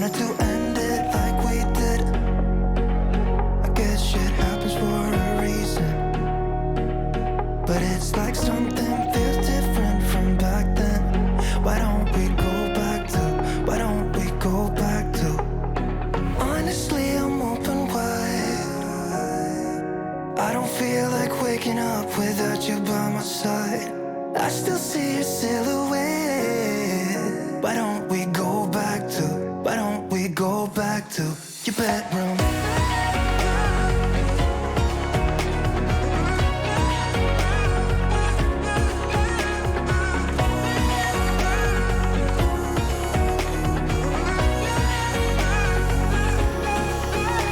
wanted to end it like we did. I guess shit happens for a reason, but it's like something feels different from back then. Why don't we go back to, why don't we go back to? Honestly, I'm open wide. I don't feel like waking up without you by my side. I still see your silhouette. Why don't we go back to, why don't we go back to your bedroom?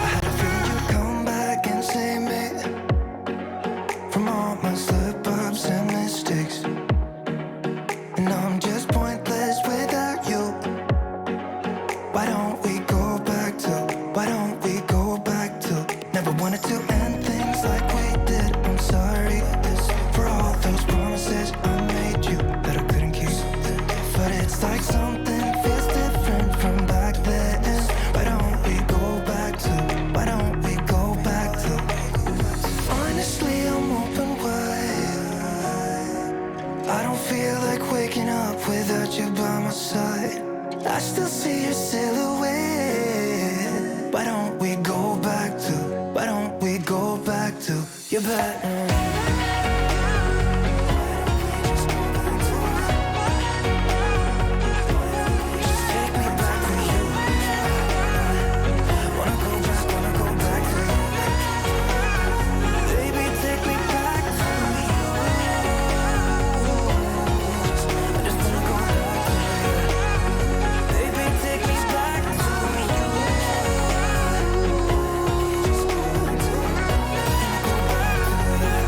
I had a feeling you'd come back and save me from all my slip-ups and mistakes. And I'm just pointless without you. Why don't we go back to, why don't we go back to? Never wanted to end things like we did. I'm sorry for all those promises I made you that I couldn't keep. But it's like something feels different from back then. Why don't we go back to, why don't we go back to? Honestly, I'm open wide. I don't feel like waking up without you by my side. I still see your silhouette. Why don't we go back to, why don't we go back to your bedroom? Just take me back to you. Wanna go back to you. Baby, take me back to you. I just wanna go back to you. Baby, take me back to you. Just go back to you.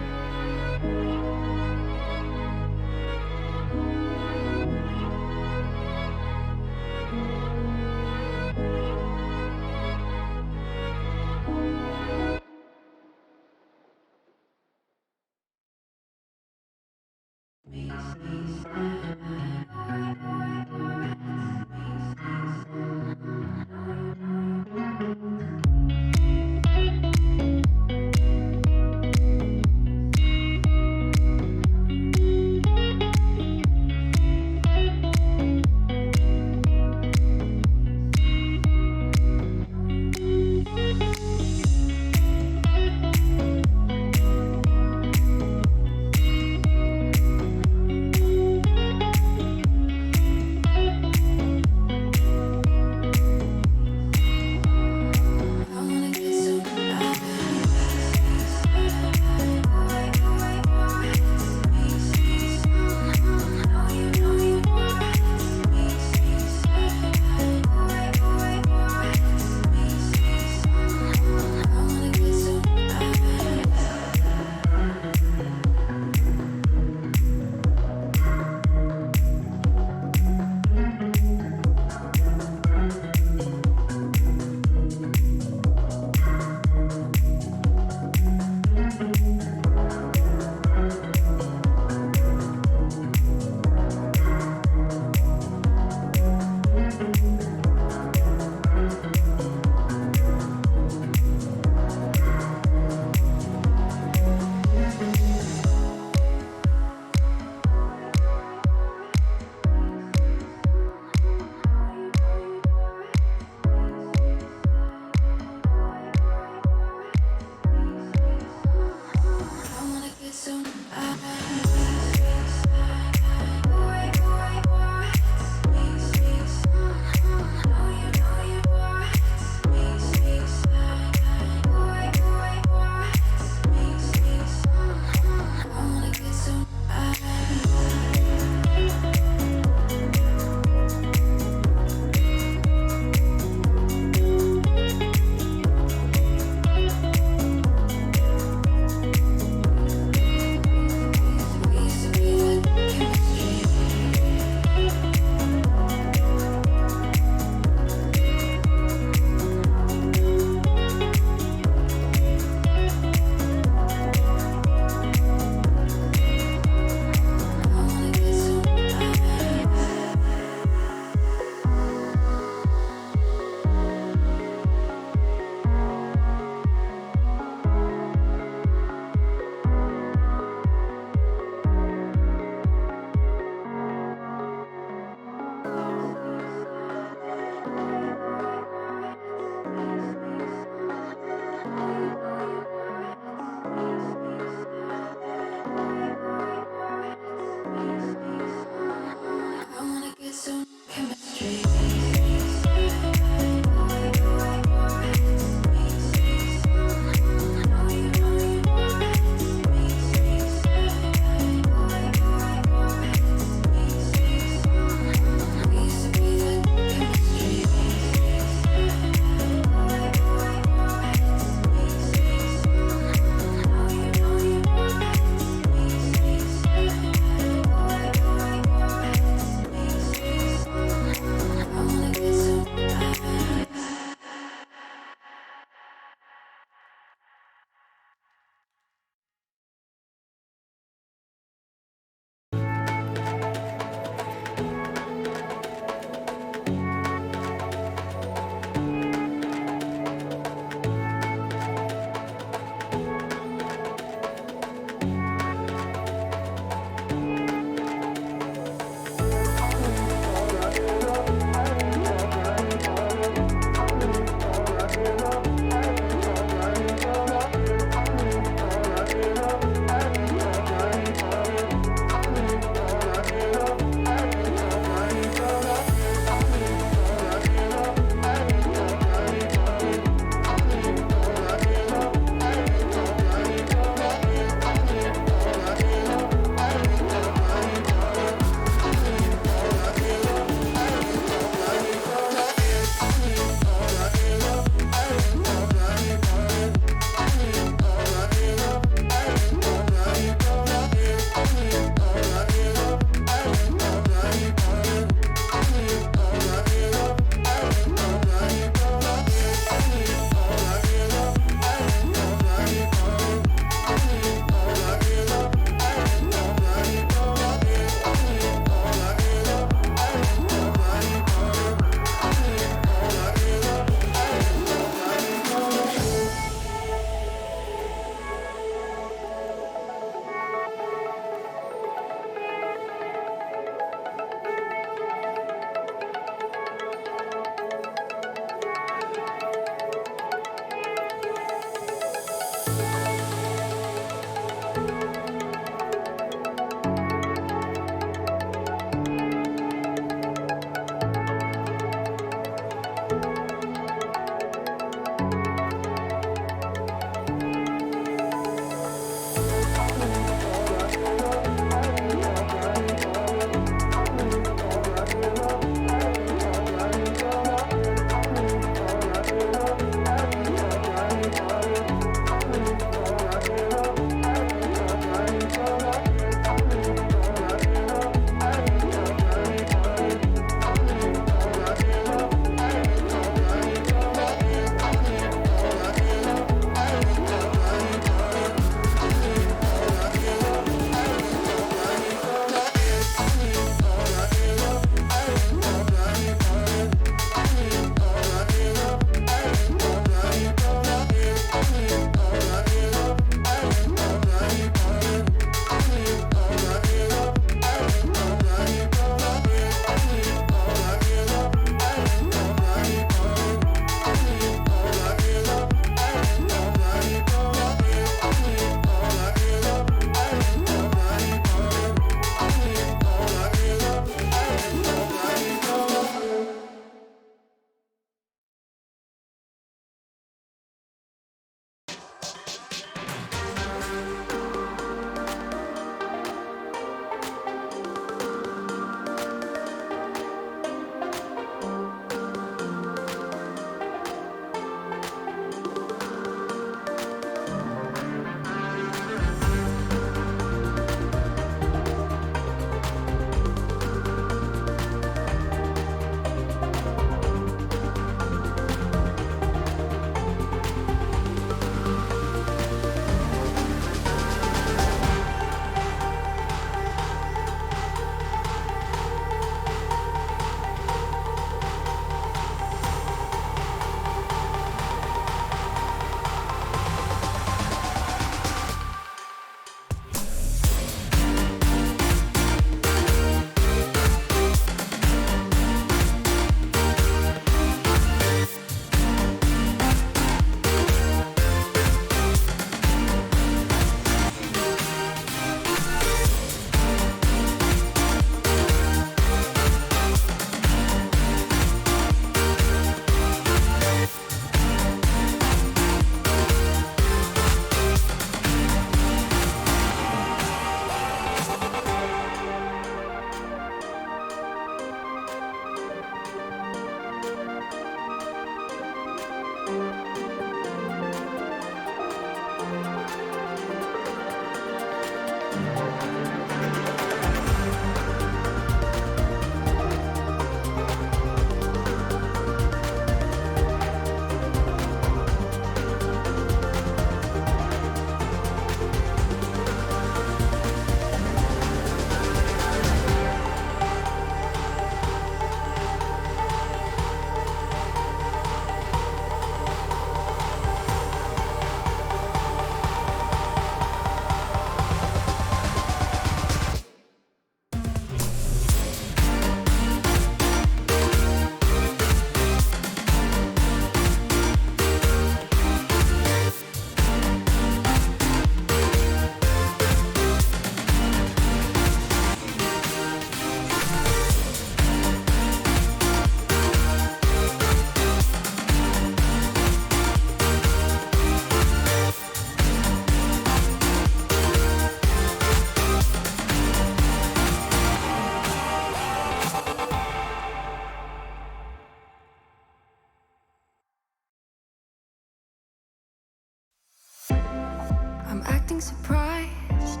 acting surprised,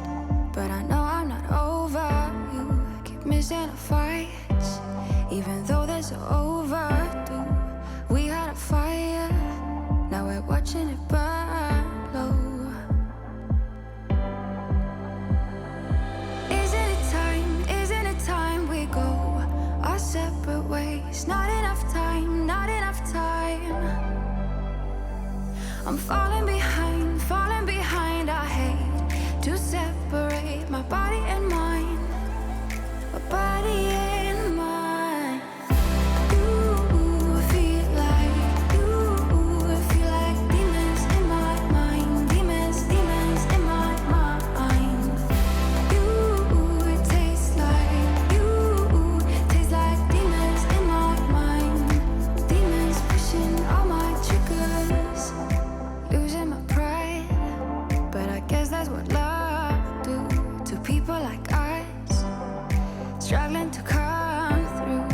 but I know I'm not over you. Keep missing our fights, even though they're so overdue. We had a fire, now we're watching it burn low. Isn't it time we go our separate ways? Not enough time, not enough time. I'm falling behind, I hate to separate my body and mind, my body and mind. You feel like demons in my mind, demons in my mind. You taste like demons in my mind, demons pushing all my triggers. Losing my pride, but I guess that's what love do to people like us, struggling to come through.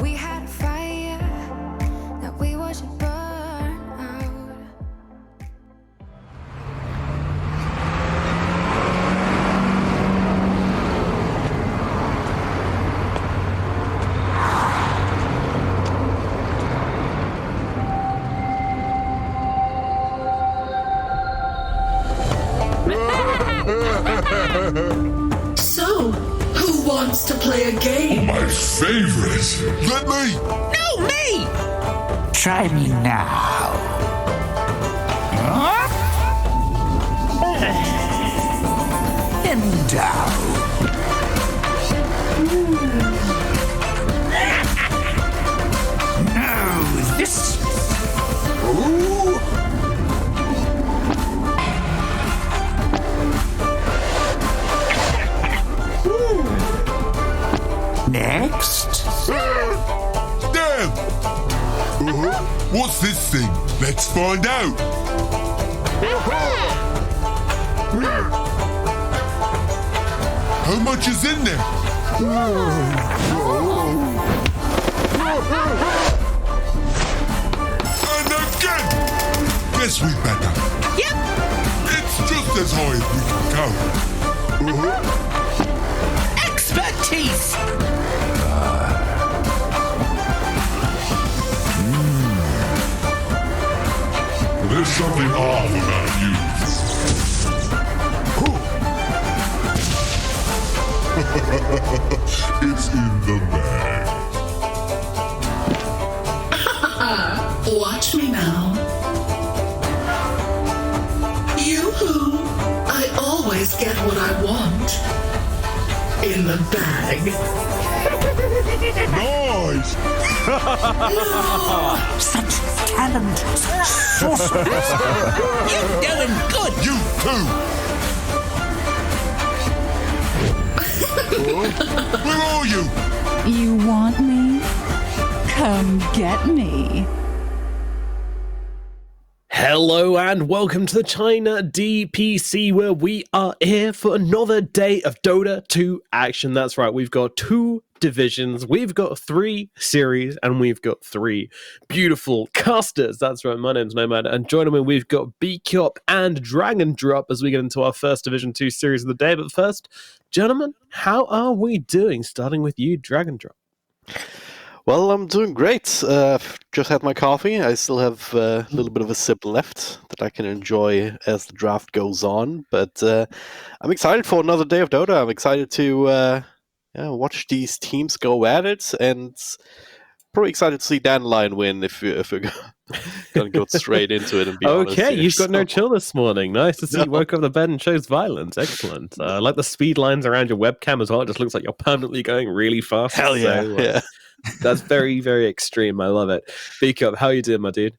We had a fire that we watched it burn out. So, who wants to play a game? My favorite. Let me. No, me! Try me now. And down. No, this. Ooh. Next. Damn. What's this thing? Let's find out. How much is in there? And again. Guess we better. Yep. It's just as high as we can go. Expertise! There's something off about you. It's in the bag. Watch me now. Yoo-hoo! I always get what I want. In the bag. Nice! Such talent. Sorceress. You're doing good! You too! Where are you? You want me? Come get me. Hello and welcome to the China DPC, where we are here for another day of Dota 2 action. That's right, we've got 2 divisions, we've got 3 series, and we've got 3 beautiful casters. That's right, my name's Nomad, and joining me we've got BCOP and Dragon Drop as we get into our first Division 2 series of the day. But first, gentlemen, how are we doing? Starting with you, Dragon Drop. Well, I'm doing great. Just had my coffee. I still have a little bit of a sip left that I can enjoy as the draft goes on. But I'm excited for another day of Dota. I'm excited to watch these teams go at it, and probably excited to see Dandelion win if we're going to go straight into it and be honest. Okay, Here. you've got no chill this morning. Nice to see you woke up the bed and chose violence. Excellent. I like the speed lines around your webcam as well. It just looks like you're permanently going really fast. Hell yeah, yeah. That's very, very extreme. I love it. BCOP, how you doing, my dude?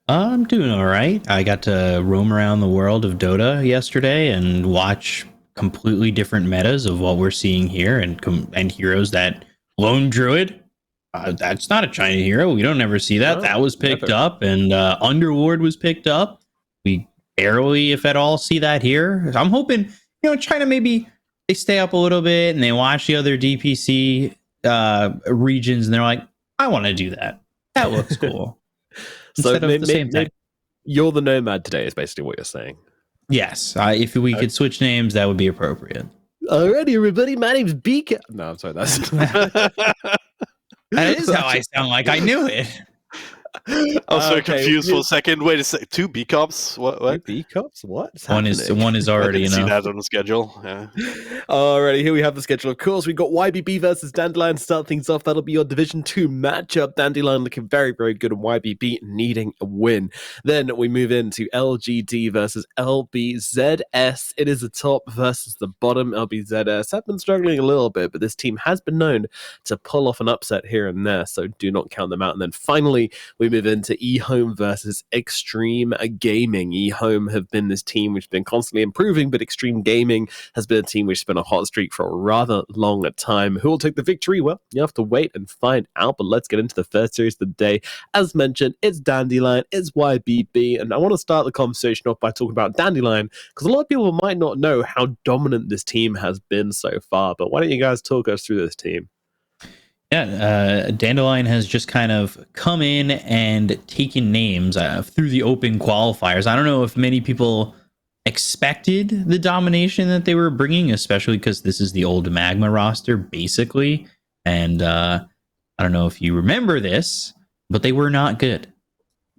I'm doing all right. I got to roam around the world of Dota yesterday and watch completely different metas of what we're seeing here, and heroes that Lone Druid. That's not a China hero. We don't ever see that. No, that was picked never. up, and Underlord was picked up. We barely, if at all, see that here. I'm hoping, China maybe they stay up a little bit and they watch the other DPC regions, and they're like, I want to do that. That looks cool. So Instead of the same thing. you're the nomad today is basically what you're saying. Yes, if we could switch names, that would be appropriate. Alrighty, everybody. My name's Beacon. No, I'm sorry. That's That is how I sound like. I knew it. I was very confused for a second. Wait a sec. 2 B cops? What? Two B cups? What's One happening? is I already didn't see enough. that on the schedule. Yeah. Alrighty, here we have the schedule. Of course, we've got YBB versus Dandelion to start things off. That'll be your Division 2 matchup. Dandelion looking very, very good, and YBB needing a win. Then we move into LGD versus LBZS. It is the top versus the bottom. LBZS have been struggling a little bit, but this team has been known to pull off an upset here and there, so do not count them out. And then finally, we move into Ehome versus Extreme Gaming. Ehome have been this team which has been constantly improving, but Extreme Gaming has been a team which has been a hot streak for a rather long time. Who will take the victory? Well, you have to wait and find out, but let's get into the first series of the day. As mentioned, it's Dandelion, it's YBB, and I want to start the conversation off by talking about Dandelion, because a lot of people might not know how dominant this team has been so far, but why don't you guys talk us through this team? Yeah, Dandelion has just kind of come in and taken names through the open qualifiers. I don't know if many people expected the domination that they were bringing, especially because this is the old Magma roster, basically. And I don't know if you remember this, but they were not good.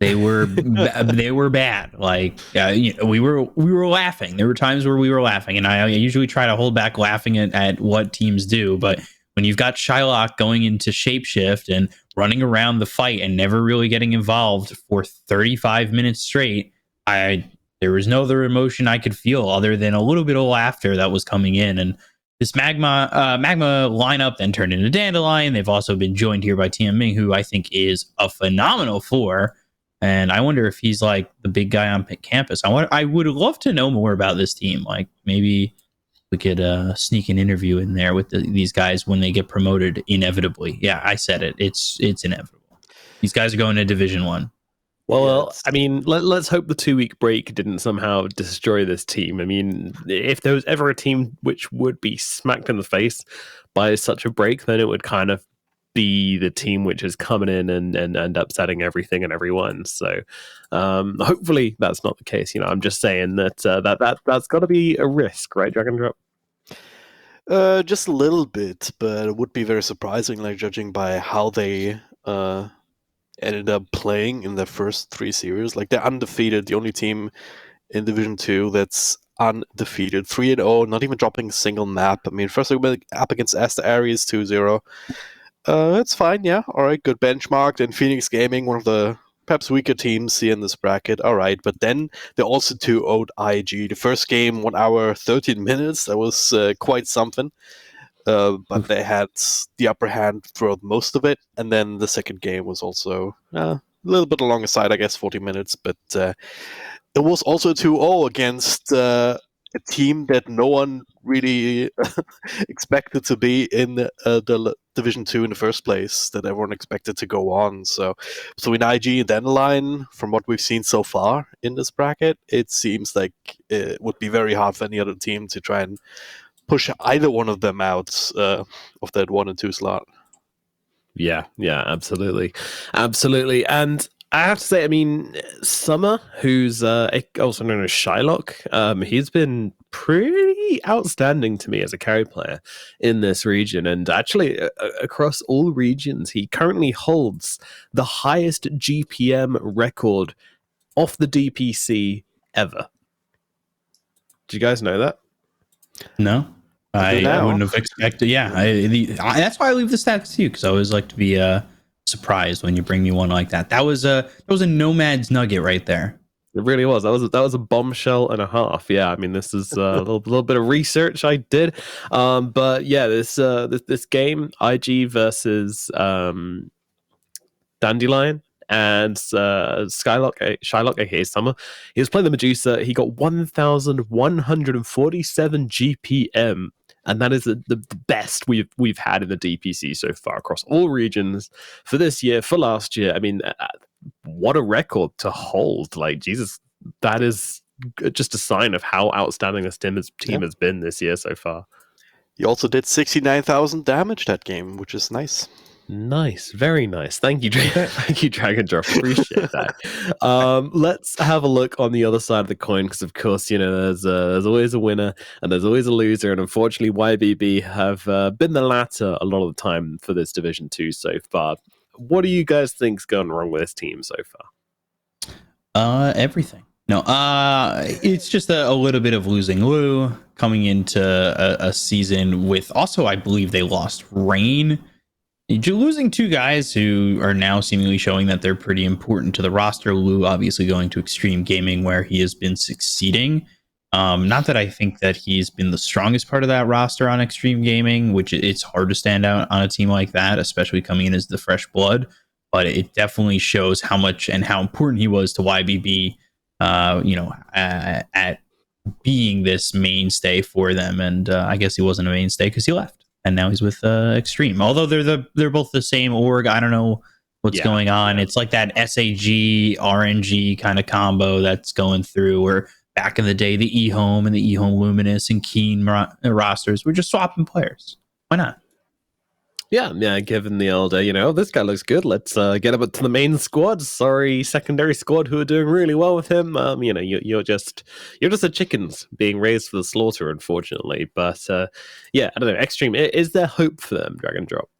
They were they were bad. Like we were laughing. There were times where we were laughing, and I usually try to hold back laughing at what teams do, but when you've got Shylock going into shapeshift and running around the fight and never really getting involved for 35 minutes straight, there was no other emotion I could feel other than a little bit of laughter that was coming in. And this Magma lineup then turned into Dandelion. They've also been joined here by Tian Ming, who I think is a phenomenal floor. And I wonder if he's like the big guy on campus. I would love to know more about this team. Like maybe we could sneak an interview in there with these guys when they get promoted inevitably. Yeah, I said it. It's inevitable. These guys are going to Division 1. Well, I mean, let's hope the 2-week break didn't somehow destroy this team. I mean, if there was ever a team which would be smacked in the face by such a break, then it would kind of be the team which is coming in and upsetting everything and everyone. So hopefully that's not the case. You know, I'm just saying that that's got to be a risk, right, Dragon Drop? Just a little bit, but it would be very surprising, like judging by how they ended up playing in their first 3 series. Like they're undefeated, the only team in Division 2 that's undefeated, 3-0, not even dropping a single map. I mean, first they went up against Asta Aries 2-0. It's fine, yeah. All right, good benchmark. Then Phoenix Gaming, one of the perhaps weaker teams here in this bracket. All right, but then they also 2-0'd IG. The first game, 1 hour, 13 minutes. That was quite something. But they had the upper hand throughout most of it. And then the second game was also a little bit along the side, I guess, 40 minutes. But it was also 2-0 against a team that no one really expected to be in the Division 2 in the first place, that everyone expected to go on. So in IG and Dandelion, from what we've seen so far in this bracket, it seems like it would be very hard for any other team to try and push either one of them out of that 1 and 2 slot. Yeah, absolutely. And I have to say, I mean, Summer, who's also known as Shylock, he's been pretty outstanding to me as a carry player in this region. And actually, across all regions, he currently holds the highest GPM record off the DPC ever. Do you guys know that? No. I wouldn't have expected. Yeah, that's why I leave the stats to you, because I always like to be surprised when you bring me one like that. That was a Nomad's nugget right there. It really was. That was a bombshell and a half. Yeah, I mean, this is a little bit of research I did, but yeah, this game, IG versus Dandelion and Shylock, aka Summer. He was playing the Medusa. He got 1,147 GPM. And that is the best we've had in the DPC so far across all regions for this year, for last year. I mean, what a record to hold. Like, Jesus, that is just a sign of how outstanding this team has been this year so far. He also did 69,000 damage that game, which is nice. Nice, very nice. Thank you, thank you, Dragon Drop. Appreciate that. Let's have a look on the other side of the coin, because of course, there's always a winner and there's always a loser, and unfortunately, YBB have been the latter a lot of the time for this Division 2 so far. What do you guys think's gone wrong with this team so far? Everything. No, it's just a little bit of losing Lou coming into a season with also, I believe they lost Rain. You're losing two guys who are now seemingly showing that they're pretty important to the roster. Lou obviously going to Extreme Gaming, where he has been succeeding. Not that I think that he's been the strongest part of that roster on Extreme Gaming, which it's hard to stand out on a team like that, especially coming in as the fresh blood. But it definitely shows how much and how important he was to YBB, at being this mainstay for them. And I guess he wasn't a mainstay because he left. And now he's with Extreme. Although they're both the same org. I don't know what's going on. It's like that SAG, RNG kind of combo that's going through. Or back in the day, the Ehome and the Ehome Luminous and Keen rosters were just swapping players. Why not? Yeah, given the elder, this guy looks good. Let's get him to the main squad. Sorry, secondary squad who are doing really well with him. You're just the chickens being raised for the slaughter, unfortunately. But I don't know. Extreme, is there hope for them, Dragon Drop?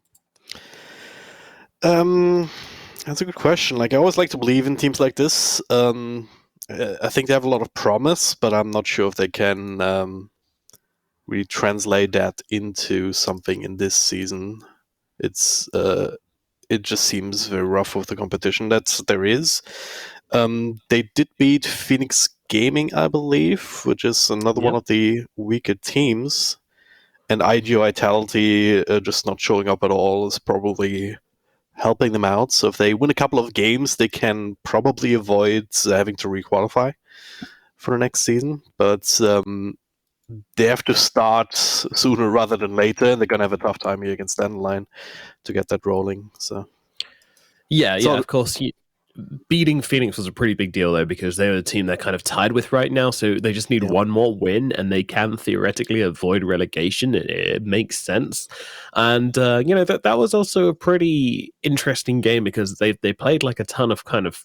That's a good question. Like, I always like to believe in teams like this. I think they have a lot of promise, but I'm not sure if they can really translate that into something in this season. It just seems very rough with the competition that there is. They did beat Phoenix Gaming, I believe, which is another one of the weaker teams. And IG Vitality just not showing up at all is probably helping them out. So if they win a couple of games, they can probably avoid having to requalify for the next season. But they have to start sooner rather than later, and they're going to have a tough time here against Dandelion to get that rolling. So, of course. Beating Phoenix was a pretty big deal, though, because they're the team they're kind of tied with right now, so they just need one more win, and they can theoretically avoid relegation. It makes sense. And, that was also a pretty interesting game, because they played like a ton of kind of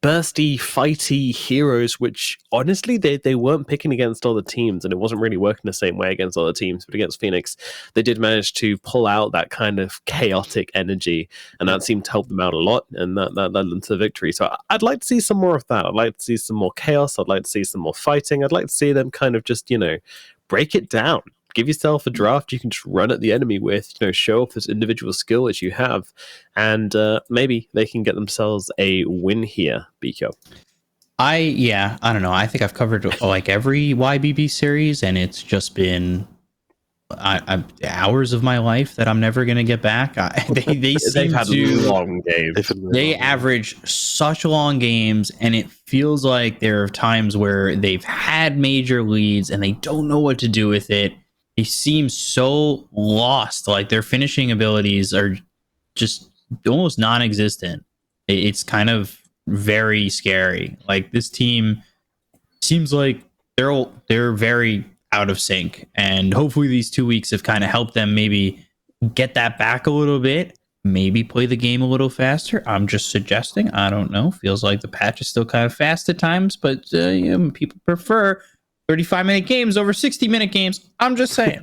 bursty, fighty heroes, which honestly they weren't picking against other teams, and it wasn't really working the same way against other teams. But against Phoenix, they did manage to pull out that kind of chaotic energy, and that seemed to help them out a lot, and that led them to the victory. So I'd like to see some more of that. I'd like to see some more chaos. I'd like to see some more fighting. I'd like to see them kind of just, break it down. Give yourself a draft you can just run at the enemy with, show off this individual skill that you have, and maybe they can get themselves a win here, Biko. I don't know. I think I've covered like every YBB series, and it's just been hours of my life that I'm never going to get back. They've had long games. They average such long games, and it feels like there are times where they've had major leads and they don't know what to do with it. They seem so lost. Like their finishing abilities are just almost non-existent. It's kind of very scary. Like this team seems like they're very out of sync, and hopefully these 2 weeks have kind of helped them maybe get that back a little bit, maybe play the game a little faster. I'm just suggesting. I don't know. Feels like the patch is still kind of fast at times, but people prefer 35-minute games over 60-minute games. I'm just saying.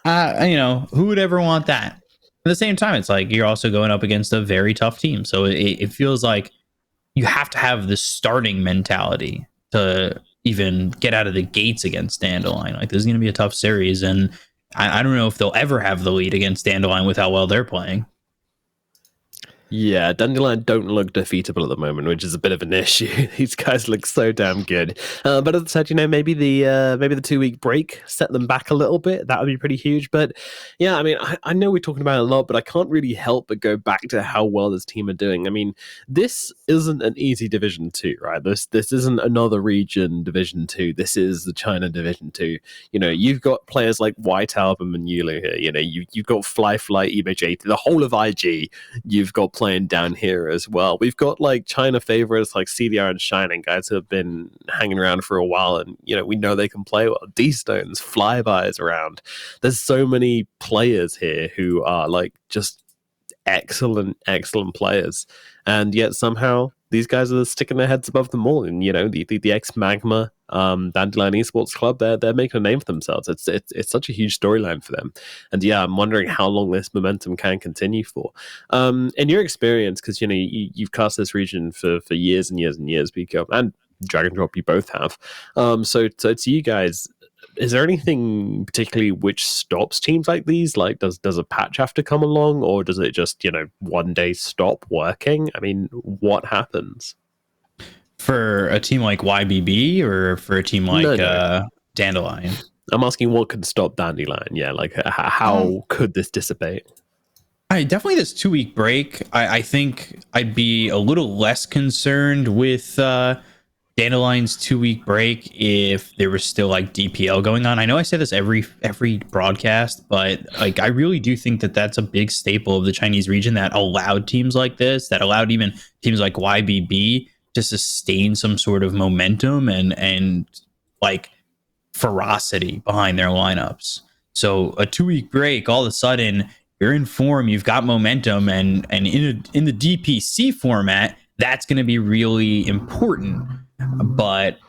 Who would ever want that? At the same time, it's like you're also going up against a very tough team. So it feels like you have to have this starting mentality to even get out of the gates against Dandelion. Like, this is going to be a tough series, and I don't know if they'll ever have the lead against Dandelion with how well they're playing. Yeah, Dandelion don't look defeatable at the moment, which is a bit of an issue. These guys look so damn good. But as I said, maybe the 2-week break set them back a little bit. That would be pretty huge. But yeah, I mean, I know we're talking about it a lot, but I can't really help but go back to how well this team are doing. I mean, this isn't an easy Division 2, right? This isn't another region Division 2. This is the China Division 2. You've got players like White Album and Yulu here. You've got Fly, EBJ, the whole of IG. You've got playing down here as well. We've got like China favorites like CDR and Shining, guys who have been hanging around for a while, and we know they can play well. D-Stones, Flybys around. There's so many players here who are like just excellent players, and yet somehow these guys are sticking their heads above them all. And the ex Magma Dandelion Esports Club, they're making a name for themselves. It's such a huge storyline for them, and yeah, I'm wondering how long this momentum can continue for. In your experience, because you've cast this region for years and years and years, Pico and Dragon Drop, you both have. So to you guys, is there anything particularly which stops teams like these? Like, does a patch have to come along, or does it just one day stop working? I mean, what happens for a team like YBB or for a team like Dandelion? I'm asking what could stop Dandelion. Yeah, like how could this dissipate? Definitely this 2-week break. I think I'd be a little less concerned with Dandelion's 2-week break if there was still like DPL going on. I know I say this every broadcast, but like I really do think that that's a big staple of the Chinese region that allowed teams like this, that allowed even teams like YBB to sustain some sort of momentum and like ferocity behind their lineups. So a 2-week break, all of a sudden you're in form, you've got momentum, and in the DPC format, that's going to be really important. But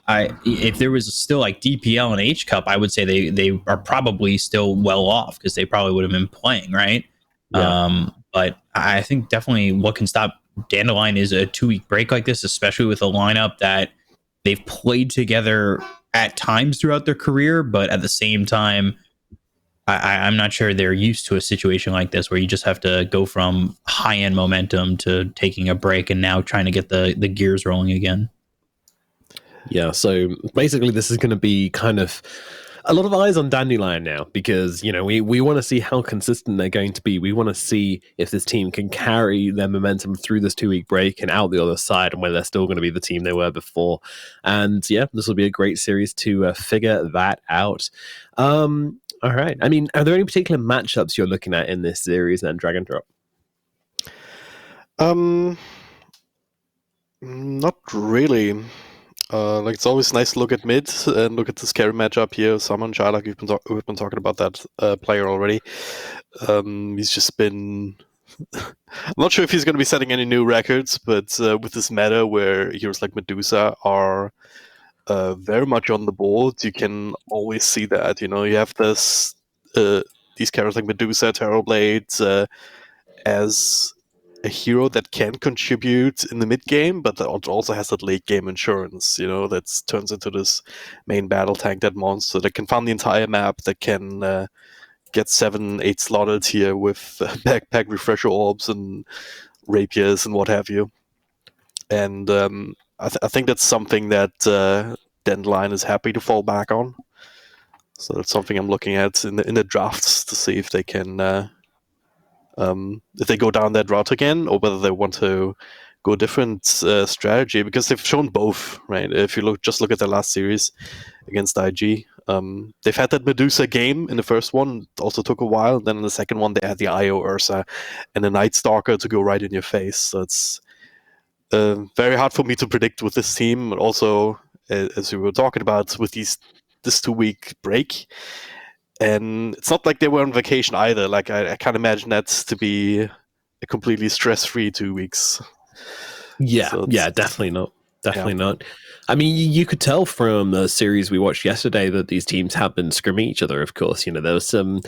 if there was still like DPL and H Cup, I would say they are probably still well off because they probably would have been playing, right? Yeah. But I think definitely what can stop Dandelion is a 2-week break like this, especially with a lineup that they've played together at times throughout their career, but at the same time, I'm not sure they're used to a situation like this where you just have to go from high-end momentum to taking a break and now trying to get the gears rolling again. Yeah, so basically this is going to be kind of a lot of eyes on Dandelion now because, we want to see how consistent they're going to be. We want to see if this team can carry their momentum through this 2-week break and out the other side, and whether they're still going to be the team they were before. And yeah, this will be a great series to figure that out. All right. I mean, are there any particular matchups you're looking at in this series then, Dragon Drop? Not really. It's always nice to look at mid and look at the scary matchup here. Summon Shylock, we've been talking about that player already. He's just been... I'm not sure if he's going to be setting any new records, but with this meta where heroes like Medusa are very much on the board, you can always see that. You have these characters like Medusa, Terrorblade as a hero that can contribute in the mid game, but that also has that late game insurance, that turns into this main battle tank, that monster that can farm the entire map, that can get 7-8 slotted here with backpack refresher orbs and rapiers and what have you. And I think that's something that Dandelion is happy to fall back on. So that's something I'm looking at in the drafts to see if they can if they go down that route again, or whether they want to go a different strategy, because they've shown both, right? If you look at the last series against IG, they've had that Medusa game in the first one, it also took a while. Then in the second one, they had the Io Ursa and the Night Stalker to go right in your face. So it's very hard for me to predict with this team. But also, as we were talking about, with this 2-week break. And it's not like they were on vacation either. Like I can't imagine that to be a completely stress-free 2 weeks. Yeah, definitely not. Definitely not. I mean, you could tell from the series we watched yesterday that these teams have been scrimming each other, of course. There was some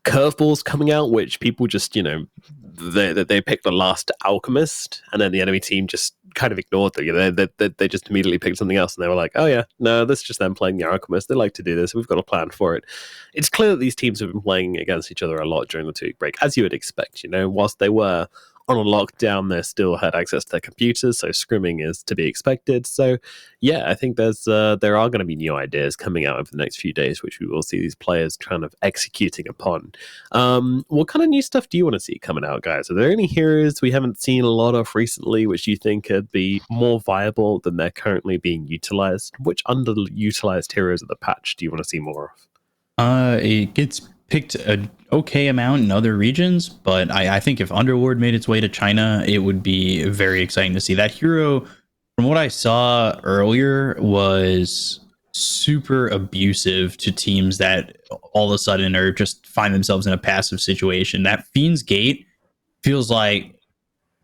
curveballs coming out, which people just, they picked the last Alchemist, and then the enemy team just kind of ignored them. They just immediately picked something else, and they were like, oh yeah, no, this is just them playing the Alchemist. They like to do this. We've got a plan for it. It's clear that these teams have been playing against each other a lot during the 2-week break, as you would expect. Whilst they were on a lockdown, they still had access to their computers, so scrimming is to be expected. So yeah, I think there are going to be new ideas coming out over the next few days, which we will see these players kind of executing upon. What kind of new stuff do you want to see coming out, guys? Are there any heroes we haven't seen a lot of recently which you think could be more viable than they're currently being utilized? Which underutilized heroes of the patch do you want to see more of? It gets picked an okay amount in other regions, but I think if Underlord made its way to China, it would be very exciting to see. That hero, from what I saw earlier, was super abusive to teams that all of a sudden are just find themselves in a passive situation. That Fiend's Gate feels like,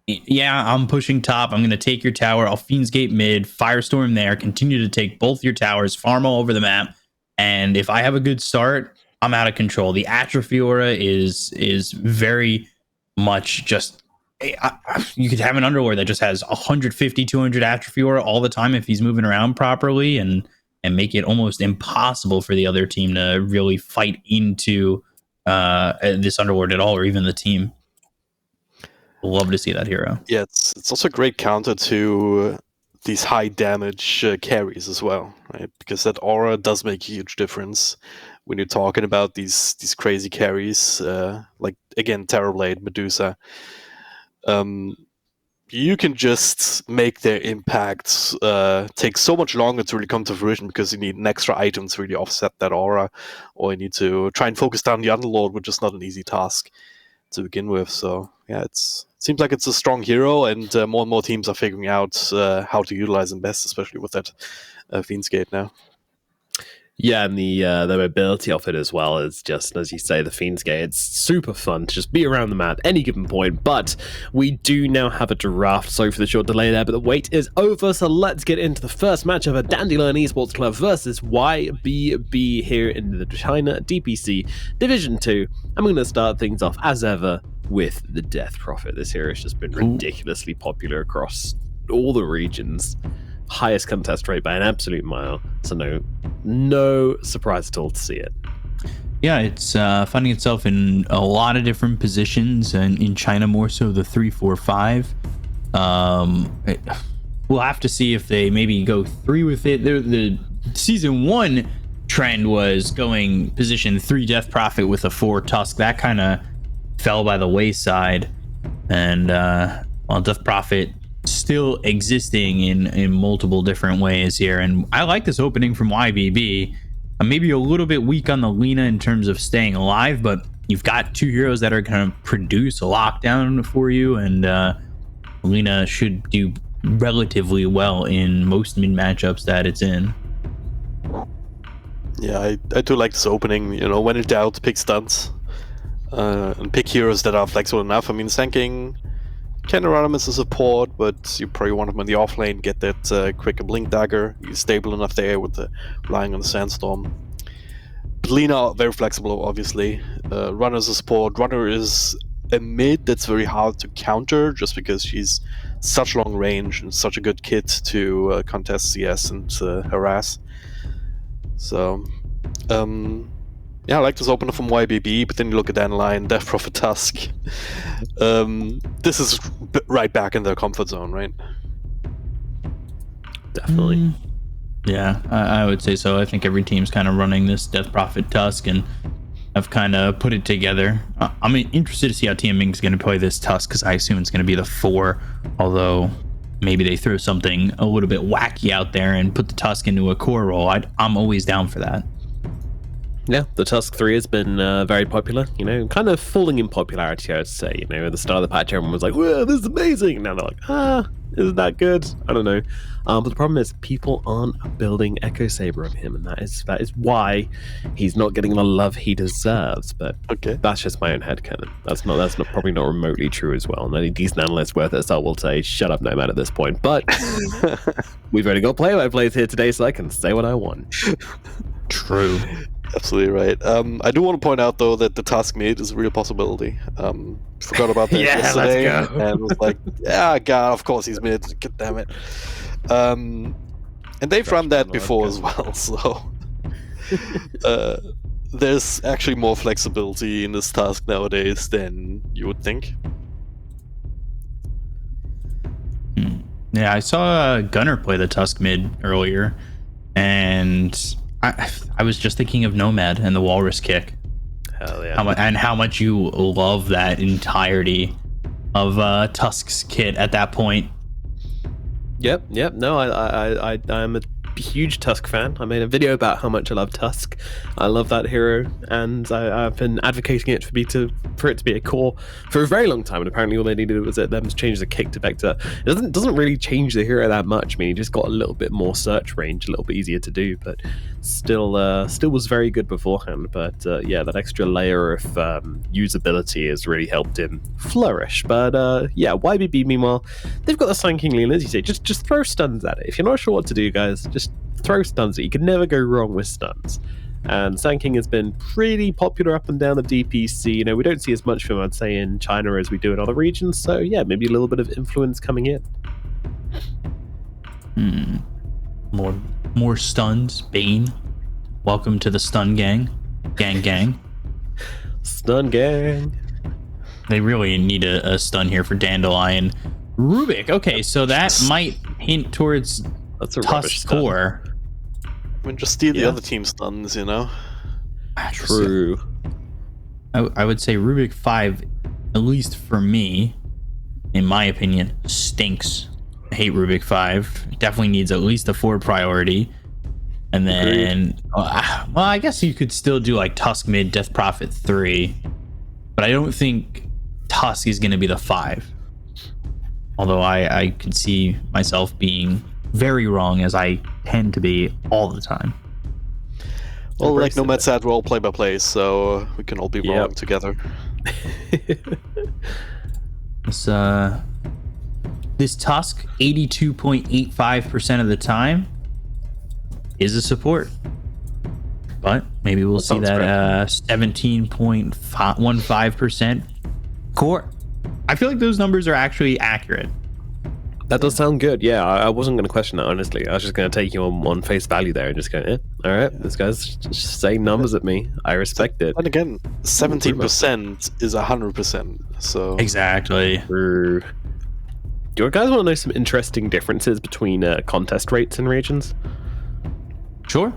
yeah, I'm pushing top. I'm going to take your tower. I'll Fiend's Gate mid, Firestorm there, continue to take both your towers, farm all over the map. And if I have a good start, I'm out of control. The Atrophy Aura is very much just... you could have an Underlord that just has 150, 200 Atrophy Aura all the time if he's moving around properly, and make it almost impossible for the other team to really fight into this Underlord at all, or even the team. Love to see that hero. Yeah, it's also a great counter to these high damage carries as well, right? Because that aura does make a huge difference when you're talking about these crazy carries, like again Terrorblade, Medusa. You can just make their impacts take so much longer to really come to fruition because you need an extra item to really offset that aura, or you need to try and focus down the Underlord, which is not an easy task to begin with. So yeah, it seems like it's a strong hero, and more teams are figuring out how to utilize him best, especially with that Fiend's Gate now. Yeah, and the mobility of it as well is just, as you say, the Fiend's Gate. It's super fun to just be around the map at any given point, but we do now have a draft. Sorry for the short delay there, but the wait is over, so let's get into the first match of a Dandelion Esports Club versus YBB here in the China DPC Division 2. I'm going to start things off, as ever, with the Death Prophet. This hero has just been ridiculously popular across all the regions. Highest contest rate by an absolute mile, so no surprise at all to see it. Yeah, it's finding itself in a lot of different positions, and in China more so the 3-4-5. We'll have to see if they maybe go 3 with it. The season 1 trend was going position 3 Death Prophet with a 4 Tusk. That kind of fell by the wayside, and while Death Prophet still existing in multiple different ways here. And I like this opening from YBB. I'm maybe a little bit weak on the Lina in terms of staying alive, but you've got 2 heroes that are going to produce a lockdown for you, and Lina should do relatively well in most mid matchups that it's in. Yeah, I do like this opening. You know, when in doubt, pick stunts and pick heroes that are flexible enough. I mean, Sanking can run him as a support, but you probably want him in the off lane, get that quicker blink dagger. He's stable enough there with relying on the sandstorm. But Lina, very flexible, obviously. Runner as a support. Runner is a mid that's very hard to counter, just because she's such long range and such a good kit to contest CS and harass. So, yeah, I like this opener from YBB, but then you look at Dandelion, Death Prophet Tusk. This is right back in their comfort zone, right? Definitely. Yeah, I would say so. I think every team's kind of running this Death Prophet Tusk, and I've kind of put it together. I'm interested to see how Team Ming's going to play this Tusk, because I assume it's going to be the 4, although maybe they throw something a little bit wacky out there and put the Tusk into a core role. I'm always down for that. Yeah, the Tusk 3 has been very popular, you know, kind of falling in popularity, I would say. You know, at the start of the patch, everyone was like, "Whoa, this is amazing!" And now they're like, isn't that good? I don't know. But the problem is, people aren't building Echo Saber of him, and that is why he's not getting the love he deserves. But okay, that's just my own headcanon. That's probably not remotely true as well. And any decent analyst worth their salt will say, "Shut up, Nomad," at this point. But we've only got play-by-plays here today, so I can say what I want. True. Absolutely right. I do want to point out, though, that the Tusk mid is a real possibility. Forgot about that yesterday. Let's go. And was like, yeah, God, of course he's mid. God damn it. And they've run that before as well, so there's actually more flexibility in this Tusk nowadays than you would think. Yeah, I saw Gunner play the Tusk mid earlier, and I was just thinking of Nomad and the Walrus kick. Hell yeah. How much you love that entirety of Tusk's kit at that point. Yep. No, I'm a huge Tusk fan. I made a video about how much I love Tusk. I love that hero, and I've been advocating it for it to be a core for a very long time. And apparently, all they needed was them to change the kick to Vector. It doesn't really change the hero that much. I mean, he just got a little bit more search range, a little bit easier to do, but still was very good beforehand. But yeah, that extra layer of usability has really helped him flourish. But yeah, YBB meanwhile, they've got the Sun King Lean, as you say. Just throw stuns at it. If you're not sure what to do, guys, just throw stuns at it. You can never go wrong with stuns. And Sun King has been pretty popular up and down the DPC. You know, we don't see as much of him, I'd say, in China as we do in other regions. So yeah, maybe a little bit of influence coming in. More stuns. Bane, welcome to the stun gang. Gang. Stun gang. They really need a stun here for Dandelion. Rubik. Okay, so that might hint towards That's a rubbish Tusk core. I mean, just steal the other team's stuns, you know? True. I would say Rubik 5, at least for me, in my opinion, stinks. I hate Rubik 5. Definitely needs at least a 4 priority. And then, well, I guess you could still do like Tusk mid, Death Prophet 3. But I don't think Tusk is going to be the 5. Although I could see myself being very wrong, as I tend to be all the time. Well, like Nomad said, we're all play by play, so we can all be wrong together. This Tusk, 82.85% of the time, is a support. But maybe we'll see that 17.15% core. I feel like those numbers are actually accurate. That does sound good. Yeah, I wasn't going to question that, honestly. I was just going to take you on face value there and just go, all right, this guy's just saying numbers at me. I respect it. And again, 17% is 100%. So Do exactly. you guys want to know some interesting differences between contest rates in regions? Sure.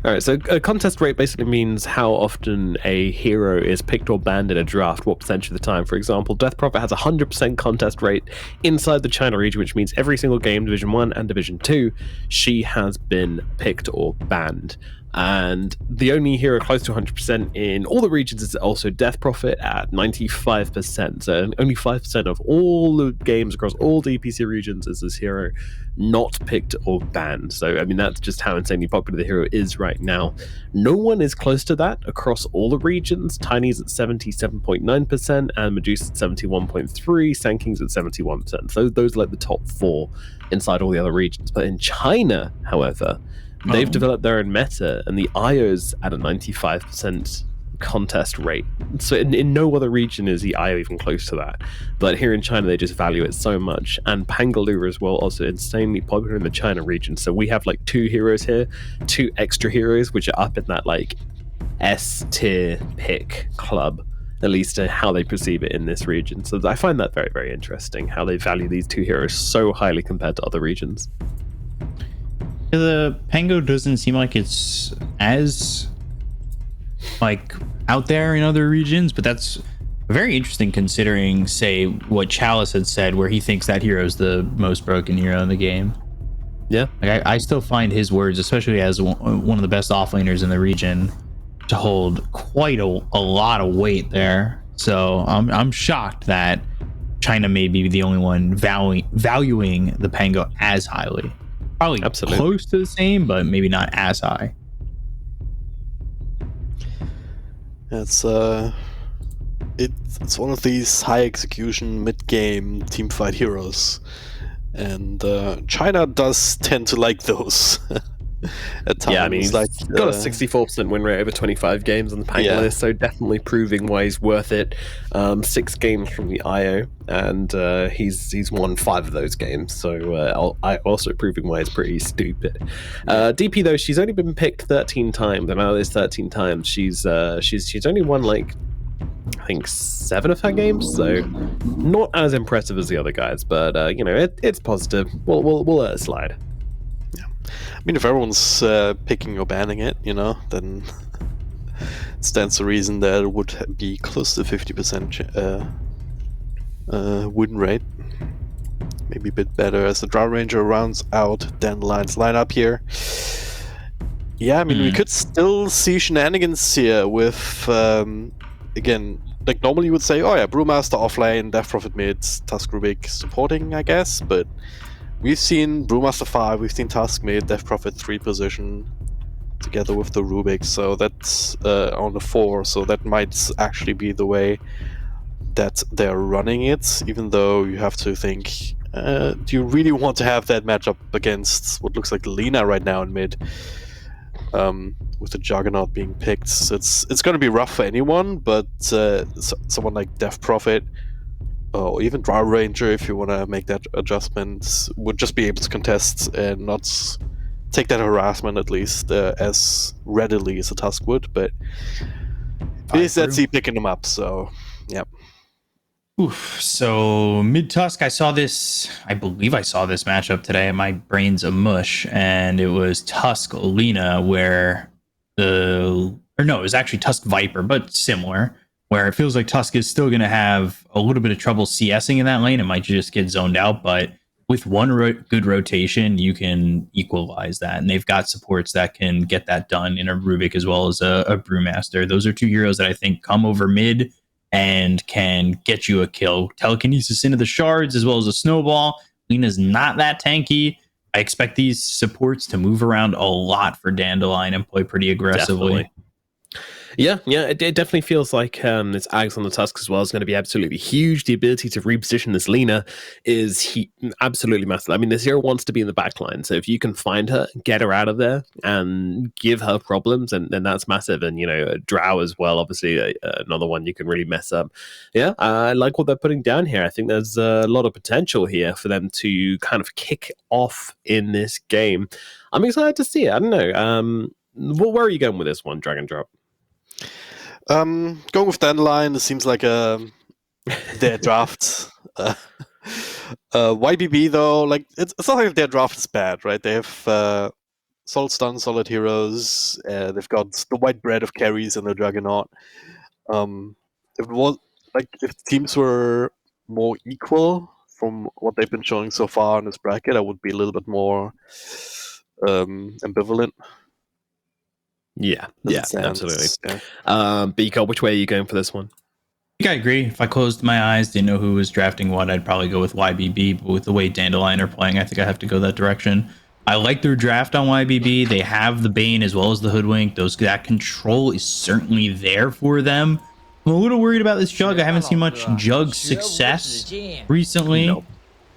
All right, so a contest rate basically means how often a hero is picked or banned in a draft, what percentage of the time. For example, Death Prophet has a 100% contest rate inside the China region, which means every single game, Division 1 and Division 2, she has been picked or banned. And the only hero close to 100% in all the regions is also Death Prophet at 95%. So only 5% of all the games across all DPC regions is this hero not picked or banned. So, I mean, that's just how insanely popular the hero is right now. No one is close to that across all the regions. Tiny's at 77.9% and Medusa's at 71.3%, Sand King's at 71%. So those are like the top 4 inside all the other regions. But in China, however, they've developed their own meta, and the IO's at a 95% contest rate. So in no other region is the IO even close to that. But here in China, they just value it so much. And Pangaloo as well, also insanely popular in the China region. So we have like 2 heroes here, 2 extra heroes, which are up in that like S tier pick club, at least how they perceive it in this region. So I find that very, very interesting, how they value these 2 heroes so highly compared to other regions. The Pango doesn't seem like it's as like out there in other regions, but that's very interesting considering, say, what Chalice had said, where he thinks that hero is the most broken hero in the game. Yeah, like I still find his words, especially as one of the best offlaners in the region, to hold quite a lot of weight there. So I'm shocked that China may be the only one valuing the Pango as highly. Probably absolutely close to the same, but maybe not as high. It's one of these high execution mid-game teamfight heroes, and China does tend to like those. At times. Yeah, I mean, he's like got a 64% win rate over 25 games on the Pango list, so definitely proving why he's worth it. 6 games from the IO, and he's won 5 of those games, so also proving why he's pretty stupid. DP though, she's only been picked 13 times, and out of those 13 times, she's only won like I think 7 of her games, so not as impressive as the other guys, but you know, it's positive. We'll let it slide. I mean, if everyone's picking or banning it, you know, then it stands to reason that it would be close to 50% win rate. maybe a bit better as the Drow Ranger rounds out Dandelion's lineup here. Yeah, I mean, we could still see shenanigans here with, again, like normally you would say, oh yeah, Brewmaster offlane, Death Prophet mid, Tusk Rubik supporting, I guess, but we've seen Brewmaster 5, we've seen Tusk mid, Death Prophet 3 position together with the Rubik, so that's on the 4, so that might actually be the way that they're running it, even though you have to think, do you really want to have that matchup against what looks like Lina right now in mid? With the Juggernaut being picked, so it's going to be rough for anyone, but someone like Death Prophet or even Drow Ranger, if you want to make that adjustment, would just be able to contest and not take that harassment at least as readily as a Tusk would, but it is ZC picking them up, so yeah. Oof. So mid Tusk, I believe I saw this matchup today. My brain's a mush, and it was Tusk Lina, where it was actually Tusk Viper, but similar, where it feels like Tusk is still going to have a little bit of trouble CSing in that lane. It might just get zoned out, but with one good rotation, you can equalize that, and they've got supports that can get that done in a Rubik as well as a Brewmaster. Those are two heroes that I think come over mid and can get you a kill. Telekinesis into the shards as well as a snowball. Lina's not that tanky. I expect these supports to move around a lot for Dandelion and play pretty aggressively. Definitely. Yeah, it definitely feels like this Ags on the Tusk as well is going to be absolutely huge. The ability to reposition this Lina is absolutely massive. I mean, this hero wants to be in the backline, so if you can find her, get her out of there, and give her problems, and then that's massive. And, Drow as well, obviously, another one you can really mess up. Yeah, I like what they're putting down here. I think there's a lot of potential here for them to kind of kick off in this game. I'm excited to see it. I don't know. Where are you going with this one, Dragon Drop? Going with Dandelion, it seems like their draft. YBB though, like it's not like their draft is bad, right? They have solid stun, solid heroes. They've got the white bread of carries and the Juggernaut. If teams were more equal from what they've been showing so far in this bracket, I would be a little bit more ambivalent. Yeah, absolutely. Yeah. Beaker, which way are you going for this one? I think I agree. If I closed my eyes, didn't know who was drafting what, I'd probably go with YBB. But with the way Dandelion are playing, I think I have to go that direction. I like their draft on YBB. They have the Bane as well as the Hoodwink. That control is certainly there for them. I'm a little worried about this Jug. I haven't seen much Jug success recently. Nope.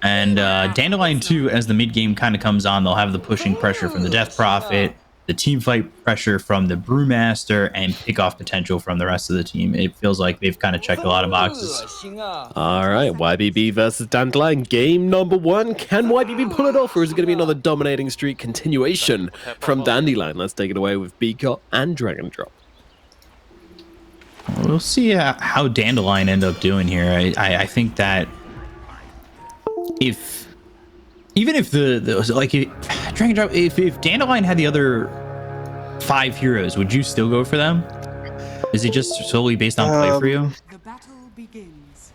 And Dandelion too, as the mid game kind of comes on, they'll have the pushing pressure from the Death Prophet, the team fight pressure from the Brewmaster, and pickoff potential from the rest of the team. It feels like they've kind of checked a lot of boxes. All right, YBB versus Dandelion, game number 1. Can YBB pull it off, or is it going to be another dominating streak continuation from Dandelion? Let's take it away with Beaker and Dragon Drop. We'll see how Dandelion end up doing here. I think that if Dragon Drop, if Dandelion had the other 5 heroes, would you still go for them? Is it just solely based on play for you? The battle begins.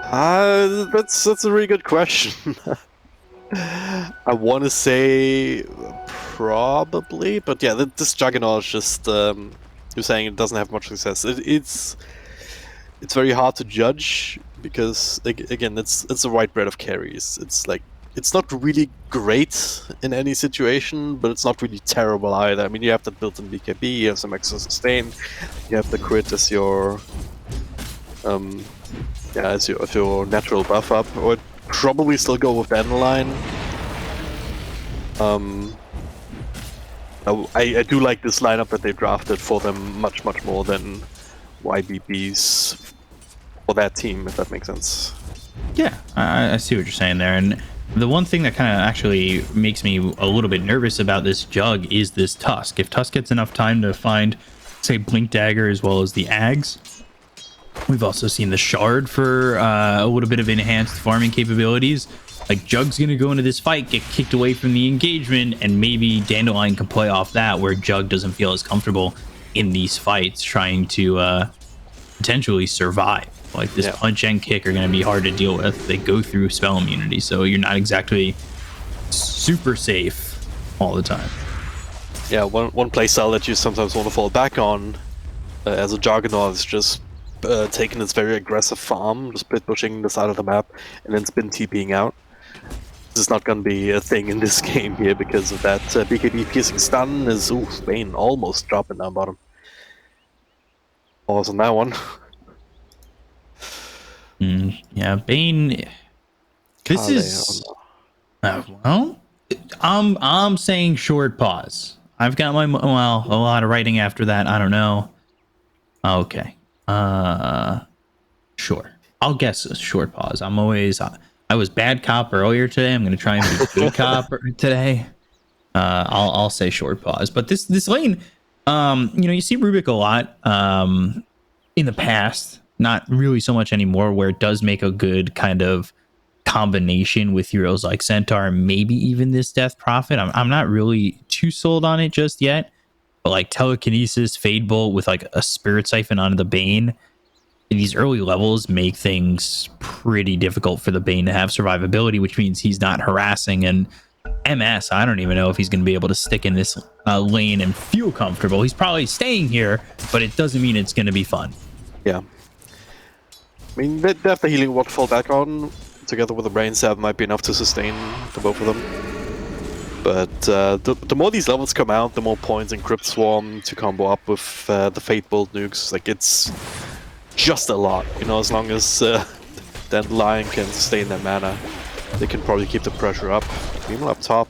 That's a really good question. I want to say probably, but yeah, this Juggernaut is just you're saying it doesn't have much success. It's very hard to judge because again, it's the white bread of carries. It's not really great in any situation, but it's not really terrible either. I mean, you have that built-in BKB, you have some extra sustain, you have the crit as your natural buff up. I would probably still go with Dandelion. I do like this lineup that they drafted for them much more than YBB's for that team, if that makes sense. Yeah, I see what you're saying there. And the one thing that kind of actually makes me a little bit nervous about this Jug is this Tusk. If Tusk gets enough time to find, say, Blink Dagger as well as the Ags, we've also seen the Shard for a little bit of enhanced farming capabilities. Like, Jug's going to go into this fight, get kicked away from the engagement, and maybe Dandelion can play off that, where Jug doesn't feel as comfortable in these fights trying to potentially survive. Like this punch and kick are going to be hard to deal with. They go through spell immunity, so you're not exactly super safe all the time. Yeah, one playstyle that you sometimes want to fall back on as a Juggernaut is just taking this very aggressive farm, just split pushing the side of the map, and then spin TPing out. This is not going to be a thing in this game here because of that BKB piercing stun is, ooh, Bane almost dropping down bottom. Pause on that one. Yeah, Bane. This is well. I'm saying short pause. I've got my a lot of writing after that. I don't know. Okay. Sure. I'll guess a short pause. I'm always. I was bad cop earlier today. I'm gonna try and be good cop today. I'll say short pause. But this lane, you see Rubik a lot in the past. Not really so much anymore, where it does make a good kind of combination with heroes like Centaur and maybe even this Death Prophet. I'm not really too sold on it just yet, but like Telekinesis, Fade Bolt with like a Spirit Siphon onto the Bane, these early levels make things pretty difficult for the Bane to have survivability, which means he's not harassing. And MS, I don't even know if he's going to be able to stick in this lane and feel comfortable. He's probably staying here, but it doesn't mean it's going to be fun. Yeah. I mean, they have the healing ward to fall back on. Together with the brain stab might be enough to sustain the both of them. But the more these levels come out, the more points in Crypt Swarm to combo up with the Fate Bolt nukes. Like, it's just a lot, as long as that Lion can sustain their mana, they can probably keep the pressure up. Even up top,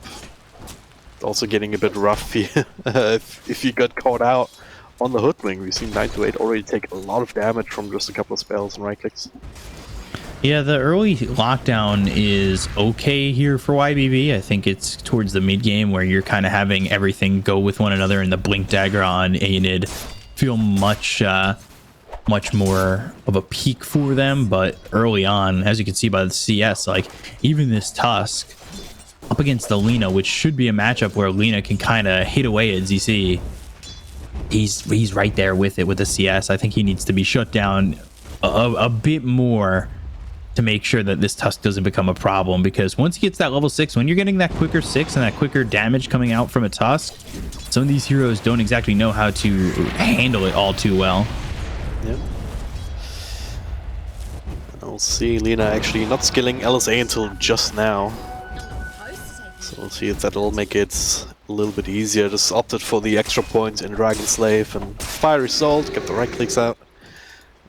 also getting a bit rough here. if you got caught out on the Hoodwing. We've seen 928 already take a lot of damage from just a couple of spells and right clicks. Yeah, the early lockdown is okay here for YBB. I think it's towards the mid game where you're kind of having everything go with one another, and the Blink Dagger on Aenid feel much more of a peak for them. But early on, as you can see by the CS, like even this Tusk up against the Lina, which should be a matchup where Lina can kind of hit away at ZC, he's right there with it with the CS. I think he needs to be shut down a bit more to make sure that this Tusk doesn't become a problem, because once he gets that level 6, when you're getting that quicker 6 and that quicker damage coming out from a Tusk, some of these heroes don't exactly know how to handle it all too well. Yep. I'll see Lina actually not skilling LSA until just now. So we'll see if that'll make it a little bit easier. Just opted for the extra points in Dragon Slave and Fiery Salt, get the right clicks out.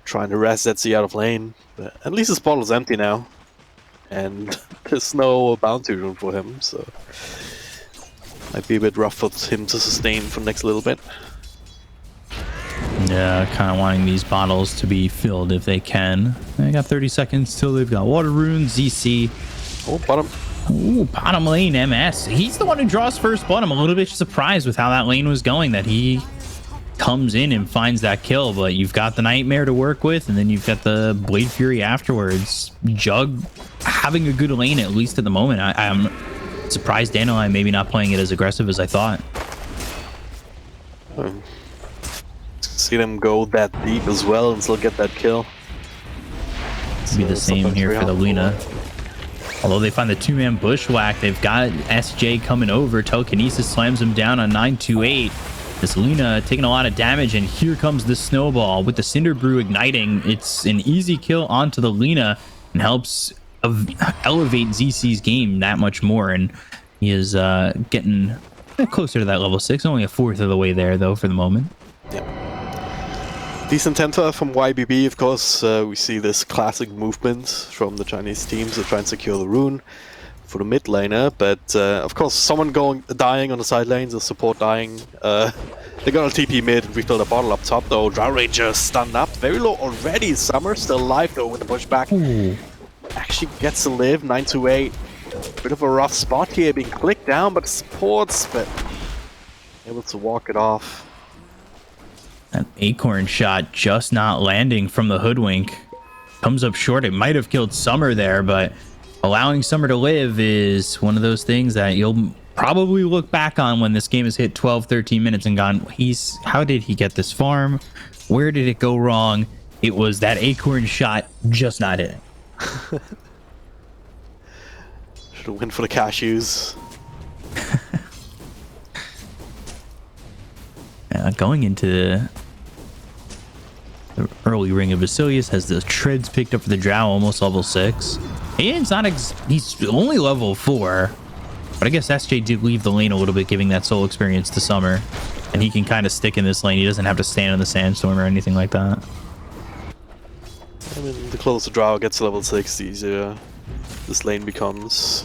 Trying to harass ZC out of lane, but at least his bottle's empty now, and there's no bounty rune for him, so might be a bit rough for him to sustain for the next little bit. Yeah, kind of wanting these bottles to be filled if they can. They got 30 seconds till they've got water runes. ZC. Oh, bottom. Ooh, bottom lane MS. He's the one who draws first blood. I'm a little bit surprised with how that lane was going, that he comes in and finds that kill, but you've got the Nightmare to work with, and then you've got the Blade Fury afterwards. Jug having a good lane, at least at the moment. I'm surprised Dandelion maybe not playing it as aggressive as I thought. See them go that deep as well and still get that kill. Be the same here for the Lina. Although they find the two-man bushwhack, they've got SJ coming over. Telekinesis slams him down on 928. This Lina taking a lot of damage, and here comes the snowball with the Cinder Brew igniting. It's an easy kill onto the Lina and helps elevate ZC's game that much more, and he is getting closer to that level 6. Only a fourth of the way there, though, for the moment. Yeah. Decent temper from YBB, of course. We see this classic movement from the Chinese teams to try and secure the rune for the mid laner, but of course someone dying on the side lanes, the support dying. They got a TP mid, refilled a bottle up top though. Drow Ranger stunned up, very low already. Summer still alive though with the pushback. Ooh. Actually gets to live, 928. Bit of a rough spot here, being clicked down, but supports, but able to walk it off. That acorn shot just not landing from the Hoodwink. Comes up short. It might have killed Summer there, but allowing Summer to live is one of those things that you'll probably look back on when this game has hit 12, 13 minutes and gone, how did he get this farm? Where did it go wrong? It was that acorn shot just not hitting. Should have went for the cashews. Going into the early ring of Basilius has the treads picked up for the Drow, almost level 6. Aiden's not he's only level 4, but I guess SJ did leave the lane a little bit, giving that soul experience to Summer, and he can kind of stick in this lane. He doesn't have to stand in the sandstorm or anything like that. I mean, the closer Drow gets to level 6, the easier this lane becomes.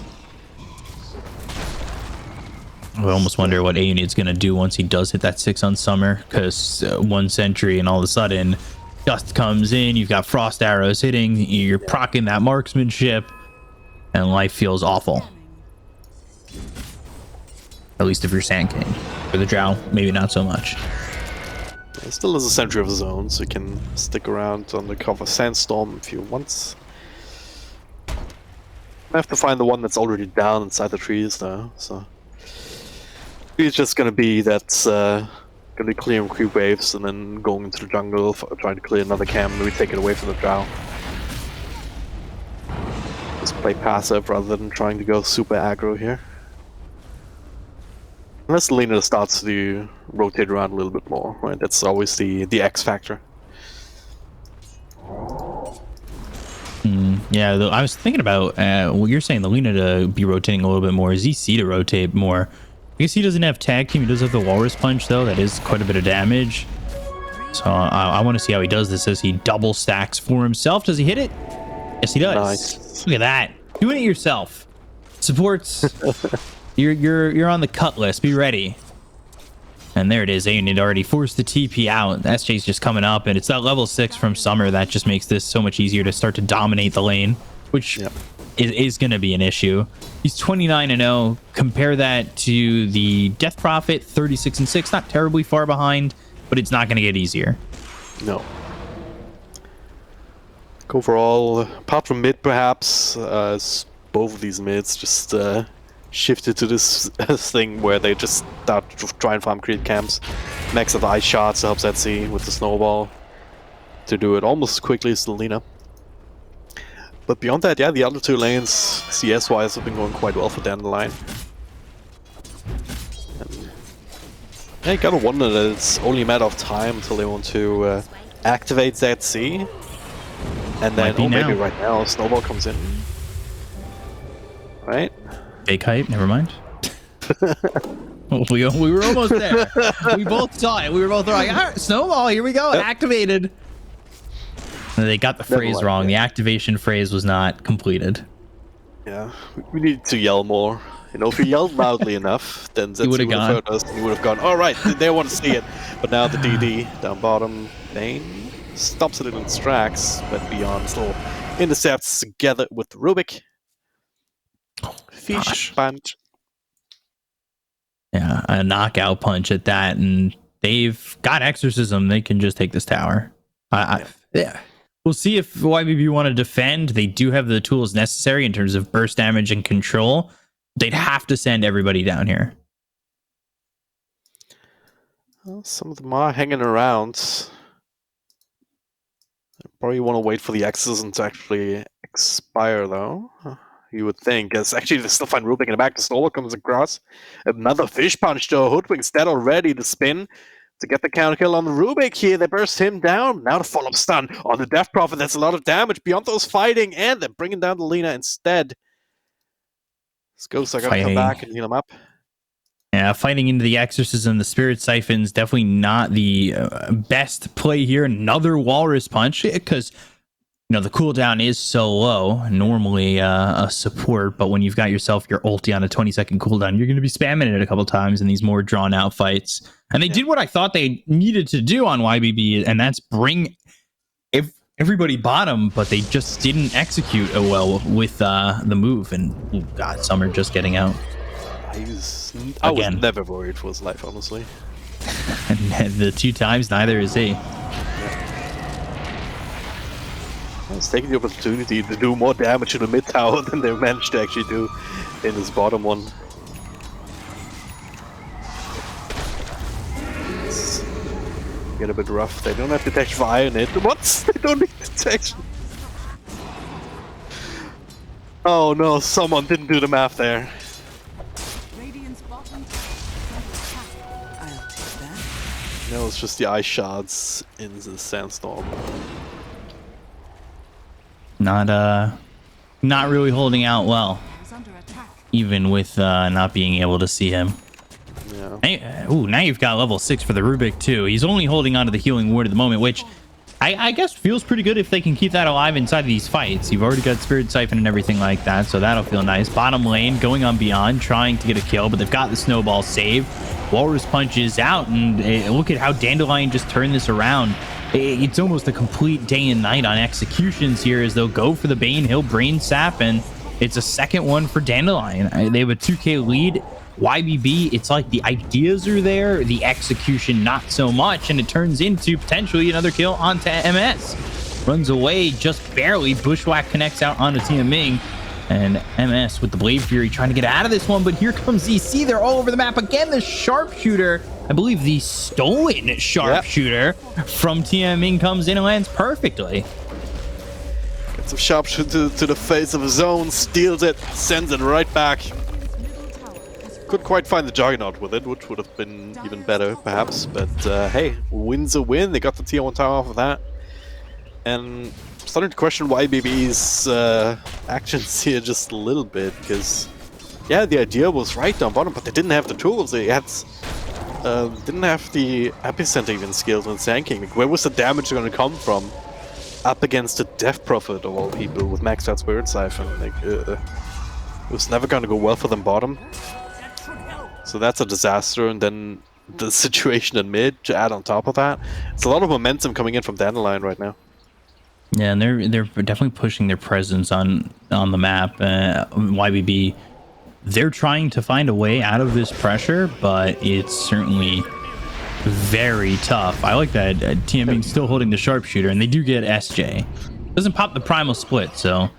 I almost wonder what Aeonid's going to do once he does hit that 6 on Summer, because 1 sentry and all of a sudden Dust comes in, you've got frost arrows hitting, you're proccing that marksmanship, and life feels awful. At least if you're Sand King. For the Drow, maybe not so much. He still has a sentry of his own, so he can stick around on the cover Sandstorm if he wants. I have to find the one that's already down inside the trees though, so... It's just gonna be that gonna be clearing creep waves and then going into the jungle, trying to clear another camp, and maybe take it away from the Drow. Just play passive rather than trying to go super aggro here. Unless Lena starts to rotate around a little bit more, right? That's always the X factor. Yeah, I was thinking about what you're saying, the Lena to be rotating a little bit more, ZC to rotate more. I guess he doesn't have tag team. He does have the walrus punch though. That is quite a bit of damage. So I want to see how he does this as he double stacks for himself. Does he hit it? Yes, he does. Nice. Look at that. Doing it yourself. Supports. you're on the cut list. Be ready. And there it is. Aeonid already forced the TP out. SJ's just coming up, and it's that level 6 from Summer that just makes this so much easier to start to dominate the lane, which is going to be an issue. He's 29-0. Compare that to the Death Prophet, 36-6. Not terribly far behind, but it's not going to get easier. No. Overall, apart from mid perhaps, both of these mids just shifted to this thing where they just start to try and farm creep camps. Max of ice shots helps Etsy with the snowball to do it almost as quickly as the Lena. But beyond that, yeah, the other two lanes, CS-wise, have been going quite well for Dandelion. And, yeah, you gotta wonder that it's only a matter of time until they want to activate ZC. And then, maybe right now, Snowball comes in. Right? Fake hype, never mind. we were almost there. We both saw it. We were both like, all right, Snowball, here we go, activated. They got the phrase wrong. The activation phrase was not completed. Yeah, we need to yell more. You know, if you yelled loudly enough, then Zetsu would have heard us and he would have gone, all right, they want to see it. But now the DD down bottom lane stops it in its tracks, but beyond still intercepts together with Rubik. Fish punch. Yeah, a knockout punch at that, and they've got Exorcism. They can just take this tower. Yeah. We'll see if YBB want to defend. They do have the tools necessary in terms of burst damage and control. They'd have to send everybody down here. Well, some of them are hanging around. Probably want to wait for the Exorcism to actually expire, though. You would think. As actually, they still find Rubik in the back. The Snowball comes across. Another fish punch to Hoodwink's dead already. The spin to get the counter kill on the Rubik here. They burst him down. Now the follow-up stun on the Death Prophet. That's a lot of damage. Beyond those fighting, and they're bringing down the Lena instead. This Ghost are going to come back and heal him up. Yeah, fighting into the Exorcism, the Spirit Siphon's definitely not the best play here. Another Walrus Punch, because the cooldown is so low, normally a support, but when you've got yourself your ulti on a 20-second cooldown, you're going to be spamming it a couple times in these more drawn-out fights. And they did what I thought they needed to do on YBB, and that's bring everybody bottom, but they just didn't execute well with the move. And, oh God, Summer just getting out. I was never worried for his life, honestly. And the 2 times, neither is he. He's taking the opportunity to do more damage in the mid tower than they managed to actually do in his bottom one. get a bit rough. They don't have detection for Iron It. What? They don't need detection. Oh no, someone didn't do the math there. Radiant's bottom tower is under attack. I'll take that. No, it's just the ice shards in the sandstorm. Not really holding out well, Is under attack. even with not being able to see him. Yeah. Ooh, now you've got level 6 for the Rubik too. He's only holding on to the healing ward at the moment, which I guess feels pretty good if they can keep that alive inside of these fights. You've already got Spirit Siphon and everything like that, so that'll feel nice. Bottom lane, going on Beyond, trying to get a kill, but they've got the snowball save. Walrus Punch is out, and look at how Dandelion just turned this around. It's almost a complete day and night on executions here as they'll go for the Bane, he'll Brain Sap, and it's a second one for Dandelion. They have a 2k lead. YBB, it's like the ideas are there, the execution not so much, and it turns into potentially another kill onto MS. Runs away just barely. Bushwhack connects out onto Tia Ming, and MS with the Blade Fury trying to get out of this one, but here comes EC. They're all over the map again. The sharpshooter, I believe the stolen sharpshooter from Tia Ming comes in and lands perfectly. Gets a sharpshooter to the face of his own, steals it, sends it right back. Could quite find the Juggernaut with it, which would have been even better, perhaps. But hey, win's a win. They got the tier 1 tower off of that. And I'm starting to question YBB's actions here just a little bit, because yeah, the idea was right down bottom, but they didn't have the tools. They had didn't have the epicenter even skills when Sand King. Like, where was the damage going to come from up against the Death Prophet of all people with maxed out Spirit Siphon? Like, it was never going to go well for them bottom. So that's a disaster, and then the situation in mid to add on top of that. It's a lot of momentum coming in from Dandelion right now. Yeah, and they're definitely pushing their presence on the map. YBB, they're trying to find a way out of this pressure, but it's certainly very tough. I like that TMing still holding the sharpshooter, and they do get SJ. Doesn't pop the primal split, so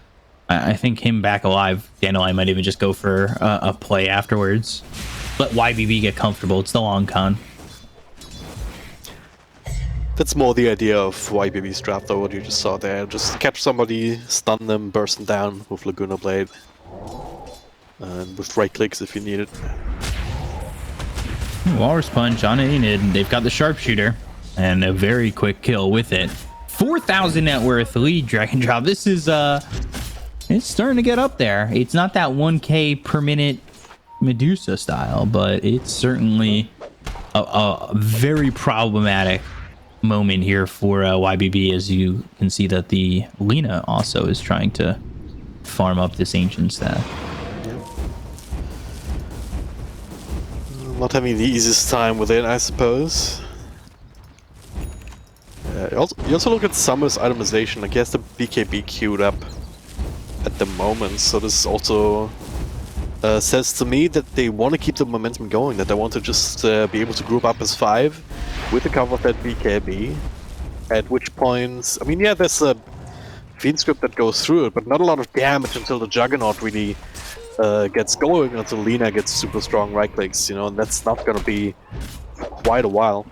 I think him back alive, Dandelion might even just go for a play afterwards. Let YBB get comfortable. It's the long con. That's more the idea of YBB's draft, though, what you just saw there. Just catch somebody, stun them, burst them down with Laguna Blade. And with right clicks if you need it. Walrus Punch on Enid. They've got the sharpshooter. And a very quick kill with it. 4,000 net worth lead, Dragon Drop. This is, it's starting to get up there. It's not that 1k per minute Medusa style, but it's certainly a very problematic moment here for YBB, as you can see that the Lina also is trying to farm up this ancient staff. Not having the easiest time with it, I suppose. You also look at Summer's itemization. Like, he has the BKB queued up at the moment, so this also says to me that they want to keep the momentum going, that they want to just be able to group up as 5 with the cover of that BKB, at which point, I mean, yeah, there's a Fiend script that goes through it, but not a lot of damage until the Juggernaut really gets going, until Lina gets super strong right clicks, you know, and that's not going to be quite a while.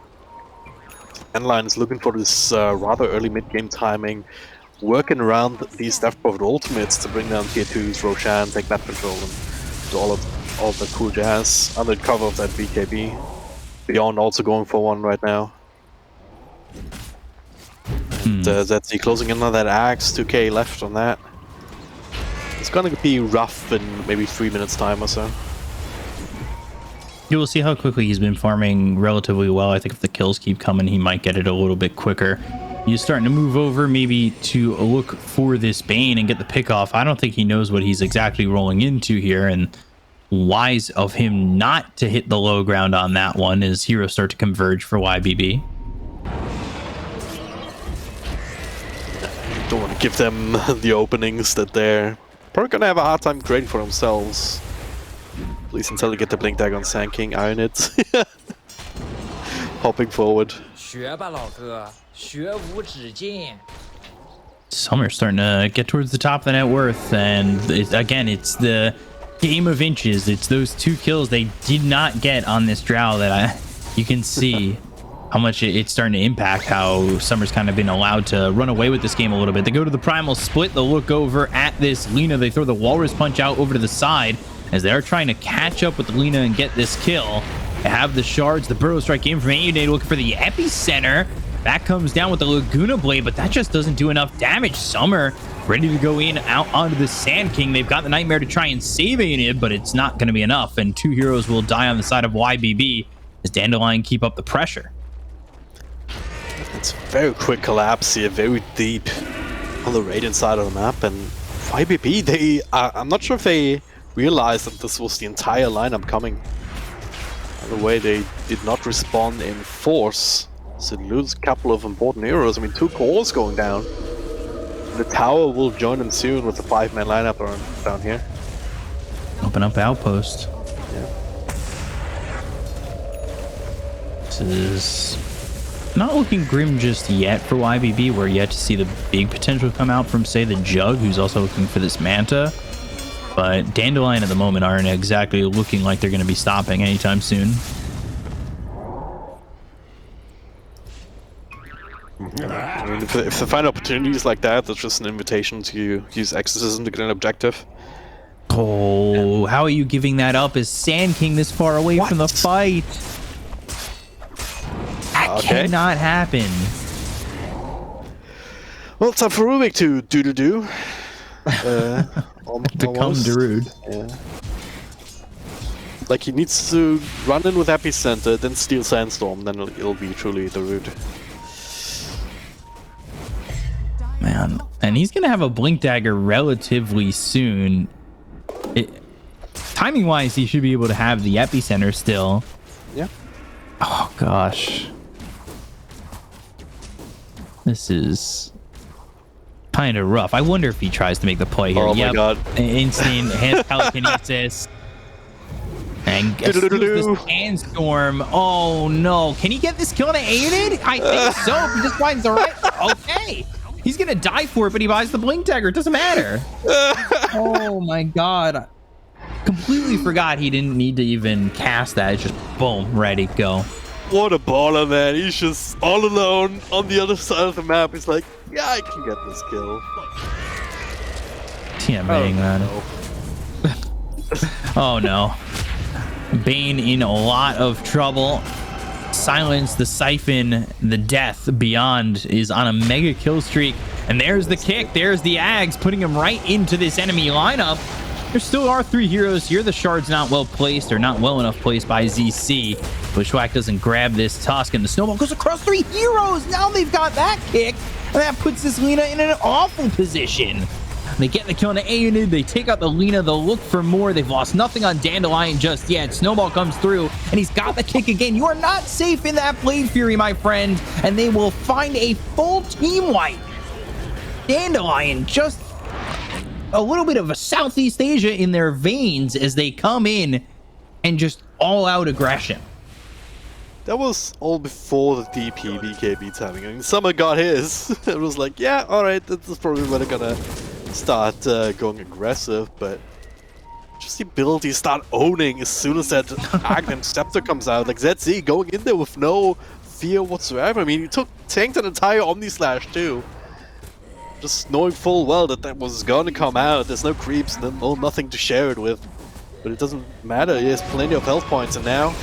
Endline is looking for this rather early mid-game timing, working around these Death Prophet ultimates to bring down tier 2s, Roshan, take map control, and do all of the cool jazz under the cover of that BKB. Beyond also going for one right now. And that's the closing in on that axe, 2k left on that. It's gonna be rough in maybe 3 minutes time or so. You will see how quickly he's been farming relatively well. I think if the kills keep coming, he might get it a little bit quicker. He's starting to move over maybe to look for this Bane and get the pick off. I don't think he knows what he's exactly rolling into here, and wise of him not to hit the low ground on that one as heroes start to converge for YBB. Don't want to give them the openings that they're probably gonna have a hard time creating for themselves. At least until they get the Blink Dagger on Sand King, Iron It. Hopping forward. Summer's starting to get towards the top of the net worth, and again, it's the game of inches. It's those 2 kills they did not get on this Drow that you can see. how much it's starting to impact how Summer's kind of been allowed to run away with this game a little bit. They go to the primal split. They'll look over at this Lina. They throw the walrus punch out over to the side as they are trying to catch up with Lina and get this kill. They have the shards, the burrow strike in from Ehome looking for the epicenter. That comes down with the Laguna Blade, but that just doesn't do enough damage. Summer ready to go in out onto the Sand King. They've got the Nightmare to try and save Ehome, but it's not going to be enough, and 2 heroes will die on the side of YBB as Dandelion keep up the pressure. It's a very quick collapse here, very deep on the Radiant side of the map, and YBB, I'm not sure if they realized that this was the entire lineup coming. By the way, they did not respond in force, so they lose a couple of important heroes. I mean, 2 cores going down. The tower will join them soon with the 5-man lineup down here. Open up outpost. Yeah. This is not looking grim just yet for YBB. We're yet to see the big potential come out from, say, the Jug, who's also looking for this Manta. But Dandelion at the moment aren't exactly looking like they're going to be stopping anytime soon. I mean, if they find opportunities like that, that's just an invitation to use Exorcism to get an objective. Oh, how are you giving that up as Sand King this far away from the fight? That cannot happen. Well, it's time for Rubik to do. Become Darude. Yeah. Like, he needs to run in with Epicenter, then steal Sandstorm, then it'll be truly Darude. Man, and he's gonna have a Blink Dagger relatively soon. Timing wise, he should be able to have the epicenter still. Yeah. Oh gosh, this is kind of rough. I wonder if he tries to make the play here. Oh my god! Instant hand telekinesis. And the Sandstorm. Oh no! Can he get this kill on Aided? I think so. If he just finds the right. Okay. He's gonna die for it, but he buys the Blink Dagger. It doesn't matter. Oh my god. Completely forgot he didn't need to even cast that. It's just boom, ready, go. What a baller, man. He's just all alone on the other side of the map. He's like, yeah, I can get this kill. TMing, man. No. Oh no. Bane in a lot of trouble. Silence, the Siphon, the Death Beyond is on a mega kill streak. And there's the kick. There's the Ags, putting him right into this enemy lineup. There still are 3 heroes here. The Shard's not well placed, or not well enough placed by ZC. Bushwhack doesn't grab this Tusk, and the Snowball goes across 3 heroes. Now they've got that kick, and that puts this Lina in an awful position. They get the kill on the A-Unit. They take out the Lina. They'll look for more. They've lost nothing on Dandelion just yet. Snowball comes through, and he's got the kick again. You are not safe in that Blade Fury, my friend, and they will find a full team wipe. Dandelion just a little bit of a Southeast Asia in their veins as they come in and just all-out aggression. That was all before the DP BKB timing. I mean, Summer got his. It was like, yeah, alright, that's probably when they're gonna start going aggressive, but just the ability to start owning as soon as that Aghanim Scepter comes out. Like ZZ going in there with no fear whatsoever. I mean, he tanked an entire Omni Slash too. Just knowing full well that that was gonna come out. There's no creeps, nothing to share it with. But it doesn't matter, he has plenty of health points, and now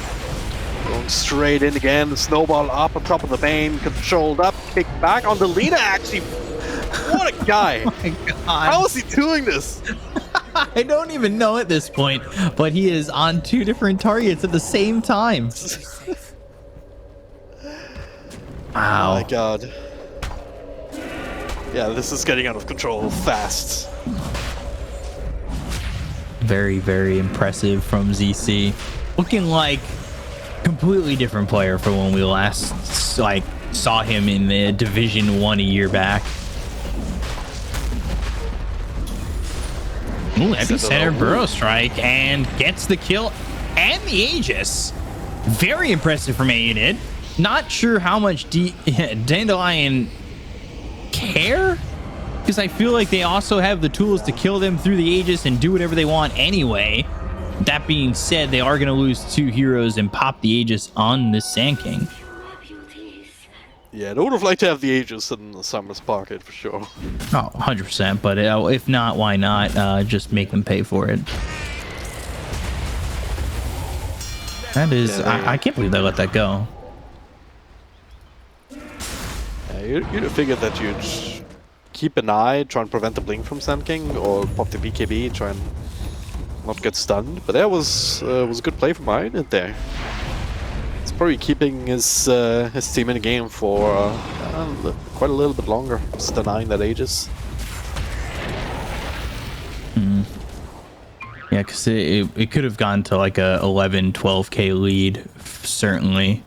going straight in again, the Snowball up on top of the Bane, controlled up, kicked back on the Lina actually. What a guy! Oh my god. How is he doing this? I don't even know at this point, but he is on 2 different targets at the same time. Wow. Oh my god. Yeah, this is getting out of control fast. Very, very impressive from ZC. Looking like completely different player from when we last saw him in the Division 1 a year back. Ooh, Epicenter Burrow Strike, and gets the kill and the Aegis. Very impressive from Aided. Not sure how much Dandelion care, because I feel like they also have the tools to kill them through the Aegis and do whatever they want anyway. That being said, they are going to lose 2 heroes and pop the Aegis on this Sand King. Yeah, I would have liked to have the Aegis in the Summer's pocket for sure. Oh, 100%. But if not, why not? Just make them pay for it. That is, Yeah, I can't believe they let that go. You'd figure that you'd keep an eye, try and prevent the blink from Sand King, or pop the BKB, try and not get stunned. But that was a good play from Iron there. It's probably keeping his team in the game for quite a little bit longer, just denying that Aegis. Yeah, because it could have gone to like a 11, 12k lead, certainly.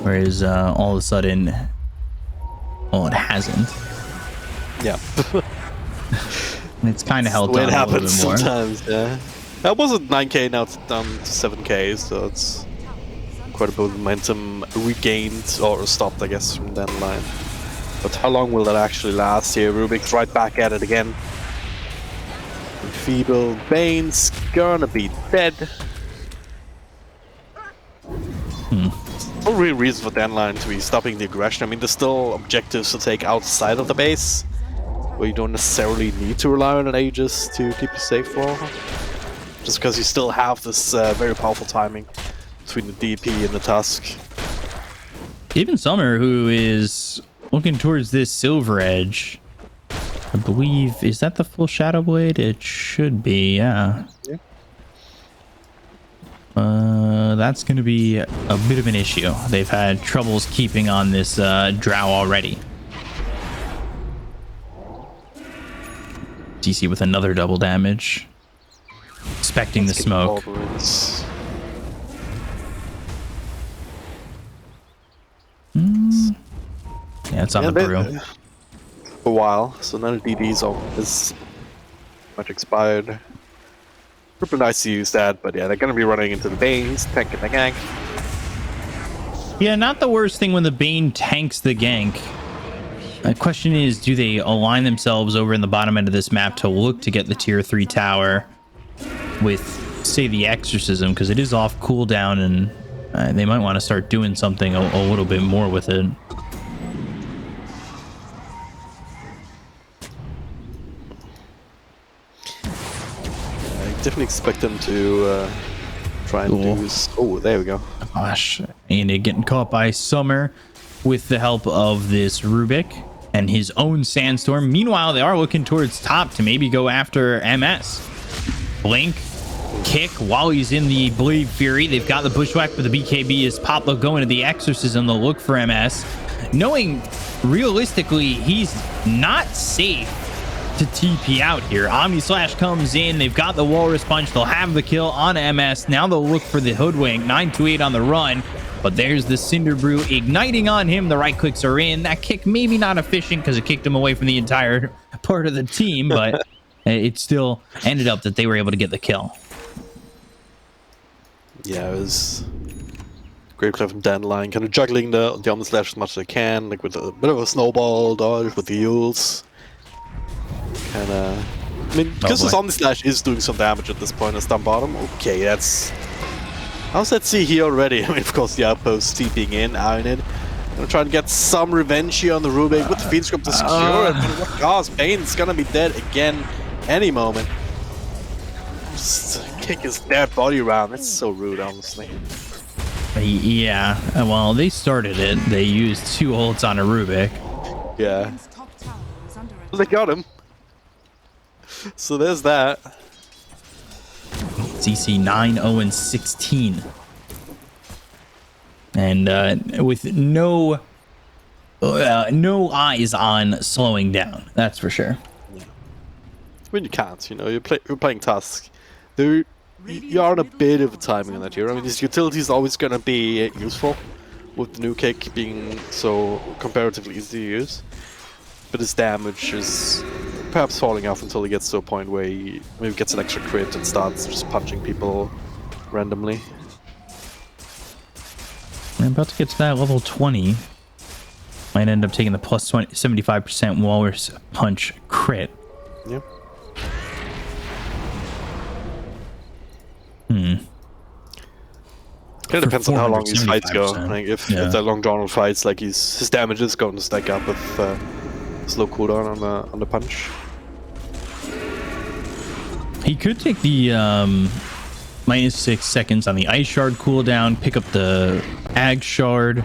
Whereas all of a sudden, well, it hasn't. Yeah. It's kind of held the way on it a little happens bit more. sometimes, yeah. That was at 9k, now it's down to 7k, so it's quite a bit of momentum regained, or stopped, I guess, from that line. But how long will that actually last here? Rubik's right back at it again. Feeble Bane's gonna be dead. No real reason for Danline to be stopping the aggression. I mean, there's still objectives to take outside of the base, where you don't necessarily need to rely on an Aegis to keep you safe for. Just because you still have this very powerful timing between the DP and the Tusk. Even Summer, who is looking towards this Silver Edge, I believe, is that the full Shadow Blade? It should be, yeah. That's going to be a bit of an issue. They've had troubles keeping on this Drow already. DC with another double damage. Expecting the smoke. Yeah, it's on the brew. For a while, so none of DD's is much expired. Super nice to use that, but yeah, they're gonna be running into the Banes, tanking the gank. Yeah, not the worst thing when the Bane tanks the gank. The question is, do they align themselves over in the bottom end of this map to look to get the tier 3 tower with, say, the Exorcism, because it is off cooldown, and they might want to start doing something a little bit more with it. Definitely expect them to try and do this. Oh, there we go. Gosh, and getting caught by Summer with the help of this Rubik and his own Sandstorm. Meanwhile, they are looking towards top to maybe go after MS. Blink, kick while he's in the Blade Fury. They've got the Bushwhack, but the BKB is Poplo going to the Exorcism. They'll look for MS, knowing realistically he's not safe to TP out here. Omni Slash comes in. They've got the Walrus Punch. They'll have the kill on MS. Now they'll look for the Hoodwink. 928 on the run. But there's the Cinder Brew igniting on him. The right clicks are in. That kick maybe not efficient because it kicked him away from the entire part of the team, but it still ended up that they were able to get the kill. Yeah, it was great play from Dandelion, kind of juggling the Omni Slash as much as they can, like with a bit of a snowball dodge with the Yules. Kind of, I mean, because this Omni Slash is doing some damage at this point as down bottom. Okay, that's. How's that C here already? I mean, of course, the outpost steeping in, Ironin. Gonna try and get some revenge here on the Rubik with the Fiend Script to secure it. But what gosh, Bane's gonna be dead again any moment. Just kick his dead body around. That's so rude, honestly. Yeah, well, they started it. They used 2 ults on a Rubik. Yeah. They got him. So there's that. CC 9-0-16. And with no eyes on slowing down, that's for sure. Yeah. I mean, you can't, you know, you're playing Tusk. You're on a bit of a timing on that here. I mean, this utility is always going to be useful, with the new kick being so comparatively easy to use. But his damage is perhaps falling off until he gets to a point where he maybe gets an extra crit and starts just punching people randomly. I'm about to get to that level 20. Might end up taking the plus 75% Walrus Punch crit. Yep. Kind of depends on how long these fights go. 475%. Like if Yeah. they're long drawn fights, like his damage is going to stack up with slow cooldown on the punch. He could take the -6 seconds on the ice shard cooldown, pick up the ag shard,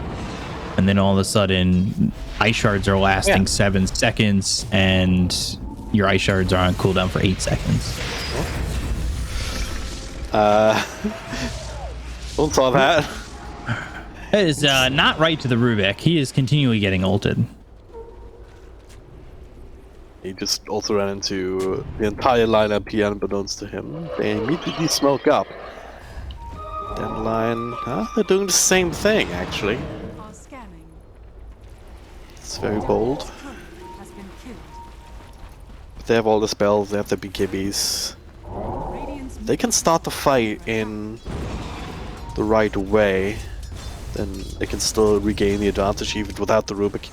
and then all of a sudden ice shards are lasting 7 seconds and your ice shards are on cooldown for 8 seconds. Don't saw that. That is not right to the Rubik. He is continually getting ulted. He just also ran into the entire lineup here unbeknownst to him. They immediately smoke up. Dandelion, they're doing the same thing actually. Are scanning. It's very bold. Turret has been killed. But they have all the spells, they have the BKBs. Radiant's They can start the fight in the right way, then they can still regain the advantage even without the Rubik.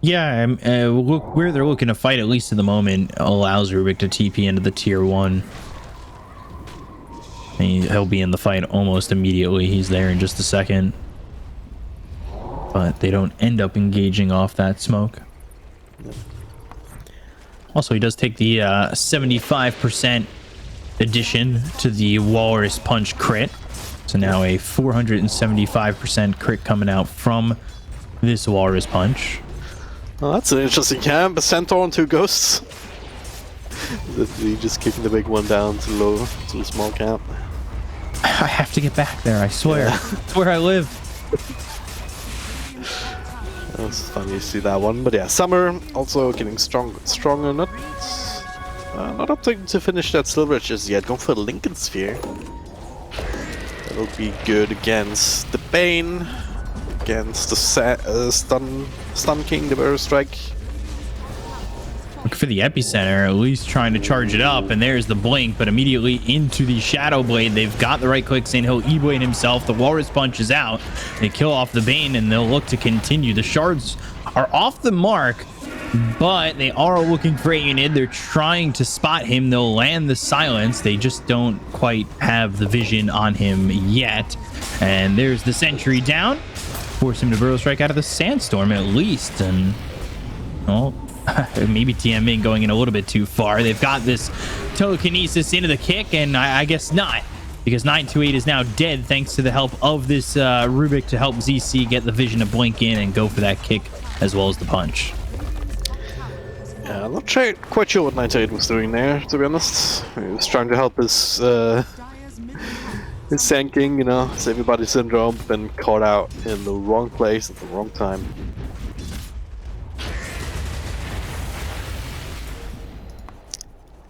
Yeah, look where they're looking to fight, at least in the moment, allows Rubik to TP into the tier 1. He'll be in the fight almost immediately. He's there in just a second. But they don't end up engaging off that smoke. Also, he does take the 75% addition to the Walrus Punch crit. So now a 475% crit coming out from this Walrus Punch. Well, that's an interesting camp. A Centaur and 2 Ghosts. He just kicking the big one down to the small camp. I have to get back there, I swear. It's where I live. It's funny to see that one, but yeah, Summer also getting stronger. Not opting to finish that Silver just yet. Going for the Lincoln Sphere. That'll be good against the Bane, against the Stun King, the Burrow Strike. Look for the epicenter, at least trying to charge it up, and there's the blink, but immediately into the Shadow Blade. They've got the right clicks in. He'll E-Blade himself. The Walrus Punch is out. They kill off the Bane, and they'll look to continue. The shards are off the mark, but they are looking for Aenid. They're trying to spot him. They'll land the silence. They just don't quite have the vision on him yet. And there's the sentry down. Force him to Burrow Strike out of the Sandstorm at least, and well, maybe TMing going in a little bit too far. They've got this telekinesis into the kick, and I guess not, because 928 is now dead thanks to the help of this Rubik to help ZC get the vision to blink in and go for that kick as well as the punch. Yeah, I'm not quite sure what 928 was doing there, to be honest. He was trying to help his Sand King, his everybody syndrome, but then caught out in the wrong place at the wrong time.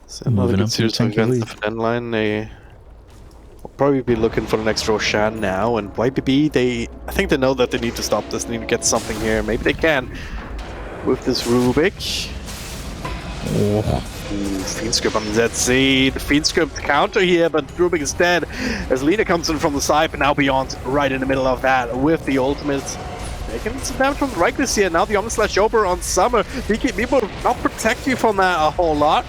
So another good series against the Fen line. They will probably be looking for the next Roshan now, and YBB, I think they know that they need to stop this, they need to get something here. Maybe they can with this Rubik. Fiend Script on ZC. The Fiend Script counter here, but Rubik is dead as Lina comes in from the side, but now Beyond right in the middle of that with the ultimate. Taking some damage from the Reckless here. Now the Omnislash over on Summer. BKB will not protect you from that a whole lot.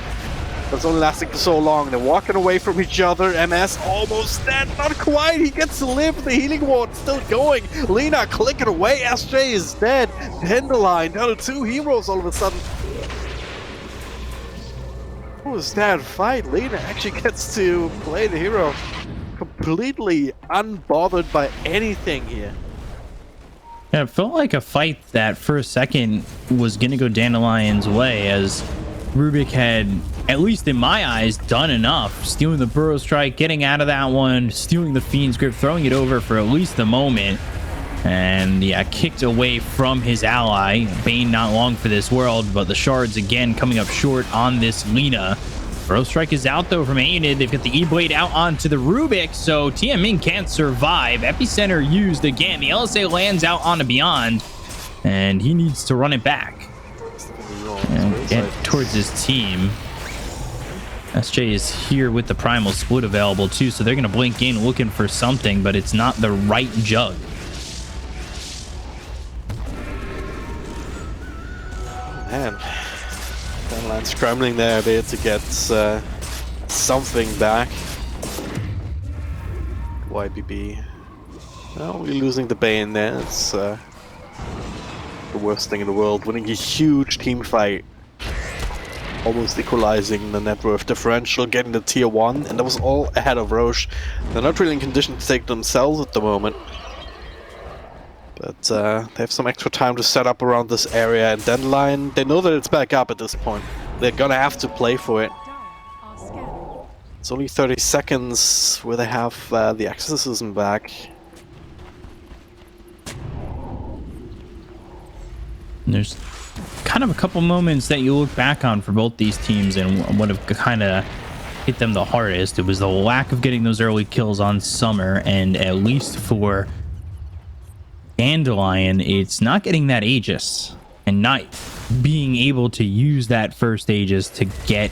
That's only lasting for so long. They're walking away from each other. MS almost dead. Not quite. He gets to live. The healing ward still going. Lina clicking away. SJ is dead. Dandelion down to 2 heroes all of a sudden. What was that fight? Lina actually gets to play the hero completely unbothered by anything here. Yeah, it felt like a fight that for a second was going to go Dandelion's way, as Rubik had, at least in my eyes, done enough. Stealing the Burrow Strike, getting out of that one, stealing the Fiend's Grip, throwing it over for at least a moment. And yeah, kicked away from his ally. Bane not long for this world, but the shards again coming up short on this Lina. Burrow Strike is out though from Aenid. They've got the E-Blade out onto the Rubik, so TMing can't survive. Epicenter used again. The LSA lands out onto Beyond, and he needs to run it back and get towards his team. SJ is here with the Primal Split available too, so they're going to blink in looking for something, but it's not the right jug. Man, Dandelion scrambling there a bit to get something back. YBB. Well, we're losing the Bane there. It's the worst thing in the world. Winning a huge team fight. Almost equalizing the net worth differential, getting the tier 1, and that was all ahead of Roche. They're not really in condition to take themselves at the moment. But they have some extra time to set up around this area, and Dandelion, they know that it's back up at this point. They're gonna have to play for it. It's only 30 seconds where they have the exorcism back. There's kind of a couple moments that you look back on for both these teams, and what have kind of hit them the hardest. It was the lack of getting those early kills on Summer, and at least for Dandelion, it's not getting that Aegis and not being able to use that first Aegis to get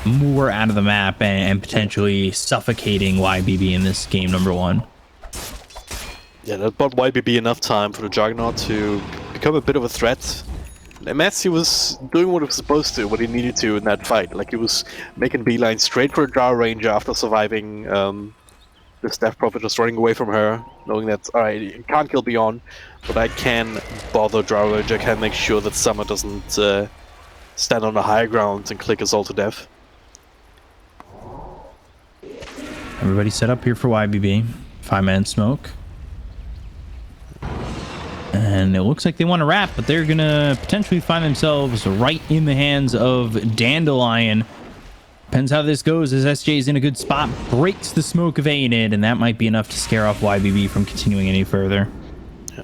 more out of the map and potentially suffocating YBB in this game number 1. Yeah, that bought YBB enough time for the Juggernaut to become a bit of a threat. MSC was doing what he was supposed to, what he needed to in that fight. Like, he was making beeline straight for a Drow Ranger after surviving the Staff Prophet, just running away from her, knowing that, alright, you can't kill Beyond, but I can bother Drow Ranger, I can make sure that Summer doesn't stand on the high ground and click us all to death. Everybody set up here for YBB. 5-man smoke. And it looks like they want to wrap, but they're going to potentially find themselves right in the hands of Dandelion. Depends how this goes, as SJ is in a good spot, breaks the smoke of Aenid, and that might be enough to scare off YBB from continuing any further. Yeah.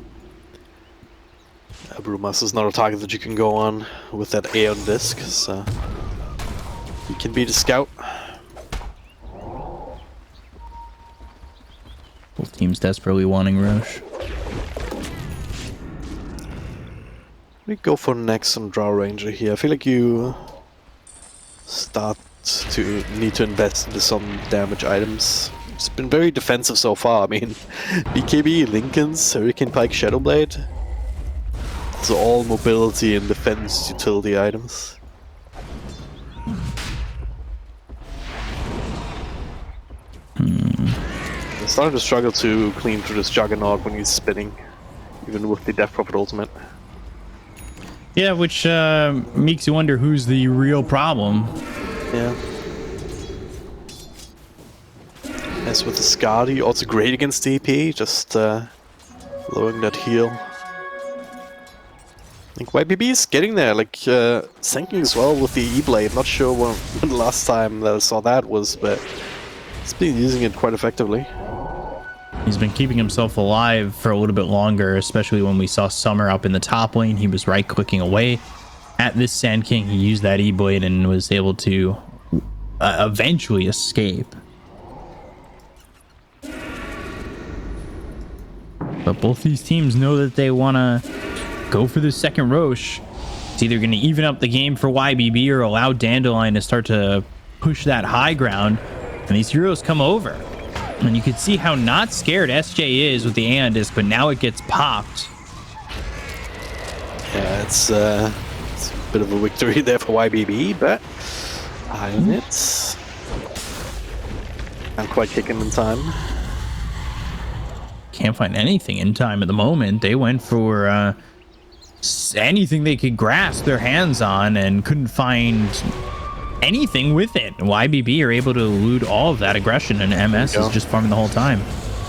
Brumas is not a target that you can go on with that Aeon disc, so he can be the scout. Both teams desperately wanting Roche. We go for next on Drow Ranger here. I feel like you start to need to invest into some damage items. It's been very defensive so far. I mean, BKB, Lincoln's, Hurricane Pike, Shadowblade. So all mobility and defense utility items. I'm starting to struggle to clean through this Juggernaut when he's spinning, even with the Death Prophet ultimate. Yeah, which makes you wonder who's the real problem. Yeah. As with the Skadi, also great against DP, just lowering that heal. I think YBB is getting there, like sinking as well with the E-Blade. Not sure when the last time that I saw that was, but he's been using it quite effectively. He's been keeping himself alive for a little bit longer, especially when we saw Summer up in the top lane. He was right-clicking away at this Sand King. He used that E-Blade and was able to eventually escape. But both these teams know that they want to go for the second Roche. It's either going to even up the game for YBB or allow Dandelion to start to push that high ground. And these heroes come over. And you can see how not scared SJ is with the Aeon Disc, but now it gets popped. Yeah, it's a bit of a victory there for YBB, but Iron Hits. I'm quite kicking in time. Can't find anything in time at the moment. They went for anything they could grasp their hands on and couldn't find anything with it. YBB are able to elude all of that aggression, and MS is just farming the whole time.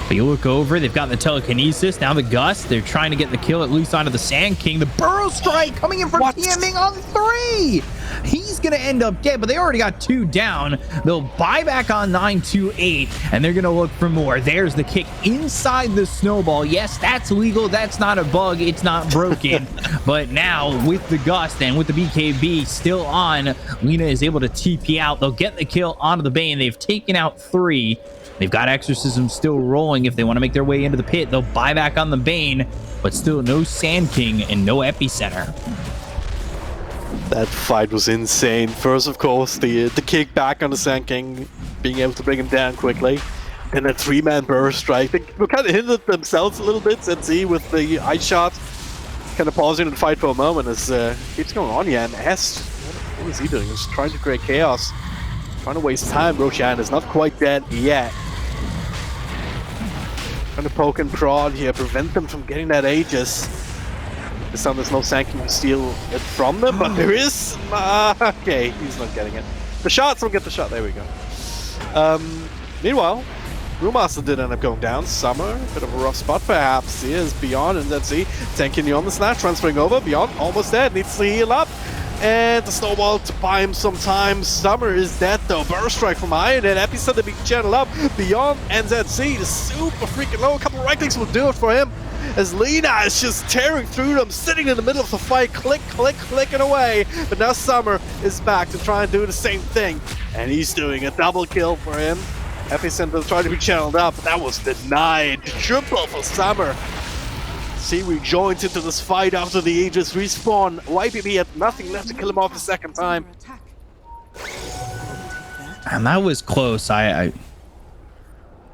But you look over, they've got the telekinesis, now the gust. They're trying to get the kill at least onto the Sand King. The Burrow Strike coming in for TMing on 3. He's gonna end up dead, but they already got 2 down. They'll buy back on 928, and they're gonna look for more. There's the kick inside the snowball. Yes, that's legal. That's not a bug. It's not broken. But now with the gust and with the BKB still on, Lina is able to TP out. They'll get the kill onto the Bane. They've taken out 3. They've got Exorcism still rolling. If they want to make their way into the pit, they'll buy back on the Bane, but still no Sand King and no Epicenter. That fight was insane. First, of course, the kick back on the Sand King, being able to bring him down quickly. And a 3-man burst strike. They were kind of hindered themselves a little bit, ZZ, with the ice shot. Kind of pausing the fight for a moment as keeps going on. Yeah, and S, what is he doing? He's trying to create chaos. Trying to waste time. Roshan is not quite dead yet. Trying to poke and prod here, prevent them from getting that Aegis. This time there's no Sanking to steal it from them, but there is. Okay, he's not getting it. The shots will get the shot. There we go. Meanwhile, Brewmaster did end up going down. Summer, bit of a rough spot perhaps. He is Beyond and ZC tanking you on the snatch, transferring over. Beyond almost dead, needs to heal up. And the snowball to buy him some time. Summer is dead though. Burst strike from Iron and Epicenter being channeled up. Beyond and ZC is super freaking low. A couple of right clicks will do it for him. As Lina is just tearing through them, sitting in the middle of the fight, clicking away. But now Summer is back to try and do the same thing. And he's doing a double kill for him. Epicenter tried to be channeled up, but that was denied. Triple for Summer. See, we joined into this fight after the Aegis respawn. YPP had nothing left to kill him off the second time. And that was close. I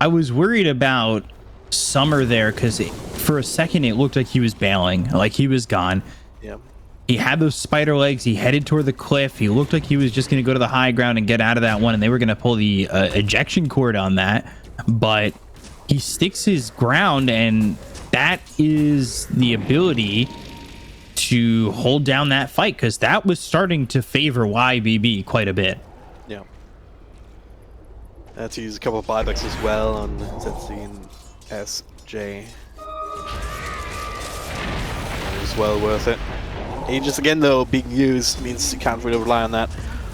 was worried about Summer there because for a second it looked like he was bailing, like he was gone. Yeah. He had those spider legs. He headed toward the cliff. He looked like he was just going to go to the high ground and get out of that one, and they were going to pull the ejection cord on that. But he sticks his ground, and that is the ability to hold down that fight, because that was starting to favor YBB quite a bit. Yeah. Had to use a couple of buybacks as well on ZC and SJ. It was well worth it. Aegis again though being used means you can't really rely on that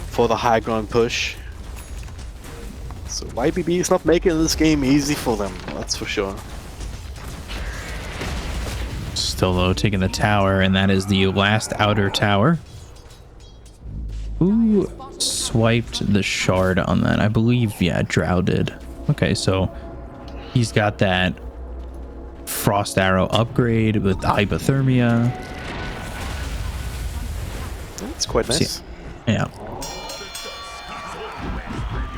for the high ground push. So YBB is not making this game easy for them, that's for sure. Still though taking the tower, and that is the last outer tower. Who swiped the shard on that? I believe, yeah, Drow did. Okay, so he's got that frost arrow upgrade with hypothermia. It's quite nice. Yeah.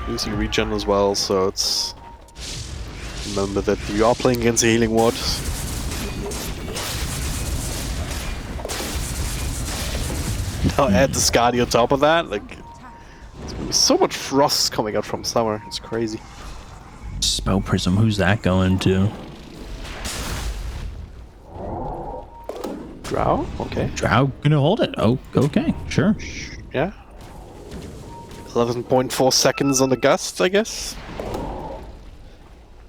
Using regen as well, so it's... Remember that you are playing against a healing ward. Now add the Skadi on top of that, like... There's gonna be so much frost coming out from Summer, it's crazy. Spell Prism, who's that going to? Drow? Okay. Drow gonna hold it. Oh, okay, sure. Yeah. 11.4 seconds on the gust, I guess.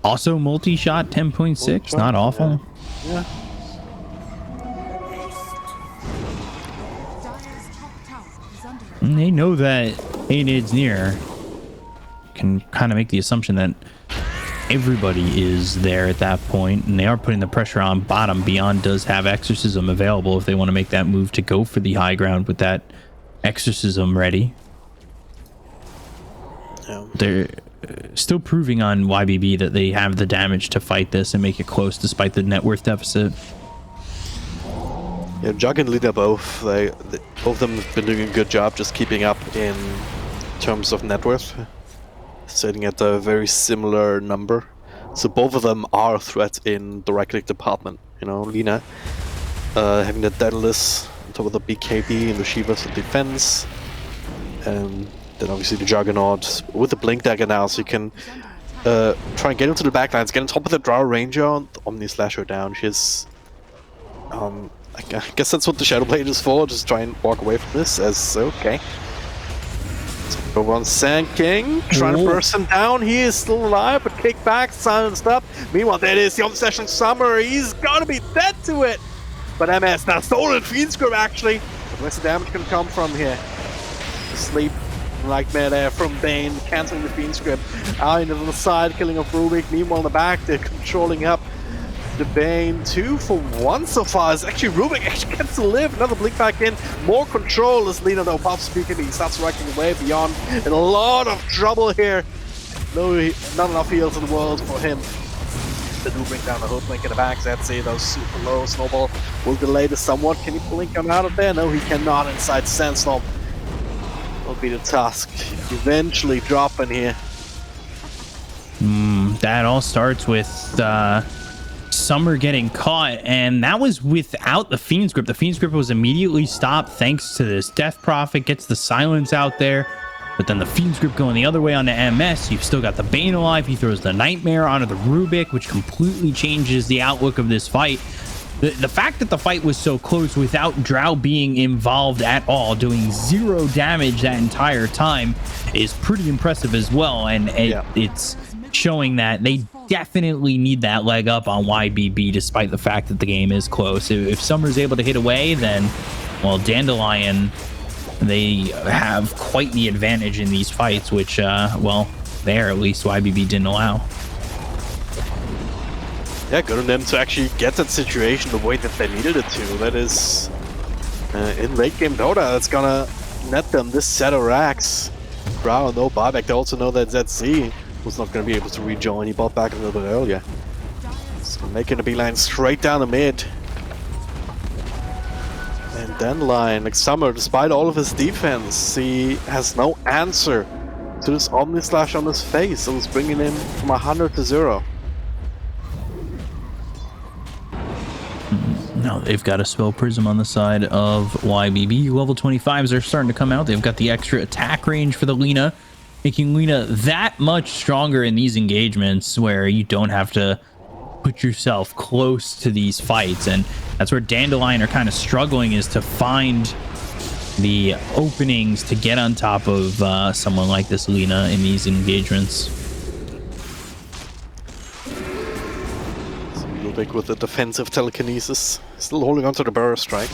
Also multi-shot 10.6, not awful. Yeah. And they know that Anid's near. Can kind of make the assumption that everybody is there at that point, and they are putting the pressure on bottom. Beyond does have Exorcism available if they want to make that move to go for the high ground with that Exorcism ready. Yeah. They're still proving on YBB that they have the damage to fight this and make it close despite the net worth deficit. Yeah, Jug and Lina both, both of them have been doing a good job just keeping up in terms of net worth. Sitting at a very similar number. So both of them are a threat in the right click department. You know, Lina having the Daedalus on top of the BKB and the Shivas for defense. And then obviously the Juggernaut with the Blink Dagger now, so you can try and get into the backlines, get on top of the Drow Ranger and Omni Slash her down. She's I guess that's what the Shadow Blade is for, just try and walk away from this as okay. Over on Sand King, trying to burst him down. He is still alive, but kick back, silenced up. Meanwhile, there it is, the obsession Summer. He's gonna be dead to it. But MS now stolen Fiend's Grip actually. Where's the damage can come from here? The sleep nightmare there from Bane, cancelling the Fiend's Grip. Out into the side, killing off Rubik. Meanwhile, in the back, they're controlling up the Bane. 2 for 1 so far. It's actually Rubik actually gets to live. Another blink back in. More control as Lina though pops speaking. He starts racking away Beyond. In a lot of trouble here. No, not enough heals in the world for him. They do bring down the hook link in the back. ZC though super low. Snowball will delay this somewhat. Can he blink him out of there? No, he cannot inside Sandstorm. Will be the task. Eventually dropping here. That all starts with Summer getting caught, and that was without the Fiend's Grip. The Fiend's Grip was immediately stopped thanks to this Death Prophet. Gets the silence out there. But then the Fiend's Grip going the other way onto MS. You've still got the Bane alive. He throws the Nightmare onto the Rubik, which completely changes the outlook of this fight. The fact that the fight was so close without Drow being involved at all, doing 0 damage that entire time, is pretty impressive as well. And it's showing that they definitely need that leg up on YBB, despite the fact that the game is close. If Summer's able to hit away, then, well, Dandelion, they have quite the advantage in these fights, which, well, there at least YBB didn't allow. Yeah, good on them to actually get that situation the way that they needed it to. That is, in late game Dota, that's gonna net them this set of racks. Drow, no buyback. They also know that ZZ was not gonna be able to rejoin. He bought back a little bit earlier. So making a beeline straight down the mid. And Dandelion, like Summer, despite all of his defense, he has no answer to this Omni Slash on his face. So it's bringing him from 100 to 0. Now they've got a Spell Prism on the side of YBB. Level 25s are starting to come out. They've got the extra attack range for the Lina, making Lina that much stronger in these engagements where you don't have to put yourself close to these fights. And that's where Dandelion are kind of struggling, is to find the openings to get on top of someone like this Lina in these engagements. Rubik with the defensive telekinesis, still holding onto the Burrow Strike.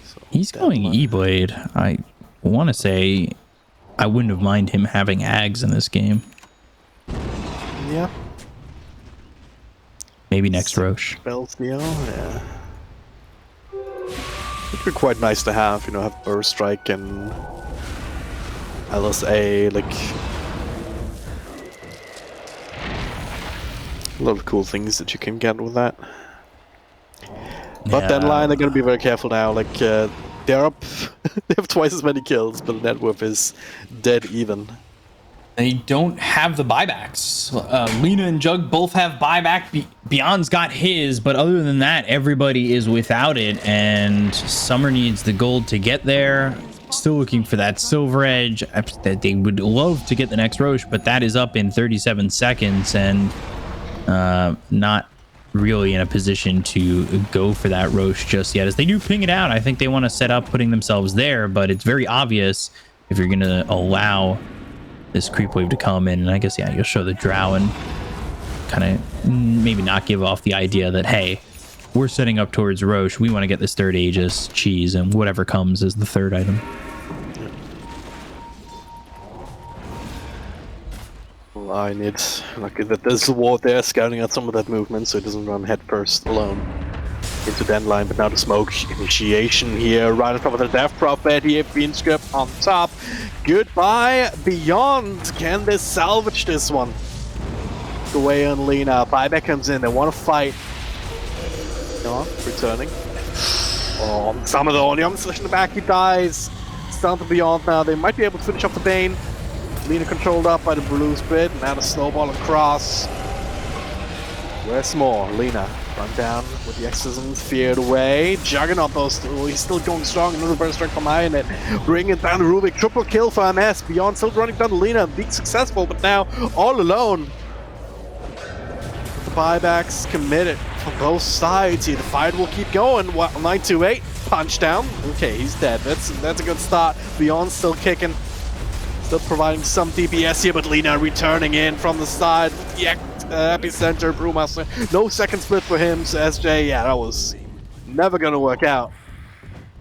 So He's going E-Blade. I want to say I wouldn't have minded him having Ags in this game. Yeah. Maybe next Roche. Spell Steal, yeah. It'd be quite nice to have, you know, have Burrow Strike and LSA, like a lot of cool things that you can get with that. But Dandelion, they're gonna be very careful now. Like they're up, they have twice as many kills, but the net worth is dead even. They don't have the buybacks. Lina and Jug both have buyback. Beyond's got his, but other than that, everybody is without it. And Summer needs the gold to get there. Still looking for that Silver Edge. They would love to get the next Roche, but that is up in 37 seconds and not really in a position to go for that Roche just yet. As they do ping it out, I think they want to set up putting themselves there, but it's very obvious if you're going to allow this creep wave to come in. And I guess, yeah, you'll show the Drow and kind of maybe not give off the idea that, hey, we're setting up towards Roche. We want to get this third Aegis cheese, and whatever comes is the third item. I need, like, there's the ward there scouting out some of that movement so it doesn't run head first alone into Dandelion. But now the smoke initiation here right on top of the Death Prophet here. Fiend's Grip on top. Goodbye Beyond. Can they salvage this one? The way on Lina. Buyback comes in. They want to fight. No, returning. Oh, some of the only slash in the back. He dies. It's down to Beyond now. They might be able to finish off the Bane. Lina controlled up by the blue spit. Now the snowball across. Where's more? Lina run down with the exorcism, feared away. Juggernaut though, he's still going strong. Another burst strike from behind it. Bring it down to Rubik. Triple kill for MS. Beyond still running down to Lina. Being successful, but now all alone. The buybacks committed from both sides here. The fight will keep going. 928 punch down. Okay, he's dead. That's a good start. Beyond still kicking. Still providing some DPS here, but Lina returning in from the side. Yeah, epicenter, Brewmaster. No second split for him, so SJ, yeah, that was never gonna work out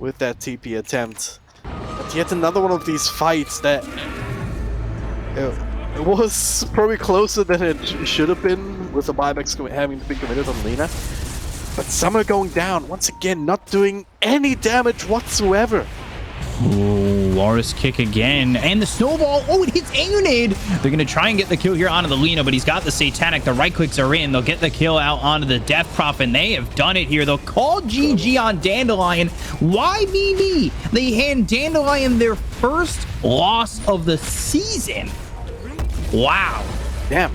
with that TP attempt. But yet another one of these fights that it was probably closer than it should have been, with the buybacks having to be committed on Lina. But Summer going down, once again, not doing any damage whatsoever. Ooh, Walrus kick again, and the snowball. Oh, it hits Aeonid. They're gonna try and get the kill here onto the Lina, but he's got the Satanic. The right clicks are in. They'll get the kill out onto the Death Prophet, and they have done it here. They'll call GG on Dandelion. YBB, they hand Dandelion their first loss of the season. Wow. Damn.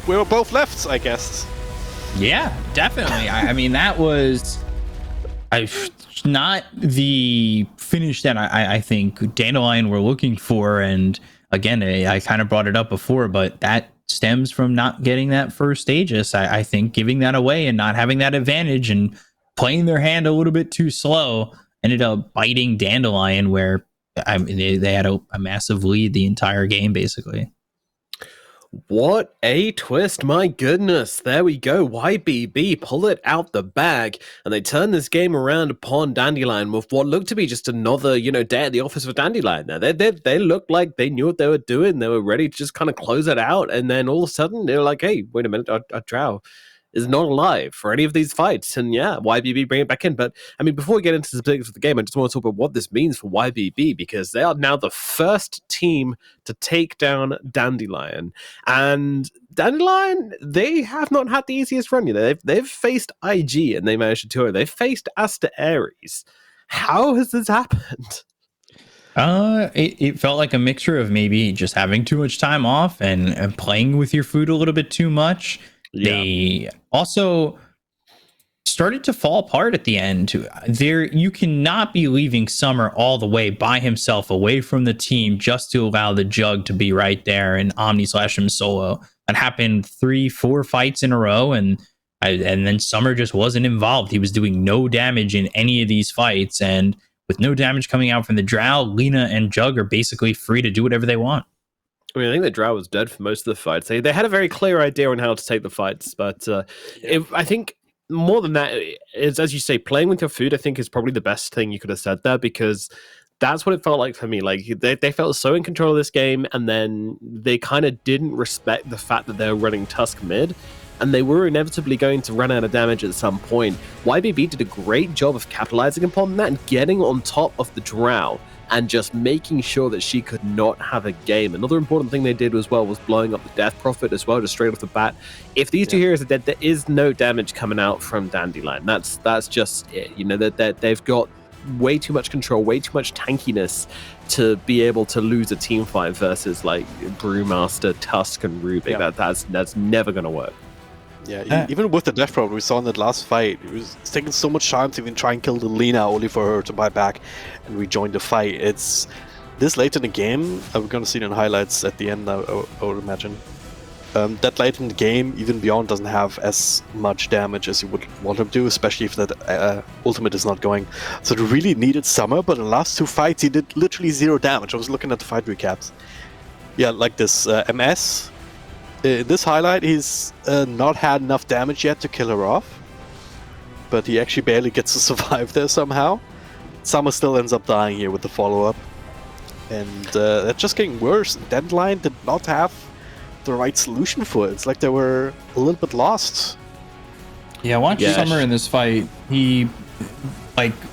We were both left, I guess. Yeah, definitely. I mean, that was Not the finish that I think Dandelion were looking for. And again, I kind of brought it up before, but that stems from not getting that first Aegis. I think giving that away and not having that advantage and playing their hand a little bit too slow ended up biting Dandelion, where they had a massive lead the entire game, basically. What a twist, my goodness. There we go. YBB pull it out the bag, and they turn this game around upon Dandelion with what looked to be just another, day at the office for Dandelion. Now, they looked like they knew what they were doing. They were ready to just kind of close it out, and then all of a sudden, they were like, hey, wait a minute, our Drow is not alive for any of these fights. And yeah, YBB bring it back in. But I mean, before we get into the specifics of the game, I just want to talk about what this means for YBB, because they are now the first team to take down Dandelion. And Dandelion, they have not had the easiest run. They've faced IG and they managed to tour. They've faced Aster Ares. How has this happened? It felt like a mixture of maybe just having too much time off and playing with your food a little bit too much. Yeah. They also started to fall apart at the end. You cannot be leaving Summer all the way by himself away from the team just to allow the Jug to be right there and Omni/slash him solo. That happened 3-4 fights in a row, and then Summer just wasn't involved. He was doing no damage in any of these fights, and with no damage coming out from the Drow, Lina and Jug are basically free to do whatever they want. I mean, I think the Drow was dead for most of the fights. They had a very clear idea on how to take the fights, but I think more than that is, as you say, playing with your food, I think, is probably the best thing you could have said there, because that's what it felt like for me. Like, they felt so in control of this game, and then they kind of didn't respect the fact that they were running Tusk mid, and they were inevitably going to run out of damage at some point. YBB did a great job of capitalizing upon that and getting on top of the Drow, and just making sure that she could not have a game. Another important thing they did as well was blowing up the Death Prophet as well, just straight off the bat. If these two heroes are dead, there is no damage coming out from Dandelion. That's just it. That they've got way too much control, way too much tankiness to be able to lose a team fight versus like Brewmaster, Tusk, and Rubik. Yeah. That's never going to work. Yeah, even with the Death Prophet we saw in that last fight, it was taking so much time to even try and kill the Lina, only for her to buy back and rejoin the fight. It's this late in the game. We're going to see it in highlights at the end, I would imagine. That late in the game, even Beyond doesn't have as much damage as you would want him to, especially if that ultimate is not going. So they really needed Summer, but in the last two fights he did literally 0 damage. I was looking at the fight recaps. Yeah, like this MS. In this highlight, he's not had enough damage yet to kill her off, but he actually barely gets to survive there somehow. Summer still ends up dying here with the follow-up, and that's just getting worse. Dandelion did not have the right solution for it. It's like they were a little bit lost. Yeah, watch Summer in this fight. He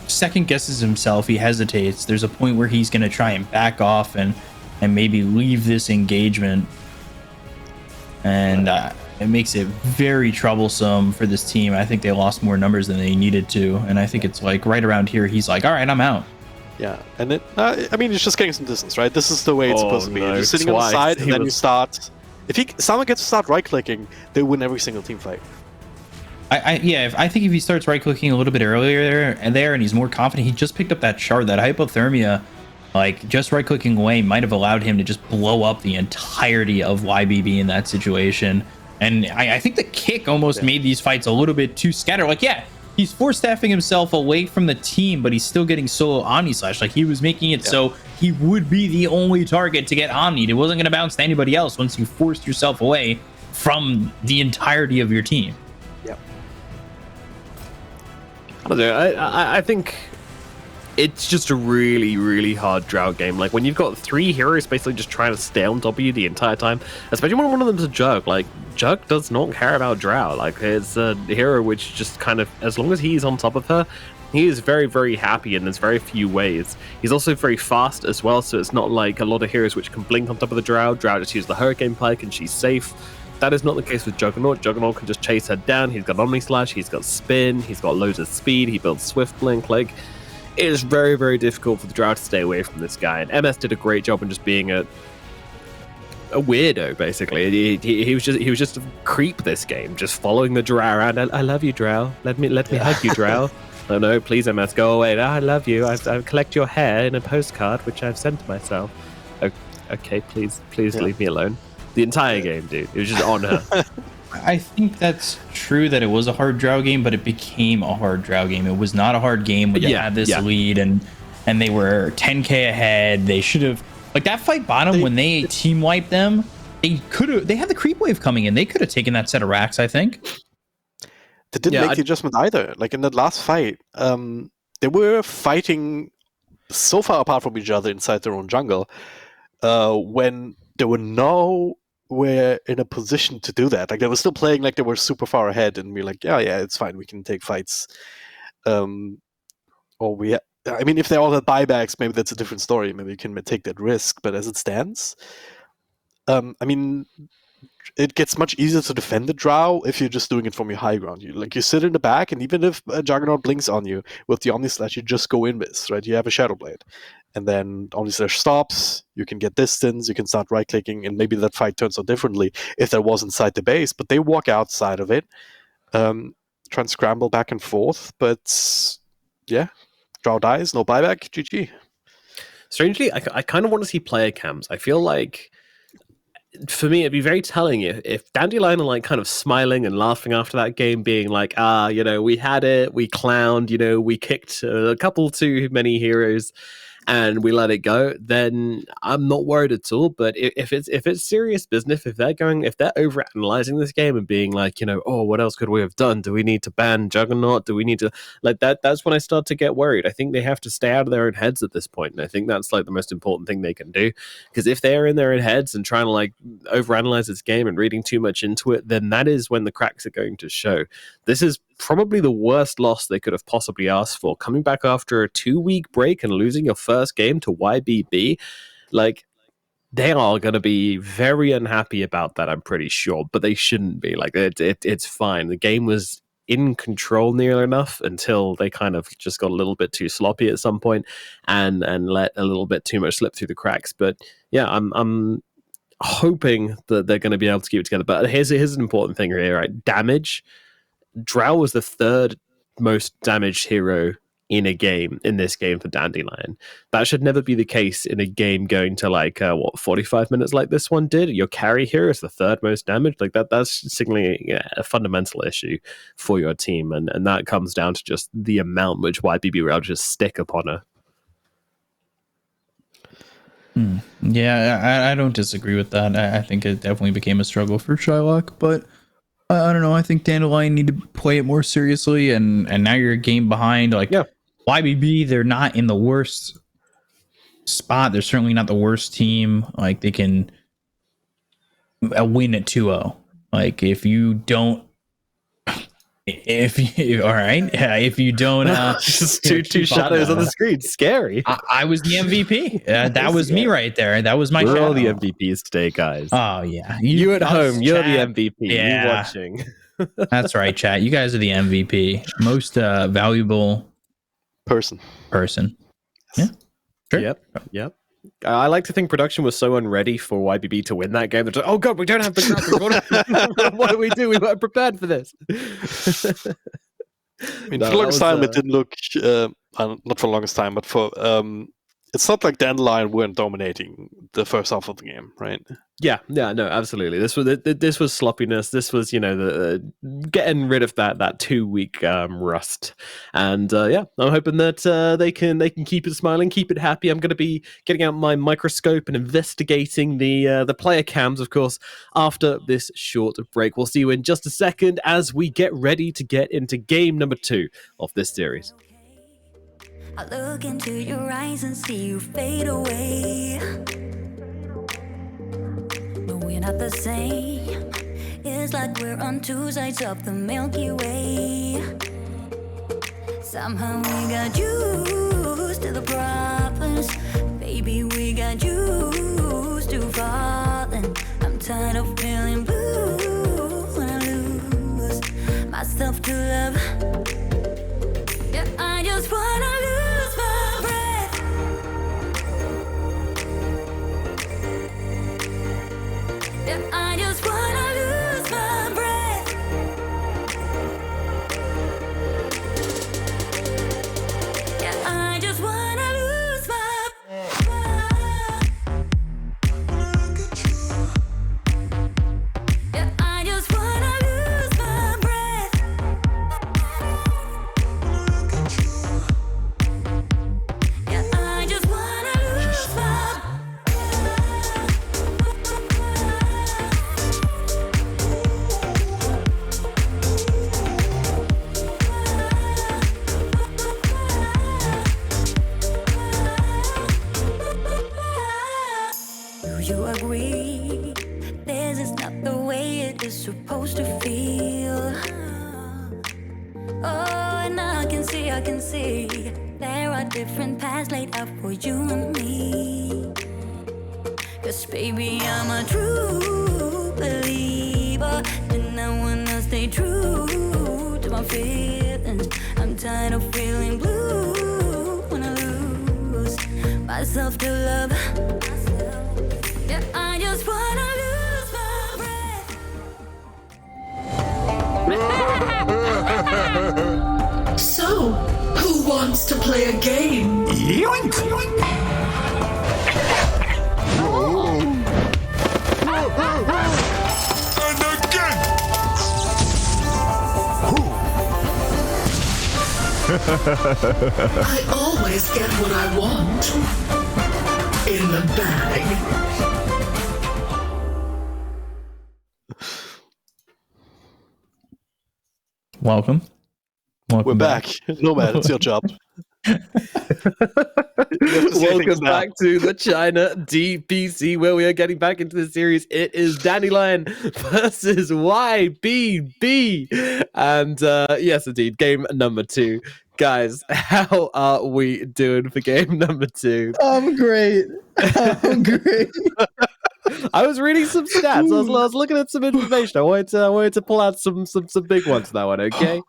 second guesses himself. He hesitates. There's a point where he's going to try and back off and maybe leave this engagement. And it makes it very troublesome for this team. I think they lost more numbers than they needed to. And I think it's like right around here, he's like, all right, I'm out. Yeah, and it's just getting some distance, right? This is the way it's supposed to be. You're sitting on the side, and then you start. If someone gets to start right-clicking, they win every single team fight. I think if he starts right-clicking a little bit earlier and he's more confident, he just picked up that shard, that hypothermia. Like, just right-clicking away might have allowed him to just blow up the entirety of YBB in that situation. And I think the kick almost made these fights a little bit too scattered. Like, he's force-staffing himself away from the team, but he's still getting solo Omni/slash. Like, he was making it so he would be the only target to get Omni'd. It wasn't going to bounce to anybody else once you forced yourself away from the entirety of your team. Yep. I think it's just a really, really hard Drow game. Like, when you've got 3 heroes basically just trying to stay on top of you the entire time, especially when one of them's a Jug. Like, Jug does not care about Drow. Like, it's a hero which just kind of, as long as he's on top of her, he is very, very happy, and there's very few ways. He's also very fast as well, so it's not like a lot of heroes which can blink on top of the Drow. Drow just uses the Hurricane Pike and she's safe. That is not the case with Juggernaut. Juggernaut can just chase her down. He's got Omni/slash, he's got Spin, he's got loads of speed, he builds Swift Blink. Like, it is very, very difficult for the Drow to stay away from this guy. And MS did a great job in just being a weirdo, basically. He was just a creep this game, just following the Drow around. I love you, Drow. Let me hug you, Drow. Oh no, please, MS, go away. I love you. I collect your hair in a postcard, which I've sent to myself. Okay, please leave me alone. The entire game, dude. It was just on her. I think that's true that it was a hard Drow game, but it became a hard Drow game. It was not a hard game when you had this lead and they were 10k ahead. They should have, like, that fight bottom when they team wiped them. They had the creep wave coming in. They could have taken that set of racks, I think. They didn't make the adjustment either. Like in that last fight, they were fighting so far apart from each other inside their own jungle when they were nowhere in a position to do that. Like they were still playing like they were super far ahead, and we're like, yeah, it's fine. We can take fights. I mean, if they all had buybacks, maybe that's a different story. Maybe you can take that risk. But as it stands, I mean, it gets much easier to defend the Drow if you're just doing it from your high ground. You sit in the back, and even if a Juggernaut blinks on you with the Omnislash, you just go in with, right? You have a Shadow Blade. And then Omnislash stops, you can get distance, you can start right-clicking, and maybe that fight turns out differently if that was inside the base. But they walk outside of it, try and scramble back and forth. But, yeah, Drow dies, no buyback, GG. Strangely, I kind of want to see player cams. I feel like, for me, it'd be very telling if Dandelion are like kind of smiling and laughing after that game, being like, we had it, we clowned, we kicked a couple too many heroes, and we let it go, then I'm not worried at all. But if it's serious business, if they're overanalyzing this game and being like, what else could we have done? Do we need to ban Juggernaut? Do we need to like that? That's when I start to get worried. I think they have to stay out of their own heads at this point, and I think that's like the most important thing they can do. Because if they're in their own heads and trying to like overanalyze this game and reading too much into it, then that is when the cracks are going to show. This is probably the worst loss they could have possibly asked for. Coming back after a 2-week break and losing your first game to YBB, like, they are going to be very unhappy about that, I'm pretty sure, but they shouldn't be. Like, it's fine. The game was in control near enough until they kind of just got a little bit too sloppy at some point and let a little bit too much slip through the cracks. But yeah, I'm hoping that they're going to be able to keep it together. But here's an important thing here, right? Damage. Drow was the third most damaged hero in this game for Dandelion. That should never be the case in a game going to 45 minutes like this one did. Your carry hero is the third most damaged. Like that's signaling a fundamental issue for your team, and that comes down to just the amount which YBB were able to just stick upon her. Yeah, I don't disagree with that. I think it definitely became a struggle for Shylock, but I don't know. I think Dandelion need to play it more seriously, and now you're a game behind. YBB, they're not in the worst spot. They're certainly not the worst team. Like, they can win at 2-0. Like, if you don't, if you don't, just two shadows on the screen, scary. I was the MVP. That was me right there. That was my. We're shadow. all the MVPs today, guys. Oh yeah, you at home, you're chat. the MVP. Yeah. You watching. That's right, chat. You guys are the MVP, most valuable person. Yeah, sure. Yep. I like to think production was so unready for YBB to win that game. They're just, oh god, we don't have the graphics. What do we do? We weren't prepared for this. I mean, for the longest time, it didn't look not for the longest time, but for it's not like Dandelion weren't dominating the first half of the game, right? Yeah, no, absolutely. This was sloppiness. This was the getting rid of that 2-week rust, and I'm hoping that they can keep it smiling, keep it happy. I'm going to be getting out my microscope and investigating the player cams, of course, after this short break. We'll see you in just a second as we get ready to get into game number 2 of this series. I look into your eyes and see you fade away. But we're not the same. It's like we're on two sides of the Milky Way. Somehow we got used to the problems. Baby, we got used to falling. I'm tired of feeling blue when I lose myself to love. Yeah, I just wanna lose my breath. Yeah, I just wanna lose my breath. I can see. There are different paths laid out for you and me. 'Cause baby, I'm a true believer, and I wanna stay true to my feelings. I'm tired of feeling blue when I lose myself to love. Yeah, I just wanna lose my breath. So, who wants to play a game? Yoink! And again! I always get what I want. In the bag. Welcome. We're back. Nomad, it's your job. Welcome back to the China DPC, where we are getting back into the series. It is Dandelion versus YBB. And yes, indeed, game number 2. Guys, how are we doing for game number 2? I'm great. I'm great. I was reading some stats. I was looking at some information. I wanted to pull out some big ones for that one, okay?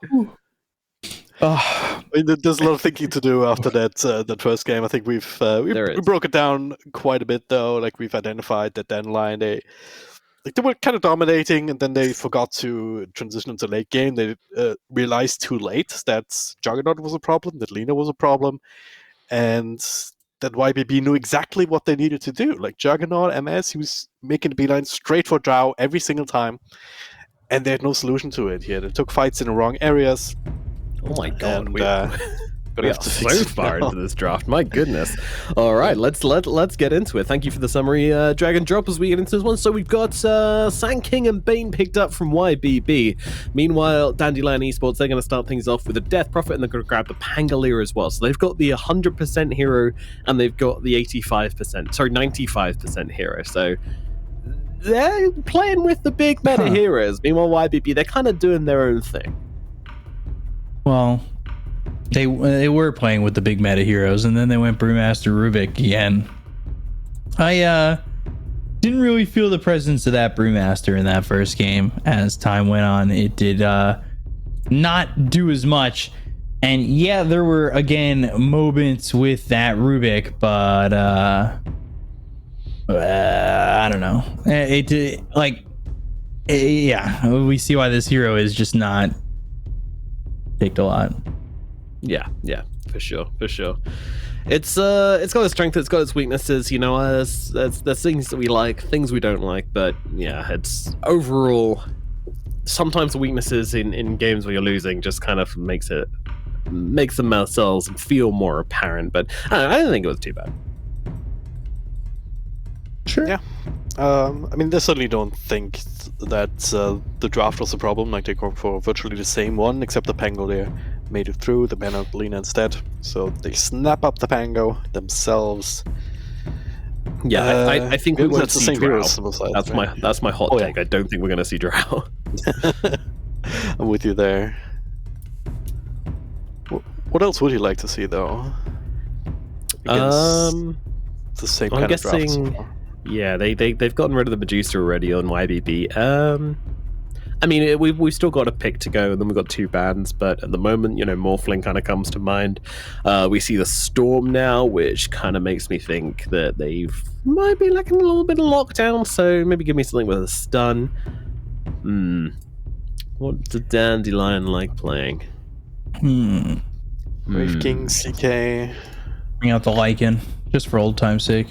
I mean, there's a lot of thinking to do after that first game. I think we broke it down quite a bit, though. Like, we've identified that Dandelion, they were kind of dominating, and then they forgot to transition into late game. They realized too late that Juggernaut was a problem, that Lina was a problem, and that YBB knew exactly what they needed to do. Like, Juggernaut, MS, he was making the beeline straight for Drow every single time, and they had no solution to it here. They took fights in the wrong areas. Oh my god, And, we got so far into this draft. My goodness. All right, let's get into it. Thank you for the summary, drag and drop, as we get into this one. So we've got Sand King and Bane picked up from YBB. Meanwhile, Dandelion Esports, they're going to start things off with a Death Prophet, and they're going to grab the Pangolier as well. So they've got the 100% hero, and they've got the 95% hero. So they're playing with the big meta heroes. Meanwhile, YBB, they're kind of doing their own thing. Well, they were playing with the big meta heroes, and then they went Brewmaster Rubik again. I didn't really feel the presence of that Brewmaster in that first game. As time went on, it did not do as much. And yeah, there were again moments with that Rubik, but I don't know. Yeah, we see why this hero is just not picked a lot. Yeah, for sure. It's got its strength, it's got its weaknesses, you know, there's things that we like, things we don't like, but yeah, it's overall, sometimes the weaknesses in games where you're losing just kind of makes themselves feel more apparent, but I don't think it was too bad. Sure. Yeah. I mean, they certainly don't think that the draft was a problem. Like, they go for virtually the same one, except the Pangolier made it through. The Man of Lina instead. So they snap up the Pango themselves. Yeah, I think we won't see Drow. That's my hot take. Yeah. I don't think we're going to see Drow. I'm with you there. What else would you like to see, though? Against the same kind of draft so far. Yeah, they've gotten rid of the Medusa already on YBB. I mean, we've still got a pick to go, and then we've got 2 bans, but at the moment, you know, Morphling kind of comes to mind. We see the Storm now, which kind of makes me think that they might be lacking a little bit of lockdown, so maybe give me something with a stun. What's the Dandelion like playing? Wraith King, CK. Bring out the Lycan, just for old time's sake.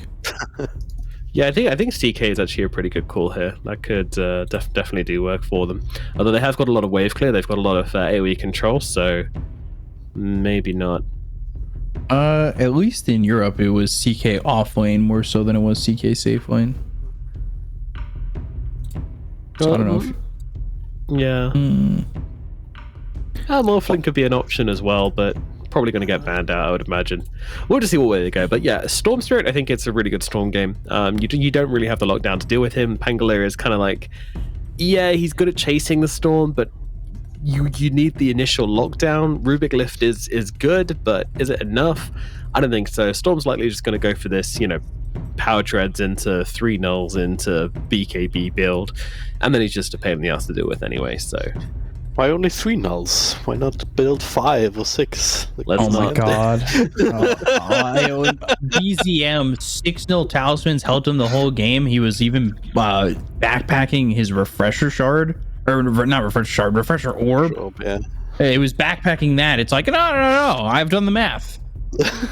Yeah, I think CK is actually a pretty good call here. That could definitely do work for them. Although they have got a lot of wave clear, they've got a lot of AoE control, so maybe not. At least in Europe, it was CK off lane more so than it was CK safe lane. So I don't know if... Yeah. Morphling could be an option as well, but probably going to get banned out, I would imagine. We'll just see what way they go. But yeah, Storm Spirit, I think it's a really good Storm game. You don't really have the lockdown to deal with him. Pangolier is kind of like, yeah, he's good at chasing the Storm, but you need the initial lockdown. Rubik Lift is good, but is it enough? I don't think so. Storm's likely just going to go for this, power treads into 3 nulls into BKB build, and then he's just a pain in the ass to deal with anyway, so... Why only 3 nulls? Why not build 5 or 6? Oh my god. BZM 6-0 talismans helped him the whole game. He was even backpacking his refresher shard. Or not refresher shard, refresher orb. Yeah. It was backpacking that. It's like, no. I've done the math.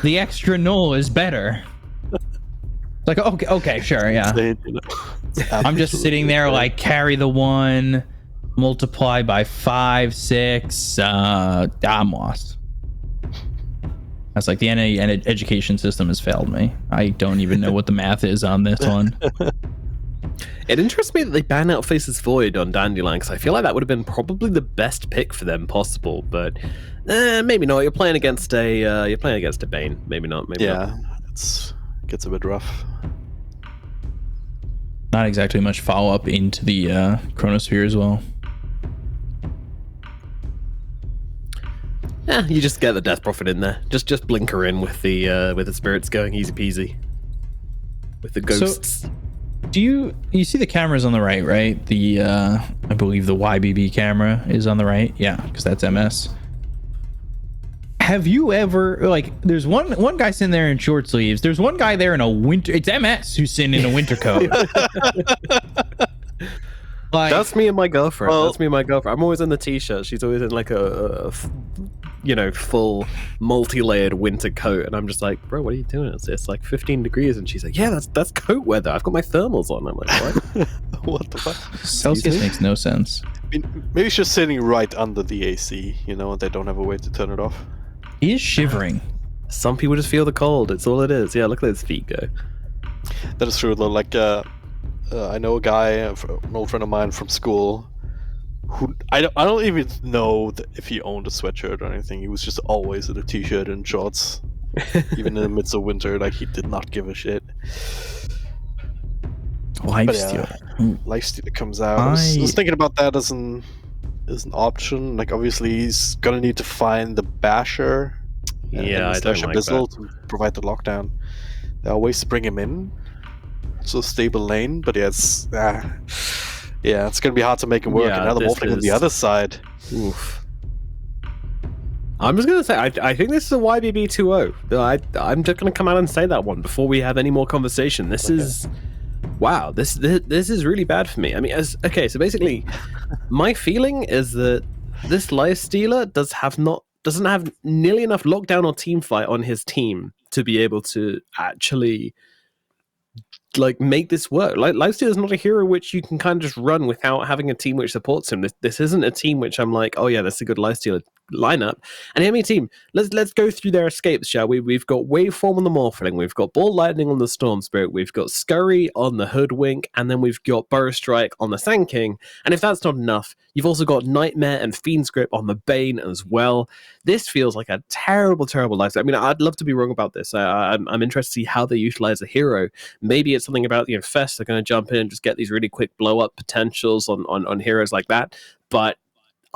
The extra null is better. It's like, okay, sure, yeah. I'm just sitting there like, carry the 1... multiply by 5, 6. I'm lost. That's like the education system has failed me. I don't even know what the math is on this one. It interests me that they ban out Faceless Void on Dandelion, because I feel like that would have been probably the best pick for them possible, but maybe not. You're playing against a Bane. Maybe not. Maybe not. It gets a bit rough. Not exactly much follow up into the Chronosphere as well. Yeah, you just get the Death Prophet in there. Just blink her in with the spirits going easy peasy. With the ghosts. So, do you see the cameras on the right? The I believe the YBB camera is on the right. Yeah, because that's MS. Have you ever there's one guy sitting there in short sleeves. There's one guy there in a winter. It's MS who's sitting in a winter coat. That's me and my girlfriend. I'm always in the t-shirt. She's always in like a full multi-layered winter coat, and I'm just like, bro, what are you doing? It's like 15 degrees, and she's like, yeah, that's coat weather. I've got my thermals on. I'm like, what? What the fuck? Celsius makes no sense. I mean, maybe it's just sitting right under the AC. They don't have a way to turn it off. He is shivering. Some people just feel the cold. It's all it is. Yeah, look at his feet go. That is true though. Like, I know a guy, an old friend of mine from school, who I don't even know if he owned a sweatshirt or anything. He was just always in a t-shirt and shorts, even in the midst of winter. Like, he did not give a shit. Lifestealer comes out. I was thinking about that as an option. Like, obviously he's gonna need to find the basher. Yeah, I don't like Abyssal that. to provide the lockdown. There are ways to bring him in. So stable lane, but it's gonna be hard to make him work. Yeah, and now the Morphling on the other side. Oof. I'm just gonna say I think this is a YBB 2-0. I'm just gonna come out and say that one before we have any more conversation. This is wow. This is really bad for me. I mean, so basically, my feeling is that this Lifestealer doesn't have nearly enough lockdown or team fight on his team to be able to actually make this work. Lifestealer is not a hero which you can kind of just run without having a team which supports him. This isn't a team which I'm like, oh yeah, that's a good Lifestealer lineup. And hear me, team, let's go through their escapes, shall we? We've got Waveform on the Morphling, we've got Ball Lightning on the Storm Spirit, we've got Scurry on the Hoodwink, and then we've got Burrow Strike on the Sand King. And if that's not enough, you've also got Nightmare and Fiend's Grip on the Bane as well. This feels like a terrible Lifestealer. I mean, I'd love to be wrong about this. I'm interested to see how they utilize a hero. Maybe it's something about Fest. They're going to jump in and just get these really quick blow up potentials on heroes like that. But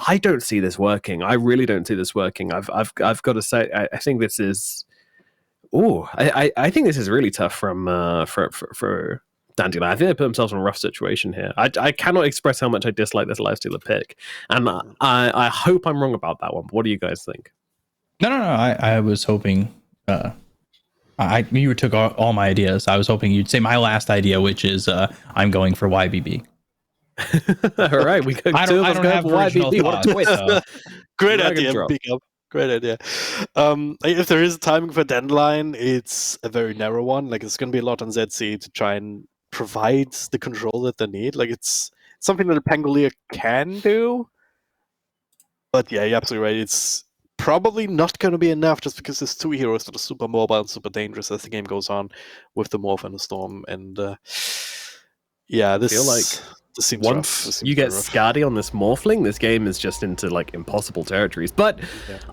I don't see this working. I really don't see this working. I've got to say, I think this is. I think this is really tough for Dandelion. I think they put themselves in a rough situation here. I cannot express how much I dislike this Lifestealer pick, and I hope I'm wrong about that one. But what do you guys think? No. I was hoping. You took all my ideas. I was hoping you'd say my last idea, which is I'm going for YBB. All right, we got I don't have YBB. What a twist! Great idea, big up. Great idea. If there is a timing for Dandelion, it's a very narrow one. Like, it's going to be a lot on ZC to try and provide the control that they need. Like, it's something that a Pangolier can do. But yeah, you're absolutely right. It's probably not going to be enough just because there's 2 heroes that are super mobile and super dangerous as the game goes on with the Morph and the Storm. And this feel like this seems once rough. you get Skadi on this Morphling, this game is just into impossible territories. But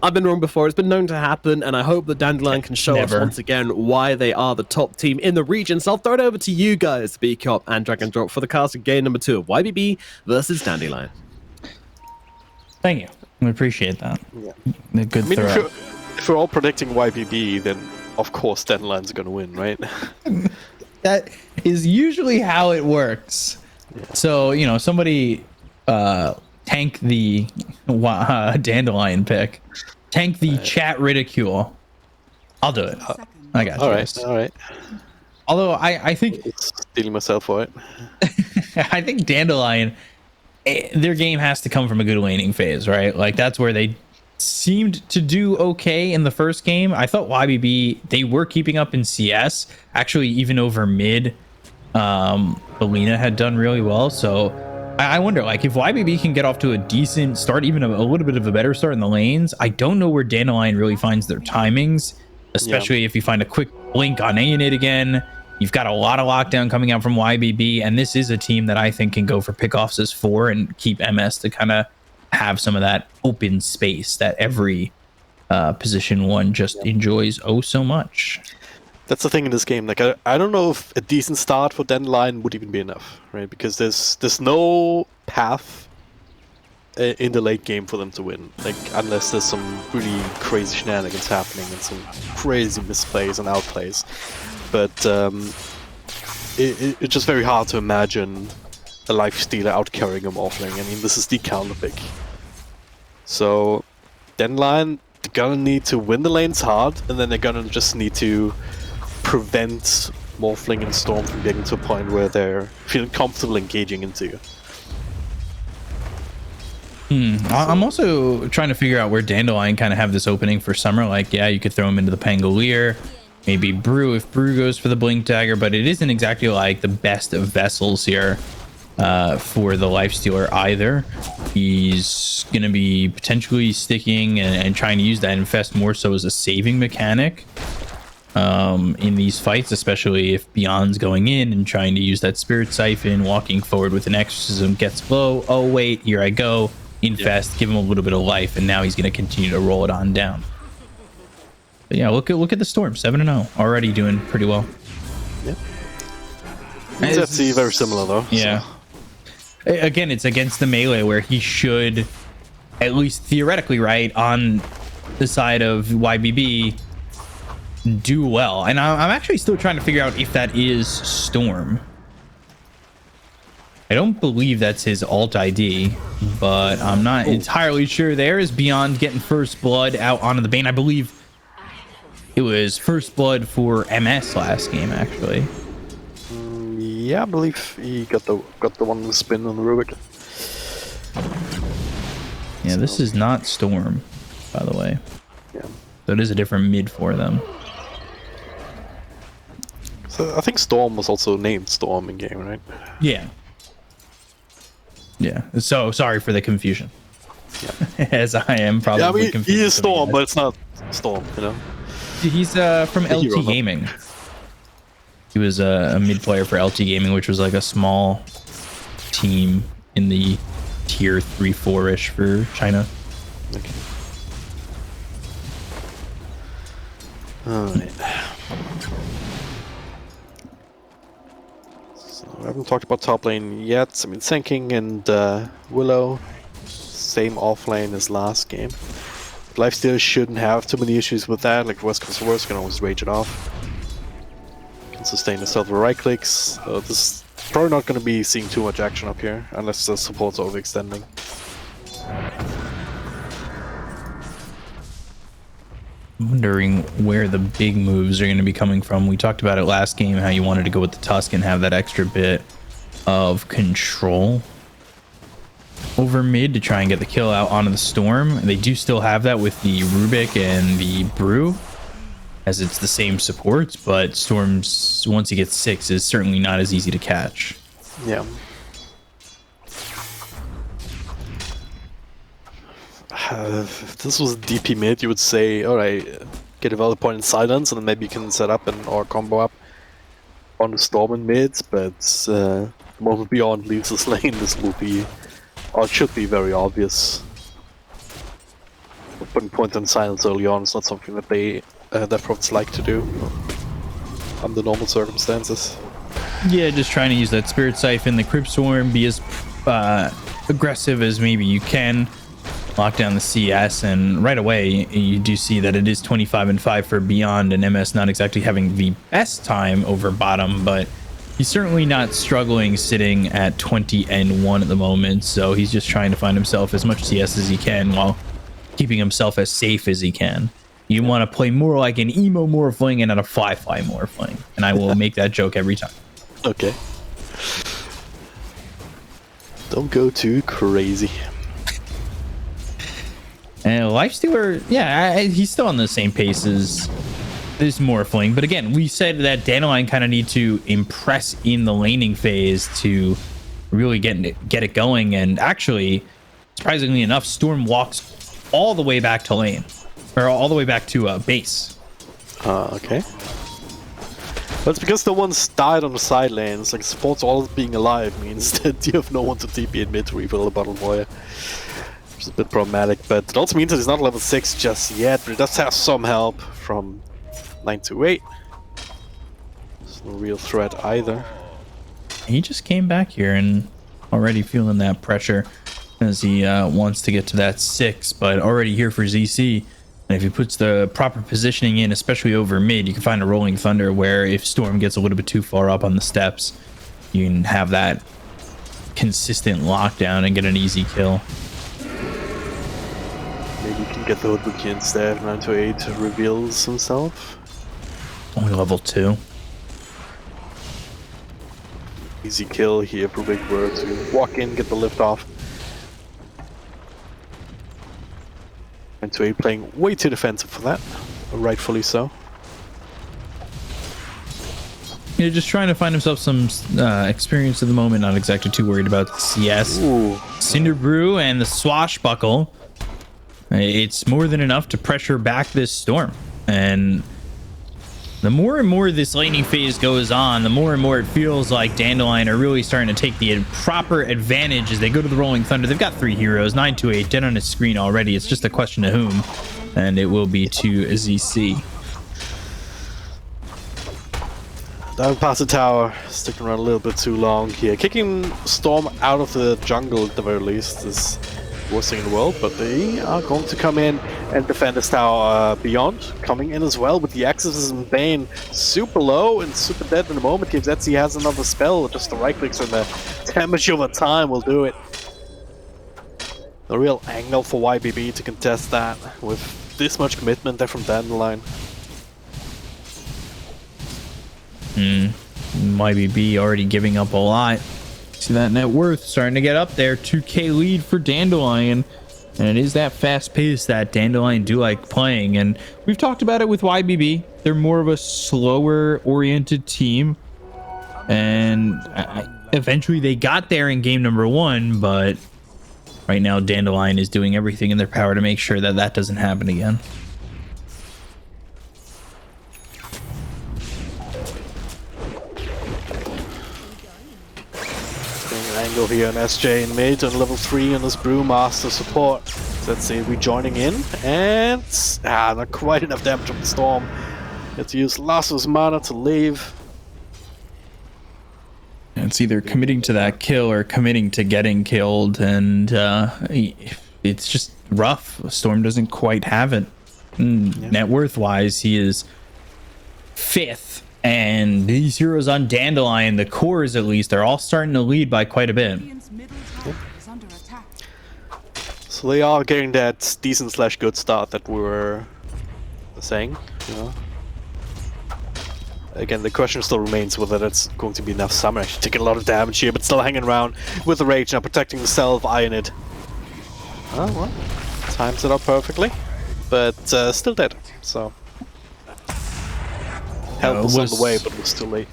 I've been wrong before. It's been known to happen, and I hope that Dandelion can show us once again why they are the top team in the region. So I'll throw it over to you guys, BCOP and Drag and Drop, for the cast of game number 2 of YBB versus Dandelion. Thank you. I appreciate that. Yeah. A good I mean, throw. if we're all predicting YBB, then of course Dandelions are going to win, right? That is usually how it works. So, you know, somebody tank the Dandelion pick. Tank the chat ridicule. I'll do it. I got you. All right. Although I think Stealing myself for it. I think Dandelion, their game has to come from a good laning phase, right? Like that's where they seemed to do okay in the first game. I thought YBB, they were keeping up in CS, actually even over mid. Alina had done really well, so I wonder, like, if YBB can get off to a decent start, even a little bit of a better start in the lanes. I don't know where Dandelion really finds their timings, especially if you find a quick blink on Aeonid again. You've got a lot of lockdown coming out from YBB, and this is a team that I think can go for pickoffs as 4 and keep MS to kind of have some of that open space that every position 1 just enjoys oh so much. That's the thing in this game. Like, I don't know if a decent start for Dandelion would even be enough, right? Because there's no path in the late game for them to win, like unless there's some really crazy shenanigans happening and some crazy misplays and outplays. But it's just very hard to imagine a lifestealer outcarrying him offlane. I mean, this is the counter pick. So Dandelion, they're gonna need to win the lanes hard, and then they're gonna just need to prevent Morphling and Storm from getting to a point where they're feeling comfortable engaging into you. I'm also trying to figure out where Dandelion kind of have this opening for summer. Like, yeah, you could throw him into the Pangolier, maybe Brew if Brew goes for the Blink Dagger, but it isn't exactly like the best of vessels here for the Lifestealer either. He's going to be potentially sticking and trying to use that Infest more so as a saving mechanic in these fights, especially if Beyond's going in and trying to use that Spirit Siphon, walking forward with an Exorcism, gets low. Oh, wait, here I go. Infest, give him a little bit of life, and now he's going to continue to roll it on down. But yeah, look at the Storm, 7-0, already doing pretty well. Yep. ZC very similar though. Yeah. So. Again, it's against the melee where he should, at least theoretically, right, on the side of YBB, do well. And I'm actually still trying to figure out if that is Storm. I don't believe that's his alt ID, but I'm not entirely sure. There is Beyond getting first blood out onto the Bane. I believe it was first blood for MS last game, actually. Yeah, I believe he got the one with the spin on the Rubik. Yeah, this is not Storm, by the way. Yeah. So it is a different mid for them. So I think Storm was also named Storm in game, right? Yeah. Yeah. So sorry for the confusion. Yeah. As I am probably. Yeah, I mean, confused. he is Storm, but it's not Storm, you know. He's from LT Gaming. He was a mid player for LT Gaming, which was like a small team in the tier 3-4-ish for China. Okay. Alright. So I haven't talked about top lane yet. I mean, Senking and Willow, same off lane as last game. Lifesteal shouldn't have too many issues with that. Like, worst comes to worst, can always rage it off. Can sustain itself with right clicks. This is probably not going to be seeing too much action up here, unless the support's overextending. I'm wondering where the big moves are going to be coming from. We talked about it last game, how you wanted to go with the Tusk and have that extra bit of control over mid to try and get the kill out onto the Storm. And they do still have that with the Rubik and the Brew, as it's the same supports, but Storm's, once he gets 6, is certainly not as easy to catch. Yeah. If this was DP mid, you would say, alright, get a valid point in silence, and then maybe you can set up or combo up on the Storm in mid, but the moment Beyond leaves this lane, this will be, or it should be very obvious. Putting point in silence early on is not something that that procs like to do under normal circumstances. Yeah, just trying to use that Spirit Siphon, the Crypt Swarm, be as aggressive as maybe you can. lock down the CS, and right away you do see that it is 25-5 for Beyond, and MS not exactly having the best time over bottom, but he's certainly not struggling sitting at 20-1 at the moment. So he's just trying to find himself as much CS as he can while keeping himself as safe as he can. You want to play more like an emo Morphling and not a fly Morphling, and I will make that joke every time. Okay. Don't go too crazy. And Lifestealer, yeah, he's still on the same pace as this Morphling. But again, we said that Dandelion kind of need to impress in the laning phase to really get it going. And actually, surprisingly enough, Storm walks all the way back to lane, or all the way back to base. Okay. That's because no one's died on the side lanes. Like, supports all being alive means that you have no one to TP in mid to refill the bottom warrior. Which is a bit problematic, but it also means that he's not level 6 just yet, but he does have some help from 928. It's no real threat either. He just came back here and already feeling that pressure as he wants to get to that 6, but already here for ZC. And if he puts the proper positioning in, especially over mid, you can find a Rolling Thunder where if Storm gets a little bit too far up on the steps, you can have that consistent lockdown and get an easy kill. Maybe you can get the Hoodwinky instead. 928 reveals himself. Only level 2. Easy kill here for big words. You walk in, get the lift off. 928 playing way too defensive for that. Rightfully so. Yeah, just trying to find himself some experience at the moment. Not exactly too worried about the CS. Ooh. Cinder Brew and the Swashbuckle. It's more than enough to pressure back this Storm. And the more and more this laning phase goes on, the more and more it feels like Dandelion are really starting to take the proper advantage as they go to the Rolling Thunder. They've got 3 heroes, 928 dead on his screen already. It's just a question of whom, and it will be to ZC. Down past the tower, sticking around a little bit too long here. Kicking Storm out of the jungle at the very least is worst thing in the world, but they are going to come in and defend this tower. Beyond coming in as well with the Exorcism Bane super low and super dead in the moment. KZZ has another spell, just the right clicks and the damage over time will do it. A real angle for YBB to contest that with this much commitment there from Dandelion. YBB already giving up a lot. See that net worth starting to get up there. 2k lead for Dandelion, and it is that fast pace that Dandelion do like playing. And we've talked about it with YBB. They're more of a slower oriented team, and eventually they got there in game number 1, but right now Dandelion is doing everything in their power to make sure that that doesn't happen again. Angle here on SJ in mid and level 3 on this Brewmaster support. So let's see, rejoining in, and not quite enough damage from the Storm. Had to use lots of his mana to leave. It's either committing to that kill or committing to getting killed, and it's just rough. Storm doesn't quite have it. Net worth wise, he is 5th. And these heroes on Dandelion, the cores at least, they're all starting to lead by quite a bit. So they are getting that decent / good start that we were saying, you know. Again, the question still remains whether that's going to be enough summer. Actually taking a lot of damage here, but still hanging around with the rage now, protecting himself, eyeing it. Oh well, times it up perfectly, but still dead, so. Help was on the way, but it was too late.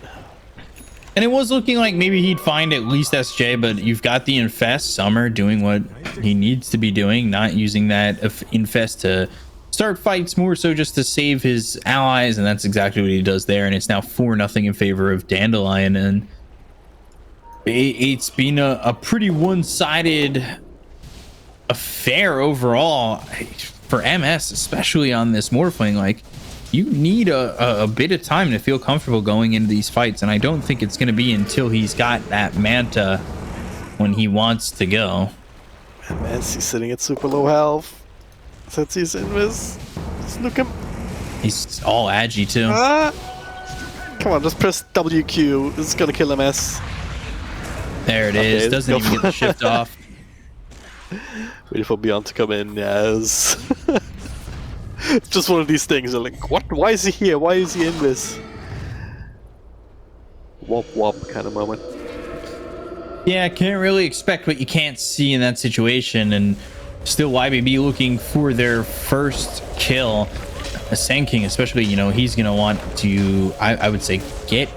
And it was looking like maybe he'd find at least SJ, but you've got the Infest, Summer doing what he needs to be doing, not using that Infest to start fights, more so just to save his allies, and that's exactly what he does there. And it's now 4-0 in favor of Dandelion, and it's been a pretty one-sided affair overall for MS, especially on this Morphling. Like, you need a bit of time to feel comfortable going into these fights, and I don't think it's going to be until he's got that Manta when he wants to go. MS, he's sitting at super low health. Since he's in this. Just look him. He's all agi too. Come on, just press WQ. This is gonna kill MS. There it is. Doesn't even get the shift off. Waiting for Beyond to come in, yes. It's just one of these things. You're like, what? Why is he here? Why is he in this? Wop wop kind of moment. Yeah, can't really expect what you can't see in that situation, and still YBB looking for their first kill. A Sand King, especially, you know, he's gonna want to, I would say, get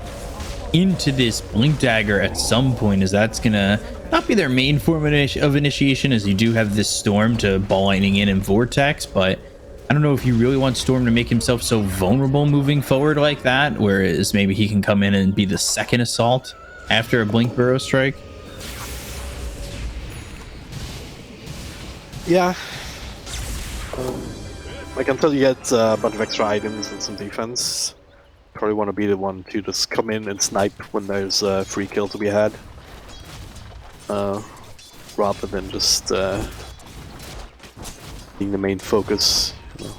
into this Blink Dagger at some point, as that's gonna not be their main form of initiation, as you do have this Storm to Ball Lightning in and Vortex, but I don't know if you really want Storm to make himself so vulnerable moving forward like that, whereas maybe he can come in and be the second assault after a Blink Burrow Strike. Yeah. Like, until you get a bunch of extra items and some defense, probably want to be the one to just come in and snipe when there's a free kill to be had. Rather than just being the main focus. You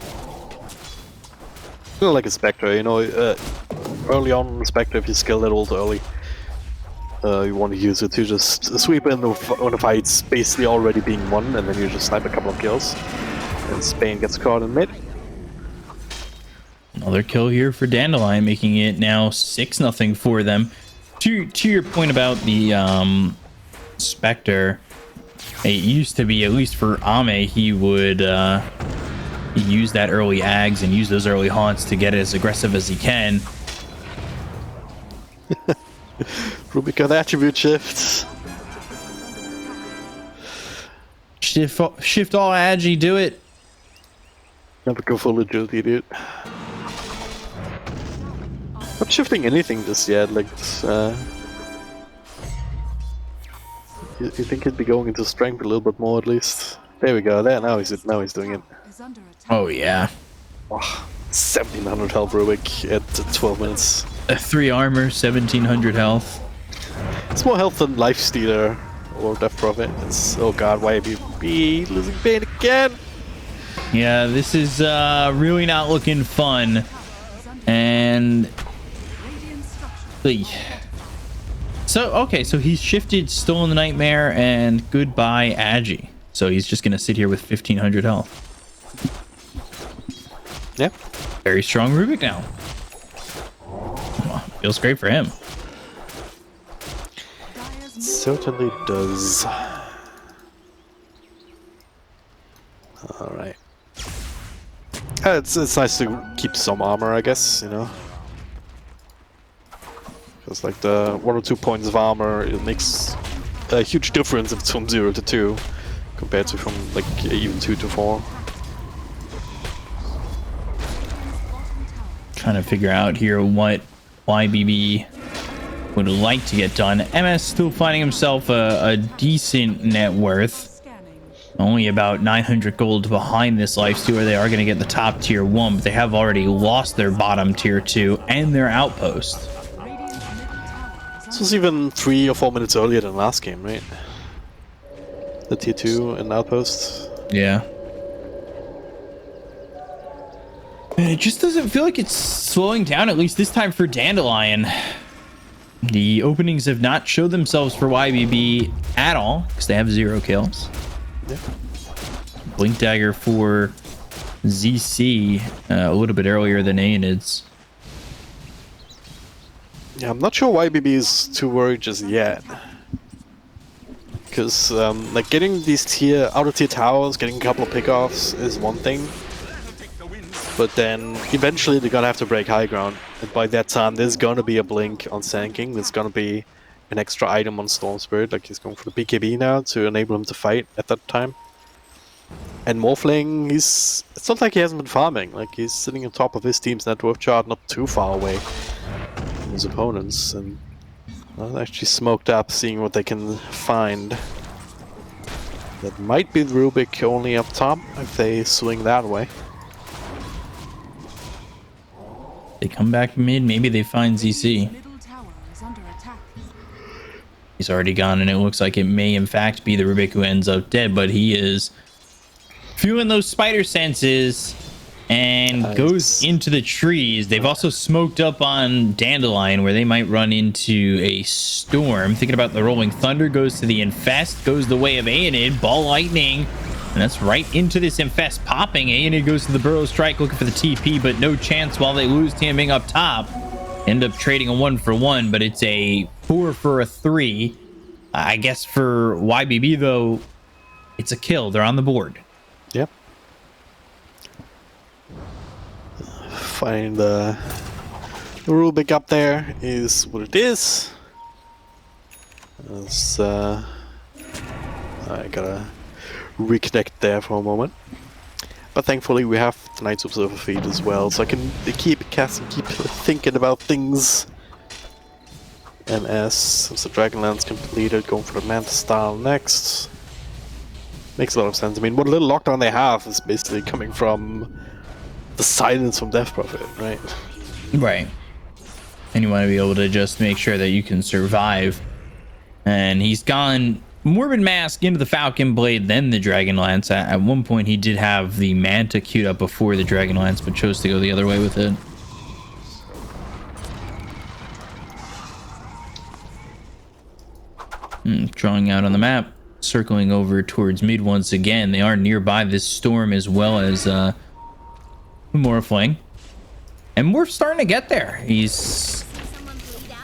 know, like a Spectre, you know, early on in the Spectre, if you skill that ult early, you want to use it to just sweep in when the fight's basically already being won, and then you just snipe a couple of kills. And Spain gets caught in mid. Another kill here for Dandelion, making it now 6-0 for them. To your point about the Spectre, it used to be, at least for Ehome, he would use that early Ags and use those early haunts to get as aggressive as he can. Rubicon attribute shifts. Shift all agi, do it. Never go full agility, dude. Not shifting anything just yet, like, you think he'd be going into strength a little bit more at least? There we go, there, now he's doing it. Oh yeah. Oh, 1700 health Rubik at 12 minutes. 3 armor, 1700 health. It's more health than Lifestealer or Death Prophet. It's, oh god, why have you be losing Bane again? Yeah, this is really not looking fun. And so okay, so he's shifted Stolen the Nightmare and goodbye Agi. So he's just gonna sit here with 1500 health. Yep. Very strong Rubik now. Feels great for him. Certainly does. Alright. It's nice to keep some armor, I guess, you know. Because like the 1 or 2 points of armor, it makes a huge difference if it's from 0 to 2 compared to from like even 2 to 4. Trying to figure out here what YBB would like to get done. MS still finding himself a decent net worth. Only about 900 gold behind this lifestealer. They are going to get the top tier 1, but they have already lost their bottom tier 2 and their outpost. This was even 3 or 4 minutes earlier than last game, right? The tier 2 and outpost. Yeah. And it just doesn't feel like it's slowing down, at least this time for Dandelion. The openings have not showed themselves for YBB at all, because they have 0 kills. Yeah. Blink Dagger for ZC a little bit earlier than Aenids. Yeah, I'm not sure YBB is too worried just yet. Because, like, getting these outer tier towers, getting a couple of pickoffs is one thing. But then, eventually they're gonna have to break high ground. And by that time, there's gonna be a blink on Sand King, there's gonna be an extra item on Storm Spirit, like he's going for the BKB now to enable him to fight at that time. And Morphling, it's not like he hasn't been farming, like he's sitting on top of his team's net worth chart, not too far away from his opponents, and actually smoked up, seeing what they can find. That might be Rubik only up top, if they swing that way. They come back mid, maybe they find ZC. He's already gone, and it looks like it may in fact be the Rubik who ends up dead, but he is feeling those spider senses and goes into the trees. They've also smoked up on Dandelion, where they might run into a storm. Thinking about the Rolling Thunder, goes to the Infest, goes the way of Aeonid, Ball Lightning, and that's right into this Infest popping. Aeonid goes to the Burrow Strike looking for the TP, but no chance while they lose TMing up top. End up trading a 1-for-1, but it's a 4 for a 3. I guess for YBB, though, it's a kill. They're on the board. Yep. Find the Rubik up there is what it is. As, I gotta reconnect there for a moment. But thankfully we have the Knights Observer feed as well, so I can keep casting, keep thinking about things. MS, since the Dragonlance completed, going for the Manta style next. Makes a lot of sense. I mean, what little lockdown they have is basically coming from the silence from Death Prophet, right? Right. And you want to be able to just make sure that you can survive. And he's gone Morbid Mask into the Falcon Blade, then the Dragonlance. At one point, he did have the Manta queued up before the Dragonlance, but chose to go the other way with it. Drawing out on the map, circling over towards mid once again. They are nearby this storm as well as Morphling. And Morph's starting to get there.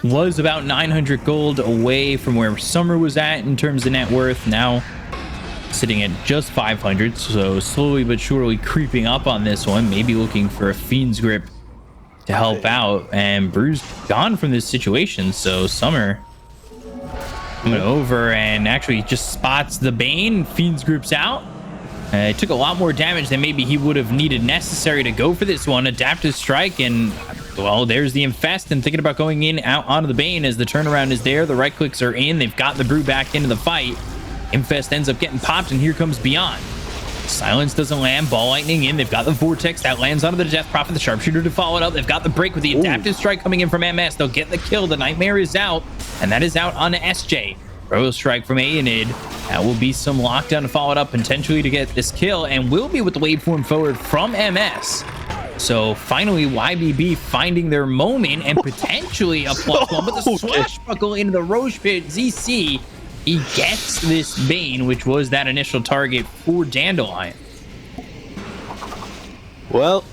Was about 900 gold away from where Summer was at in terms of net worth. Now sitting at just 500, so slowly but surely creeping up on this one. Maybe looking for a Fiend's Grip to help out. And Brew's gone from this situation, so Summer went over and actually just spots the Bane. Fiend's Group's out. It took a lot more damage than maybe he would have needed necessary to go for this one. Adaptive Strike, and well, there's the Infest, and thinking about going in out onto the Bane as the turnaround is there. The right clicks are in. They've got the Brew back into the fight. Infest ends up getting popped, and here comes Beyond. Silence doesn't land. Ball Lightning in. They've got the Vortex that lands onto the Death Prophet. The Sharpshooter to follow it up. They've got the break with the Adaptive Strike coming in from MS. They'll get the kill. The Nightmare is out, and that is out on SJ. Royal Strike from Aeonid. That will be some lockdown to follow it up potentially to get this kill, and will be with the waveform forward from MS. So finally YBB finding their moment and potentially a +1, but the swashbuckle into the Roche Pit. ZC, he gets this Bane, which was that initial target for Dandelion. Well,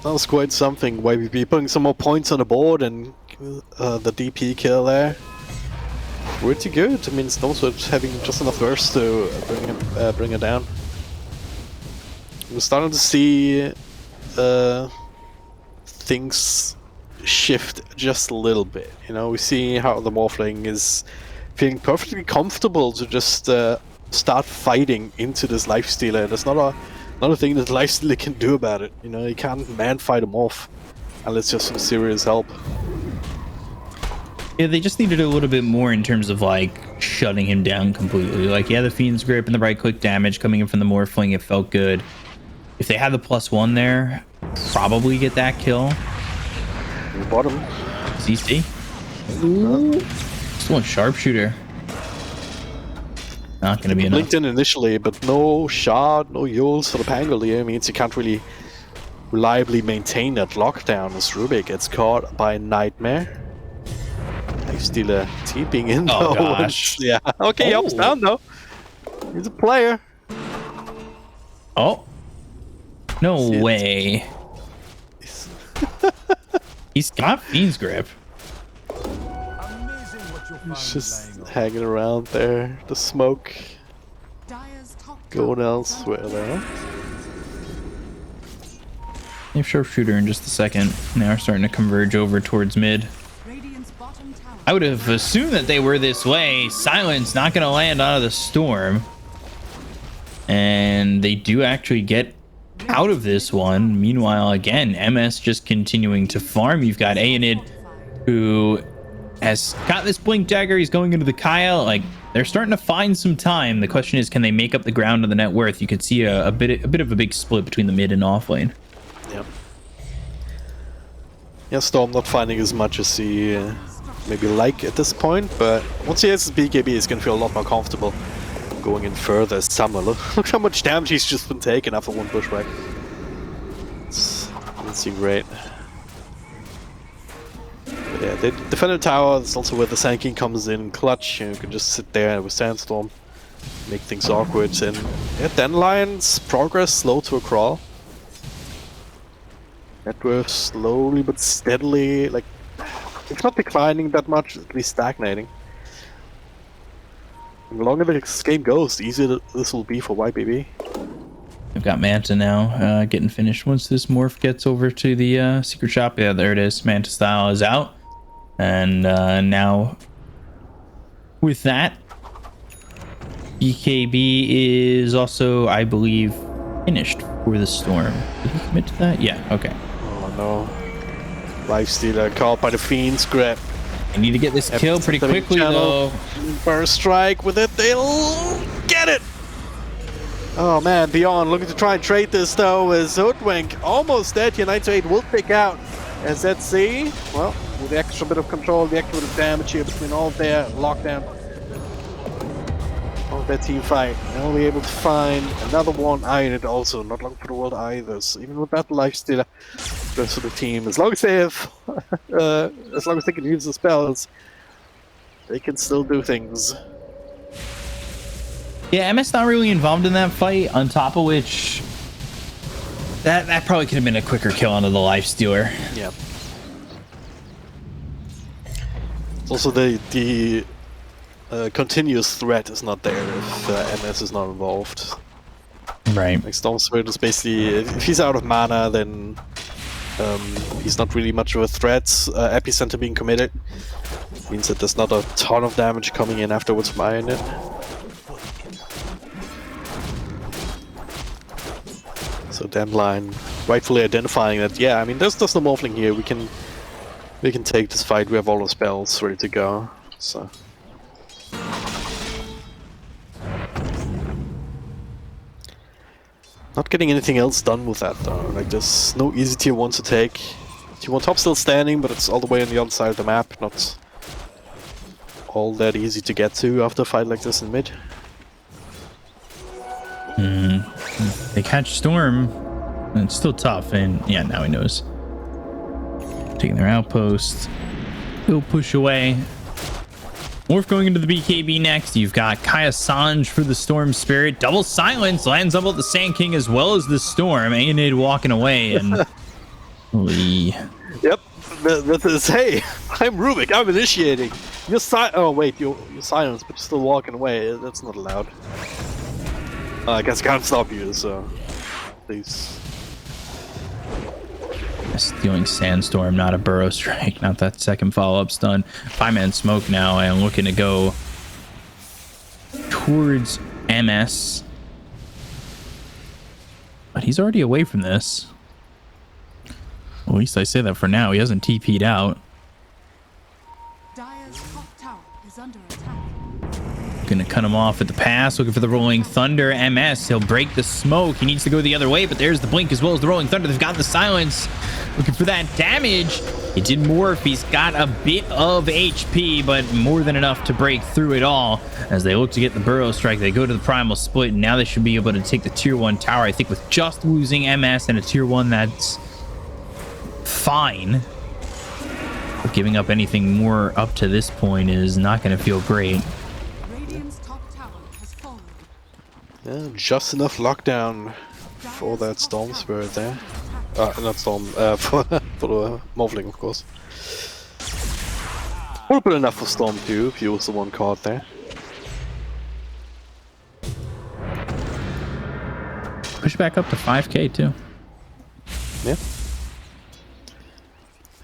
that was quite something. YBB putting some more points on the board, and the DP kill there. Pretty good. I mean, Stonesword having just enough burst to bring it down. We're starting to see things shift just a little bit. You know, we see how the Morphling is feeling perfectly comfortable to just start fighting into this Lifestealer. There's not a thing that Lifestealer can do about it. You know, you can't man fight him off unless just some serious help. Yeah, they just needed a little bit more in terms of like shutting him down completely. Like, yeah, the Fiend's Grip and the right click damage coming in from the Morphling, it felt good. If they had the +1 there, probably get that kill. Bottom. CC. Ooh. Still one Sharpshooter. Not going to be enough. Blinked in initially, but no shard, no Yules for the Pangolier means you can't really reliably maintain that lockdown as Rubik gets caught by Nightmare. Lifestealer TPing in though. Oh gosh. Yeah. Okay, he ups down though. He's a player. Oh. No way. He's got Fiend's Grip. He's just hanging around there. The smoke going elsewhere there. They have Sharpshooter in just a second. Now we're starting to converge over towards mid. I would have assumed that they were this way. Silence not going to land out of the storm. And they do actually get out of this one. Meanwhile, again, MS just continuing to farm. You've got Aeonid, who has got this Blink Dagger. He's going into the Kaya. Like, they're starting to find some time. The question is, can they make up the ground on the net worth? You could see a bit of a big split between the mid and off lane. Yep. Yeah, Storm not finding as much as he maybe like at this point, but once he has his BKB, he's gonna feel a lot more comfortable going in further as Summer. Look how much damage he's just been taking after one pushback. It's great. But yeah, they defend the tower. That's also where the Sand King comes in clutch. You can just sit there with Sandstorm, make things awkward. And yeah, Dandelions progress slow to a crawl. Network slowly but steadily, like, it's not declining that much, at least stagnating. And the longer this game goes, the easier this will be for YBB. I've got Manta now, getting finished once this morph gets over to the secret shop. Yeah, there it is. Manta style is out. And now, with that, BKB is also, I believe, finished for the storm. Did he commit to that? Yeah, okay. Oh no. Lifestealer caught by the Fiend's grip. I need to get this kill pretty quickly, though. Burst strike with it, they'll get it! Oh man, Beyond looking to try and trade this though is Hoodwink. Almost dead here, 9 to 8 will pick out. As ZC, well, with the extra bit of control, the extra bit of damage here between all their lockdown. All their team fight. They'll be able to find another one ironed also, not long for the world either. So even with that lifestealer, the rest of the team, as long as they have, as long as they can use the spells, they can still do things. Yeah, MS not really involved in that fight, on top of which that probably could have been a quicker kill onto the Lifestealer. Yeah. It's also the continuous threat is not there if MS is not involved. Right. Like Storm Spirit is basically, if he's out of mana, then he's not really much of a threat. Epicenter being committed means that there's not a ton of damage coming in afterwards from Iron It. So Dandelion rightfully identifying that, yeah, I mean, there's no Morphling here. We can take this fight. We have all the spells ready to go. So. Not getting anything else done with that though. Like, there's no easy tier 1 to take. Tier 1 top still standing, but it's all the way on the other side of the map. Not all that easy to get to after a fight like this in mid. They catch Storm, and it's still tough, and yeah, now he knows. Taking their outpost. He'll push away. Morph going into the BKB next. You've got Kaya Sanj for the Storm Spirit. Double Silence lands up with the Sand King as well as the Storm. Aenid walking away, and Lee. Yep, that is, hey, I'm Rubik, I'm initiating. You're oh wait, you're silenced, but you're still walking away. That's not allowed. I guess I can't stop you, so please. Stealing Sandstorm, not a Burrow Strike, not that second follow-up stun. 5-man smoke now, and looking to go towards MS. But he's already away from this. Well, at least I say that for now. He hasn't TP'd out. Dire's top tower is under attack. Gonna cut him off at the pass, looking for the Rolling Thunder. MS, he'll break the smoke. He needs to go the other way, but there's the blink as well as the Rolling Thunder. They've got the silence. Looking for that damage. He did morph. He's got a bit of HP, but more than enough to break through it all. As they look to get the Burrow Strike, they go to the Primal Split, and now they should be able to take the Tier 1 tower. I think with just losing MS and a Tier 1, that's fine. But giving up anything more up to this point is not going to feel great. Yeah, just enough lockdown for that Storm Spirit there. Not Storm, for the Morphling, of course. Would have been enough for Storm too, if he was the one card there. Push back up to 5k too. Yeah.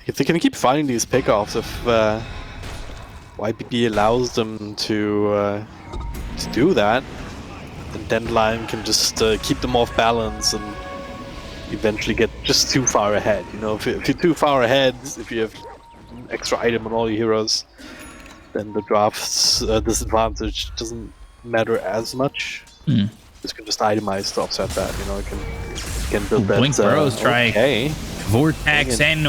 If they can keep finding these pickoffs, if YPP allows them to do that, then Dandelion can just keep them off balance and eventually get just too far ahead. You know, if you're too far ahead, if you have an extra item on all your heroes, then the draft's disadvantage doesn't matter as much. You can just itemize to offset that. You know, you can build that. Blink Burrow Strike. Okay. Vortex and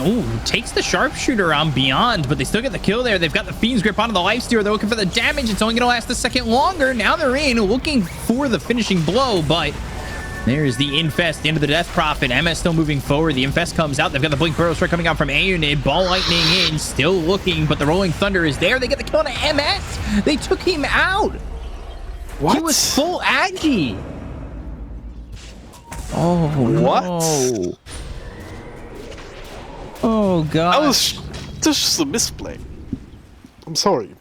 takes the sharpshooter on Beyond, but they still get the kill there. They've got the Fiend's Grip onto the Lifestealer. They're looking for the damage. It's only going to last a second longer. Now they're in looking for the finishing blow, but there's the Infest, the end of the Death Prophet. MS still moving forward. The Infest comes out. They've got the Blink Burrow Strike coming out from Aeonid. Ball Lightning in, still looking, but the Rolling Thunder is there. They get the kill on MS. They took him out. What? He was full Agi. Oh, what? No. Oh, God. That was just a misplay. I'm sorry.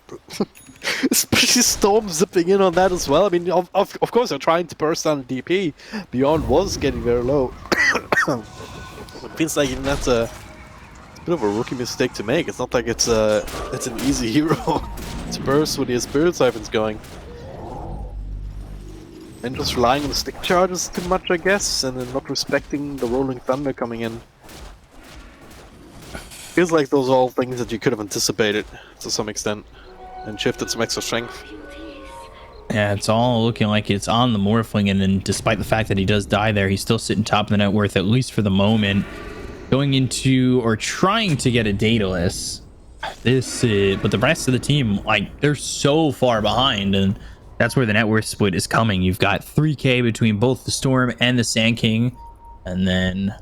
Especially Storm zipping in on that as well. I mean, of course, they're trying to burst down the DP. Beyond was getting very low. It feels like even that's a bit of a rookie mistake to make. It's not like it's an easy hero to burst when he has Spirit Siphons going. And just relying on the stick charges too much, I guess, and then not respecting the Rolling Thunder coming in. Feels like those are all things that you could have anticipated to some extent and shifted some extra strength. Yeah, it's all looking like it's on the Morphling, and then despite the fact that he does die there, he's still sitting top of the net worth, at least for the moment. Going into, or trying to get a Daedalus. But the rest of the team, like, they're so far behind, and that's where the net worth split is coming. You've got 3K between both the Storm and the Sand King, and then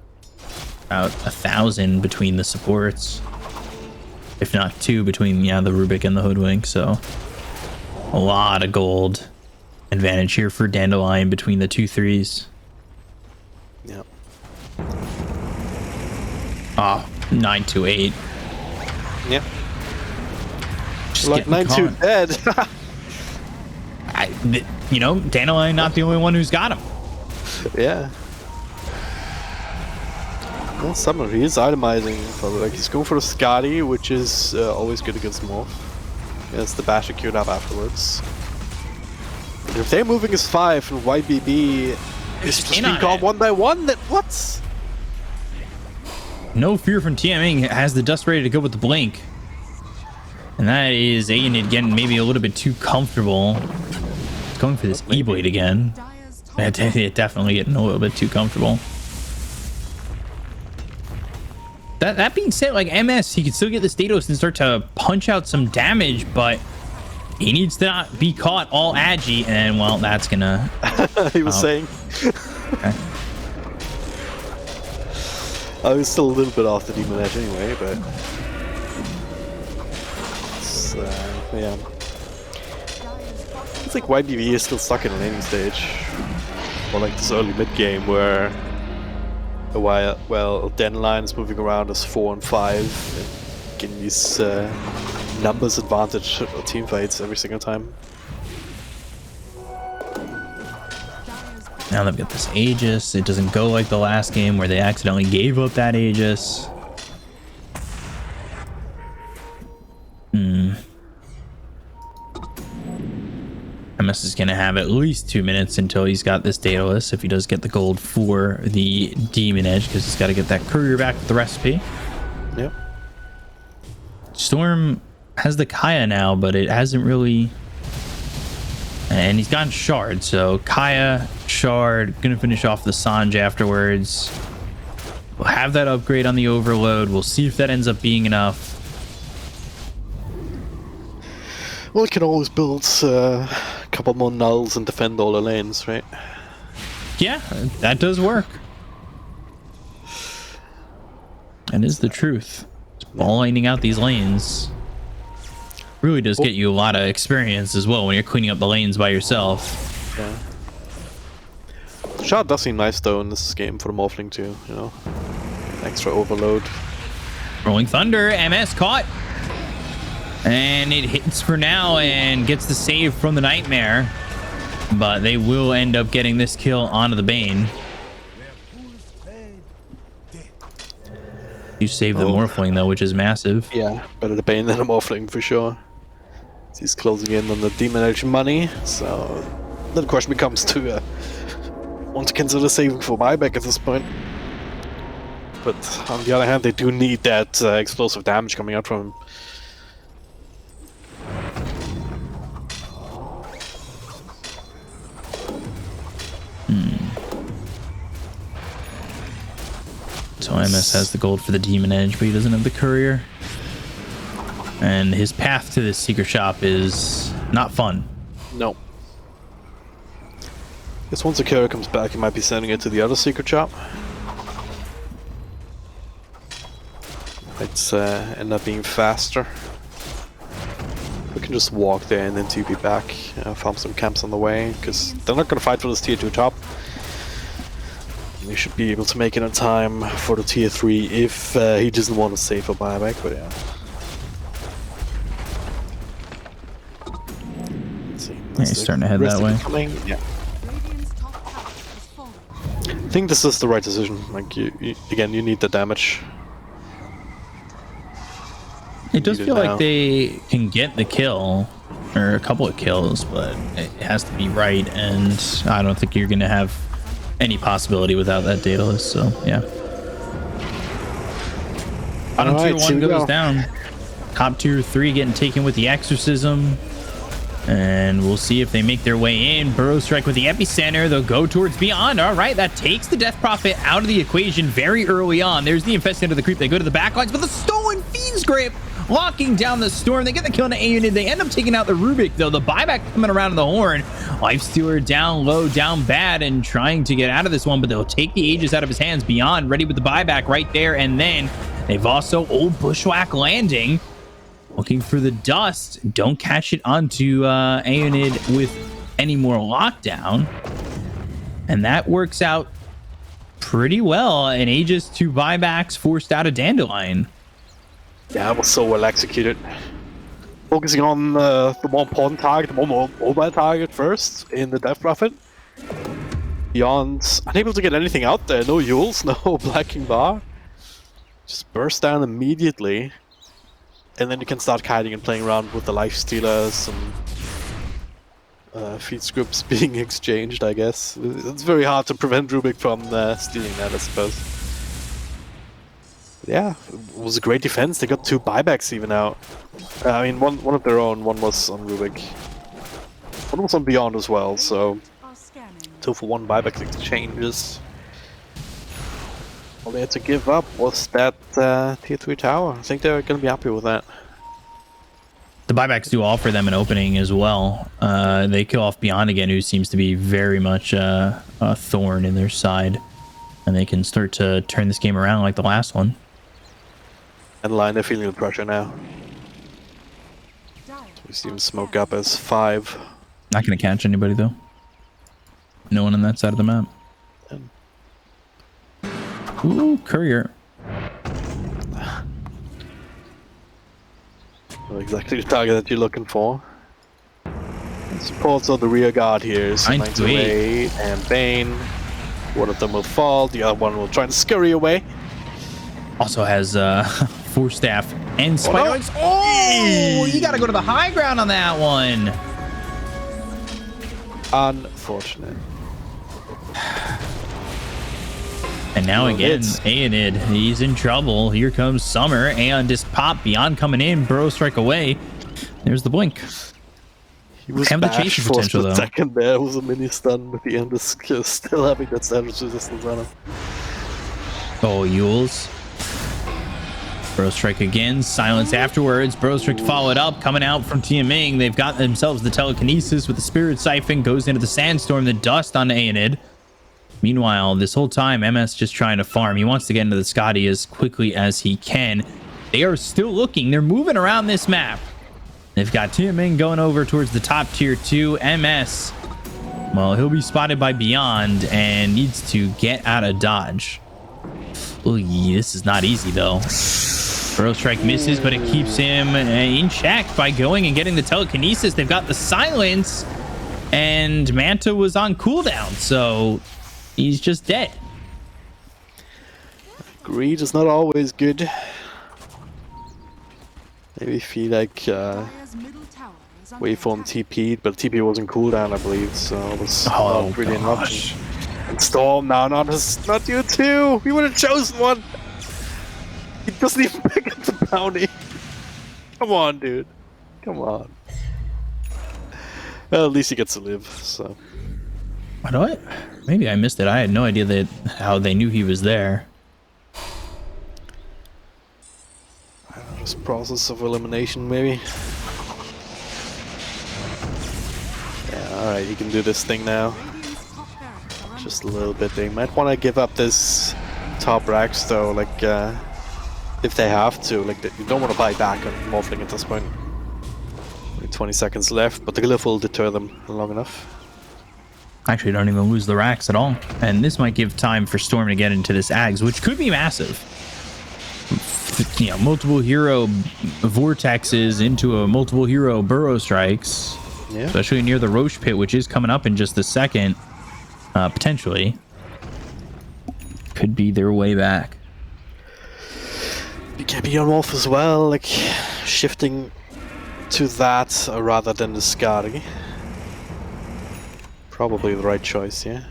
about 1,000 between the supports, if not 2 between the Rubik and the Hoodwink. So a lot of gold advantage here for Dandelion between the 2-3s. Yep. 9-8. Yep. Just like 9-2 dead. Dandelion not the only one who's got him. Yeah. Well, Summer, he is itemizing. Like, he's going for the Scotty, which is always good against Morph. It's the bash queued up afterwards. But if they're moving as 5 and YBB is just being called 1 by 1, then what? No fear from TMing, has the dust ready to go with the blink. And that is Aeonid getting maybe a little bit too comfortable. It's going for this E-Blade again. Definitely getting a little bit too comfortable. That being said, like, MS, he can still get the Statos and start to punch out some damage, but he needs to not be caught all agi, and, well, that's gonna... he was saying. Okay. I was still a little bit off the Demon Edge anyway, but... yeah. It's like YBV is still stuck in a laning stage. Or like this early mid-game where... well, Dandelion is moving around as 4 and 5, and getting these numbers advantage team fights every single time. Now they've got this Aegis. It doesn't go like the last game where they accidentally gave up that Aegis. MS is going to have at least 2 minutes until he's got this Daedalus, if he does get the gold for the Demon Edge, because he's got to get that courier back with the recipe. Yep. Storm has the Kaya now, but it hasn't really... And he's gotten Shard, so Kaya, Shard, gonna finish off the Sanj afterwards. We'll have that upgrade on the Overload. We'll see if that ends up being enough. Well, it can always build a couple more nulls and defend all the lanes, right? Yeah, that does work. That is the truth. Just ball lightning out these lanes really does get you a lot of experience as well when you're cleaning up the lanes by yourself. Yeah. Shard does seem nice though in this game for the Morphling too, you know. Extra overload. Rolling Thunder, MS caught. And it hits for now and gets the save from the Nightmare. But they will end up getting this kill onto the Bane. You save the Morphling though, which is massive. Yeah, better the Bane than a Morphling for sure. He's closing in on the Demon Edge money, so then the question becomes to want to consider saving for buyback at this point. But on the other hand, they do need that explosive damage coming out from him. So MS has the gold for the Demon Edge, but he doesn't have the Courier. And his path to this secret shop is not fun. No. Guess once the courier comes back, he might be sending it to the other secret shop. Might end up being faster. We can just walk there and then TP back, farm some camps on the way, because they're not going to fight for this tier 2 top. We should be able to make it in time for the tier 3 if he doesn't want to save for buyback, but yeah. Let's see. Yeah, he's starting to head that way. Coming. Yeah. Radiant's top tower has fallen. I think this is the right decision. Like, you again, you need the damage. It does Need it feel now. like they can get the kill, or a couple of kills, but it has to be right, and I don't think you're going to have any possibility without that Daedalus, so yeah. Bottom tier 1 goes down. Top tier 3 getting taken with the Exorcism. And we'll see if they make their way in. Burrow Strike with the Epicenter. They'll go towards Beyond. All right, that takes the Death Prophet out of the equation very early on. There's the Infested of the Creep. They go to the backlines, but the Stolen Fiend's Grip locking down the Storm. They get the kill on the A unit. They end up taking out the Rubik, though. The buyback coming around in the Horn. Lifestealer down low, down bad, and trying to get out of this one, but they'll take the Aegis out of his hands. Beyond ready with the buyback right there, and then they've also Old Bushwhack landing. Looking for the dust. Don't catch it onto Aeonid with any more lockdown. And that works out pretty well. An Aegis, 2 buybacks forced out of Dandelion. Yeah, it was so well executed. Focusing on the more important target, the more mobile target first in the Death Prophet. Beyond, unable to get anything out there. No Yules, no Blacking Bar. Just burst down immediately. And then you can start kiting and playing around with the life stealers and feed scripts being exchanged, I guess. It's very hard to prevent Rubik from stealing that, I suppose. But yeah, it was a great defense. They got 2 buybacks even out. I mean, one of their own, one was on Rubik. One was on Beyond as well, so Are scanning. 2 for 1 buyback exchanges. All they had to give up was that tier 3 tower. I think they're going to be happy with that. The buybacks do offer them an opening as well. They kill off Beyond again, who seems to be very much a thorn in their side. And they can start to turn this game around like the last one. And line, they're feeling the pressure now. We see him smoke up as 5. Not going to catch anybody, though. No one on that side of the map. Ooh, Courier. Not exactly the target that you're looking for. Supports of the rear guard here is 98 and Bane. One of them will fall, the other one will try and scurry away. Also has Force Staff and Spider Legs. Oh, you gotta go to the high ground on that one. Unfortunate. And now again, Aeonid, he's in trouble. Here comes Summer. Aeon just pop. Beyond coming in. Burrow Strike away. There's the blink. He was have the chase for potential, a though. second there. It was a mini stun, but the end is still having that damage resistance on him. Oh, Yules. Burrow Strike again. Silence afterwards. Burrow Strike followed up. Coming out from TMing. They've got themselves the telekinesis with the Spirit Siphon. Goes into the Sandstorm. The dust on Aeonid. Meanwhile, this whole time, MS just trying to farm. He wants to get into the Scotty as quickly as he can. They are still looking. They're moving around this map. They've got TMing going over towards the top tier 2. MS, well, he'll be spotted by Beyond and needs to get out of dodge. Ooh, this is not easy, though. Burrow Strike misses, but it keeps him in check by going and getting the telekinesis. They've got the silence, and Manta was on cooldown, so he's just dead. Greed is not always good. Maybe feel like Dire's middle tower is under Waveform attack. TP'd, but TP wasn't cooldown, I believe, so it was not really an option. And Storm now, not you too! We would have chosen one! He doesn't even pick up the bounty. Come on, dude. Come on. Well, at least he gets to live, so. Maybe I missed it. I had no idea that how they knew he was there. First process of elimination, maybe. Yeah, alright, you can do this thing now. Just a little bit. They might want to give up this top racks though, like if they have to. Like you don't want to buy back on Morphling at this point. Only 20 seconds left, but the glyph will deter them long enough. Actually, don't even lose the racks at all. And this might give time for Storm to get into this Ags, which could be massive. You know, multiple hero vortexes into a multiple hero burrow strikes. Yeah. Especially near the Roche pit, which is coming up in just a second. Potentially. Could be their way back. BKB on Wolf as well, like shifting to that rather than the Skadi. Probably the right choice, yeah.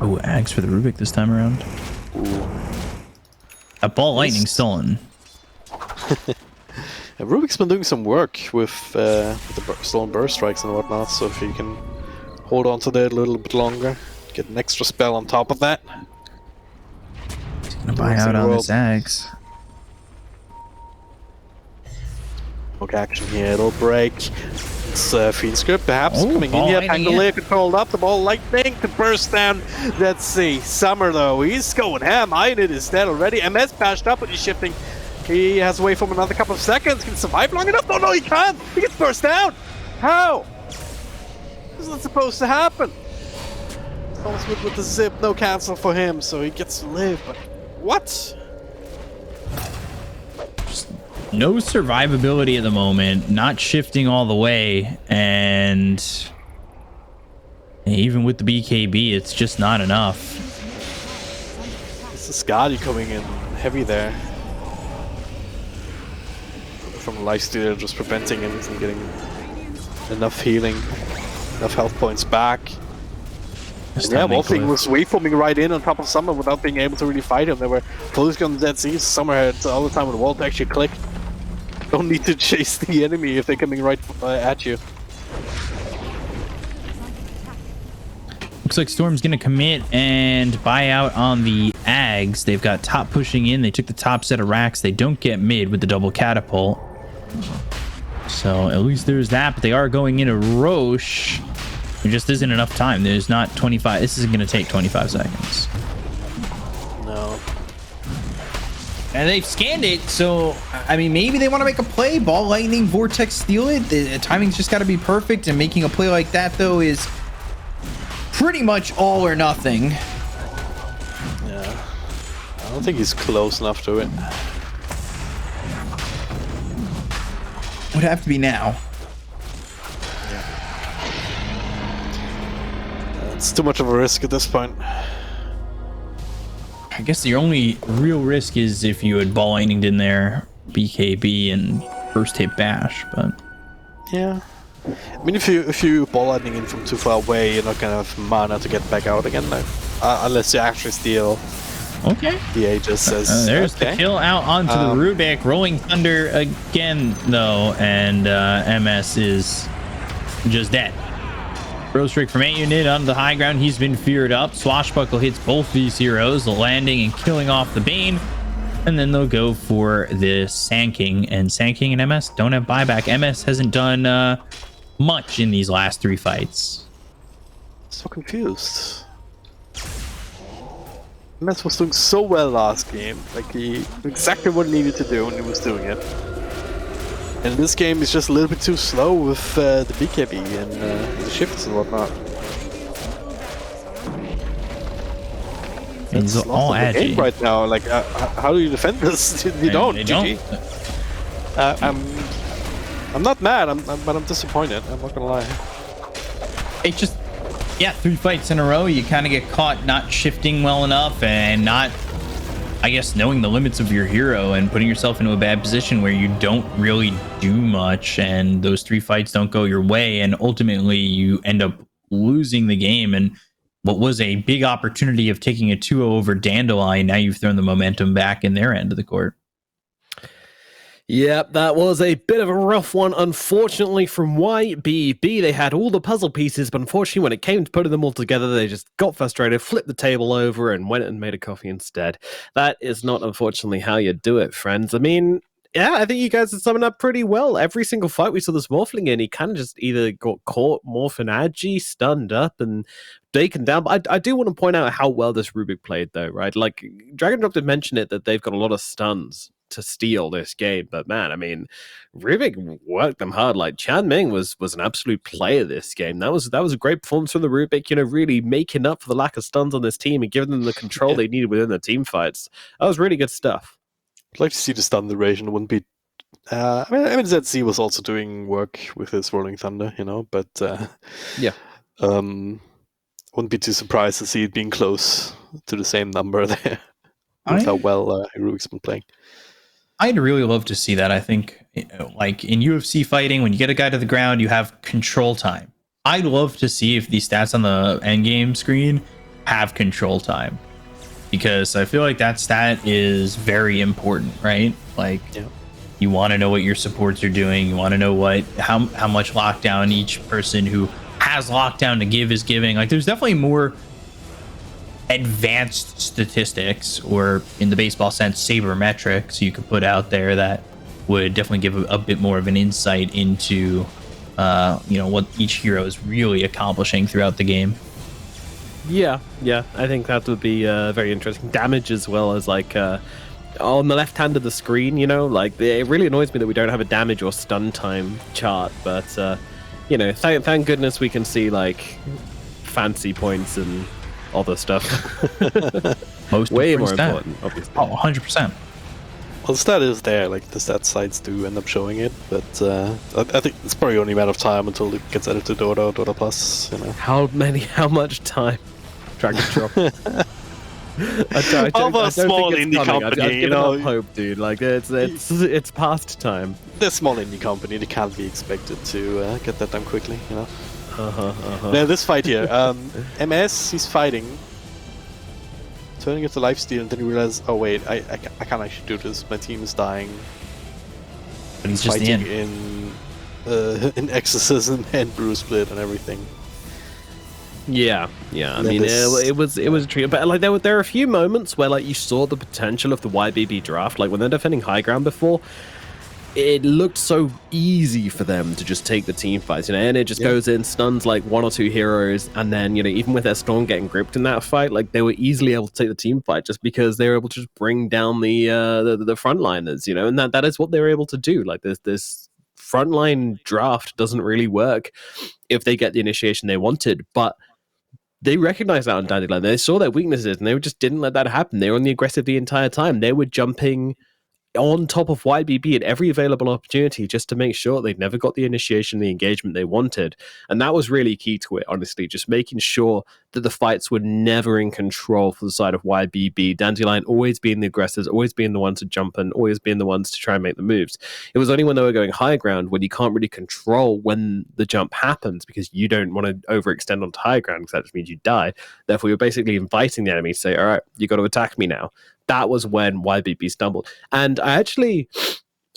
Oh, Ags for the Rubik this time around. Ooh. A ball lightning stolen. Rubik's been doing some work with the stolen burst strikes and whatnot, so if you can hold on to that a little bit longer, get an extra spell on top of that. He's gonna buy out on this Ags. Look, action here, it'll break. It's Fiend Script perhaps coming in here. Pangolier controlled up, the ball lightning to burst down. Let's see. Summer though, he's going ham. Ionid is dead already. MS bashed up, but he's shifting. He has away from another couple of seconds. Can he survive long enough? No, he can't. He gets burst down. How? This is not supposed to happen. Almost with the zip, no cancel for him, so he gets to live. But what? No survivability at the moment, not shifting all the way, and even with the BKB, it's just not enough. It's the Skadi coming in heavy there. From a lifestealer, just preventing him from getting enough healing, enough health points back. Yeah, Wolfing was waveforming right in on top of Summer without being able to really fight him. They were focused on the Dead Seas. Summer had all the time with the wall to actually click. Don't need to chase the enemy if they're coming right at you. Looks like Storm's gonna commit and buy out on the Ags. They've got top pushing in. They took the top set of racks. They don't get mid with the double catapult. So at least there's that, but they are going into Roche. There just isn't enough time. There's not 25. This isn't gonna take 25 seconds. No. And they've scanned it, so I mean, maybe they want to make a play. Ball lightning, vortex, steal it. The timing's just got to be perfect, and making a play like that though is pretty much all or nothing. Yeah, I don't think he's close enough to it. Would have to be now. Yeah. It's too much of a risk at this point. I guess the only real risk is if you had ball lightninged in there, BKB and first hit bash, but yeah. I mean, if you ball lightning in from too far away, you're not gonna have mana to get back out again, though. Unless you actually steal. Okay. The Aegis says. There's the kill out onto the Rubik. Rolling Thunder again, though, and MS is just dead. Throw streak from 8 unit on the high ground. He's been feared up. Swashbuckle hits both these heroes, landing and killing off the Bane. And then they'll go for the Sand King. And Sand King and MS don't have buyback. MS hasn't done much in these last 3 fights. So confused. MS was doing so well last game. Like, he knew exactly what he needed to do, and he was doing it. And this game is just a little bit too slow with the BKB and the shifts and whatnot. And he's all edgy right now. Like, how do you defend this? You don't. GG. I'm not mad, but I'm disappointed. I'm not gonna lie. It's just, yeah, 3 fights in a row. You kind of get caught not shifting well enough and not, I guess, knowing the limits of your hero and putting yourself into a bad position where you don't really do much, and those 3 fights don't go your way, and ultimately you end up losing the game. And what was a big opportunity of taking a 2-0 over Dandelion, now you've thrown the momentum back in their end of the court. Yep, that was a bit of a rough one, unfortunately, from YBB. They had all the puzzle pieces, but unfortunately, when it came to putting them all together, they just got frustrated, flipped the table over, and went and made a coffee instead. That is not, unfortunately, how you do it, friends. I mean, Yeah, I think you guys are summing up pretty well. Every single fight we saw this Morphling in, he kind of just either got caught, Morphinagi, stunned up, and taken down. But I do want to point out how well this Rubik played, though, right? Like, Dragon Drop did mention it, that they've got a lot of stuns to steal this game. But man, I mean, Rubik worked them hard. Like, Chan Ming was an absolute player this game. That was a great performance from the Rubik, really making up for the lack of stuns on this team and giving them the control they needed within the team fights. That was really good stuff. I'd like to see the stun duration. It wouldn't be. I mean, ZC was also doing work with his Rolling Thunder, but wouldn't be too surprised to see it being close to the same number there. With how well Rubik's been playing. I'd really love to see that. I think, like in UFC fighting, when you get a guy to the ground, you have control time. I'd love to see if these stats on the end game screen have control time. Because I feel like that stat is very important, right? Like, you want to know what your supports are doing. You want to know how much lockdown each person who has lockdown to give is giving. Like, there's definitely more advanced statistics, or in the baseball sense, sabermetrics you could put out there that would definitely give a bit more of an insight into, what each hero is really accomplishing throughout the game. Yeah, I think that would be very interesting. Damage as well as like on the left hand of the screen, like it really annoys me that we don't have a damage or stun time chart. But thank goodness we can see like fancy points and other stuff. Most way more important, obviously. 100%. Well, the stat is there. Like the stat sites do end up showing it, but I think it's probably only a matter of time until it gets added to Dota Plus. How much time? Dragon Drop. How about a small indie company? I've given up hope, dude. Like it's past time. They're small indie company. They can't be expected to get that done quickly. Now this fight here, MS, he's fighting, turning it to lifesteal, and then he realizes, oh wait, I can't actually do this. My team is dying. But he's just fighting in Exorcism and Brew Split and everything. Yeah. I mean, it was a treat, but like there are a few moments where like you saw the potential of the YBB draft. Like when they're defending high ground before, it looked so easy for them to just take the team fights, and it just goes in, stuns like one or two heroes, and then even with their Storm getting gripped in that fight, like they were easily able to take the team fight just because they were able to just bring down the frontliners, and that is what they were able to do. Like this frontline draft doesn't really work if they get the initiation they wanted, but they recognized that on Dandelion. They saw their weaknesses and they just didn't let that happen. They were on the aggressive the entire time. They were jumping on top of YBB at every available opportunity just to make sure they never got the initiation, the engagement they wanted. And that was really key to it, honestly, just making sure that the fights were never in control for the side of YBB. Dandelion always being the aggressors, always being the ones to jump and always being the ones to try and make the moves. It was only when they were going high ground when you can't really control when the jump happens because you don't want to overextend onto high ground because that just means you die. Therefore, you're basically inviting the enemy to say, all right, you got to attack me now. That was when YBB stumbled. And I actually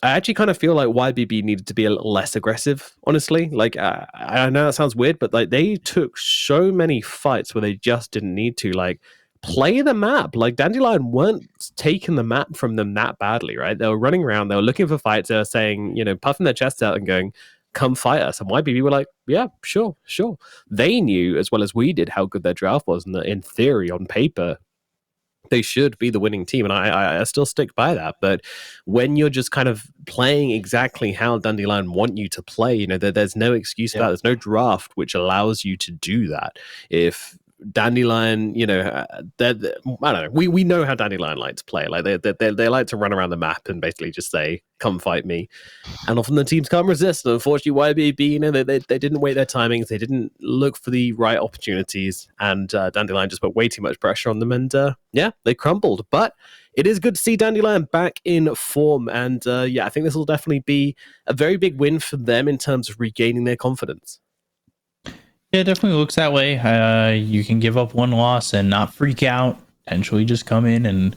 kind of feel like YBB needed to be a little less aggressive, honestly. Like, I know that sounds weird, but like they took so many fights where they just didn't need to. Like, play the map. Like, Dandelion weren't taking the map from them that badly, right? They were running around, they were looking for fights, they were saying, puffing their chests out and going, come fight us. And YBB were like, yeah, sure. They knew as well as we did how good their draft was, and that in theory, on paper, they should be the winning team, and I still stick by that. But when you're just kind of playing exactly how Dandelion want you to play, there's no excuse for that. There's no draft which allows you to do that. If Dandelion, I don't know. We know how Dandelion like to play. Like they like to run around the map and basically just say, "Come fight me," and often the teams can't resist. And unfortunately, YBB, they didn't wait their timings. They didn't look for the right opportunities, and Dandelion just put way too much pressure on them, and they crumbled. But it is good to see Dandelion back in form, and I think this will definitely be a very big win for them in terms of regaining their confidence. Yeah, it definitely looks that way. You can give up one loss and not freak out. Potentially just come in and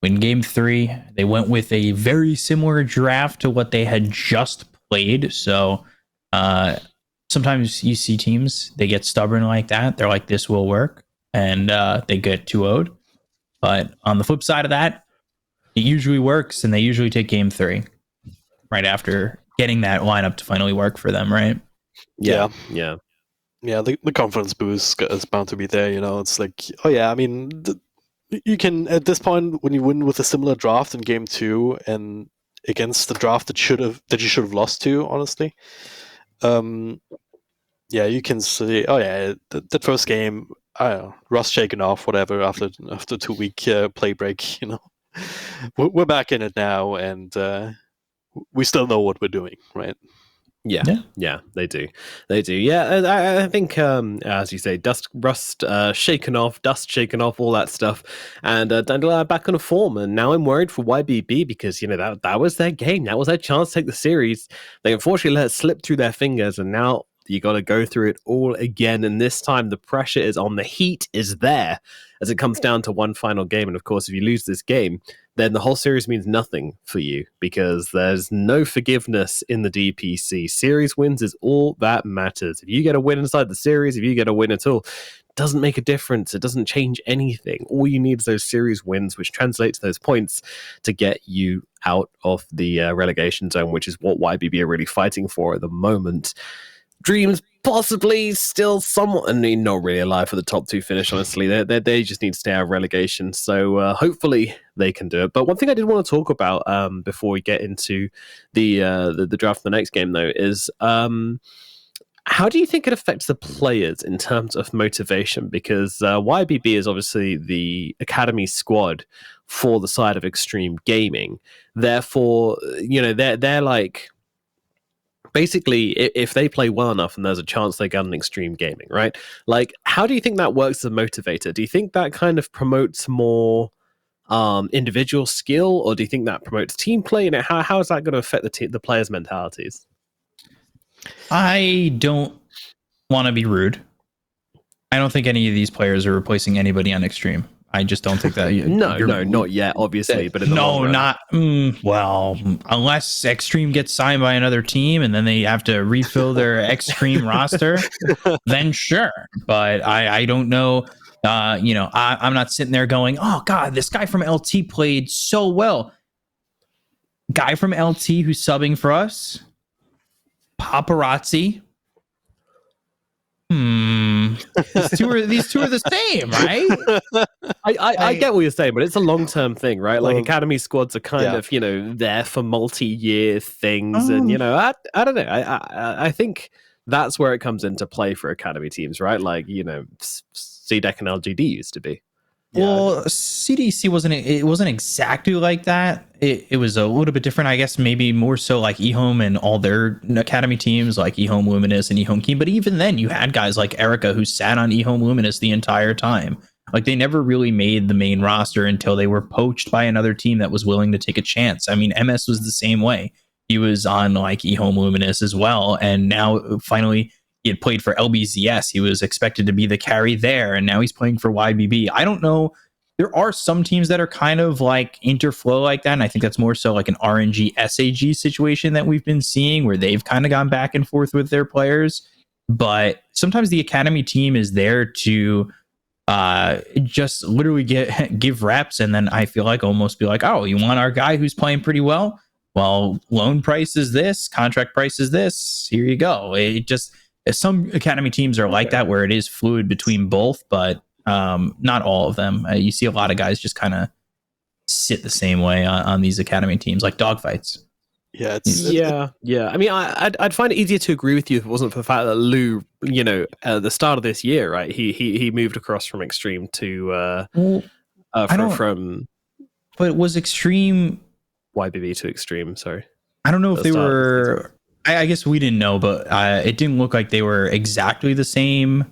win game 3. They went with a very similar draft to what they had just played. So sometimes you see teams, they get stubborn like that. They're like, this will work. And they get 2-0'd. But on the flip side of that, it usually works and they usually take game 3. right after getting that lineup to finally work for them, right? Yeah. The confidence boost is bound to be there. It's like, oh yeah, I mean, you can at this point when you win with a similar draft in game 2 and against the draft that you should have lost to, honestly. You can say, oh yeah, that first game, I don't know, rust shaken off, whatever. After 2-week play break, we're back in it now, and we still know what we're doing, right? Yeah, they do. Yeah, I think, as you say, dust shaken off, all that stuff, and Dandelion are back on a form. And now I'm worried for YBB because that was their game, that was their chance to take the series. They unfortunately let it slip through their fingers, and now you got to go through it all again. And this time the pressure is on, the heat is there as it comes down to one final game. And of course, if you lose this game, then the whole series means nothing for you because there's no forgiveness in the DPC. Series wins is all that matters. If you get a win inside the series, if you get a win at all, it doesn't make a difference. It doesn't change anything. All you need is those series wins, which translate to those points to get you out of the relegation zone, which is what YBB are really fighting for at the moment. Dreams possibly still somewhat, not really alive for the top 2 finish, honestly. They just need to stay out of relegation, so hopefully they can do it. But one thing I did want to talk about before we get into the draft of the next game, though, is how do you think it affects the players in terms of motivation? Because YBB is obviously the academy squad for the side of Extreme Gaming. Therefore, they're like... Basically, if they play well enough and there's a chance they get an Extreme Gaming, right? Like, how do you think that works as a motivator? Do you think that kind of promotes more individual skill, or do you think that promotes team play? And how is that going to affect the players' mentalities? I don't want to be rude. I don't think any of these players are replacing anybody on Extreme. I just don't think that. No, not yet, obviously. But in the long run. Not. Well, unless Extreme gets signed by another team and then they have to refill their Extreme roster, then sure. But I don't know. I'm not sitting there going, oh God, this guy from LT played so well. Guy from LT who's subbing for us, Paparazzi. These two are the same, right? I get what you're saying, but it's a long-term thing, right? Like academy squads are kind of, there for multi-year things, and I don't know. I think that's where it comes into play for academy teams, right? Like CDEC and LGD used to be. Well, CDC wasn't exactly like that. It was a little bit different, I guess. Maybe more so like Ehome and all their academy teams, like Ehome Luminous and Ehome Keen. But even then, you had guys like Erica who sat on Ehome Luminous the entire time. Like, they never really made the main roster until they were poached by another team that was willing to take a chance. I mean, MS was the same way. He was on like Ehome Luminous as well, and now finally he had played for LBZS. He was expected to be the carry there, and now he's playing for YBB. I don't know. There are some teams that are kind of like interflow like that, and I think that's more so like an RNG SAG situation that we've been seeing, where they've kind of gone back and forth with their players. But sometimes the academy team is there to just literally give reps, and then I feel like almost be like, oh, you want our guy who's playing pretty well? Well, loan price is this, contract price is this. Here you go. It just... Some academy teams are like that, where it is fluid between both, but not all of them. You see a lot of guys just kind of sit the same way on these academy teams, like dogfights. Yeah, I mean, I'd find it easier to agree with you if it wasn't for the fact that Lou, at the start of this year, right? He moved across from Extreme to from. But it was Extreme YBB to Extreme. Sorry, I don't know if they were. I guess we didn't know, but it didn't look like they were exactly the same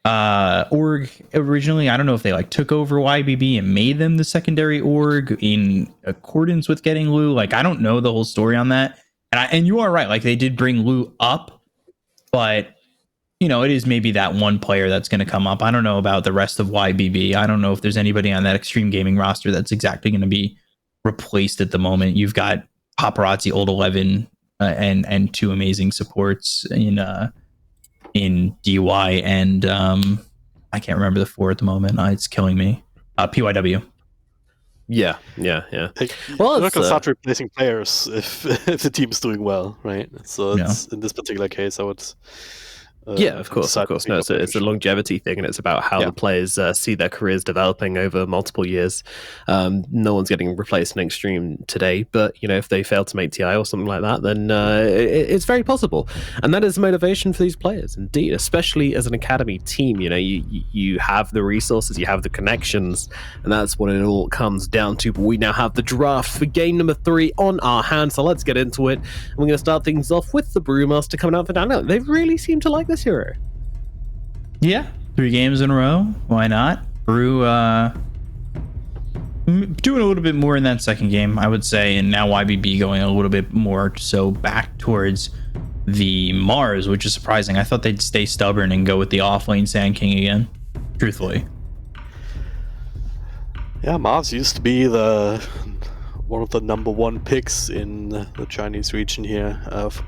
org originally. I don't know if they like took over YBB and made them the secondary org in accordance with getting Lou. Like, I don't know the whole story on that. And you are right. Like, they did bring Lou up, but it is maybe that one player that's going to come up. I don't know about the rest of YBB. I don't know if there's anybody on that Extreme Gaming roster that's exactly going to be replaced at the moment. You've got Paparazzi, Old 11, and two amazing supports in DY and I can't remember the four at the moment. It's killing me. PYW. Yeah. Like, Well, you're not it's, going to start replacing players if if the team's doing well, right? So Yeah. it's, in this particular case, I would. Yeah, of course. No, it's a longevity thing, and it's about how the players see their careers developing over multiple years. No one's getting replaced in Extreme today, but if they fail to make TI or something like that, then it's very possible, and that is motivation for these players, indeed. Especially as an academy team, you have the resources, you have the connections, and that's what it all comes down to. But we now have the draft for game number 3 on our hands, so let's get into it. And we're going to start things off with the Brewmaster coming out for down. They really seem to like this hero. Yeah, 3 games in a row. Why not? Brew doing a little bit more in that second game, I would say, and now YBB going a little bit more so back towards the Mars, which is surprising. I thought they'd stay stubborn and go with the offlane Sand King again, truthfully. Yeah, Mars used to be one of the number 1 picks in the Chinese region here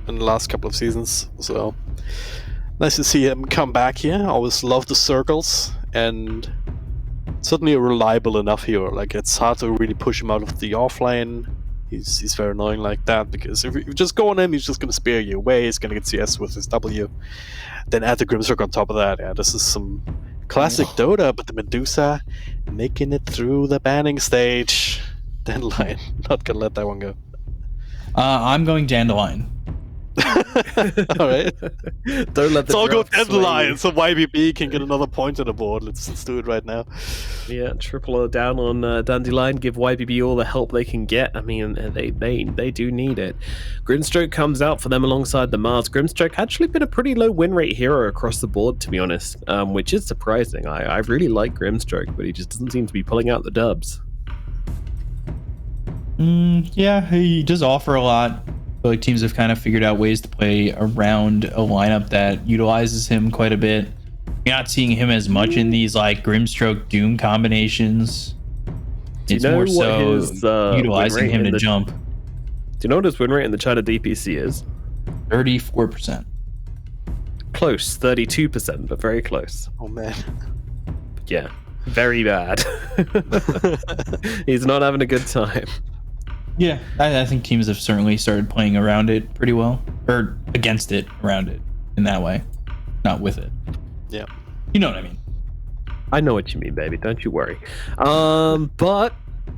in the last couple of seasons. So nice to see him come back here. I always love the circles, and certainly a reliable enough hero. Like, it's hard to really push him out of the offlane. He's very annoying like that, because if you just go on him, he's just going to spear you away. He's going to get CS with his W. Then add the Grimstroke on top of that. Yeah, this is some classic Dota, but the Medusa making it through the banning stage. Dandelion, not going to let that one go. I'm going Dandelion. All right. Don't let the It's all go draft sway Dandelion, you. so YBB can get another point on the board. Let's do it right now. Yeah, triple down on Dandelion. Give YBB all the help they can get. I mean, they do need it. Grimstroke comes out for them alongside the Mars. Grimstroke actually been a pretty low win rate hero across the board, to be honest, which is surprising. I really like Grimstroke, but he just doesn't seem to be pulling out the dubs. Yeah, he does offer a lot. I feel like teams have kind of figured out ways to play around a lineup that utilizes him quite a bit. You're not seeing him as much in these like Grimstroke Doom combinations. It's more so utilizing him to jump. Do you know what his win rate in the China DPC is? 34%. Close, 32%, but very close. Oh man. Yeah, very bad. He's not having a good time. Yeah, I think teams have certainly started playing around it pretty well, or against it, around it in that way, not with it. Yeah, you know what I mean. I know what you mean, baby. Don't you worry. But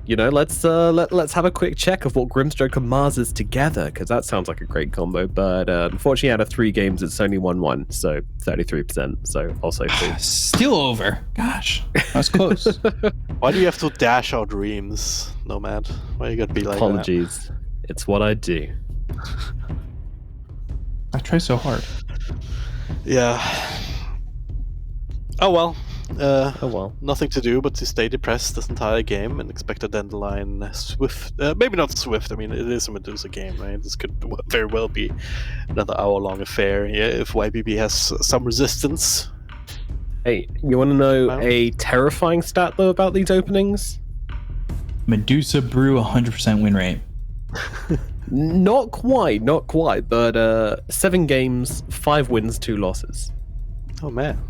let's have a quick check of what Grimstroke and Mars is together, because that sounds like a great combo. But unfortunately, out of 3 games, it's only 1-1, so 33%. So also still over. Gosh, that was close. Why do you have to dash our dreams, Nomad? Why you gotta be like apologies? That? It's what I do. I try so hard. Yeah. Oh well. Nothing to do but to stay depressed this entire game and expect a Dandelion Swift. Maybe not Swift. I mean, it is a Medusa game, right? This could very well be another hour-long affair. Yeah, if YBB has some resistance. Hey, you want to know a terrifying stat though about these openings? Medusa Brew 100% win rate. Not quite, but 7 games, 5 wins, 2 losses. Oh man.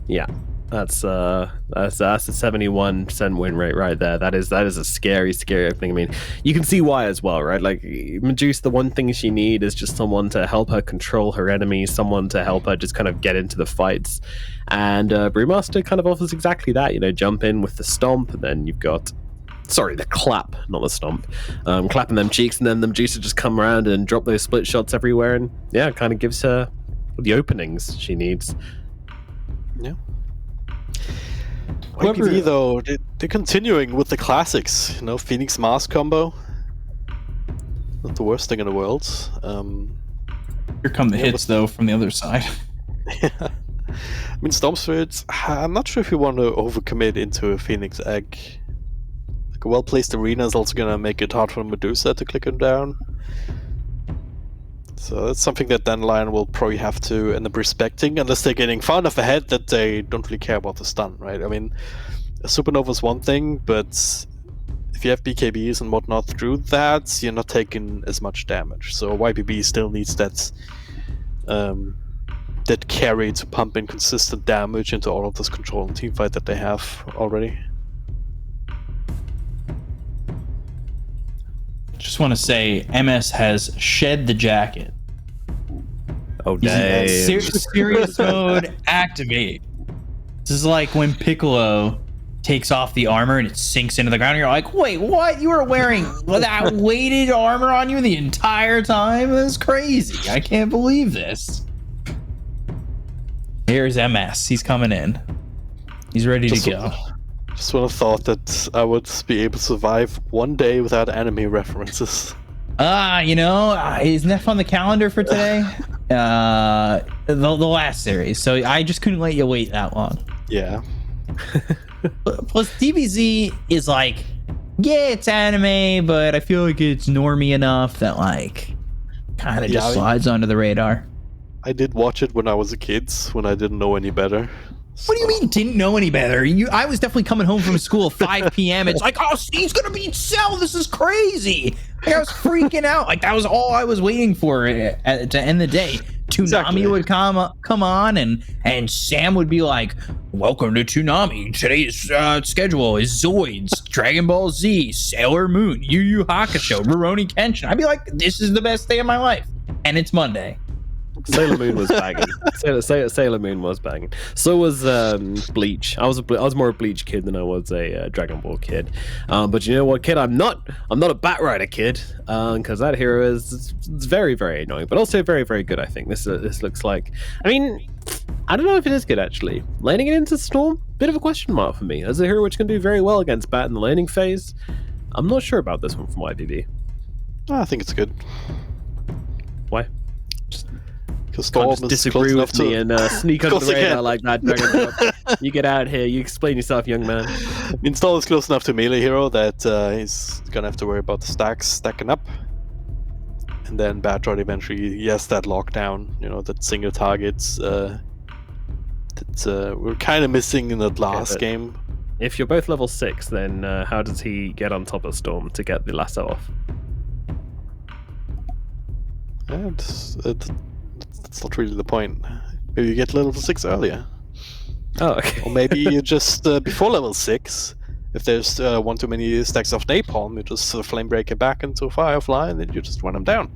Yeah. That's a 71% win rate right there. That is a scary opening. I mean, you can see why as well, right? Like Medusa, the one thing she needs is just someone to help her control her enemies, someone to help her just kind of get into the fights. And Brewmaster kind of offers exactly that. Jump in with the stomp, and then you've got the clap, not the stomp. Clapping them cheeks, and then the Medusa just come around and drop those split shots everywhere, and yeah, it kind of gives her the openings she needs. Yeah. YPV though, they're continuing with the classics. Phoenix Mars combo. Not the worst thing in the world. Here come the hits though from the other side. Yeah. I mean, Storm Spirit, I'm not sure if you want to overcommit into a Phoenix Egg. Like a well-placed arena is also gonna make it hard for Medusa to click him down. So that's something that Dandelion will probably have to end up respecting, unless they're getting far enough ahead that they don't really care about the stun, right? I mean, a Supernova is one thing, but if you have BKBs and whatnot through that, you're not taking as much damage. So YBB still needs that that carry to pump in consistent damage into all of this control and teamfight that they have already. just want to say MS has shed the jacket. Oh, dang. Serious mode activate. This is like when Piccolo takes off the armor and it sinks into the ground. And you're like, wait, what? You were wearing that weighted armor on you the entire time? That's crazy. I can't believe this. Here's MS. He's coming in. He's ready to go. Just would have thought that I would be able to survive one day without anime references. Isn't that on the calendar for today? The last series. So I just couldn't let you wait that long. Yeah. Plus, DBZ is like, yeah, it's anime, but I feel like it's normie enough that like kind of just slides under the radar. I did watch it when I was a kid, when I didn't know any better. What do you mean didn't know any better? I was definitely coming home from school 5 p.m. It's like, oh, Steve's gonna beat Cell. This is crazy. Like, I was freaking out. Like, that was all I was waiting for to end the day. Toonami would come on, and Sam would be like, welcome to Toonami. Today's schedule is Zoids, Dragon Ball Z, Sailor Moon, Yu Yu Hakusho, Rurouni Kenshin. I'd be like, this is the best day of my life. And it's Monday. Sailor Moon was banging. Sailor Moon was banging. So was Bleach. I was more a Bleach kid than I was a Dragon Ball kid. But you know what, kid? I'm not a Batrider kid, because that hero is it's very, very annoying, but also very, very good. I think this looks like. I mean, I don't know if it is good actually. Laning it into Storm, bit of a question mark for me. As a hero which can do very well against Bat in the laning phase, I'm not sure about this one from YBB. I think it's good. Why? Because Storm just disagree with me and sneak under the radar like that, Dragon. You get out here. You explain yourself, young man. I mean, Storm is close enough to melee hero that he's gonna have to worry about the stacking up, and then Batroid eventually, yes, that lockdown. You know, that single targets that we're kind of missing in the last game. If you're both level 6, then how does he get on top of Storm to get the lasso off? Yeah, that's not really the point. Maybe you get level 6 earlier. Oh, okay. Or maybe you just, before level 6, if there's one too many stacks of napalm, you just flame break it back into Firefly and then you just run him down.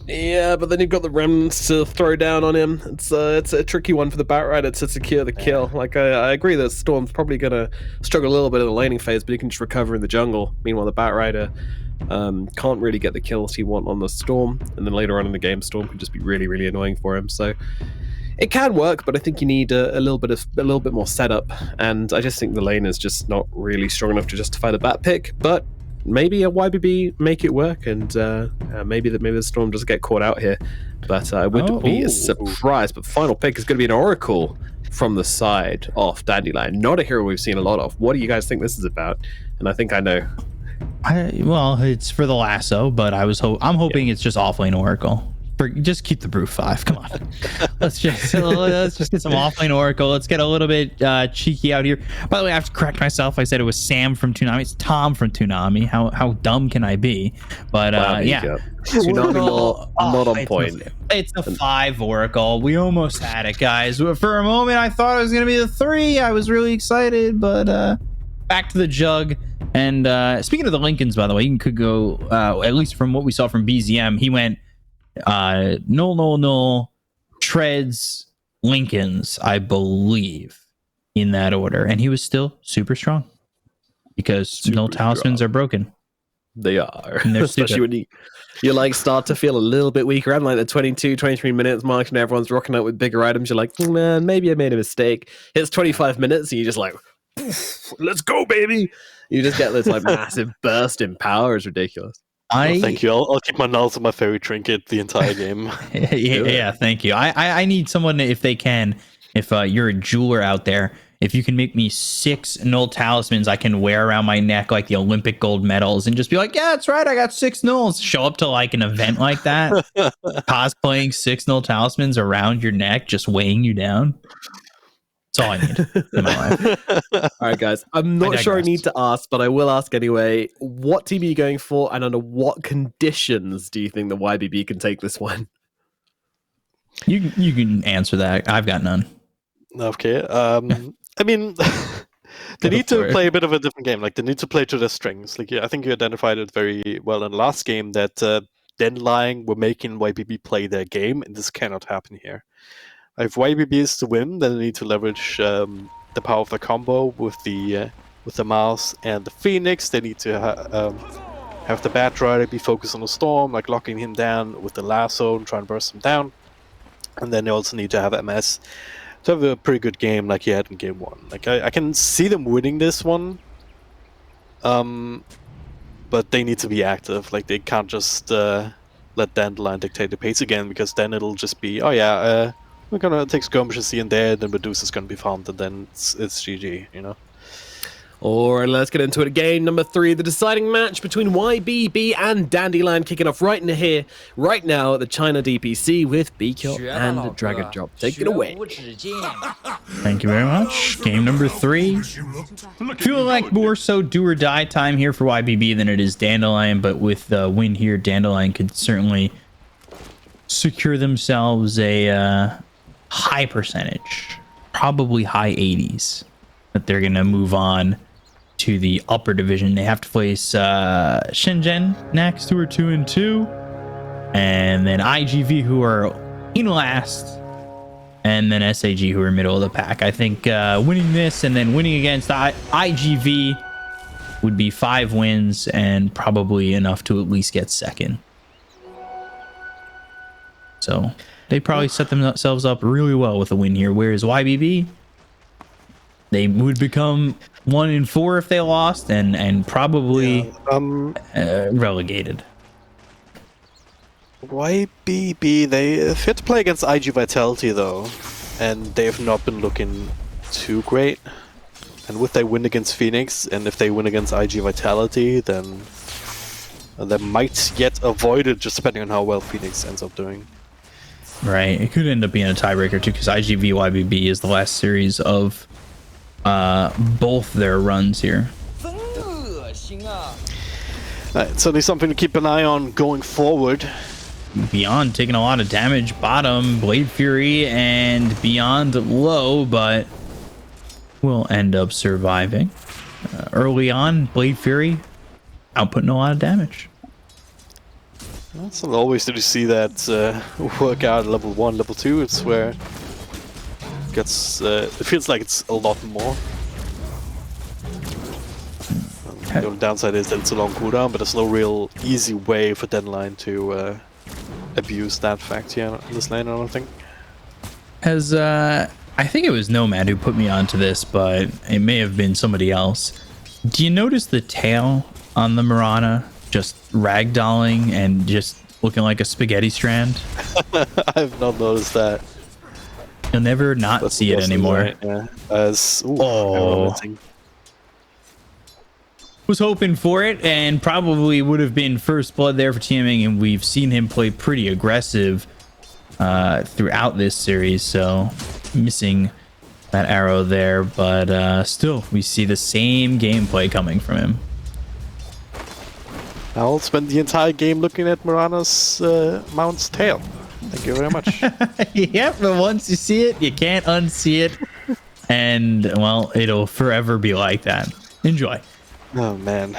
Yeah, but then you've got the remnants to throw down on him. It's a tricky one for the Batrider to secure the kill. Like, I agree that Storm's probably going to struggle a little bit in the laning phase, but he can just recover in the jungle. Meanwhile, the Batrider can't really get the kills he wants on the Storm, and then later on in the game, Storm can just be really, really annoying for him. So it can work, but I think you need a little bit more setup, and I just think the lane is just not really strong enough to justify the Bat pick. But maybe a YBB make it work, and maybe the Storm doesn't get caught out here. But I would be surprised. But final pick is going to be an Oracle from the side of Dandelion. Not a hero we've seen a lot of. What do you guys think this is about? And I think I know. Well, it's for the lasso, but I'm hoping it's just offlane Oracle. Just keep the Brute 5. Come on, let's just get some offlane Oracle. Let's get a little bit cheeky out here. By the way, I have to correct myself. I said it was Sam from Toonami. It's Tom from Toonami. How dumb can I be? But yeah, Toonami not on point. It's a 5 Oracle. We almost had it, guys. For a moment, I thought it was gonna be the 3. I was really excited, but back to the jug. And speaking of the Lincolns, by the way, you could go at least from what we saw from BZM. He went null, treads, Lincolns, I believe, in that order, and he was still super strong because null talismans are broken. They are, and they're especially when you like start to feel a little bit weaker. I'm like the 23 minutes mark, and everyone's rocking out with bigger items. You're like, man, maybe I made a mistake. It's 25 minutes, and you're just like, let's go, baby. You just get this like massive burst in power. It's ridiculous. Thank you. I'll keep my nulls on my fairy trinket the entire game. yeah, thank you. I need someone, if they can, if you're a jeweler out there, if you can make me 6 null talismans I can wear around my neck like the Olympic gold medals and just be like, yeah, that's right, I got 6 nulls. Show up to like an event like that, cosplaying 6 null talismans around your neck, just weighing you down. That's all I need in my life. All right, guys. I'm not sure I need to ask, but I will ask anyway. What team are you going for, and under what conditions do you think the YBB can take this one? You can answer that. I've got none. Okay. I mean, They Go need for to it. play a bit of a different game. Like they need to play to their strengths. Like I think you identified it very well in the last game that Dandelion were making YBB play their game, and this cannot happen here. If YBB is to win, then they need to leverage the power of the combo with the mouse and the Phoenix. They need to have the Bat Rider be focused on the Storm, like locking him down with the lasso and try and burst him down. And then they also need to have MS to have a pretty good game like he had in game 1. Like I can see them winning this one, but they need to be active. Like they can't just let Dandelion dictate the pace again, because then it'll just be, oh yeah, we're gonna take skirmishes here and there, then Medusa's gonna be farmed, and then it's GG, you know? Alright, let's get into it. Game number 3, the deciding match between YBB and Dandelion, kicking off right in here, right now at the China DPC with Beaker and Dragon Drop. Take it away. Thank you very much. Game number 3. Feeling like more so do or die time here for YBB than it is Dandelion, but with the win here, Dandelion could certainly secure themselves a high percentage, probably high 80s, that they're going to move on to the upper division. They have to face Shenzhen next, who are 2-2, and then IGV, who are in last, and then SAG, who are middle of the pack. I think winning this and then winning against IGV would be 5 wins and probably enough to at least get second. So they probably set themselves up really well with a win here, whereas YBB, they would become 1-4 if they lost, and probably relegated. YBB, they've had to play against IG Vitality though, and they have not been looking too great. And with their win against Phoenix, and if they win against IG Vitality, then they might yet avoid it, just depending on how well Phoenix ends up doing. Right, it could end up being a tiebreaker too, because IGV YBB is the last series of both their runs here. It's certainly something to keep an eye on going forward. Beyond taking a lot of damage, bottom, Blade Fury, and Beyond low, but will end up surviving. Early on, Blade Fury outputting a lot of damage. It's not always that you see that work out at level 1, level 2. It's where it gets, it feels like it's a lot more. The only downside is that it's a long cooldown, but there's no real easy way for Deadline to abuse that fact here in this lane, I don't think. As I think it was Nomad who put me onto this, but it may have been somebody else. Do you notice the tail on the Mirana just ragdolling and just looking like a spaghetti strand? I have not noticed that. You'll never not see it anymore. Right, yeah. Oh. Was hoping for it, and probably would have been first blood there for TMing, and we've seen him play pretty aggressive throughout this series, so missing that arrow there, but still we see the same gameplay coming from him. I'll spend the entire game looking at Mirana's mount's tail. Thank you very much. Yep, but once you see it, you can't unsee it, and well, it'll forever be like that. Enjoy. Oh man,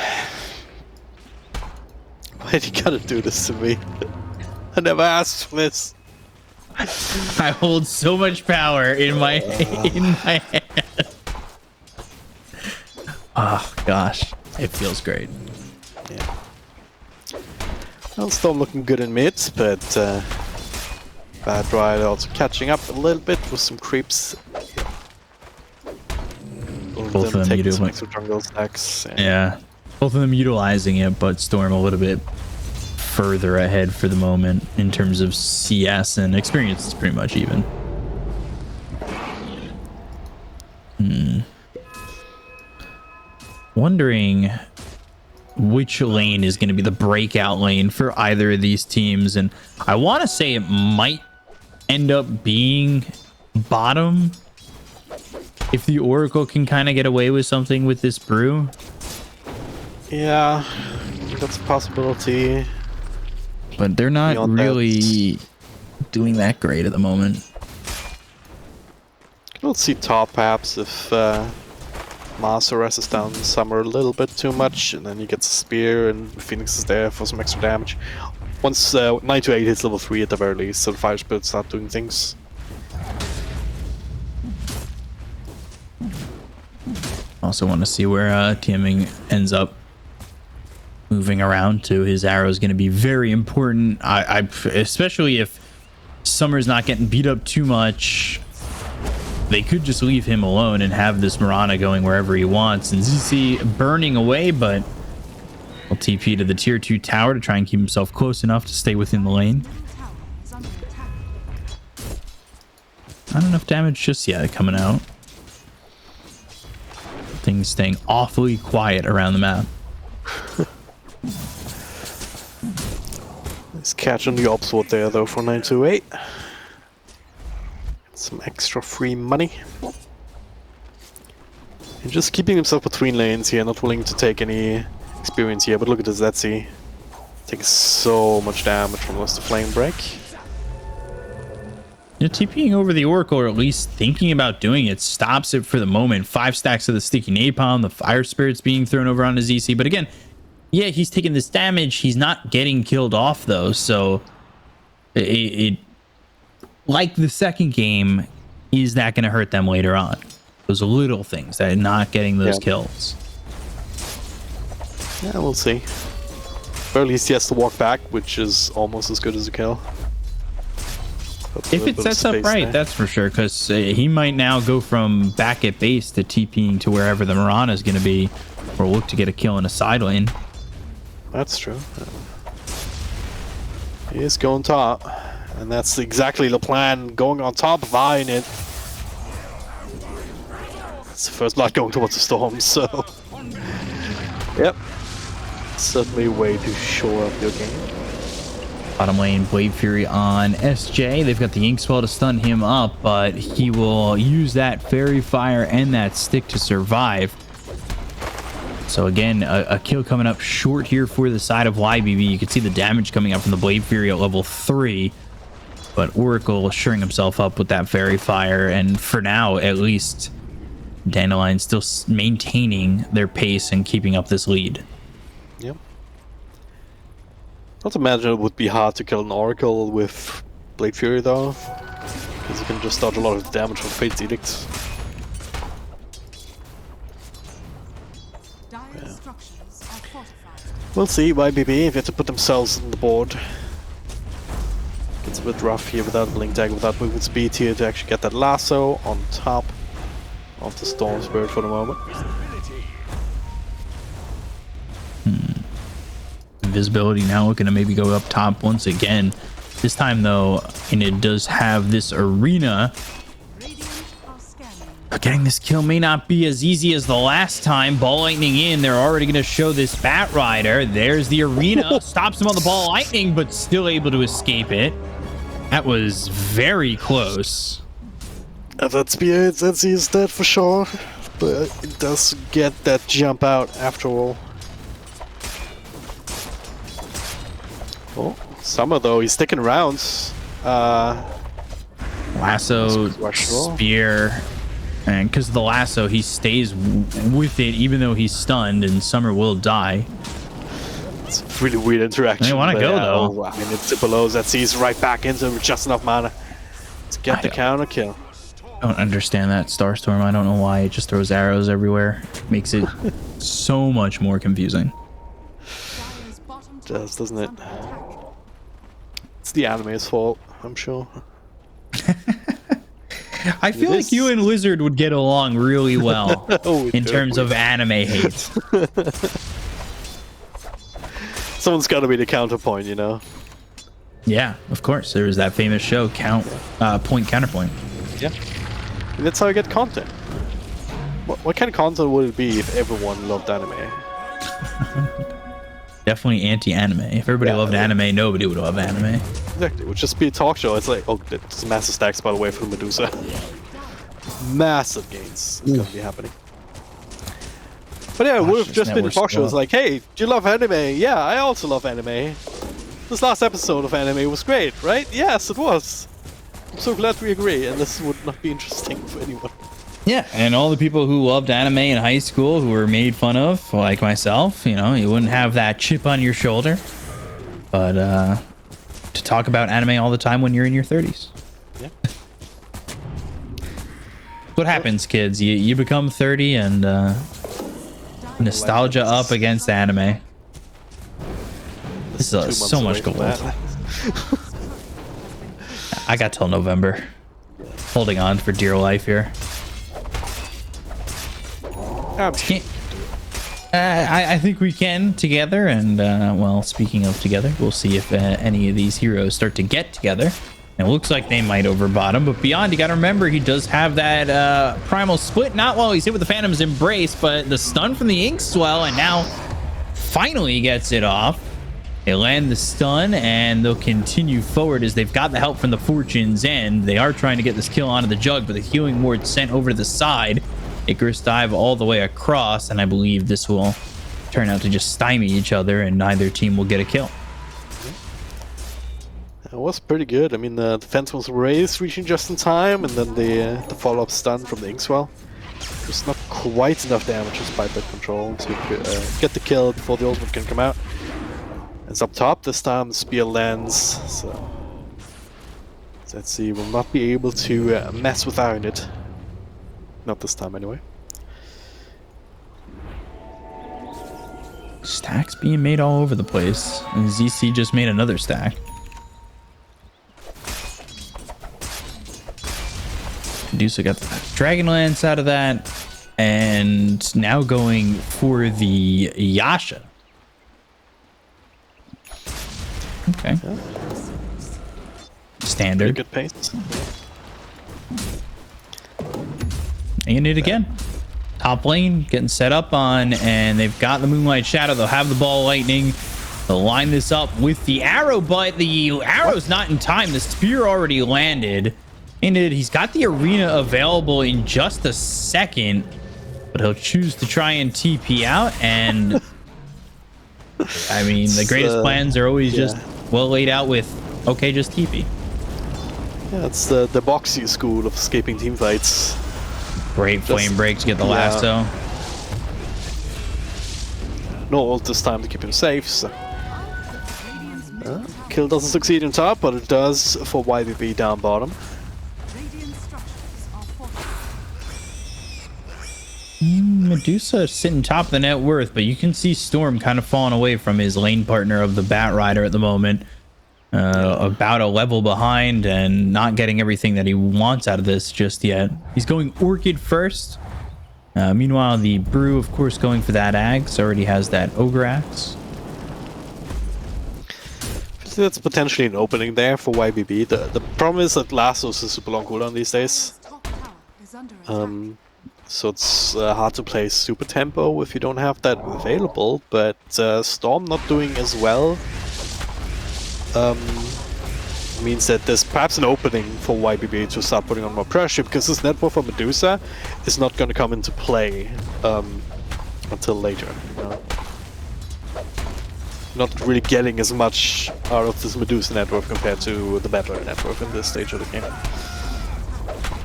why'd you gotta do this to me? I never asked for this. I hold so much power in my hand. Oh gosh, it feels great. Yeah. Well, Storm looking good in mid, but Bad Rider also catching up a little bit with some creeps. Both of them utilizing jungle stacks. Yeah, both of them utilizing it, but Storm a little bit further ahead for the moment in terms of CS, and experience is pretty much even. Wondering which lane is going to be the breakout lane for either of these teams, and I want to say it might end up being bottom if the Oracle can kind of get away with something with this brew. Yeah, that's a possibility. But they're not really doing that great at the moment. We'll see top perhaps if Master resses down Summer a little bit too much, and then he gets a spear, and Phoenix is there for some extra damage. Once 9 to 8 hits level 3 at the very least, so the Fire Spirits start doing things. Also want to see where Tiaming ends up moving around to. His arrow is going to be very important. I especially if Summer's not getting beat up too much. They could just leave him alone and have this Mirana going wherever he wants, and ZC burning away, but will TP to the tier 2 tower to try and keep himself close enough to stay within the lane. Not enough damage just yet coming out. Things staying awfully quiet around the map. Nice catch on the op sword there though for 928. Some extra free money. And just keeping himself between lanes here, not willing to take any experience here, but look at this ZC. Takes so much damage from the flame break. You know, TPing over the Oracle, or at least thinking about doing it, stops it for the moment. 5 stacks of the sticky napalm, the fire spirits being thrown over on his ZC. But again, yeah, he's taking this damage. He's not getting killed off though, so it like the second game, is that going to hurt them later on? Those little things that are not getting those kills. Yeah, we'll see. Or at least he has to walk back, which is almost as good as a kill. If it sets up right, there. That's for sure, because he might now go from back at base to TPing to wherever the Mirana is going to be, or look to get a kill in a side lane. That's true. He is going top, and that's exactly the plan, going on top, vying it. It's the first blood going towards the storm, so... Yep. Certainly a way to shore up your game. Bottom lane, Blade Fury on SJ. They've got the Ink Spell to stun him up, but he will use that Fairy Fire and that stick to survive. So again, a kill coming up short here for the side of YBB. You can see the damage coming up from the Blade Fury at level 3. But Oracle shoring himself up with that Fairy Fire, and for now, at least, Dandelion still maintaining their pace and keeping up this lead. Yep. Not to imagine it would be hard to kill an Oracle with Blade Fury though, because you can just dodge a lot of damage from Fate's Edict. Yeah. We'll see, YBB, if they have to put themselves on the board. It's a bit rough here without Blink Tag, without movement speed here to actually get that lasso on top of the Storm Spirit for the moment. Invisibility now looking to maybe go up top once again. This time though, and it does have this arena. But getting this kill may not be as easy as the last time. Ball lightning in. They're already going to show this Bat Rider. There's the arena. Stops him on the ball lightning, but still able to escape it. That was very close. That spear, he's dead for sure, but it does get that jump out after all. Oh, Summer though, he's sticking around. Lasso, spear, and because of the lasso, he stays with it even though he's stunned, and Summer will die. It's a really weird interaction. They want to go though. I mean, it's below that sees right back into him with just enough mana to get the counter kill. I don't understand that Starstorm. I don't know why it just throws arrows everywhere. It makes it so much more confusing. It does, doesn't it? It's the anime's fault, I'm sure. I feel like you and Lizard would get along really well in terms of anime hate. Someone's got to be the counterpoint, you know? Yeah, of course. There was that famous show, Point Counterpoint. Yeah. And that's how I get content. What kind of content would it be if everyone loved anime? Definitely anti-anime. If everybody loved anime, nobody would love anime. Exactly. It would just be a talk show. It's like, oh, there's massive stacks, by the way, from Medusa. Massive gains going to be happening. But yeah, it would have just been a talk show. It's like, hey, do you love anime? Yeah, I also love anime. This last episode of anime was great, right? Yes, it was. I'm so glad we agree, and this would not be interesting for anyone. Yeah, and all the people who loved anime in high school who were made fun of, like myself, you know, you wouldn't have that chip on your shoulder. But to talk about anime all the time when you're in your 30s. Yeah. What happens, kids? You become 30 and nostalgia up against anime. This is so much gold. I got till November. Holding on for dear life here. I think we can together, and well, speaking of together, we'll see if any of these heroes start to get together. And it looks like they might overbot him, but Beyond, you gotta remember, he does have that primal split, not while he's hit with the Phantom's Embrace, but the stun from the Ink Swell, and now finally gets it off. They land the stun, and they'll continue forward as they've got the help from the Fortune's End. They are trying to get this kill onto the Jug, but the Healing Ward sent over to the side. Icarus dive all the way across, and I believe this will turn out to just stymie each other, and neither team will get a kill. It was pretty good. I mean, the defense was raised, reaching just in time, and then the follow-up stun from the Inkswell. Just not quite enough damage despite that control to get the kill before the ultimate can come out. It's up top this time, the spear lands, so let's see, we'll not be able to mess with Iron it. Not this time anyway. Stacks being made all over the place, and ZC just made another stack. Medusa got the Dragonlance out of that, and now going for the Yasha. Okay. Yeah. Standard. Pretty good pace. And it again. Top lane getting set up on, and they've got the Moonlight Shadow. They'll have the Ball Lightning. They'll line this up with the arrow, but the arrow's not in time. The spear already landed. And he's got the arena available in just a second, but he'll choose to try and TP out. And I mean, the greatest plans are always just well laid out with, okay, just TP. Yeah, it's the boxy school of escaping team fights. Great flame break to get the lasso. No ult this time to keep him safe. So. Kill doesn't succeed in top, but it does for YBB down bottom. Medusa sitting top of the net worth, but you can see Storm kind of falling away from his lane partner of the Bat Rider at the moment. About a level behind and not getting everything that he wants out of this just yet. He's going Orchid first. Meanwhile, the Brew, of course, going for that Axe. Already has that Ogre Axe. That's potentially an opening there for YBB. The problem is that Lassos is super long cooldown these days. So it's hard to play super tempo if you don't have that available, but Storm not doing as well means that there's perhaps an opening for YBB to start putting on more pressure, because this network for Medusa is not going to come into play until later. You know? Not really getting as much out of this Medusa network compared to the Battler network in this stage of the game.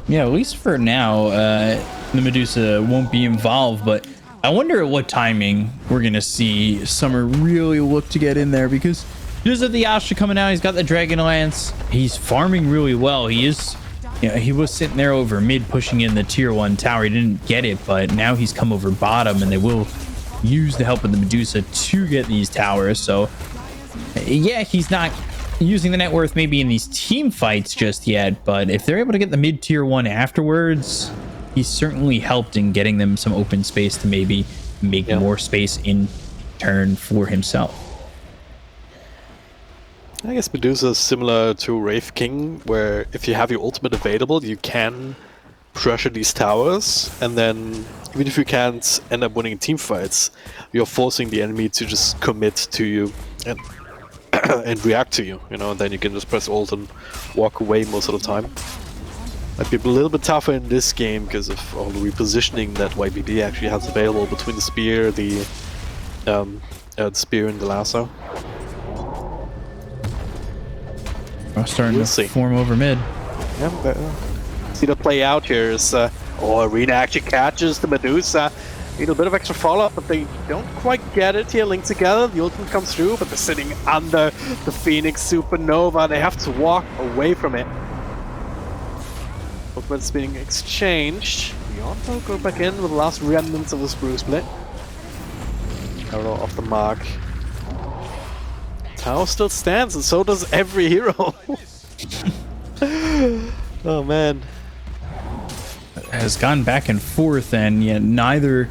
Yeah, at least for now, the Medusa won't be involved, but I wonder at what timing we're going to see Summer really look to get in there, because he does have the Yasha coming out. He's got the Dragonlance. He's farming really well. He is, you know, he was sitting there over mid pushing in the tier 1 tower. He didn't get it, but now he's come over bottom, and they will use the help of the Medusa to get these towers. So yeah, he's not using the net worth maybe in these team fights just yet, but if they're able to get the mid tier 1 afterwards, he's certainly helped in getting them some open space to maybe make more space in turn for himself. I guess Medusa is similar to Wraith King, where if you have your ultimate available, you can pressure these towers, and then even if you can't end up winning team fights, you're forcing the enemy to just commit to you and and react to you, you know, and then you can just press ult and walk away most of the time. Might be a little bit tougher in this game because of all the repositioning that YBB actually has available between the spear, the spear and the lasso. Starting to form over mid. Yeah, see that play out here is Oh, Arena actually catches the Medusa. Need a bit of extra follow-up, but they don't quite get it here. Linked together, the ultimate comes through, but they're sitting under the Phoenix Supernova. They have to walk away from it. Ultimate's being exchanged. Beyond will go back in with the last remnants of the Sprue Split. Arrow off the mark. Tower still stands, and so does every hero. Oh man. Has gone back and forth, and yet neither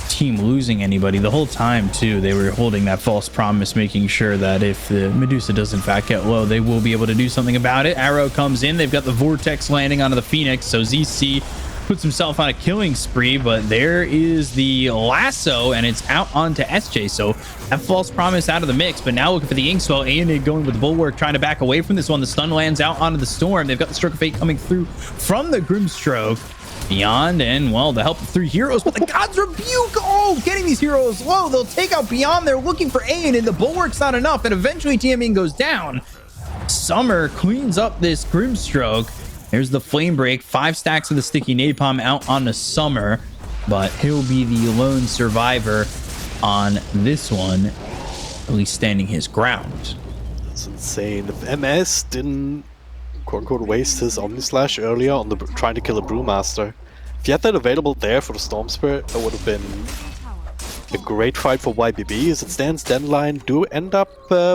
team losing anybody the whole time too. They were holding that false promise, making sure that if the Medusa does in fact get low, they will be able to do something about it. Arrow comes in, they've got the Vortex landing onto the Phoenix, so ZC puts himself on a killing spree, but there is the lasso and it's out onto SJ, so that false promise out of the mix. But now looking for the Inkswell, A&A going with the Bulwark, trying to back away from this one. The stun lands out onto the Storm. They've got the Stroke of Fate coming through from the Grimstroke. Beyond, and well, the help of 3 heroes, but the God's Rebuke, oh, getting these heroes low. They'll take out Beyond. They're looking for A, and the Bulwark's not enough, and eventually TMing goes down. Summer cleans up this Grimstroke. There's the Flame Break, 5 stacks of the Sticky Napalm out on the Summer, but he'll be the lone survivor on this one, at least standing his ground. That's insane. If MS didn't quote-unquote waste his Omnislash earlier on the trying to kill a Brewmaster, if he had that available there for the Storm Spirit, that would have been a great fight for YBB. As it stands, Deadline do end up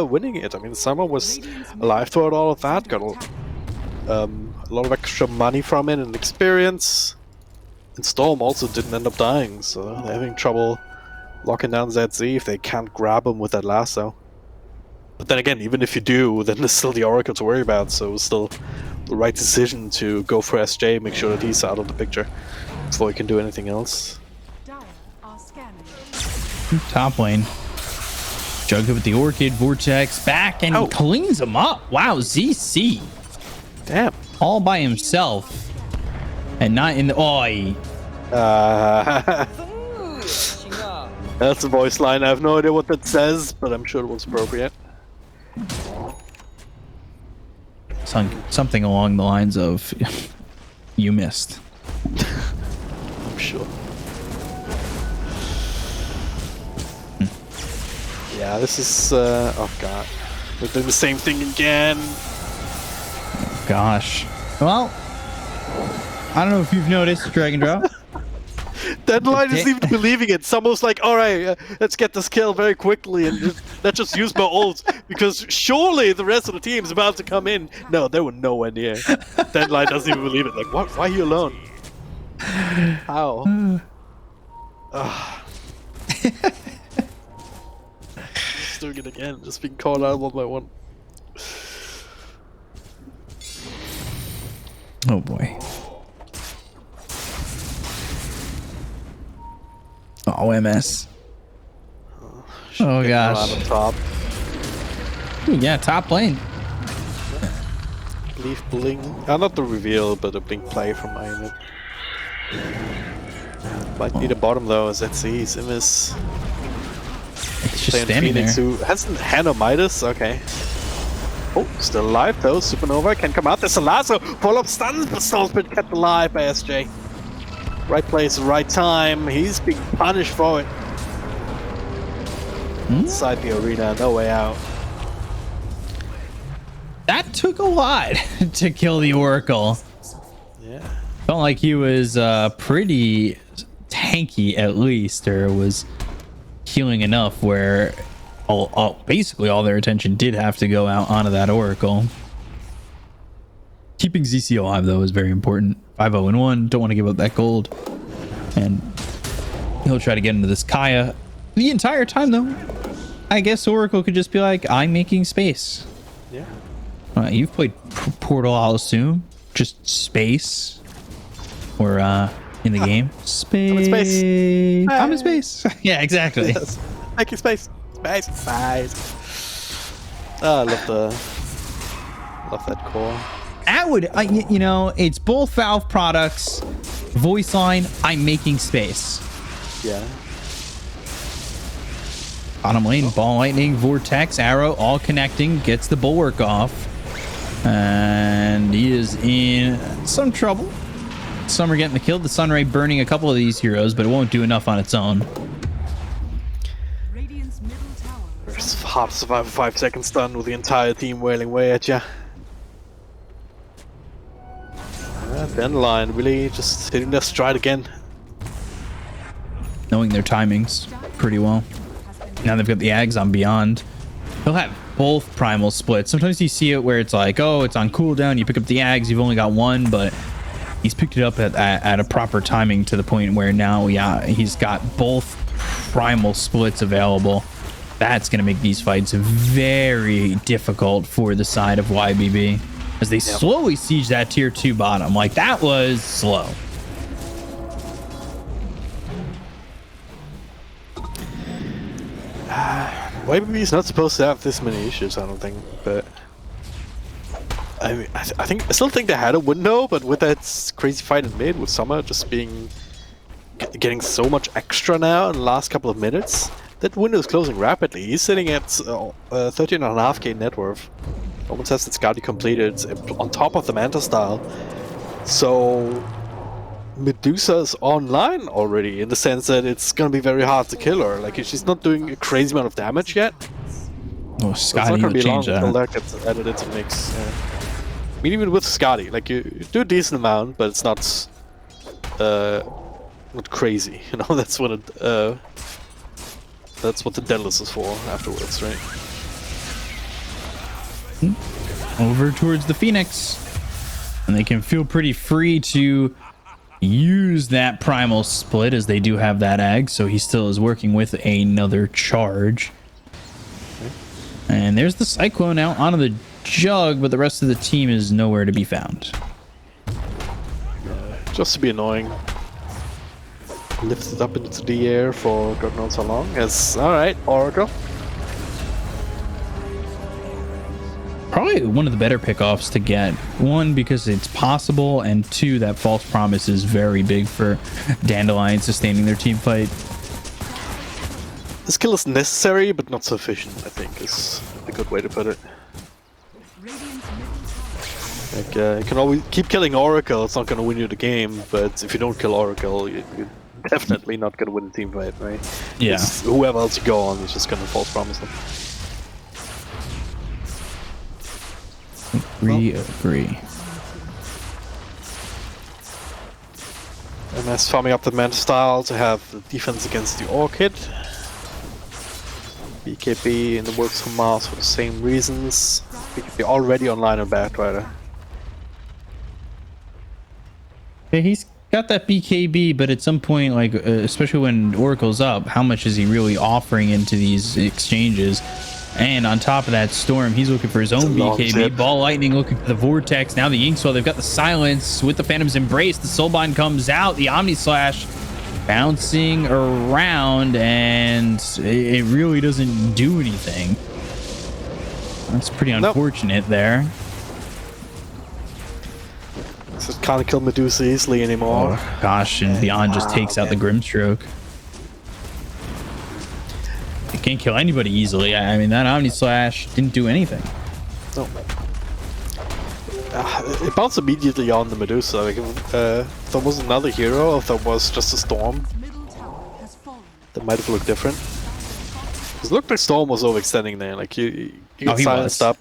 winning it. I mean, Summer was alive throughout all of that, got a lot of extra money from it and experience. And Storm also didn't end up dying, so they're having trouble locking down ZZ if they can't grab him with that lasso. But then again, even if you do, then there's still the Oracle to worry about, so it was still the right decision to go for SJ, make sure that he's out of the picture before he can do anything else. Top lane. Jughead with the Orchid, Vortex back, and cleans him up. Wow, ZC. Damn. All by himself. And not in the... Oi. That's a voice line. I have no idea what that says, but I'm sure it was appropriate. Something along the lines of you missed. I'm sure. Yeah, this is oh god, they're doing the same thing again. Gosh. Well, I don't know if you've noticed, Dragon Drop. Deadline isn't even believing it. It's almost like, alright, let's get this kill very quickly and let's just use my ult, because surely the rest of the team's about to come in. No, they were nowhere near. Deadline doesn't even believe it. Like, what? Why are you alone? How? Just doing it again, just being called out one by one. Oh boy. Oh, MS. Oh gosh. On top. Ooh, yeah, top lane. Leaf Blink. Not the reveal, but a Blink play from Iron. Might need a bottom though, as let's see. Simus. It's just standing Phoenix, there. who hasn't Hano Midas. Okay. Oh, still alive though. Supernova can come out. There's a lasso. Follow-up stuns, but Storm's been kept alive by SJ. Right place, right time. He's being punished for it. Inside the arena, no way out. That took a lot to kill the Oracle. Yeah. Felt like he was pretty tanky at least, or was healing enough where basically all their attention did have to go out onto that Oracle. Keeping ZC alive though is very important. 5-0-1, don't want to give up that gold. And he'll try to get into this Kaya. The entire time though, I guess Oracle could just be like, I'm making space. Yeah. You've played Portal, I'll assume. Just space. Or in the game. Space. I'm in space. I'm in space. Yeah, exactly. Yes. Making space. Space. Space. I love that core. That would, you know, it's both Valve products, voice line, I'm making space. Yeah. Bottom lane, Ball Lightning, Vortex, Arrow, all connecting, gets the Bulwark off. And he is in some trouble. Summer getting the kill. The Sunray burning a couple of these heroes, but it won't do enough on its own. Radiant's middle tower is It's hard to survive a 5-second stun with the entire team wailing away at ya. Dandelion really just hitting their stride again. Knowing their timings pretty well. Now they've got the Ags on Beyond. They'll have both primal splits. Sometimes you see it where it's like, oh, it's on cooldown. You pick up the Ags, you've only got one, but he's picked it up at a proper timing to the point where now, yeah, he's got both primal splits available. That's going to make these fights very difficult for the side of YBB as they slowly siege that tier 2 bottom. Like, that was slow. YBB is not supposed to have this many issues, I don't think, but I mean, I still think they had a window, but with that crazy fight in mid, with Summer just getting so much extra now in the last couple of minutes, that window is closing rapidly. He's sitting at 13.5k net worth. Almost has its Scouty completed on top of the Manta style. So Medusa's online already, in the sense that it's gonna be very hard to kill her. Like, she's not doing a crazy amount of damage yet. Oh, Scotty will change that. Until that gets added into the mix. Yeah. I mean, even with Scotty, like, you do a decent amount, but it's not crazy. You know, that's what the Deadless is for afterwards, right? Over towards the Phoenix, and they can feel pretty free to use that primal split, as they do have that Ag, so he still is working with another charge. And there's the Cyclone out onto the Jug, but the rest of the team is nowhere to be found. Just to be annoying. Lifted up into the air for God knows how long. Yes, alright, Oracle. Probably one of the better pickoffs to get. One, because it's possible, and two, that false promise is very big for Dandelion sustaining their team fight. This kill is necessary, but not sufficient, I think, is a good way to put it. Like, you can always keep killing Oracle, it's not going to win you the game, but if you don't kill Oracle, you're definitely not going to win the team fight, right? Yeah. It's whoever else you go on is just going to false promise them. Agree. MS farming up the Manta style to have the defense against the Orchid. BKB in the works from Mars for the same reasons. BKB already online on Batrider. Yeah, he's got that BKB, but at some point, like, especially when Oracle's up, how much is he really offering into these exchanges? And on top of that, Storm, he's looking for his own BKB. Ball Lightning looking for the Vortex. Now the Inkswell, they've got the Silence with the Phantom's Embrace. The Soulbind comes out. The Omni Slash bouncing around, and it really doesn't do anything. That's pretty unfortunate there. Just can't kill Medusa easily anymore. Oh, gosh, and Beyond just takes out the Grimstroke. It can't kill anybody easily. I mean, that Omni Slash didn't do anything. No. It bounced immediately on the Medusa. Like, if there was another hero, if there was just a Storm, that might have looked different. It looked like Storm was overextending there. Like, he got silenced up.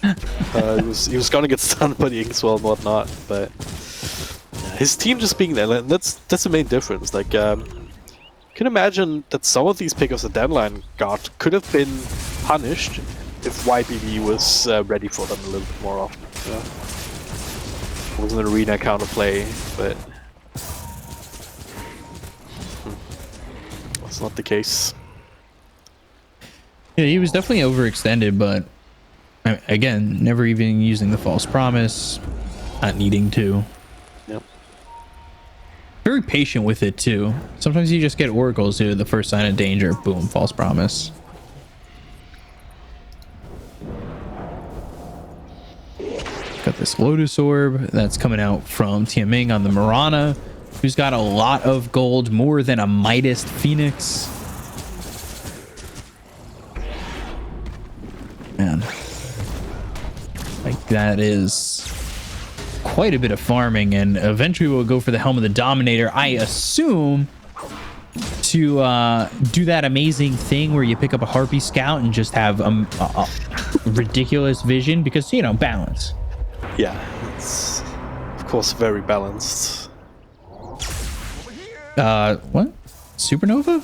He was gonna get stunned by the Inkswell and whatnot, but his team just being there, that's the main difference. Like, you can imagine that some of these pickups that Dandelion got could have been punished if YBB was ready for them a little bit more often. Yeah. It wasn't an arena counterplay, but that's not the case. Yeah, he was definitely overextended, but again, never even using the false promise, not needing to. Yep. Very patient with it too. Sometimes you just get oracles to the first sign of danger, boom, false promise. Got this Lotus Orb that's coming out from Tiaming on the Mirana, who's got a lot of gold, more than a Midas Phoenix. Man. Like, that is quite a bit of farming, and eventually we'll go for the Helm of the Dominator, I assume, to do that amazing thing where you pick up a Harpy Scout and just have a ridiculous vision, because, you know, balance. Yeah, it's of course very balanced. What? Supernova?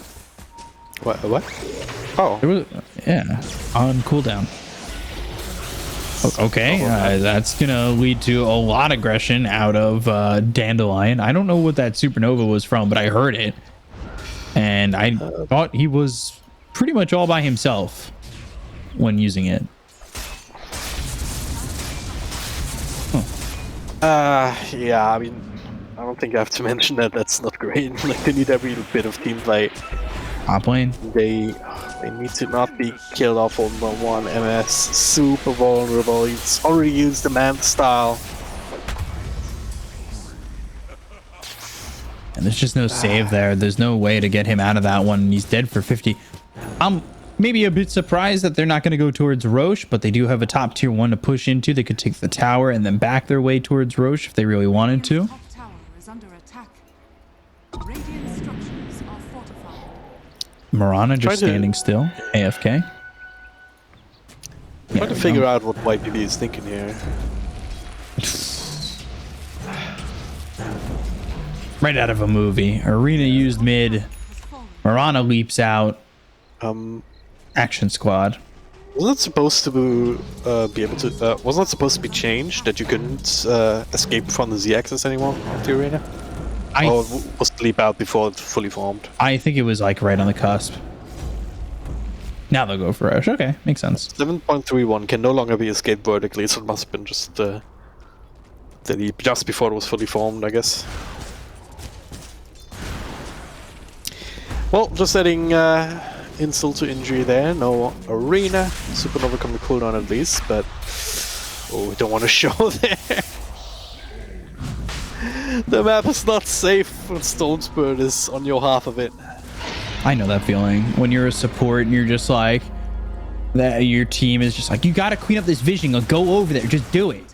What? Oh. There was, yeah, on cooldown. Okay, that's gonna lead to a lot of aggression out of Dandelion. I don't know what that Supernova was from, but I heard it. And I thought he was pretty much all by himself when using it. Yeah, I mean, I don't think I have to mention that that's not great. Like, they need every bit of team play. Top lane. They need to not be killed off on one. MS, super vulnerable. He's already used the man style. And there's just no save there. There's no way to get him out of that one. He's dead for 50. I'm maybe a bit surprised that they're not going to go towards Roche, but they do have a top tier 1 to push into. They could take the tower and then back their way towards Roche if they really wanted to. Top tower is under attack. Radiant structures are fortified. Mirana just standing still, AFK. Trying to figure out what YPB is thinking here. Right out of a movie. Arena used mid. Mirana leaps out. Action squad. Wasn't it supposed to be able to? Wasn't it supposed to be changed that you couldn't escape from the Z-axis anymore of the arena? Or was it leap out before it fully formed? I think it was like right on the cusp. Now they'll go for Roche. Okay, makes sense. 7.31 can no longer be escaped vertically, so it must have been just the leap just before it was fully formed, I guess. Well, just adding insult to injury there. No arena. Supernova coming cooldown at least, but we don't want to show there. The map is not safe when Stonespirit is on your half of it. I know that feeling. When you're a support and you're just like, that your team is just like, you gotta clean up this vision, or go over there, just do it.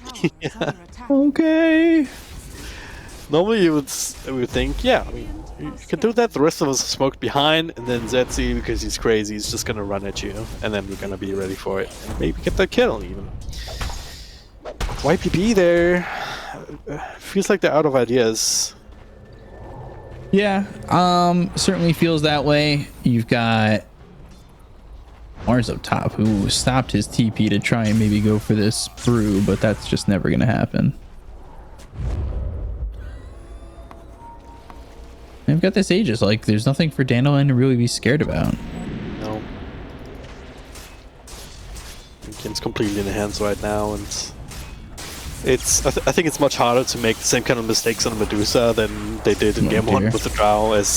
Yeah. Okay. Normally you would think, yeah, I mean, you can do that, the rest of us are smoked behind, and then Zetzi, because he's crazy, he's just gonna run at you, and then we're gonna be ready for it. And maybe get that kill, even. YPB there, feels like they're out of ideas. Yeah, certainly feels that way. You've got Mars up top, who stopped his TP to try and maybe go for this brew, but that's just never gonna happen. They've got this Aegis, like, there's nothing for Dandelion to really be scared about. No. Game's completely in the hands right now, and it's. I think it's much harder to make the same kind of mistakes on Medusa than they did in Game 1 with the Drow. As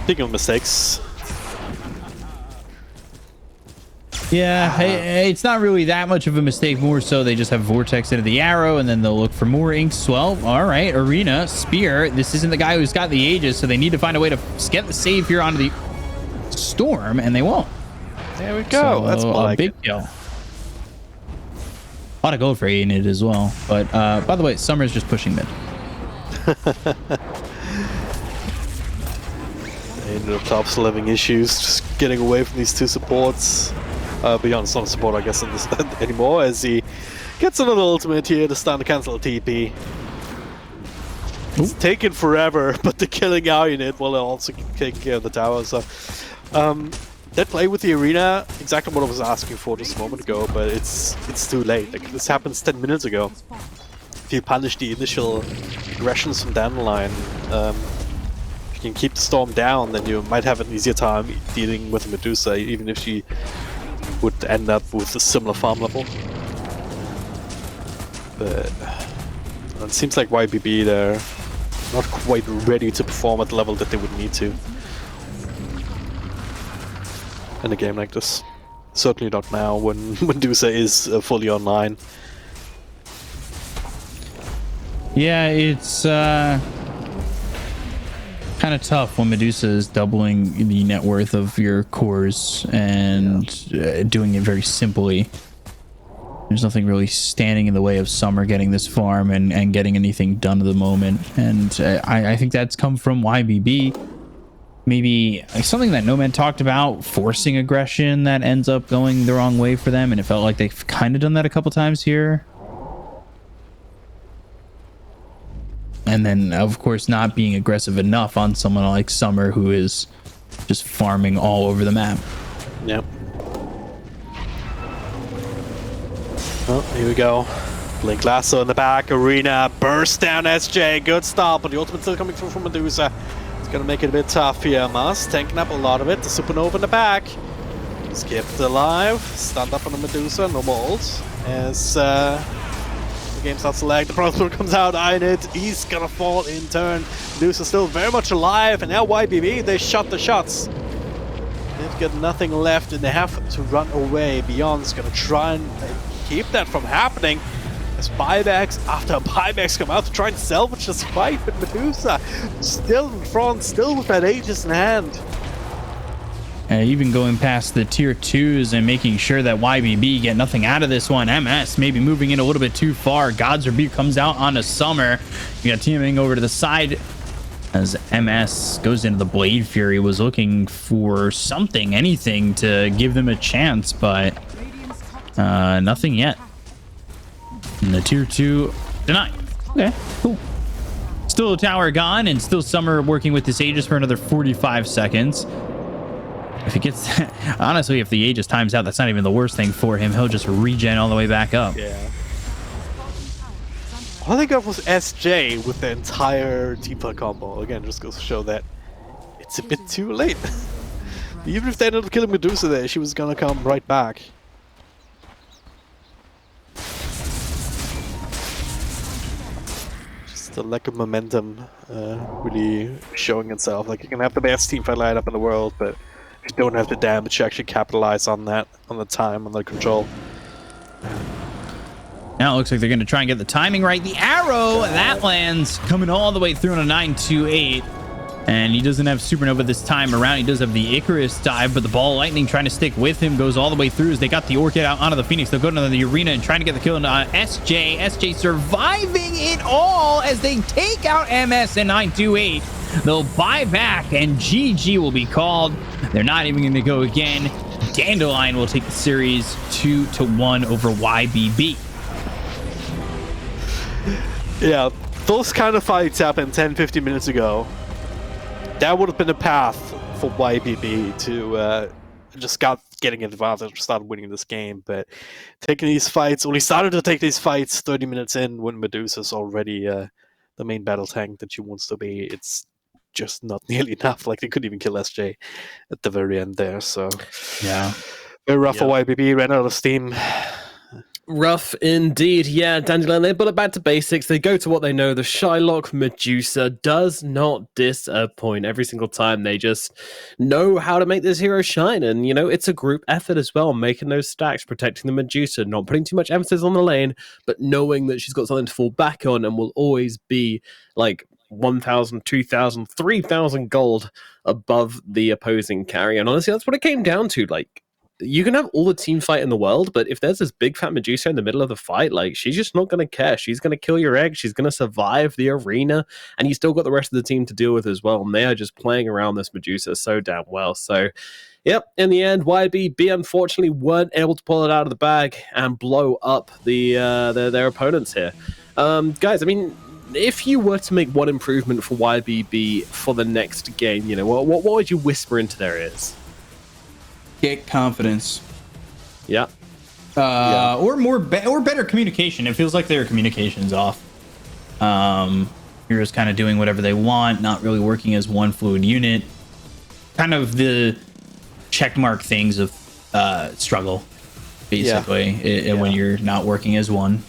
speaking of mistakes. Yeah, it's not really that much of a mistake. More so, they just have Vortex into the arrow, and then they'll look for more inks. Well, all right, Arena, Spear. This isn't the guy who's got the Aegis, so they need to find a way to get the save here onto the Storm, and they won't. There we go. So, that's more a big kill. A lot of gold for Aenid as well. But by the way, Summer's just pushing mid. Ended up top still having issues, just getting away from these two supports. Beyond it's not a support, I guess, in this anymore, as he gets another ultimate here to stun the cancel TP. It's taken forever, but they're killing out in it while they're also taking care of the tower. So that play with the arena, exactly what I was asking for just a moment ago, but it's too late. Like, this happens 10 minutes ago. If you punish the initial aggressions from Dandelion, if you can keep the Storm down, then you might have an easier time dealing with Medusa, even if she would end up with a similar farm level. But it seems like YBB, they're not quite ready to perform at the level that they would need to in a game like this. Certainly not now when Medusa is fully online. Yeah, it's kind of tough when Medusa is doubling the net worth of your cores and doing it very simply. There's nothing really standing in the way of Summer getting this farm and getting anything done at the moment. And I think that's come from YBB. Maybe something that Nomad talked about, forcing aggression that ends up going the wrong way for them. And it felt like they've kind of done that a couple times here. And then, of course, not being aggressive enough on someone like Summer, who is just farming all over the map. Yep. Oh, here we go. Blink Lasso in the back. Arena burst down SJ. Good stop, but the ultimate still coming through from Medusa. It's gonna make it a bit tough here. Must tanking up a lot of it. The Supernova in the back. Skipped alive. Stunned up on the Medusa. No ult. As the game starts to lag, the Prospero comes out, eyeing it. He's gonna fall in turn. Medusa still very much alive, and now YBB, they shot the shots. They've got nothing left, and they have to run away. Beyond's gonna try and keep that from happening. As buybacks after buybacks come out to try and salvage this fight, but Medusa still in front, still with that Aegis in hand. Even going past the tier 2s and making sure that YBB get nothing out of this one. MS maybe moving in a little bit too far. God's Rebuke comes out on a Summer. You got teaming over to the side as MS goes into the Blade Fury. Was looking for something, anything to give them a chance, but nothing yet. And the tier 2 denied. Okay, cool. Still a tower gone, and still Summer working with this Aegis for another 45 seconds. If he gets that, honestly, if the Aegis times out, that's not even the worst thing for him. He'll just regen all the way back up. Yeah. All they got was SJ with the entire Tifa combo. Again, just goes to show that it's a bit too late. Even if they ended up killing Medusa there, she was gonna come right back. The lack of momentum really showing itself. Like, you can have the best team fight lineup in the world, but if you don't have the damage to actually capitalize on that, on the time, on the control. Now it looks like they're going to try and get the timing right. The arrow, that lands, coming all the way through on a 928. And he doesn't have Supernova this time around. He does have the Icarus dive, but the Ball of Lightning trying to stick with him goes all the way through as they got the Orchid out onto the Phoenix. They'll go to the arena and trying to get the kill on SJ. SJ surviving it all as they take out MS and 928. They'll buy back, and GG will be called. They're not even going to go again. Dandelion will take the series 2-1 over YBB. Yeah, those kind of fights happened 10-15 minutes ago. That would have been a path for YBB to just getting an advantage, start winning this game. But taking these fights, only started to take these fights 30 minutes in when Medusa's already the main battle tank that she wants to be. It's just not nearly enough. Like, they couldn't even kill SJ at the very end there. So yeah, very rough for YBB. Ran out of steam. Rough indeed. Yeah, Dandelion, they pull it back to basics. They go to what they know. The Shylock Medusa does not disappoint. Every single time they just know how to make this hero shine. And, you know, it's a group effort as well, making those stacks, protecting the Medusa, not putting too much emphasis on the lane, but knowing that she's got something to fall back on and will always be like 1,000, 2,000, 3,000 gold above the opposing carry. And honestly, that's what it came down to. Like, you can have all the team fight in the world, but if there's this big fat Medusa in the middle of the fight, like, she's just not going to care. She's going to kill your egg. She's going to survive the arena, and you still got the rest of the team to deal with as well. And they are just playing around this Medusa so damn well. So, yep, in the end, YBB unfortunately weren't able to pull it out of the bag and blow up their opponents here. Guys, I mean, if you were to make one improvement for YBB for the next game, you know, what would you whisper into their ears? Get confidence. Yeah. Or better communication. It feels like their communication's off. Heroes kind of doing whatever they want, not really working as one fluid unit. Kind of the checkmark things of struggle, basically, when you're not working as one.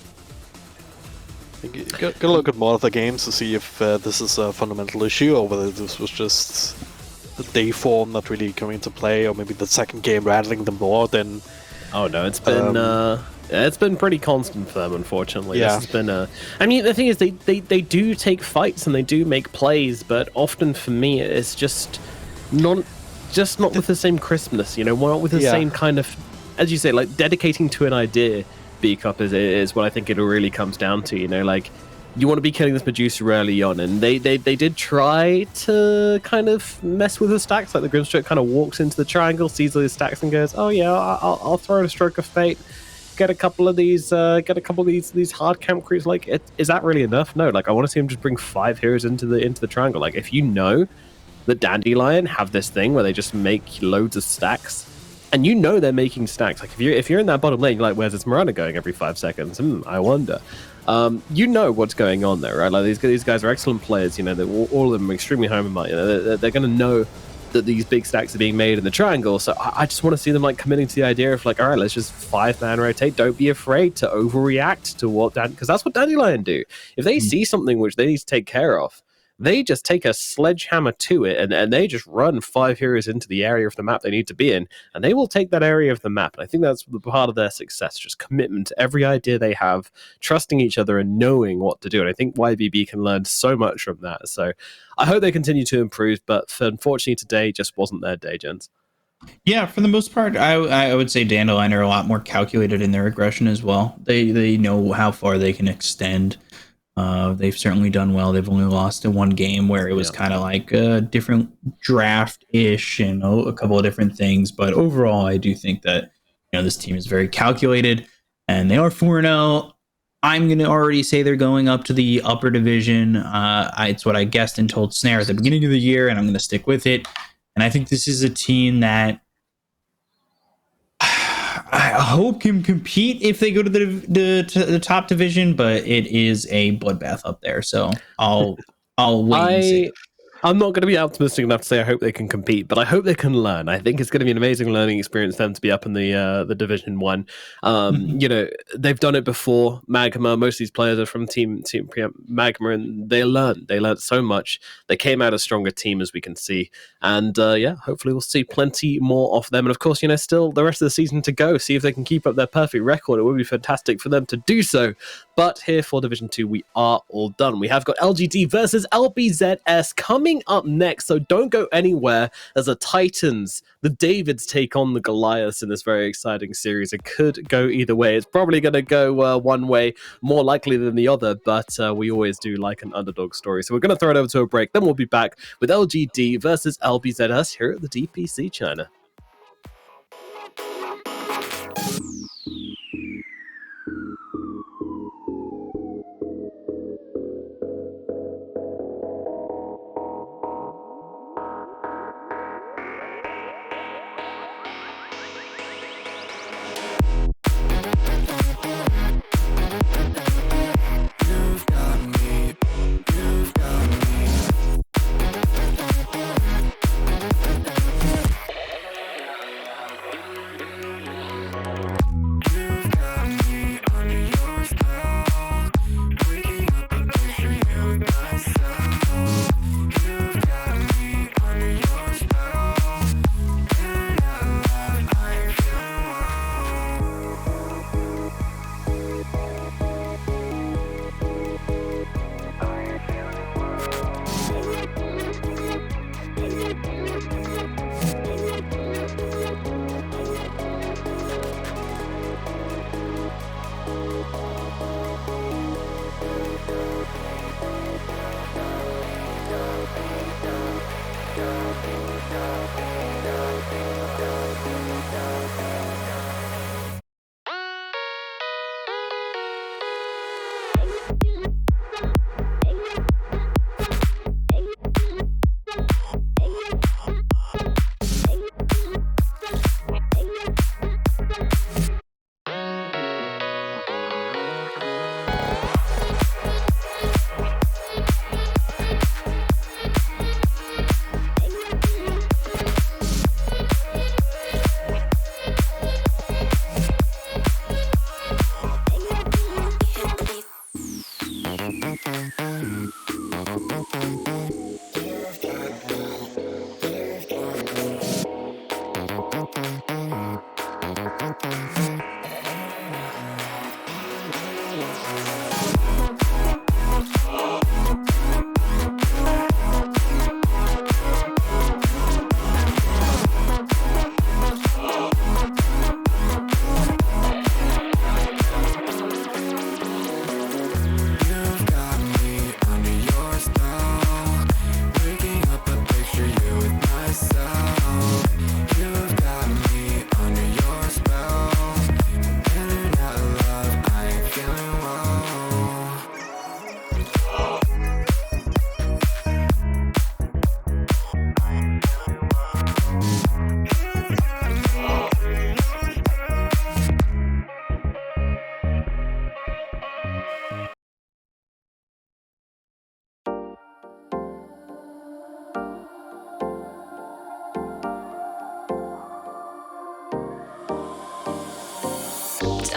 Gotta look at more of the games to see if this is a fundamental issue or whether this was just the day form not really coming into play, or maybe the second game rattling them more than... Oh no, it's been pretty constant for them, unfortunately. Yeah. This has been I mean, the thing is, they do take fights and they do make plays, but often for me, it's just not with the same crispness, you know, not with the same kind of, as you say, like dedicating to an idea B Cup is what I think it really comes down to. You know, like you want to be killing this Medusa early on, and they did try to kind of mess with the stacks. Like the Grimstroke kind of walks into the triangle, sees all these stacks, and goes, "Oh yeah, I'll throw in a stroke of fate, get a couple of these hard camp creeps." Like, is that really enough? No. Like, I want to see him just bring 5 heroes into the triangle. Like, if you know that Dandelion have this thing where they just make loads of stacks, and you know they're making stacks. Like, if you're in that bottom lane, you're like, where's this Miranda going every 5 seconds? I wonder. You know what's going on there, right? Like these guys are excellent players. You know, all of them are extremely home in mind. You know, they're going to know that these big stacks are being made in the triangle. So I just want to see them like committing to the idea of like, all right, let's just 5-man rotate. Don't be afraid to overreact to what because that's what Dandelion do. If they see something which they need to take care of, they just take a sledgehammer to it and they just run 5 heroes into the area of the map they need to be in, and they will take that area of the map. And I think that's the part of their success, just commitment to every idea they have, trusting each other and knowing what to do. And I think YBB can learn so much from that. So I hope they continue to improve, but unfortunately today just wasn't their day, gents. Yeah, for the most part, I would say Dandelion are a lot more calculated in their aggression as well. They know how far they can extend. They've certainly done well. They've only lost in one game where it was kind of like a different draft-ish and a couple of different things. But overall, I do think that this team is very calculated, and they are 4-0. I'm going to already say they're going up to the upper division. It's what I guessed and told Snare at the beginning of the year, and I'm going to stick with it. And I think this is a team that I hope can compete if they go to the top division, but it is a bloodbath up there. So I'll wait and see. I'm not going to be optimistic enough to say I hope they can compete, but I hope they can learn. I think it's going to be an amazing learning experience for them to be up in the Division 1. They've done it before. Magma, most of these players are from Team Magma, and they learned so much. They came out a stronger team, as we can see. And hopefully we'll see plenty more of them. And of course, still the rest of the season to go. See if they can keep up their perfect record. It would be fantastic for them to do so. But here for Division 2, we are all done. We have got LGD versus LBZS coming up next, so don't go anywhere as the Titans, the Davids, take on the Goliaths in this very exciting series. It could go either way. It's probably going to go one way, more likely than the other, but we always do like an underdog story. So we're going to throw it over to a break, then we'll be back with LGD versus LBZS here at the DPC China.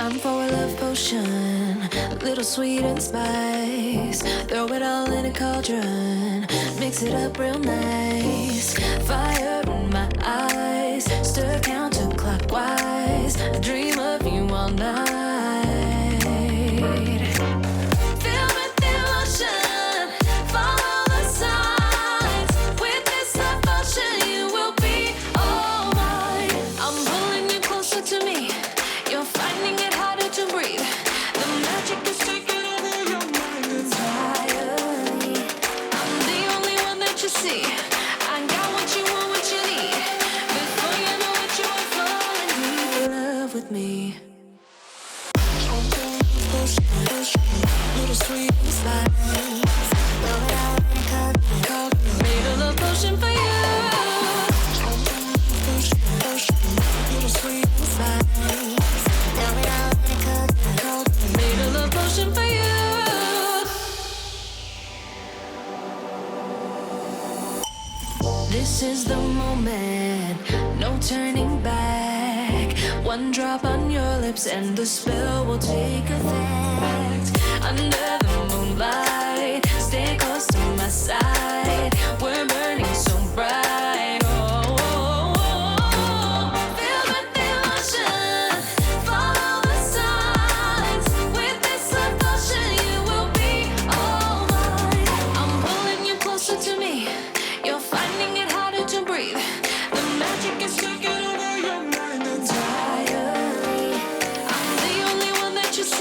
time for a love potion, a little sweet and spice. Throw it all in a cauldron, mix it up real nice. Fire in my eyes, stir counterclockwise. I dream of you all night. Filled with emotion, follow the signs. With this love potion, you will be all mine. I'm pulling you closer to me. You're finding it harder to breathe. The magic is taking over your mind entirely. I'm the only one that you see. I got what you want, what you need. Before you know it, you are falling deep in love with me. Little sweet spice. Made a love potion for you. Little sweet spice. Made a love potion for you. This is the moment, no turning back. One drop on your lips and the spell will take effect. Under the moonlight, stay close to my side. We're burning so bright. Oh, oh, oh. Filled with emotion, follow the signs. With this love potion, you will be all mine. I'm pulling you closer to me. You're finding it harder to breathe. The magic is taking over your mind entirely. I'm the only one that you see.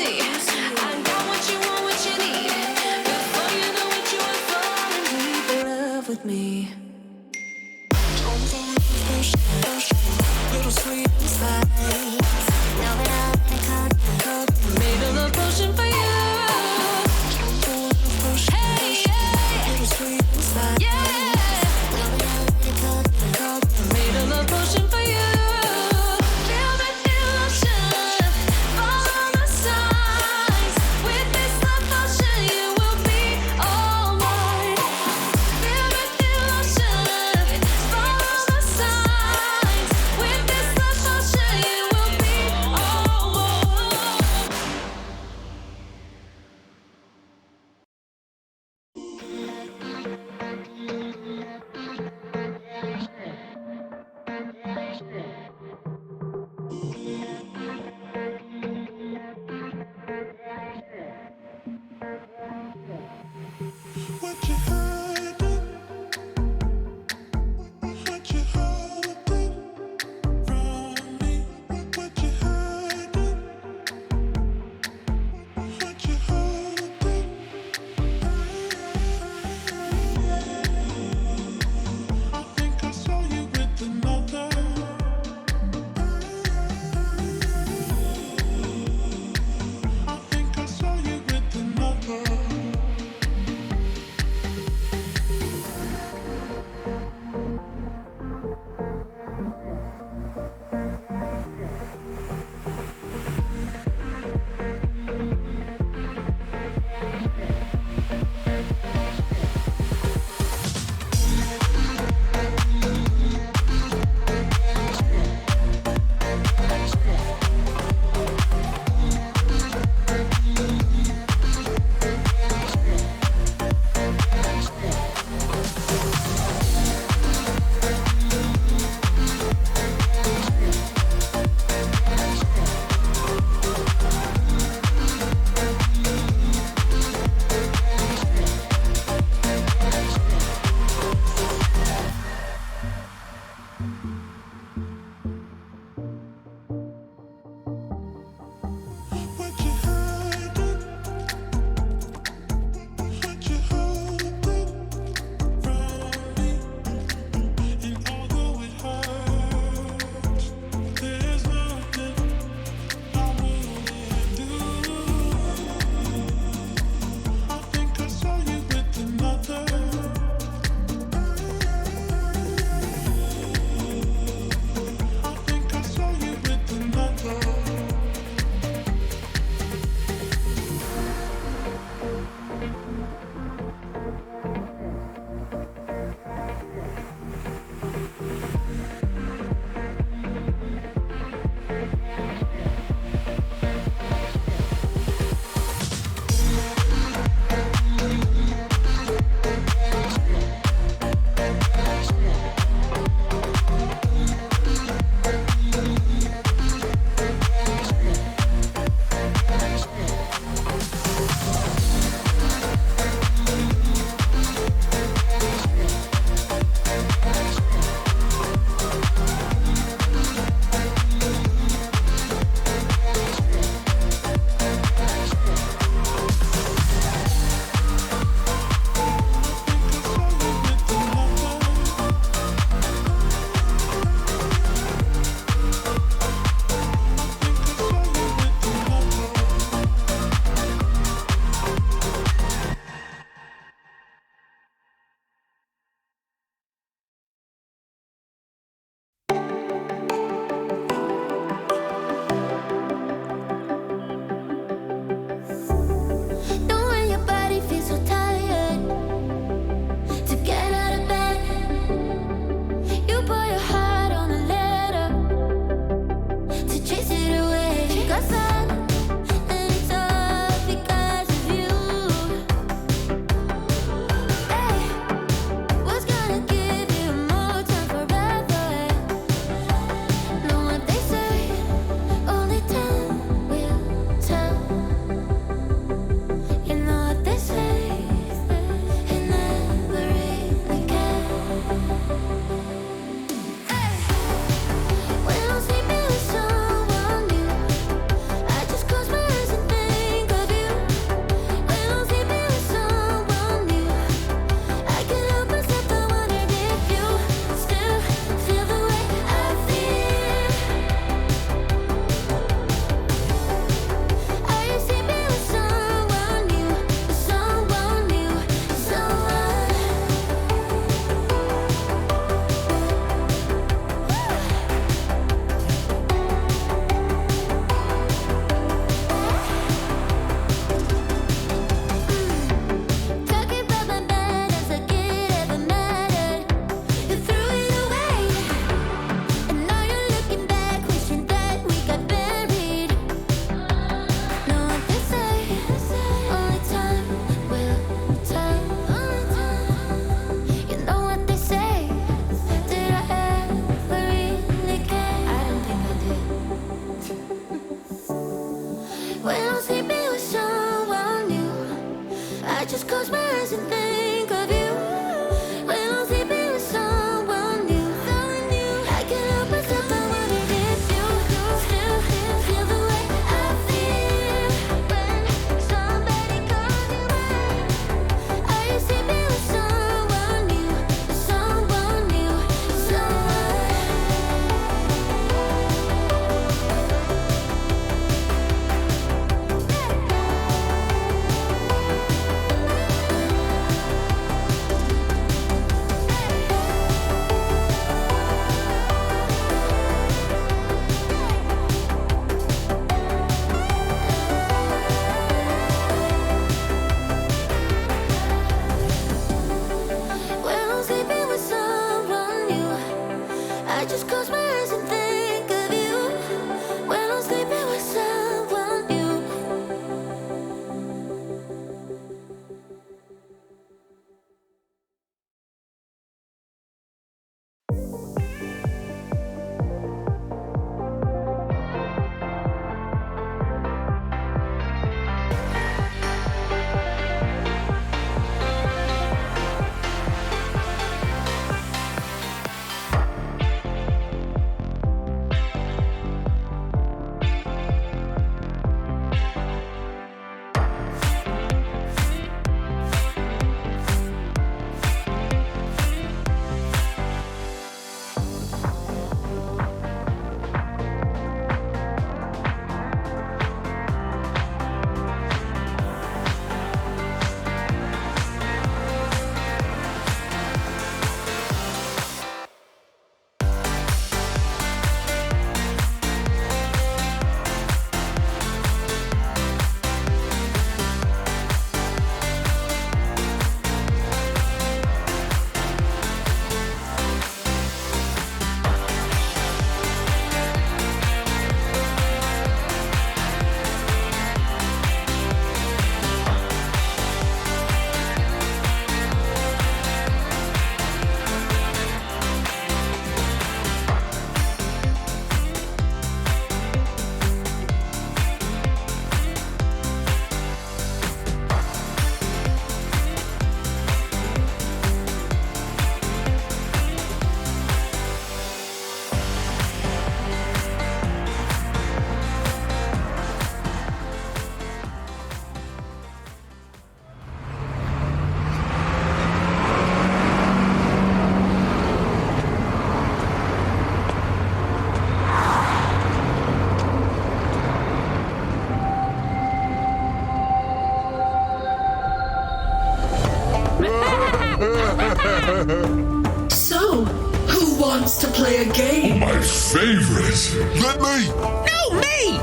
So, who wants to play a game? My favorite. Let me. No, me!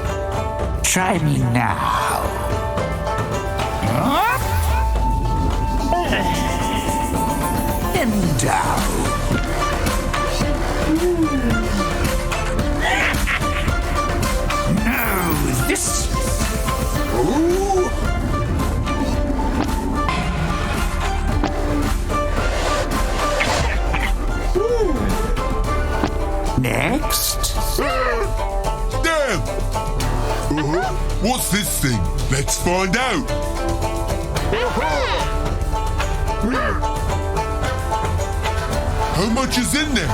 Try me now. And down. No, this. Ooh. Next. Damn. What's this thing? Let's find out. How much is in there?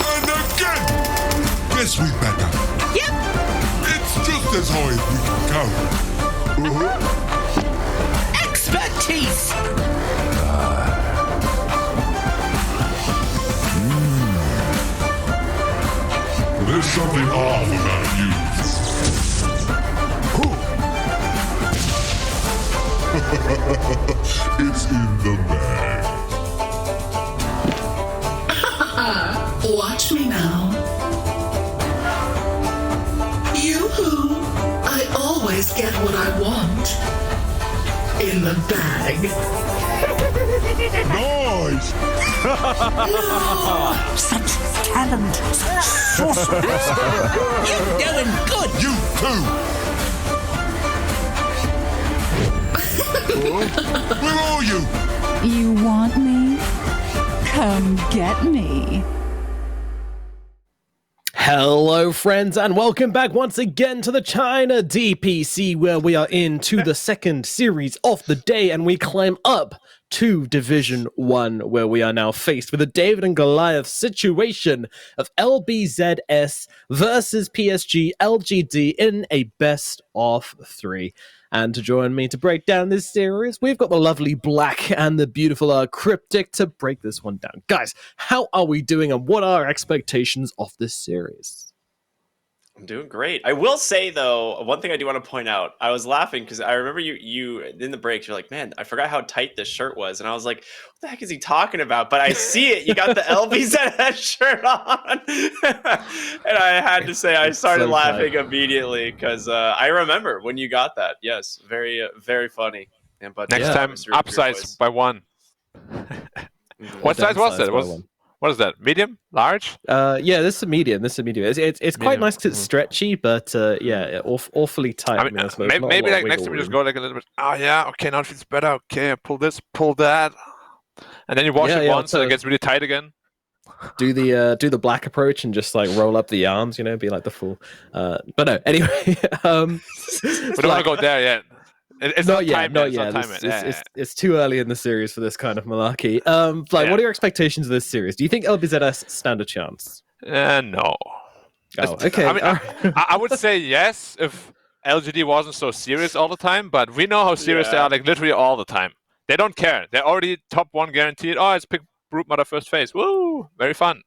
And again! Guess we better. Yep. It's just as high as we can go. Expertise! There's something off about you. It's in the bag. Watch me now. Yoo-hoo! I always get what I want. In the bag. Nice! Such talent, such sorcerers. You're doing good! You too! Where are you? You want me? Come get me. Hello, friends, and welcome back once again to the China DPC, where we are into the second series of the day, and we climb up to Division 1, where we are now faced with a David and Goliath situation of LBZS versus PSG LGD in a best of 3. And to join me to break down this series, we've got the lovely Black and the beautiful Cryptic to break this one down. Guys, how are we doing and what are our expectations of this series? I'm doing great. I will say, though, one thing I do want to point out. I was laughing because I remember you in the breaks, you're like, man, I forgot how tight this shirt was. And I was like, what the heck is he talking about? But I see it. You got the LBZS shirt on. And I had to say, I started laughing immediately because I remember when you got that. Yes, very, very funny. And, but next time, upsize by 1. What size was it? What is that? Medium? Large? Yeah, this is a medium. It's quite nice because it's stretchy, but yeah, awfully tight. I mean, maybe like next time you just go like a little bit. Oh yeah, okay, now it feels better. Okay, pull this, pull that, and then you wash it once, and it gets really tight again. Do the Black approach and just like roll up the arms, you know, be like the fool. But no, anyway. We don't want to go there yet. It's not yet. It's too early in the series for this kind of malarkey. What are your expectations of this series? Do you think LBZS stand a chance? No. Oh, okay. I mean, I would say yes if LGD wasn't so serious all the time, but we know how serious they are, like literally all the time. They don't care. They're already top 1 guaranteed. Oh, it's pick Brute Mother first phase. Woo! Very fun.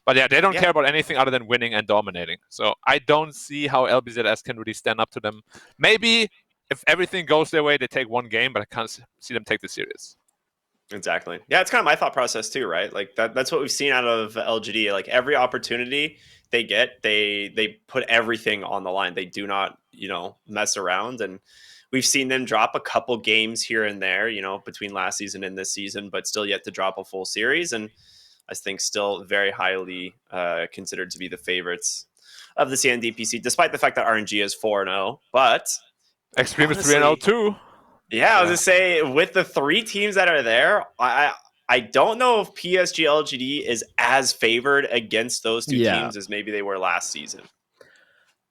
But yeah, they don't care about anything other than winning and dominating. So I don't see how LBZS can really stand up to them. Maybe if everything goes their way, they take 1 game, but I can't see them take this serious. Exactly. Yeah, it's kind of my thought process too, right? Like that's what we've seen out of LGD. Like every opportunity they get, they put everything on the line. They do not, mess around. And we've seen them drop a couple games here and there, between last season and this season, but still yet to drop a full series. And I think still very highly considered to be the favorites of the CNDPC, despite the fact that RNG is 4-0. But Extreme is 3-0 too. Yeah, I was gonna say with the 3 teams that are there, I don't know if PSG LGD is as favored against those 2 teams as maybe they were last season.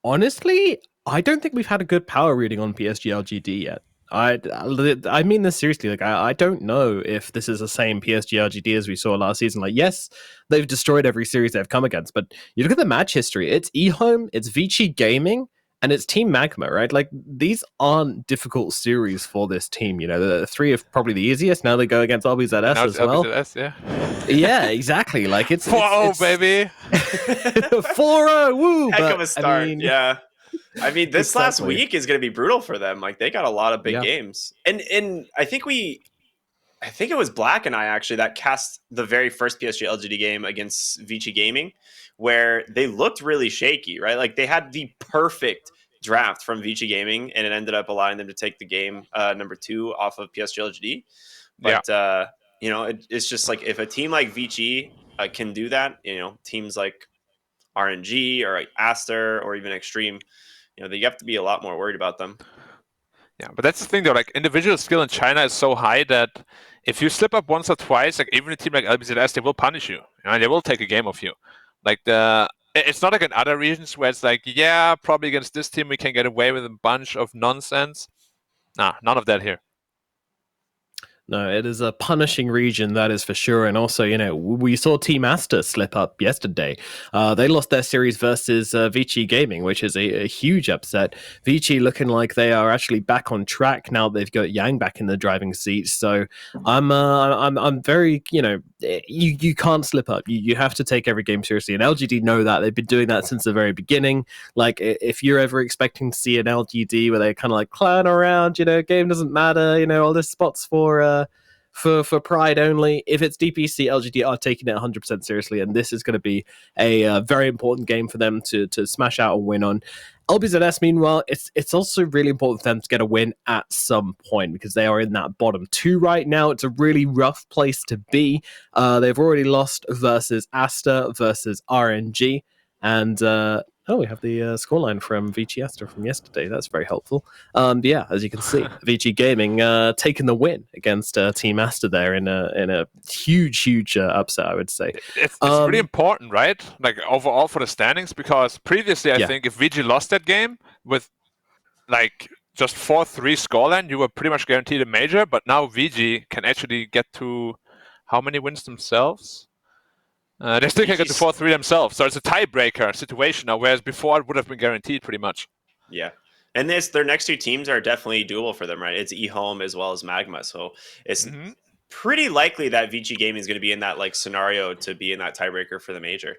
Honestly, I don't think we've had a good power reading on PSG LGD yet. I mean this seriously. Like I don't know if this is the same PSG LGD as we saw last season. Like yes, they've destroyed every series they've come against, but you look at the match history. It's Ehome, it's Vici Gaming, and it's Team Magma, right? Like, these aren't difficult series for this team. The 3 are probably the easiest. Now they go against LBZS as well. LBZS, yeah. Yeah, exactly. Like, it's 4-0, baby. 4-0, woo! Heck of a start, yeah. I mean, this last Exactly. week is going to be brutal for them. Like they got a lot of big games, and I think it was Black and I actually that cast the very first PSG LGD game against Vici Gaming, where they looked really shaky, right? Like they had the perfect draft from Vici Gaming, and it ended up allowing them to take the game number 2 off of PSG LGD. But you know, it's just like if a team like Vici can do that, you know, teams like RNG or like Aster or even Extreme, you know, you have to be a lot more worried about them. Yeah, but that's the thing though. Like individual skill in China is so high that if you slip up once or twice, like even a team like LBZS, they will punish you. They will take a game of you. Like it's not like in other regions where it's like, yeah, probably against this team we can get away with a bunch of nonsense. Nah, none of that here. No, it is a punishing region, that is for sure. And also, you know, we saw Team Aster slip up yesterday. They lost their series versus Vici Gaming, which is a huge upset. Vici looking like they are actually back on track now. They've got Yang back in the driving seat. So I'm very, you know, you can't slip up. You have to take every game seriously. And LGD know that. They've been doing that since the very beginning. Like, if you're ever expecting to see an LGD where they kind of like clown around, you know, game doesn't matter, you know, all this spots for pride only. If it's DPC, LGD are taking it 100% seriously, and this is going to be a very important game for them to smash out and win on. LBZS, meanwhile, it's also really important for them to get a win at some point because they are in that bottom 2 right now. It's a really rough place to be. They've already lost versus Aster versus RNG, and we have the scoreline from Vici Aster from yesterday. That's very helpful. Yeah, as you can see, Vici Gaming taking the win against Team Aster there in a huge upset, I would say. It's really important, right? Like overall for the standings, because previously I think if Vici lost that game with like just 4-3 scoreline, you were pretty much guaranteed a major. But now Vici can actually get to how many wins themselves? They still can get to 4-3 themselves, so it's a tiebreaker situation now, whereas before it would have been guaranteed pretty much. Yeah. And their next 2 teams are definitely doable for them, right? It's Ehome as well as Magma. So it's pretty likely that Vici Gaming is going to be in that like scenario to be in that tiebreaker for the major.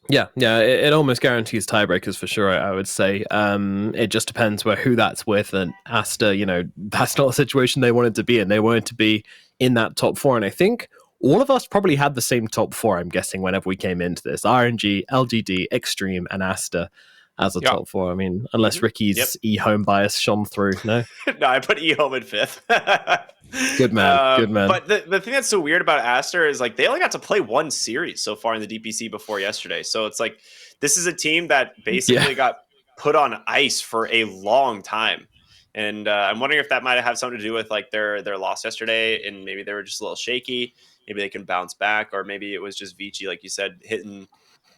Yeah, it almost guarantees tiebreakers for sure, I would say. It just depends who that's with, and Aster, you know, that's not a situation they wanted to be in. They wanted to be in that top 4, and I think all of us probably had the same top 4, I'm guessing, whenever we came into this. RNG, LGD, Extreme, and Aster as a top 4. I mean, unless Ricky's Ehome bias shone through, no? No, I put Ehome in 5th. Good man. But the thing that's so weird about Aster is like they only got to play 1 series so far in the DPC before yesterday. So it's like this is a team that basically got put on ice for a long time. And I'm wondering if that might have something to do with like their loss yesterday, and maybe they were just a little shaky. Maybe they can bounce back, or maybe it was just Vici, like you said, hitting,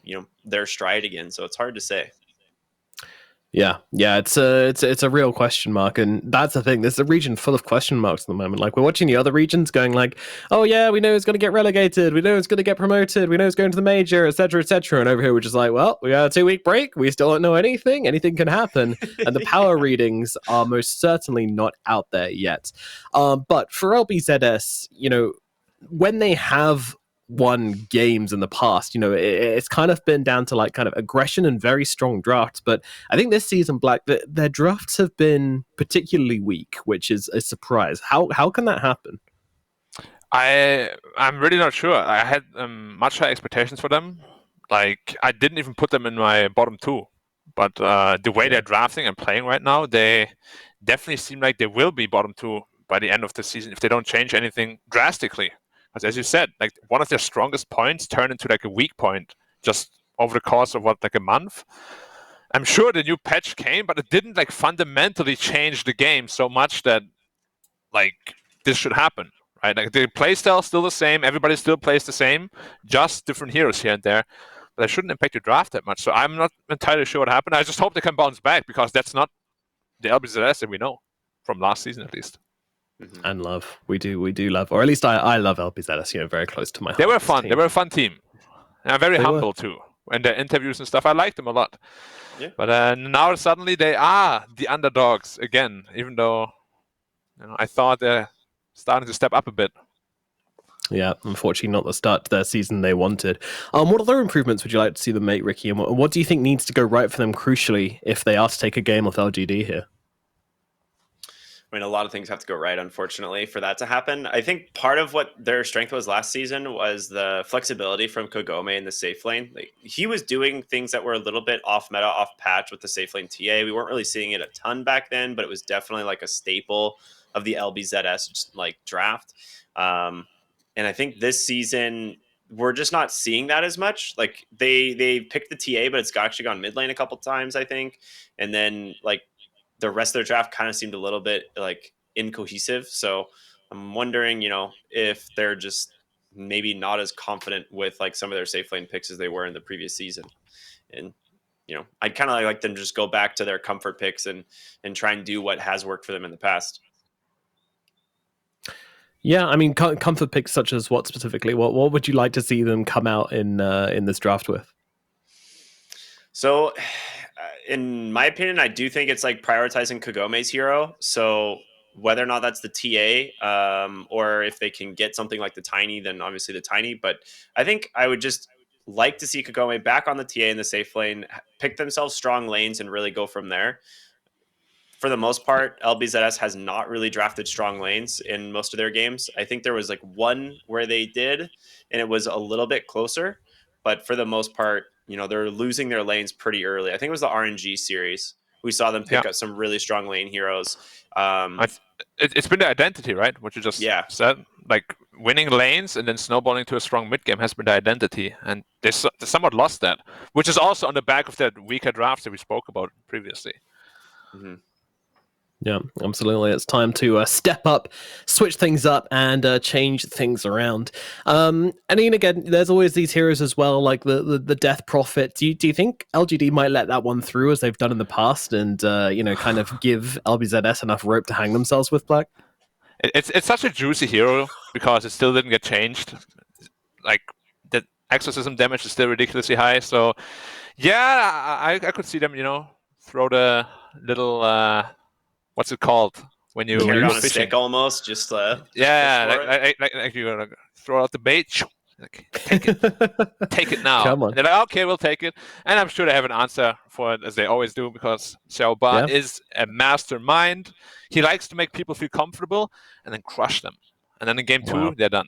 you know, their stride again. So it's hard to say. Yeah, it's a real question mark, and that's the thing. There's a region full of question marks at the moment. Like we're watching the other regions going like, oh yeah, we know it's going to get relegated, we know it's going to get promoted, we know it's going to the major, etc., and over here we're just like, well, we got a 2-week break, we still don't know anything can happen, and the power readings are most certainly not out there yet. But for LBZS, you know, when they have won games in the past, you know, it's kind of been down to like kind of aggression and very strong drafts. But I think this season, Black, their drafts have been particularly weak, which is a surprise. How can that happen? I'm really not sure. I had much higher expectations for them. Like I didn't even put them in my bottom 2. But the way they're drafting and playing right now, they definitely seem like they will be bottom 2 by the end of the season if they don't change anything drastically. Because as you said, like one of their strongest points turned into like a weak point just over the course of like a month. I'm sure the new patch came, but it didn't like fundamentally change the game so much that like this should happen, right? Like the playstyle is still the same, everybody still plays the same, just different heroes here and there. But it shouldn't impact your draft that much. So I'm not entirely sure what happened. I just hope they can bounce back because that's not the LBZS that we know from last season at least. And love, we do love, or at least I love LBZS. You know, very close to my heart. They were fun. They were a fun team. And very humble too. And their interviews and stuff, I liked them a lot. Yeah. But now suddenly they are the underdogs again, even though I thought they're starting to step up a bit. Yeah, unfortunately not the start to their season they wanted. What other improvements would you like to see them make, Ricky? And what do you think needs to go right for them crucially if they are to take a game off LGD here? I mean, a lot of things have to go right, unfortunately, for that to happen. I think part of what their strength was last season was the flexibility from Kagome in the safe lane. Like, he was doing things that were a little bit off meta, off patch with the safe lane TA. We weren't really seeing it a ton back then, but it was definitely like a staple of the LBZS like draft. And I think this season we're just not seeing that as much. Like they picked the TA, but it's actually gone mid lane a couple times, I think, and then like the rest of their draft kind of seemed a little bit like incohesive. So I'm wondering, if they're just maybe not as confident with like some of their safe lane picks as they were in the previous season. And, I'd kind of like them to just go back to their comfort picks and try and do what has worked for them in the past. Yeah, I mean, comfort picks such as what specifically? What would you like to see them come out in this draft with? So, in my opinion, I do think it's like prioritizing Kagome's hero. So whether or not that's the TA, or if they can get something like the Tiny, then obviously the Tiny. But I think I would just like to see Kagome back on the TA in the safe lane, pick themselves strong lanes, and really go from there. For the most part, LBZS has not really drafted strong lanes in most of their games. I think there was like one where they did, and it was a little bit closer. But for the most part, they're losing their lanes pretty early. I think it was the RNG series. We saw them pick up some really strong lane heroes. It's been the identity, right? What you just said. Like winning lanes and then snowballing to a strong mid game has been the identity. And they somewhat lost that, which is also on the back of that weaker drafts that we spoke about previously. Mm-hmm. Yeah, absolutely. It's time to step up, switch things up, and change things around. And again, there's always these heroes as well, like the Death Prophet. Do you think LGD might let that one through as they've done in the past, and kind of give LBZS enough rope to hang themselves with, Black? It's such a juicy hero because it still didn't get changed. Like the exorcism damage is still ridiculously high. So yeah, I could see them, throw the little. What's it called when you carry on a stick almost? Just like you're gonna throw out the bait. Like, take it now. Come on. And they're like, okay, we'll take it. And I'm sure they have an answer for it, as they always do, because Xiao Ba is a mastermind. He likes to make people feel comfortable and then crush them. And then in game 2, they're done.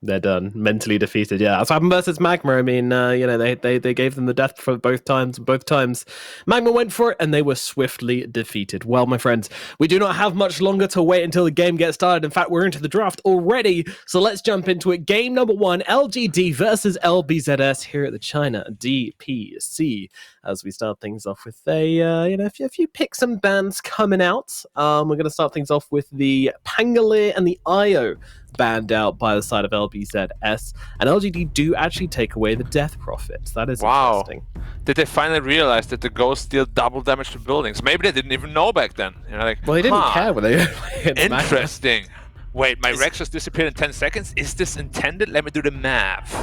They're done, mentally defeated. Yeah, that's what happened versus Magma. I mean, they gave them the death for both times. Both times, Magma went for it, and they were swiftly defeated. Well, my friends, we do not have much longer to wait until the game gets started. In fact, we're into the draft already, so let's jump into it. Game number 1: LGD versus LBZS here at the China DPC. As we start things off with a few picks and bans coming out. We're going to start things off with the Pangolier and the Io banned out by the side of LBZS, and LGD do actually take away the Death Prophet. That is interesting. Did they finally realize that the ghosts deal double damage to buildings? Maybe they didn't even know back then. Well, they didn't care when they interesting. Wait, my Rex just disappeared in 10 seconds? Is this intended? Let me do the math.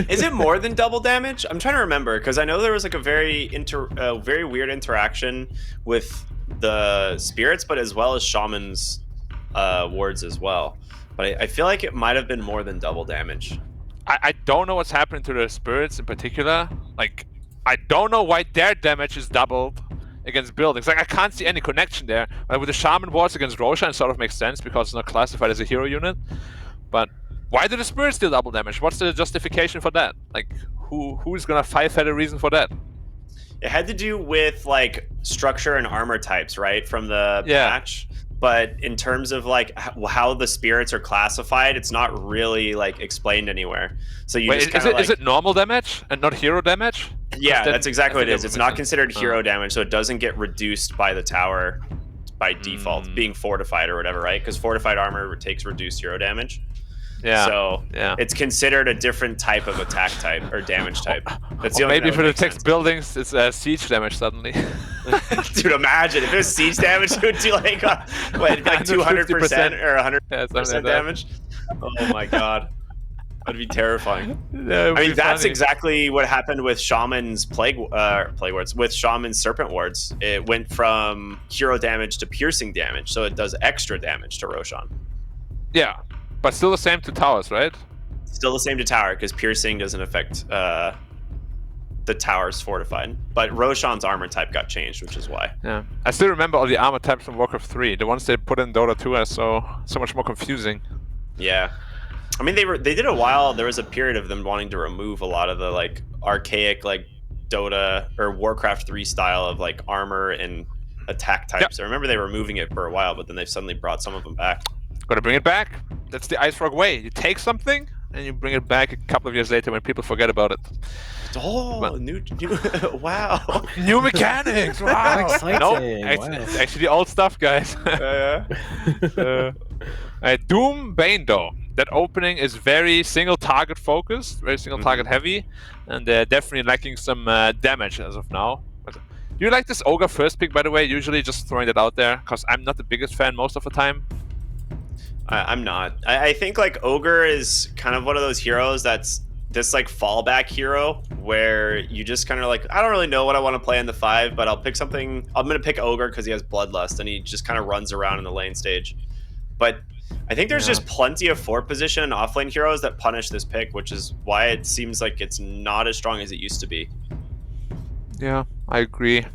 Is it more than double damage? I'm trying to remember, because I know there was like a very weird interaction with the spirits, but as well as Shaman's wards as well. But I feel like it might have been more than double damage. I don't know what's happening to the spirits in particular. Like, I don't know why their damage is doubled against buildings. Like, I can't see any connection there. Like, with the Shaman wards against Roshan, it sort of makes sense because it's not classified as a hero unit. But why do the spirits deal double damage? What's the justification for that? Like, who's gonna fight for the reason for that? It had to do with like structure and armor types, right, from the patch. But in terms of like how the spirits are classified, it's not really like explained anywhere. So you just kind of is it normal damage and not hero damage? Yeah, that's exactly what it is. It's not considered hero damage, so it doesn't get reduced by the tower by default, being fortified or whatever, right? Because fortified armor takes reduced hero damage. Yeah. So it's considered a different type of attack type or damage type. That's the only maybe if it attacks buildings, it's siege damage suddenly. Dude, imagine if it was siege damage, it would do like 200% or 100% damage. Oh my god, that'd be terrifying. I mean, that's exactly what happened with Shaman's plague wards, with Shaman's serpent wards. It went from hero damage to piercing damage, so it does extra damage to Roshan. Yeah. But still the same to towers, right? Still the same to tower, because piercing doesn't affect the tower's fortified. But Roshan's armor type got changed, which is why. Yeah, I still remember all the armor types from Warcraft 3. The ones they put in Dota 2 are so much more confusing. Yeah, I mean they did a while. There was a period of them wanting to remove a lot of the like archaic like Dota or Warcraft 3 style of like armor and attack types. I remember they were removing it for a while, but then they've suddenly brought some of them back. Gotta bring it back. That's the Ice Frog way. You take something and you bring it back a couple of years later when people forget about it. Oh, but, new wow. New mechanics. Wow. Exciting. No, Wow. actually old stuff, guys. Doom Bane though. That opening is very single target focused, very single target heavy, and they're definitely lacking some damage as of now. But, do you like this Ogre first pick, by the way? Usually just throwing it out there, because I'm not the biggest fan most of the time. I'm not. I think like Ogre is kind of one of those heroes that's this like fallback hero where you just kind of like, I don't really know what I want to play in the 5, but I'll pick something. I'm going to pick Ogre because he has Bloodlust and he just kind of runs around in the lane stage. But I think there's just plenty of fort position and offlane heroes that punish this pick, which is why it seems like it's not as strong as it used to be. Yeah, I agree.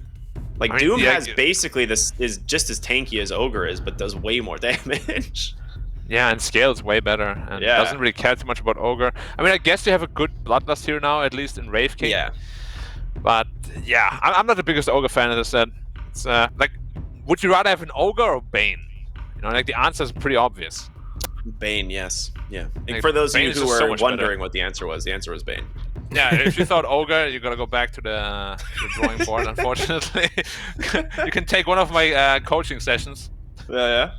Like Doom has basically this is just as tanky as Ogre is, but does way more damage. Yeah, and scales way better, and doesn't really care too much about Ogre. I mean, I guess you have a good Bloodlust here now, at least in Wraith King. Yeah. But yeah, I'm not the biggest Ogre fan, as I said. It's like, would you rather have an Ogre or Bane? You know, like the answer is pretty obvious. Bane, yes. Yeah. Like, for those Bane of you who were wondering what the answer was Bane. Yeah, if you thought Ogre, you gotta go back to the drawing board, unfortunately. You can take one of my coaching sessions. Yeah.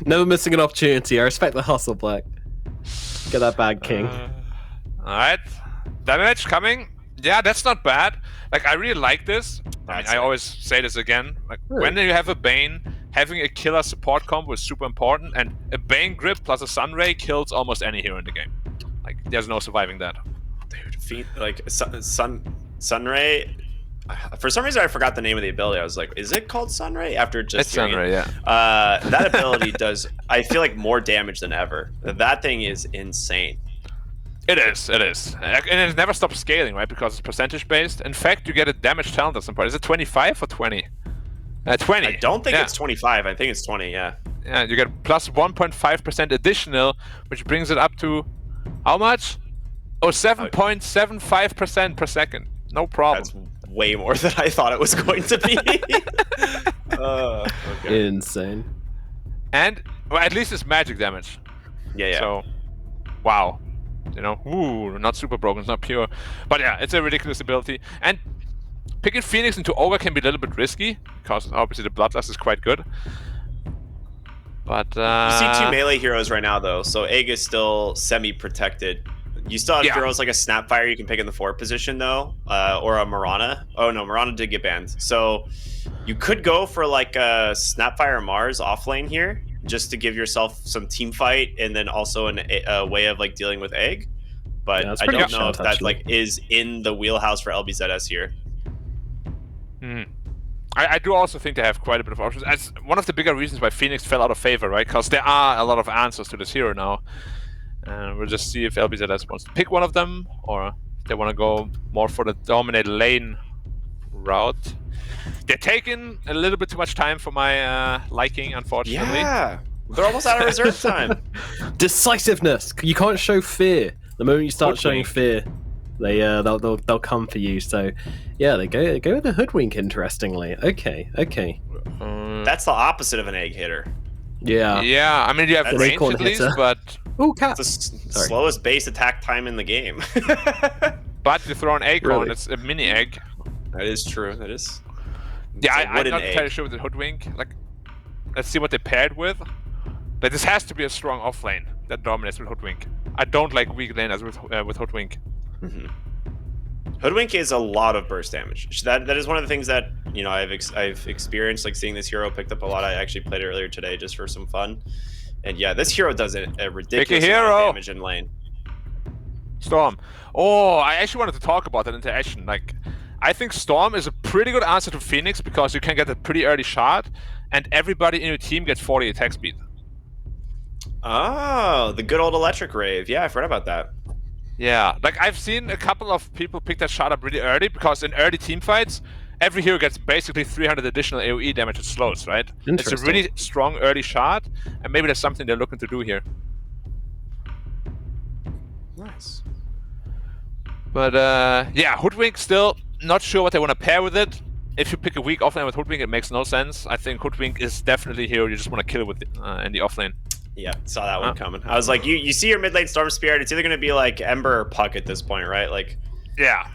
Never missing an opportunity. I respect the hustle, Black. Get that bag, King. Alright. Damage coming. Yeah, that's not bad. Like, I really like this. I always say this again. Like, when you have a Bane, having a killer support combo is super important, and a Bane grip plus a Sunray kills almost any hero in the game. Like, there's no surviving that. Dude, like Sunray. For some reason, I forgot the name of the ability. I was like, "Is it called Sunray?" After just it's Sunray, yeah. That ability does, I feel like, more damage than ever. That thing is insane. It is, and it never stops scaling, right? Because it's percentage based. In fact, you get a damage talent at some point. Is it 25 or 20? 20. I don't think it's 25. I think it's 20. Yeah. Yeah, you get plus 1.5% additional, which brings it up to how much? Oh, 7.75% per second. No problem. That's way more than I thought it was going to be. Okay. Insane. And well, at least it's magic damage. Yeah. So, wow. You know, ooh, not super broken, it's not pure. But yeah, it's a ridiculous ability. And picking Phoenix into Ogre can be a little bit risky, because obviously the Bloodlust is quite good. But you see 2 melee heroes right now, though, so Egg is still semi-protected. You still have heroes like a Snapfire you can pick in the 4 position, though, or a Mirana. Oh, no, Mirana did get banned. So you could go for like a Snapfire Mars offlane here, just to give yourself some team fight, and then also a way of like dealing with Egg. But I don't know if that like is in the wheelhouse for LBZS here. I do also think they have quite a bit of options. As one of the bigger reasons why Phoenix fell out of favor, right? Because there are a lot of answers to this hero now. And we'll just see if LBZS wants to pick one of them, or if they want to go more for the dominate lane route. They're taking a little bit too much time for my liking, unfortunately. Yeah, they're almost out of reserve time. Decisiveness. You can't show fear. The moment you start showing fear, they'll come for you. So, yeah, they go with the hoodwink. Interestingly, okay. That's the opposite of an egg hitter. Yeah. Yeah, I mean you have range at least, but it's the slowest base attack time in the game. But you throw an acorn, it's a mini egg. That is true. That is. Yeah, I'm not entirely sure with the hoodwink. Like, let's see what they paired with. But this has to be a strong offlane that dominates with hoodwink. I don't like weak laners with hoodwink. Hoodwink is a lot of burst damage. That is one of the things that I've experienced, like seeing this hero picked up a lot. I actually played it earlier today just for some fun, and yeah, this hero does a ridiculous amount of damage in lane. Storm. Oh, I actually wanted to talk about that interaction. Like, I think Storm is a pretty good answer to Phoenix because you can get a pretty early shot, and everybody in your team gets 40 attack speed. Oh, the good old electric rave. Yeah, I forgot about that. Yeah, like I've seen a couple of people pick that shot up really early because in early team fights, every hero gets basically 300 additional AoE damage with slows, right? It's a really strong early shot, and maybe that's something they're looking to do here. Nice. But yeah, Hoodwink still not sure what they want to pair with it. If you pick a weak offlane with Hoodwink, it makes no sense. I think Hoodwink is definitely a hero you just want to kill with in the offlane. Yeah, saw that one coming. I was like, you see your mid lane Storm Spirit, it's either going to be like Ember or Puck at this point, right? Like, yeah.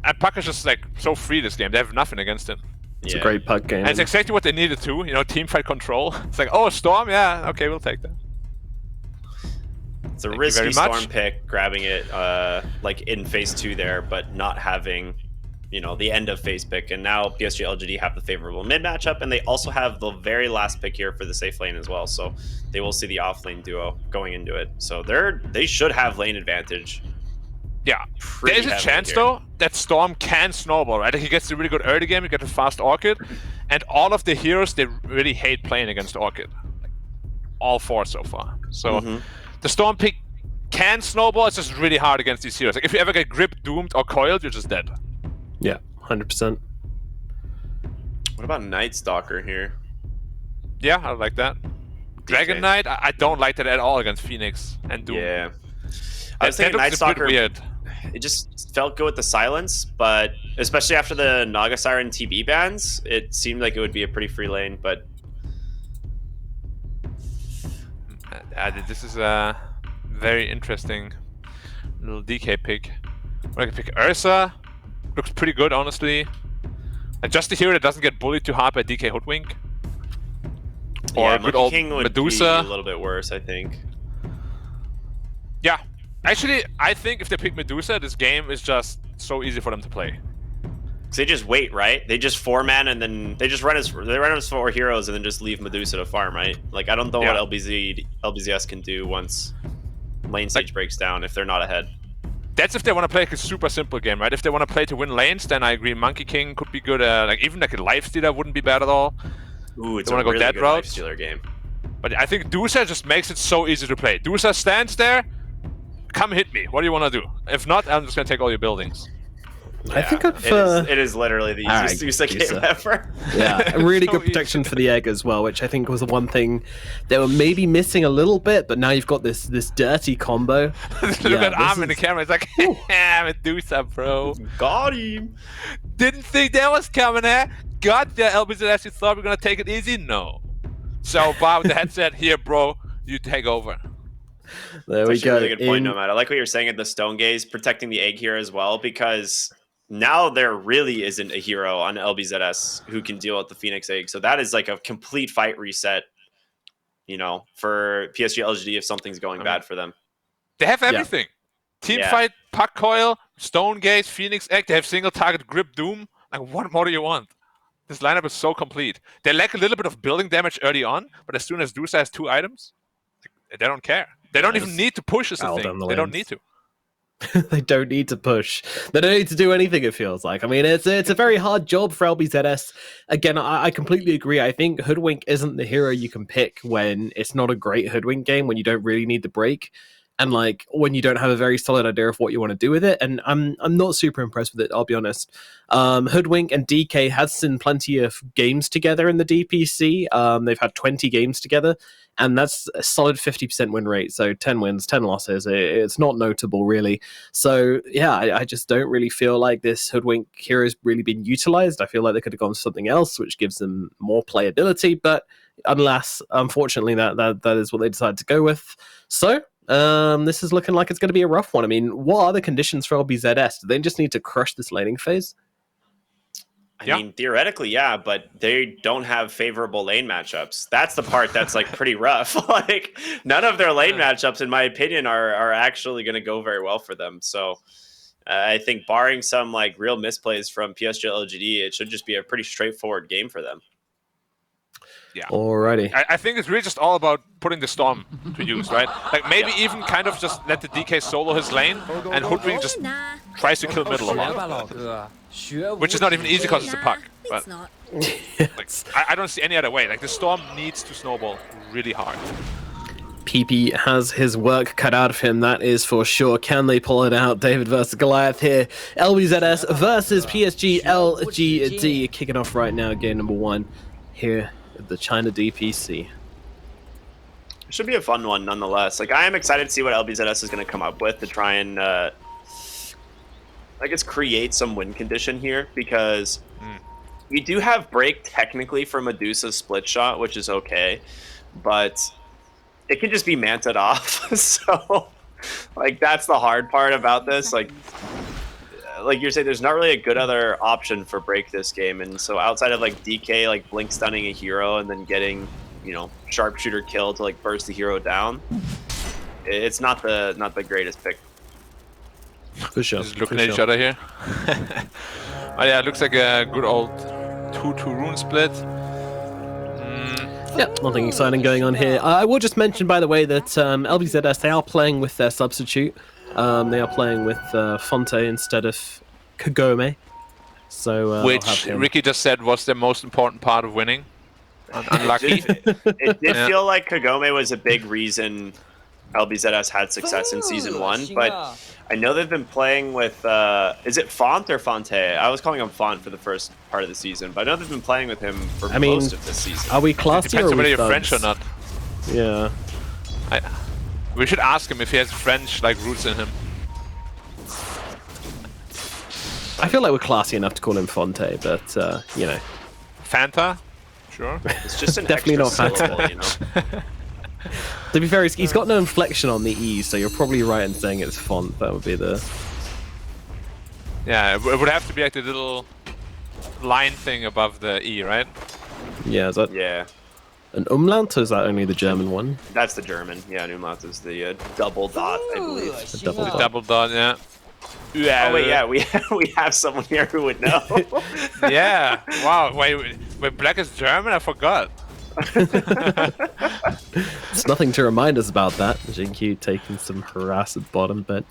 And Puck is just like so free this game. They have nothing against him. It's a great Puck game. And it's exactly what they needed to, you know, team fight control. It's like, oh, Storm, yeah, okay, we'll take that. It's a risky Storm pick, grabbing it like in phase 2 there, but not having, you know, the end of phase pick. And now PSG LGD have the favorable mid matchup, and they also have the very last pick here for the safe lane as well. So they will see the off lane duo going into it. So they should have lane advantage. Yeah, there is a chance though that Storm can snowball, right? Like he gets a really good early game, you get a fast Orchid, and all of the heroes, they really hate playing against Orchid. Like, all 4 so far. So the Storm pick can snowball, it's just really hard against these heroes. Like if you ever get Grip, Doomed, or Coiled, you're just dead. Yeah, 100%. What about Night Stalker here? Yeah, I like that. Dragon Knight, I don't like that at all against Phoenix and Doom. Yeah. I was thinking Night Stalker, weird. It just felt good with the silence, but especially after the Naga Siren TB bans, it seemed like it would be a pretty free lane, but... This is a very interesting little DK pick. I can pick Ursa. Looks pretty good, honestly. And just a hero that doesn't get bullied too hard by DK Hoodwink. Or yeah, good old King would Medusa. be a little bit worse, I think. Yeah. Actually, I think if they pick Medusa, this game is just so easy for them to play. Because they just wait, right? They just 4-man and then they just run as 4 heroes and then just leave Medusa to farm, right? Like, I don't know what LBZS can do once lane stage breaks down if they're not ahead. That's if they want to play like a super simple game, right? If they want to play to win lanes, then I agree Monkey King could be good. Like even like a Lifestealer wouldn't be bad at all. Ooh, it's a really good Lifestealer game. But I think Dusa just makes it so easy to play. Dusa stands there, come hit me. What do you want to do? If not, I'm just going to take all your buildings. I think it is literally the easiest Dusa game ever. Yeah, a really So good protection for the egg as well, which I think was the one thing they were maybe missing a little bit, but now you've got this dirty combo. Look at Arm in the camera, it's like, Medusa, bro. Got him. Didn't think that was coming, eh? Got the LBZS, you thought we were going to take it easy? No. So, Bob with the headset, here, bro, you take over. There we go. A really good point, Nomad. I like what you're saying at the Stone Gaze, protecting the egg here as well, because now there really isn't a hero on LBZS who can deal with the Phoenix Egg. So that is like a complete fight reset, you know, for PSG LGD if something's going bad for them. They have everything. Team fight, Puck Coil, Stone Gaze, Phoenix Egg. They have single target Grip Doom. Like, what more do you want? This lineup is so complete. They lack a little bit of building damage early on, but as soon as Dusa has 2 items, they don't care. They don't even need to push as a thing. They don't need to. They don't need to push. They don't need to do anything, it feels like. I mean, it's a very hard job for LBZS. Again, I completely agree. I think Hoodwink isn't the hero you can pick when it's not a great Hoodwink game, when you don't really need the break, and like when you don't have a very solid idea of what you want to do with it. And I'm not super impressed with it, I'll be honest. Hoodwink and DK has seen plenty of games together in the DPC. They've had 20 games together, and that's a solid 50% win rate. So 10 wins, 10 losses. It's not notable, really. So, yeah, I just don't really feel like this Hoodwink hero has really been utilized. I feel like they could have gone for something else, which gives them more playability. But unfortunately, that is what they decided to go with. So, this is looking like it's going to be a rough one. I mean, what are the conditions for LBZS? Do they just need to crush this laning phase? I mean, theoretically, yeah, but they don't have favorable lane matchups. That's the part that's like pretty rough. Like, none of their lane matchups, in my opinion, are actually going to go very well for them. So I think barring some like real misplays from PSG LGD, it should just be a pretty straightforward game for them. Yeah. Alrighty. I think it's really just all about putting the Storm to use, right? Like maybe even kind of just let the DK solo his lane, and Hoodwink just tries to kill middle a lot. Which is not even easy because it's a Puck. But like, I don't see any other way. Like the Storm needs to snowball really hard. PP has his work cut out of him, that is for sure. Can they pull it out? David versus Goliath here. LBZS versus PSG LGD. Kicking off right now, game number 1 here at the China DPC. It should be a fun one nonetheless. Like, I am excited to see what LBZS is going to come up with to try and, I guess, create some win condition here, because we do have break technically for Medusa's split shot, which is okay, but it can just be manted off. So, like, that's the hard part about this. Like you're saying, there's not really a good other option for break this game, and so outside of like DK, like blink stunning a hero and then getting, you know, sharpshooter kill to like burst the hero down, it's not the greatest pick. For sure. Just looking at each other here. Oh yeah, it looks like a good old 2-2 rune split. Yeah, nothing exciting going on here. I will just mention, by the way, that LBZS, they are playing with their substitute. They are playing with Fonte instead of Kagome. So, which Ricky just said was the most important part of winning. Unlucky. It did feel like Kagome was a big reason LBZS had success in Season 1, but I know they've been playing with, is it Font or Fonte? I was calling him Font for the first part of the season, but I know they've been playing with him for most of this season. Are we classy or are we Depends on whether you're French or not. Yeah. We should ask him if he has French, like, roots in him. I feel like we're classy enough to call him Fonte, but, you know. Fanta? Sure. It's just an definitely not syllable, Fanta. you know? To be fair, he's got no inflection on the E, so you're probably right in saying it's Font. That would be the... Yeah, it would have to be like the little line thing above the E, right? Yeah, is that an umlaut, or is that only the German one? That's the German. Yeah, an umlaut is the double dot, I believe. A double dot. Double dot, yeah. Oh wait, yeah, we have someone here who would know. Yeah. Wow. Wait, Black is German? I forgot. It's nothing to remind us about that. Jinkyu taking some harass at bottom, but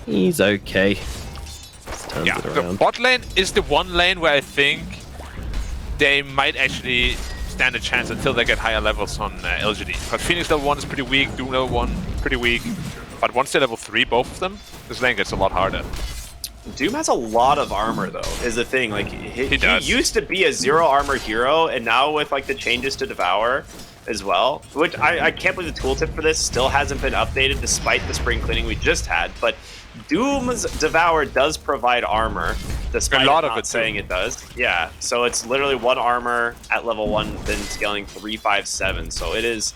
he's okay. Yeah, the bot lane is the one lane where I think they might actually stand a chance until they get higher levels on LGD. Because Phoenix level 1 is pretty weak, Doom level 1 pretty weak. But once they're level 3, both of them, this lane gets a lot harder. Doom has a lot of armor, though, is the thing. Like, he does. used to be a 0 armor hero, and now with like the changes to Devour as well, which I can't believe the tooltip for this still hasn't been updated despite the spring cleaning we just had. But Doom's Devour does provide armor, despite not saying it does. Yeah, so it's literally 1 armor at level 1, then scaling 3, 5, 7. So it is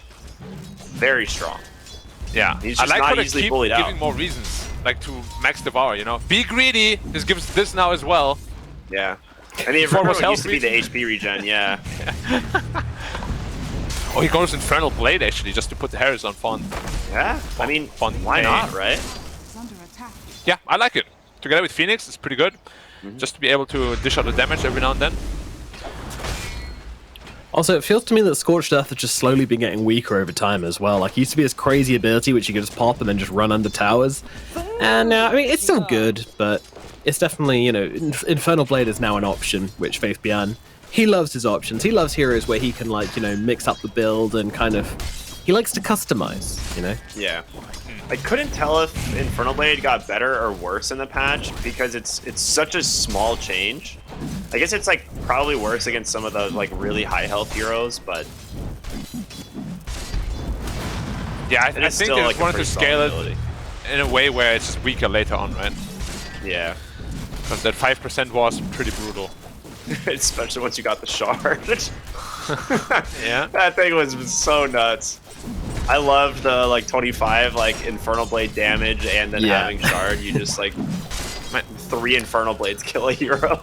very strong. Yeah, he's just I like not how they easily keep bullied giving out. more reasons, like to max Devour, you know? Be greedy! This gives this now as well. Yeah. I mean, Before remember was it used to be health the HP regen, yeah. Oh, he goes Infernal Blade, actually, just to put the Harris on Font. Yeah, I mean, why not, right? Yeah, I like it. Together with Phoenix, it's pretty good. Just to be able to dish out the damage every now and then. Also, it feels to me that Scorched Earth has just slowly been getting weaker over time as well. Like, it used to be this crazy ability which you could just pop and then just run under towers. And now, I mean, it's still good, but it's definitely, you know, Infernal Blade is now an option, which Faith Bian, he loves his options. He loves heroes where he can, like, you know, mix up the build and kind of, he likes to customize, you know? Yeah. I couldn't tell if Infernal Blade got better or worse in the patch because it's such a small change. I guess it's like probably worse against some of the like really high health heroes, but yeah, I think they like just wanted to scale it in a way where it's just weaker later on, right? Yeah, because that 5% was pretty brutal. Especially once you got the shard. Yeah, that thing was so nuts. I loved the like 25 like Infernal Blade damage and then having shard. You just like 3 Infernal Blades kill a hero.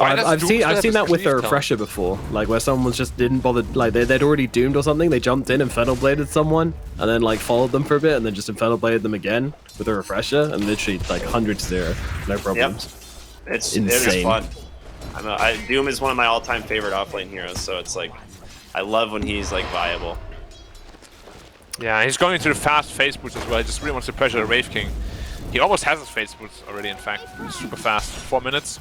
I've seen that with a refresher before, like where someone just didn't bother, like they'd already doomed or something. They jumped in, Infernal Bladed someone, and then like followed them for a bit, and then just Infernal Bladed them again with a refresher, and literally like 100-0, no problems. Yep. It insane. is fun. Doom is one of my all-time favorite offlane heroes, so it's like I love when he's like viable. Yeah, he's going into the fast phase boots as well. He just really wants to pressure the Wraith King. He almost has his phase boots already, in fact. Super fast, 4 minutes.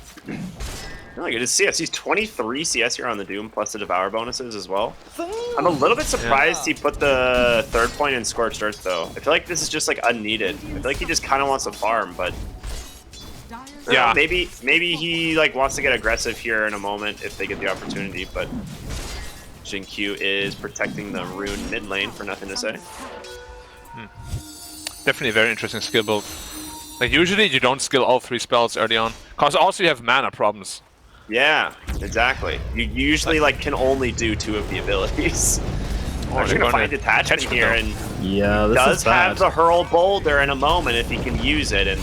Really good to see. He's 23 CS here on the Doom, plus the Devour bonuses as well. I'm a little bit surprised he put the 3rd point in Scorched Earth, though. I feel like this is just, like, unneeded. I feel like he just kind of wants to farm, but... yeah, maybe he, like, wants to get aggressive here in a moment if they get the opportunity, but... Jinkyu is protecting the Rune mid lane for nothing to say. Definitely a very interesting skill build. Like, usually you don't skill all 3 spells early on, because also you have mana problems. Yeah, exactly. You usually like can only do 2 of the abilities. I'm just gonna find detachment here, and yeah, this does is bad. have the hurl boulder in a moment if he can use it, and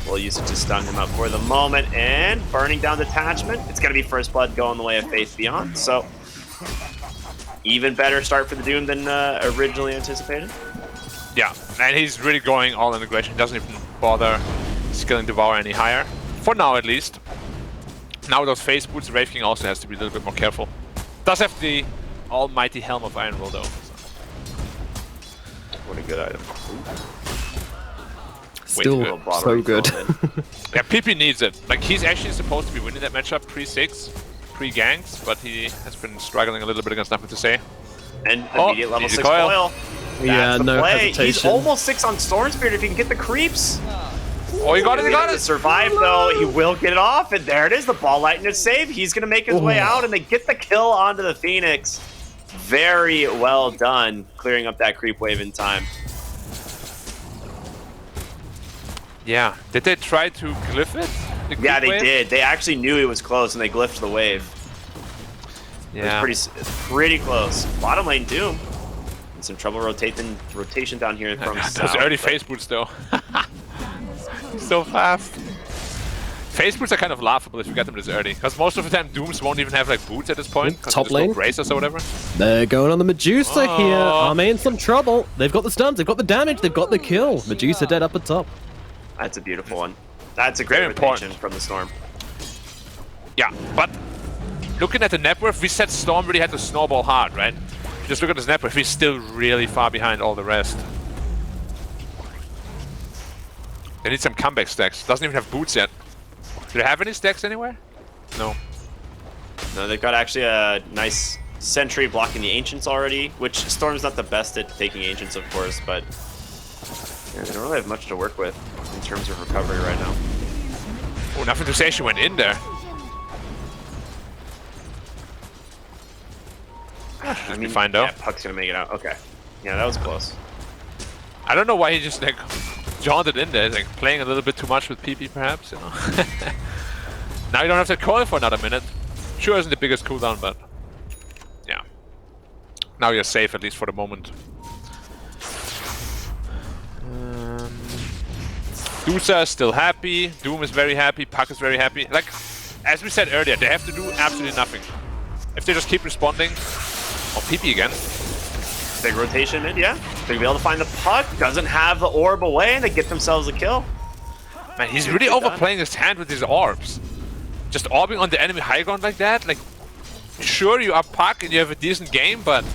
we'll use it to stun him up for the moment. And burning down detachment. It's gonna be first blood going the way of Faith Beyond. So even better start for the Doom than originally anticipated. Yeah, and he's really going all integration. He doesn't even bother skilling Devour any higher. For now, at least. Now with those face boots, Wraith King also has to be a little bit more careful. Does have the almighty Helm of Iron Will, though. So. What a good item. Still so good. Yeah, PP needs it. Like, he's actually supposed to be winning that matchup pre-6, pre-ganks, but he has been struggling a little bit against nothing to say. And immediate level 6 coil. Yeah, no play. hesitation. He's almost 6 on Storm Spirit if he can get the creeps. Oh, he got it, he got it! Survive, though. He will get it off, and there it is. The ball lightning is saved. He's going to make his way out, and they get the kill onto the Phoenix. Very well done, clearing up that creep wave in time. Yeah. Did they try to glyph it? Yeah, they did. They actually knew it was close, and they glyphed the wave. Yeah. It was pretty close. Bottom lane Doom. And some trouble rotation down here from Those south. early face boots, though. So fast. Face boots are kind of laughable if you get them this early, because most of the time Dooms won't even have like boots at this point. Top lane. Bracers or whatever. They're going on the Medusa here. Arme in some trouble. They've got the stuns, they've got the damage, they've got the kill. Medusa dead up at top. That's a beautiful one. That's a great rotation from the Storm. Yeah, but looking at the net worth, we said Storm really had to snowball hard, right? Just look at his net worth, he's still really far behind all the rest. They need some comeback stacks. Doesn't even have boots yet. Do they have any stacks anywhere? No. No, they've got actually a nice sentry blocking the Ancients already, which Storm's not the best at taking Ancients, of course, but yeah, they don't really have much to work with in terms of recovery right now. Oh, nothing to say, she went in there. I mean, fine though. Yeah, Puck's gonna make it out. Okay. Yeah, that was close. I don't know why he just like jaunted in there, like playing a little bit too much with PP perhaps, you know. Now you don't have to coil for another minute. Sure isn't the biggest cooldown, but yeah. Now you're safe at least for the moment. Dusa is still happy, Doom is very happy, Puck is very happy. Like, as we said earlier, they have to do absolutely nothing. If they just keep responding, oh, PP again. Big rotation mid, yeah. They're gonna be able to find the Puck, doesn't have the orb away, and they get themselves a kill. Man, he's really overplaying his hand with his orbs. Just orbing on the enemy high ground like that, like, sure you are Puck and you have a decent game, but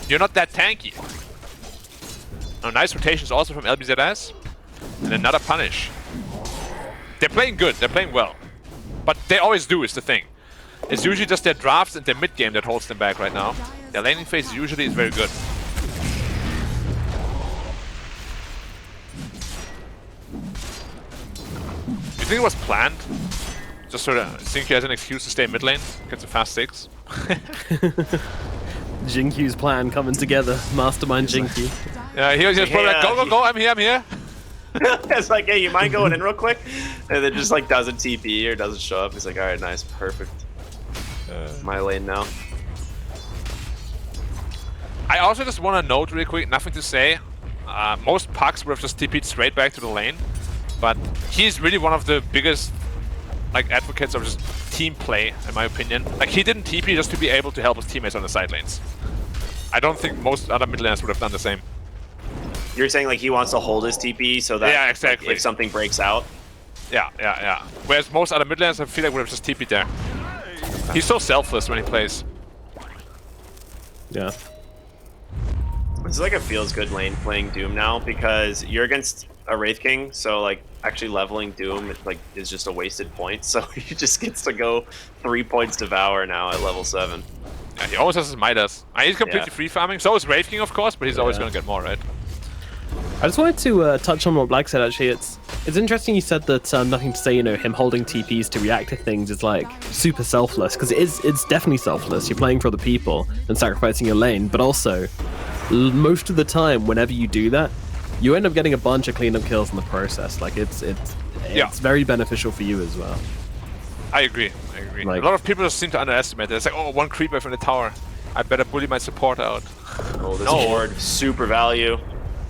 you're not that tanky. Oh, nice rotations also from LBZS. And another punish. They're playing good, they're playing well. But they always do, is the thing. It's usually just their drafts and their mid game that holds them back right now. Their laning phase usually is very good. Do you think it was planned? Just sort of think he has an excuse to stay mid lane, gets a fast 6. Jinkyu's plan coming together. Mastermind Jinkyu. Yeah, he was just probably like, go, I'm here. It's like, hey, you mind going in real quick? And then just like doesn't TP or doesn't show up. He's like, alright, nice, perfect. My lane now. I also just want to note real quick, nothing to say. Most Pucks would have just TP'd straight back to the lane. But he's really one of the biggest like advocates of just team play, in my opinion. Like, he didn't TP just to be able to help his teammates on the side lanes. I don't think most other mid laners would have done the same. You're saying like he wants to hold his TP so that yeah, exactly. Like, if something breaks out? Yeah. Whereas most other mid laners I feel like would have just TP'd there. He's so selfless when he plays. Yeah. It's like a feels good lane playing Doom now because you're against a Wraith King, so like actually leveling Doom is just a wasted point. So he just gets to go 3 points Devour now at level 7. Yeah, he always has his Midas. He's completely free farming. So is Wraith King, of course, but he's always going to get more, right? I just wanted to touch on what Black said. Actually, it's interesting you said that nothing to say. You know, him holding TPs to react to things is like super selfless, because it's definitely selfless. You're playing for other people and sacrificing your lane, but also most of the time, whenever you do that, you end up getting a bunch of cleanup kills in the process. Like it's very beneficial for you as well. I agree. Like, a lot of people just seem to underestimate it. It's like, oh, one creep wave in the tower. I better bully my support out. Oh, this ward, super value.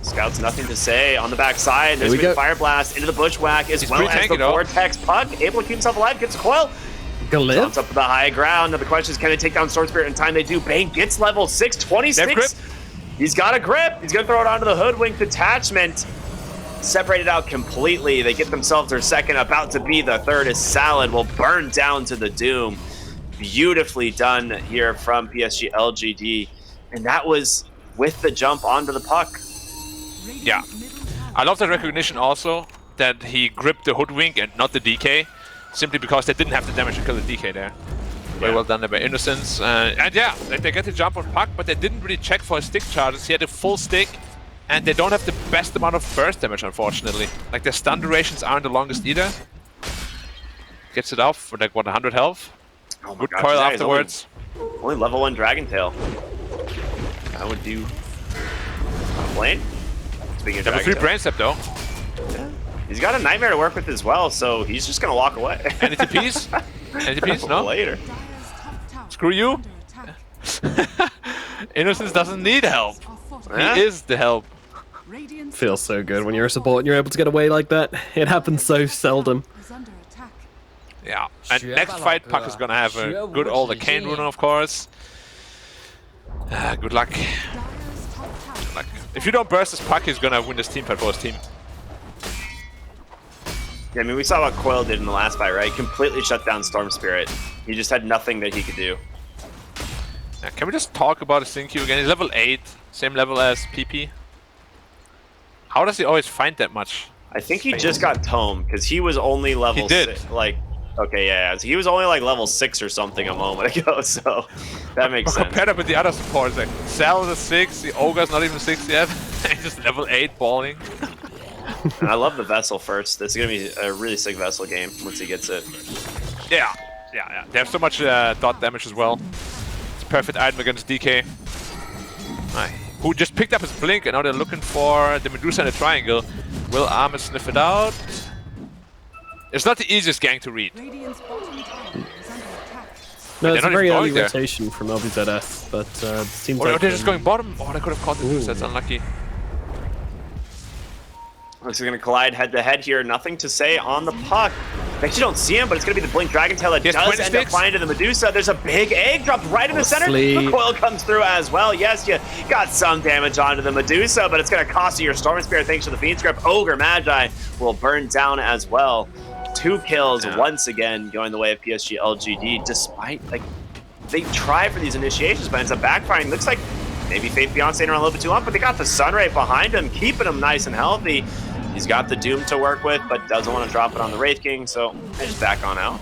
Scouts nothing to say on the backside. There's a Fire Blast into the Bushwhack as well as the Vortex Puck. Able to keep himself alive, gets a coil. Jumps up to the high ground. Now the question is, can they take down Storm Spirit in time? They do. Bane gets level 6, 26. He's got a grip. He's going to throw it onto the Hoodwink detachment. Separated out completely. They get themselves their second. About to be the third as Salad will burn down to the Doom. Beautifully done here from PSG LGD. And that was with the jump onto the puck. Yeah. I love that recognition also, that he gripped the Hoodwink and not the DK, simply because they didn't have the damage to kill the DK there. Very well done there by Innocence. And yeah, they get the jump on Puck, but they didn't really check for his stick charges. He had a full stick, and they don't have the best amount of burst damage, unfortunately. Like, their stun durations aren't the longest either. Gets it off for like, what, 100 health? Oh my Good gosh, coil afterwards. Only level 1 Dragon Tail. I would do... Lane? Speaking of Level 3 Brain Step, though. Yeah. He's got a Nightmare to work with as well, so he's just going to walk away. Any TPs? Any TPs? No? Later. Screw you. Innocence doesn't need help. Yeah. He is the help. Feels so good when you're a support and you're able to get away like that. It happens so seldom. Yeah, and next fight, Puck is gonna have a good old Arcane Rune, of course. Good luck. Good luck. If you don't burst this Puck, he's gonna win this team fight for his team. Yeah, I mean, we saw what Coil did in the last fight, right? Completely shut down Storm Spirit. He just had nothing that he could do. Yeah, can we just talk about his Sync again? He's level 8, same level as PP. How does he always find that much? I think he just got Tome, because he was only level 6. Like, okay, yeah, so he was only like level 6 or something a moment ago, so that makes sense. Compared up with the other supports, like Sal is 6, the Ogre's not even 6 yet, he's just level 8 balling. And I love the Vessel first. This is going to be a really sick Vessel game once he gets it. Yeah. They have so much dot damage as well. It's a perfect item against DK. Who just picked up his Blink, and now they're looking for the Medusa in the triangle. Will Armor sniff it out? It's not the easiest gang to read. No, it's a very early rotation from LBZS, but it seems like... they're just going bottom? Oh, they could have caught the Medusa. That's unlucky. Looks like going to collide head-to-head here. Nothing to say on the Puck. We actually don't see him, but it's going to be the Blink Dragon Tail that does end up flying to the Medusa. There's a big egg dropped right in the center. The coil comes through as well. Yes, you got some damage onto the Medusa, but it's going to cost you your Storm Spirit thanks to the Fiend's Grip. Ogre Magi will burn down as well. 2 kills once again going the way of PSG LGD, despite, like, they try for these initiations, but ends up backfiring. Looks like maybe Faith Beyond staying around a little bit too long, but they got the Sunray behind him, keeping him nice and healthy. He's got the Doom to work with, but doesn't want to drop it on the Wraith King, so they just back on out.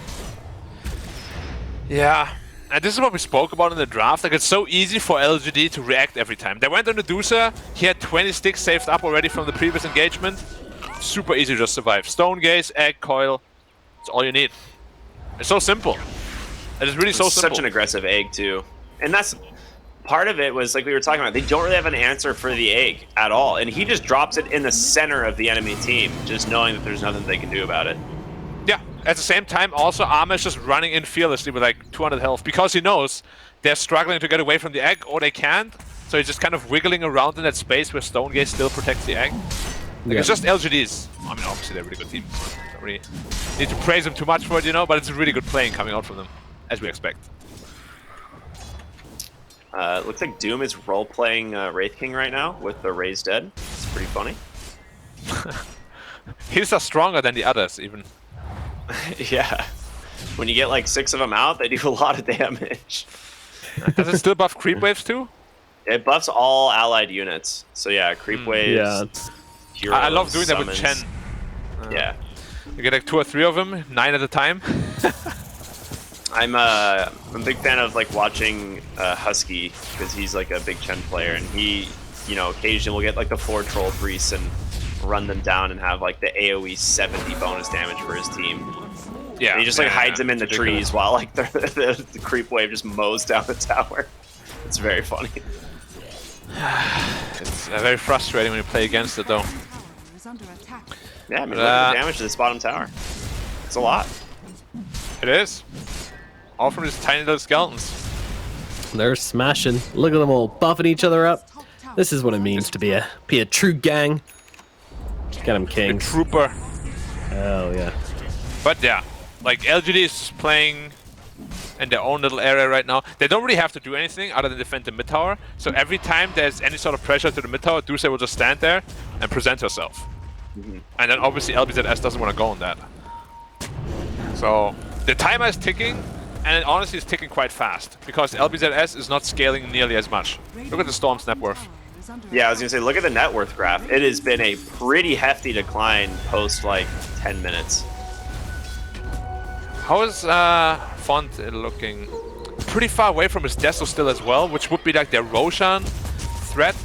Yeah, and this is what we spoke about in the draft. Like, it's so easy for LGD to react every time. They went on the Medusa, he had 20 sticks saved up already from the previous engagement. Super easy to just survive. Stone Gaze, Egg, Coil, it's all you need. It's so simple. It is really so simple. Such an aggressive egg, too. And that's... part of it was, like we were talking about, they don't really have an answer for the egg at all. And he just drops it in the center of the enemy team, just knowing that there's nothing they can do about it. Yeah, at the same time, also, Arma is just running in fearlessly with like 200 health, because he knows they're struggling to get away from the egg, or they can't. So he's just kind of wiggling around in that space where Stone Gaze still protects the egg. Like, it's just LGDs. I mean, obviously, they're a really good team. So don't really need to praise them too much for it, you know, but it's really good playing coming out from them, as we expect. Looks like Doom is role-playing Wraith King right now with the Raised Dead. It's pretty funny. He's stronger than the others, even. Yeah. When you get like 6 of them out, they do a lot of damage. Does it still buff creep waves too? It buffs all allied units. So yeah, creep waves. Yeah. hero. I love doing that with Chen. Yeah. You get like 2 or 3 of them, 9 at a time. I'm a big fan of like watching Husky because he's like a big Chen player, and he, you know, occasionally will get like the 4 troll priests and run them down and have like the AoE 70 bonus damage for his team. Yeah, and he just like hides them in the trees while like the creep wave just mows down the tower. It's very funny. It's very frustrating when you play against it, though. Yeah, I mean, look at the damage to this bottom tower. It's a lot. It is. All from these tiny little skeletons. They're smashing. Look at them all buffing each other up. This is what it means to be a true gang. Get them, kings. A trooper. Hell yeah. But yeah, like LGD is playing in their own little area right now. They don't really have to do anything other than defend the mid tower. So every time there's any sort of pressure to the mid tower, DPC will just stand there and present herself. And then obviously LBZS doesn't want to go on that. So the timer is ticking, and it honestly is ticking quite fast because LBZS is not scaling nearly as much. Look at the Storm's net worth. Yeah, I was gonna say, look at the net worth graph. It has been a pretty hefty decline post like 10 minutes. How is Font looking? Pretty far away from his Deso still as well, which would be like their Roshan threat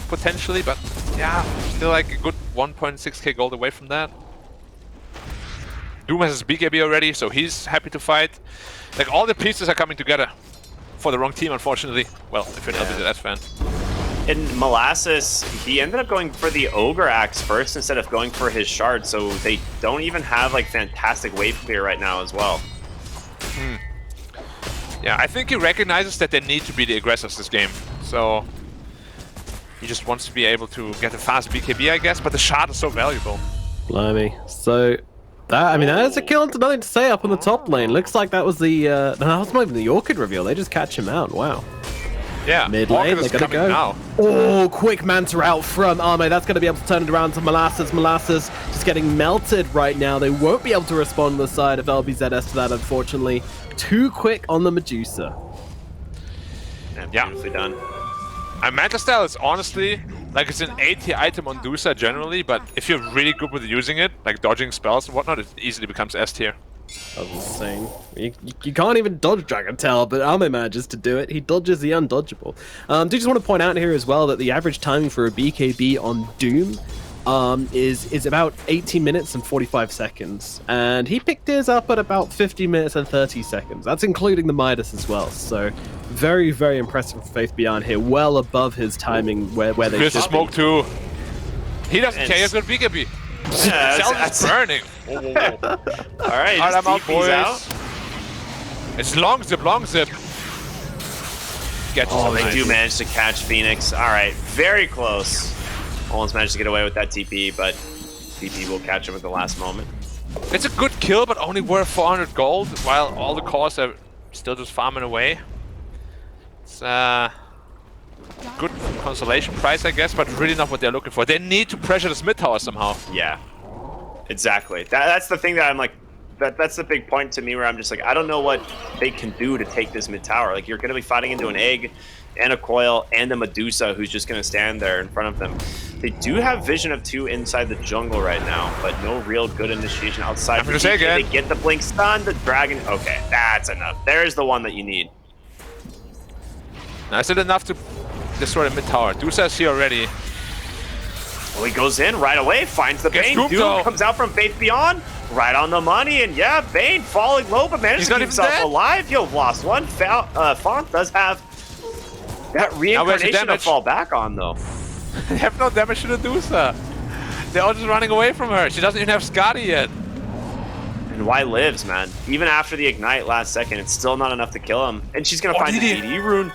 potentially, but yeah, still like a good 1.6k gold away from that. Doom has his BKB already, so he's happy to fight. Like all the pieces are coming together for the wrong team, unfortunately. Well, if you're an LBZS fan. In Molasses, he ended up going for the Ogre Axe first instead of going for his Shard, so they don't even have like fantastic wave clear right now as well. Yeah, I think he recognizes that they need to be the aggressors this game, so he just wants to be able to get a fast BKB, I guess, but the Shard is so valuable. Blimey. So that, I mean, that is a kill into nothing to say up on the top lane. Looks like that was the that was not even the Orchid reveal. They just catch him out. Wow. Yeah, mid lane, they gotta go. Now. Oh, quick Manta out from Ehome. That's gonna be able to turn it around to Molasses. Molasses just getting melted right now. They won't be able to respond to the side of LBZS to that, unfortunately. Too quick on the Medusa. Yeah, beautifully done. And Manta style is honestly, like it's an AT item on Dusa generally, but if you're really good with using it, like dodging spells and whatnot, it easily becomes S tier. That was insane. You can't even dodge Dragon Tail, but Ehome manages to do it. He dodges the undodgeable. Do just want to point out here as well that the average timing for a BKB on Doom is about 18 minutes and 45 seconds. And he picked his up at about 50 minutes and 30 seconds. That's including the Midas as well. So very, very impressive for Faith Beyond here. Well above his timing where they should be. Smoke too. He doesn't care. He's got BKB. Yeah, Cell's burning. Whoa, whoa, whoa. Alright, I'm out, boys. out. It's long zip, long zip. Oh, they do manage to catch Phoenix. Alright, very close. Almost managed to get away with that TP, but TP will catch him at the last moment. It's a good kill, but only worth 400 gold, while all the cores are still just farming away. It's good consolation price, I guess, but really not what they're looking for. They need to pressure this mid tower somehow. Yeah, exactly. That's the thing that I'm like, that's the big point to me where I'm just like, I don't know what they can do to take this mid tower. Like, you're going to be fighting into an egg and a coil and a Medusa who's just going to stand there in front of them. They do have Vision of 2 inside the jungle right now, but no real good initiation outside. They get the blink stun, the dragon. Okay, that's enough. There's the one that you need. Now, is it enough to destroy the mid tower? Dusa is here already. Well, he goes in right away, finds the Bane. Doom comes out from Faith Beyond, right on the money, and yeah, Bane falling low, but manages to keep himself alive. You've lost one. Font does have that reincarnation to fall back on, though. They have no damage to the Dusa. They're all just running away from her. She doesn't even have Scotty yet. And why lives, man? Even after the ignite last second, it's still not enough to kill him. And she's gonna find the DD rune.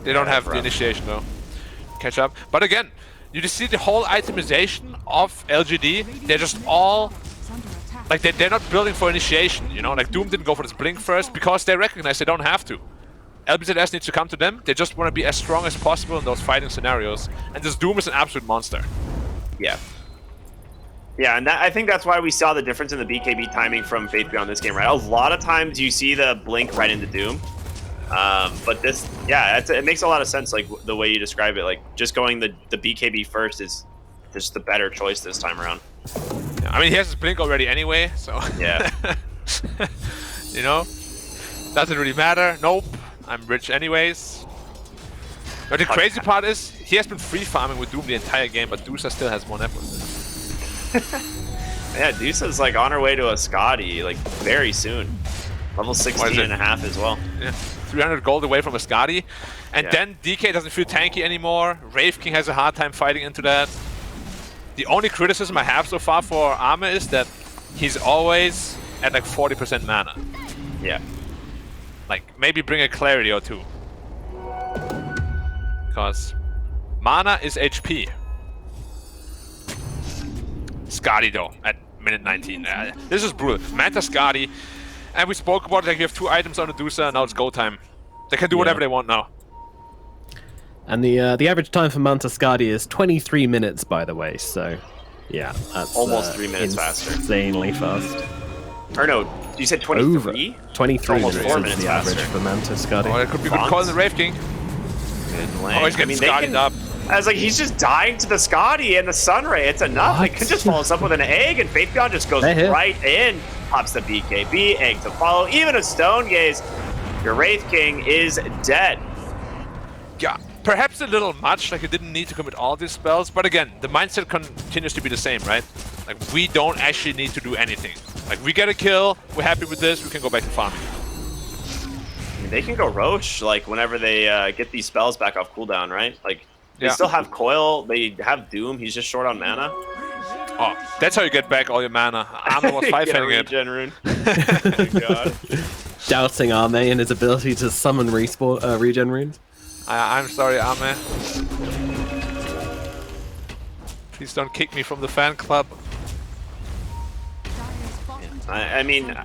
They don't have the initiation though. Catch up. But again, you just see the whole itemization of LGD. They're just all like they're not building for initiation, you know? Like Doom didn't go for this blink first because they recognize they don't have to. LBZS needs to come to them. They just want to be as strong as possible in those fighting scenarios. And this Doom is an absolute monster. Yeah. Yeah, and I think that's why we saw the difference in the BKB timing from Faith Beyond this game, right? A lot of times you see the blink right into Doom. But this, yeah, it makes a lot of sense. Like the way you describe it, like just going the BKB first is just the better choice this time around. Yeah, I mean, he has his blink already anyway, so yeah. You know, doesn't really matter. Nope, I'm rich anyways. But the crazy part is he has been free farming with Doom the entire game, but Dusa still has 1 effort. Yeah, Dusa's like on her way to a Scotty like very soon. Level 16 and a half as well. Yeah, 300 gold away from a Scotty. And then DK doesn't feel tanky anymore. Wraith King has a hard time fighting into that. The only criticism I have so far for Ehome is that he's always at like 40% mana. Yeah. Like, maybe bring a Clarity or 2. Because mana is HP. Scotty though, at minute 19. This is brutal. Manta Scotty. And we spoke about it, like we have 2 items on the Dusa, and now it's go time. They can do whatever they want now. And the average time for Manta Scadi is 23 minutes, by the way. So, yeah, that's almost 3 minutes faster. Insanely fast. Or no, you said 23? 23 almost minutes 4 is minutes the average faster. for Manta Scadi. Oh, that could be good call in the Wraith King. Oh, he's getting Scottied up. I was like, he's just dying to the Scotty and the Sunray. It's enough. It could just follow us up with an egg, and Faith Beyond just goes right in. Pops the BKB, egg to follow. Even a Stone Gaze. Your Wraith King is dead. Yeah, perhaps a little much. Like, you didn't need to commit all these spells. But again, the mindset continues to be the same, right? Like, we don't actually need to do anything. Like, we get a kill. We're happy with this. We can go back to farming. I mean, they can go Roche, like, whenever they get these spells back off cooldown, right? Like, they still have Coil. They have Doom. He's just short on mana. Oh, that's how you get back all your mana. Ehome was 5-hitting it. Regen rune. Oh, God. Doubting Ehome and his ability to summon regen runes. I'm sorry, Ehome. Please don't kick me from the fan club. I mean,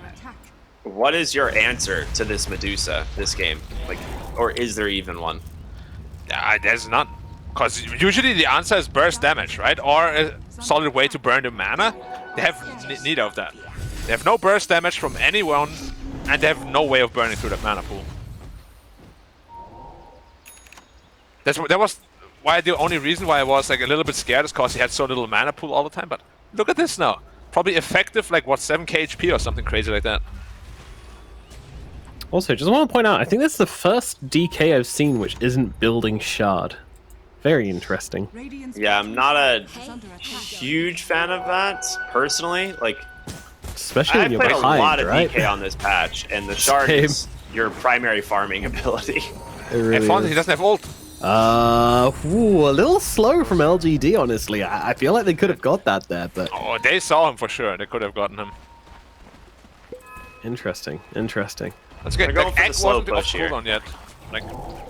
what is your answer to this Medusa, this game? Like, or is there even one? There's none. Because usually the answer is burst damage, right? Or a solid way to burn the mana. They have need of that. They have no burst damage from anyone, and they have no way of burning through that mana pool. That was why the only reason why I was like a little bit scared is because he had so little mana pool all the time. But look at this now. Probably effective, like what, 7k HP or something crazy like that. Also, just want to point out, I think that's the first DK I've seen which isn't building Shard. Very interesting. Yeah, I'm not a huge fan of that, personally. Like, especially when you're played behind, a lot of right? DK on this patch, and the Shard is your primary farming ability. It really he doesn't have ult. A little slow from LGD, honestly. I feel like they could have got that there, but... Oh, they saw him for sure. They could have gotten him. Interesting. Let's get going for Egg the slow wasn't off push here. cooldown yet. Like,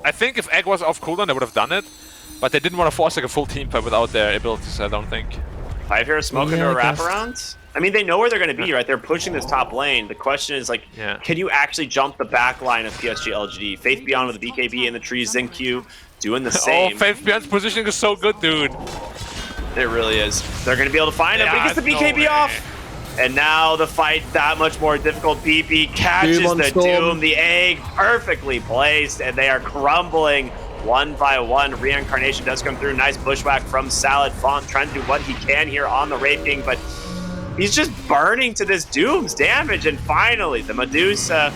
I think if Egg was off cooldown, they would have done it. But they didn't want to force like a full team fight without their abilities, I don't think. 5 here smoke into a wraparound? I mean, they know where they're going to be, right? They're pushing this top lane. The question is, like, can you actually jump the back line of PSG LGD? Faith Beyond with the BKB in the trees, Zenq doing the same. Oh, Faith Beyond's positioning is so good, dude. It really is. They're going to be able to find him, but he gets the BKB off. And now the fight that much more difficult. PP catches the Doom, the egg perfectly placed, and they are crumbling one by one. Reincarnation does come through. Nice bushwhack from Salad Font, trying to do what he can here on the Wraith King, but he's just burning to this Doom's damage. And finally, the Medusa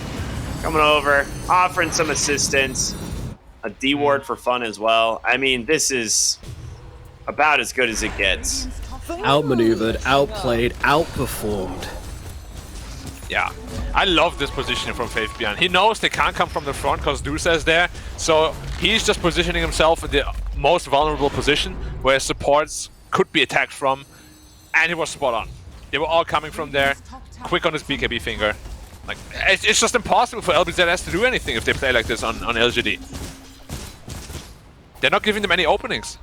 coming over, offering some assistance. A D-ward for fun as well. I mean, this is about as good as it gets. Outmaneuvered, outplayed, outperformed. Yeah, I love this positioning from Faith Beyond. He knows they can't come from the front because Dusa is there, so he's just positioning himself in the most vulnerable position where supports could be attacked from, and he was spot on. They were all coming from there, quick on his BKB finger. Like, it's just impossible for LBZS to do anything if they play like this on LGD. They're not giving them any openings.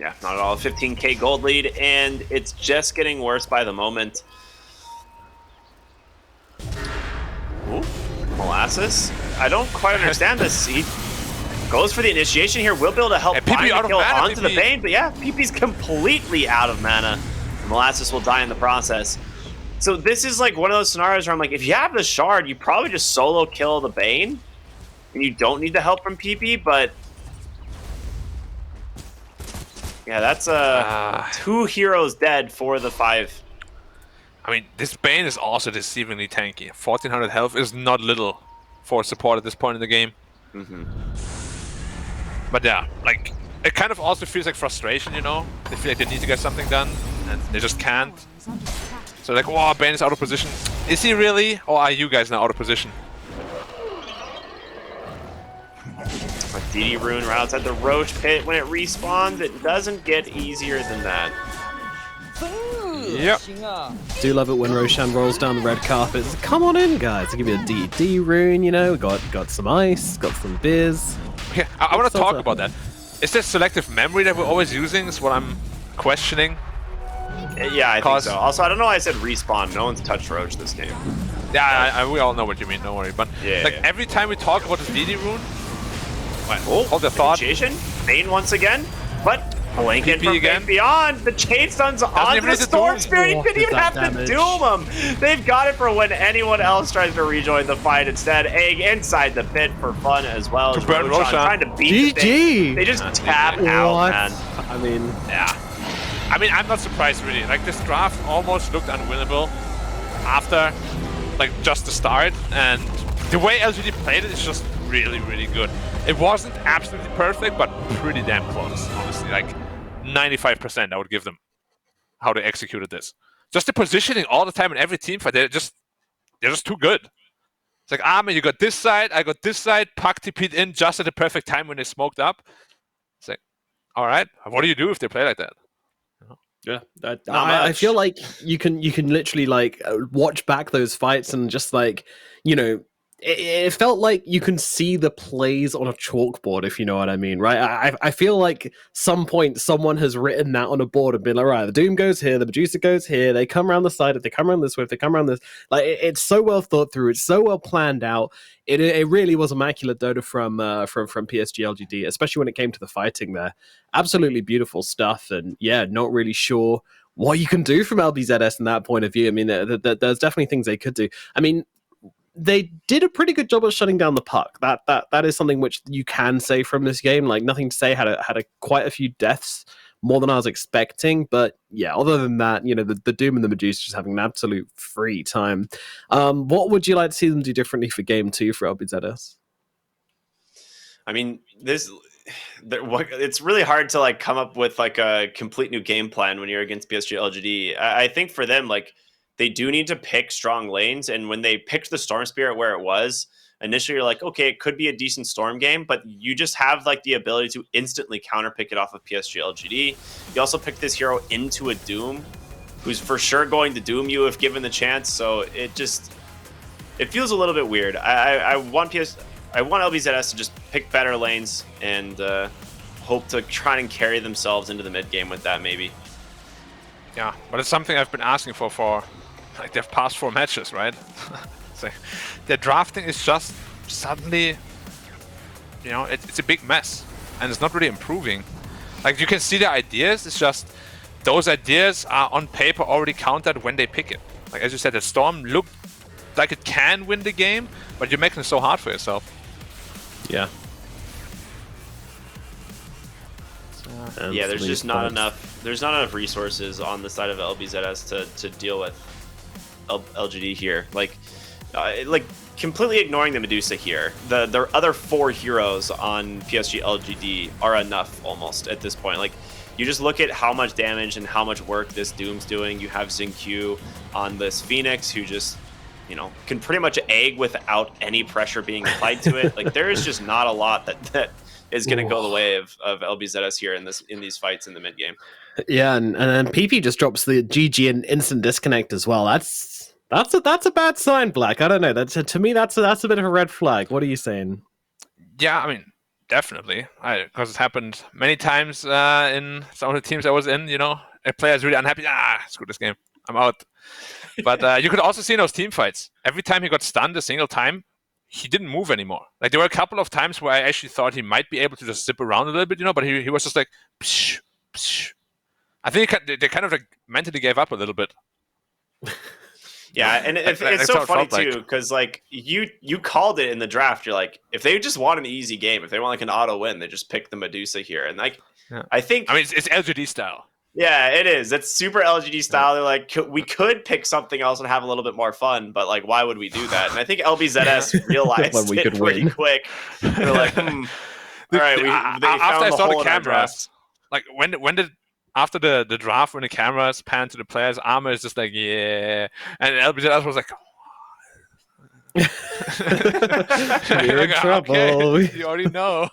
Yeah, not at all. 15k gold lead, and it's just getting worse by the moment. Ooh, Molasses? I don't quite understand this. He goes for the initiation here. Will be able to help find the kill onto the Bane, but yeah, PP's completely out of mana. Molasses will die in the process. So this is like one of those scenarios where I'm like, if you have the shard, you probably just solo kill the Bane, and you don't need the help from PP. But yeah, that's 2 heroes dead for the 5. I mean, this Bane is also deceivingly tanky. 1400 health is not little for support at this point in the game. But yeah, like, it kind of also feels like frustration, you know? They feel like they need to get something done, and they just can't. So like, wow, Bane is out of position. Is he really? Or are you guys now out of position? DD Rune right outside the Roach pit. When it respawns, it doesn't get easier than that. Yep. Do love it when Roshan rolls down the red carpet. It's like, come on in, guys. I'll give you a DD rune, you know. Got some ice, got some beers. Okay, I want to talk about that. Is this selective memory that we're always using is what I'm questioning. Yeah, I think so. Also, I don't know why I said respawn. No one's touched Roach this game. Yeah, we all know what you mean, don't worry. But yeah, like every time we talk about this DD rune, hold the thought. Bane once again, but blanket from again. Fate Beyond. The chain stun's onto the Storm Spirit. He didn't even have to doom him. They've got it for when anyone else tries to rejoin the fight. Instead, Egg inside the pit for fun as well. To burn Roshan. Trying to beat the thing. GG. They just tap out, man. I mean, yeah. I mean, I'm not surprised really. Like this draft almost looked unwinnable after like just the start, and the way LGD played it is just really, really good. It wasn't absolutely perfect, but pretty damn close, honestly. Like 95% I would give them how they executed this. Just the positioning all the time in every team fight, they're just too good. It's like, man, you got this side, I got this side, Puck TP'd in just at the perfect time when they smoked up. It's like, all right, what do you do if they play like that? Yeah, I feel like you can literally like watch back those fights and just like, you know, it felt like you can see the plays on a chalkboard, if you know what I mean, right? I feel like some point someone has written that on a board and been like, right, the Doom goes here, the Medusa goes here, they come around the side, if they come around this way, if they come around this, like it's so well thought through, it's so well planned out. It really was immaculate Dota from PSG LGD, especially when it came to the fighting there. Absolutely beautiful stuff, and yeah, not really sure what you can do from LBZS in that point of view. I mean, there's definitely things they could do. I mean, they did a pretty good job of shutting down the puck. That is something which you can say from this game. Like nothing to say, had quite a few deaths, more than I was expecting. But yeah, other than that, you know, the Doom and the Medusa just having an absolute free time. What would you like to see them do differently for Game 2 for LBZS? I mean, it's really hard to like come up with like a complete new game plan when you're against PSG LGD. I think for them, like, they do need to pick strong lanes, and when they picked the Storm Spirit where it was, initially you're like, okay, it could be a decent Storm game, but you just have like the ability to instantly counterpick it off of PSG LGD. You also pick this hero into a Doom, who's for sure going to Doom you if given the chance, so it feels a little bit weird. I want LBZS to just pick better lanes and hope to try and carry themselves into the mid game with that, maybe. Yeah, but it's something I've been asking for like the past 4 matches, right? So their drafting is just suddenly, you know, it's a big mess, and it's not really improving. Like you can see the ideas, it's just those ideas are on paper already countered when they pick it. Like as you said, the Storm looked like it can win the game, but you're making it so hard for yourself. Yeah. Yeah, there's just not enough. There's not enough resources on the side of LBZS to deal with LGD here. Like completely ignoring the Medusa here. The other 4 heroes on PSG LGD are enough almost at this point. Like you just look at how much damage and how much work this Doom's doing. You have Xingqiu on this Phoenix who just, you know, can pretty much egg without any pressure being applied to it. Like there is just not a lot that is going to go the way of LBZS here in these fights in the mid game. Yeah, and then PP just drops the GG and instant disconnect as well. That's a bad sign, Black. I don't know. To me that's a bit of a red flag. What are you saying? Yeah, I mean, definitely. Because it's happened many times in some of the teams I was in. You know, a player's really unhappy. Screw this game. I'm out. But you could also see in those team fights, every time he got stunned a single time, he didn't move anymore. Like there were a couple of times where I actually thought he might be able to just zip around a little bit, you know, but he was just like, psh, psh. I think they kind of like mentally gave up a little bit. Yeah, and it's That's so how it funny felt like. too, because like you called it in the draft. You're like, if they just want an easy game, if they want like an auto win, they just pick the Medusa here. And like, I think, I mean, it's LGD style. yeah, it is. It's super LGD style. They're like, we could pick something else and have a little bit more fun, but like, why would we do that? And I think LBZS realized When we it could pretty win. quick. They're like, all right, they After found I the saw hole the in our draft. cameras, like when did after the draft when the cameras pan to the players, Armor is just like yeah, and LBZS was like. We're in Like, trouble. okay, you already know.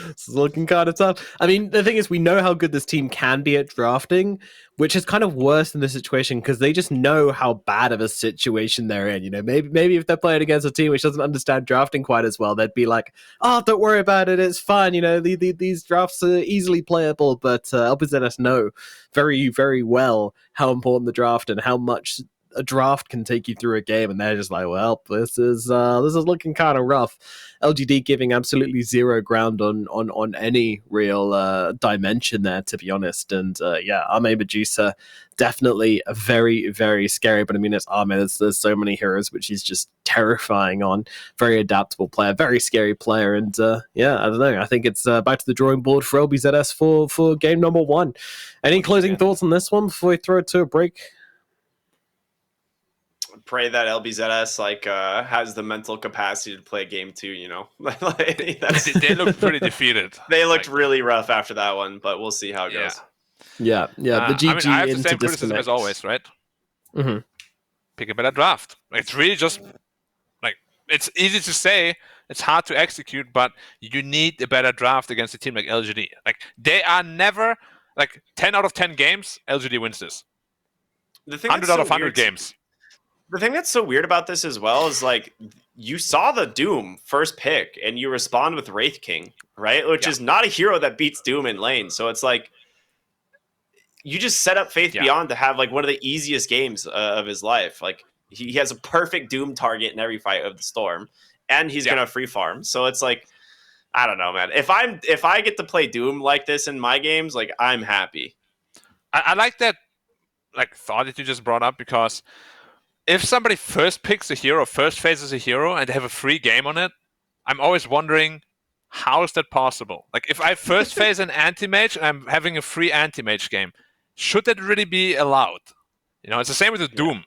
It's looking kind of tough. I mean, the thing is, we know how good this team can be at drafting, which is kind of worse in this situation because they just know how bad of a situation they're in. You know, maybe if they're playing against a team which doesn't understand drafting quite as well, they'd be like, "Oh, don't worry about it. It's fun. You know, these drafts are easily playable." But LBZS know very, very well how important the draft and how much a draft can take you through a game, and they're just like, well, this is looking kind of rough. LGD giving absolutely zero ground on any real dimension there, to be honest. And yeah, Ehome Medusa definitely a very, very scary. But I mean, it's Ehome. There's so many heroes which he's just terrifying on. Very adaptable player, very scary player. And yeah, I don't know. I think it's back to the drawing board for LBZS for game number 1. Any closing thoughts on this one before we throw it to a break? Pray that LBZS like has the mental capacity to play game 2. You know, They look pretty defeated. They looked really rough after that one, but we'll see how it goes. Yeah. The GG I mean, I have the into same criticism disconnect. as always, right? Mm-hmm. Pick a better draft. It's really just like it's easy to say, it's hard to execute, but you need a better draft against a team like LGD. Like they are never like 10 out of 10 games. LGD wins this. The thing 100 that's out so of 100 weird games. The thing that's so weird about this as well is like you saw the Doom first pick and you respond with Wraith King, right? Which is not a hero that beats Doom in lane. So it's like you just set up Faith Beyond to have like one of the easiest games of his life. Like he has a perfect Doom target in every fight of the Storm, and he's gonna free farm. So it's like I don't know, man. If I get to play Doom like this in my games, like I'm happy. I like that like thought that you just brought up because if somebody first picks a hero, first phases a hero, and they have a free game on it, I'm always wondering, how is that possible? Like, if I first phase an anti-mage and I'm having a free anti-mage game, should that really be allowed? You know, it's the same with the Doom.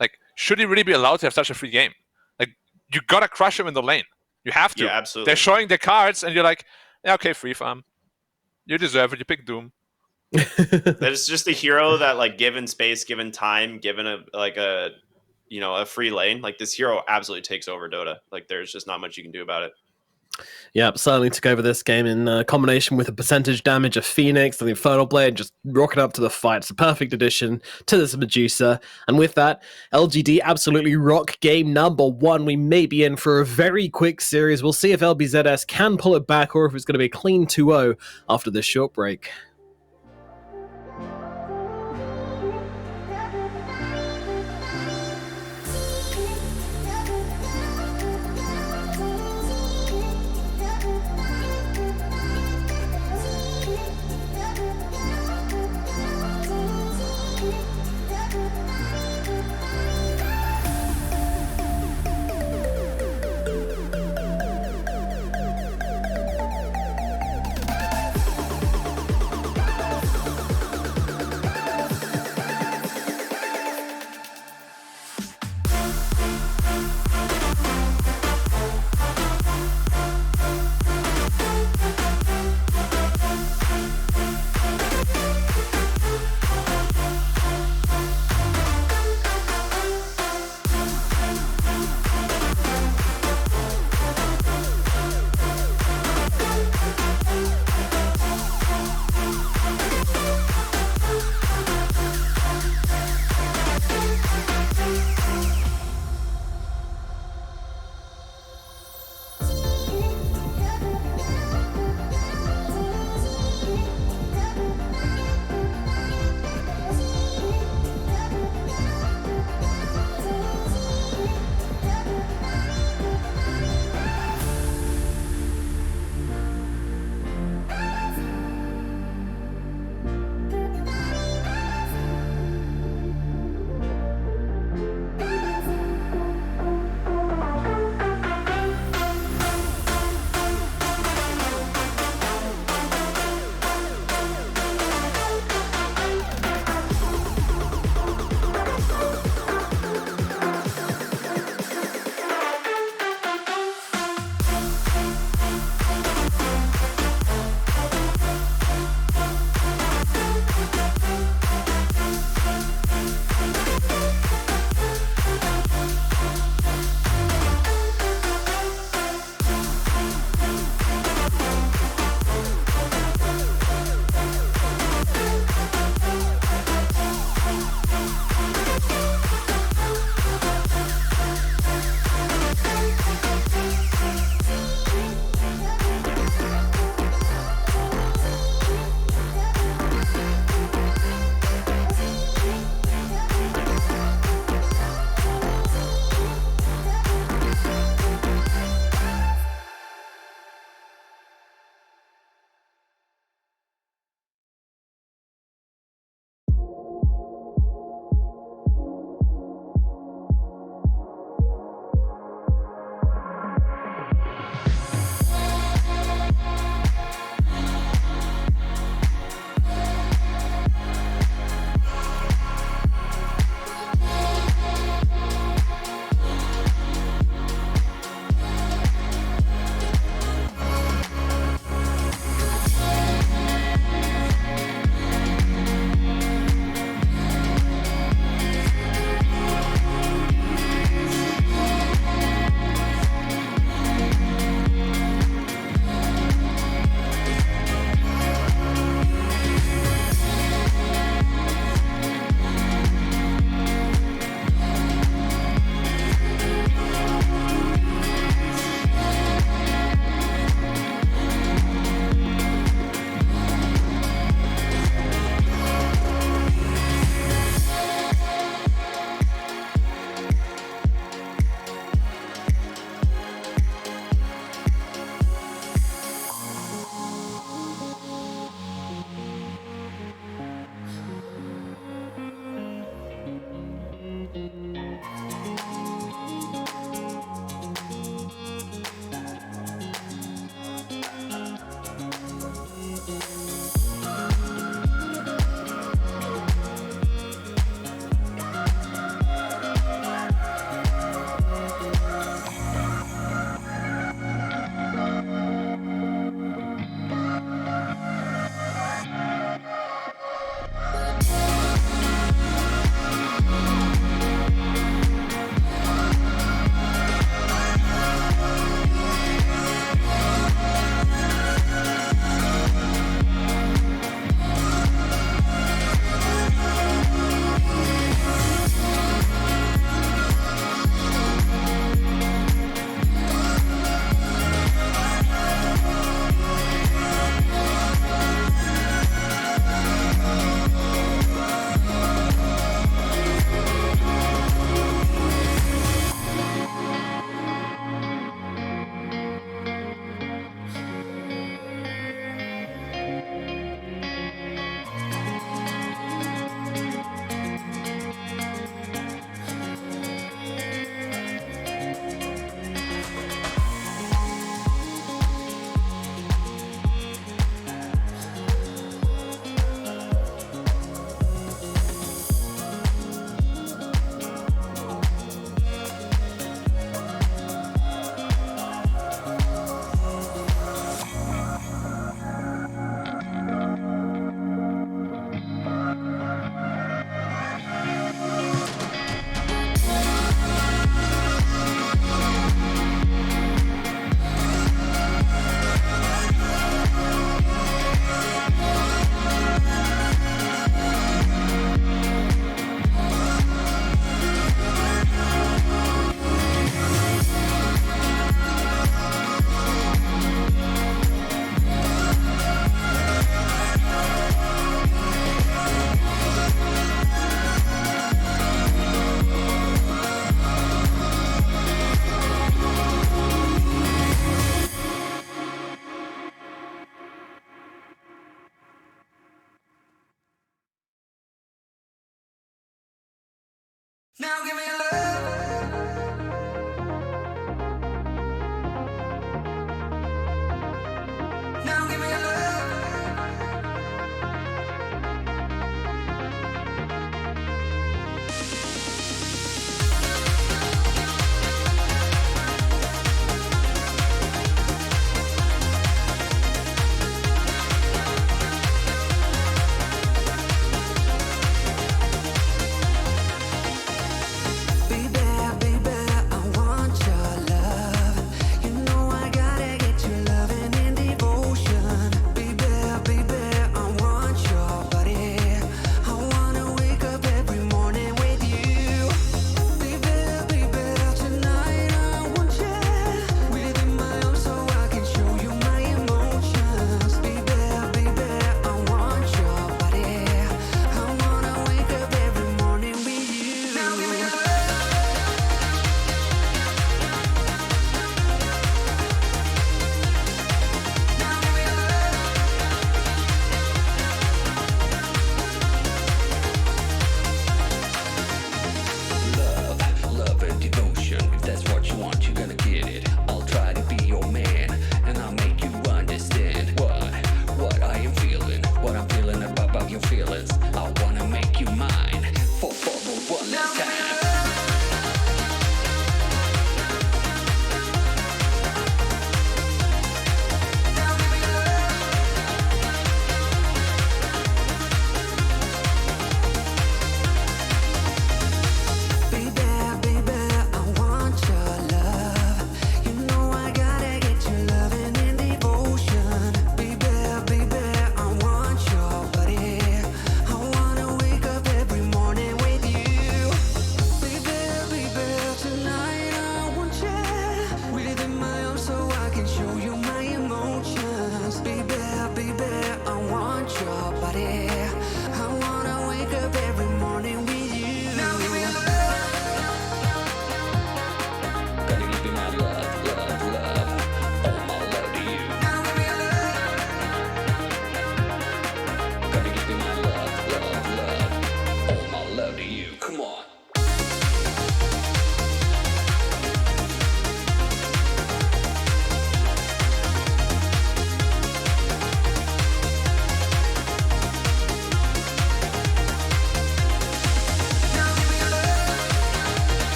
Like, should he really be allowed to have such a free game? Like, you gotta crush him in the lane. You have to. Yeah, absolutely. They're showing their cards, and you're like, yeah, okay, free farm. You deserve it. You pick Doom. There's just a hero that, like, given space, given time, given a free lane, like this hero absolutely takes over Dota. Like there's just not much you can do about it. Yeah, certainly took over this game in combination with a percentage damage of Phoenix and the Infernal Blade, just rocking up to the fight. It's a perfect addition to this Medusa. And with that, LGD absolutely rock game number 1. We may be in for a very quick series. We'll see if LBZS can pull it back or if it's going to be a clean 2-0 after this short break.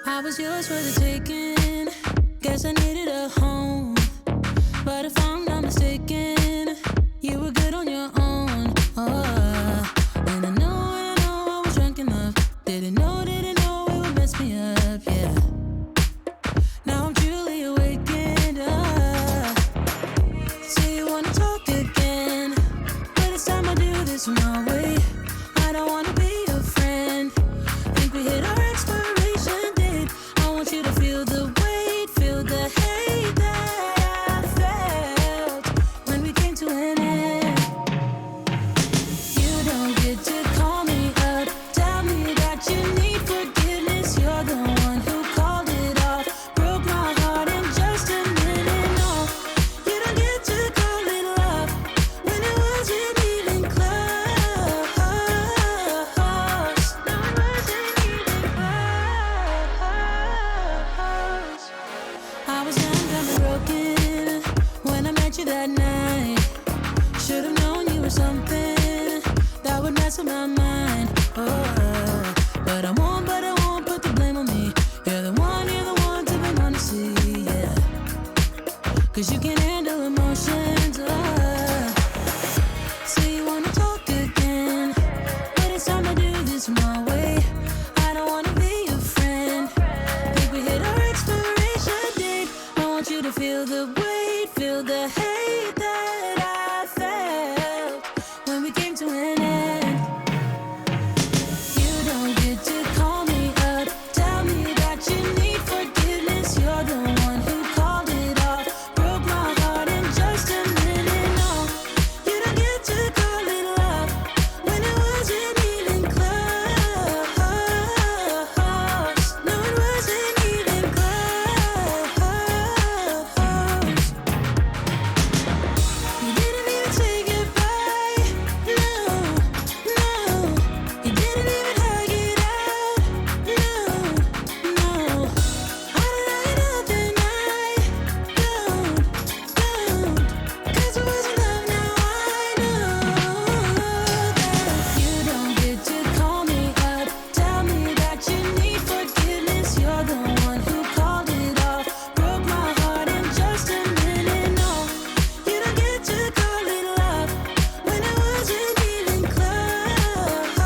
I was yours for the taking. Guess I needed a home. But if I'm not mistaken, you were good on your own. Oh, and I know I was drunk enough. Didn't know it would mess me up, yeah. Now I'm truly awakened up. So you wanna talk again, but it's time I do this my way. I don't wanna be your friend. Think we hit our expiration date. I want you to feel the weight, feel the hate that I felt when we came to an end. You don't get to call me up, tell me that you need forgiveness. You're the one who called it off, broke my heart in just a minute. No, you don't get to call it love when it wasn't even close. No, it wasn't even close. I was young, dumb, and broken when I met you that night. Should've known you were something that would mess with my mind. Oh, but I won't put the blame on me. You're the one to be honestly, yeah. 'Cause you can handle emotions. Oh. So you wanna talk again, but it's time to do this my way. I don't wanna be your friend. Think we hit our expiration date. I want you to feel the weight, feel the hate that I felt when we came to an end. You don't get to call me up, tell me that you need forgiveness. You're the one who called it off, broke my heart in just a minute. No, you don't get to call it love when it wasn't even close. No, it wasn't even close. You didn't even say goodbye. No, you didn't even hug it out. No, how did I get nothing? Don't, 'cause it wasn't love. Now I know that you don't get to call me up, tell me that you need forgiveness. You're the one who called it off, broke my heart in just a minute. No, you don't get to call it love when it wasn't even close.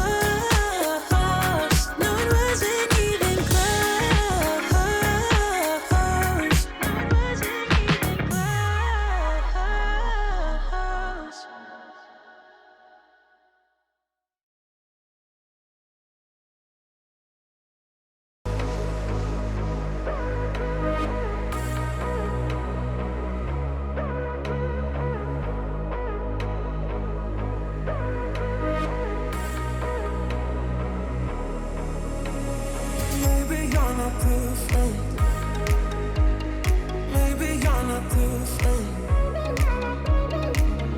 No, it wasn't even close. No, it wasn't even close. Maybe you're not different. Maybe you're not different.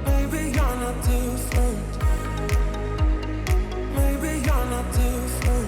Maybe you're not different. Maybe you're not different.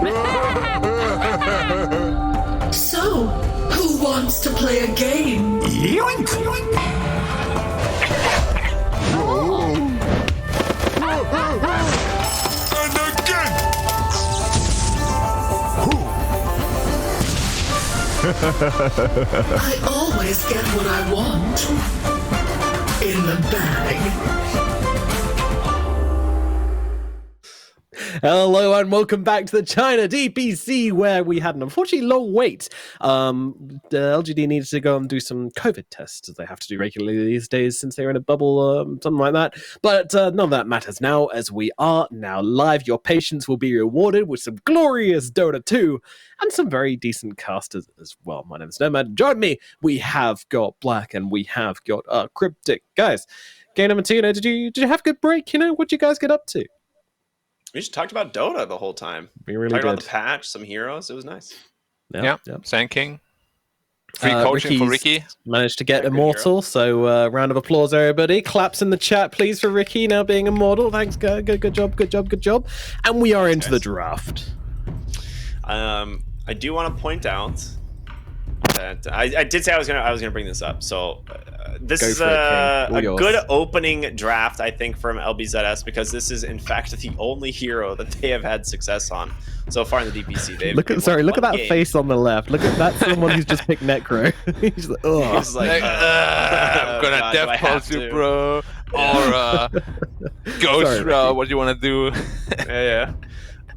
So, who wants to play a game? Yoink, yoink. And again! I always get what I want. In the bag. Hello and welcome back to the China DPC, where we had an unfortunately long wait. The LGD needed to go and do some COVID tests, as they have to do regularly these days since they're in a bubble, something like that. But none of that matters now, as we are now live. Your patience will be rewarded with some glorious Dota 2 and some very decent casters as well. My name is Nomad. Join me. We have got Black and we have got Cryptic. Guys, game number 2, did you have a good break? What'd you guys get up to? We just talked about Dota the whole time. We really talked did. about the patch, some heroes. It was nice. Yeah. Sand King. Free coaching for Ricky. Managed to get immortal, so round of applause, everybody. Claps in the chat, please, for Ricky now being immortal. Thanks, good job. And we are into the draft. I do want to point out that I did say I was gonna bring this up. So this is a good opening draft, I think, from LBZS, because this is in fact the only hero that they have had success on so far in the DPC. Look at that face on the left. Look at that, someone who's just picked Necro. He's like, oh, He's like, I'm gonna death pulse you, bro. Or Ghost Row. What do you want to do? yeah.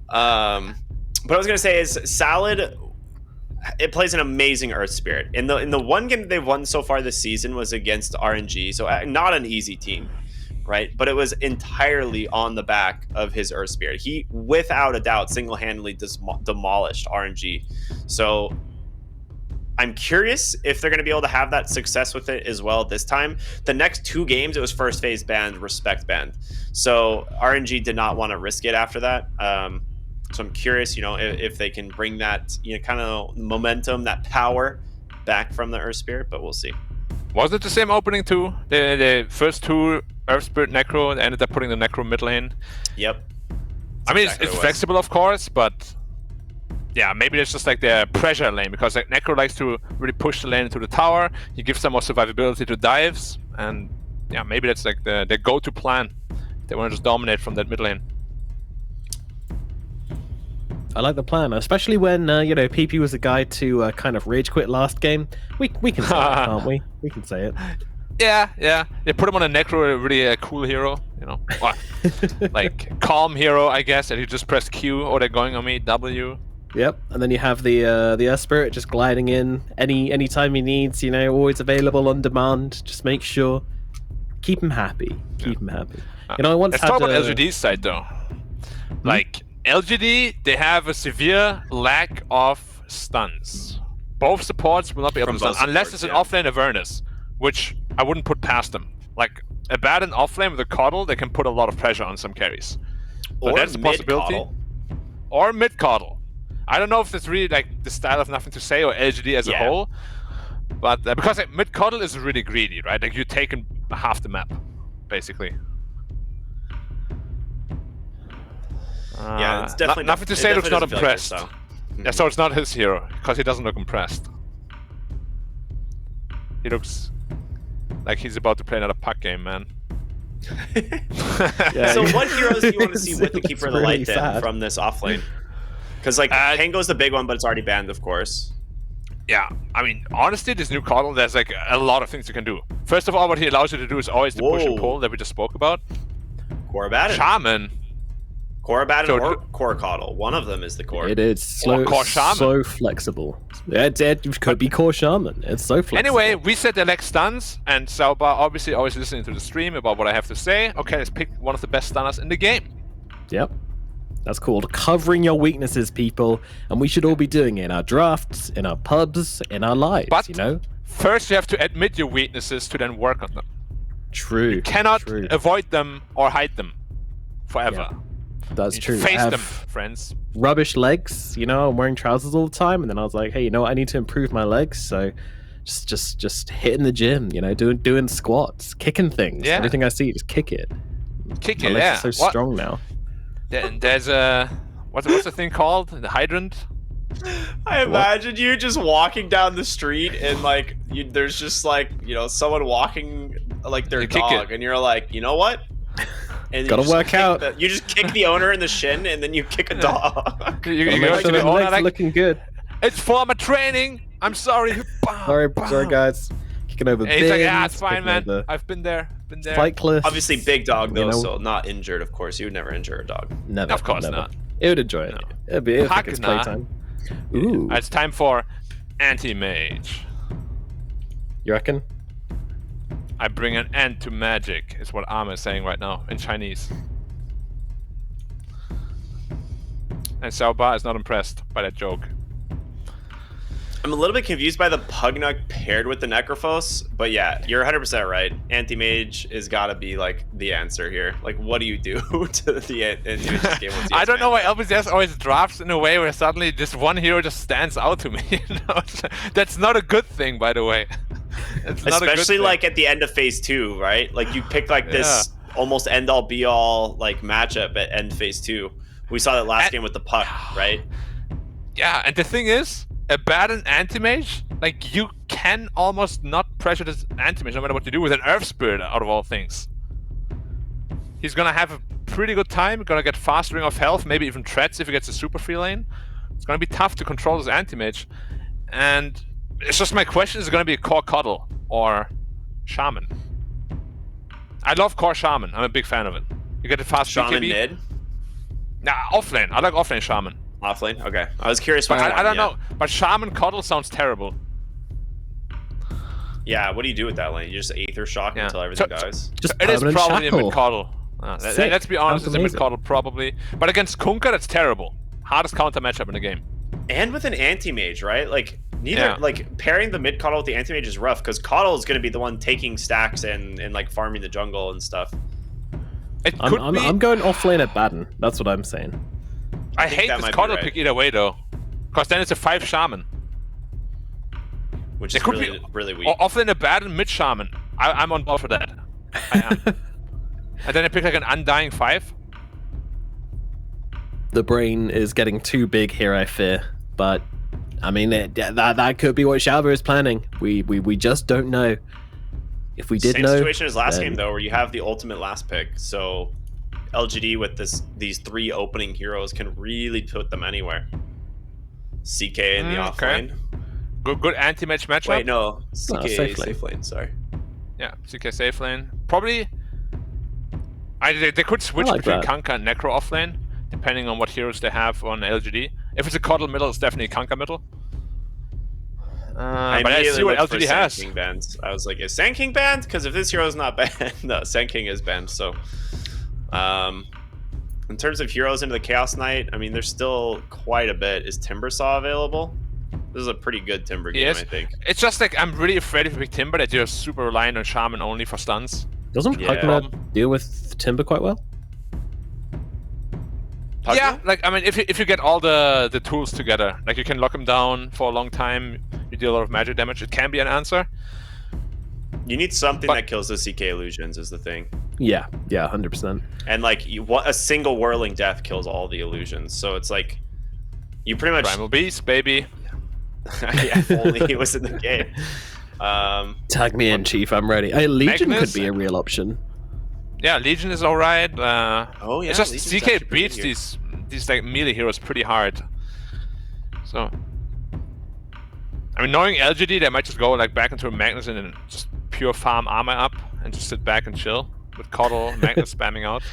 What I was gonna say is Salad. It plays an amazing Earth Spirit. In the one game they've won so far this season was against RNG, so not an easy team, right? But it was entirely on the back of his Earth Spirit. He, without a doubt, single-handedly demolished RNG. So I'm curious if they're going to be able to have that success with it as well this time. The next 2 games, it was first phase banned, respect banned. So RNG did not want to risk it after that. So I'm curious, if they can bring that, kind of momentum, that power back from the Earth Spirit, but we'll see. Was it the same opening too? The first 2 Earth Spirit Necro and ended up putting the Necro mid lane? Yep. I mean, it's flexible, of course, but yeah, maybe it's just like the pressure lane, because like Necro likes to really push the lane into the tower. He gives them more survivability to dives, and yeah, maybe that's like the go-to plan. They want to just dominate from that mid lane. I like the plan, especially when PP was the guy to kind of rage quit last game. We can say it, can't we? We can say it. Yeah. They put him on a Necro, really cool hero, like calm hero, I guess, and he just pressed Q, or they're going on me, W. Yep, and then you have the Earth Spirit just gliding in any time he needs. Always available on demand. Just make sure, keep him happy. Keep him happy. I once Let's had talk about LGD's side though. Like LGD, they have a severe lack of stuns. Both supports will not be able to stun unless it's an offlane awareness, which I wouldn't put past them. Like a bad and offlane with a coddle, they can put a lot of pressure on some carries. So Or that's a possibility. Or mid coddle. I don't know if it's really like the style of Nothing to Say or LGD as a whole, but because like, mid coddle is really greedy, right? Like you're taking half the map, basically. Yeah, it's definitely Nothing to Say looks not impressed. Yeah, so it's not his hero because he doesn't look impressed. He looks like he's about to play another puck game, man. So what heroes do you want to see with the Keeper of the Light then from this offlane? Because like Tango's the big one, but it's already banned, of course. Yeah, I mean, honestly, this new coddle, there's like a lot of things you can do. First of all, what he allows you to do is always the push and pull that we just spoke about. Corabat. Shaman. Corabat or Core Coddle. One of them is the core. It is so flexible. It could be Core Shaman. It's so flexible. Anyway, we said they lack stuns, and Sauber obviously always listening to the stream about what I have to say. Okay, let's pick one of the best stunners in the game. Yep. That's called covering your weaknesses, people. And we should all be doing it in our drafts, in our pubs, in our lives, but first you have to admit your weaknesses to then work on them. True. You cannot avoid them or hide them forever. Yeah. That's true. Face them, friends. Rubbish legs. I'm wearing trousers all the time, and then I was like, hey, I need to improve my legs, so just hitting the gym, doing squats, kicking things. Yeah. Everything I see, just kick it. Kick my it, legs are so strong now. There's What's the thing called? The hydrant? I imagine you just walking down the street and like there's just like someone walking like their dog, and you're like, you know what? And gotta work out. You just kick the owner in the shin, and then you kick a dog. You go to the owner like, looking good. It's for my training. I'm sorry. Sorry, guys. Kicking over. And he's like, yeah, it's fine, man. I've been there. Fight cliff. Obviously, big dog though, so not injured. Of course, you would never injure a dog. Never. Of course never. not. It would enjoy it. No. It'd be like it's playtime. Ooh. It's time for anti-mage. You reckon? I bring an end to magic, is what Ahme is saying right now in Chinese. And Xiaoba is not impressed by that joke. I'm a little bit confused by the Pugnuk paired with the Necrophos, but yeah, you're 100% right. Anti-Mage is gotta be like the answer here. Like, what do you do to the Anti-Mage game? I don't know why LBZS always drafts in a way where suddenly this one hero just stands out to me. That's not a good thing, by the way. Especially like at the end of phase 2, right? Like you pick like this almost end-all be-all like matchup at end phase 2. We saw that last game with the Puck, right? Yeah, and the thing is, a bad anti-mage, like you can almost not pressure this anti-mage no matter what you do with an Earth Spirit out of all things. He's gonna have a pretty good time, gonna get fast ring of health, maybe even treads if he gets a super free lane. It's gonna be tough to control this anti-mage. And it's just my question, is it gonna be a core cuddle or shaman? I love core shaman, I'm a big fan of it. You get a fast shaman BKB. mid? Nah, offlane. I like offlane shaman. Offlane? Okay. I was curious. But I don't know. But shaman cuddle sounds terrible. Yeah, what do you do with that lane? You just Aether Shock until everything dies? It is probably a mid cuddle. Let's be honest, it's a mid cuddle probably. But against Kunkka, that's terrible. Hardest counter matchup in the game. And with an anti-mage, right? Like like pairing the mid cuddle with the anti-mage is rough because cuddle is going to be the one taking stacks and like farming the jungle and stuff. I'm going offlane at Baden. That's what I'm saying. I hate this cuddle pick either way though, because then it's a 5 shaman, which is really weak. Offlane a Baden mid shaman. I'm on board for that. I am. And then I pick like an undying 5. The brain is getting too big here, I fear. But I mean, that could be what Xiaoba is planning. We just don't know. If we did Same know, situation as last game though, where you have the ultimate last pick. So LGD with these 3 opening heroes can really put them anywhere. CK in the offlane. Good anti-match matchup. Wait, no. CK safe lane. Sorry. Yeah, CK safe lane. Probably. They could switch between Kunkka and Necro offlane, depending on what heroes they have on LGD. If it's a cuddle middle, it's definitely Kunkka middle. But I see what LGD has. Sand King banned. I was like, is Sand King banned? Because if this hero is not banned, no, Sand King is banned. So, in terms of heroes into the Chaos Knight, I mean, there's still quite a bit. Is Timbersaw available? This is a pretty good Timber game, I think. It's just like I'm really afraid if you pick Timber that you're super reliant on Shaman only for stuns. Doesn't Pugna deal with Timber quite well? Yeah, like I mean, if you get all the tools together, like you can lock him down for a long time, you deal a lot of magic damage. It can be an answer. You need something that kills the CK illusions, is the thing. Yeah, 100%. And like a single whirling death kills all the illusions, so it's like you pretty much Primal Beast, baby. Yeah, if only he was in the game. Tag me in, Chief. I'm ready. Legion Magnus, could be a real option. Yeah, Legion is alright. Oh yeah, it's just Legion's CK beats these like melee heroes pretty hard. So, I mean, knowing LGD, they might just go like back into a Magnus and then just pure farm armor up and just sit back and chill with Coddle, Magnus spamming out.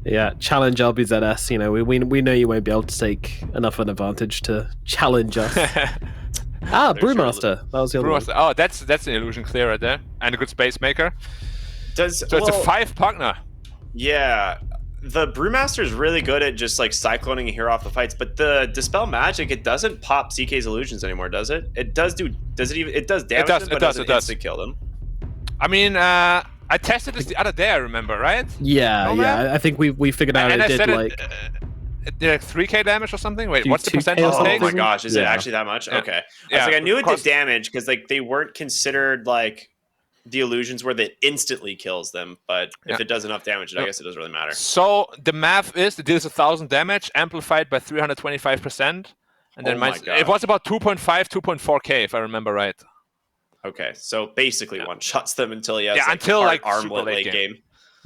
Yeah, challenge LBZS. You know, we know you won't be able to take enough of an advantage to challenge us. Brewmaster. That was the other one. Oh, that's an illusion clear right there, and a good space maker. So it's a 5 Pugna. Yeah, the Brewmaster is really good at just like cycloning a hero off the fights, but the Dispel Magic, it doesn't pop CK's illusions anymore, does it? It does damage. It does. It does kill them. I mean, I tested this the other day. I remember, right? Yeah. I think we figured out it did like. It did like 3k damage or something. Wait, what's the percentage? Oh my gosh, is it actually that much? Okay. I was like, I knew it did damage because like they weren't considered like the illusions where that instantly kills them, but if it does enough damage, I guess it doesn't really matter. So the math is it deals 1,000 damage, amplified by 325%, and then it was about 2.5, 2.4k if I remember right. Okay, so basically one shots them until he has until armlet late game.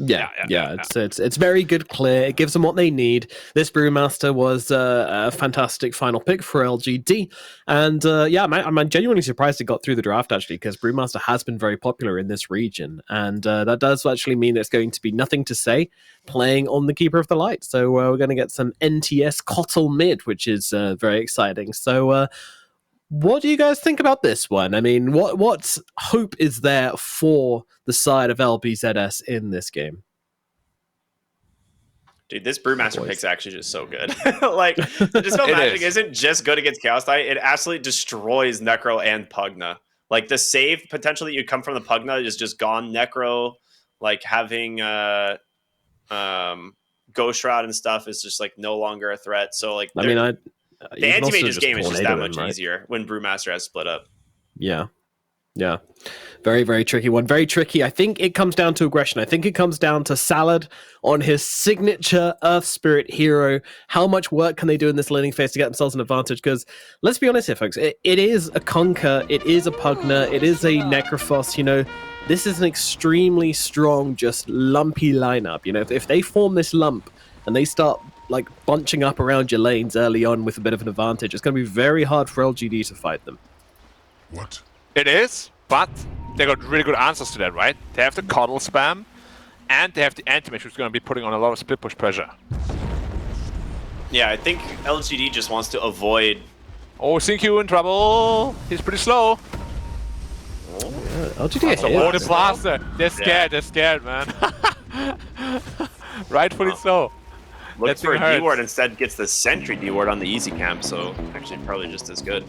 Yeah. It's very good clear. It gives them what they need. This Brewmaster was a fantastic final pick for LGD, and I'm genuinely surprised it got through the draft actually, because Brewmaster has been very popular in this region, and that does actually mean it's going to be nothing to say playing on the Keeper of the Light. So we're going to get some NTS Kotl mid, which is very exciting. So. What do you guys think about this one? I mean, what hope is there for the side of LBZS in this game? Dude, this Brewmaster pick's actually just so good. Like, the Dispel Magic isn't just good against Chaos Knight, it absolutely destroys Necro and Pugna. Like, the save potential that you come from the Pugna is just gone. Necro, like, having Ghost Shroud and stuff is just, like, no longer a threat. So, like, the anti-mage's game is just that much easier when Brewmaster has split up. Yeah. Very, very tricky one. Very tricky. I think it comes down to aggression. I think it comes down to Salad on his signature Earth Spirit hero. How much work can they do in this learning phase to get themselves an advantage? Because let's be honest here, folks. It is a Conquer. It is a Pugna. It is a Necrophos. You know, this is an extremely strong, just lumpy lineup. You know, if they form this lump and they start like bunching up around your lanes early on with a bit of an advantage, it's going to be very hard for LGD to fight them. What? It is, but they got really good answers to that, right? They have the Kotl spam, and they have the anti-mage, who's going to be putting on a lot of split push pressure. Yeah, I think LGD just wants to avoid... Oh, CQ in trouble! He's pretty slow. LGD Oh, the blaster! They're scared, man. Rightfully so. Looks for a D-ward, instead gets the Sentry D-ward on the easy camp, so actually probably just as good.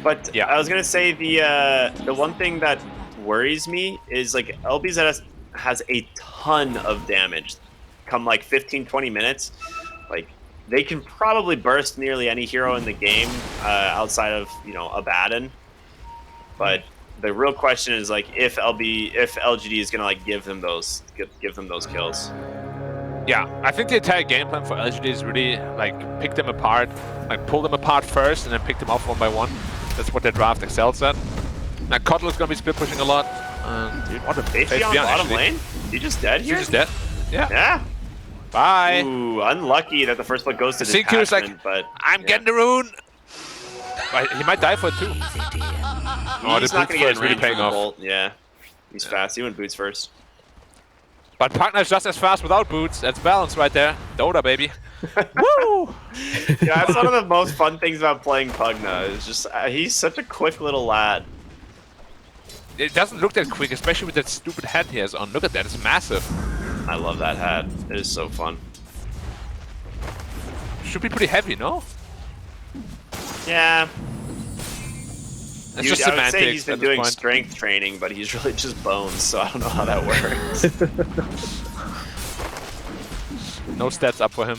But yeah, I was gonna say the one thing that worries me is like LBZS has a ton of damage. Come like 15-20 minutes, like they can probably burst nearly any hero in the game outside of Abaddon. But the real question is like if LGD is gonna like give them those kills. Yeah, I think the entire game plan for LGD is really like pick them apart, like pull them apart first and then pick them off one by one. That's what their draft excels at. Now Kotl is gonna be split pushing a lot. Dude, what a Faithbeyond on bottom lane? He just dead here? He's just dead. Yeah. Yeah. Bye. Ooh, unlucky that the first blood goes to the CQ is like, but I'm getting the rune. He might die for it too. He's not gonna get really paying off. Bolt. Yeah, he's fast. He went boots first. But Pugna is just as fast without boots. That's balance right there. Dota, baby. Woo! Yeah, that's one of the most fun things about playing Pugna. Is just he's such a quick little lad. It doesn't look that quick, especially with that stupid hat he has on. Look at that, it's massive. I love that hat. It is so fun. Should be pretty heavy, no? Yeah. It's just I would say he's been doing strength training, but he's really just bones, so I don't know how that works. No stats up for him.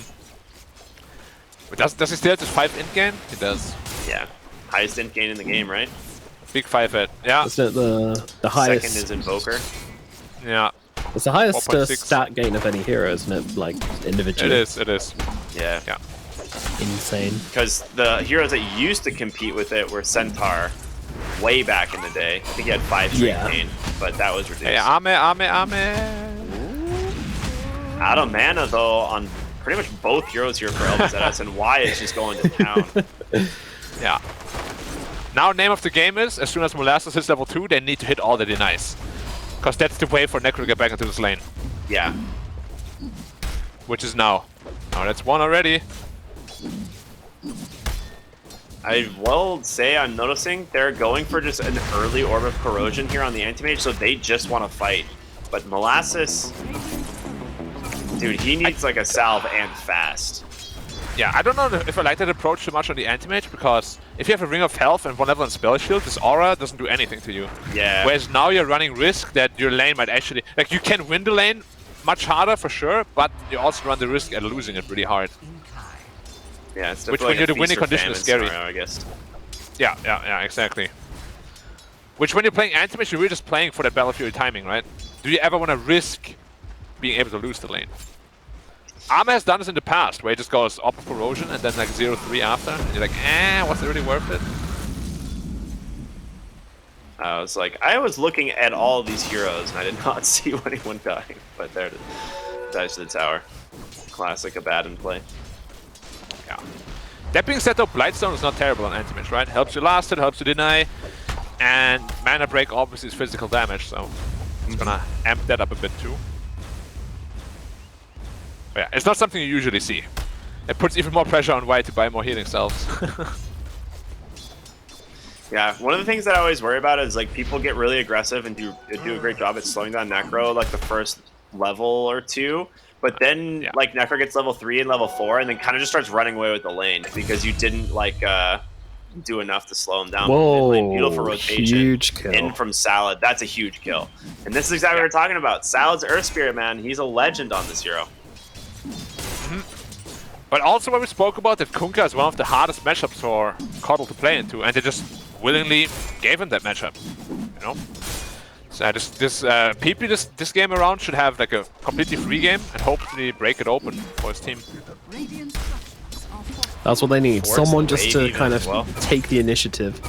But does he still have this 5 int gain? He does. Yeah. Highest int gain in the game, right? Big 5 hit. Yeah. Isn't it the highest? Second is Invoker. Yeah. It's the highest stat gain of any hero, isn't it? Like, individually. It is. Yeah. Insane. Because the heroes that used to compete with it were Centaur way back in the day. I think he had 5 strength gain, but that was reduced. Hey, Ame. Out of mana, though, on pretty much both heroes here for LBZS, and Y is just going to town. Yeah. Now, name of the game is, as soon as Molasses hits level 2, they need to hit all the denies. Because that's the way for Necro to get back into this lane. Yeah. Which is now. Now, that's 1 already. I will say I'm noticing they're going for just an early Orb of Corrosion here on the Anti-Mage, so they just want to fight. But Molasses... Dude, he needs like a salve and fast. Yeah, I don't know if I like that approach too much on the Anti-Mage, because if you have a Ring of Health and 1 level on Spell Shield, this aura doesn't do anything to you. Yeah. Whereas now you're running risk that your lane might actually... Like, you can win the lane much harder for sure, but you also run the risk at losing it really hard. Yeah, it's which when you're the winning condition is scary. Scenario, I guess. Yeah, exactly. Which when you're playing anti-mage, you're really just playing for that Battle Fury timing, right? Do you ever want to risk being able to lose the lane? Ehome has done this in the past, where he just goes up corrosion and then like 0-3 after, and you're like, was it really worth it? I was looking at all these heroes and I did not see anyone dying, but there it is. Dies to the tower. Classic Abaddon play. Yeah. That being said though, Blightstone is not terrible on anti-mage, right? Helps you last it, helps you deny, and mana break obviously is physical damage, so it's gonna amp that up a bit too. But yeah, it's not something you usually see. It puts even more pressure on White to buy more healing salves. Yeah, one of the things that I always worry about is like people get really aggressive and do a great job at slowing down Necro like the first level or two, but then like Necro gets level 3 and level 4 and then kind of just starts running away with the lane because you didn't like do enough to slow him down. Whoa, beautiful rotation. Huge kill. In from Salad. That's a huge kill. And this is exactly what we're talking about. Salad's Earth Spirit, man. He's a legend on this hero. But also when we spoke about that Kunkka is one of the hardest matchups for Coddle to play into, and they just willingly gave him that matchup, you know? So this PP this game around should have like a completely free game and hopefully break it open for his team. That's what they need. Force Someone just to even kind as of well. take the initiative.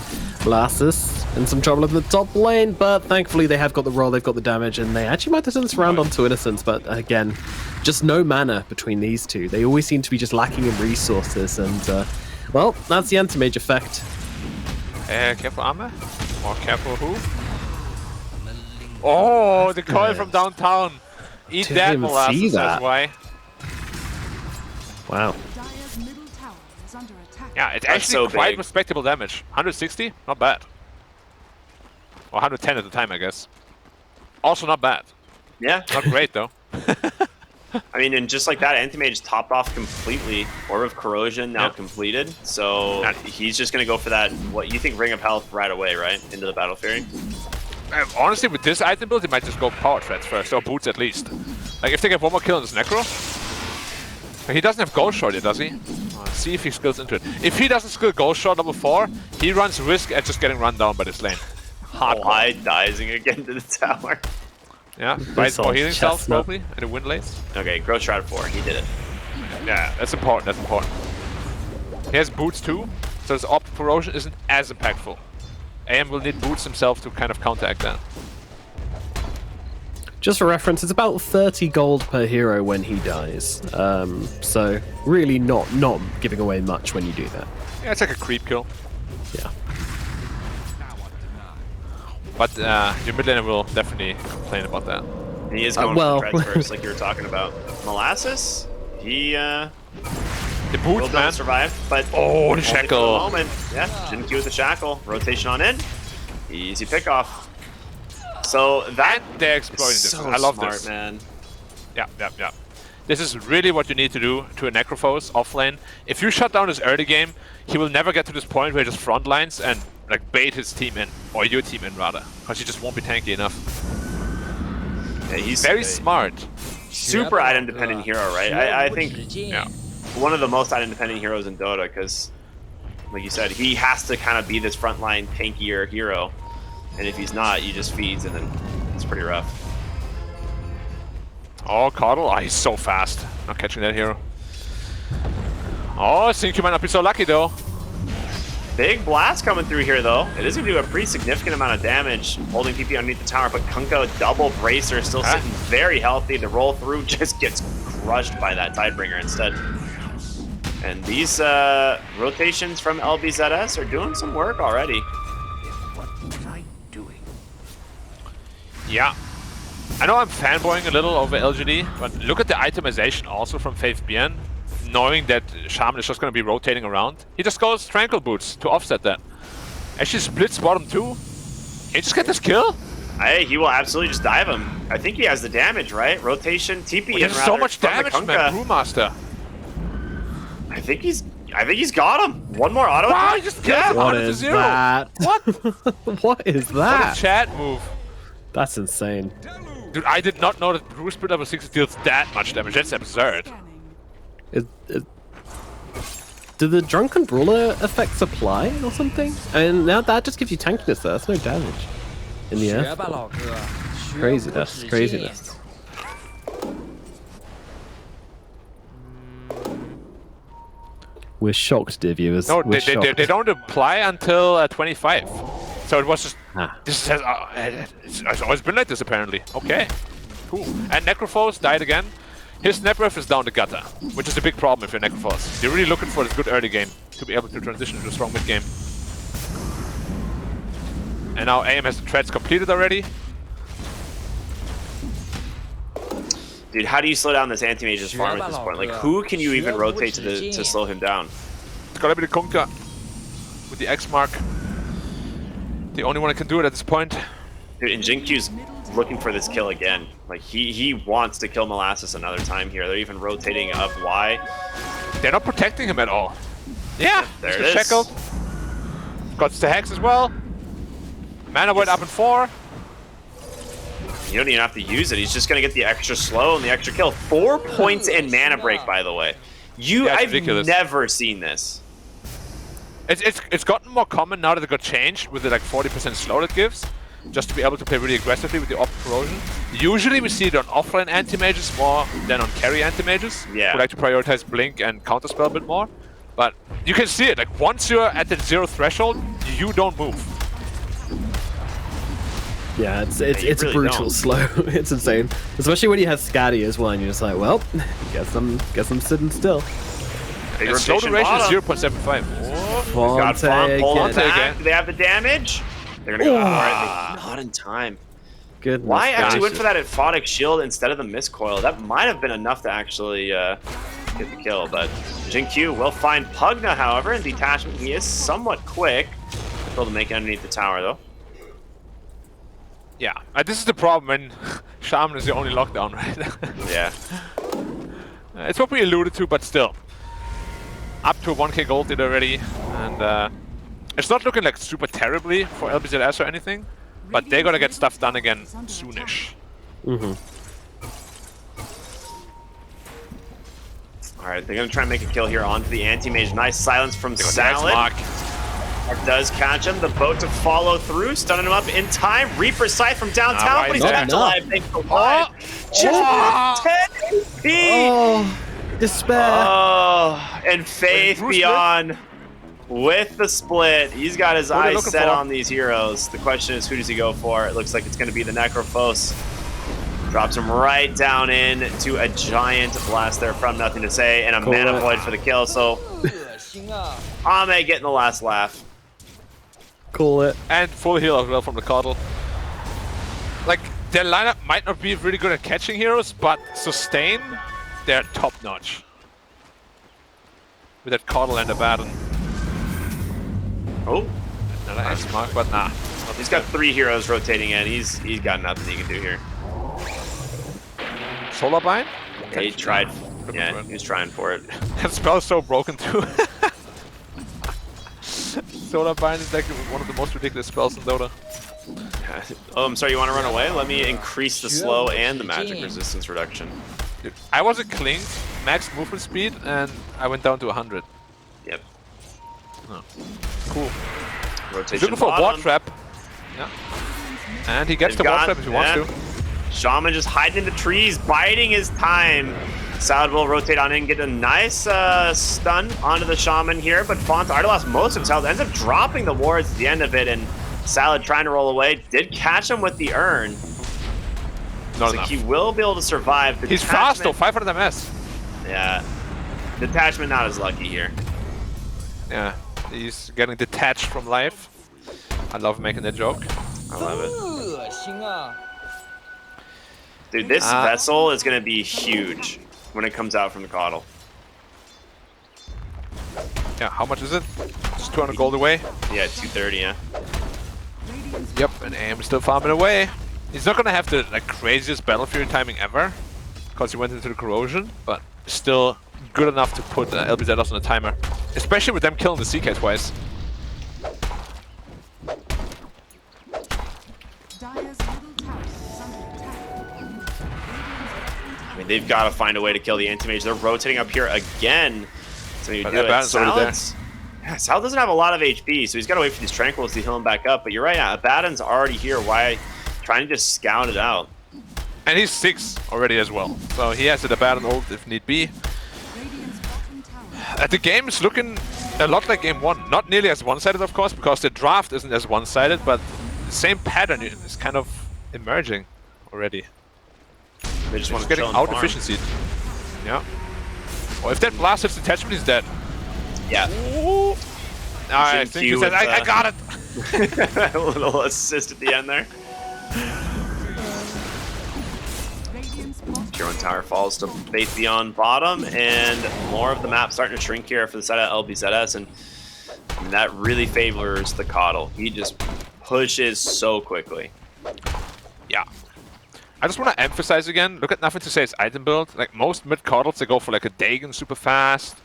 Blastus in some trouble in the top lane, but thankfully they have got the roll, they've got the damage, and they actually might have turned this round onto Innocence, but again, just no mana between these two. They always seem to be just lacking in resources, and well, that's the anti-mage effect. Careful Ehome. Or careful who? Oh, the coil from downtown. Eat Didn't that, even see Molasses, that. that's why. Wow. Yeah, it's That's actually so quite big. respectable damage. 160? Not bad. Or 110 at the time, I guess. Also not bad. Yeah. Not great, though. I mean, and just like that, Anti-Mage topped off completely. Orb of Corrosion now completed. So he's just going to go for that, what you think, Ring of Health right away, right? Into the Battle Fury. Honestly, with this item build, he might just go Power Threads first, or Boots at least. Like, if they get one more kill on this Necro. He doesn't have Ghost Shot yet, does he? See if he skills into it. If he doesn't skill Ghost Shot level 4, he runs risk at just getting run down by this lane. Why diving again to the tower? Yeah, buys more healing cells chestnut. probably, and a Wind Lace. Okay, Growth Shroud 4, he did it. Yeah, that's important, that's important. He has Boots too, so his Op Corrosion isn't as impactful. AM will need Boots himself to kind of counteract that. Just for reference, it's about 30 gold per hero when he dies. So really not giving away much when you do that. Yeah, it's like a creep kill. Yeah. But your mid laner will definitely complain about that. And he is going well. for the treads first, like you were talking about. Molasses, he The will Boots, be able man. to survive, but Oh, the only for shackle. the moment. Yeah, didn't queue with the shackle. Rotation on in. Easy pick off. So that And they're exploiting is this. so I love smart, this. man. Yeah. This is really what you need to do to a Necrophos offlane. If you shut down his early game, he will never get to this point where he just front lines and like bait his team in, or your team in rather, because he just won't be tanky enough. Yeah, he's Very smart. super item dependent hero, right? I think Yeah. one of the most item dependent heroes in Dota, because like you said, he has to kind of be this frontline tankier hero, and if he's not, he just feeds, and then it's pretty rough. Oh, Coddle. Oh, he's so fast. Not catching that hero. Oh, I think you might not be so lucky though. Big blast coming through here, though. It is going to do a pretty significant amount of damage, holding PP underneath the tower, but Kunkka, double bracer, still sitting very healthy. The roll through just gets crushed by that Tidebringer instead. And these rotations from LBZS are doing some work already. What was I doing? Yeah. I know I'm fanboying a little over LGD, but look at the itemization also from Faith Bien. Knowing that Shaman is just going to be rotating around, he just goes Tranquil Boots to offset that. Actually splits bottom 2. Can he just get this kill? Hey, he will absolutely just dive him. I think he has the damage, right? Rotation, TP, There's so much damage, from the man. Kunkka. Brewmaster. I think he's got him. One more auto. Wow, he just killed him. What 100 to is 0. that? What? What is What a that? chat move. That's insane. Dude, I did not know that Brew Spirit level 6 deals that much damage. That's absurd. Do the Drunken Brawler effects apply or something? And now that just gives you tankiness there. That's no damage. in the air. Craziness, craziness. We're shocked, dear viewers. No, We're they don't apply until 25. So it was just. This has it's always been like this apparently. Okay, cool. And Necrophos died again. His net worth is down the gutter, which is a big problem if you're Necrophos. You're really looking for this good early game to be able to transition to a strong mid game. And now Ehome has the treads completed already. Dude, how do you slow down this anti-mage's farm at this point? Like, who can you even rotate to slow him down? It's gotta be the Kunkka with the X mark. The only one that can do it at this point. Dude, and Jinkyu's looking for this kill again. Like, he wants to kill Molasses another time here. They're even rotating up Y. They're not protecting him at all. Yeah, there he's it is. shackled. Got the Hex as well. Mana went up in 4. You don't even have to use it. He's just gonna get the extra slow and the extra kill. 4 points in mana break, by the way. I've never seen this. It's gotten more common now that it got changed with the like 40% slow it gives, just to be able to play really aggressively with the Op Corrosion. Usually we see it on offline anti-mages more than on carry anti-mages. Yeah. Who like to prioritize Blink and Counterspell a bit more. But you can see it, like once you're at the 0 threshold, you don't move. Yeah, it's really brutal don't. slow. It's insane, especially when you have Scatty as well, and you're just like, well, guess I'm sitting still. And slow duration is 0.75. Got Font pulling back. again. Do they have the damage? They're gonna go for it. Not in time. Goodness Why actually gracious. went for that Aphotic Shield instead of the Miscoil? That might have been enough to actually get the kill, but Jinkyu will find Pugna, however, in detachment. He is somewhat quick. Able to make it underneath the tower, though. Yeah, this is the problem when Shaman is the only lockdown, right? Yeah. It's what we alluded to, but still. Up to 1k gold did already, and it's not looking like super terribly for LBZS or anything, but they gotta get stuff done again soonish. Alright, they're gonna try and make a kill here onto the anti-mage. Nice silence from They got Salad. Mark. That does catch him. The boat to follow through, stunning him up in time. Reaper Scythe from downtown, but he's not back enough. alive. Thanks for alive. Just 10 HP. Oh, despair. Oh, and Faith Bruce Beyond with the split. He's got his What are they eyes looking set for? on these heroes. The question is, who does he go for? It looks like it's going to be the Necrophos. Drops him right down in to a giant blast there from Nothing to Say, and a Cool. mana void for the kill. So Ehome getting the last laugh. Call it. And full heal as well from the Coddle. Like, their lineup might not be really good at catching heroes, but sustain, they're top notch. With that Coddle and the Baton. Oh, Another X mark, but nah. he's got 3 heroes rotating in. He's got nothing he can do here. Solar Bind? He tried. Yeah, he was trying for it. That spell's so broken too. Solar Bind is like one of the most ridiculous spells in Dota. Oh, I'm sorry, you want to run away? Let me increase the slow and the magic resistance reduction. Dude, I was a Clinked, max movement speed, and I went down to 100. Yep. Oh. Cool. Rotation He's looking for a bottom. ward trap. Yeah. And he gets They've the ward got- trap if he wants yeah. to. Shaman just hiding in the trees, biding his time. Salad will rotate on in, get a nice stun onto the Shaman here, but Font already lost most of his health. Ends up dropping the wards at the end of it, and Salad trying to roll away. Did catch him with the urn. Not So enough. he will be able to survive. The He's fast though, detachment- 500 MS. Yeah. Detachment not as lucky here. Yeah, he's getting detached from life. I love making that joke. I love it. Dude, this vessel is going to be huge when it comes out from the Coddle. Yeah, how much is it? Just 200 gold away. Yeah, 230, yeah. Yep, and Ehome is still farming away. He's not gonna have the like craziest Battle Fury timing ever, because he went into the corrosion, but still good enough to put LBZS on a timer, especially with them killing the CK twice. I mean, they've got to find a way to kill the anti-mage. They're rotating up here again. So you But do that it. Baron's already there. Salads Yeah, Sal doesn't have a lot of HP, so he's got to wait for these Tranquils to heal him back up. But you're right, Abaddon's already here. Why trying to just scout it out? And he's 6 already as well. So he has an Abaddon ult if need be. The game is looking a lot like game 1. Not nearly as one-sided, of course, because the draft isn't as one-sided, but the same pattern is kind of emerging already. They just want to getting out efficiency. Yeah. Well, if that blast hits detachment, he's dead. Yeah. Ooh. I think he said, I got it. A little assist at the end there. Huron Tower falls to Faith Beyond bottom, and more of the map starting to shrink here for the side of LBZS, and that really favors the Coddle. He just pushes so quickly. Yeah. I just want to emphasize again, look at Nothing to Say's item build. Like most mid-Coddles, they go for like a Dagon super fast,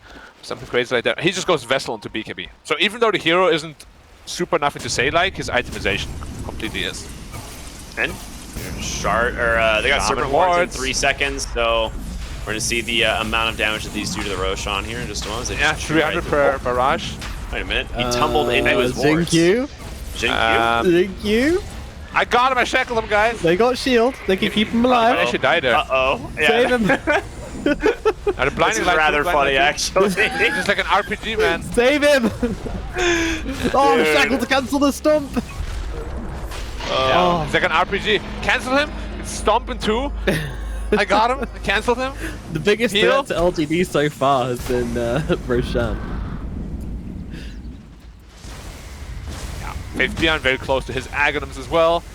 something crazy like that. He just goes Vessel into BKB. So even though the hero isn't super Nothing to Say like, his itemization completely is. And they got Serpent Wards in 3 seconds, so we're gonna see the amount of damage that these do to the Roshan here in just a moment. Yeah, 300 per barrage. Wait a minute, he tumbled into his wards. Xingqiu. I got him, I shackled him, guys. They got shield. They can keep him alive. I should die there. Uh-oh. Yeah. Save him. This is rather funny, actually. Just like an RPG, man. Save him. Oh, I'm shackled to cancel the stomp. Yeah, it's like an RPG. Cancel him, stomp in 2. I got him, I canceled him. The biggest Heal. threat to LGD so far has been Roshan. Yeah, Faith Beyond very close to his Aghanims as well.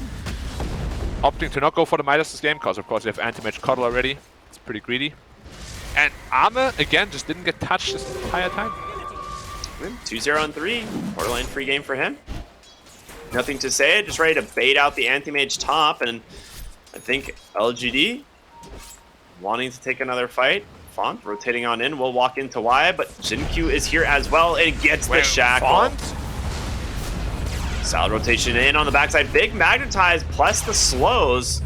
Opting to not go for the Midas this game, because of course they have anti-match Coddle already. It's pretty greedy. And Armor, again, just didn't get touched this entire time. 2-0 on 3. Borderline free game for him. Nothing to say, just ready to bait out the anti-mage top, and I think LGD wanting to take another fight. Font rotating on in, will walk into Y, but Xingqiu is here as well. It gets the shackle. Font? Solid rotation in on the backside. Big magnetize plus the slows.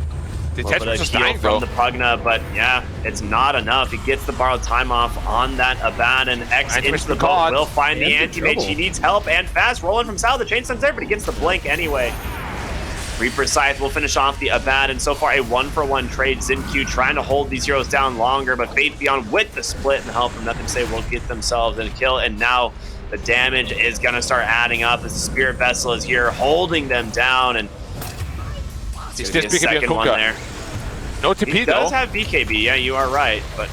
Detachment's just dying from the Pugna, but yeah, it's not enough. He gets the borrowed time off on that Abaddon. X into the boat will find the anti-mage. He needs help and fast. Rolling from Sal, the chain stun's there, but he gets the blink anyway. Reaper Scythe will finish off the Abaddon. So far, a 1-for-1 trade. Xingqiu trying to hold these heroes down longer, but Faith Beyond with the split and help from Nothing to Say will get themselves in a kill, and now the damage is going to start adding up as the Spirit Vessel is here holding them down, and he's just BKB one there. No TP he does have BKB, yeah, you are right, but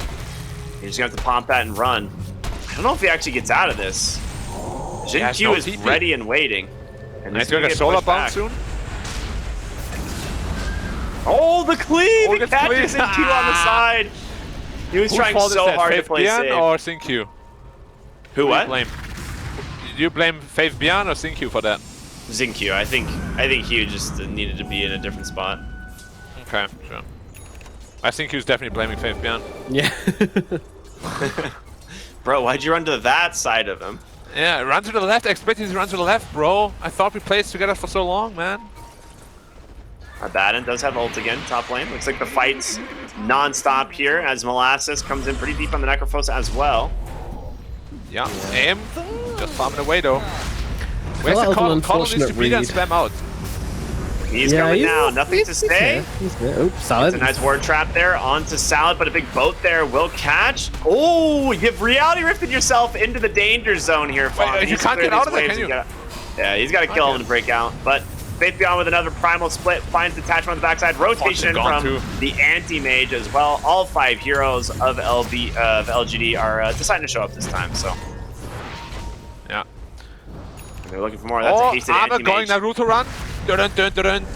you're just going to have to pump that and run. I don't know if he actually gets out of this. Xingqiu is ready and waiting. And he's going to get solar bound soon. Oh, the cleave! He catches Xingqiu on the side. He was trying so hard to play safe. Or Xingqiu? Who what? Did you blame Faith Beyond or Xingqiu for that? Xingqiu. I think he just needed to be in a different spot. Okay, sure. I think he was definitely blaming Faith Beyond. Yeah. Bro, why'd you run to that side of him? Yeah, run to the left. I expected to run to the left, bro. I thought we played together for so long, man. Abaddon does have ult again, top lane. Looks like the fight's non-stop here as Molasses comes in pretty deep on the Necrophos as well. Yeah, aim. Just farming away though. Where's the call? Call needs to beat and spam out. He's coming now. Nothing to say. Oops, Salad. It's a nice ward trap there onto Salad, but a big boat there will catch. Oh, you've reality rifted yourself into the danger zone here, Fawn. Wait, you can't get out of there, can you? Yeah, he's got to kill him to break out. But Faith Beyond with another primal split finds detachment on the backside. Rotation from the anti-mage as well. All 5 heroes of LGD are deciding to show up this time. So yeah, they're looking for more. That's a hasted anti-mage. Going Naruto run. Dun, dun, dun, dun.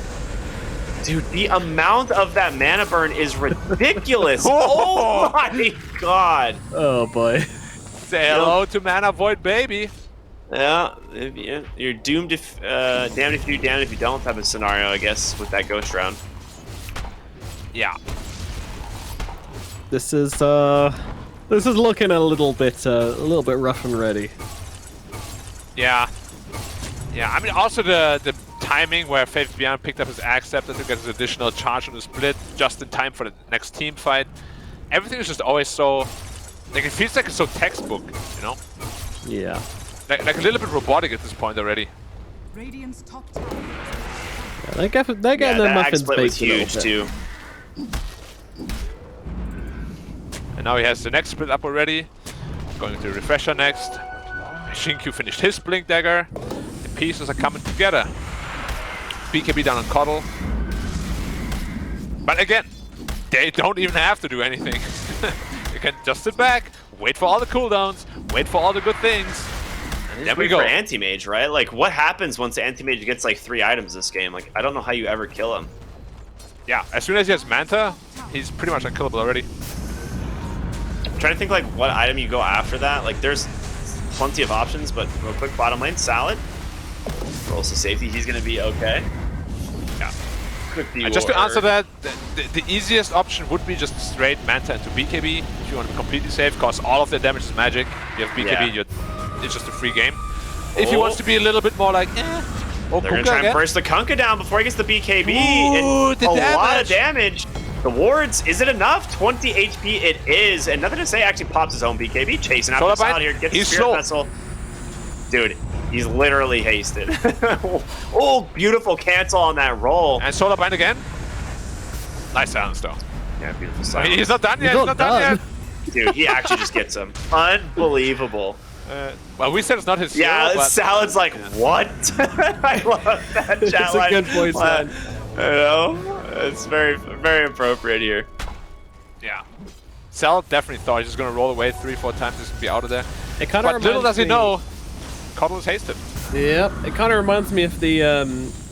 Dude, the amount of that mana burn is ridiculous. Oh my god. Oh boy. Say hello to Mana Void, baby. Yeah, you're doomed if damned if you do, damned if you don't type of scenario, I guess, with that ghost round. Yeah. This is looking a little bit rough and ready. Yeah. Yeah, I mean also the timing where Faith Beyond picked up his Accept to get his additional charge on the split just in time for the next team fight. Everything is just always so, like, it feels like it's so textbook, you know? Yeah. like a little bit robotic at this point already. Radiant's top tower. They're getting their muffins split was baked a little huge bit. too. And now he has the next split up already. Going to refresher next. Shinku finished his blink dagger. The pieces are coming together. BKB down on Coddle. But again, they don't even have to do anything. You can just sit back, wait for all the cooldowns, wait for all the good things. And there we go. For Anti-Mage, right? Like, what happens once Anti-Mage gets like 3 items this game? Like, I don't know how you ever kill him. Yeah, as soon as he has Manta, he's pretty much unkillable already. I'm trying to think like what item you go after that. Like, there's plenty of options, but real quick, bottom lane, Salad. Rolls to safety, he's gonna be okay. Yeah. And just to answer that, the easiest option would be just straight Manta into BKB if you want to be completely safe, because all of the damage is magic. You have BKB, it's just a free game. If he wants to be a little bit more like, they're gonna try and burst the Kunkka down before he gets the BKB. Ooh, a lot of damage. The wards, is it enough? 20 HP it is, and nothing to say, actually pops his own BKB, chasing after Salad here, gets the Spirit Vessel. Dude, he's literally hasted. Oh, beautiful cancel on that roll. And Solar Bind again. Nice silence though. Yeah, beautiful silence. He's not done yet, he's not done yet. Dude, he actually just gets him. Unbelievable. Well, we said it's not his Yeah, skill, but Salad's like, what? I love that chat It's a good voice line. You know, it's very, very appropriate here. Yeah. Salad definitely thought he's just going to roll away 3-4 times, just to be out of there. It kind of But little does he know, Coddle is hasted. Yep, it kind of reminds me of the,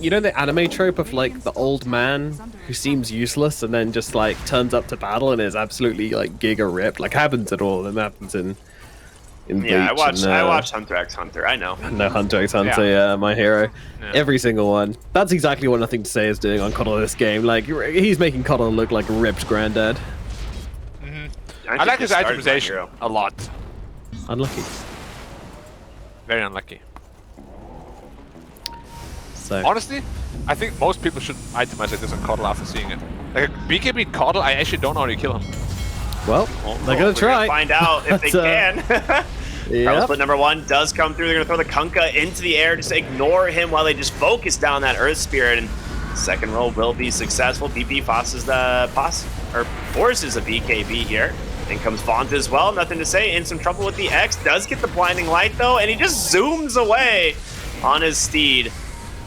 you know, the anime trope of like the old man who seems useless and then just like turns up to battle and is absolutely like giga ripped. Like happens at all, and happens in Bleach. Yeah, I and, watched Hunter x Hunter. I know. No, Hunter x Hunter, yeah, my hero. Yeah. Every single one. That's exactly what Nothing to Say is doing on Coddle this game. Like he's making Coddle look like a ripped granddad. I like his itemization a lot. Unlucky. Very unlucky. So honestly, I think most people should itemize like this on Coddle after seeing it. Like a BKB Coddle, I actually don't know how to kill him. Well, they're gonna try. Find out if they can. Power split number 1 does come through. They're gonna throw the Kunkka into the air. Just ignore him while they just focus down that Earth Spirit. And second roll will be successful. BP forces a BKB here. In comes Font as well. Nothing to say. In some trouble with the X. Does get the blinding light though, and he just zooms away on his steed.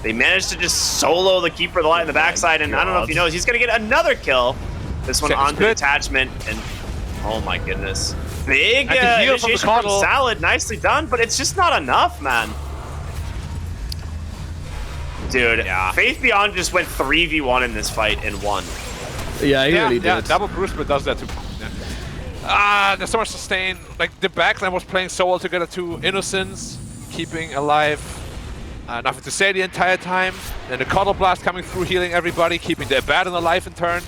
They managed to just solo the Keeper of the Light in the backside, and I don't know if he knows, he's gonna get another kill. This one onto the attachment, and oh my goodness. Big initiation from Salad, nicely done, but it's just not enough, man. Dude, Faith Beyond just went 3v1 in this fight and won. Yeah, he really did. Yeah, double Bruce but does that too. Yeah. There's so much sustain. Like the backline was playing so well together too. Innocence, keeping alive. Nothing to say the entire time. Then the Coddle Blast coming through, healing everybody, keeping the Abaddon alive in turn.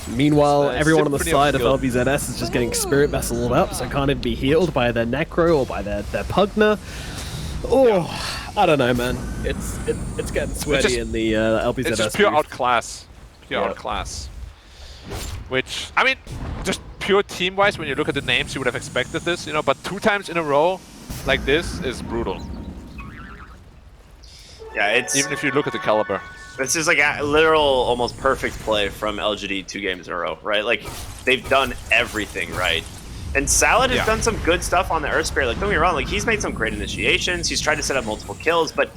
Meanwhile, everyone on the Symphony side of of skill. LBZS is just getting Spirit Vesseled up, so can't even be healed by their Necro or by their Pugna. Oh, I don't know, man. It's getting sweaty in the LBZS. It's just pure booth. outclass. Pure outclass. Which, I mean, just pure team-wise, when you look at the names, you would have expected this, you know, but 2 times in a row like this is brutal. Yeah, it's... Even if you look at the caliber. This is like a literal, almost perfect play from LGD 2 games in a row, right? Like, they've done everything right. And Salad has done some good stuff on the Earth Spirit. Like, don't get me wrong, like, he's made some great initiations, he's tried to set up multiple kills, but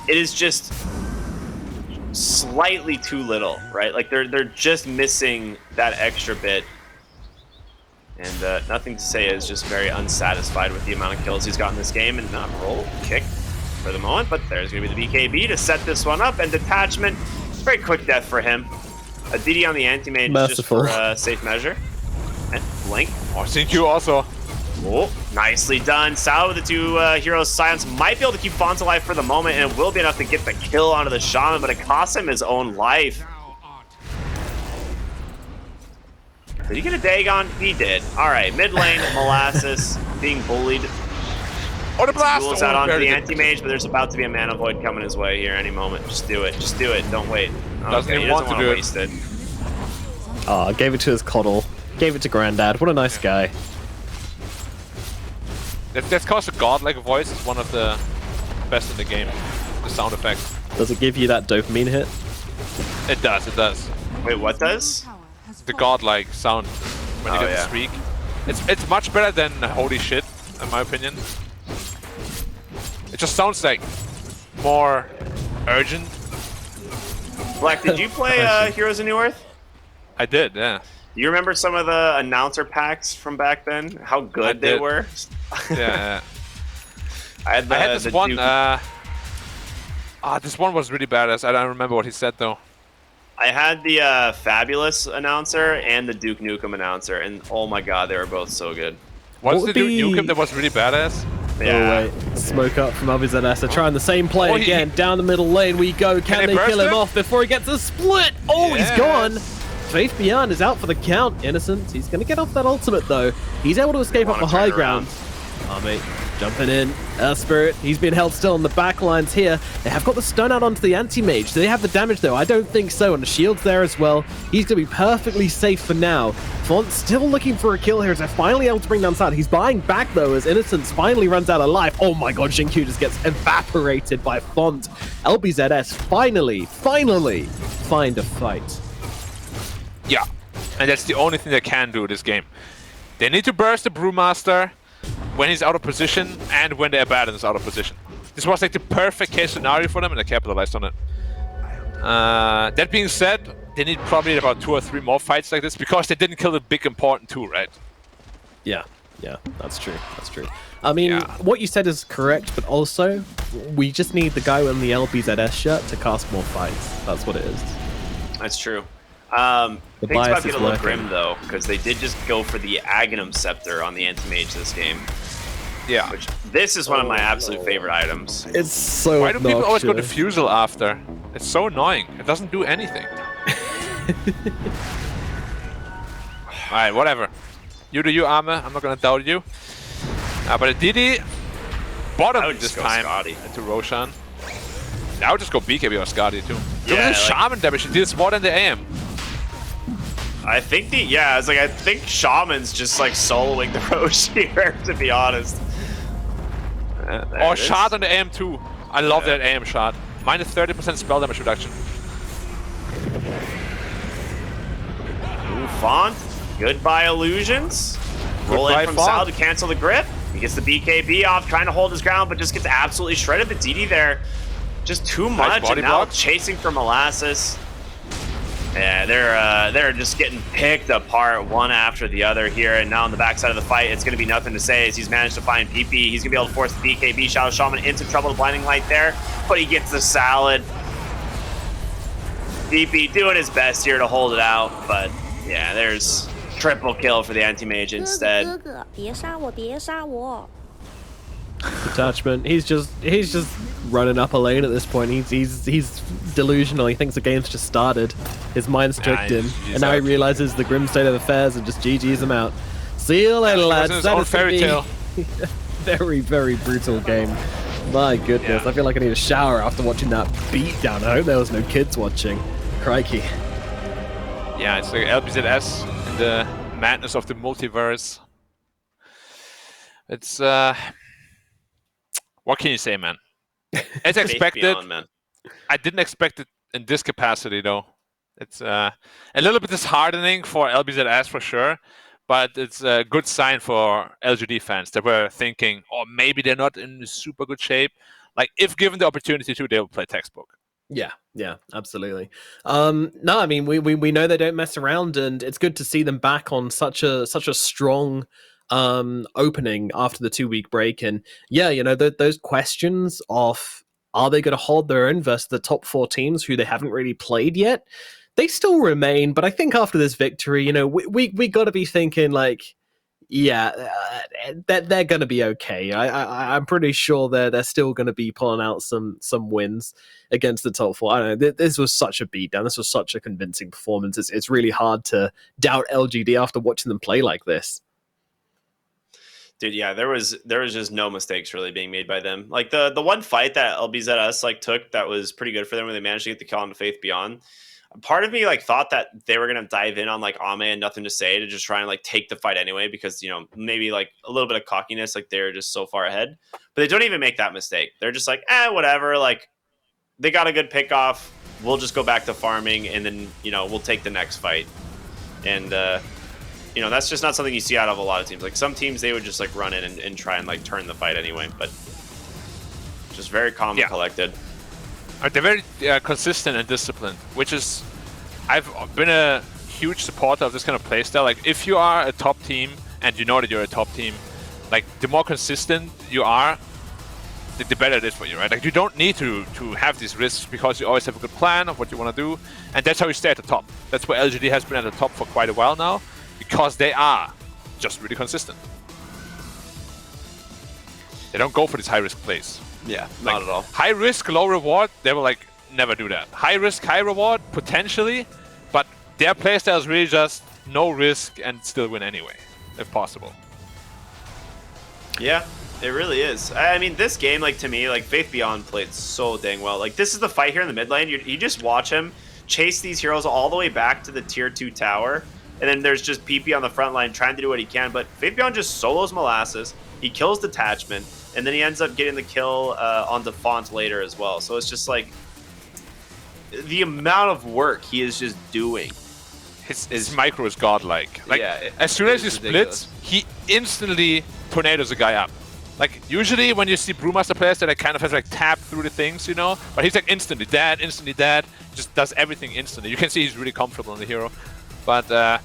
it is just slightly too little, right? Like, they're just missing that extra bit. And Nothing to Say is just very unsatisfied with the amount of kills he's gotten this game, and not roll, kick for the moment, but there's going to be the BKB to set this one up, and Detachment, very quick death for him. A DD on the Anti-Mage just for safe measure. And Blink. Oh, CQ also. Oh, nicely done. Sal with the 2 heroes silence might be able to keep Font alive for the moment, and it will be enough to get the kill onto the Shaman, but it costs him his own life. Did he get a Dagon? He did. Alright, mid lane, Molasses, being bullied. Oh, the blast! Duels out onto the Anti-Mage, but there's about to be a Mana Void coming his way here any moment. Just do it. Just do it. Don't wait. Doesn't even want to do waste it. Oh, gave it to his Coddle. Gave it to Granddad. What a nice guy. That's called a godlike voice. It's one of the best in the game. The sound effect. Does it give you that dopamine hit? It does. It does. Wait, what does? The godlike sound when you get the streak. It's much better than holy shit, in my opinion. It just sounds like more urgent. Black, did you play Heroes of New Earth? I did, yeah. Do you remember some of the announcer packs from back then? How good they were? Yeah. I had this one. This one was really badass. I don't remember what he said though. I had the Fabulous announcer and the Duke Nukem announcer, and oh my god, they were both so good. What's the Duke Nukem that was really badass? Yeah. Oh wait, smoke up from LBZS. They're trying the same play again. Down the middle lane we go. Can they kill him off before he gets a split? Oh, he's gone. Faith Beyond is out for the count. Innocent. He's going to get off that ultimate though. He's able to escape up the high ground. Army jumping in. Spirit, he's been held still on the back lines here. They have got the stun out onto the anti-mage. Do they have the damage though? I don't think so. And the shield's there as well. He's going to be perfectly safe for now. Font still looking for a kill here as they're finally able to bring down Sad. He's buying back though as Innocence finally runs out of life. Oh my god, Xingqiu just gets evaporated by Font. LBZS finally find a fight. Yeah, and that's the only thing they can do this game. They need to burst the Brewmaster when he's out of position and when the Abaddon is out of position. This was like the perfect case scenario for them and they capitalized on it. That being said, they need probably about 2 or 3 more fights like this because they didn't kill the big important 2, right? Yeah, that's true. I mean, what you said is correct, but also, we just need the guy in the LBZS shirt to cast more fights. That's what it is. That's true. Things about to get a little grim though, because they did just go for the Aghanim Scepter on the Anti-Mage this game. Yeah. Which, this is one of my absolute favorite items. It's so Why do people always go to Fusel after? It's so annoying. It doesn't do anything. Alright, whatever. You do you, Arme. I'm not gonna doubt you. But a DD bottom this time into Roshan. Now just go BKB or Skadi too. Look at the Shaman damage. It deals more than the AM. I think I think Shaman's just like soloing the Roche here, to be honest. Or shot on the AM too. I love that AM shot. Minus 30% spell damage reduction. Ooh, Font. Goodbye illusions. Roll in from Sal to cancel the grip. He gets the BKB off, trying to hold his ground, but just gets absolutely shredded. The DD there, just too much. And now chasing for Molasses. Yeah, they're just getting picked apart one after the other here, and now on the backside of the fight, it's going to be nothing to say as he's managed to find PP. He's going to be able to force the BKB. Shadow Shaman into trouble, the blinding light there, but he gets the salad. DP doing his best here to hold it out, but yeah, there's triple kill for the anti-mage instead. Detachment. He's just running up a lane at this point. He's delusional. He thinks the game's just started. His mind's tricked him, and now he realizes the grim state of affairs and just GG's him out. See you later, lads. That is fairy tale. Very, very brutal game. My goodness, I feel like I need a shower after watching that beatdown. I hope there was no kids watching. Crikey. Yeah, it's like LBZS and the madness of the multiverse. It's what can you say, man? As expected. Beyond, man. I didn't expect it in this capacity, though. It's a little bit disheartening for LBZS for sure, but it's a good sign for LGD fans that were thinking, oh, maybe they're not in super good shape. Like, if given the opportunity to, they'll play textbook. Yeah, absolutely. No, I mean, we know they don't mess around, and it's good to see them back on such a strong opening after the 2-week break. And yeah, you know, those questions of are they going to hold their own versus the top 4 teams who they haven't really played yet, they still remain. But I think after this victory, you know, we got to be thinking like, yeah, they're going to be okay. I'm pretty sure they're still going to be pulling out some wins against the top 4. I don't know. This was such a beatdown. This was such a convincing performance. It's really hard to doubt LGD after watching them play like this. Dude, yeah, there was just no mistakes really being made by them. Like the one fight that LBZS like took that was pretty good for them when they managed to get the kill on the Faith Beyond. Part of me like thought that they were gonna dive in on like Ehome and nothing to say to just try and like take the fight anyway, because maybe like a little bit of cockiness, like they're just so far ahead. But they don't even make that mistake. They're just like, whatever. Like they got a good pick off. We'll just go back to farming, and then we'll take the next fight. And that's just not something you see out of a lot of teams. Like some teams, they would just like run in and try and like turn the fight anyway. But just very calm and collected. They're very consistent and disciplined, which is, I've been a huge supporter of this kind of playstyle. Like, if you are a top team and you know that you're a top team, like, the more consistent you are, the better it is for you, right? Like, you don't need to have these risks because you always have a good plan of what you want to do, and that's how you stay at the top. That's why LGD has been at the top for quite a while now, because they are just really consistent. They don't go for these high-risk plays. Yeah, not at all. High risk, low reward, they will like never do that. High risk, high reward, potentially, but their playstyle is really just no risk and still win anyway, if possible. Yeah, it really is. I mean, this game, like to me, like Faith Beyond played so dang well. Like this is the fight here in the mid lane. You just watch him chase these heroes all the way back to the tier 2 tower, and then there's just PP on the front line trying to do what he can, but Faith Beyond just solos Molasses, he kills Detachment, and then he ends up getting the kill on the Font later as well. So it's just like the amount of work he is just doing. His micro is godlike. Like, yeah, as soon as he splits, he instantly tornadoes a guy up. Like, usually when you see Brewmaster players that kind of have like tapped through the things, but he's like instantly dead, just does everything instantly. You can see he's really comfortable on the hero. But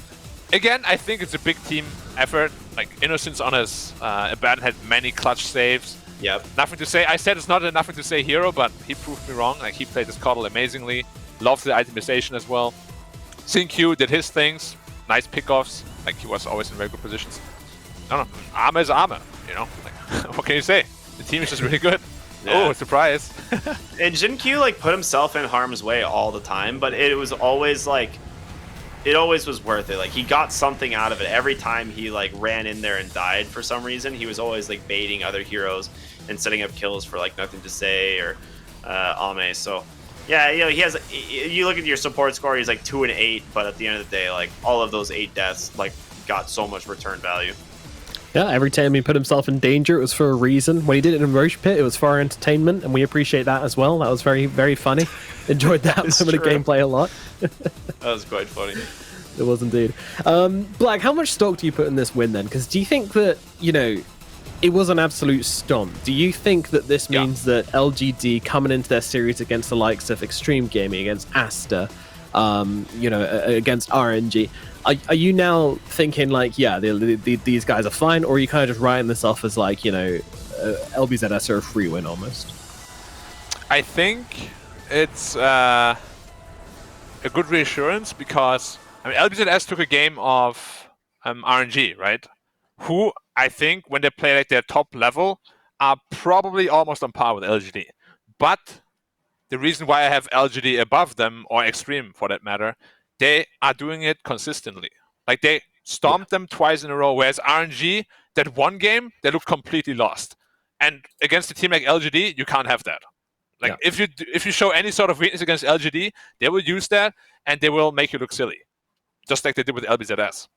again, I think it's a big team effort. Like, Innocence on his Abaddon had many clutch saves. Yep. Nothing to say. I said it's not a nothing to say hero, but he proved me wrong. Like, he played his Coddle amazingly. Loved the itemization as well. Q did his things. Nice pickoffs. Like, he was always in very good positions. I don't know. Armor is armor, Like, what can you say? The team is just really good. Yeah. Oh, surprise. And Q like put himself in harm's way all the time, but it was always like, it always was worth it. Like, he got something out of it every time he like ran in there and died for some reason. He was always like baiting other heroes and setting up kills for like nothing to say or Ehome. So yeah, he has. You look at your support score, he's like 2 and 8, but at the end of the day, like all of those 8 deaths like got so much return value. Yeah, every time he put himself in danger, it was for a reason. When he did it in Roche Pit, it was for our entertainment, and we appreciate that as well. That was very, very funny. Enjoyed that moment of gameplay a lot. That was quite funny. It was indeed. Black, how much stock do you put in this win then? Because do you think that, it was an absolute stomp? Do you think that this means that LGD coming into their series against the likes of Extreme Gaming, against Asta, against RNG, are you now thinking like, these guys are fine, or are you kind of just writing this off as like, LBZS are a free win almost? I think it's a good reassurance because, I mean, LBZS took a game of RNG, right? Who I think when they play like their top level are probably almost on par with LGD. But the reason why I have LGD above them, or Extreme for that matter, they are doing it consistently. Like, they stomped them twice in a row, whereas RNG, that one game, they looked completely lost. And against a team like LGD, you can't have that. Like, if you show any sort of weakness against LGD, they will use that, and they will make you look silly. Just like they did with LBZS.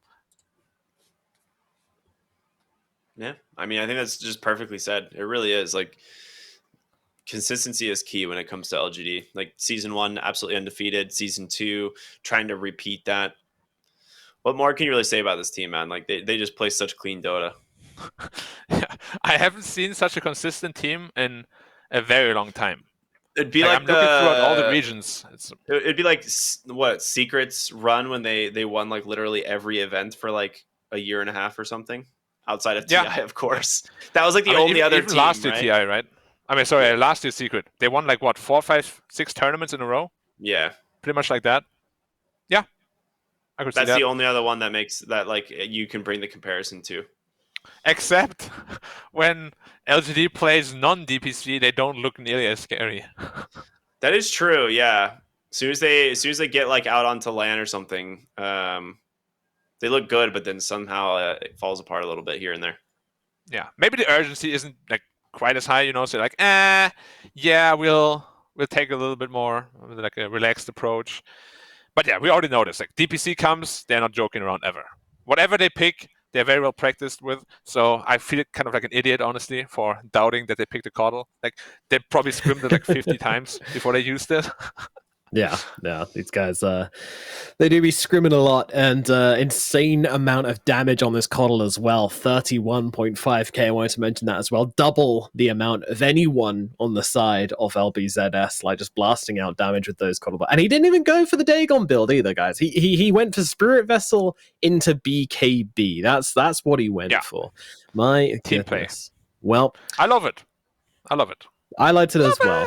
Yeah, I mean, I think that's just perfectly said. It really is. Like, consistency is key when it comes to LGD. Like, Season 1, absolutely undefeated. Season 2, trying to repeat that. What more can you really say about this team, man? Like, they just play such clean Dota. Yeah, I haven't seen such a consistent team in a very long time. It'd be like I'm looking throughout all the regions. It'd be like, what, Secret's run when they won, like, literally every event for, like, a year and a half or something? Outside of TI, of course. That was like the only other team, last year right? TI, right? I mean, sorry, last year's Secret. They won like, what, 4, 5, 6 tournaments in a row? Yeah. Pretty much like that. Yeah. I could see that. That's the only other one that makes that, like, you can bring the comparison to. Except when LGD plays non-DPC, they don't look nearly as scary. That is true, yeah. As soon as they get, like, out onto LAN or something, they look good, but then somehow it falls apart a little bit here and there. Yeah, maybe the urgency isn't like quite as high, so like, we'll take a little bit more, like a relaxed approach. But yeah, we already know this. Like DPC comes, they're not joking around ever. Whatever they pick, they're very well practiced with. So I feel kind of like an idiot, honestly, for doubting that they picked a Coddle. Like they probably scrimmed it like 50 times before they used it. Yeah, these guys, they do be scrimming a lot, and insane amount of damage on this Coddle as well. 31.5k, I wanted to mention that as well. Double the amount of anyone on the side of LBZS, like just blasting out damage with those Coddle. And he didn't even go for the Dagon build either, guys. He went for Spirit Vessel into BKB. That's what he went for. My team goodness. Well, I love it. I liked it as well.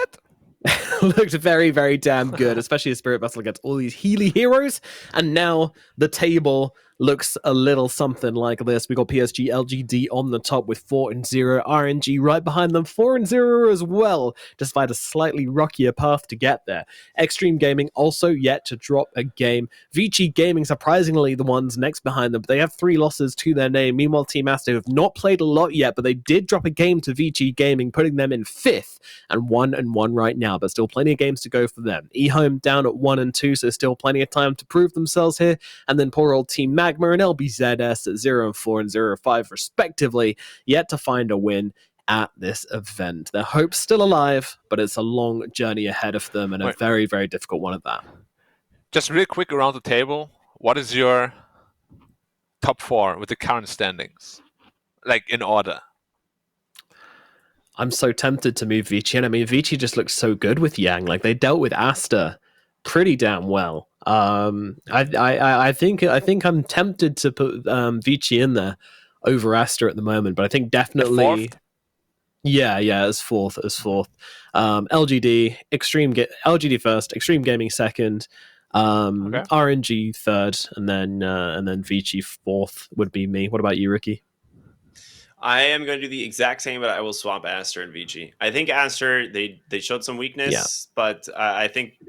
Looked very, very damn good, especially a Spirit Vessel against all these Healy heroes. And now the table looks a little something like this. We got PSG LGD on the top with 4-0, RNG right behind them, 4-0 as well, despite a slightly rockier path to get there. Extreme Gaming also yet to drop a game. Vici Gaming, surprisingly, the ones next behind them, but they have 3 losses to their name. Meanwhile, Team Aster have not played a lot yet, but they did drop a game to Vici Gaming, putting them in 5th and 1-1 right now, but still plenty of games to go for them. Ehome down at 1-2, so still plenty of time to prove themselves here. And then poor old Team Magma and LBZS at 0-4 and 0-5 respectively, yet to find a win at this event. Their hope's still alive, but it's a long journey ahead of them, and a very, very difficult one at that. Just real quick around the table, what is your top 4 with the current standings? Like in order. I'm so tempted to move Vici, and I mean, Vici just looks so good with Yang. Like, they dealt with Aster pretty damn well. I think I'm tempted to put Vici in there over Aster at the moment, but I think definitely, yeah, as fourth. LGD LGD first, Extreme Gaming second, RNG third, and then Vici fourth would be me. What about you, Ricky? I am going to do the exact same, but I will swap Aster and Vici. I think Aster, they showed some weakness, but I think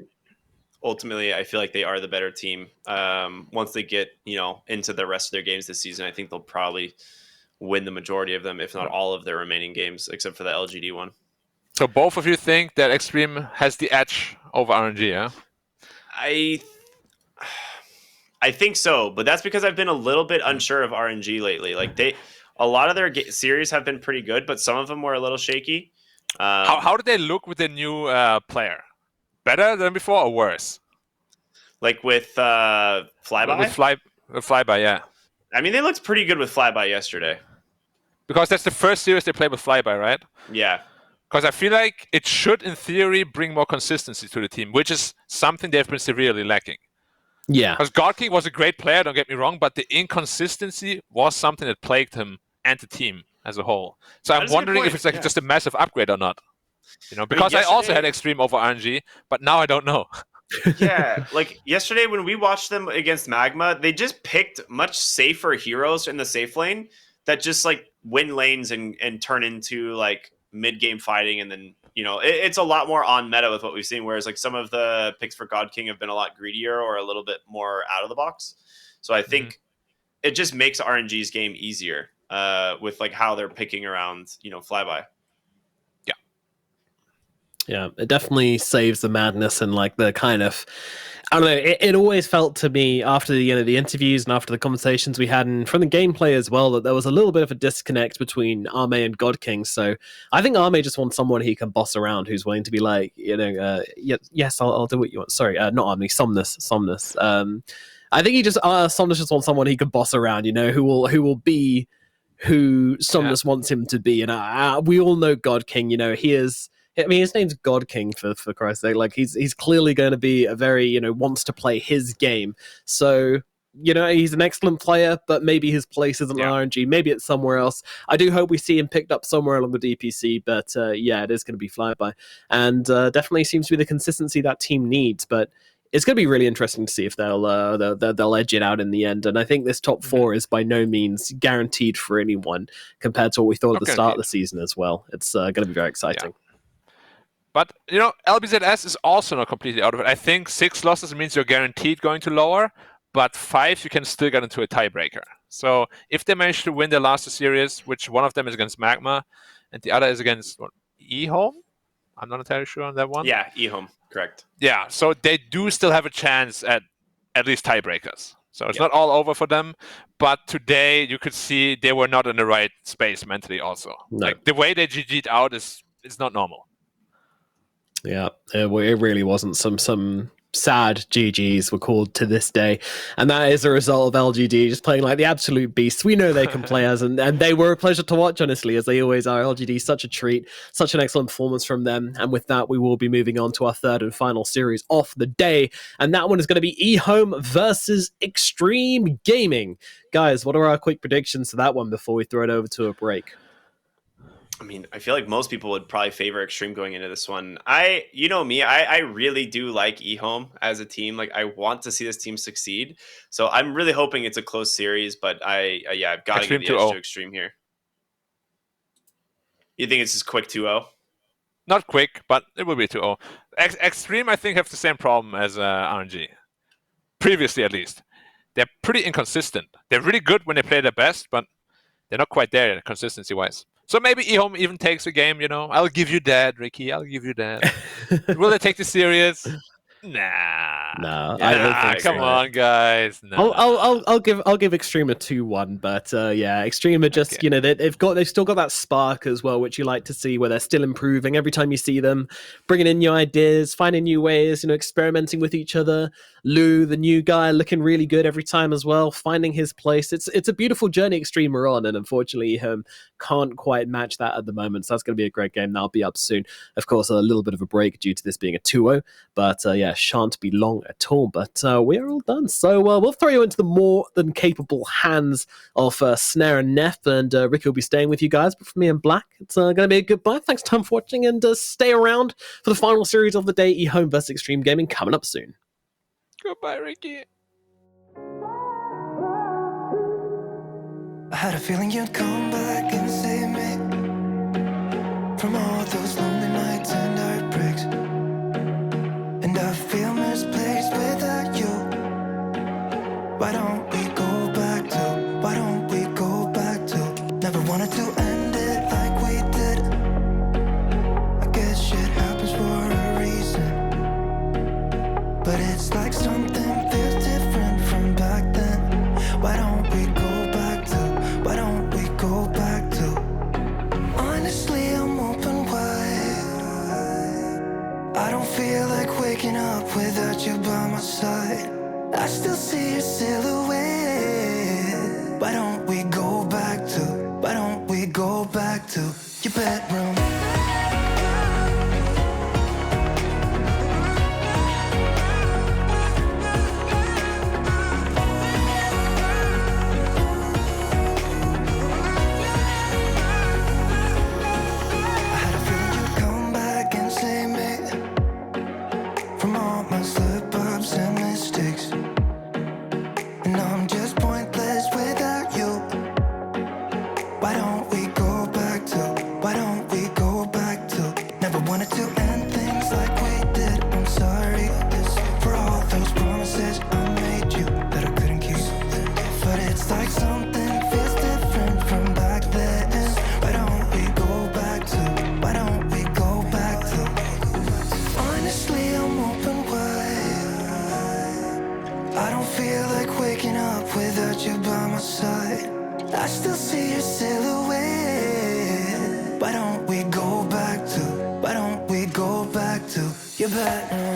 ultimately I feel like they are the better team. Once they get, into the rest of their games this season, I think they'll probably win the majority of them, if not all of their remaining games, except for the LGD one. So both of you think that Extreme has the edge over RNG, yeah? I think so, but that's because I've been a little bit unsure of RNG lately. Like a lot of their series have been pretty good, but some of them were a little shaky. How did they look with the new player? Better than before or worse? Like with Flyby? With Flyby, yeah. I mean, they looked pretty good with Flyby yesterday. Because that's the first series they played with Flyby, right? Yeah. Because I feel like it should, in theory, bring more consistency to the team, which is something they've been severely lacking. Yeah. Because God King was a great player, don't get me wrong, but the inconsistency was something that plagued him and the team as a whole. So I'm wondering if it's like just a massive upgrade or not. Because I also had Extreme over RNG, but now I don't know. Yeah, like yesterday when we watched them against Magma, they just picked much safer heroes in the safe lane that just like win lanes and turn into like mid-game fighting, and then it's a lot more on meta with what we've seen, whereas like some of the picks for God King have been a lot greedier or a little bit more out of the box. So I think it just makes RNG's game easier with like how they're picking around Flyby. Yeah, it definitely saves the madness and like the kind of, I don't know, it always felt to me after the interviews and after the conversations we had and from the gameplay as well that there was a little bit of a disconnect between Ehome and God King. So I think Ehome just wants someone he can boss around, who's willing to be like, yes, I'll do what you want. Sorry, not Ehome, Somnus. I think he just Somnus just wants someone he can boss around, who will be who Somnus wants him to be. And we all know God King, he is. I mean, his name's God King for Christ's sake. Like he's clearly going to be a very wants to play his game. So he's an excellent player, but maybe his place isn't RNG. Maybe it's somewhere else. I do hope we see him picked up somewhere along the DPC. But it is going to be Flyby, and definitely seems to be the consistency that team needs. But it's going to be really interesting to see if they'll edge it out in the end. And I think this top 4 is by no means guaranteed for anyone compared to what we thought at the start of the season as well. It's going to be very exciting. Yeah. But, LBZS is also not completely out of it. I think 6 losses means you're guaranteed going to lower, but 5 you can still get into a tiebreaker. So if they manage to win their last series, which one of them is against Magma, and the other is against Ehome? I'm not entirely sure on that one. Yeah, Ehome, correct. Yeah, so they do still have a chance at at least tiebreakers. So it's not all over for them. But today you could see they were not in the right space mentally also. No. Like the way they GG'd out is not normal. Yeah, it really wasn't. Some sad GGs were called to this day, and that is a result of LGD just playing like the absolute beasts we know they can play as, and they were a pleasure to watch, honestly, as they always are. LGD, such a treat, such an excellent performance from them. And with that, we will be moving on to our third and final series of the day, and that one is going to be Ehome versus Extreme Gaming. Guys, what are our quick predictions to that one before we throw it over to a break? I mean, I feel like most people would probably favor Extreme going into this one. You know me, I really do like Ehome as a team. Like, I want to see this team succeed. So I'm really hoping it's a close series, but I've got to give the edge to Extreme here. You think it's just quick 2-0? Not quick, but it will be 2-0. Extreme, I think, have the same problem as RNG. Previously, at least. They're pretty inconsistent. They're really good when they play their best, but they're not quite there consistency-wise. So maybe Ehome even takes a game, you know. I'll give you that, Ricky. I'll give you that. Will they take this serious? Nah. No, I don't think come on, guys. Nah. I'll give Extreme a 2-1, but yeah, Extreme are just they've still got that spark as well, which you like to see, where they're still improving every time you see them, bringing in new ideas, finding new ways, experimenting with each other. Lou, the new guy, looking really good every time as well, finding his place. It's a beautiful journey Extreme are on, and unfortunately can't quite match that at the moment. So that's going to be a great game. That'll be up soon. Of course, a little bit of a break due to this being a 2-0, but yeah, shan't be long at all. But we're all done. So we'll throw you into the more than capable hands of Snare and Neff, and Ricky will be staying with you guys. But for me and Black, it's going to be a goodbye. Thanks Tom for watching, and stay around for the final series of the day, Ehome vs Extreme Gaming, coming up soon. Goodbye, Ricky. I had a feeling you'd come back and save me from all those lonely nights and heartbreaks. And I feel misplaced without you. Why don't we go back to? Why don't we go back to? Never wanted to end it like we did. I guess shit happens for a reason. But it's like something feels different from back then. Why don't we go back to? Why don't we go back to? Honestly, I'm open wide. I don't feel like waking up without you by my side. I still see your silhouette. Why don't we go back to? Why don't we go back to your bedroom? I still see your silhouette. Why don't we go back to? Why don't we go back to your bedroom?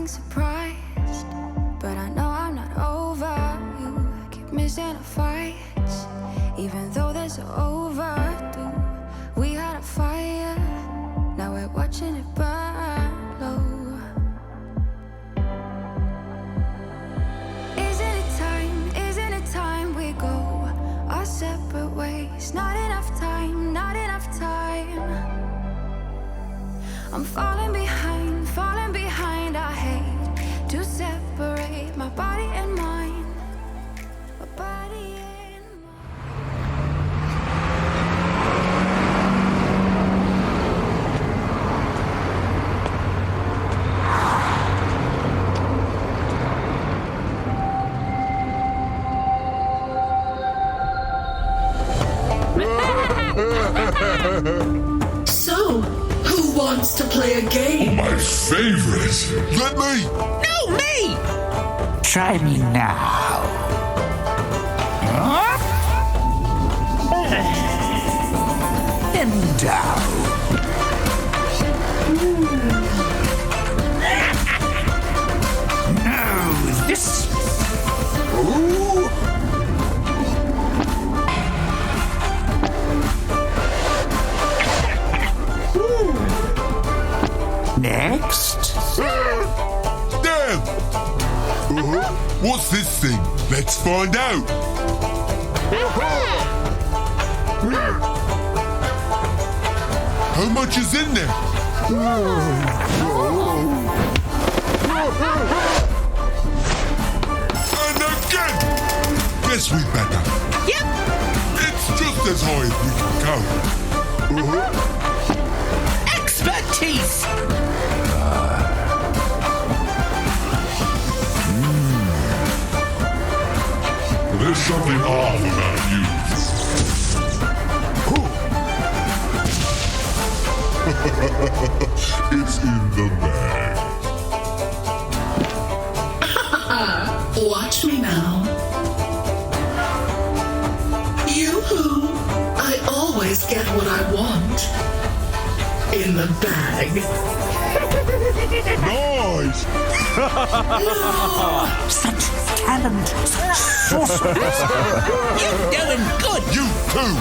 acting surprised, but I know I'm not over you. Keep missing our fights, even though they're so overdue. We had a fire, now we're watching it burn low. Isn't it time we go our separate ways? Not enough time, not enough time. I'm falling behind, I hate to separate my body and mind. My body and So, who wants to play a game? My favorite. Let me. No, me! Try me now. And down. No, this. Ooh. Next. Damn. What's this thing? Let's find out. How much is in there? And again! Guess we better. Yep. It's just as high as we can go. Expertise! There's something off about you. It's in the bag. Watch me now. Yoo-hoo! I always get what I want. In the bag. Nice! Such talent, such sorceress. You're doing good! You too!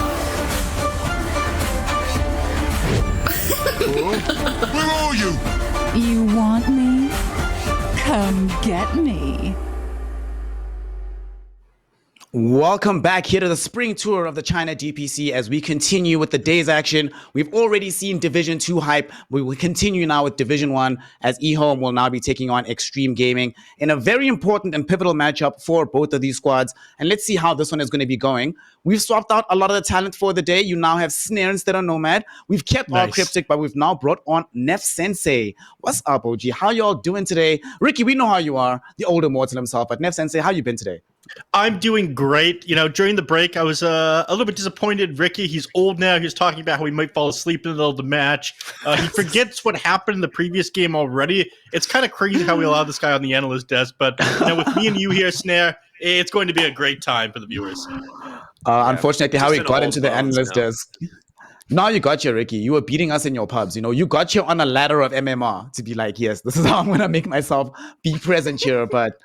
Where are you? You want me? Come get me. Welcome back here to the spring tour of the China DPC as we continue with the day's action. We've already seen Division 2 hype. We will continue now with Division 1 as Ehome will now be taking on Extreme Gaming in a very important and pivotal matchup for both of these squads. And let's see how this one is going to be going. We've swapped out a lot of the talent for the day. You now have Snare instead of Nomad. We've kept our Cryptic, but we've now brought on Nef Sensei. What's up, OG? How y'all doing today? Ricky, we know how you are, the older mortal himself, but Nef Sensei, how you been today? I'm doing great. You know, during the break, I was a little bit disappointed. Ricky, he's old now. He was talking about how he might fall asleep in the middle of the match. He forgets what happened in the previous game already. It's kind of crazy how we allow this guy on the analyst desk. But you know, with me and you here, Snare, it's going to be a great time for the viewers. Unfortunately, how he got into the analyst desk. Now you got you, Ricky. You were beating us in your pubs. You know, you got you on a ladder of MMR to be like, yes, this is how I'm going to make myself be present here. But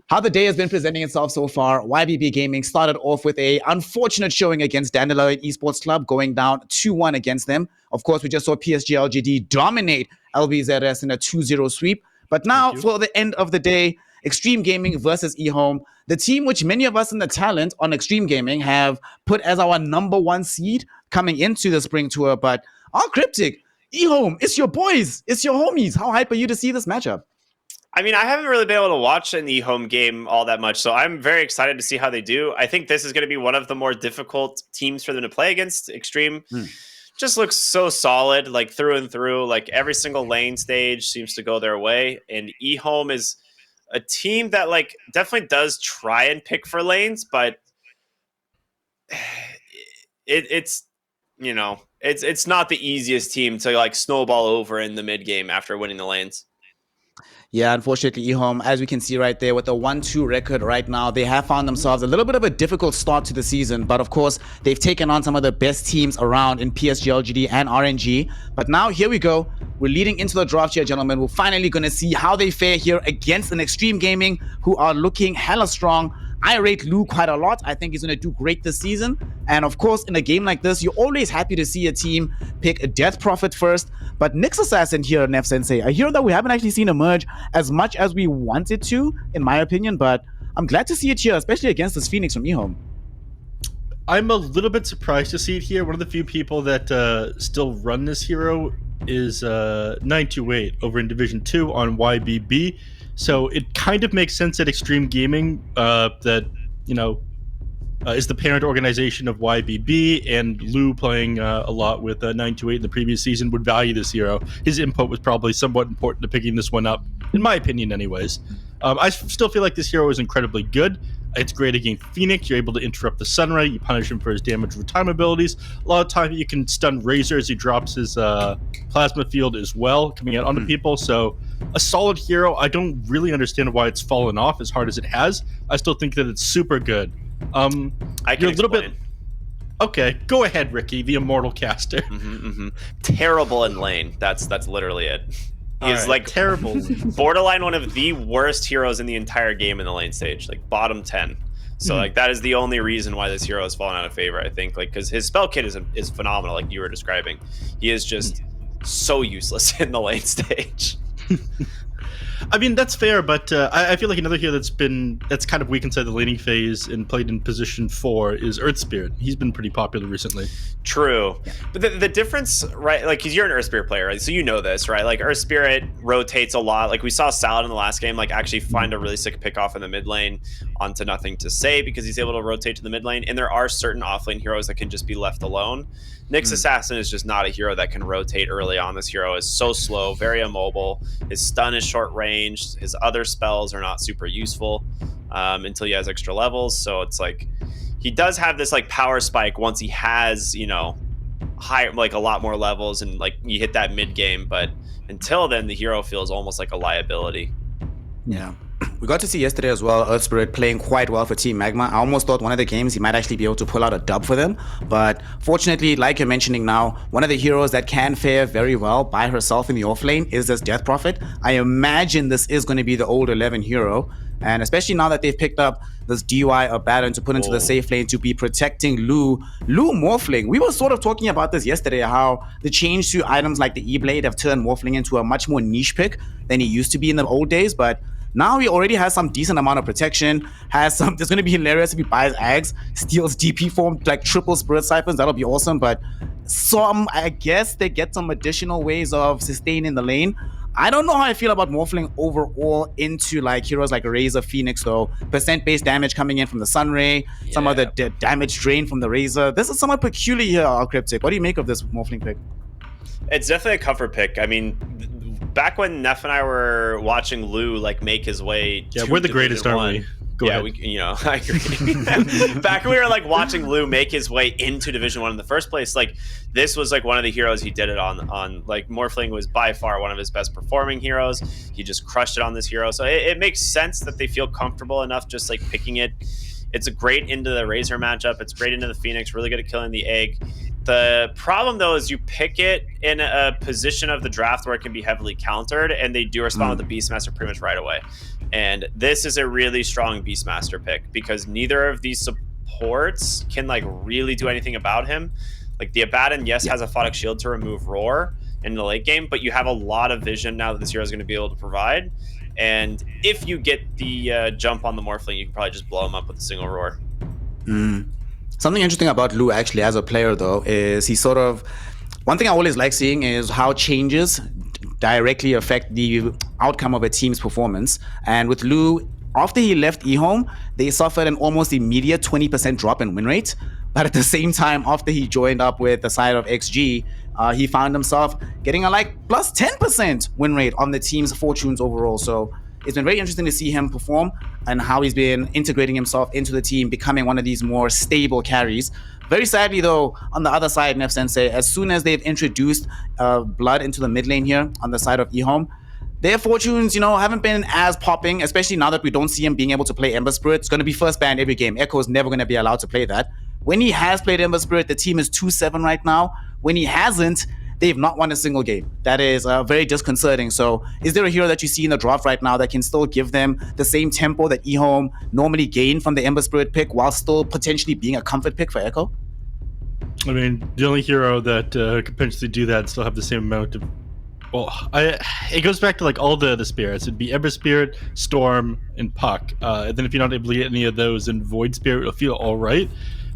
how the day has been presenting itself so far, YBB Gaming started off with a unfortunate showing against Dandelion Esports Club, going down 2-1 against them. Of course, we just saw PSG LGD dominate LBZS in a 2-0 sweep. But now, for the end of the day, Extreme Gaming versus Ehome, the team which many of us in the talent on Extreme Gaming have put as our #1 seed coming into the spring tour. But our Cryptic, Ehome, it's your boys, it's your homies. How hype are you to see this matchup? I mean, I haven't really been able to watch an Ehome game all that much, so I'm very excited to see how they do. I think this is going to be one of the more difficult teams for them to play against. Extreme just looks so solid, like through and through. Like every single lane stage seems to go their way, and Ehome is a team that like definitely does try and pick for lanes, but it's you know it's not the easiest team to like snowball over in the mid game after winning the lanes. Yeah, unfortunately, Ehome, as we can see right there, with a 1-2 record right now, they have found themselves a little bit of a difficult start to the season. But of course, they've taken on some of the best teams around in PSG, LGD, and RNG. But now, here we go. We're leading into the draft here, gentlemen. We're finally going to see how they fare here against an Extreme Gaming, who are looking hella strong. I rate Lou quite a lot. I think he's going to do great this season. And of course, in a game like this, you're always happy to see a team pick a Death Prophet first. But Nyx Assassin here, Nef Sensei, a hero that we haven't actually seen emerge as much as we wanted to, in my opinion. But I'm glad to see it here, especially against this Phoenix from Ehome. I'm a little bit surprised to see it here. One of the few people that still run this hero is 928 over in Division 2 on YBB. So it kind of makes sense that Extreme Gaming, that, is the parent organization of YBB, and Lou playing a lot with 928 in the previous season would value this hero. His input was probably somewhat important to picking this one up, in my opinion anyways. I still feel like this hero is incredibly good. It's great against Phoenix. You're able to interrupt the Sunray. You punish him for his damage over time abilities. A lot of time you can stun Razor as he drops his plasma field as well, coming out onto people. So a solid hero. I don't really understand why it's fallen off as hard as it has. I still think that it's super good. I can you're a little explain. bit. Okay, go ahead, Ricky, the immortal caster. Terrible in lane. That's literally it. He's like terrible. Borderline one of the worst heroes in the entire game in the lane stage, like bottom 10. So like that is the only reason why this hero has fallen out of favor, I think, like because his spell kit is phenomenal, like you were describing. He is just so useless in the lane stage. I mean, that's fair, but I feel like another hero that's kind of weak inside the laning phase and played in position 4 is Earth Spirit. He's been pretty popular recently. True. But the difference, right, like, because you're an Earth Spirit player, right? So you know this, right? Like, Earth Spirit rotates a lot. Like, we saw Salad in the last game, like, actually find a really sick pick off in the mid lane onto Nothing to Say because he's able to rotate to the mid lane. And there are certain offlane heroes that can just be left alone. Nyx Assassin is just not a hero that can rotate early on. This hero is so slow, very immobile. His stun is short range. His other spells are not super useful until he has extra levels. So it's like he does have this like power spike once he has, higher, like a lot more levels and like you hit that mid game. But until then, the hero feels almost like a liability. Yeah. We got to see yesterday as well, Earth Spirit playing quite well for Team Magma. I almost thought one of the games he might actually be able to pull out a dub for them. But fortunately, like you're mentioning now, one of the heroes that can fare very well by herself in the offlane is this Death Prophet. I imagine this is going to be the old 11 hero. And especially now that they've picked up this DY Abaddon to put into the safe lane to be protecting Lou Morphling. We were sort of talking about this yesterday, how the change to items like the E-Blade have turned Morphling into a much more niche pick than he used to be in the old days. But now he already has some decent amount of protection, it's going to be hilarious if he buys Ags, steals DP form, like triple Spirit Siphons, that'll be awesome, but I guess they get some additional ways of sustaining the lane. I don't know how I feel about Morphling overall into like heroes like Razor, Phoenix though. Percent-based damage coming in from the Sunray, some of the damage drain from the Razor. This is somewhat peculiar here, Cryptic. What do you make of this Morphling pick? It's definitely a comfort pick. I mean, back when Neff and I were watching Lou like make his way to we're the greatest, aren't we? Go ahead. I agree. Back when we were like watching Lou make his way into Division 1 in the first place, like this was like one of the heroes he did it on like Morphling was by far one of his best performing heroes. He just crushed it on this hero. So it makes sense that they feel comfortable enough just like picking it. It's a great into the Razor matchup. It's great into the Phoenix, really good at killing the egg. The problem, though, is you pick it in a position of the draft where it can be heavily countered, and they do respond with the Beastmaster pretty much right away. And this is a really strong Beastmaster pick because neither of these supports can like really do anything about him. Like the Abaddon, yes, has a Photic Shield to remove Roar in the late game, but you have a lot of vision now that this hero is going to be able to provide. And if you get the jump on the Morphling, you can probably just blow him up with a single Roar. Something interesting about Lou actually as a player though is he sort of, one thing I always like seeing is how changes directly affect the outcome of a team's performance. And with Lou, after he left Ehome, they suffered an almost immediate 20% drop in win rate. But at the same time, after he joined up with the side of XG, he found himself getting a like plus 10% win rate on the team's fortunes overall. So it's been very interesting to see him perform and how he's been integrating himself into the team, becoming one of these more stable carries. Very sadly, though, on the other side, Nef Sensei, as soon as they've introduced Blood into the mid lane here on the side of Ehome, their fortunes, haven't been as popping, especially now that we don't see him being able to play Ember Spirit. It's going to be first ban every game. Echo is never going to be allowed to play that. When he has played Ember Spirit, the team is 2-7 right now. When he hasn't, they've not won a single game. That is very disconcerting. So is there a hero that you see in the draft right now that can still give them the same tempo that Ehome normally gained from the Ember Spirit pick while still potentially being a comfort pick for Echo? I mean, the only hero that could potentially do that and still have the same amount of... Well, it goes back to like all the spirits. It'd be Ember Spirit, Storm, and Puck. And then if you're not able to get any of those, then Void Spirit will feel all right.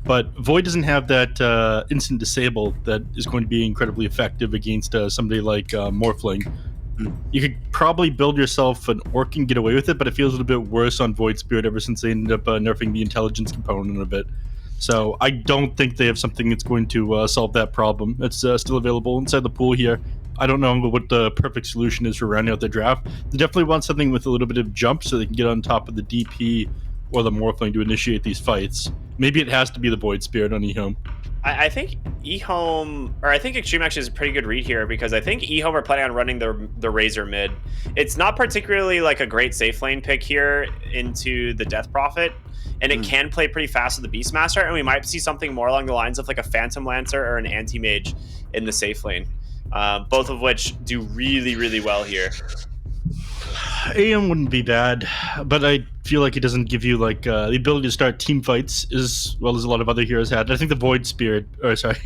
But Void doesn't have that instant disable that is going to be incredibly effective against somebody like Morphling. You could probably build yourself an Orc and get away with it, but it feels a little bit worse on Void Spirit ever since they ended up nerfing the intelligence component of it. So I don't think they have something that's going to solve that problem. It's still available inside the pool here. I don't know what the perfect solution is for rounding out the draft. They definitely want something with a little bit of jump so they can get on top of the DP or the Morphling to initiate these fights. Maybe it has to be the Void Spirit on Ehome. I think Ehome, or I think Extreme actually is a pretty good read here because I think Ehome are planning on running the Razor mid. It's not particularly like a great safe lane pick here into the Death Prophet, and it can play pretty fast with the Beastmaster, and we might see something more along the lines of like a Phantom Lancer or an Anti-Mage in the safe lane, both of which do really, really well here. AM wouldn't be bad, but I feel like it doesn't give you like the ability to start team fights as well as a lot of other heroes had. I think the Void Spirit, or sorry,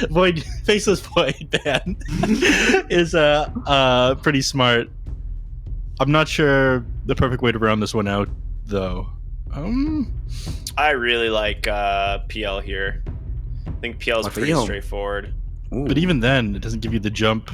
Void Faceless Void ban is pretty smart. I'm not sure the perfect way to round this one out, though. I really like PL here. I think PL is pretty straightforward. But even then, it doesn't give you the jump.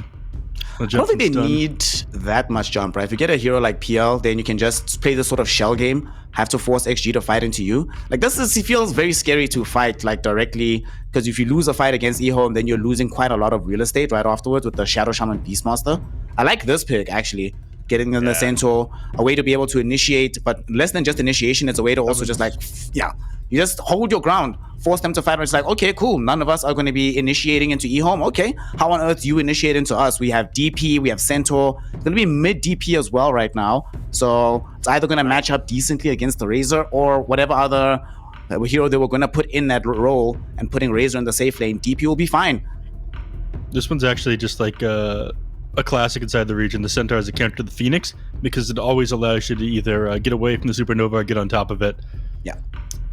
I don't think they need that much jump, right? If you get a hero like PL, then you can just play this sort of shell game, have to force XG to fight into you. Like, it feels very scary to fight, like, directly, because if you lose a fight against Ehome, then you're losing quite a lot of real estate right afterwards with the Shadow Shaman Beastmaster. I like this pick, actually. Getting in the Centaur, a way to be able to initiate, but less than just initiation, it's a way to also just, like, you just hold your ground, force them to fight. It's like, okay, cool, none of us are going to be initiating into Ehome. Okay, how on earth do you initiate into us? We have DP, we have Centaur. It's going to be mid DP as well right now. So it's either going to match up decently against the Razor or whatever other hero they were going to put in that role, and putting Razor in the safe lane. DP will be fine. This one's actually just like a classic inside the region. The Centaur is a counter to the Phoenix because it always allows you to either get away from the Supernova or get on top of it.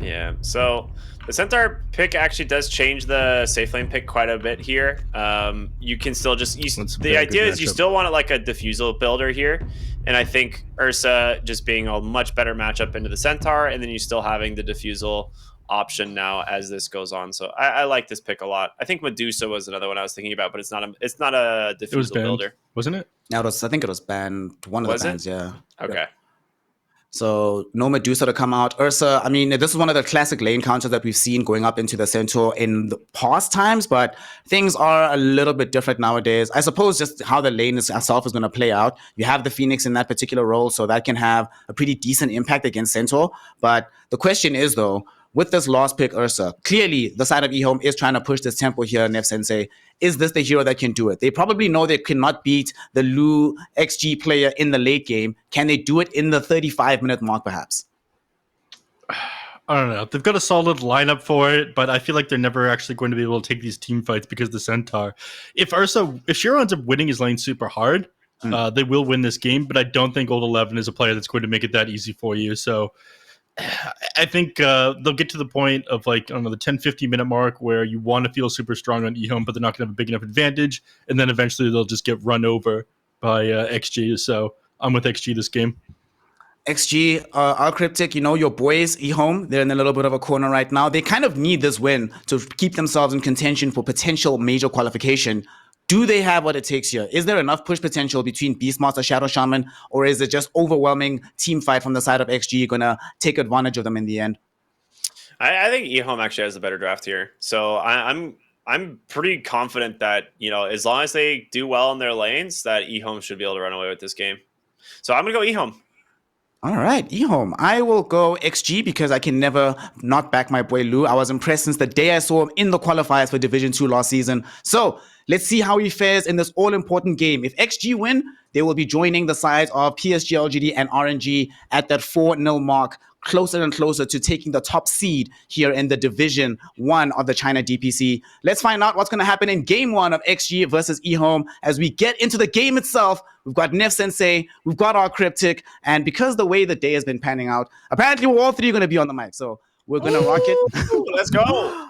Yeah, so the Centaur pick actually does change the safe lane pick quite a bit here. You can still just... the idea is you still want it like a diffusal builder here, and I think Ursa just being a much better matchup into the Centaur, and then you still having the diffusal option now as this goes on. So I like this pick a lot. I think Medusa was another one I was thinking about, but it's not a diffusal builder. Wasn't it? No, I think it was banned. One of the bans, yeah. Okay. So no Medusa to come out. Ursa, I mean, this is one of the classic lane counters that we've seen going up into the Centaur in the past times, but things are a little bit different nowadays. I suppose just how the lane itself is going to play out. You have the Phoenix in that particular role, so that can have a pretty decent impact against Centaur. But the question is, though, with this last pick, Ursa, clearly the side of Ehome is trying to push this tempo here, Nev Sensei. Is this the hero that can do it? They probably know they cannot beat the Lu XG player in the late game. Can they do it in the 35-minute mark, perhaps? I don't know. They've got a solid lineup for it, but I feel like they're never actually going to be able to take these team fights because the Centaur. If Shiro ends up winning his lane super hard, they will win this game, but I don't think Old 11 is a player that's going to make it that easy for you. So I think they'll get to the point of like, I don't know, the 10-15 minute mark where you want to feel super strong on Ehome, but they're not going to have a big enough advantage. And then eventually they'll just get run over by XG. So I'm with XG this game. XG, our Cryptic, your boys, Ehome, they're in a little bit of a corner right now. They kind of need this win to keep themselves in contention for potential major qualification. Do they have what it takes here? Is there enough push potential between Beastmaster, Shadow Shaman, or is it just overwhelming team fight from the side of XG going to take advantage of them in the end? I think Ehome actually has a better draft here. So I'm pretty confident that, as long as they do well in their lanes, that Ehome should be able to run away with this game. So I'm going to go Ehome. All right, Ehome. I will go XG because I can never not back my boy Lou. I was impressed since the day I saw him in the qualifiers for Division 2 last season. So let's see how he fares in this all-important game. If XG win, they will be joining the sides of PSG, LGD, and RNG at that 4-0 mark, closer and closer to taking the top seed here in the Division 1 of the China DPC. Let's find out what's going to happen in Game 1 of XG versus Ehome. As we get into the game itself, we've got Nef Sensei, we've got our Cryptic, and because the way the day has been panning out, apparently we're all three going to be on the mic. So we're going to rock it. Let's go.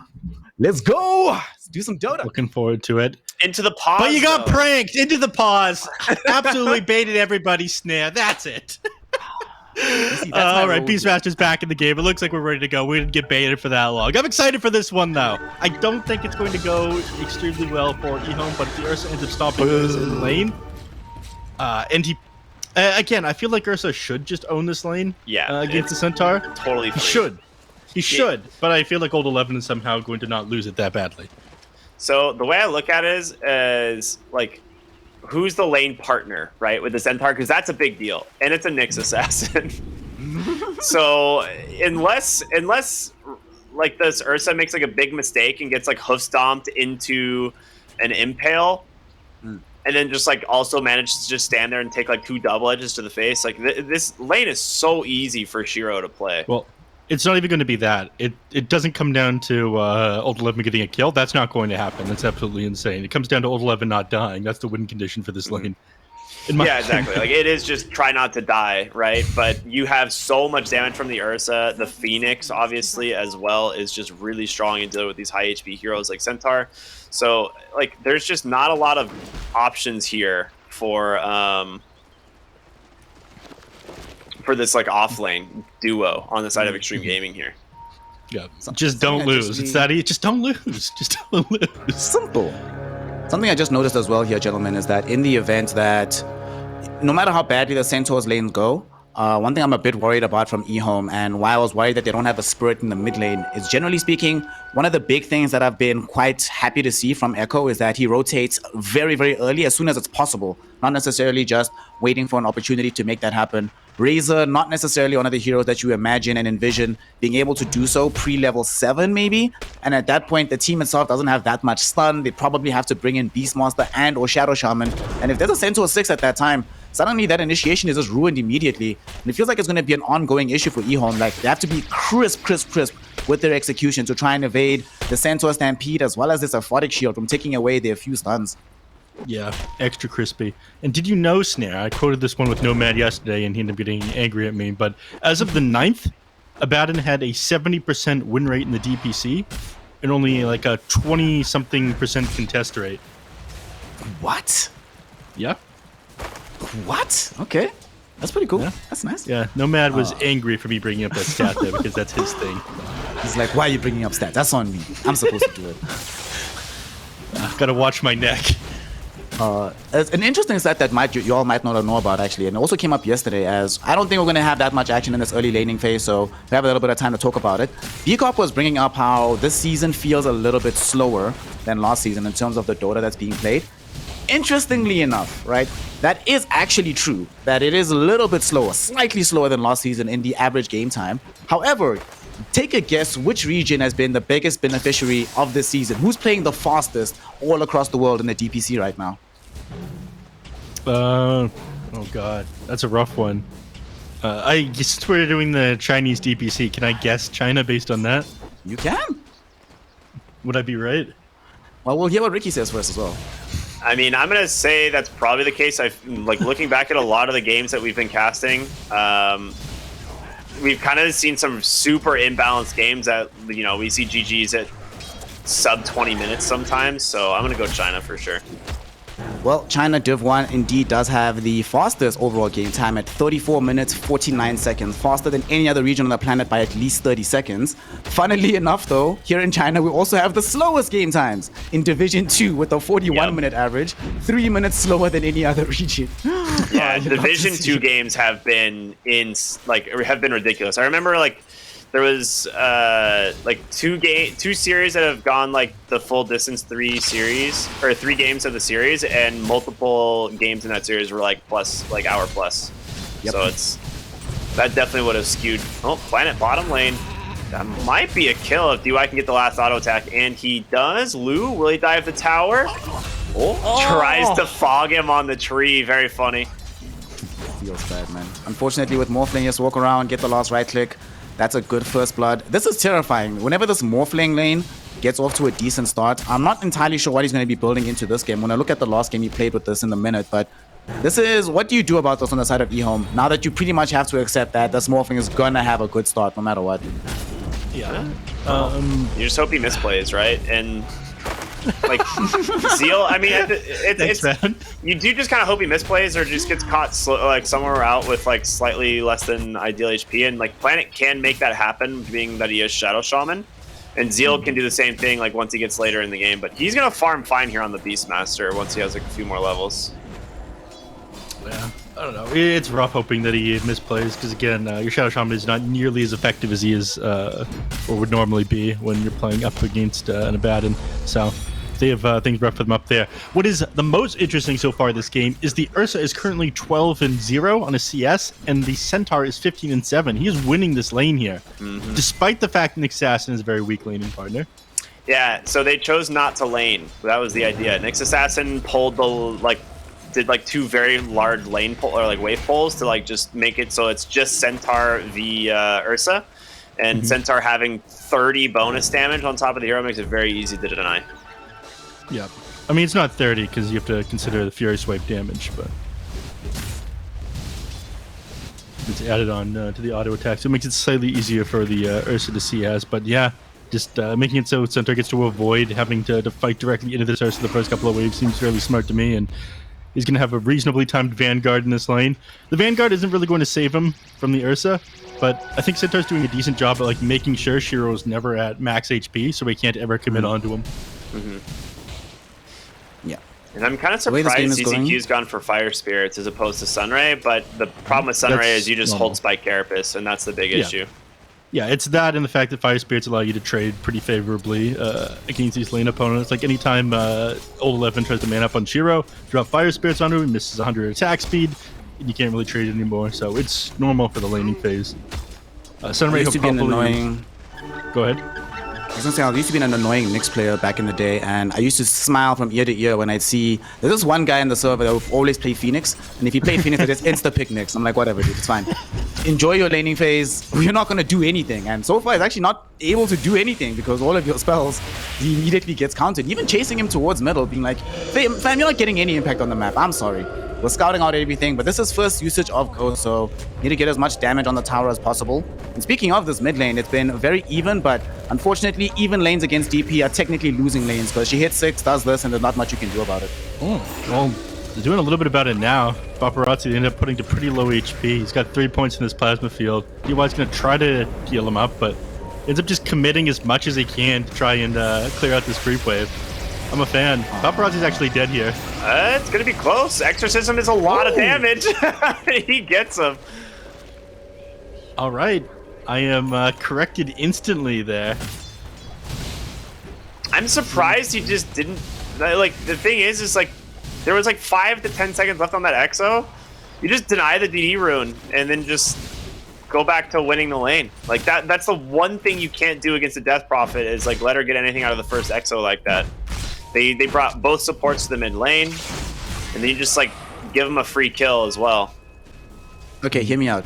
Let's go. Let's do some Dota. Looking forward to it. Into the pause. But you got pranked into the pause. Absolutely baited everybody's snare. That's it. All right, Beastmaster's back in the game. It looks like we're ready to go. We didn't get baited for that long. I'm excited for this one, though. I don't think it's going to go extremely well for Ehome, but the Ursa ends up stopping us in the lane. And he, again, I feel like Ursa should just own this lane. Yeah, against the Centaur. Totally. He should. He should, but I feel like Old 11 is somehow going to not lose it that badly. So the way I look at it is like, who's the lane partner, right, with the Centaur? Because that's a big deal, and it's a Nyx assassin. So unless like this Ursa makes like a big mistake and gets like hoof stomped into an impale, and then just like also manages to just stand there and take like 2 double edges to the face, like this lane is so easy for Shiro to play. Well, it's not even going to be that. It doesn't come down to Old 11 getting a kill. That's not going to happen. That's absolutely insane. It comes down to Old 11 not dying. That's the win condition for this lane. Yeah, exactly. Like it is just try not to die, right? But you have so much damage from the Ursa. The Phoenix, obviously, as well, is just really strong in dealing with these high HP heroes like Centaur. So, like, there's just not a lot of options here for this like off lane duo on the side of Extreme Gaming here. Yeah, just don't lose. It's that easy. Just don't lose. Just don't lose. Simple. Something I just noticed as well here, gentlemen, is that in the event that no matter how badly the Centaur's lanes go, one thing I'm a bit worried about from Ehome, and why I was worried that they don't have a spirit in the mid lane, is generally speaking, one of the big things that I've been quite happy to see from Echo is that he rotates very, very early, as soon as it's possible, not necessarily just waiting for an opportunity to make that happen. Razor, not necessarily one of the heroes that you imagine and envision being able to do so pre-level 7 maybe, and at that point the team itself doesn't have that much stun. They probably have to bring in Beastmaster and or Shadow Shaman, and if there's a Centaur 6 at that time, suddenly that initiation is just ruined immediately, and it feels like it's going to be an ongoing issue for Ehome. Like, they have to be crisp with their execution to try and evade the Centaur Stampede as well as this Aphotic Shield from taking away their few stuns. Yeah, extra crispy. And did you know, Snare, I quoted this one with Nomad yesterday and he ended up getting angry at me, but as of the 9th, Abaddon had a 70% win rate in the DPC and only like a 20-something% contest rate. What? Yeah. What? Okay. That's pretty cool. Yeah. That's nice. Yeah, Nomad was angry for me bringing up that stat there because that's his thing. He's like, why are you bringing up stats? That's on me. I'm supposed to do it. Gotta watch my neck. An interesting stat that you all might not know about, actually, and it also came up yesterday, as I don't think we're going to have that much action in this early laning phase, so we have a little bit of time to talk about it. B-Corp was bringing up how this season feels a little bit slower than last season in terms of the Dota that's being played. Interestingly enough, right, that is actually true, that it is a little bit slower, slightly slower than last season in the average game time. However, take a guess which region has been the biggest beneficiary of this season. Who's playing the fastest all across the world in the DPC right now? Oh god, that's a rough one. I guess we're doing the Chinese DPC. Can I guess China based on that? You can. Would I be right? Well, we'll hear what Ricky says first as well. I mean, I'm gonna say that's probably the case. I've like looking back at a lot of the games that we've been casting. We've kind of seen some super imbalanced games that, you know, we see GGs at sub 20 minutes sometimes. So I'm gonna go China for sure. Well, China Div 1 indeed does have the fastest overall game time at 34 minutes, 49 seconds, faster than any other region on the planet by at least 30 seconds. Funnily enough, though, here in China, we also have the slowest game times in Division 2 with a 41-minute average, 3 minutes slower than any other region. Yeah, Division 2 games have been ridiculous. I remember there was like two series that have gone like the full distance 3 games of the series, and multiple games in that series were like plus like hour plus. Yep. So it's That definitely would have skewed. Oh, Planet bottom lane. That might be a kill if DY can get the last auto attack, and he does. Lou, will he dive the tower? Oh, tries to fog him on the tree. Very funny. Feels bad, man. Unfortunately, with Morphling, just walk around, get the last right click. That's a good first blood. This is terrifying. Whenever this Morphling lane gets off to a decent start, I'm not entirely sure what he's going to be building into this game. When I look at the last game he played with this in the minute, but this is, what do you do about this on the side of Ehome? Now that you pretty much have to accept that this Morphling is going to have a good start no matter what. Yeah. You just hope he misplays, right? And like Zeal, I mean, you do just kind of hope he misplays or just gets caught like somewhere out with like slightly less than ideal HP. And like Planet can make that happen, being that he is Shadow Shaman, and Zeal can do the same thing like once he gets later in the game. But he's gonna farm fine here on the Beastmaster once he has like a few more levels. Yeah. I don't know. It's rough hoping that he misplays because, again, your Shadow Shaman is not nearly as effective as he is or would normally be when you're playing up against an Abaddon. So they have things rough for them up there. What is the most interesting so far this game is the Ursa is currently 12-0 on a CS, and the Centaur is 15-7. He is winning this lane here, despite the fact Nyx Assassin is a very weak laning partner. Yeah, so they chose not to lane. That was the idea. Nyx Assassin pulled the did like two very large lane pull or like wave pulls to like just make it so it's just Centaur v Ursa, and Centaur having 30 bonus damage on top of the hero makes it very easy to deny. Yeah, I mean it's not 30 because you have to consider the Fury Swipe damage, but it's added on to the auto attack, so it makes it slightly easier for the Ursa to CS. But yeah, just making it so Centaur gets to avoid having to fight directly into this Ursa the first couple of waves seems fairly smart to me, and he's going to have a reasonably timed Vanguard in this lane. The Vanguard isn't really going to save him from the Ursa, but I think Centaur's doing a decent job at like making sure Shiro's never at max HP, so he can't ever commit onto him. Yeah. And I'm kind of surprised CCQ's gone for Fire Spirits as opposed to Sunray, but the problem with Sunray is you just hold Spike Carapace, and that's the big issue. Yeah, it's that and the fact that Fire Spirits allow you to trade pretty favorably against these lane opponents. Like anytime Old 11 tries to man up on Shiro, drop Fire Spirits onto him, misses 100 attack speed, and you can't really trade it anymore. So it's normal for the laning phase. Sunray will probably... Go ahead. I was gonna say, I used to be an annoying Nyx player back in the day, and I used to smile from ear to ear when I'd see there's this one guy in the server that would always play Phoenix, and if he played Phoenix, I just insta-pick Nyx. I'm like, whatever, dude, it's fine. Enjoy your laning phase. You're not gonna do anything, and so far he's actually not able to do anything because all of your spells, he immediately gets countered. Even chasing him towards middle, being like, fam, you're not getting any impact on the map. I'm sorry. We're scouting out everything, but this is first usage of Ghost, so need to get as much damage on the tower as possible. And speaking of this mid lane, it's been very even, but unfortunately, even lanes against DP are technically losing lanes because she hits 6, does this, and there's not much you can do about it. Oh, well, they're doing a little bit about it now. Paparazzi they end up putting to pretty low HP. He's got 3 points in this plasma field. DY's going to try to heal him up, but ends up just committing as much as he can to try and clear out this creep wave. I'm a fan. Paparazzi's actually dead here. It's going to be close. Exorcism is a lot of damage. He gets him. All right. I am corrected instantly there. I'm surprised he just didn't... Like, the thing is like, there was like 5 to 10 seconds left on that Exo. You just deny the DD rune and then just go back to winning the lane. Like, that's the one thing you can't do against the Death Prophet is, like, let her get anything out of the first Exo like that. They brought both supports to the mid lane, and then you just, like, give them a free kill as well. Okay, hear me out,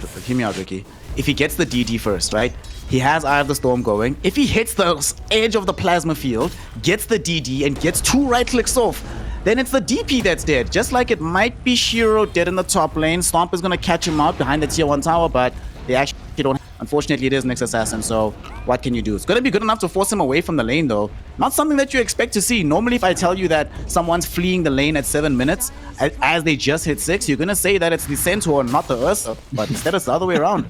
Ricky. If he gets the DD first, right? He has Eye of the Storm going. If he hits the edge of the plasma field, gets the DD, and gets 2 right clicks off, then it's the DP that's dead. Just like it might be Shiro dead in the top lane. Stomp is going to catch him out behind the tier 1 tower, but they actually don't. Unfortunately, it is Nyx Assassin, so what can you do? It's going to be good enough to force him away from the lane, though. Not something that you expect to see. Normally, if I tell you that someone's fleeing the lane at 7 minutes, as they just hit 6, you're going to say that it's the Centaur, not the Ursa. But instead, it's the other way around.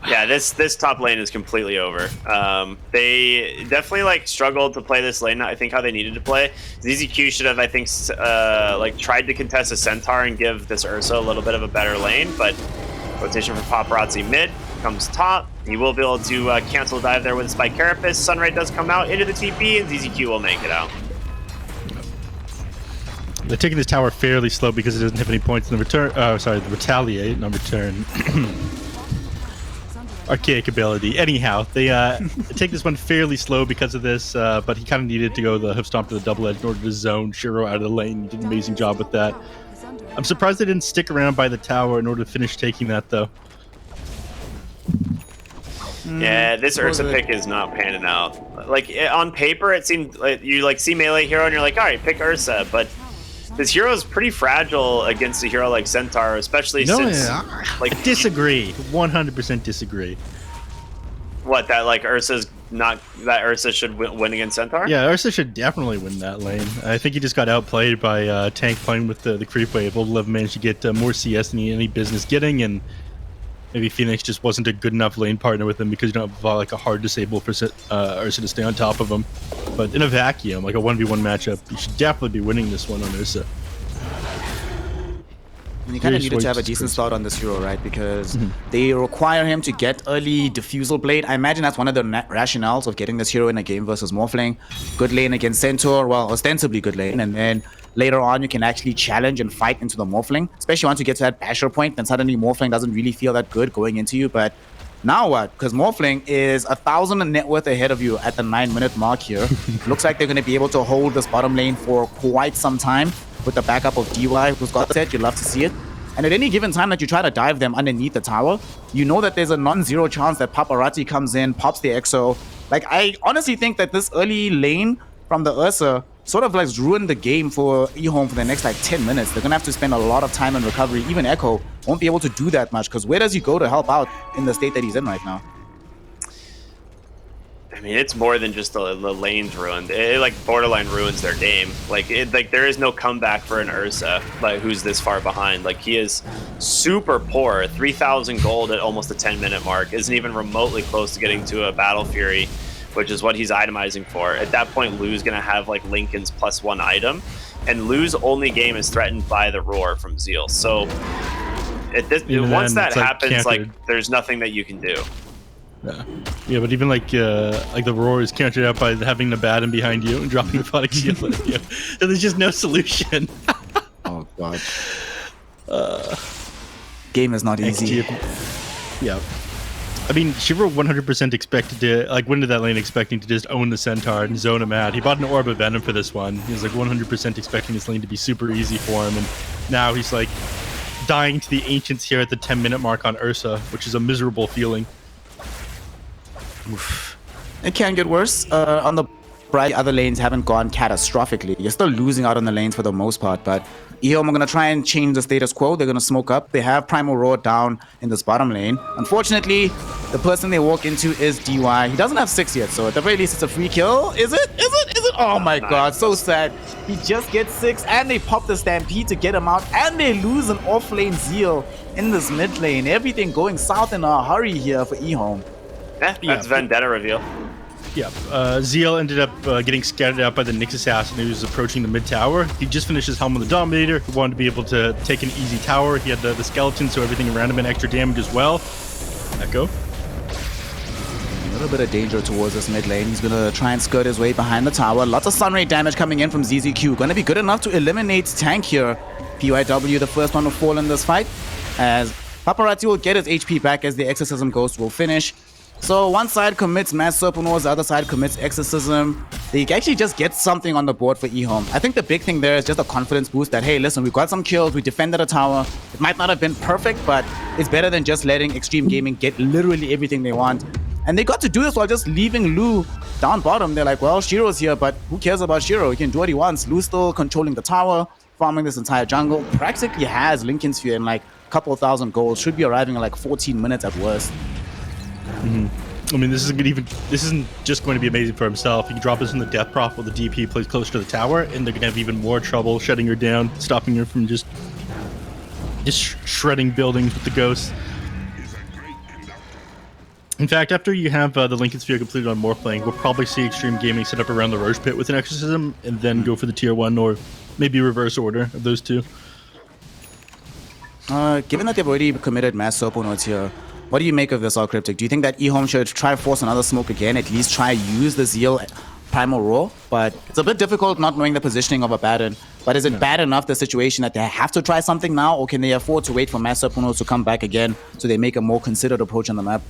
Yeah, this top lane is completely over. They definitely like struggled to play this lane. I think how they needed to play. ZZQ should have, I think, like tried to contest a Centaur and give this Ursa a little bit of a better lane. But rotation for Paparazzi mid comes top. He will be able to cancel the dive there with a Spike Carapace. Sunray does come out into the TP, and ZZQ will make it out. They're taking this tower fairly slow because it doesn't have any points in the return. The retaliate, not return. Archaic ability. Anyhow, they take this one fairly slow because of this, but he kind of needed to go the hoof stomp to the double edge in order to zone Shiro out of the lane. He did an amazing job with that. I'm surprised they didn't stick around by the tower in order to finish taking that, though. Yeah, this Ursa pick is not panning out. Like, on paper, it seemed like you see melee hero and you're like, all right, pick Ursa, but this hero is pretty fragile against a hero like Centaur, especially since... I disagree. 100% disagree. What, that Ursa's not... That Ursa should win against Centaur? Yeah, Ursa should definitely win that lane. I think he just got outplayed by Tank playing with the creep wave. Old 11 managed to get more CS than he had any business getting, and maybe Phoenix just wasn't a good enough lane partner with him because you don't have a hard disable for Ursa to stay on top of him. But in a vacuum, like a 1v1 matchup, you should definitely be winning this one on Ursa. And you kind of needed to have a decent start on this hero, right? Because they require him to get early Diffusal Blade. I imagine that's one of the rationales of getting this hero in a game versus Morphling. Good lane against Centaur, well, ostensibly good lane. And then later on, you can actually challenge and fight into the Morphling. Especially once you get to that Basher point, then suddenly Morphling doesn't really feel that good going into you. But now what? Because Morphling is 1,000 in net worth ahead of you at the 9-minute mark here. Looks like they're going to be able to hold this bottom lane for quite some time with the backup of DY, who's got set. You'd love to see it. And at any given time that you try to dive them underneath the tower, you know that there's a non-zero chance that Paparazzi comes in, pops the EXO. Like, I honestly think that this early lane from the Ursa sort of ruined the game for Ehome for the next 10 minutes. They're going to have to spend a lot of time in recovery. Even Echo won't be able to do that much, because where does he go to help out in the state that he's in right now? I mean, it's more than just the lane's ruined. It borderline ruins their game. There is no comeback for an Ursa who's this far behind. He is super poor. 3,000 gold at almost the 10-minute mark isn't even remotely close to getting to a Battle Fury, which is what he's itemizing for. At that point, Lu's gonna have Lincoln's +1 item, and Lu's only game is threatened by the roar from Zeal. So once that happens, there's nothing that you can do. Yeah, but even the roar is countered out by having Nabadan behind you and dropping the Photic Shield at you. So there's just no solution. Oh god. Game is not easy. Yeah. I mean, Shiro 100% expected to went into that lane expecting to just own the Centaur and zone him out. He bought an Orb of Venom for this one. He was 100% expecting this lane to be super easy for him, and now he's dying to the Ancients here at the 10-minute mark on Ursa, which is a miserable feeling. Oof. It can get worse. On the bright, other lanes haven't gone catastrophically. You're still losing out on the lanes for the most part, but Ehome are going to try and change the status quo. They're going to smoke up. They have Primal Roar down in this bottom lane. Unfortunately, the person they walk into is DY. He doesn't have 6 yet, so at the very least, it's a free kill. Is it? Oh my god, so sad. He just gets 6, and they pop the Stampede to get him out, and they lose an off-lane Zeal in this mid lane. Everything going south in a hurry here for Ehome. That's Vendetta reveal. Yeah, Zeal ended up getting scattered out by the Nyx Assassin who was approaching the mid tower. He just finished his Helm of the Dominator. He wanted to be able to take an easy tower. He had the skeleton, so everything around him had extra damage as well. Echo. A little bit of danger towards this mid lane. He's going to try and skirt his way behind the tower. Lots of stun rate damage coming in from ZZQ. Going to be good enough to eliminate Tank here. PYW, the first one to fall in this fight, as Paparazzi will get his HP back as the Exorcism Ghost will finish. So one side commits Mass Serpentors, the other side commits Exorcism. They actually just get something on the board for Ehome. I think the big thing there is just a confidence boost that, hey, listen, we got some kills, we defended a tower. It might not have been perfect, but it's better than just letting Extreme Gaming get literally everything they want. And they got to do this while just leaving Lu down bottom. They're like, well, Shiro's here, but who cares about Shiro? He can do what he wants. Lu's still controlling the tower, farming this entire jungle. Practically has Lincoln Sphere in a couple thousand gold. Should be arriving in 14 minutes at worst. I mean, this isn't just going to be amazing for himself. He can drop this in the Death Prof while the DP plays close to the tower, and they're going to have even more trouble shutting her down, stopping her from just shredding buildings with the ghosts. In fact, after you have the Lincoln Sphere completed on Morphling, we'll probably see Extreme Gaming set up around the Roche Pit with an Exorcism, and then go for the Tier 1, or maybe reverse order of those two. Given that they've already committed Mass Serpentors here, what do you make of this, All Cryptic? Do you think that Ehome should try to force another smoke again, at least try use the Zeal Primal Roar, but it's a bit difficult not knowing the positioning of a Baron. But is it bad enough, the situation, that they have to try something now, or can they afford to wait for Master Puno to come back again so they make a more considered approach on the map?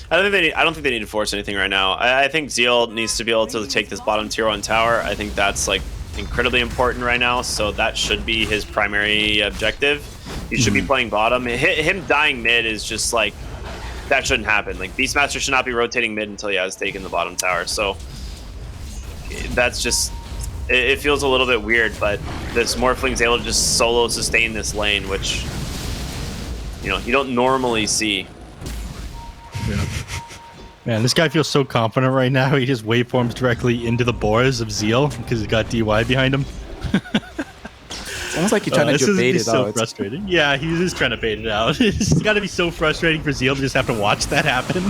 I don't think they need to force anything right now. I think Zeal needs to be able to take this bottom tier 1 tower. I think that's like incredibly important right now, so that should be his primary objective. He should be playing bottom. Him dying mid is just like, that shouldn't happen. Like, Beastmaster should not be rotating mid until he has taken the bottom tower. So that's just, it feels a little bit weird, but this Morphling's able to just solo sustain this lane, which, you know, you don't normally see. Yeah. Man, this guy feels so confident right now. He just waveforms directly into the boars of Zeal because he's got DY behind him. It's almost like you're trying to bait it out. So frustrating. Yeah, he's just trying to bait it out. It's got to be so frustrating for Zeal to just have to watch that happen.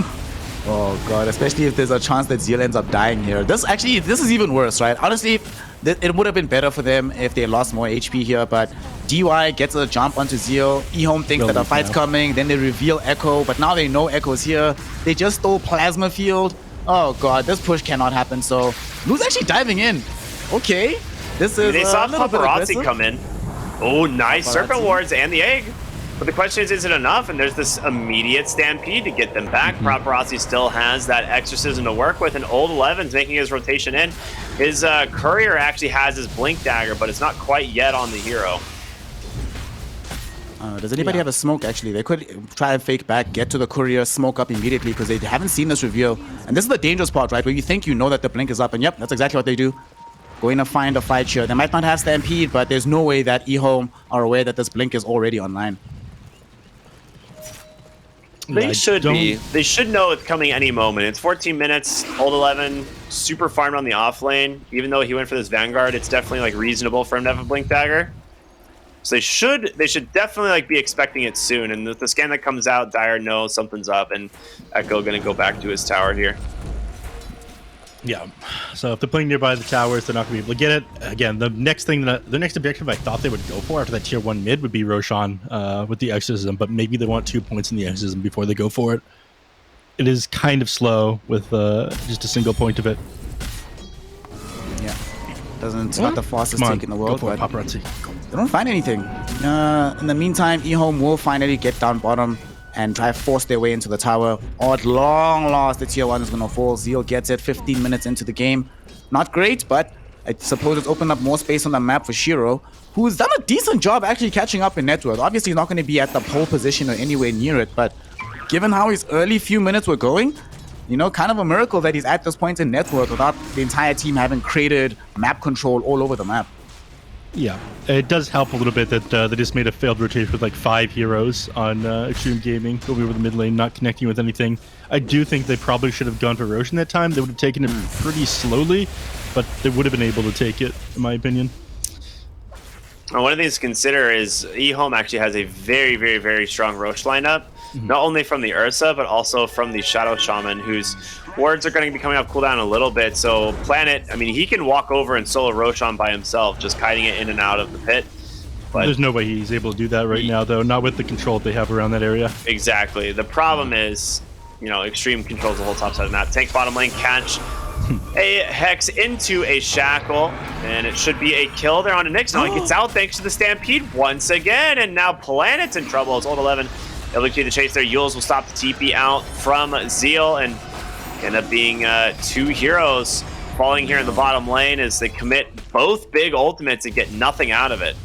Oh god, especially if there's a chance that Zeal ends up dying here. This is even worse, right? Honestly, it would have been better for them if they lost more HP here, but DY gets a jump onto Zeal. Ehome thinks that a fight's coming, then they reveal Echo, but now they know Echo's here. They just stole Plasma Field. Oh god, this push cannot happen, so Blue's actually diving in. Okay, this is they saw Paparazzi come in. Oh, nice. Serpent Wards and the egg. But the question is it enough? And there's this immediate stampede to get them back. Paparazzi still has that exorcism to work with, and Old 11's making his rotation in. His courier actually has his blink dagger, but it's not quite yet on the hero. Does anybody have a smoke? Actually, they could try and fake back, get to the courier, smoke up immediately because they haven't seen this reveal. And this is the dangerous part, right? Where you think you know that the blink is up, and yep, that's exactly what they do. Going to find a fight here. They might not have Stampede, but there's no way that Ehome are aware that this blink is already online. They should be. They should know it's coming any moment. It's 14 minutes. Old 11 super farmed on the off lane. Even though he went for this Vanguard, it's definitely like reasonable for him to have a blink dagger. So they should definitely like be expecting it soon. And the scan that comes out, Dire knows something's up, and Echo gonna go back to his tower here. Yeah. So if they're playing nearby the towers, they're not going to be able to get it. Again, the next objective I thought they would go for after that tier 1 mid would be Roshan with the exorcism, but maybe they want 2 points in the exorcism before they go for it. It is kind of slow with just a single point of it. Yeah. It's not the fastest take in the world, but Paparazzi. They don't find anything. In the meantime, Ehome will finally get down bottom and try to force their way into the tower. At long last, the tier 1 is going to fall. Zeal gets it 15 minutes into the game. Not great, but I suppose it's opened up more space on the map for Shiro, who's done a decent job actually catching up in net worth. Obviously, he's not going to be at the pole position or anywhere near it, but given how his early few minutes were going, you know, kind of a miracle that he's at this point in net worth without the entire team having created map control all over the map. Yeah, it does help a little bit that they just made a failed rotation with like 5 heroes on Extreme Gaming over the mid lane, not connecting with anything. I do think they probably should have gone for Roshan that time. They would have taken it pretty slowly, but they would have been able to take it, in my opinion. One of the things to consider is Ehome actually has a very, very, very strong Roche lineup. Not only from the Ursa, but also from the Shadow Shaman, whose wards are going to be coming off cooldown a little bit. So Planet, I mean, he can walk over and solo Roshan by himself, just kiting it in and out of the pit. But there's no way he's able to do that right now, though, not with the control they have around that area. Exactly. The problem is, you know, Extreme controls the whole top side of the map. Tank bottom lane, catch a Hex into a Shackle, and it should be a kill there on a Nyx. Now he gets out thanks to the Stampede once again, and now Planet's in trouble. It's Old 11. LGD the chase there. Yules will stop the TP out from Zeal and end up being 2 heroes falling here in the bottom lane as they commit both big ultimates and get nothing out of it.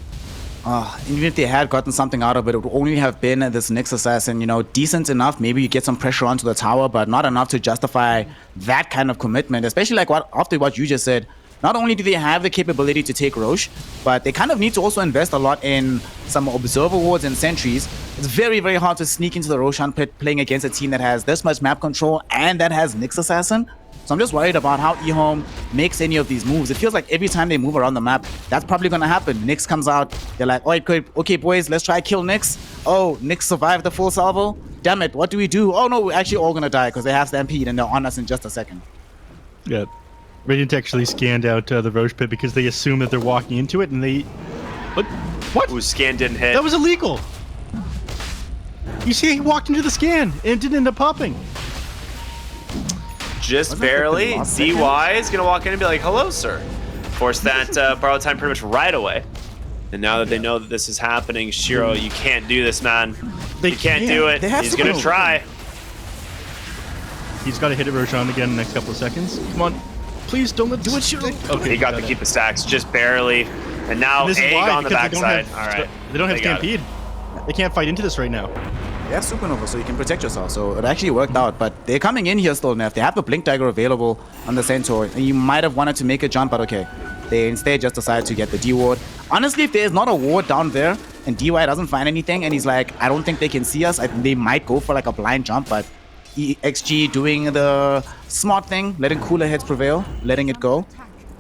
Even if they had gotten something out of it, it would only have been this Nyx assassin, you know, decent enough. Maybe you get some pressure onto the tower, but not enough to justify that kind of commitment, especially like after what you just said. Not only do they have the capability to take Roche, but they kind of need to also invest a lot in some observer wards and sentries. It's very, very hard to sneak into the Roshan pit playing against a team that has this much map control and that has Nyx Assassin. So I'm just worried about how Ehome makes any of these moves. It feels like every time they move around the map, that's probably going to happen. Nyx comes out, they're like, okay, boys, let's try kill Nyx. Oh, Nyx survived the full salvo. Damn it, what do we do? Oh no, we're actually all going to die because they have Stampede and they're on us in just a second. Yeah. Radiant actually scanned out the Roche pit because they assume that they're walking into it, and they... What? Ooh, scan didn't hit. That was illegal! You see, he walked into the scan, and it didn't end up popping. just barely. DY is going to walk in and be like, hello, sir. Force that borrow time pretty much right away. And now that they know that this is happening, Shiro, you can't do this, man. You can't do it. He's going to try. He's got to hit it Roshan again in the next couple of seconds. Come on. Please don't let do it, Shiro. Okay, he got to keep the stacks just barely. And now Egg on the backside. All right. They don't have Stampede. They can't fight into this right now. They have Supernova, so you can protect yourself. So it actually worked out. But they're coming in here still, Neff. They have the Blink Dagger available on the Centaur. And you might have wanted to make a jump, but okay. They instead just decided to get the D ward. Honestly, if there's not a ward down there and DY doesn't find anything and he's like, I don't think they can see us, they might go for like a blind jump, but XG doing the smart thing, letting cooler heads prevail, letting it go.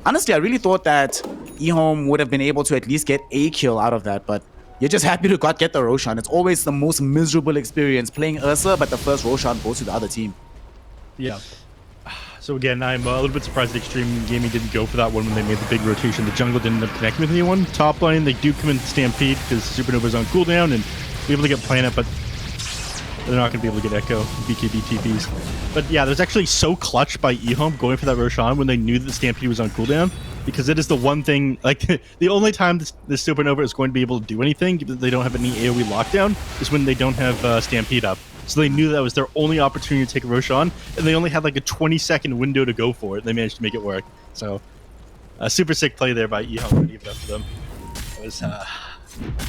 Honestly, I really thought that Ehome would have been able to at least get a kill out of that, but you're just happy to get the Roshan. It's always the most miserable experience playing Ursa, but the first Roshan goes to the other team. Yeah. So again, I'm a little bit surprised that Extreme Gaming didn't go for that one when they made the big rotation. The jungle didn't end up connecting with anyone. Top lane, they do come in Stampede because Supernova's on cooldown and be able to get Planet, but they're not going to be able to get Echo, BKB TPs. But yeah, there's actually so clutch by Ehome going for that Roshan when they knew that the Stampede was on cooldown, because it is the one thing, like, the only time this Supernova is going to be able to do anything, given that they don't have any AoE lockdown, is when they don't have Stampede up. So they knew that was their only opportunity to take a Roshan, and they only had like a 20-second window to go for it. They managed to make it work. So, a super sick play there by Ehome, even after them. It was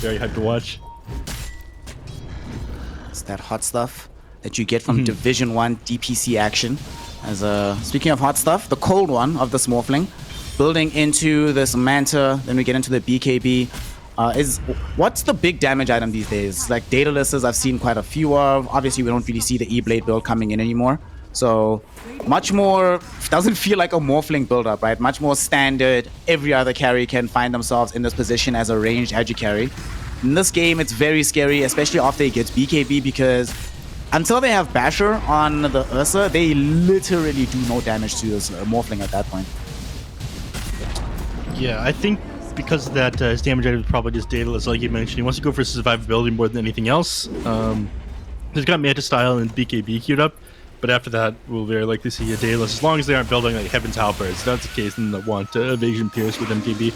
very hyped to watch. It's that hot stuff that you get from Division 1 DPC action. As speaking of hot stuff, the cold one of the Smurfling, building into this Manta, then we get into the BKB. What's the big damage item these days? Like Daedalus, I've seen quite a few of. Obviously, we don't really see the E-Blade build coming in anymore. So much more, doesn't feel like a Morphling build-up, right? Much more standard. Every other carry can find themselves in this position as a ranged Agi carry. In this game, it's very scary, especially after it gets BKB, because until they have Basher on the Ursa, they literally do no damage to this Morphling at that point. Yeah, I think because of that, his damage item is probably just Daedalus, like you mentioned. He wants to go for survivability more than anything else. He's got Manta Style and BKB queued up, but after that, we'll very likely see a Daedalus, as long as they aren't building like Heaven's Halberds. That's the case, then they'll want Evasion Pierce with MTB.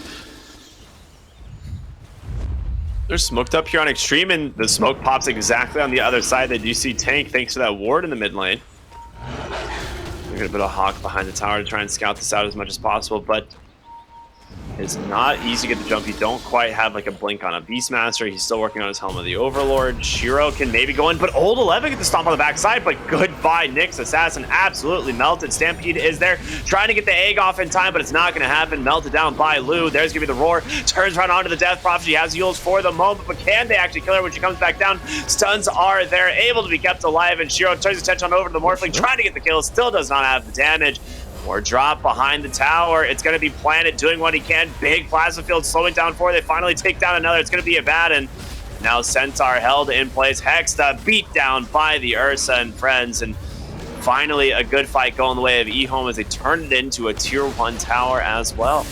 They're smoked up here on Extreme, and the smoke pops exactly on the other side. They do see Tank thanks to that ward in the mid lane. They're going to put a Hawk behind the tower to try and scout this out as much as possible, but it's not easy to get the jump. You don't quite have like a blink on a Beastmaster. He's still working on his Helm of the Overlord. Shiro can maybe go in, but Old 11 get the stomp on the backside, but goodbye, Nyx. Assassin absolutely melted. Stampede is there, trying to get the egg off in time, but it's not going to happen. Melted down by Lu. There's going to be the roar. Turns right onto the Death Prophecy. Has Yules for the moment, but can they actually kill her when she comes back down? Stuns are there, able to be kept alive, and Shiro turns his attention over to the Morphling, trying to get the kill. Still does not have the damage. More drop behind the tower. It's going to be Planet doing what he can. Big plasma field slowing down for. They finally take down another. It's going to be a Abaddon. Now Centaur held in place. Hexta beat down by the Ursa and friends. And finally a good fight going the way of Ehome as they turned it into a tier 1 tower as well.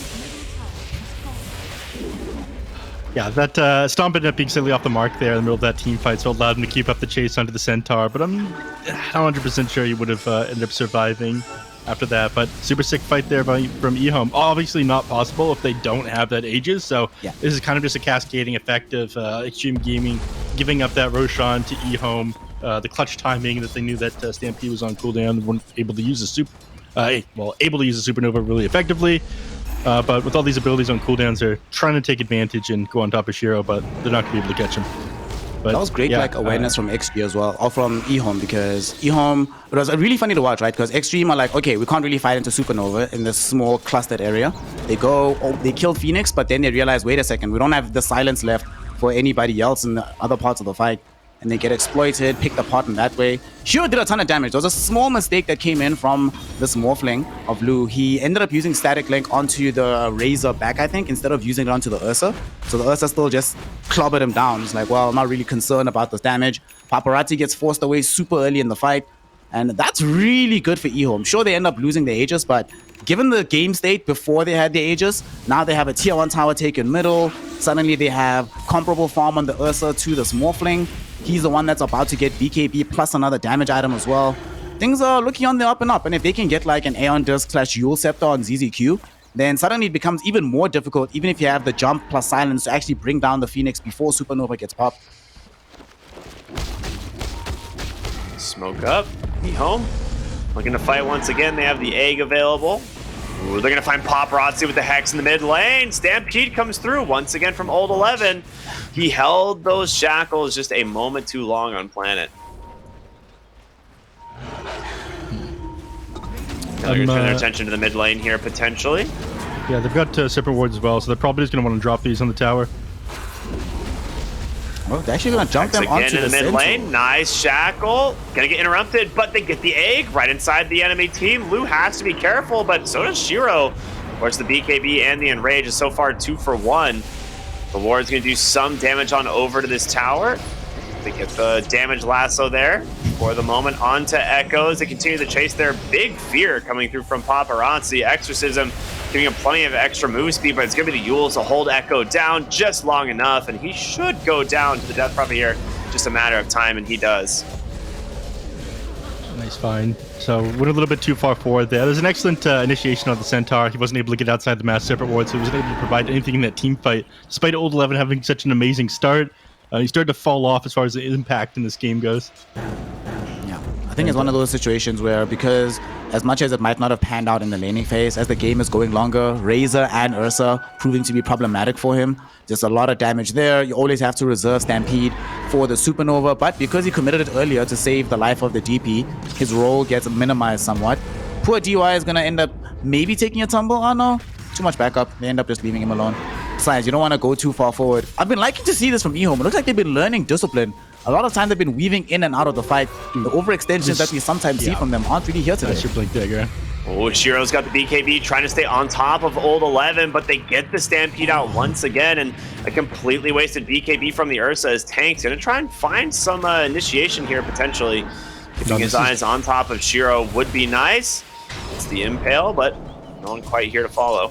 Yeah, that stomp ended up being slightly off the mark there in the middle of that team fight, so it allowed him to keep up the chase onto the Centaur. But I'm not 100% sure he would have ended up surviving after that. But super sick fight there from Ehome. Obviously not possible if they don't have that Aegis, so yeah. This is kind of just a cascading effect of Extreme Gaming giving up that Roshan to Ehome, the clutch timing that they knew that Stampede was on cooldown and weren't able to use the able to use the Supernova really effectively. But with all these abilities on cooldowns, they're trying to take advantage and go on top of Shiro, but they're not going to be able to catch him. But, that was great, like awareness from XG as well, or from Ehome, because Ehome, it was really funny to watch, right? Because Extreme are like, okay, we can't really fight into Supernova in this small clustered area. They go, they kill Phoenix, but then they realize, wait a second, we don't have the silence left for anybody else in the other parts of the fight. And they get exploited, picked apart in that way. Shiro did a ton of damage. There was a small mistake that came in from this Morphling of Lu. He ended up using Static Link onto the Razor back, I think, instead of using it onto the Ursa. So the Ursa still just clobbered him down. It's like, well, I'm not really concerned about this damage. Paparazzi gets forced away super early in the fight. And that's really good for Ehome. Sure, they end up losing the Aegis, but given the game state before they had the Aegis, now they have a tier 1 tower taken middle. Suddenly they have comparable farm on the Ursa to this Morphling. He's the one that's about to get BKB plus another damage item as well. things are looking on the up and up. And if they can get like an Aeon Disc / Yule Scepter on ZZQ, then suddenly it becomes even more difficult, even if you have the jump plus silence to actually bring down the Phoenix before Supernova gets popped. Smoke up. Ehome looking to fight once again. They have the egg available. Ooh, they're going to find Paparazzi with the Hex in the mid lane. Stampede comes through once again from Old 11. He held those shackles just a moment too long on Planet. They're going to turn their attention to the mid lane here, potentially. Yeah, they've got separate wards as well, so they're probably just going to want to drop these on the tower. Well, they're actually going to jump them onto in the mid lane. Nice shackle. Going to get interrupted, but they get the egg right inside the enemy team. Lou has to be careful, but so does Shiro. Of course, the BKB and the Enrage is so far 2 for 1. The ward's going to do some damage on over to this tower. They get the damage lasso there. For the moment, on to Echoes. They continue to chase their big fear coming through from Paparazzi. Exorcism giving him plenty of extra move speed, but it's going to be the Yules to hold Echo down just long enough, and he should go down to the Death Prophet here. Just a matter of time, and he does. Nice find. So went a little bit too far forward there. There's an excellent initiation on the Centaur. He wasn't able to get outside the mass separate ward, so he wasn't able to provide anything in that team fight. Despite Old 11 having such an amazing start, he started to fall off as far as the impact in this game goes. Yeah, I think it's one of those situations where, because as much as it might not have panned out in the laning phase, as the game is going longer, Razor and Ursa proving to be problematic for him. Just a lot of damage there. You always have to reserve Stampede for the Supernova, but because he committed it earlier to save the life of the DP, his role gets minimized somewhat. Poor DY is going to end up maybe taking a tumble. Oh no, too much backup. They end up just leaving him alone. Besides, you don't want to go too far forward. I've been liking to see this from Ehome. It looks like they've been learning discipline. A lot of times they've been weaving in and out of the fight. The overextensions that we sometimes see from them aren't really here today. That's your Blink Dagger. Oh, Shiro's got the BKB trying to stay on top of Old 11, but they get the Stampede out once again, and a completely wasted BKB from the Ursa as Tank's going to try and find some initiation here, potentially. Keeping his eyes on top of Shiro would be nice. It's the Impale, but no one quite here to follow.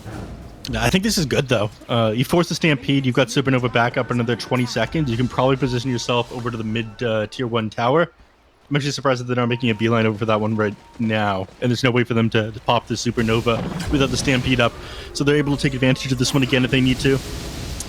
I think this is good, though. You force the Stampede, you've got Supernova back up another 20 seconds. You can probably position yourself over to the mid-tier 1 tower. I'm actually surprised that they're not making a beeline over for that one right now. And there's no way for them to pop the Supernova without the Stampede up. So they're able to take advantage of this one again if they need to.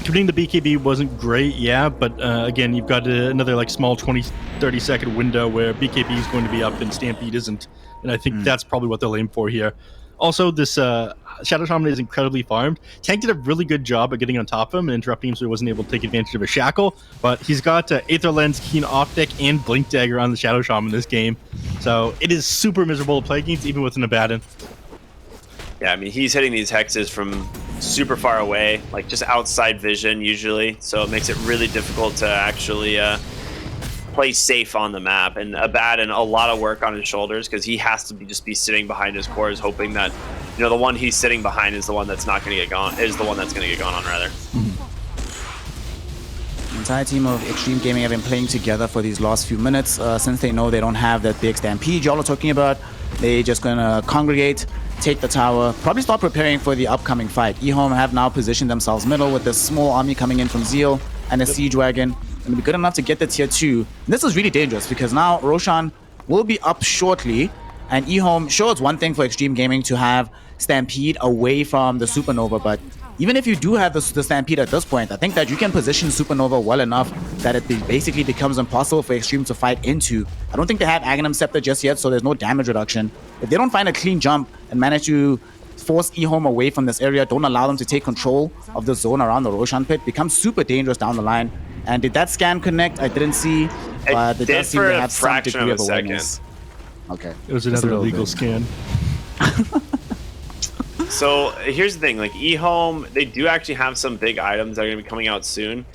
Committing the BKB wasn't great, yeah, but again, you've got another like small 20-30 second window where BKB is going to be up and Stampede isn't. And I think that's probably what they'll aim for here. Also, this Shadow Shaman is incredibly farmed. Tank did a really good job at getting on top of him and interrupting him so he wasn't able to take advantage of a shackle, but he's got Aether Lens, Keen Optic, and Blink Dagger on the Shadow Shaman this game. So it is super miserable to play against, even with an Abaddon. Yeah, I mean, he's hitting these hexes from super far away, like just outside vision usually, so it makes it really difficult to actually play safe on the map. And Abaddon, a lot of work on his shoulders because he has to just be sitting behind his cores, hoping that, you know, the one he's sitting behind is the one that's not going to get gone. Is the one that's going to get gone on, rather. The entire team of Extreme Gaming have been playing together for these last few minutes. Since they know they don't have that big Stampede y'all are talking about, they're just going to congregate, take the tower, probably start preparing for the upcoming fight. Ehome have now positioned themselves middle with this small army coming in from Zeal and a Siege Wagon. And be good enough to get the tier 2. And this is really dangerous because now Roshan will be up shortly. And Ehome, sure, it's one thing for Extreme Gaming to have Stampede away from the Supernova, but even if you do have the Stampede at this point, I think that you can position Supernova well enough that it basically becomes impossible for Extreme to fight into. I don't think they have Aghanim Scepter just yet, so there's no damage reduction. If they don't find a clean jump and manage to force Ehome away from this area, don't allow them to take control of the zone around the Roshan pit, becomes super dangerous down the line. And did that scan connect? I didn't see, but it does seem to have some degree of awareness. Okay. It was another illegal scan. So here's the thing, like Ehome, they do actually have some big items that are going to be coming out soon.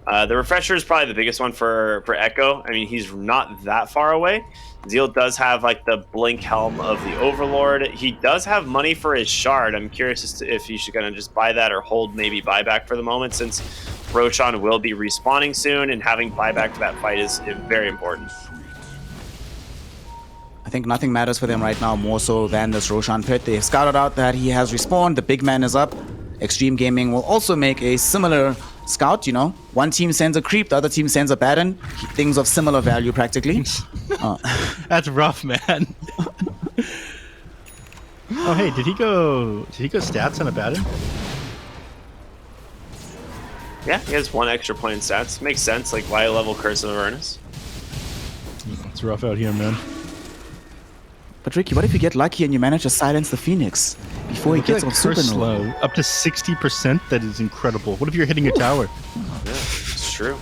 The Refresher is probably the biggest one for Echo. I mean, he's not that far away. Zeal does have like the Blink Helm of the Overlord. He does have money for his Shard. I'm curious as to if you should kind of just buy that or hold maybe buyback for the moment, since Roshan will be respawning soon, and having buyback for that fight is very important. I think nothing matters for them right now more so than this Roshan pit. They scouted out that he has respawned, the big man is up. Extreme Gaming will also make a similar scout, you know, one team sends a creep, the other team sends a baton. Things of similar value practically. That's rough, man. Oh, hey, did he go stats on a baton? Yeah, he has 1 extra point in stats. Makes sense, like Y level Curse of Avernus. It's rough out here, man. But Ricky, what if you get lucky and you manage to silence the Phoenix before he gets on super slow? Up to 60%, that is incredible. What if you're hitting a tower? Yeah, it's true.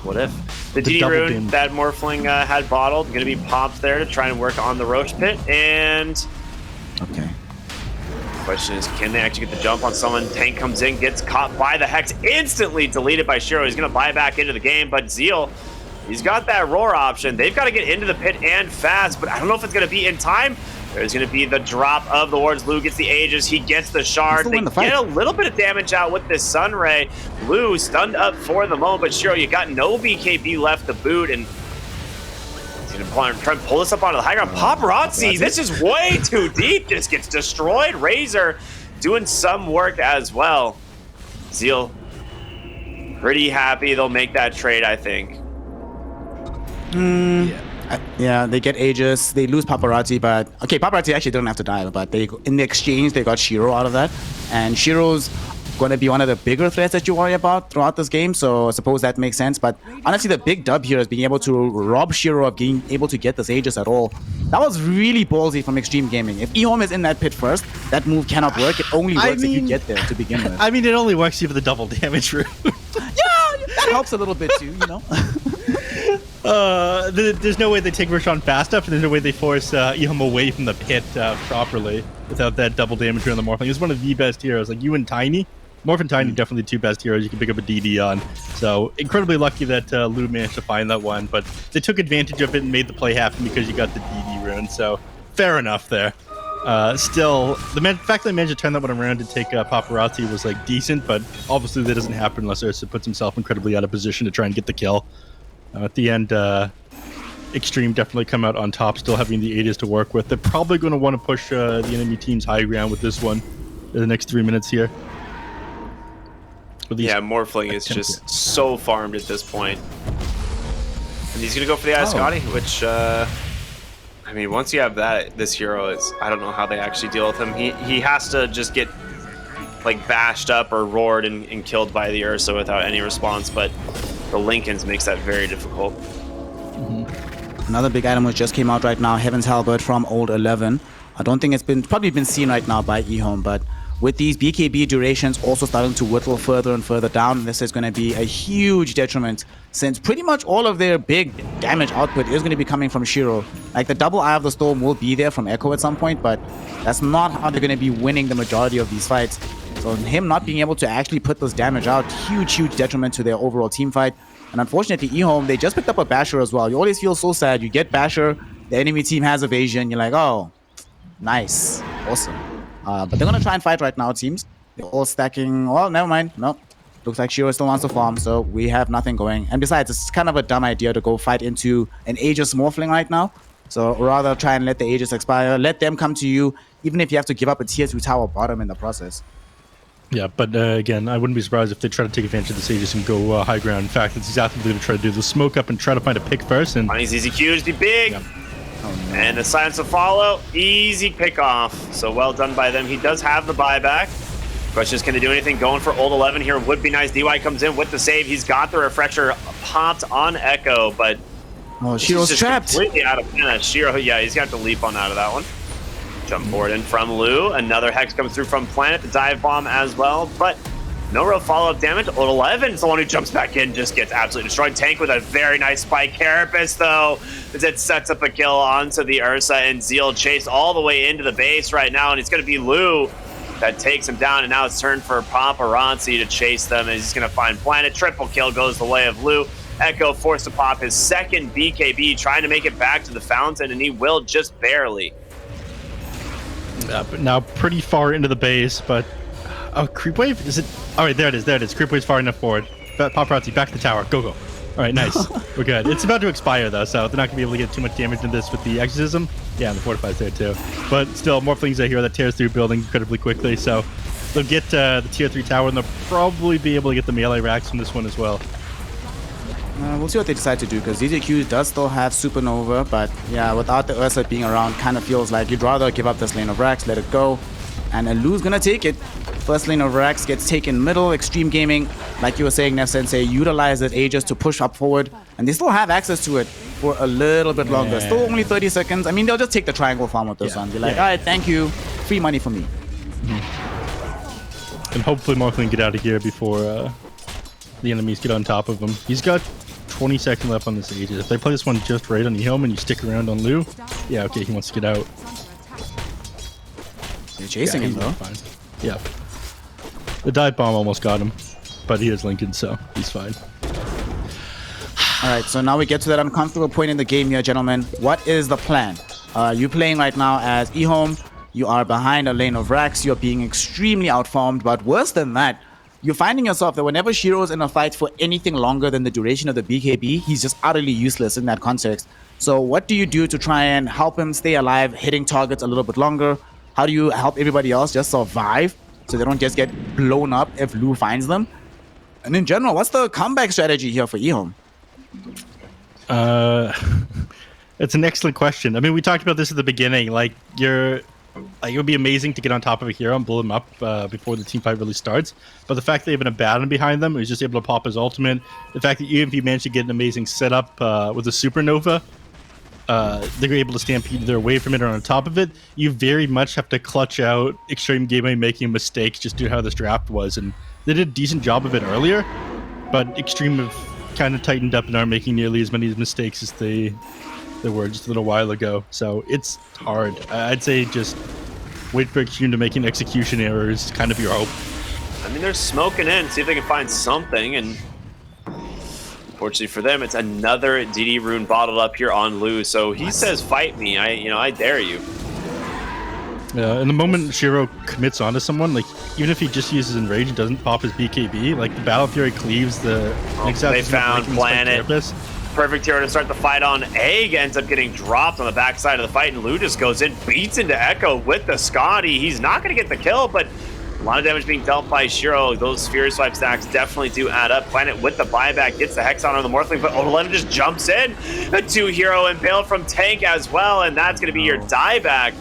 What if? The DD rune that Morphling had bottled, going to be popped there to try and work on the Roche pit, and... Okay. Question is, can they actually get the jump on someone? Tank comes in, gets caught by the Hex, instantly deleted by Shiro. He's going to buy back into the game, but Zeal, he's got that roar option. They've got to get into the pit and fast, but I don't know if it's going to be in time. There's going to be the drop of the wards. Lou gets the Aegis. He gets the shard. They get a little bit of damage out with this Sunray. Lou stunned up for the moment, but Shiro, you got no BKB left to boot, and he's going to try and pull this up onto the high ground. Paparazzi, this is way too deep. Just gets destroyed. Razor doing some work as well. Zeal, pretty happy they'll make that trade, I think. Yeah, they get Aegis, they lose Paparazzi, but okay, Paparazzi actually didn't have to die, but they in the exchange they got Shiro out of that, and Shiro's going to be one of the bigger threats that you worry about throughout this game, so I suppose that makes sense. But honestly, the big dub here is being able to rob Shiro of being able to get this Aegis at all. That was really ballsy from Extreme Gaming. If Ehome is in that pit first, that move cannot work. It only works if you get there to begin with. I mean, it only works if you have the double damage route. Yeah, that helps a little bit too, you know. There's no way they take Roshan fast enough, and there's no way they force Ehome away from the pit properly without that double damage on the Morphling. He's one of the best heroes. Like you and Tiny, Morph and Tiny, definitely 2 best heroes you can pick up a DD on. So incredibly lucky that Lou managed to find that one, but they took advantage of it and made the play happen because you got the DD rune. So fair enough there. Still, the fact that they managed to turn that one around to take Paparazzi was like decent, but obviously that doesn't happen unless Ursa puts himself incredibly out of position to try and get the kill. At the end, Extreme definitely come out on top, still having the Aegis to work with. They're probably going to want to push the enemy team's high ground with this one in the next 3 minutes here. Yeah, Morphling is just so farmed at this point. And he's going to go for the Ascati, which, I mean, once you have that, this hero is, I don't know how they actually deal with him. He has to just get, like, bashed up or roared and killed by the Ursa without any response, but the Lincolns makes that very difficult. Another big item which just came out right now, Heaven's Halberd from Old 11. I don't think it's probably been seen right now by Ehome, but with these BKB durations also starting to whittle further and further down, this is going to be a huge detriment since pretty much all of their big damage output is going to be coming from Shiro. Like the double Eye of the Storm will be there from Echo at some point, but that's not how they're going to be winning the majority of these fights. So him not being able to actually put this damage out, huge detriment to their overall team fight. And unfortunately, Ehome, they just picked up a Basher as well. You always feel so sad. You get Basher, the enemy team has evasion. You're like, oh, nice, awesome. But they're going to try and fight right now, it seems. They're all stacking. Well, never mind. No. Looks like Shiro still wants to farm, so we have nothing going. And besides, it's kind of a dumb idea to go fight into an Aegis Morphling right now. So rather try and let the Aegis expire. Let them come to you, even if you have to give up a tier 2 tower bottom in the process. Yeah, but again, I wouldn't be surprised if they try to take advantage of this Aegis and go high ground. In fact, that's exactly what they're going to try to do. They'll smoke up and try to find a pick first. And Money's easy Qs, be big. Yeah. Oh, no. And the silence will follow. Easy pick off. So well done by them. He does have the buyback. Question is, can they do anything? Going for Old 11 here would be nice. DY comes in with the save. He's got the refresher popped on Echo, but Shiro's trapped. Completely out of mana. Shiro, yeah, he's got to leap on out of that one. Jump forward in from Lou. Another Hex comes through from Planet. The dive bomb as well, but no real follow-up damage. Old 11 is the one who jumps back in, just gets absolutely destroyed. Tank with a very nice spike. Carapace, though, as it sets up a kill onto the Ursa, and Zeal chase all the way into the base right now, and it's going to be Lou that takes him down, and now it's turn for Paparazzi to chase them, and he's going to find Planet. Triple kill goes the way of Lou. Echo forced to pop his second BKB, trying to make it back to the fountain, and he will just barely. But now pretty far into the base, but oh, creep wave, is it? All right, there it is. Creep wave's far enough forward. Paparazzi, back to the tower. Go. All right, nice. We're good. It's about to expire though, so they're not gonna be able to get too much damage in this with the exorcism. Yeah, and the fortify's there too. But still, Morphling's a hero that tears through building incredibly quickly. So they'll get the tier 3 tower, and they'll probably be able to get the melee racks from this one as well. We'll see what they decide to do, because DJQ does still have Supernova, but yeah, without the Ursa being around, kind of feels like you'd rather give up this lane of racks, let it go. And Lu's gonna take it. First lane of racks gets taken middle. Extreme Gaming, like you were saying, Nef Sensei, utilizes Aegis to push up forward, and they still have access to it for a little bit longer. Yeah. Still only 30 seconds. I mean, they'll just take the triangle farm with this one. Be like, all right, thank you. Free money for me. And hopefully Morphling get out of here before the enemies get on top of him. He's got 20 seconds left on this Aegis. If they play this one just right on Ehome and you stick around on Lu, yeah, okay, he wants to get out. They're chasing him, though. Fine. Yeah. The dive bomb almost got him, but he has Lincoln, so he's fine. All right, so now we get to that uncomfortable point in the game here, gentlemen. What is the plan? You're playing right now as Ehome. You are behind a lane of racks. You're being extremely outfarmed, but worse than that, you're finding yourself that whenever Shiro's in a fight for anything longer than the duration of the BKB, he's just utterly useless in that context. So what do you do to try and help him stay alive, hitting targets a little bit longer? How do you help everybody else just survive so they don't just get blown up if Lu finds them? And in general, what's the comeback strategy here for Ehome? It's an excellent question. I mean, we talked about this at the beginning. Like, it would be amazing to get on top of a hero and blow him up before the team fight really starts. But the fact that they have an Abaddon behind them, who's just able to pop his ultimate, the fact that even if you manage to get an amazing setup with a Supernova, they're able to stampede either away from it or on top of it, you very much have to clutch out Extreme Gaming making mistakes just due to how this draft was. And they did a decent job of it earlier, but Extreme have kind of tightened up and aren't making nearly as many mistakes as they were just a little while ago. So it's hard. I'd say just wait for Extreme to make an execution error is kind of your hope. I mean, they're smoking in, see if they can find something, and unfortunately for them, it's another DD rune bottled up here on Lu. So he says, "Fight me! I dare you." In the moment Shiro commits onto someone, like even if he just uses Enrage and doesn't pop his BKB, like the Battle Fury cleaves the. They found Planet. Perfect hero to start the fight on. Egg ends up getting dropped on the backside of the fight, and Lu just goes in, beats into Echo with the Scotty. He's not going to get the kill, but a lot of damage being dealt by Shiro. Those Fury Swipe stacks definitely do add up. Planet with the buyback gets the Hex on the Morphling, but Odalem just jumps in. A 2-hero impale from Tank as well, and that's going to be your dieback.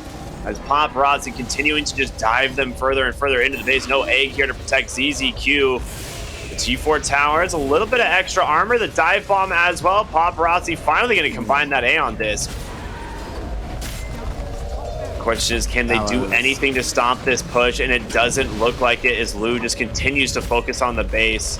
As Paparazzi continuing to just dive them further and further into the base. No Egg here to protect ZZQ. The G4 tower is a little bit of extra armor. The dive bomb as well. Paparazzi finally going to combine that Aeon disc. Question is, can they do anything to stop this push? And it doesn't look like it, as Lu just continues to focus on the base.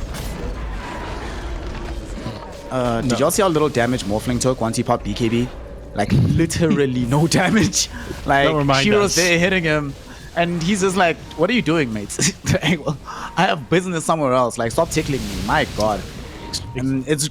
Did y'all see how little damage Morphling took once he popped BKB? Like, literally no damage. Like, Shiro's there hitting him, and he's just like, what are you doing, mates? I have business somewhere else. Like, stop tickling me. My God. And it's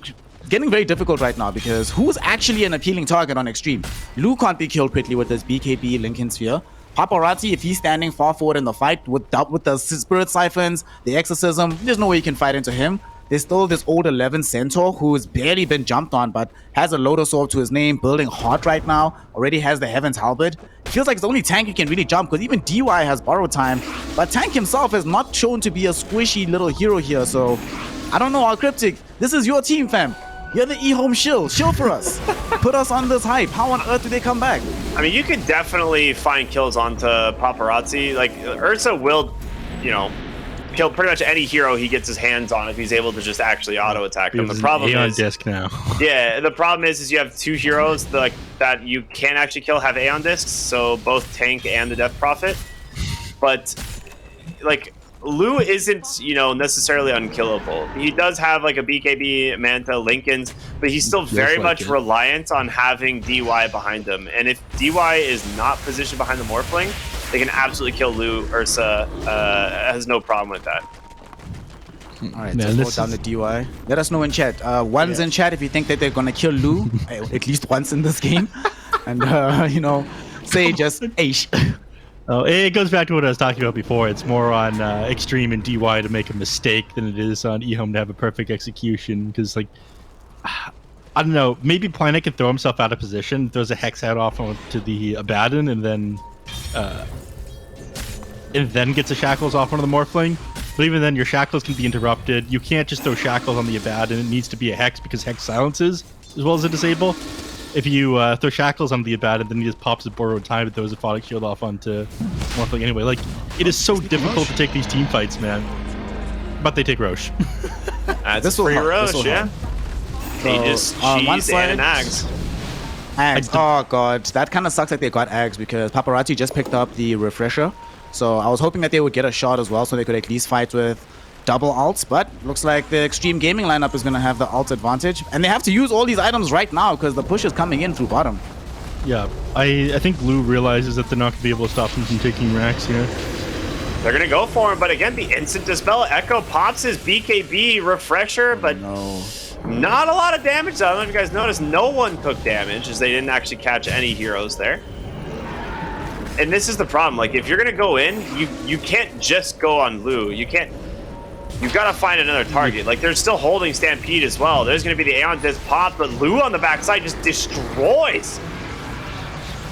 getting very difficult right now, because who's actually an appealing target on Extreme? Lu can't be killed quickly with this BKB Lincoln Sphere. Paparazzi, if he's standing far forward in the fight with the Spirit Siphons, the Exorcism, there's no way you can fight into him. There's still this old 11 Centaur who's barely been jumped on, but has a Lotus Orb to his name, building hot right now, already has the Heaven's Halberd. It feels like it's the only tank you can really jump, because even DY has borrowed time, but Tank himself is not shown to be a squishy little hero here, so I don't know, All Cryptic, this is your team, fam. You're the Ehome shield. Shield for us. Put us on this hype. How on earth do they come back? I mean, you could definitely find kills onto Paparazzi. Like, Ursa will, kill pretty much any hero he gets his hands on if he's able to just actually auto attack them. The problem is disc now. Yeah, the problem is you have two heroes that you can actually kill have Aeon discs, so both Tank and the Death Prophet. But like Lu isn't, necessarily unkillable. He does have like a BKB, Manta, Lincoln's, but he's still very much reliant on having DY behind him. And if DY is not positioned behind the Morphling, they can absolutely kill Lu. Ursa has no problem with that. All right, let's go down to DY. Let us know in chat. One's in chat if you think that they're gonna kill Lu at least once in this game, and say just Aish. Oh, it goes back to what I was talking about before. It's more on Extreme and DY to make a mistake than it is on Ehome to have a perfect execution. Because, like, I don't know, maybe Planet can throw himself out of position, throws a Hex out off onto the Abaddon, and then and then gets the shackles off one of the Morphling. But even then, your shackles can be interrupted. You can't just throw shackles on the Abaddon. It needs to be a Hex because Hex silences as well as a disable. If you throw shackles on the Abaddon, then he just pops a borrowed time and throws a Photic Shield off onto Morphling anyway. Like, it is so difficult to take these team fights, man. But they take Roche. That's free Roche, yeah. So, Aegis, on one Cheese, and an side- Ags. Ags. Oh god, that kind of sucks that they got Ags because Paparazzi just picked up the refresher. So I was hoping that they would get a shot as well so they could at least fight with double ults, but looks like the Extreme Gaming lineup is going to have the ult advantage. And they have to use all these items right now because the push is coming in through bottom. Yeah, I think Blue realizes that they're not going to be able to stop him from taking racks here. They're going to go for him, but again, the instant dispel. Echo pops his BKB refresher, but not a lot of damage. I don't know if you guys noticed, no one took damage as they didn't actually catch any heroes there. And this is the problem. Like, if you're going to go in, you can't just go on Lou. You've got to find another target. Like, they're still holding Stampede as well. There's going to be the Aeon Disc pop, but Lou on the backside just destroys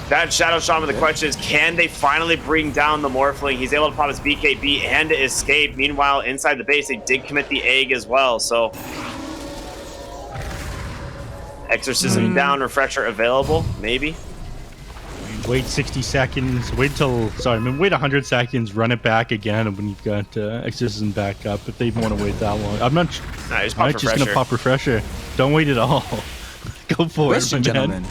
that Shadow Shaman. The question is, can they finally bring down the Morphling? He's able to pop his BKB and to escape. Meanwhile, inside the base, they did commit the egg as well. So, Exorcism down, refresher available, maybe. Wait 60 seconds, wait 100 seconds, run it back again, and when you've got Exorcism back up, if they want to wait that long. I'm not just going to pop refresher. Don't wait at all. Go for Question, it, gentlemen.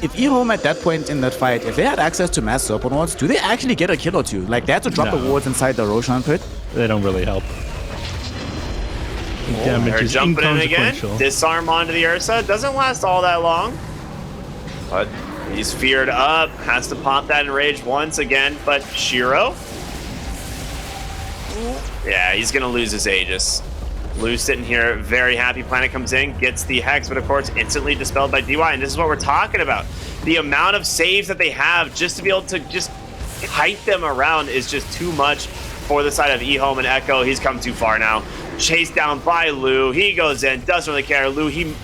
If Ehome at that point in that fight, if they had access to mass Serpent Wards, do they actually get a kill or two? Like, they had to drop the wards inside the Roshan pit? They don't really help. They're jumping in again. Disarm onto the Ursa. Doesn't last all that long. But he's feared up. Has to pop that enrage once again. But Shiro? Yeah, he's going to lose his Aegis. Lou's sitting here, very happy. Planet comes in, gets the Hex, but of course instantly dispelled by DY. And this is what we're talking about. The amount of saves that they have just to be able to just kite them around is just too much for the side of Ehome and Echo. He's come too far now. Chased down by Lou. He goes in, doesn't really care. Lou, he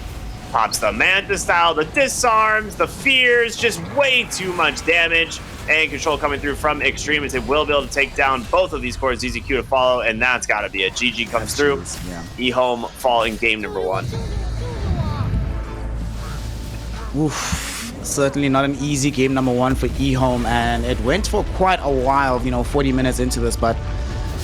pops the Manta style, the disarms, the fears, just way too much damage. And control coming through from Extreme as they will be able to take down both of these cores. Easy Q to follow, and that's got to be it. GG comes through. Ehome fall in game number 1. Oof. Certainly not an easy game number 1 for Ehome, and it went for quite a while, 40 minutes into this, but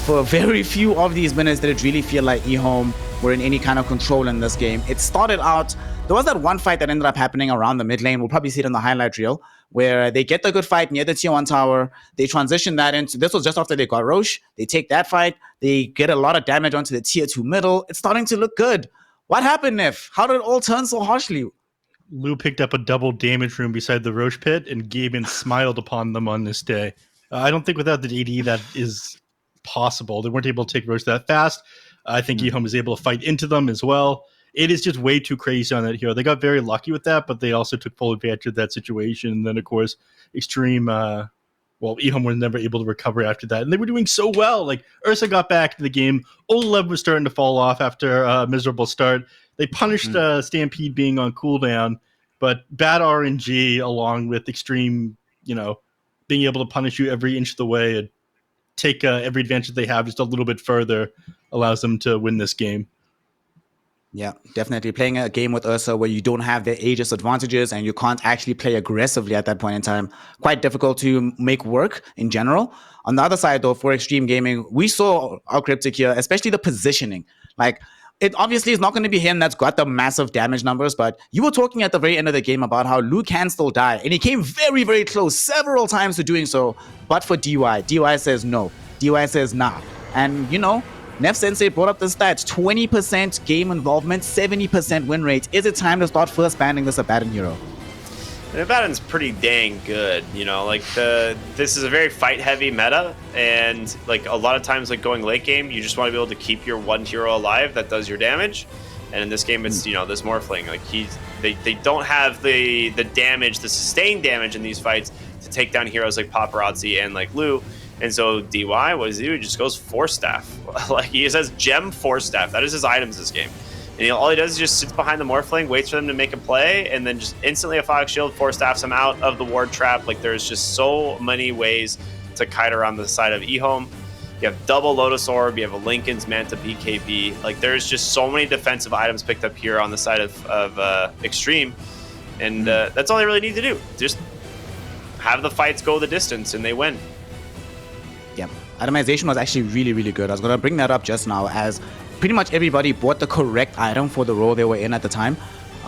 for very few of these minutes did it really feel like Ehome were in any kind of control in this game. It started out, there was that one fight that ended up happening around the mid lane. We'll probably see it in the highlight reel, where they get the good fight near the tier 1 tower. They transition that into, this was just after they got Roche. They take that fight. They get a lot of damage onto the tier 2 middle. It's starting to look good. What happened, Nif? How did it all turn so harshly? Lou picked up a double damage room beside the Roche pit, and Gaben smiled upon them on this day. I don't think without the AD that is possible. They weren't able to take Roche that fast. I think Ehome is able to fight into them as well. It is just way too crazy on that hero. They got very lucky with that, but they also took full advantage of that situation. And then, of course, Extreme, Ehome was never able to recover after that. And they were doing so well. Like, Ursa got back to the game. Olev was starting to fall off after a miserable start. They punished Stampede being on cooldown, but bad RNG along with Extreme, being able to punish you every inch of the way and take every advantage they have just a little bit further allows them to win this game. Yeah, definitely. Playing a game with Ursa where you don't have the Aegis advantages and you can't actually play aggressively at that point in time, quite difficult to make work in general. On the other side, though, for Extreme Gaming, we saw our Cryptic here, especially the positioning. Like, it obviously is not going to be him that's got the massive damage numbers, but you were talking at the very end of the game about how Lou can still die, and he came very, very close several times to doing so, but for DY. DY says no. DY says nah. And, Nef Sensei brought up the stats, 20% game involvement, 70% win rate. Is it time to start first banning this Abaddon hero? And Abaddon's pretty dang good, this is a very fight-heavy meta, and a lot of times, going late game, you just want to be able to keep your one hero alive that does your damage. And in this game, it's this Morphling. They don't have the damage, the sustained damage in these fights to take down heroes like Paparazzi and like Lou. And so DY, what does he do? He just goes Force Staff. He just has Gem Force Staff. That is his items this game. And all he does is just sits behind the Morphling, waits for them to make a play, and then just instantly a Photic Shield Force Staffs him out of the ward trap. There's just so many ways to kite around the side of Ehome. You have double Lotus Orb. You have a Linken's Manta BKB. Like, there's just so many defensive items picked up here on the side of Extreme. And that's all they really need to do. Just have the fights go the distance, and they win. Yeah, itemization was actually really, really good. I was going to bring that up just now, as pretty much everybody bought the correct item for the role they were in at the time.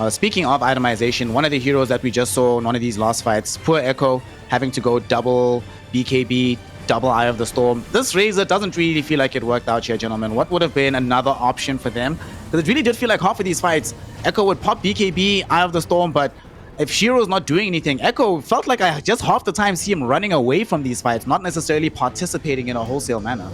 Speaking of itemization, one of the heroes that we just saw in one of these last fights, poor Echo, having to go double BKB, double Eye of the Storm. This Razor doesn't really feel like it worked out here, gentlemen. What would have been another option for them? Because it really did feel like half of these fights, Echo would pop BKB, Eye of the Storm, but if Shiro's not doing anything, Echo felt like I just half the time see him running away from these fights, not necessarily participating in a wholesale manner.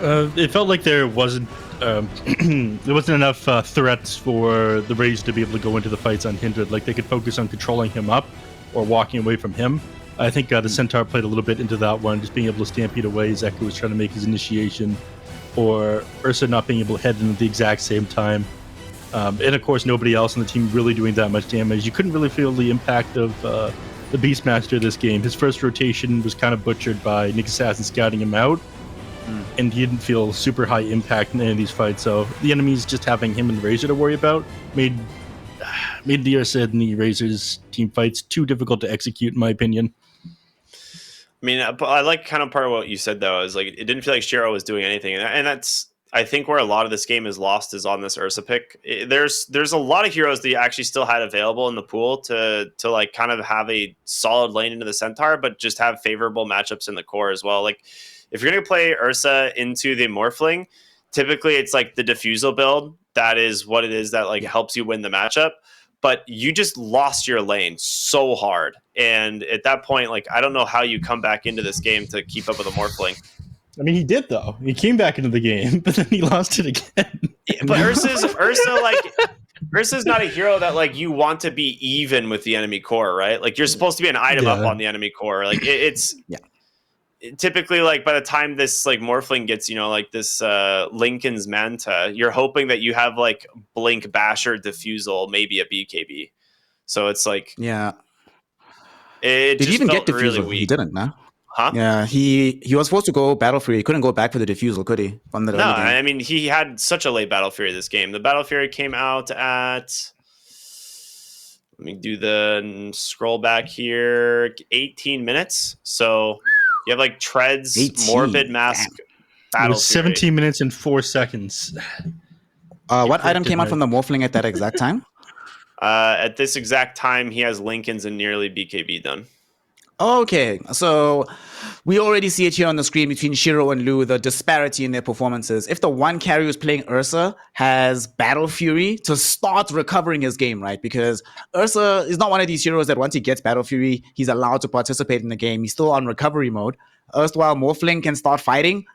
It felt like there wasn't enough threats for the Rays to be able to go into the fights unhindered. Like, they could focus on controlling him up or walking away from him. I think the Centaur played a little bit into that one, just being able to stampede away as Echo was trying to make his initiation, or Ursa not being able to head in at the exact same time. And of course, nobody else on the team really doing that much damage. You couldn't really feel the impact of the Beastmaster this game. His first rotation was kind of butchered by Nick Assassin scouting him out, and he didn't feel super high impact in any of these fights. So the enemies just having him and the Razor to worry about made the Ursa and the Razor's team fights too difficult to execute, in my opinion. I mean, I like kind of part of what you said, though, is like it didn't feel like Shiro was doing anything. And that's, I think, where a lot of this game is lost is on this Ursa pick. There's a lot of heroes that you actually still had available in the pool to like kind of have a solid lane into the Centaur, but just have favorable matchups in the core as well. Like, if you're going to play Ursa into the Morphling, typically it's like the Diffusal build. That is what it is that like helps you win the matchup. But you just lost your lane so hard. And at that point, like, I don't know how you come back into this game to keep up with a Morphling. I mean, he did, though. He came back into the game, but then he lost it again. Yeah, but Ursa's not a hero that, like, you want to be even with the enemy core, right? Like, you're supposed to be an item up on the enemy core. Like, it's typically, like, by the time this, like, Morphling gets, you know, like, this Linken's Manta, you're hoping that you have, like, Blink, Basher, Diffusal, maybe a BKB. So it's like... Yeah. It Did he even get really Diffusal? weak. He didn't, no? Huh? Yeah, he was supposed to go Battle Fury. He couldn't go back for the Diffusal, could he? From the No, I mean, he had such a late Battle Fury this game. The Battle Fury came out at... Let me do the scroll back here. 18 minutes. So you have like Treads, 18. Morbid Mask, Battle Fury. 17 minutes and 4 seconds. What item came out from the Morphling at that exact time? At this exact time, he has Linken's and nearly BKB done. Okay, so we already see it here on the screen between Shiro and Lu, the disparity in their performances. If the one carry who's playing Ursa has Battle Fury to start recovering his game, right? Because Ursa is not one of these heroes that once he gets Battle Fury, he's allowed to participate in the game. He's still on recovery mode. Erstwhile Morphling can start fighting.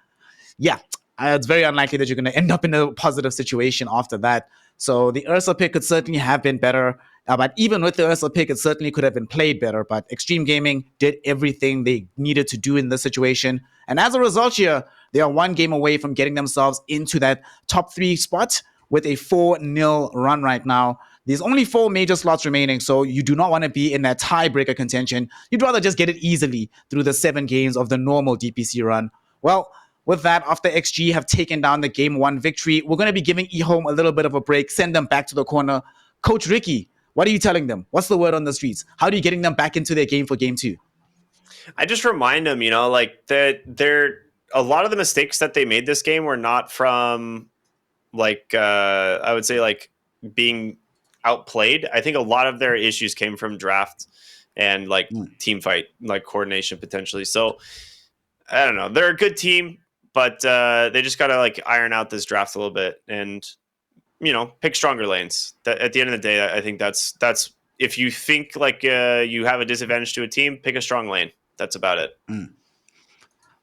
Yeah, it's very unlikely that you're going to end up in a positive situation after that. So the Ursa pick could certainly have been better. But even with the Ursa pick, it certainly could have been played better. But Extreme Gaming did everything they needed to do in this situation. And as a result here, they are one game away from getting themselves into that top 3 spot with a 4-0 run right now. There's only 4 major slots remaining, so you do not want to be in that tiebreaker contention. You'd rather just get it easily through the 7 games of the normal DPC run. Well, with that, after XG have taken down the Game 1 victory, we're going to be giving Ehome a little bit of a break, send them back to the corner. Coach Ricky, what are you telling them? What's the word on the streets? How are you getting them back into their game for Game 2? I just remind them, you know, like that a lot of the mistakes that they made this game were not from like, I would say like being outplayed. I think a lot of their issues came from draft and like team fight, like coordination potentially. So I don't know. They're a good team, but they just got to like iron out this draft a little bit and, you know, pick stronger lanes. At the end of the day, I think that's if you think like you have a disadvantage to a team, pick a strong lane. That's about it.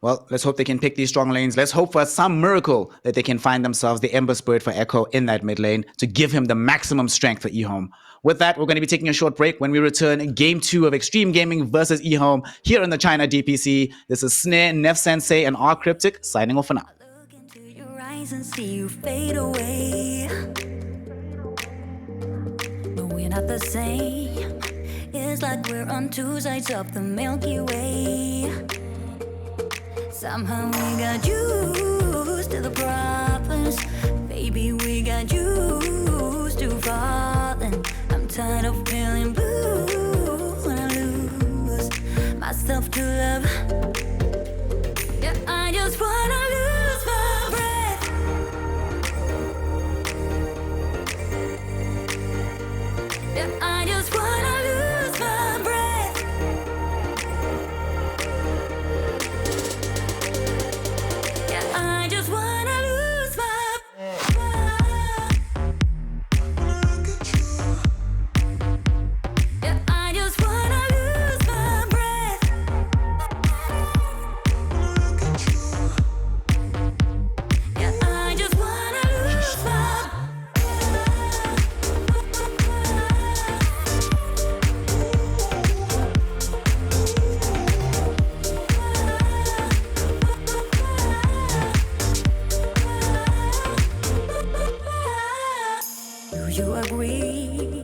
Well, let's hope they can pick these strong lanes. Let's hope for some miracle that they can find themselves the Ember Spirit for Echo in that mid lane to give him the maximum strength for Ehome. With that, we're going to be taking a short break. When we return, Game 2 of Extreme Gaming versus Ehome here in the China DPC. This is Snare, Nef Sensei, and R Cryptic signing off for now. And see you fade away. No, we're not the same. It's like we're on two sides of the Milky Way. Somehow we got used to the problems. Baby, we got used to falling. I'm tired of feeling blue when I lose myself to love. Yeah, I just wanna lose my breath. Yeah, I just wanna lose my breath. Yeah, I just wanna lose my Yeah, I just wanna lose my breath. Yeah, I just wanna lose my Do you agree?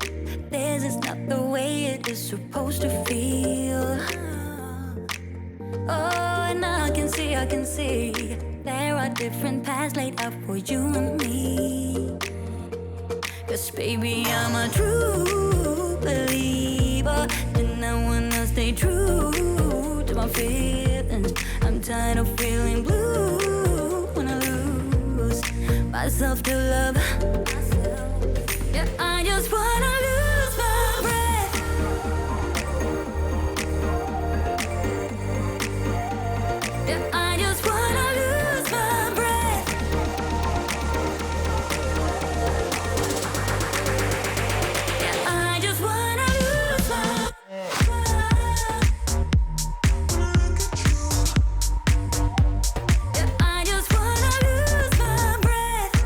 This is not the way it is supposed to feel. Oh, and I can see there are different paths laid out for you and me. 'Cause baby, I'm a true believer, and I wanna stay true to my feelings. I'm tired of feeling blue when I lose myself to love. Yeah, I just wanna lose my breath. Yeah, I just wanna lose my breath. Yeah, I just wanna lose my Yeah, I just wanna lose my breath.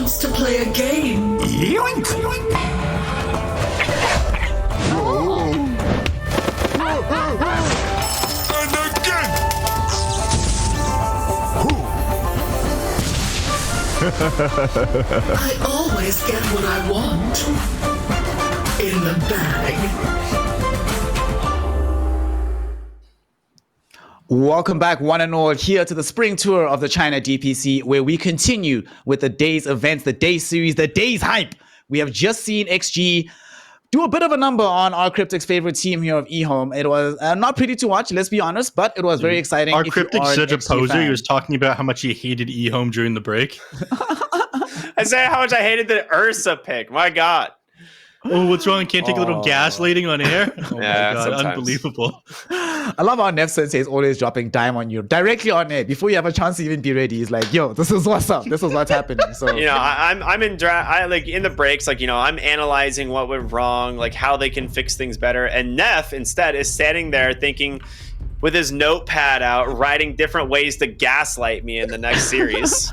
wants to play a game. Yoink! And again! I always get what I want. In the bag. Welcome back, one and all, here to the spring tour of the China DPC, where we continue with the day's events, the day series, the day's hype. We have just seen XG do a bit of a number on our Cryptic's favorite team here of Ehome. It was not pretty to watch, let's be honest, but it was very exciting. Our Cryptic's such a poser. fan. He was talking about how much he hated Ehome during the break. I said how much I hated the Ursa pick. My God. Oh, what's wrong? Can't take a little gaslighting on air? Oh Yeah, my God, sometimes. unbelievable. I love how Nev Sensei is always dropping dime on you directly on air before you have a chance to even be ready. He's like, yo, this is what's up. This is what's happening. So You know, I'm in like in the breaks, like, you know, I'm analyzing what went wrong, like how they can fix things better. And Neff instead is standing there thinking with his notepad out, writing different ways to gaslight me in the next series.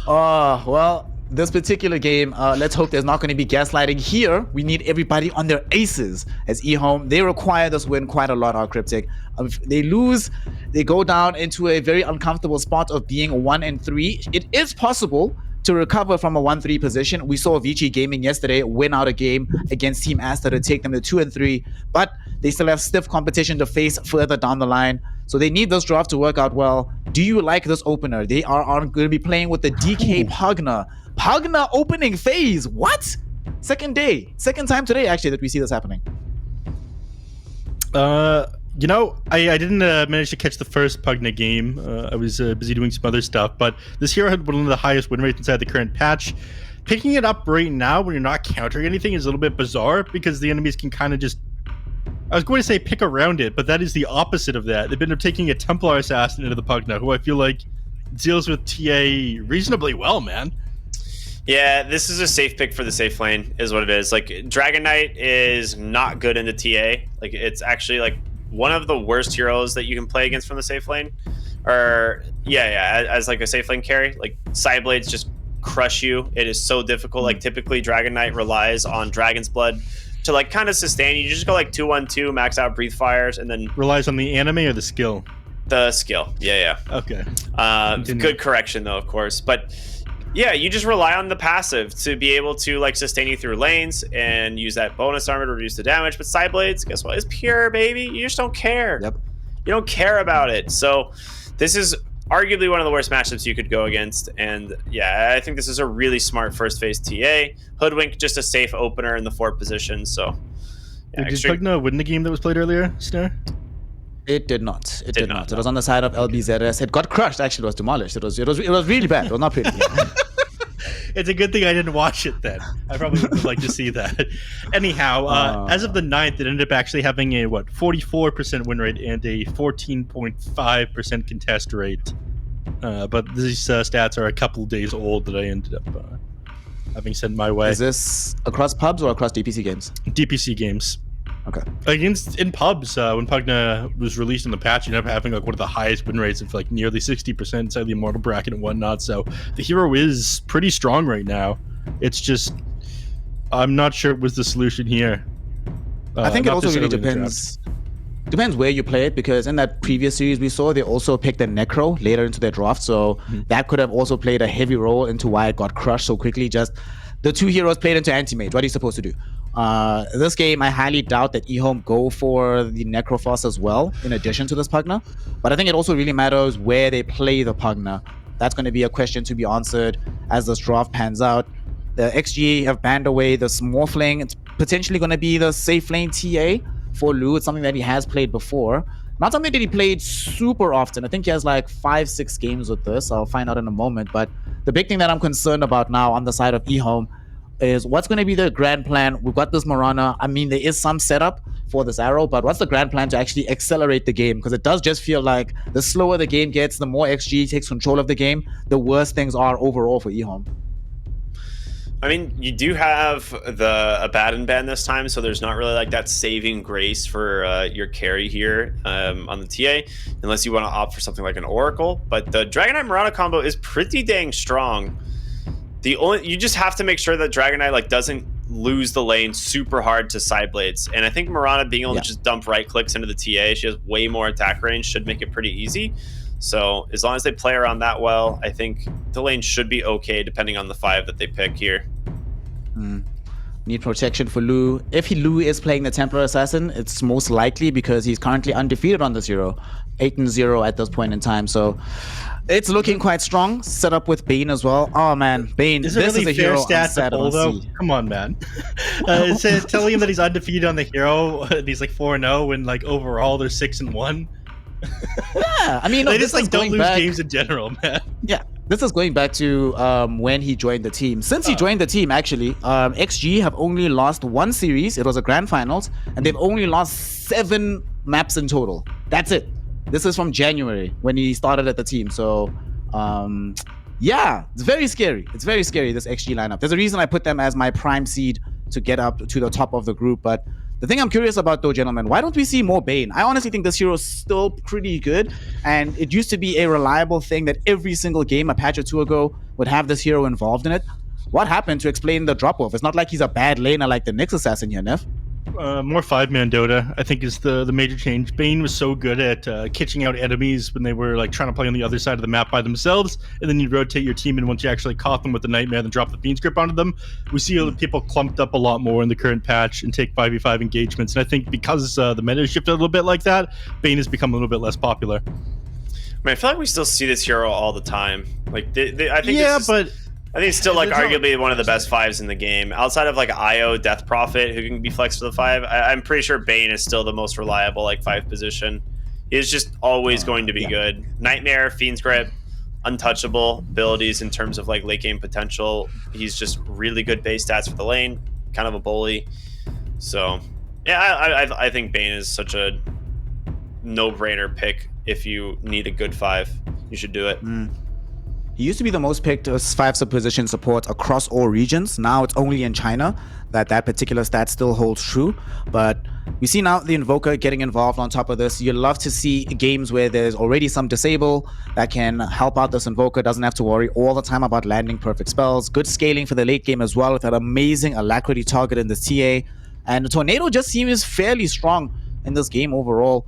well, this particular game, let's hope there's not going to be gaslighting here. We need everybody on their aces as Ehome. They require this win quite a lot, our Cryptic. If they lose, they go down into a very uncomfortable spot of being 1-3. It is possible to recover from a 1-3 position. We saw Vici Gaming yesterday win out a game against Team Asta to take them to 2-3, but they still have stiff competition to face further down the line. So they need this draft to work out well. Do you like this opener? They are going to be playing with the DK Pugna. Pugna opening phase. What? Second time today, actually, that we see this happening. You know, I didn't manage to catch the first Pugna game. I was busy doing some other stuff, but this hero had one of the highest win rates inside the current patch. Picking it up right now when you're not countering anything is a little bit bizarre because the enemies can kind of just... I was going to say pick around it, but that is the opposite of that. They've been taking a Templar Assassin into the Pugna, who I feel like deals with TA reasonably well, man. Yeah, this is a safe pick for the safe lane, is what it is. Like, Dragon Knight is not good in the TA. Like, it's actually, like, one of the worst heroes that you can play against from the safe lane. Or, as like, a safe lane carry. Like, Sideblades just crush you. It is so difficult. Like, typically, Dragon Knight relies on Dragon's Blood to, like, kind of sustain. You just go, like, 2-1-2, max out Breathe Fires, and then... Relies on the anime or the skill? The skill, yeah. Okay. Good correction, though, of course. But... yeah, you just rely on the passive to be able to like sustain you through lanes and use that bonus armor to reduce the damage. But Sideblades, guess what? It's pure, baby. You just don't care. Yep. You don't care about it. So this is arguably one of the worst matchups you could go against. And yeah, I think this is a really smart first phase TA. Hoodwink, just a safe opener in the 4th position. So yeah, did Pugna win the game that was played earlier, Snare? It did not. It did not. It was on the side of LBZS. It got crushed. Actually, it was demolished. It was really bad. It was not pretty. It's a good thing I didn't watch it then. I probably would like to see that. Anyhow, as of the 9th, it ended up actually having a 44% win rate and a 14.5% contest rate. But these stats are a couple days old that I ended up having sent my way. Is this across pubs or across DPC games? DPC games. Okay. In pubs, when Pugna was released in the patch, you ended up having like one of the highest win rates of like nearly 60% inside the Immortal bracket and whatnot. So the hero is pretty strong right now. It's just, I'm not sure it was the solution here. I think it also really depends where you play it, because in that previous series we saw, they also picked a Necro later into their draft. So that could have also played a heavy role into why it got crushed so quickly. Just the 2 heroes played into Anti-Mage. What are you supposed to do? This game, I highly doubt that Ehome go for the Necrophos as well, in addition to this Pugna. But I think it also really matters where they play the Pugna. That's going to be a question to be answered as this draft pans out. The XG have banned away the Smurfling. It's potentially going to be the safe lane TA for Lou. It's something that he has played before. Not something that he played super often. I think he has like 5-6 games with this. I'll find out in a moment. But the big thing that I'm concerned about now on the side of Ehome is what's going to be the grand plan. We've got this Marana. I mean, there is some setup for this arrow, but what's the grand plan to actually accelerate the game? Because it does just feel like the slower the game gets, the more XG takes control of the game, the worse things are overall for Ehome. I mean, you do have the Abaddon ban this time, so there's not really like that saving grace for your carry here on the TA, unless you want to opt for something like an Oracle. But the Dragonite Mirana combo is pretty dang strong. You just have to make sure that Dragonite like doesn't lose the lane super hard to side blades. And I think Mirana being able to just dump right clicks into the TA, she has way more attack range, should make it pretty easy. So as long as they play around that well, I think the lane should be okay depending on the 5 that they pick here. Need protection for Lu. If Lu is playing the Templar Assassin, it's most likely because he's currently undefeated on this hero. 8-0 at this point in time. So it's looking quite strong. Set up with Bane as well. Oh man, Bane. Is this it really is a fair hero stat sad to pull, on though? C. Come on, man. Telling him that he's undefeated on the hero, and he's like 4-0, when like overall they're 6-1. Yeah, I mean, they this just like is don't going lose back- games in general, man. Yeah, this is going back to when he joined the team. Since he joined the team, actually, XG have only lost 1 series. It was a grand finals, and they've only lost 7 maps in total. That's it. This is from January when he started at the team. So, yeah, it's very scary. It's very scary, this XG lineup. There's a reason I put them as my prime seed to get up to the top of the group. But the thing I'm curious about, though, gentlemen, why don't we see more Bane? I honestly think this hero is still pretty good, and it used to be a reliable thing that every single game a patch or 2 ago would have this hero involved in it. What happened to explain the drop-off? It's not like he's a bad laner like the Nyx Assassin here, Nev. More 5-man Dota, I think, is the major change. Bane was so good at kitching out enemies when they were like trying to play on the other side of the map by themselves, and then you rotate your team, and once you actually caught them with the Nightmare, then drop the Fiend's Grip onto them. We see people clumped up a lot more in the current patch and take 5v5 engagements, and I think because the meta has shifted a little bit like that, Bane has become a little bit less popular. I mean, I feel like we still see this hero all the time. Like, I think I think it's still like arguably one of the best 5s in the game. Outside of like IO, Death Prophet, who can be flexed to the 5, I'm pretty sure Bane is still the most reliable like 5 position. He is just always going to be good. Nightmare, Fiend's Grip, untouchable abilities in terms of like late game potential. He's just really good base stats for the lane, kind of a bully. So yeah, I think Bane is such a no-brainer pick. If you need a good 5, you should do it. He used to be the most picked as 5 sub-position support across all regions. Now it's only in China that particular stat still holds true. But we see now the Invoker getting involved on top of this. You love to see games where there's already some disable that can help out this Invoker. Doesn't have to worry all the time about landing perfect spells. Good scaling for the late game as well with that amazing Alacrity target in the TA. And the Tornado just seems fairly strong in this game overall.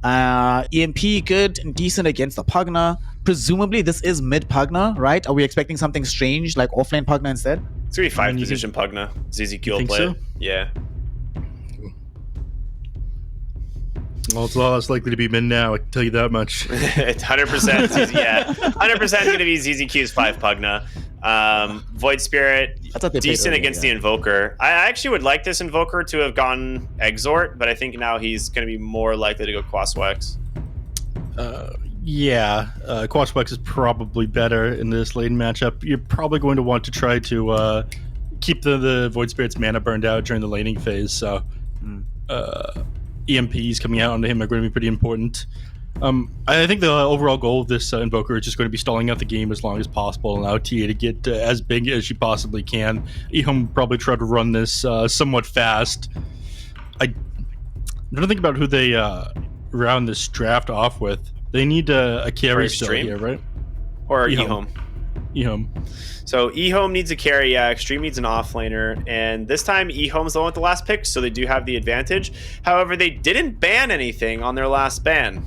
EMP good and decent against the Pugna. Presumably this is mid Pugna, right? Are we expecting something strange like offlane Pugna instead? It's gonna be 5 position Pugna. ZZQ will play it. Yeah. Well, it's a lot less likely to be mid now, I can tell you that much. It's 100%. Yeah, 100% gonna be ZZQ's 5 Pugna. Void Spirit, decent against the Invoker. I actually would like this Invoker to have gone Exort, but I think now he's going to be more likely to go Quaswex. Yeah, Quaswex is probably better in this lane matchup. You're probably going to want to try to keep the Void Spirit's mana burned out during the laning phase, so EMPs coming out onto him are going to be pretty important. I think the overall goal of this Invoker is just going to be stalling out the game as long as possible and allow TA to get as big as she possibly can. Ehome probably try to run this somewhat fast. I'm trying to think about who they round this draft off with. They need a carry still here, right? Or Ehome. Ehome. So Ehome needs a carry, yeah. Extreme needs an offlaner, and this time Ehome's the one with the last pick, so they do have the advantage. However, they didn't ban anything on their last ban.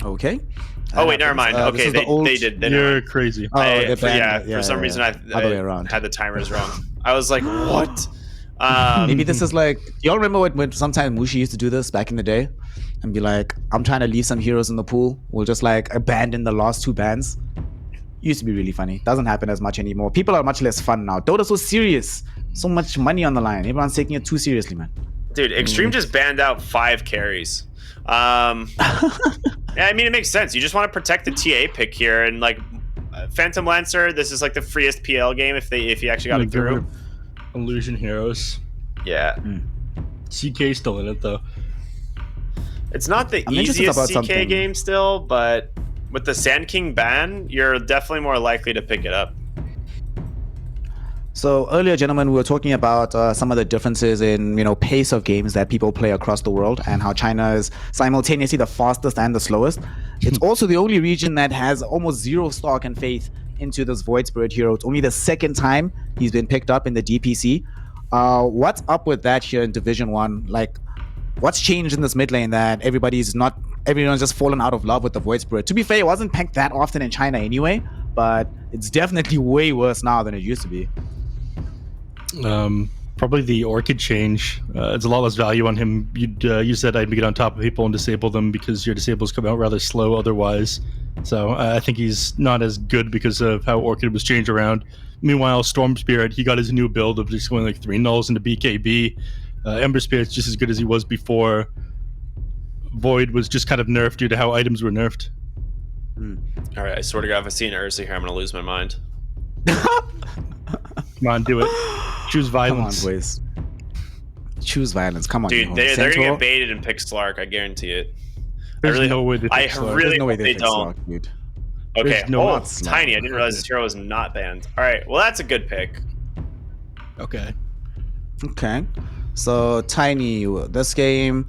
Okay. Oh wait, never mind. Okay, they did. You're crazy. For some reason I had the timers wrong. I was like, what? Maybe this is like, y'all remember when sometimes Mushi used to do this back in the day and be like, I'm trying to leave some heroes in the pool. We'll just like abandon the last 2 bans. Used to be really funny. Doesn't happen as much anymore. People are much less fun now. Dota's so serious. So much money on the line. Everyone's taking it too seriously, man. Dude, Extreme just banned out 5 carries. Yeah, I mean, it makes sense. You just want to protect the TA pick here, and like Phantom Lancer, this is like the freest PL game if you actually got it through. Illusion Heroes. Yeah. CK still in it though. It's not the easiest CK game still, but with the Sand King ban, you're definitely more likely to pick it up. So earlier, gentlemen, we were talking about some of the differences in, pace of games that people play across the world and how China is simultaneously the fastest and the slowest. It's also the only region that has almost zero stock and faith into this Void Spirit hero. It's only the second time he's been picked up in the DPC. What's up with that here in Division 1? Like, what's changed in this mid lane that everyone's just fallen out of love with the Void Spirit? To be fair, it wasn't picked that often in China anyway, but it's definitely way worse now than it used to be. Probably the Orchid change. It's a lot less value on him. You said I'd get on top of people and disable them because your disables come out rather slow otherwise. So I think he's not as good because of how Orchid was changed around. Meanwhile, Storm Spirit, he got his new build of just going like 3 nulls into BKB. Ember Spirit's just as good as he was before. Void was just kind of nerfed due to how items were nerfed. All right, I swear to God, if I see an Ursa here, I'm gonna lose my mind. Come on, do it. Choose violence. Come on, boys. Choose violence. Come on, dude. They're gonna get baited and pick Slark. I guarantee it. There's no way they pick Slark. I really no way hope they don't. Slark, dude. Okay. No Tiny. I didn't realize this hero was not banned. All right. Well, that's a good pick. Okay. Okay. So Tiny, this game,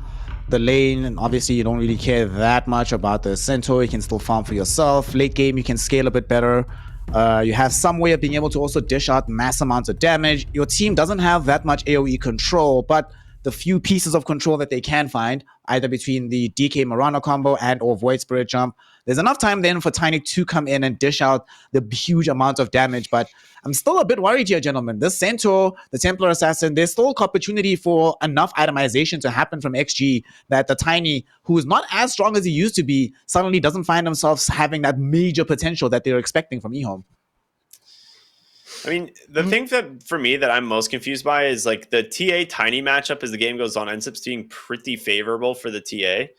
the lane, and obviously you don't really care that much about the Centaur. You can still farm for yourself. Late game, you can scale a bit better. You have some way of being able to also dish out mass amounts of damage. Your team doesn't have that much AoE control, but the few pieces of control that they can find, either between the DK Marana combo and or Void Spirit jump, there's enough time then for Tiny to come in and dish out the huge amount of damage. But I'm still a bit worried here, gentlemen. This Centaur, the Templar Assassin, there's still opportunity for enough itemization to happen from XG that the Tiny, who is not as strong as he used to be, suddenly doesn't find themselves having that major potential that they're expecting from Ehome. I mean, the thing that for me that I'm most confused by is like the TA Tiny matchup as the game goes on ends up being pretty favorable for the TA,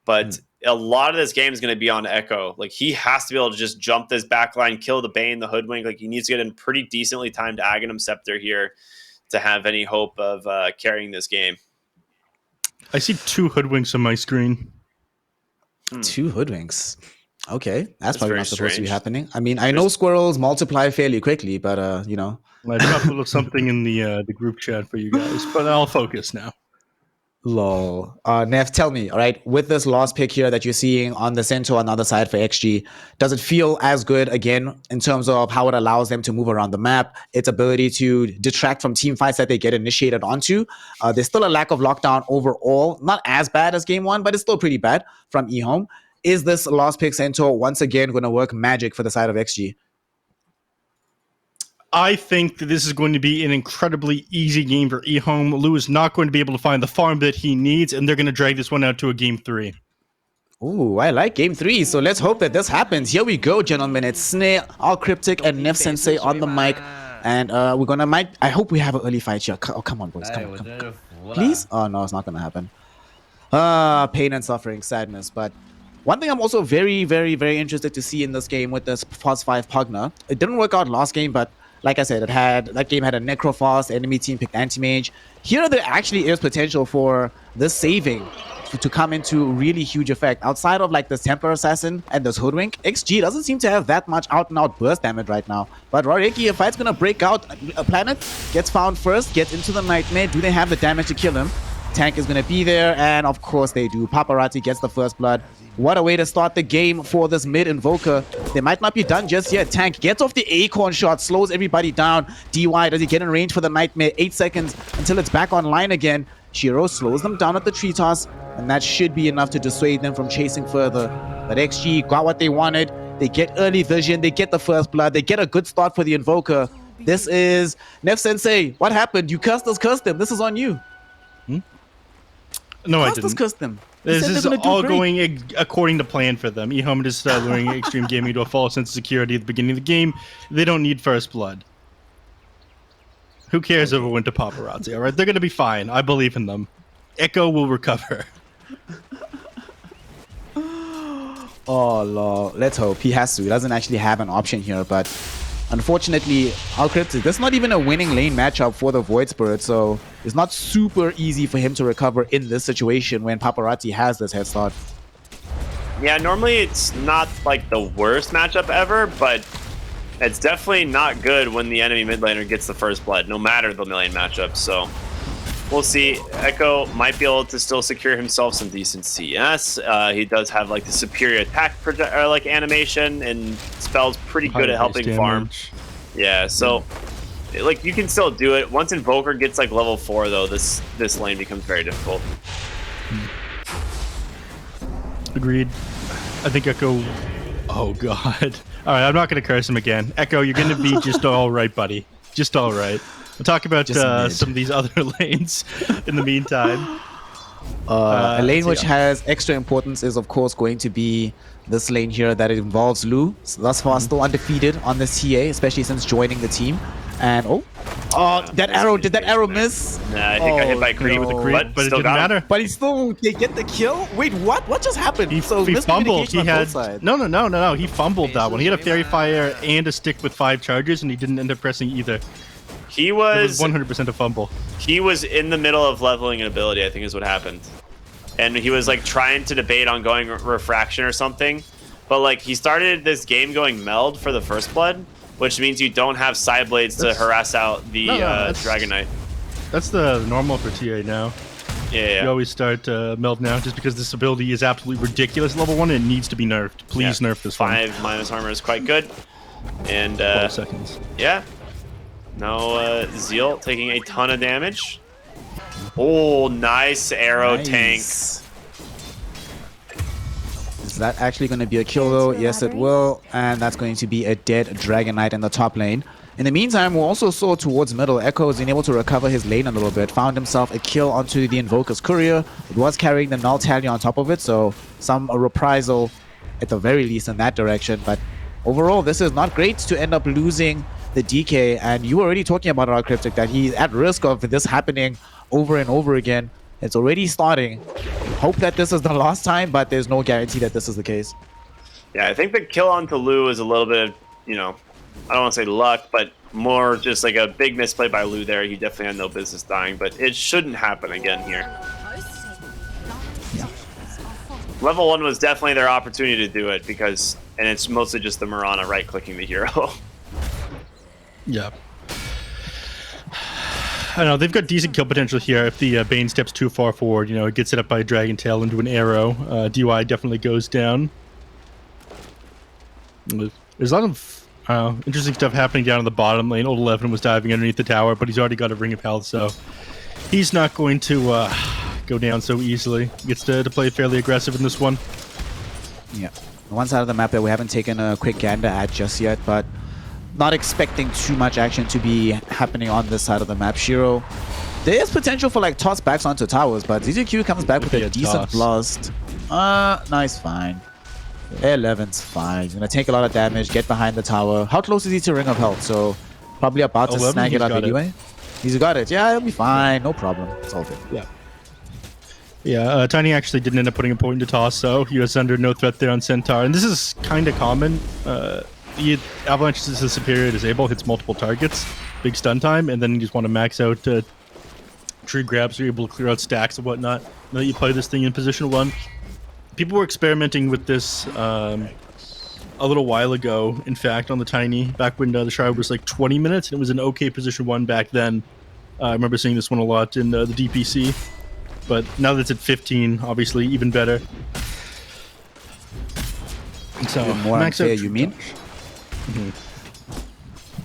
but a lot of this game is going to be on Echo. Like he has to be able to just jump this backline, kill the Bane, the Hoodwink. Like he needs to get in pretty decently timed Aghanim Scepter here to have any hope of carrying this game. I see 2 Hoodwinks on my screen. 2 Hoodwinks. Okay, that's probably not supposed to be strange. happening. I mean, I know squirrels multiply fairly quickly, but I dropped a little something in the group chat for you guys, but I'll focus now. Lol. Nev, tell me, all right, with this last pick here that you're seeing on the Centaur on the other side for XG, does it feel as good again in terms of how it allows them to move around the map, its ability to detract from team fights that they get initiated onto? There's still a lack of lockdown overall, not as bad as game 1, but it's still pretty bad from Ehome. Is this last pick Centaur once again going to work magic for the side of XG? I think that this is going to be an incredibly easy game for Ehome. Lou is not going to be able to find the farm that he needs, and they're going to drag this one out to a game 3. Ooh, I like game 3. So let's hope that this happens. Here we go, gentlemen. It's Snare, All Cryptic, and Nev Sensei on the mic. And we're going to I hope we have an early fight here. Oh, come on, boys. Come on. Please? Oh, no, it's not going to happen. Pain and suffering, sadness. But one thing I'm also very, very, very interested to see in this game with this Fast 5 Pugna. It didn't work out last game, but like I said, that game had a Necrofast, enemy team picked Anti-Mage. Here there actually is potential for this saving to come into really huge effect. Outside of like this Templar Assassin and this Hoodwink, XG doesn't seem to have that much out-and-out burst damage right now. But Roreki, a fight's gonna break out. A Planet gets found first, gets into the Nightmare. Do they have the damage to kill him? Tank is gonna be there, and of course they do. Paparazzi gets the first blood. What a way to start the game for this mid Invoker. They might not be done just yet. Tank gets off the Acorn shot, slows everybody down. DY, does he get in range for the Nightmare? 8 seconds until it's back online again. Shiro slows them down at the tree toss, and that should be enough to dissuade them from chasing further. But XG got what they wanted. They get early vision, they get the first blood, they get a good start for the Invoker. This is Nev Sensei. What happened? You cursed them. This is on you. No, I didn't. Cursed them. This is all going according to plan for them. Ehome is luring Extreme Gaming to a false sense of security at the beginning of the game. They don't need first blood. Who cares if it went to Paparazzi, all right? They're going to be fine. I believe in them. Echo will recover. Oh, Lord. Let's hope. He has to. He doesn't actually have an option here, but unfortunately, Cryptic, that's not even a winning lane matchup for the Void Spirit, so it's not super easy for him to recover in this situation when Paparazzi has this head start. Yeah, normally it's not like the worst matchup ever, but it's definitely not good when the enemy mid laner gets the first blood, no matter the lane matchup. So we'll see. Echo might be able to still secure himself some decent CS. He does have like the superior attack like animation, and spells pretty good at helping farm. Yeah, so like you can still do it. Once Invoker gets like level 4 though, this lane becomes very difficult. Agreed. I think Echo. Oh god. All right, I'm not going to curse him again. Echo, you're going to be just all right, buddy. Just all right. We'll talk about some of these other lanes in the meantime. A lane which has extra importance is, of course, going to be this lane here that involves Lu. Thus far, still undefeated on this TA, especially since joining the team. And that arrow! Did that arrow miss? Nah, I think I hit by creep with the creep, but it didn't matter. But they get the kill. Wait, what? What just happened? He fumbled. He had no. He fumbled that one. He had a fairy fire and a stick with 5 charges, and he didn't end up pressing either. He was 100% a fumble. He was in the middle of leveling an ability, I think is what happened. And he was like trying to debate on going refraction or something. But like he started this game going meld for the first blood, which means you don't have side blades to harass out the Dragon Knight. That's the normal for TA now. Yeah. You always start meld now just because this ability is absolutely ridiculous. Level 1, and it needs to be nerfed. Please nerf this 5 minus armor is quite good. And 12 seconds. Yeah. No Zeal taking a ton of damage. Oh, nice arrow tank. Is that actually going to be a kill though? Yes, it will. And that's going to be a dead Dragon Knight in the top lane. In the meantime, we also saw towards middle, Echo has been able to recover his lane a little bit. Found himself a kill onto the Invoker's Courier. It was carrying the Null Tally on top of it, so some reprisal at the very least in that direction. But overall, this is not great to end up losing the DK. And you were already talking about our Cryptic, that he's at risk of this happening over and over again. It's already starting. Hope that this is the last time, but there's no guarantee that this is the case. Yeah, I think the kill onto Lu is a little bit of, I don't want to say luck, but more just like a big misplay by Lu there. He definitely had no business dying, but it shouldn't happen again here. Level 1 was definitely their opportunity to do it and it's mostly just the Mirana right-clicking the hero. Yeah. I don't know, they've got decent kill potential here. If the Bane steps too far forward, it gets hit up by a Dragon Tail into an arrow. DUI definitely goes down. There's a lot of interesting stuff happening down in the bottom lane. Old 11 was diving underneath the tower, but he's already got a Ring of Health, so he's not going to go down so easily. He gets to play fairly aggressive in this one. Yeah. One side of the map that we haven't taken a quick gander at just yet, but not expecting too much action to be happening on this side of the map. Shiro, there is potential for like toss backs onto towers, but ZZQ comes back with a decent blast. Nice, fine. 11's fine. He's gonna take a lot of damage, get behind the tower. How close is he to Ring of Health? So probably about to snag it up anyway. He's got it. Yeah, it'll be fine. No problem. It's all good. Yeah. Yeah, Tiny actually didn't end up putting a point into toss, so he was under no threat there on Centaur. And this is kind of common. The Avalanche is a superior disable, hits multiple targets, big stun time, and then you just want to max out tree grabs, so you're able to clear out stacks and whatnot. Now that you play this thing in position 1. People were experimenting with this a little while ago, in fact, on the Tiny, back when the Shard was like 20 minutes, and it was an okay position 1 back then. I remember seeing this one a lot in the DPC. But now that it's at 15, obviously, even better. So, more unfair, you mean?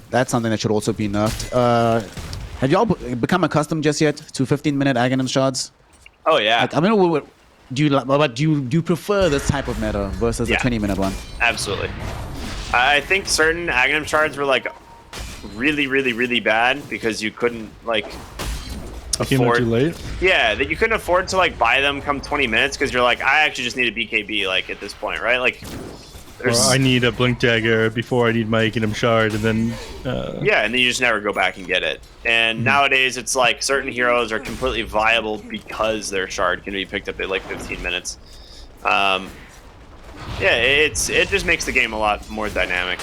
That's something that should also be nerfed. Have y'all become accustomed just yet to 15-minute Aghanim shards? Oh, yeah. Like, I mean, do you prefer this type of meta versus a 20-minute one? Absolutely. I think certain Aghanim shards were like really, really, really bad because you couldn't like afford. Too late? Yeah, that you couldn't afford to like buy them come 20 minutes because you're like, I actually just need a BKB like at this point, right? Like, or I need a Blink Dagger before I need my Aghanim shard, and then yeah, and then you just never go back and get it. And nowadays, it's like certain heroes are completely viable because their shard can be picked up at like 15 minutes. Yeah, it just makes the game a lot more dynamic.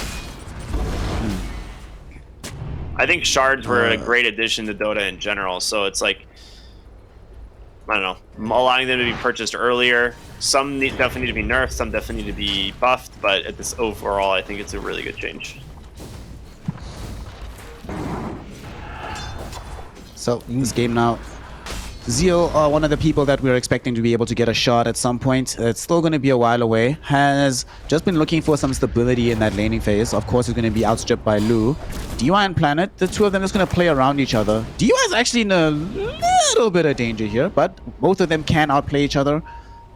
I think shards were a great addition to Dota in general, so it's like, I don't know, allowing them to be purchased earlier. Some definitely need to be nerfed, some definitely need to be buffed, but at this overall, I think it's a really good change. So this game now, Zeal, one of the people that we're expecting to be able to get a shot at some point. It's still going to be a while away. Has just been looking for some stability in that laning phase. Of course, he's going to be outstripped by Lu. DY and Planet, the two of them is going to play around each other. DY is actually in a little bit of danger here, but both of them can outplay each other.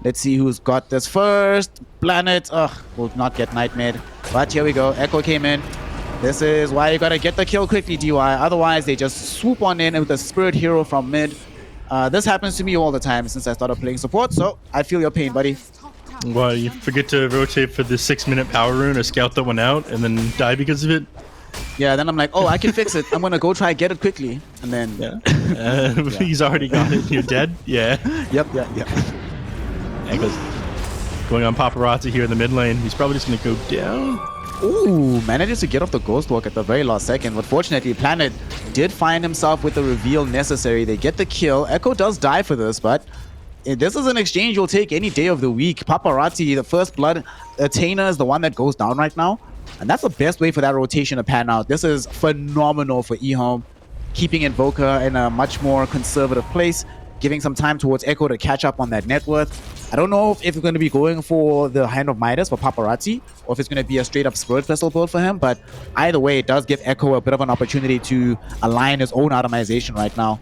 Let's see who's got this first. Planet, will not get nightmared. But here we go. Echo came in. This is why you got to get the kill quickly, DY. Otherwise, they just swoop on in with the Spirit Hero from mid. This happens to me all the time since I started playing support, so I feel your pain, buddy. Well, you forget to rotate for the 6-minute power rune or scout that one out and then die because of it. Yeah, then I'm like, oh, I can fix it. I'm gonna go try get it quickly, and then He's already got it. You're dead. Yeah. Yep. Echo's going on paparazzi here in the mid lane. He's probably just gonna go down. Ooh, manages to get off the Ghost Walk at the very last second, but fortunately Planet did find himself with the reveal necessary. They get the kill. Echo does die for this, but this is an exchange you'll take any day of the week. Paparazzi, the first blood attainer, is the one that goes down right now, and that's the best way for that rotation to pan out. This is phenomenal for Ehome, keeping Invoker in a much more conservative place, giving some time towards Echo to catch up on that net worth. I don't know if it's going to be going for the Hand of Midas for Paparazzi, or if it's going to be a straight-up Spirit Vessel build for him, but either way, it does give Echo a bit of an opportunity to align his own itemization right now.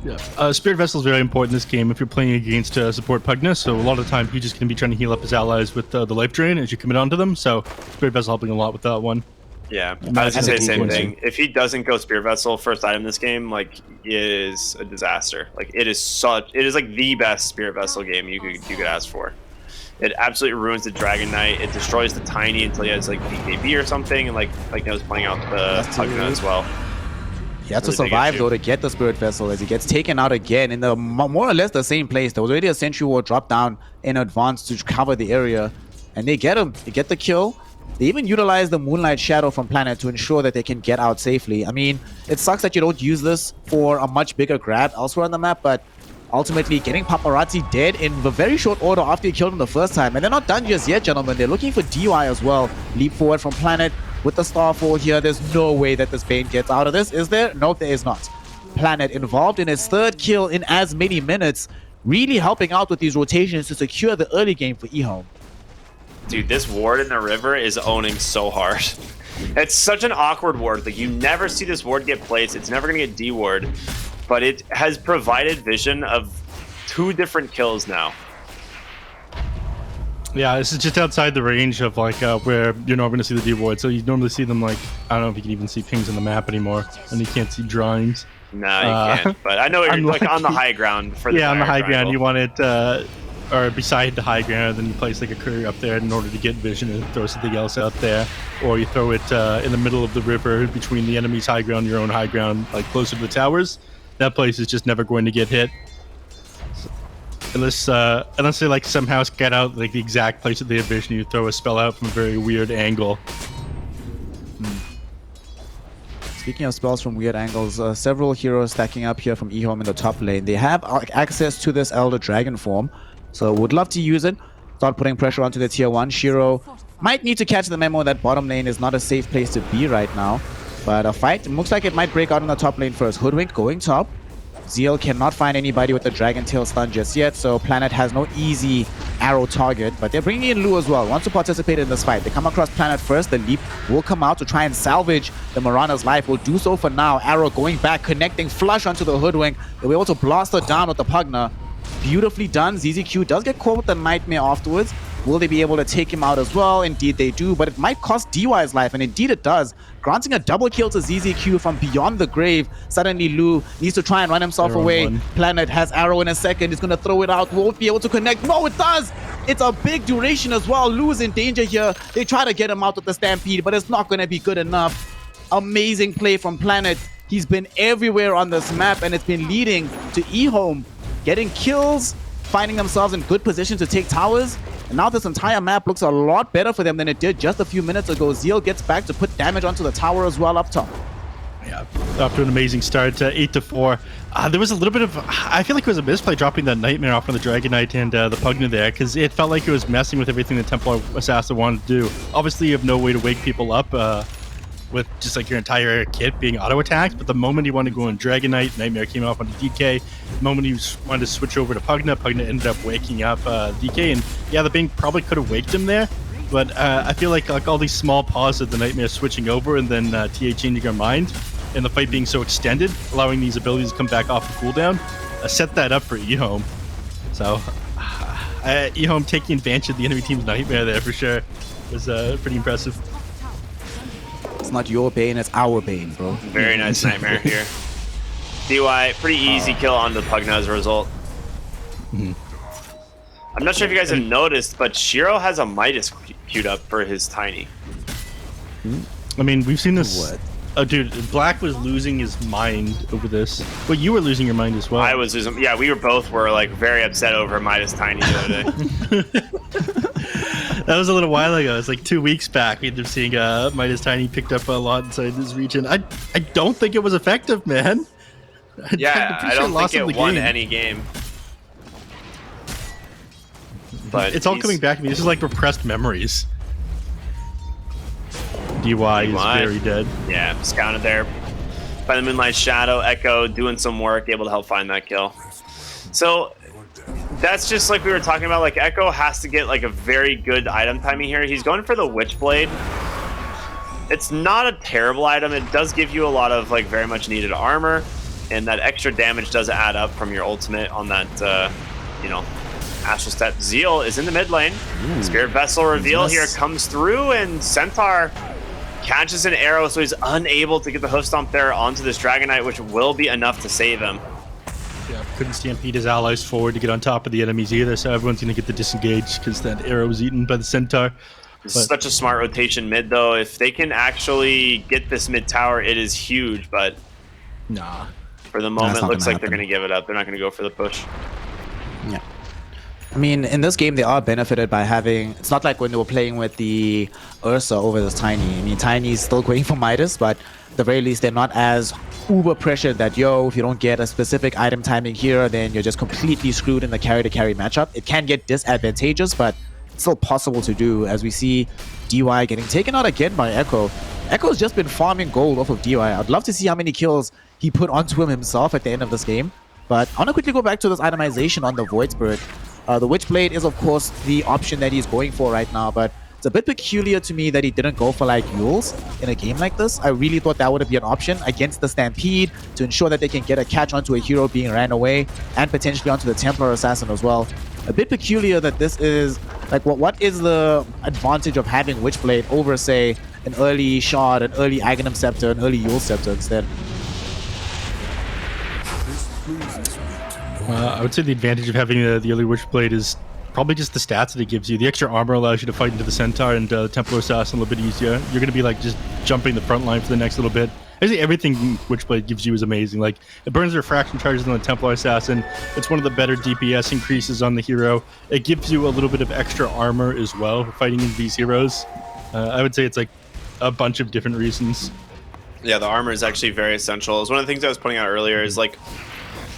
Yeah. Spirit Vessel is very important in this game if you're playing against support Pugna, so a lot of the time he's just going to be trying to heal up his allies with the life drain as you commit onto them, so Spirit Vessel helping a lot with that one. Yeah, I was gonna say the same thing. If he doesn't go Spirit Vessel first item in this game, like, is a disaster. Like, it is like the best Spirit Vessel game you could ask for. It absolutely ruins the Dragon Knight. It destroys the Tiny until he has like BKB or something, and like knows playing out the Pugna as well. He has to survive though to get the Spirit Vessel as he gets taken out again in the more or less the same place. There was already a Sentry Ward drop down in advance to cover the area, and they get him. They get the kill. They even utilize the Moonlight Shadow from Planet to ensure that they can get out safely. I mean, it sucks that you don't use this for a much bigger grab elsewhere on the map, but ultimately getting Paparazzi dead in a very short order after you killed him the first time. And they're not done just yet, gentlemen. They're looking for DY as well. Leap forward from Planet with the Starfall here. There's no way that this Bane gets out of this, is there? No, there is not. Planet involved in his third kill in as many minutes, really helping out with these rotations to secure the early game for Ehome. Dude, this ward in the river is owning so hard. It's such an awkward ward. Like, you never see this ward get placed. It's never going to get D-ward. But it has provided vision of 2 different kills now. Yeah, this is just outside the range of like where you're not going to see the D-ward. So you normally see them like, I don't know if you can even see pings on the map anymore. And you can't see drawings. No, you can't. But I know you're like on the high ground. For the on the high ground, triangle. you want it... or beside the high ground, then you place like a courier up there in order to get vision and throw something else out there, or you throw it in the middle of the river between the enemy's high ground and your own high ground, like closer to the towers. That place is just never going to get hit, so, unless they like somehow get out like the exact place that they have vision. You throw a spell out from a very weird angle. Speaking of spells from weird angles, several heroes stacking up here from Ehome in the top lane. They have access to this Elder Dragon form, so would love to use it. Start putting pressure onto the tier 1. Shiro might need to catch the memo that bottom lane is not a safe place to be right now. But a fight looks like it might break out in the top lane first. Hoodwink going top. Zeal cannot find anybody with the Dragon Tail stun just yet, so Planet has no easy arrow target. But they're bringing in Lu as well, wants to participate in this fight. They come across Planet first. The Leap will come out to try and salvage the Mirana's life. Will do so for now. Arrow going back, connecting flush onto the Hoodwink. They'll be able to blast her down with the Pugna. Beautifully done. ZZQ does get caught with the Nightmare afterwards. Will they be able to take him out as well? Indeed they do, but it might cost DY's life, and indeed it does. Granting a double kill to ZZQ from beyond the grave. Suddenly Lu needs to try and run himself away. Planet has arrow in a second. He's going to throw it out. Won't be able to connect. No, it does! It's a big duration as well. Lu's in danger here. They try to get him out with the Stampede, but it's not going to be good enough. Amazing play from Planet. He's been everywhere on this map, and it's been leading to Ehome getting kills, finding themselves in good position to take towers. And now this entire map looks a lot better for them than it did just a few minutes ago. Zeal gets back to put damage onto the tower as well up top. Yeah, off to an amazing start, 8-4. There was a little bit of, I feel like it was a misplay dropping that Nightmare off on the Dragon Knight and the Pugna there, because it felt like it was messing with everything the Templar Assassin wanted to do. Obviously, you have no way to wake people up with just like your entire kit being auto attacked. But the moment you want to go on Dragon Knight, Nightmare came off on the DK. The moment you wanted to switch over to Pugna ended up waking up DK. And yeah, the Bing probably could have waked him there. But I feel like all these small pauses of the Nightmare switching over and then TA changing her mind and the fight being so extended, allowing these abilities to come back off the cooldown, set that up for Ehome. So Ehome taking advantage of the enemy team's Nightmare there for sure was pretty impressive. It's not your bane, it's our bane, bro. Very nice Nightmare here. DY, pretty easy kill on the Pugna as a result. Mm-hmm. I'm not sure if you guys have noticed, but Shiro has a Midas queued up for his Tiny. I mean, we've seen this. What? Oh, dude, Black was losing his mind over this. Well, you were losing your mind as well. I was losing. Yeah, we were like very upset over Midas Tiny the other day. That was a little while ago. It was like 2 weeks back. We ended up seeing Midas Tiny picked up a lot inside this region. I don't think it was effective, man. Yeah, I don't think it won any game. But it's all coming back to me. This is like repressed memories. DY is very dead. Yeah, scouted there by the Moonlight Shadow. Echo doing some work, able to help find that kill. So that's just like we were talking about. Like Echo has to get like a very good item timing here. He's going for the Witchblade. It's not a terrible item. It does give you a lot of like very much needed armor, and that extra damage does add up from your ultimate on that, you know, Astral Step. Zeal is in the mid lane. Spirit Vessel reveal here comes through, and Centaur catches an arrow, so he's unable to get the hoof stomp there onto this Dragon Knight, which will be enough to save him. Yeah, couldn't stampede his allies forward to get on top of the enemies either, so everyone's going to get the disengage because that arrow was eaten by the Centaur. This is such a smart rotation mid, though. If they can actually get this mid tower, it is huge, but nah. For the moment, it looks like they're going to give it up. They're not going to go for the push. Yeah. I mean, in this game, they are benefited by having... It's not like when they were playing with the Ursa over this Tiny. I mean, Tiny's still going for Midas, but at the very least, they're not as uber pressured that, yo, if you don't get a specific item timing here, then you're just completely screwed in the carry-to-carry matchup. It can get disadvantageous, but it's still possible to do, as we see DY getting taken out again by Echo. Echo's just been farming gold off of DY. I'd love to see how many kills he put onto him himself at the end of this game. But I want to quickly go back to this itemization on the Void Spirit. The Witchblade is, of course, the option that he's going for right now, but it's a bit peculiar to me that he didn't go for, like, Yules in a game like this. I really thought that would be an option against the Stampede to ensure that they can get a catch onto a hero being ran away and potentially onto the Templar Assassin as well. A bit peculiar that this is, like, what is the advantage of having Witchblade over, say, an early Shard, an early Aghanim Scepter, an early Yule Scepter instead? I would say the advantage of having the early Witchblade is probably just the stats that it gives you. The extra armor allows you to fight into the Centaur and Templar Assassin a little bit easier. You're going to be like just jumping the front line for the next little bit. Actually, everything Witchblade gives you is amazing. Like, it burns refraction charges on the Templar Assassin. It's one of the better DPS increases on the hero. It gives you a little bit of extra armor as well for fighting into these heroes. I would say it's like a bunch of different reasons. Yeah, the armor is actually very essential. It's one of the things I was pointing out earlier is like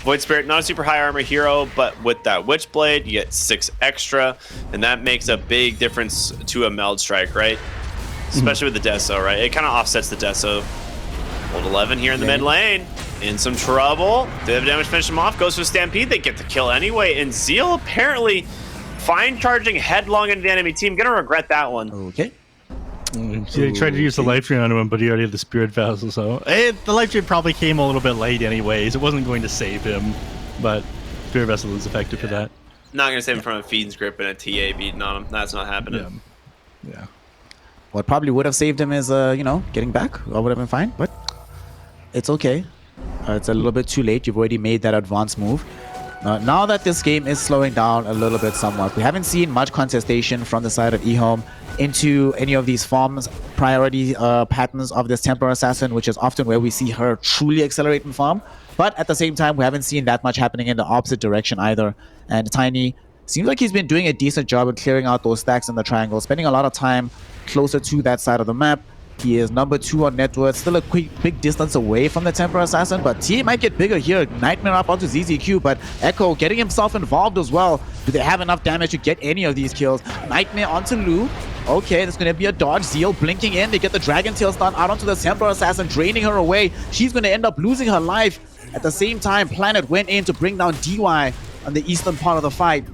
Void Spirit, not a super high armor hero, but with that Witchblade, you get 6 extra, and that makes a big difference to a Meld Strike, right? Especially with the Deso, right? It kind of offsets the Deso. Old 11 here in the mid lane. In some trouble. They have damage, finish him off. Goes for Stampede. They get the kill anyway. And Zeal apparently fine charging headlong into the enemy team. Gonna regret that one. Okay. See, they tried to use the Life Drain on him, but he already had the Spirit Vessel, so... the Life Drain probably came a little bit late anyways. It wasn't going to save him, but Spirit Vessel is effective for that. Not going to save him from a Fiend's Grip and a TA beating on him. That's not happening. Yeah. What probably would have saved him is, you know, getting back. I would have been fine, but it's okay. It's a little bit too late. You've already made that advance move. Now that this game is slowing down a little bit somewhat, we haven't seen much contestation from the side of Ehome into any of these farms priority patterns of this Templar Assassin, which is often where we see her truly accelerate in farm. But at the same time, we haven't seen that much happening in the opposite direction either. And Tiny seems like he's been doing a decent job of clearing out those stacks in the triangle, spending a lot of time closer to that side of the map. He is number 2 on net worth, still a quick distance away from the Templar Assassin, but TA might get bigger here. Nightmare up onto ZZQ, but Echo getting himself involved as well. Do they have enough damage to get any of these kills? Nightmare onto Lu. Okay, there's going to be a dodge. Zeal blinking in. They get the Dragon Tail stun out onto the Templar Assassin, draining her away. She's going to end up losing her life. At the same time, Planet went in to bring down DY on the eastern part of the fight.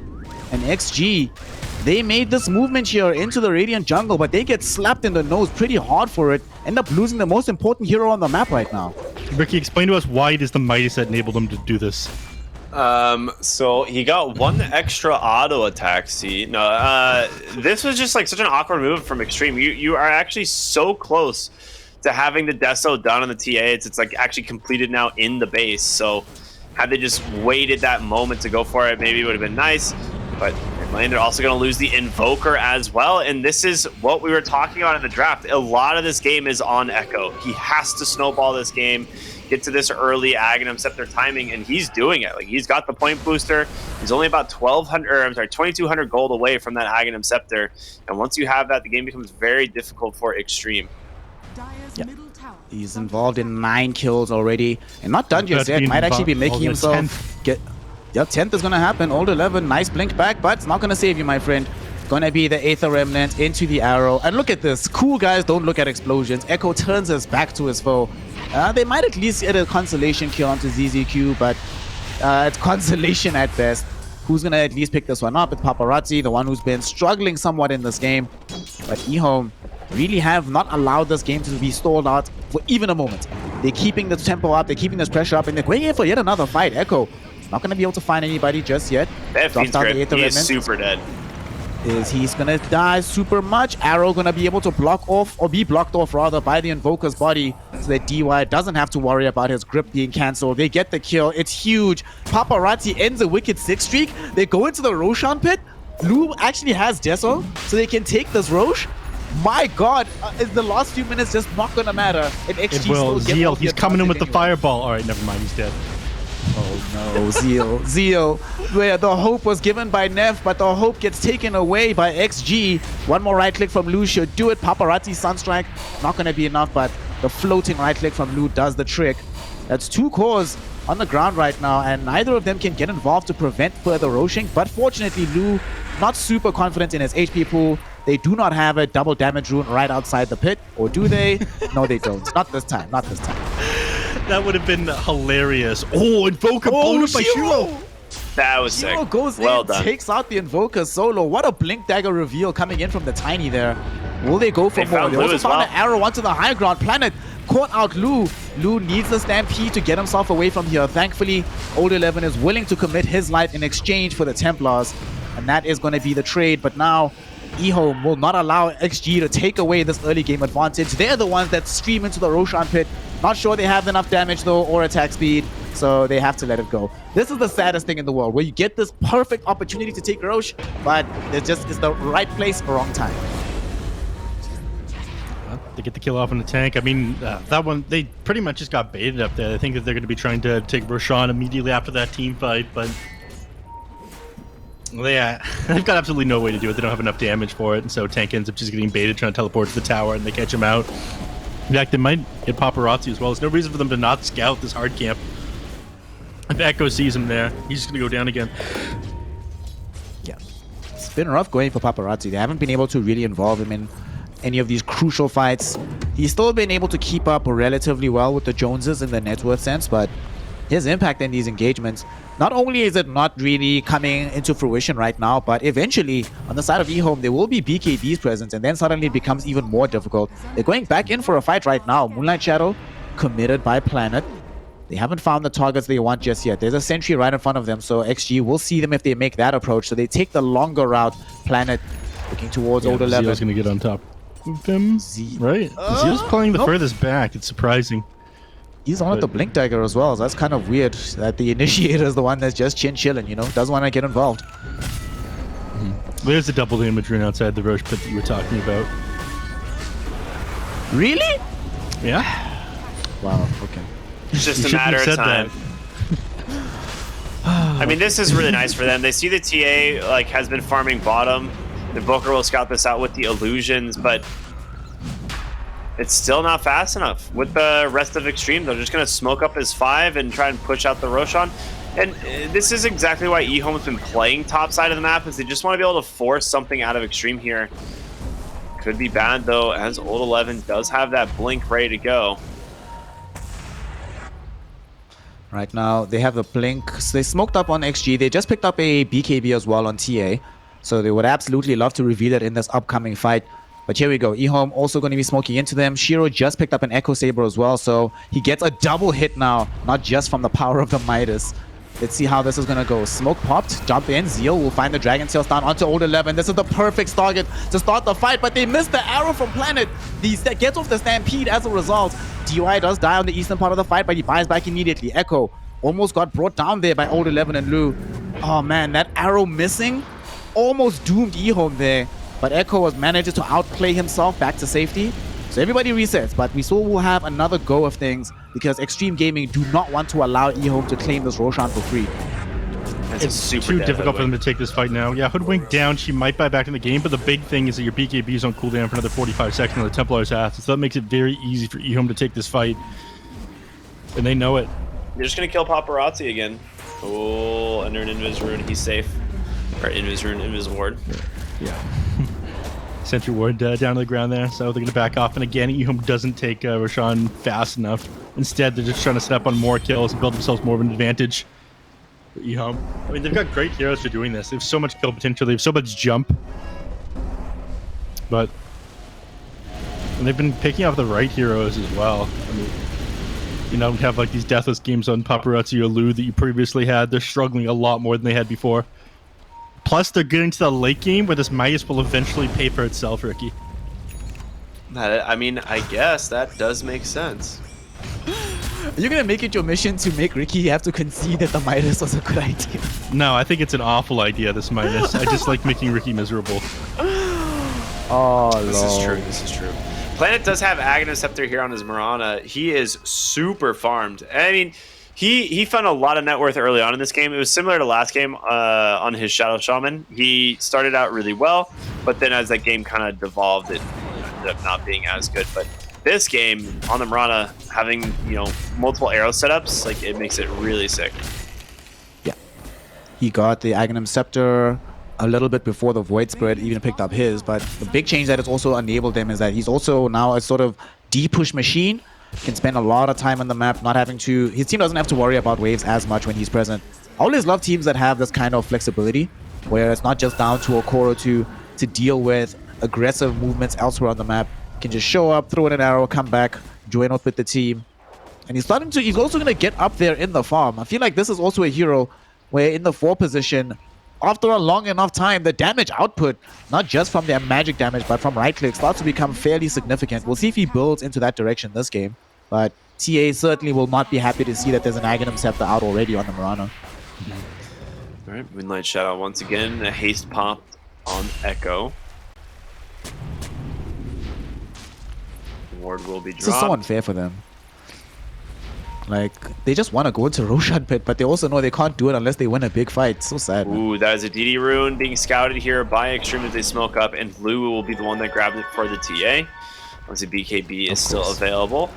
And XG, they made this movement here into the Radiant jungle, but they get slapped in the nose pretty hard for it. End up losing the most important hero on the map right now. Ricky, explain to us why it is the Midas that enabled them to do this. So he got one extra auto attack. See, no, this was just like such an awkward move from Extreme. You are actually so close to having the Deso done on the TA. It's like actually completed now in the base. So had they just waited that moment to go for it, maybe it would have been nice. But they're also going to lose the Invoker as well. And this is what we were talking about in the draft. A lot of this game is on Echo. He has to snowball this game, get to this early Aghanim Scepter timing, and he's doing it. Like, he's got the point booster. He's only about 2,200 gold away from that Aghanim Scepter. And once you have that, the game becomes very difficult for Extreme. Yeah. He's involved in 9 kills already. And not done just yet. Might actually be making himself get... Yep, 10th is going to happen. Old 11, nice blink back, but it's not going to save you, my friend. Gonna be the Aether Remnant into the arrow. And look at this. Cool guys don't look at explosions. Echo turns his back to his foe. They might at least get a consolation kill onto ZZQ, but it's consolation at best. Who's gonna at least pick this one up? It's Paparazzi, the one who's been struggling somewhat in this game. But Ehome really have not allowed this game to be stalled out for even a moment. They're keeping the tempo up, they're keeping this pressure up, and they're going in for yet another fight. Echo not gonna be able to find anybody just yet. Drops down the Aether Remnant. He is super dead. He's gonna die super much. Arrow gonna be able to block off, or be blocked off rather, by the Invoker's body, so that DY doesn't have to worry about his grip being cancelled. They get the kill. It's huge. Paparazzi ends a wicked 6 streak. They go into the Roshan pit. Lou actually has Deso, so they can take this Rosh. My God, is the last few minutes just not gonna matter? And XG it will. Zeal, he's coming in with the fireball. All right, never mind. He's dead. Oh no, Zeal, where the hope was given by Neff, but the hope gets taken away by XG. One more right click from Lou should do it. Paparazzi Sunstrike, not going to be enough, but the floating right click from Lou does the trick. That's 2 cores on the ground right now, and neither of them can get involved to prevent further roshing. But fortunately, Lou not super confident in his HP pool. They do not have a double damage rune right outside the pit, or do they? No, they don't. Not this time. Not this time. That would have been hilarious. Oh, Invoker blown up by Shiro. That was sick. Shiro goes well in, done. Takes out the Invoker solo. What a blink dagger reveal coming in from the Tiny there. Will they go for more? They also found an arrow onto the high ground. Planet caught out Lou. Lou needs the Stampede to get himself away from here. Thankfully, Old 11 is willing to commit his life in exchange for the Templars. And that is going to be the trade. But now, Ehome will not allow XG to take away this early game advantage. They're the ones that stream into the Roshan pit. Not sure they have enough damage though, or attack speed, so they have to let it go. This is the saddest thing in the world, where you get this perfect opportunity to take Rosh, but it just is the right place, wrong time. Well, they get the kill off on the tank. I mean, that one, they pretty much just got baited up there. I think that they're going to be trying to take Roshan immediately after that team fight, but yeah, they've got absolutely no way to do it. They don't have enough damage for it, and so tank ends up just getting baited, trying to teleport to the tower, and they catch him out. In fact, they might hit Paparazzi as well. There's no reason for them to not scout this hard camp. If Echo sees him there, he's just going to go down again. Yeah, it's been rough going for Paparazzi. They haven't been able to really involve him in any of these crucial fights. He's still been able to keep up relatively well with the Joneses in the net worth sense, but his impact in these engagements, not only is it not really coming into fruition right now, but eventually on the side of Ehome there will be BKB's presence, and then suddenly it becomes even more difficult. They're going back in for a fight right now. Moonlight Shadow committed by Planet. They haven't found the targets they want just yet. There's a sentry right in front of them, so XG will see them if they make that approach. So they take the longer route. Planet looking towards Old 11. Zeal's going to get on top of him, right? Zeal's playing the furthest back. It's surprising. He's on with the Blink Dagger as well, so that's kind of weird that the Initiator is the one that's just chilling, you know? Doesn't want to get involved. There's a double damage rune outside the Roche pit that you were talking about. Really? Yeah. Wow, okay. It's just a matter of time. I mean, this is really nice for them. They see the TA like has been farming bottom. The Booker will scout this out with the illusions, but it's still not fast enough. With the rest of Extreme, they're just going to smoke up his 5 and try and push out the Roshan. And this is exactly why Ehome's been playing top side of the map, is they just want to be able to force something out of Extreme here. could be bad though, as Old 11 does have that blink ready to go. Right now, they have a blink. So they smoked up on XG. They just picked up a BKB as well on TA. So they would absolutely love to reveal it in this upcoming fight. But here we go. Ehome also going to be smoking into them. Shiro just picked up an Echo Saber as well. So he gets a double hit now, not just from the power of the Midas. Let's see how this is going to go. Smoke popped. Jump in. Zeal will find the Dragon Tails down onto Old 11. This is the perfect target to start the fight, but they missed the arrow from Planet. He gets off the Stampede as a result. DUI does die on the eastern part of the fight, but he buys back immediately. Echo almost got brought down there by Old 11 and Lu. Oh man, that arrow missing almost doomed Ehome there. But Echo manages to outplay himself back to safety. So everybody resets, but we still will have another go of things because Extreme Gaming do not want to allow Ehome to claim this Roshan for free. It's too difficult for them to take this fight now. Yeah, Hoodwink down, she might buy back in the game, but the big thing is that your BKB is on cooldown for another 45 seconds on the Templar's ass, so that makes it very easy for Ehome to take this fight. And they know it. They're just going to kill Paparazzi again. Oh, under an Invis Rune, he's safe. Or Invis Rune, Invis Ward. Yeah. Sentry Ward down to the ground there, so they're going to back off. And again, Ehome doesn't take Roshan fast enough. Instead, they're just trying to set up on more kills and build themselves more of an advantage for Ehome. I mean, they've got great heroes for doing this. They have so much kill potential. They have so much jump. But and they've been picking off the right heroes as well. I mean, you don't have like these deathless games on Paparazzi or Lu that you previously had. They're struggling a lot more than they had before. Plus, they're getting to the late game where this Midas will eventually pay for itself, Ricky. I mean, I guess that does make sense. You're going to make it your mission to make Ricky have to concede that the Midas was a good idea. No, I think it's an awful idea, this Midas. I just like making Ricky miserable. Oh, This is true. This is true. Planet does have Aghanim Scepter here on his Mirana. He is super farmed. I mean, he found a lot of net worth early on in this game. It was similar to last game on his Shadow Shaman. He started out really well, but then as that game kind of devolved, it ended up not being as good. But this game on the Mirana, having multiple arrow setups, like it makes it really sick. Yeah, he got the Aghanim Scepter a little bit before the Void Spread even picked up his. But the big change that it's also enabled him is that he's also now a sort of D-push machine. Can spend a lot of time on the map, not having to... His team doesn't have to worry about waves as much when he's present. I always love teams that have this kind of flexibility, where it's not just down to Okoro to deal with aggressive movements elsewhere on the map. Can just show up, throw in an arrow, come back, join up with the team. And he's also going to get up there in the farm. I feel like this is also a hero where in the 4 position, after a long enough time, the damage output, not just from their magic damage, but from right-click, starts to become fairly significant. We'll see if he builds into that direction this game. But TA certainly will not be happy to see that there's an Aghanim Scepter out already on the Mirana. All right, Moonlight Shadow once again. A haste pop on Echo. Ward will be dropped. This is so unfair for them. Like, they just want to go into Roshan Pit, but they also know they can't do it unless they win a big fight. So sad. Man. Ooh, that is a DD Rune being scouted here by Extreme as they smoke up, and Lu will be the one that grabbed it for the TA. Obviously, BKB is still available.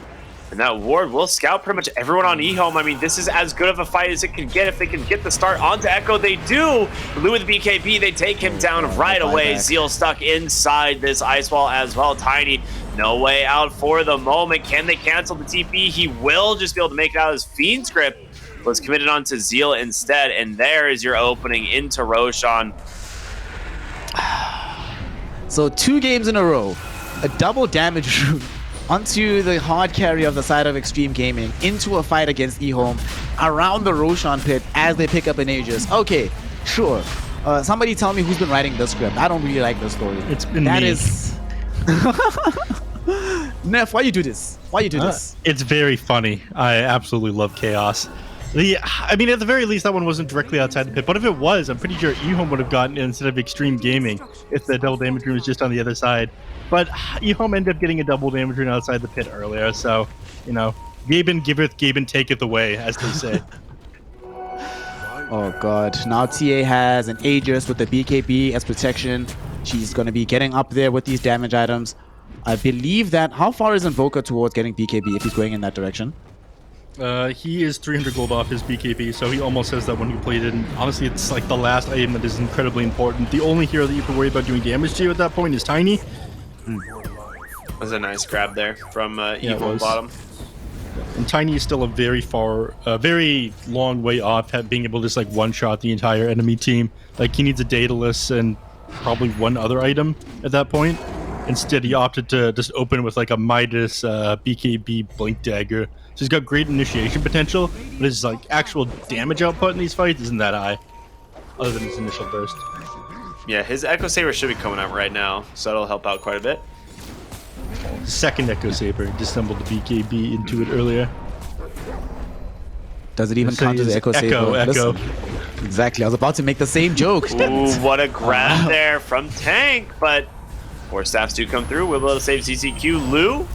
And that Ward will scout pretty much everyone on Ehome. I mean, this is as good of a fight as it can get. If they can get the start onto Echo, they do. Lu with the BKB, they take him down right away. Zeal stuck inside this ice wall as well. Tiny, no way out for the moment. Can they cancel the TP? He will just be able to make it out of his Fiend's Grip. Was committed onto Zeal instead. And there is your opening into Roshan. So 2 games in a row. A double damage route onto the hard carry of the side of Extreme Gaming into a fight against Ehome around the Roshan Pit as they pick up an Aegis. Okay, sure. Somebody tell me who's been writing this script. I don't really like this story. It's been That me. is... Neff, why you do this? Why you do this? It's very funny. I absolutely love chaos. I mean, at the very least, that one wasn't directly outside the pit. But if it was, I'm pretty sure Ehome would have gotten it instead of Extreme Gaming if the double damage room was just on the other side. But Ehome ended up getting a double damage room outside the pit earlier. So, Gaben giveth, Gaben taketh away, as they say. Oh god, now TA has an Aegis with the BKB as protection. She's going to be getting up there with these damage items. I believe that... How far is Invoker towards getting BKB if he's going in that direction? He is 300 gold off his BKB, so he almost has that when you played it. And honestly, it's like the last item that is incredibly important. The only hero that you can worry about doing damage to at that point is Tiny. That was a nice grab there from Ehome bottom. And Tiny is still a very long way off being able to just like one-shot the entire enemy team. Like he needs a Daedalus and probably one other item at that point. Instead, he opted to just open with like a Midas BKB Blink Dagger. So he's got great initiation potential, but his like actual damage output in these fights isn't that high, other than his initial burst. Yeah, his Echo Saber should be coming out right now, so that'll help out quite a bit. Second Echo Saber, disassembled the BKB into it earlier. Does it even count as the Echo Saber? Echo. Exactly, I was about to make the same joke. Ooh, what a grab there from Tank, but more staffs do come through. We'll be able to save CCQ. Lou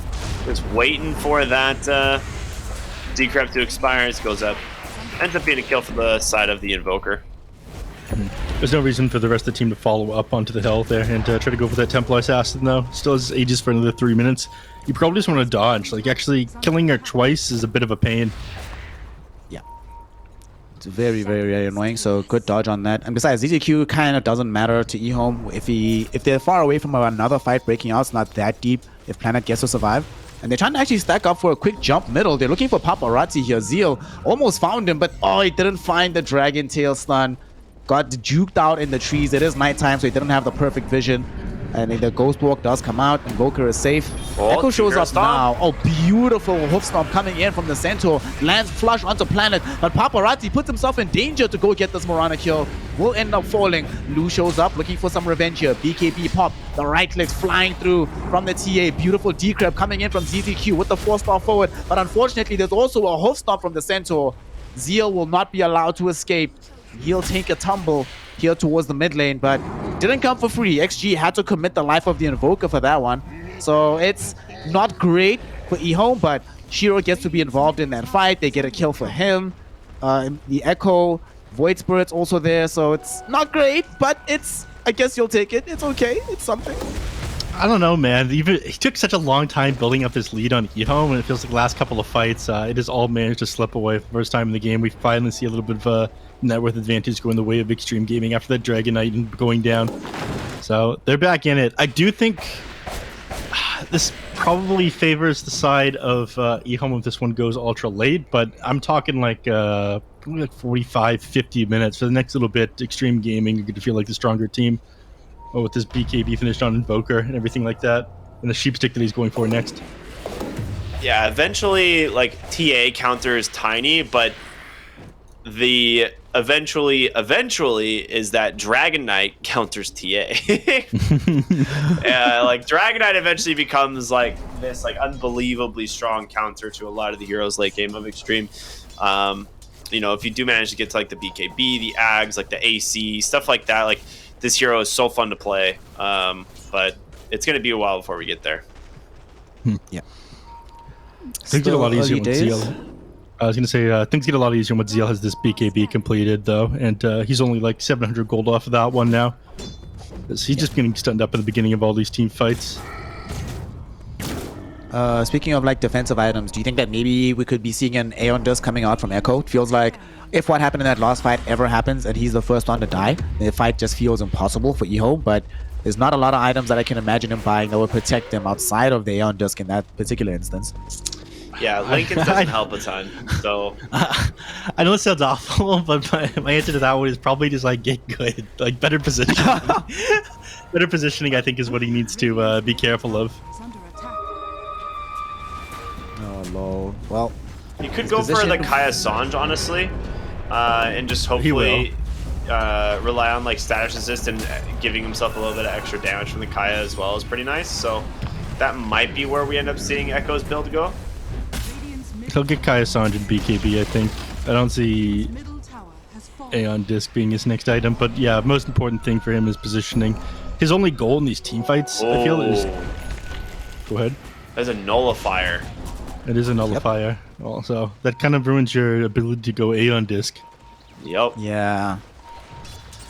just waiting for that decrep to expire. It goes up. Ends up being a kill for the side of the Invoker. There's no reason for the rest of the team to follow up onto the hill there and try to go for that Temple Assassin though. Still has ages for another 3 minutes. You probably just want to dodge. Like actually killing her twice is a bit of a pain. Yeah. It's very, very, very annoying. So good dodge on that. And besides, DZQ kind of doesn't matter to Ehome. If they're far away from another fight breaking out, it's not that deep if Planet gets to survive. And they're trying to actually stack up for a quick jump middle. They're looking for Paparazzi here. Zeal almost found him, but he didn't find the Dragon Tail stun. Got juked out in the trees. It is nighttime, so he didn't have the perfect vision. And the Ghost Walk does come out. Invoker is safe. Echo shows up now. Oh, beautiful hoof stomp coming in from the Centaur. Lands flush onto Planet. But Paparazzi puts himself in danger to go get this Morana kill. Will end up falling. Lou shows up looking for some revenge here. BKB pop. The right clicks flying through from the TA. Beautiful decrep coming in from ZZQ with the 4-star forward. But unfortunately, there's also a hoof stomp from the Centaur. Zeal will not be allowed to escape. He'll take a tumble here towards the mid lane, but didn't come for free. XG had to commit the life of the Invoker for that one. So it's not great for Ehome, but Shiro gets to be involved in that fight. They get a kill for him. The Echo, Void Spirit's also there, so it's not great, but it's, I guess you'll take it. It's okay. It's something. I don't know, man. He took such a long time building up his lead on Ehome, and it feels like the last couple of fights, it has all managed to slip away. For the first time in the game, we finally see a little bit of a net worth advantage going the way of Extreme Gaming after that Dragon Knight and going down. So they're back in it. I do think this probably favors the side of Ehome if this one goes ultra late, but I'm talking like 45, 50 minutes. For the next little bit, Extreme Gaming, you're going to feel like the stronger team. With this BKB finished on Invoker and everything like that. And the sheepstick that he's going for next. Yeah, eventually, like, TA counters Tiny, but the eventually is that Dragon Knight counters TA. Like, Dragon Knight eventually becomes, like, this, like, unbelievably strong counter to a lot of the heroes late game of Extreme. You know, if you do manage to get to, like, the BKB, the Ags, like, the AC, stuff like that, like, this hero is so fun to play, but it's going to be a while before we get there. Yeah. Things get a lot easier with Zeal. I was going to say, things get a lot easier when Zeal has this BKB completed, though, and he's only like 700 gold off of that one now. He's just getting stunned up at the beginning of all these team fights. Speaking of like defensive items, do you think that maybe we could be seeing an Aeon Disc coming out from Echo? It feels like if what happened in that last fight ever happens and he's the first one to die, the fight just feels impossible for Ehome, but there's not a lot of items that I can imagine him buying that would protect him outside of the Aeon Disc in that particular instance. Yeah, Lincoln doesn't help a ton, so... I know it sounds awful, but my answer to that one is probably just like get good, like better positioning. Better positioning, I think, is what he needs to be careful of. Oh, lol. Well, you could go for the Kaya Sanj, honestly, and just hopefully rely on like status resist and giving himself a little bit of extra damage from the Kaya as well is pretty nice. So that might be where we end up seeing Echo's build go. He'll get Kaya Sanj and BKB, I think. I don't see Aeon Disc being his next item, but yeah, most important thing for him is positioning. His only goal in these team fights, I feel, is... Go ahead. There's a nullifier. It is a nullifier. Yep. Also, that kind of ruins your ability to go Aeon Disc. Yep. Yeah.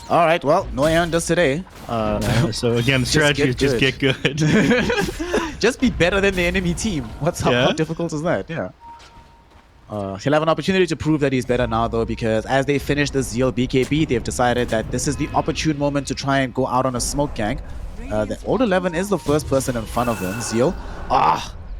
All right. Well, no Aeon Disc today. So again, the strategy is just get good. Just be better than the enemy team. How difficult is that? Yeah. He'll have an opportunity to prove that he's better now, though, because as they finish the Zeal BKB, they've decided that this is the opportune moment to try and go out on a smoke gank. The Old 11 is the first person in front of them. Zeal.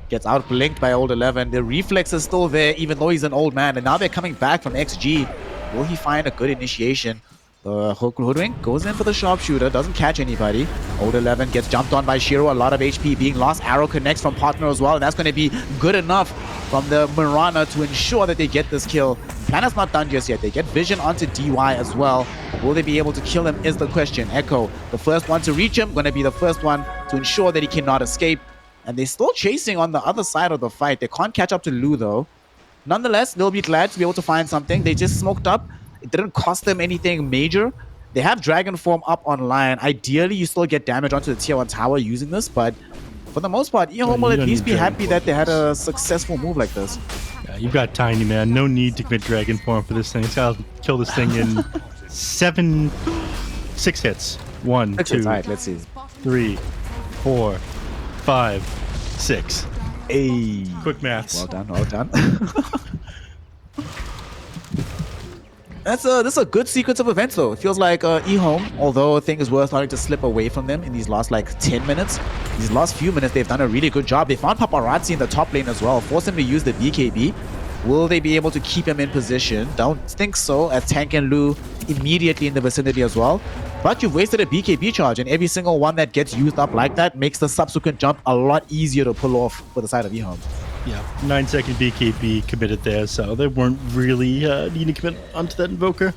Gets outblinked by Old 11. The reflex is still there, even though he's an old man. And now they're coming back from XG. Will he find a good initiation? The Hoodwink goes in for the sharpshooter, doesn't catch anybody. Old 11 gets jumped on by Shiro, a lot of HP being lost. Arrow connects from partner as well, and that's going to be good enough from the Mirana to ensure that they get this kill. Plan is not done just yet. They get vision onto DY as well. Will they be able to kill him is the question. Echo, the first one to reach him, going to be the first one to ensure that he cannot escape. And they're still chasing on the other side of the fight. They can't catch up to Lu though. Nonetheless, they'll be glad to be able to find something. They just smoked up. It didn't cost them anything major. They have Dragon Form up online. Ideally, you still get damage onto the tier 1 tower using this, but for the most part, Ehome will at least be happy that they had a successful move like this. Yeah, you got Tiny, man. No need to commit Dragon Form for this thing. It's got to kill this thing in 6 hits. 1, 2, right, let's see. 3, 4, 5, 6. Hey. Quick maths. Well done, well done. This is a good sequence of events though. It feels like Ehome, although things were starting to slip away from them in these last like 10 minutes, these last few minutes they've done a really good job. They found Paparazzi in the top lane as well, forced him to use the BKB. Will they be able to keep him in position? Don't think so, as Tank and Lu immediately in the vicinity as well. But you've wasted a BKB charge, and every single one that gets used up like that makes the subsequent jump a lot easier to pull off for the side of Ehome. Yeah, 9-second BKB committed there, so they weren't really needing to commit onto that Invoker.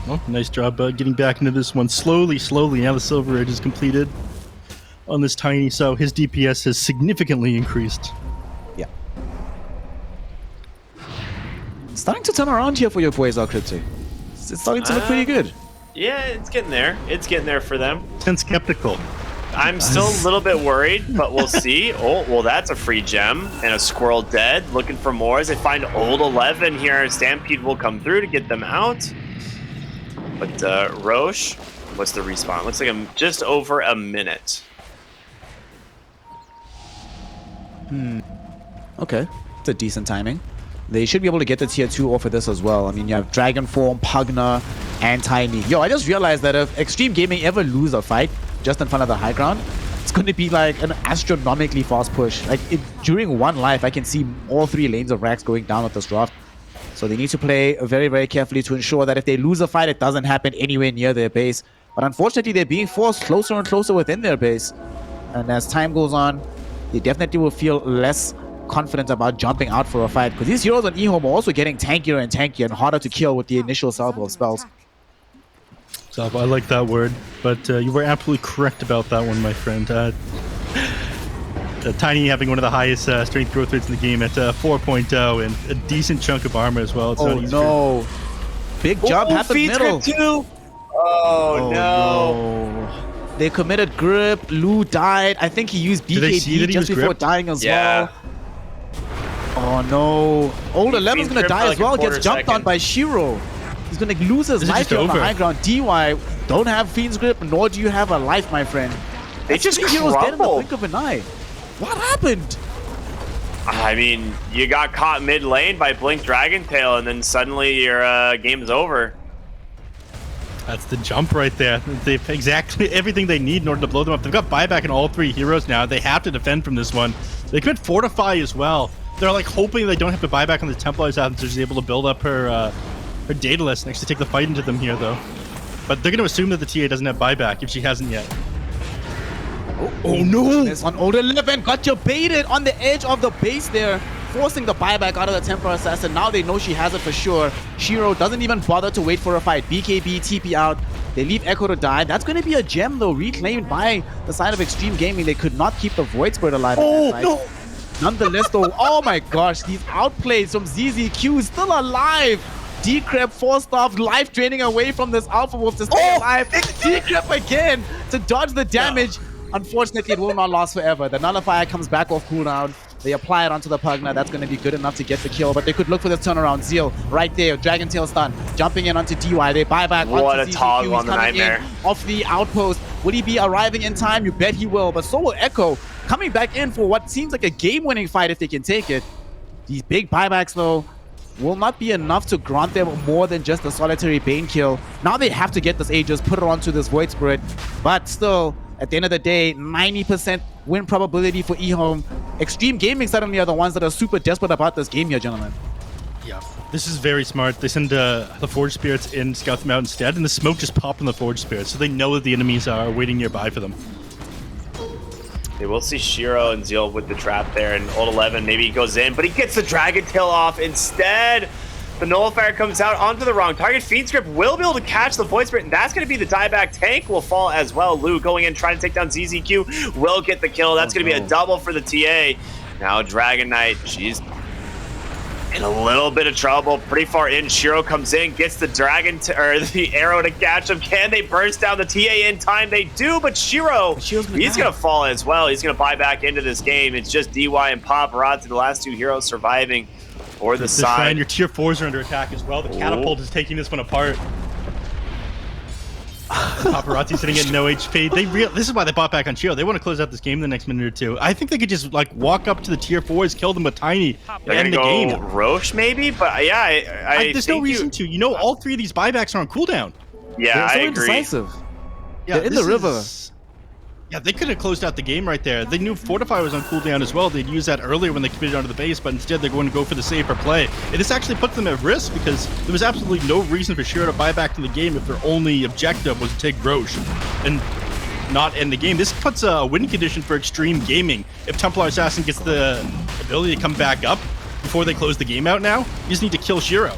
Well, nice job getting back into this one slowly. Now the Silver Edge is completed on this Tiny, so his DPS has significantly increased. Yeah. It's starting to turn around here for your boys, Cryptic. It's starting to look pretty good. Yeah, it's getting there. It's getting there for them. I'm skeptical. I'm still a little bit worried, but we'll see. Oh, well, that's a free gem and a squirrel dead. Looking for more as they find Old 11 here. Stampede will come through to get them out. But Roche, what's the respawn? Looks like I'm just over a minute. Okay, it's a decent timing. They should be able to get the tier 2 off of this as well. I mean, you have Dragon Form, Pugna, and Tiny. Yo, I just realized that if Extreme Gaming ever lose a fight just in front of the high ground, it's going to be like an astronomically fast push. Like during one life, I can see all 3 lanes of racks going down with this draft. So they need to play very, very carefully to ensure that if they lose a fight, it doesn't happen anywhere near their base. But unfortunately, they're being forced closer and closer within their base. And as time goes on, they definitely will feel less confident about jumping out for a fight, because these heroes on Ehome are also getting tankier and harder to kill with the initial salvo of spells. So I like that word, but you were absolutely correct about that one, my friend. Tiny having one of the highest strength growth rates in the game at 4.0 and a decent chunk of armor as well. It's oh no! Big jump happened middle. Oh no! They committed grip. Lu died. I think he used BKB just before dying as well. Oh no! Old 11's gonna die as well. Gets jumped on by Shiro. He's gonna lose his life here on the high ground. DY don't have Fiend's Grip, nor do you have a life, my friend. They just heroes dead in the blink of an eye. What happened? I mean, you got caught mid lane by Blink Dragon Tail, and then suddenly your game's over. That's the jump right there. They've exactly everything they need in order to blow them up. They've got buyback in all 3 heroes now. They have to defend from this one. They could Fortify as well. They're like hoping they don't have to buy back on the Templars out, so she's able to build up her Daedalus next to take the fight into them here, though. But they're going to assume that the TA doesn't have buyback if she hasn't yet. Oh no! This on Old 11 got you baited on the edge of the base there, forcing the buyback out of the Templar Assassin. Now they know she has it for sure. Shiro doesn't even bother to wait for a fight. BKB, TP out. They leave Echo to die. That's going to be a gem, though, reclaimed by the side of Extreme Gaming. They could not keep the Void Spirit alive. Oh, no! Nonetheless, though, oh my gosh, these outplays from ZZQ still alive. Decrep forced off, life draining away from this Alpha Wolf to stay alive. Decrep again to dodge the damage. Unfortunately, it will not last forever. The Nullifier comes back off cooldown. They apply it onto the Pugna. That's going to be good enough to get the kill, but they could look for this turnaround. Zeal right there. Dragon Tail stun. Jumping in onto DY. They buy back what onto a ZZQ. toggle on the Nightmare. Off the outpost. Will he be arriving in time? You bet he will, but so will Echo. Coming back in for what seems like a game-winning fight if they can take it. These big buybacks, though, will not be enough to grant them more than just a solitary Bane kill. Now they have to get this Aegis, put it onto this Void Spirit, but still, at the end of the day, 90% win probability for Ehome. Extreme Gaming suddenly are the ones that are super desperate about this game here, gentlemen. Yeah, this is very smart. They send the Forge Spirits in, scout them out instead, and the smoke just popped on the Forge Spirits, so they know that the enemies are waiting nearby for them. Okay, we'll see Shiro and Zeal with the trap there, and Old 11 maybe he goes in, but he gets the Dragon Tail off instead. The Nullifier comes out onto the wrong target. Fiend Script will be able to catch the Void Spirit, and that's going to be the dieback. Tank will fall as well. Lou going in, trying to take down ZZQ, will get the kill. That's going to be a double for the TA. Now Dragon Knight, she's in a little bit of trouble. Pretty far in, Shiro comes in, gets the the arrow to catch him. Can they burst down the TA in time? They do, but Shiro, he's going to fall as well. He's going to buy back into this game. It's just DY and Paparazzi, the last two heroes surviving. Or the side. Your tier 4s are under attack as well. The catapult is taking this one apart. Paparazzi sitting at no HP. This is why they bought back on Shiro. They want to close out this game in the next minute or two. I think they could just like walk up to the tier 4s, kill them with Tiny, and end the game. Roche maybe, but yeah, there's no reason to. You know, all three of these buybacks are on cooldown. Yeah, They're I so agree. Indecisive. Yeah, they're in the river. Yeah, they could have closed out the game right there. They knew Fortify was on cooldown as well. They'd use that earlier when they committed onto the base, but instead they're going to go for the safer play. And this actually puts them at risk because there was absolutely no reason for Shiro to buy back to the game if their only objective was to take Roche and not end the game. This puts a win condition for Extreme Gaming. If Templar Assassin gets the ability to come back up before they close the game out now, you just need to kill Shiro.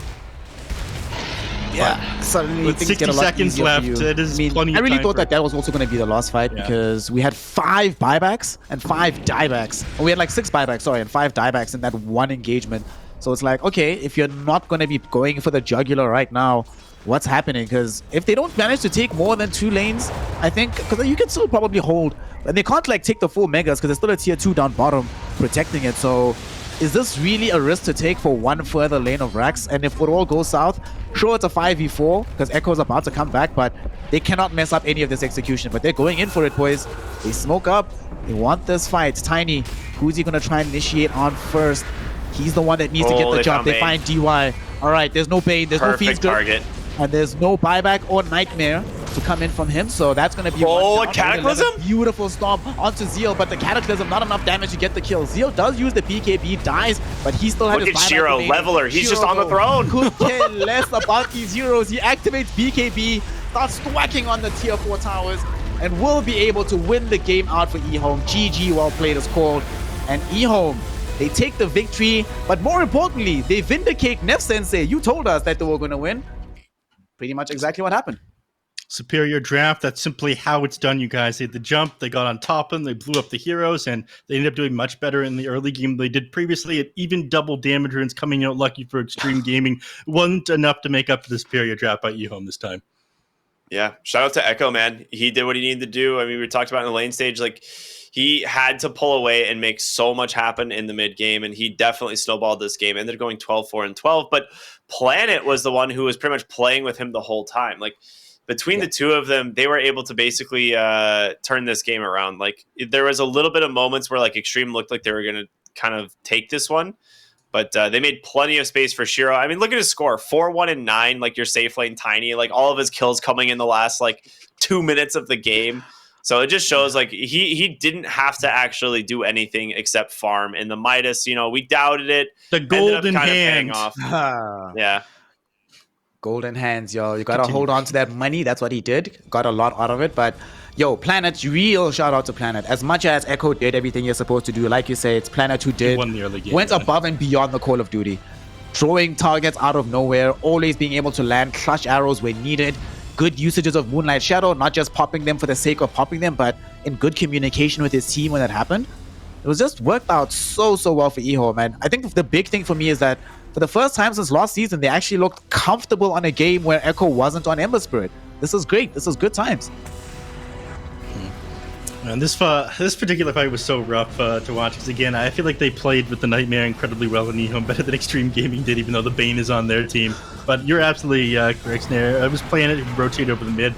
Yeah, suddenly with things 60 get a lot seconds easier left, for you. it is plenty I of really time thought for- that was also going to be the last fight because we had 5 buybacks and 5 diebacks. Or we had like 6 buybacks, sorry, and 5 diebacks in that one engagement. So it's like, okay, if you're not going to be going for the jugular right now, what's happening? Because if they don't manage to take more than 2 lanes, I think, because you can still probably hold, and they can't like take the full megas because there's still a tier 2 down bottom protecting it. So is this really a risk to take for one further lane of racks? And if it all goes south, sure, it's a 5v4 because Echo's about to come back, but they cannot mess up any of this execution. But they're going in for it, boys. They smoke up. They want this fight. Tiny, who's he going to try and initiate on first? He's the one that needs to get the jump. They find DY. All right, there's no Bane. There's no Fiend's target. And there's no buyback or Nightmare to come in from him, so that's going to be a Cataclysm? Beautiful stomp onto Zeal, but the Cataclysm, not enough damage to get the kill. Zeal does use the BKB, dies, but he still has Look his at buyback Shiro, remaining. leveler. He's Shiro, just on the throne. Could care less about these heroes. He activates BKB, starts whacking on the tier 4 towers, and will be able to win the game out for Ehome. GG, well played is called. And Ehome, they take the victory, but more importantly, they vindicate Nef Sensei. You told us that they were going to win. Pretty much exactly what happened. Superior draft. That's simply how it's done, you guys. They had the jump, they got on top of them, they blew up the heroes, and they ended up doing much better in the early game than they did previously. And even double damage runs coming out lucky for Extreme Gaming wasn't enough to make up for the superior draft by Ehome this time. Yeah, shout out to Echo, man. He did what he needed to do. I mean, we talked about in the lane stage, like he had to pull away and make so much happen in the mid game, and he definitely snowballed this game. Ended up going 12-4-12, but Planet was the one who was pretty much playing with him the whole time. Like between the two of them, they were able to basically turn this game around. Like there was a little bit of moments where like Extreme looked like they were going to kind of take this one, but they made plenty of space for Shiro. I mean, look at his score, 4-1-9, like your safe lane Tiny, like all of his kills coming in the last like 2 minutes of the game. So it just shows like he didn't have to actually do anything except farm. And the Midas, you know, we doubted it. The golden hand. Off. Yeah. Golden hands, yo. You gotta hold on to that money. That's what he did. Got a lot out of it. But yo, Planet, real shout out to Planet. As much as Echo did everything you're supposed to do, like you say, it's Planet who did. Won the early game, went above and beyond the Call of Duty. Throwing targets out of nowhere, always being able to land clutch arrows when needed. Good usages of Moonlight Shadow, not just popping them for the sake of popping them, but in good communication with his team when that happened. It was just worked out so well for Ehome, man. I think the big thing for me is that for the first time since last season, they actually looked comfortable on a game where Echo wasn't on Ember Spirit. This is great. This is good times. And this particular fight was so rough to watch because, again, I feel like they played with the Nightmare incredibly well in Ehome, better than Extreme Gaming did, even though the Bane is on their team. But you're absolutely correct, Snare. I was playing it, rotate over the mid.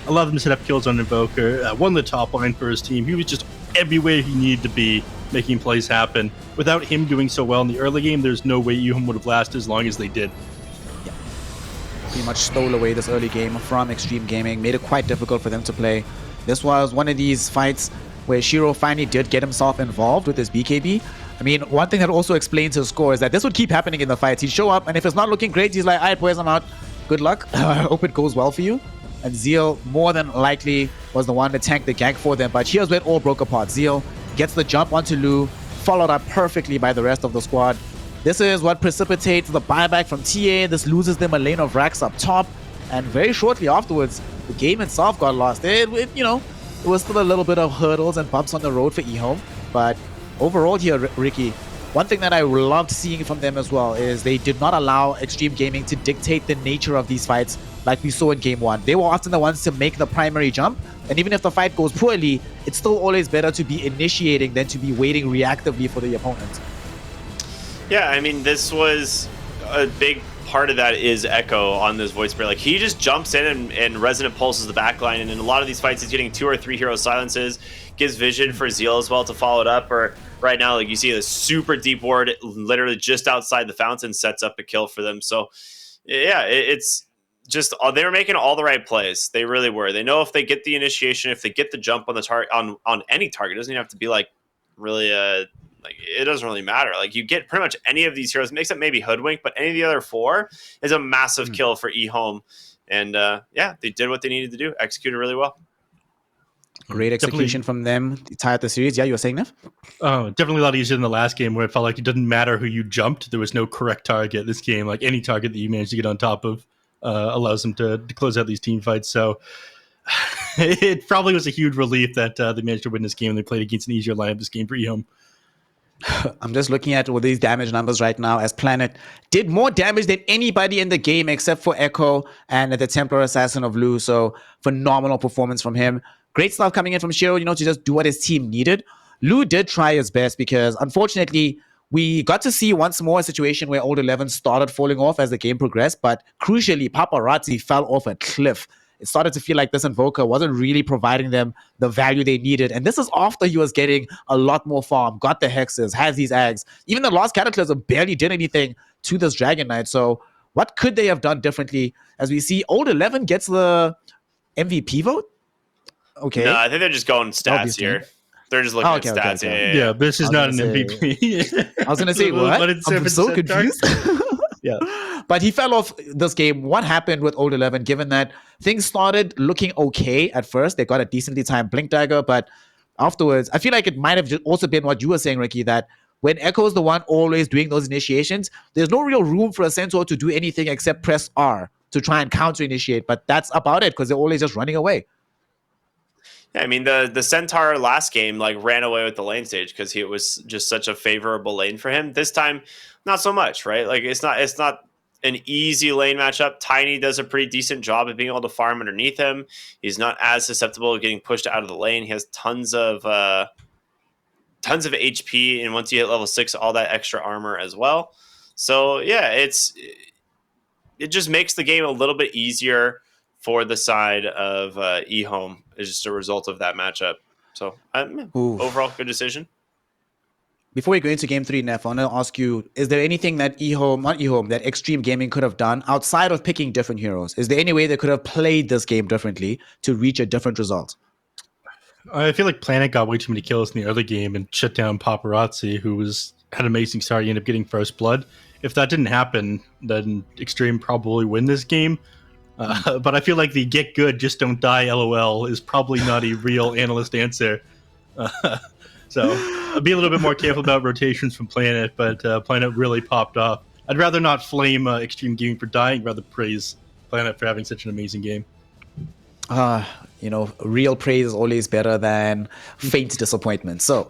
Allowed them to set up kills on Invoker. Won the top line for his team. He was just everywhere he needed to be, making plays happen. Without him doing so well in the early game, there's no way Ehome would have lasted as long as they did. Pretty much stole away this early game from Extreme Gaming, made it quite difficult for them to play. This was one of these fights where Shiro finally did get himself involved with his BKB. I mean, one thing that also explains his score is that this would keep happening in the fights. He'd show up, and if it's not looking great, he's like, all right, boys, I'm out. Good luck. I hope it goes well for you. And Zeal more than likely was the one to tank the gank for them. But here's where it all broke apart. Zeal gets the jump onto Lu, followed up perfectly by the rest of the squad. This is what precipitates the buyback from TA. This loses them a lane of racks up top. And very shortly afterwards, the game itself got lost. It was still a little bit of hurdles and bumps on the road for Ehome. But overall here, Ricky, one thing that I loved seeing from them as well is they did not allow Extreme Gaming to dictate the nature of these fights like we saw in Game 1. They were often the ones to make the primary jump, and even if the fight goes poorly, it's still always better to be initiating than to be waiting reactively for the opponent. Yeah, I mean, this was a big part of that is Echo on this voice spray. Like, he just jumps in and Resonant pulses the backline, and in a lot of these fights, he's getting 2 or 3 hero silences, gives vision for Zeal as well to follow it up, or right now, like, you see a super deep ward literally just outside the fountain sets up a kill for them. So, yeah, it's just they were making all the right plays. They really were. They know if they get the initiation, if they get the jump on the target on any target, it doesn't even have to be like really like, it doesn't really matter. Like, you get pretty much any of these heroes, makes it maybe Hoodwink, but any of the other 4 is a massive kill for Ehome. And yeah, they did what they needed to do, executed really well. Great execution from them to tie out the series. Yeah, you were saying, Neff? Oh, definitely a lot easier than the last game where it felt like it didn't matter who you jumped. There was no correct target. This game, like any target that you managed to get on top of, allows them to close out these team fights. So it probably was a huge relief that they managed to win this game and they played against an easier lineup this game for Ehome. I'm just looking at all these damage numbers right now as Planet did more damage than anybody in the game except for Echo and the Templar Assassin of Lu. So phenomenal performance from him. Great stuff coming in from Shiro, to just do what his team needed. Lu did try his best because unfortunately we got to see once more a situation where Old 11 started falling off as the game progressed, but crucially Paparazzi fell off a cliff. It started to feel like this Invoker wasn't really providing them the value they needed. And this is after he was getting a lot more farm, got the hexes, has these Ags. Even the last Cataclysm barely did anything to this Dragon Knight. So what could they have done differently? As we see, Old 11 gets the MVP vote? Okay. No, I think they're just going stats here. They're just looking at stats. Okay. Yeah, but this is not an MVP. I was going to say, what? I'm so confused. Yeah. But he fell off this game. What happened with Old 11, given that things started looking okay at first? They got a decently timed Blink Dagger, but afterwards, I feel like it might have just also been what you were saying, Ricky, that when Echo is the one always doing those initiations, there's no real room for a Centaur to do anything except press R to try and counter-initiate. But that's about it, because they're always just running away. Yeah, I mean, the Centaur last game ran away with the lane stage because it was just such a favorable lane for him. This time, not so much, right? Like, it's not an easy lane matchup. Tiny does a pretty decent job of being able to farm underneath him. He's not as susceptible to getting pushed out of the lane. He has tons of HP, and once you hit level 6, all that extra armor as well. So yeah, it just makes the game a little bit easier for the side of Ehome. Is just a result of that matchup. So overall, good decision. Before we go into Game 3, Neff, I want to ask you, is there anything that that Extreme Gaming could have done outside of picking different heroes? Is there any way they could have played this game differently to reach a different result? I feel like Planet got way too many kills in the early game and shut down Paparazzi, who had an amazing start. He ended up getting first blood. If that didn't happen, then Extreme probably win this game. But I feel like the get good, just don't die LOL is probably not a real analyst answer. So I'll be a little bit more careful about rotations from Planet, but Planet really popped off. I'd rather not flame Extreme Gaming for dying, rather praise Planet for having such an amazing game. Real praise is always better than faint disappointment. So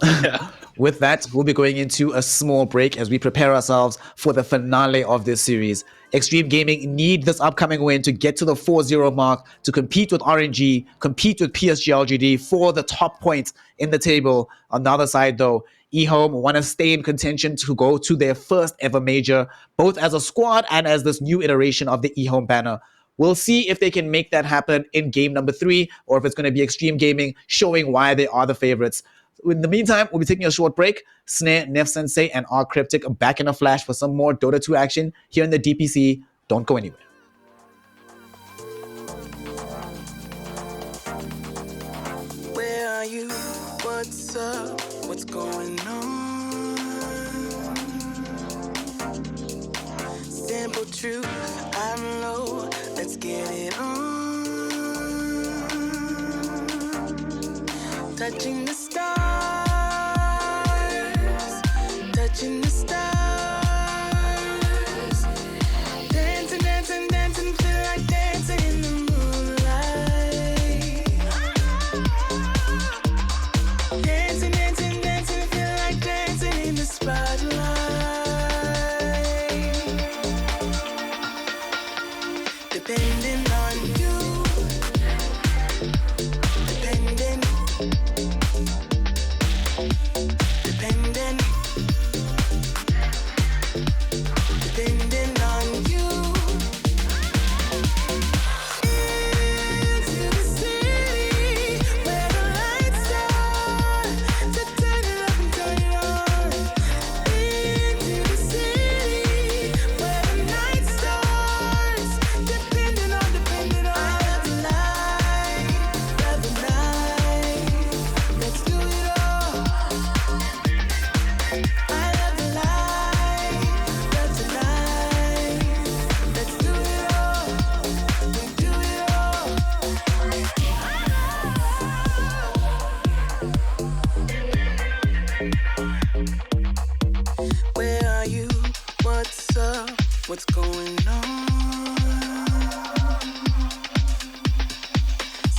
with that, we'll be going into a small break as we prepare ourselves for the finale of this series. Extreme Gaming need this upcoming win to get to the 4-0 mark, to compete with RNG, compete with PSG LGD for the top points in the table. On the other side, though, Ehome want to stay in contention to go to their first ever major, both as a squad and as this new iteration of the Ehome banner. We'll see if they can make that happen in game number 3, or if it's going to be Extreme Gaming showing why they are the favorites. In the meantime, we'll be taking a short break. Snare, Neff Sensei, and R Cryptic are back in a flash for some more Dota 2 action here in the DPC. Don't go anywhere. what's up? What's going on? Simple truth, I'm low, let's get it on. Touching the stars, touching the stars. Dancing, dancing, dancing, feel like dancing in the moonlight. Dancing, dancing, dancing, feel like dancing in the spotlight. Depending on you, depending, depending, depending on you. Into the city where the lights are, to turn it up and turn it on. Into the city where the night starts, depending on. I love the night, let's do it all. I love the night, let's do it all. We do it all. Where are you? What's up? What's going on?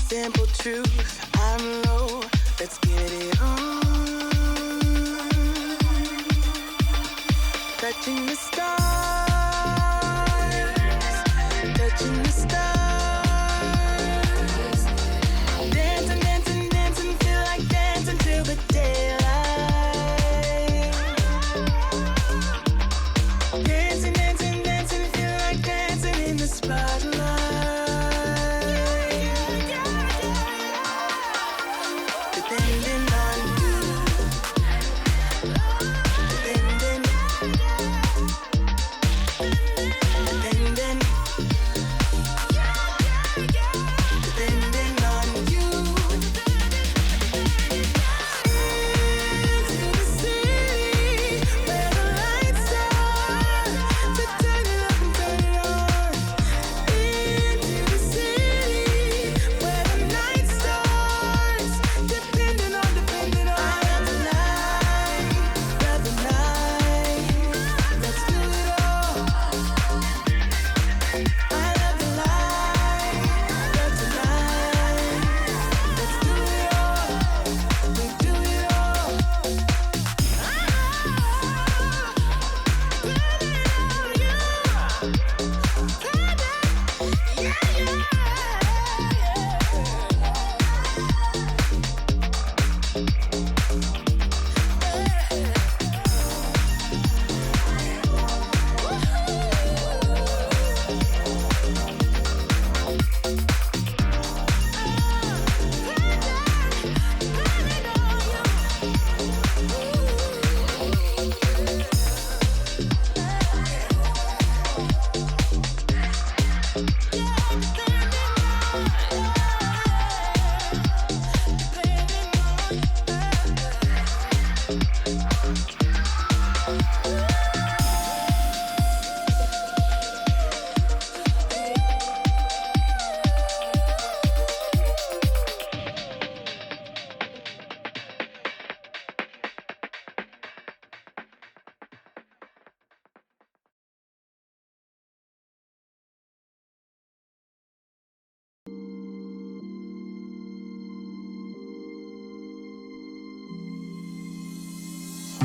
Simple truth, I'm low, let's get it on. Touching the stars, touching the stars. Dancing, dancing, dancing, feel like dancing till the daylight. Dancing, dancing, dancing, feel like dancing in the spotlight. Depending on you, depending, depending, depending on you. Into the city where the lights are, to turn it up and turn it on. Into the city where the night starts, depending on. I love the night, let's do it all. I love the night, let's do it all. We do it all.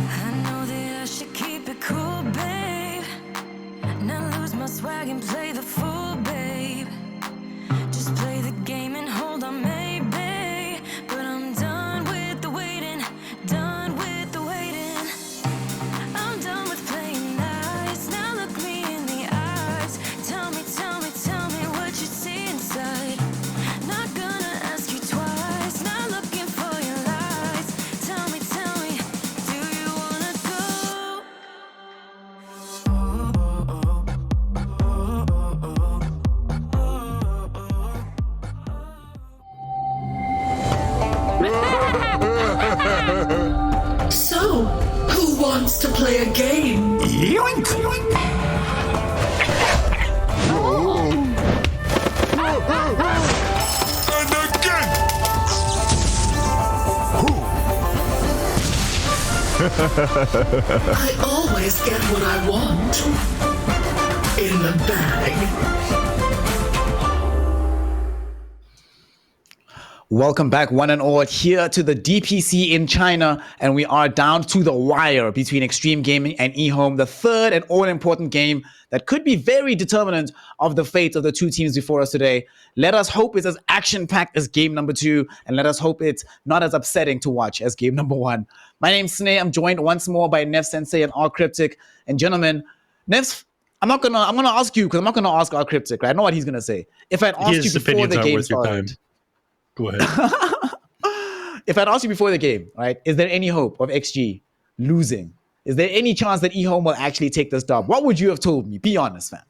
I know that I should keep it cool, babe. Not lose my swag and play the fool, babe. Just play the game and hold on, maybe. But I'm done with the waiting, done with the waiting. I'm done with playing nice. Now look me in the eyes. Tell me, tell me, tell me what you see inside. Not gonna ask you twice. Not looking for your lies. Tell me, do you wanna go? Oh, oh, oh, oh, oh, oh. So, who wants to play a game? Yoink! And again! I always get what I want. In the bag. Welcome back, one and all, here to the DPC in China, and we are down to the wire between Extreme Gaming and Ehome, the third and all-important game that could be very determinant of the fate of the two teams before us today. Let us hope it's as action-packed as game number 2, and let us hope it's not as upsetting to watch as game number 1. My name's Sneh. I'm joined once more by Nev Sensei and R Cryptic. And gentlemen, Nev, I'm gonna ask you, because I'm not gonna ask R Cryptic, right? I know what he's gonna say. If I'd asked you before the game started. Go ahead. If I'd asked you before the game, right, is there any hope of XG losing? Is there any chance that Ehome will actually take this dub? What would you have told me? Be honest, man.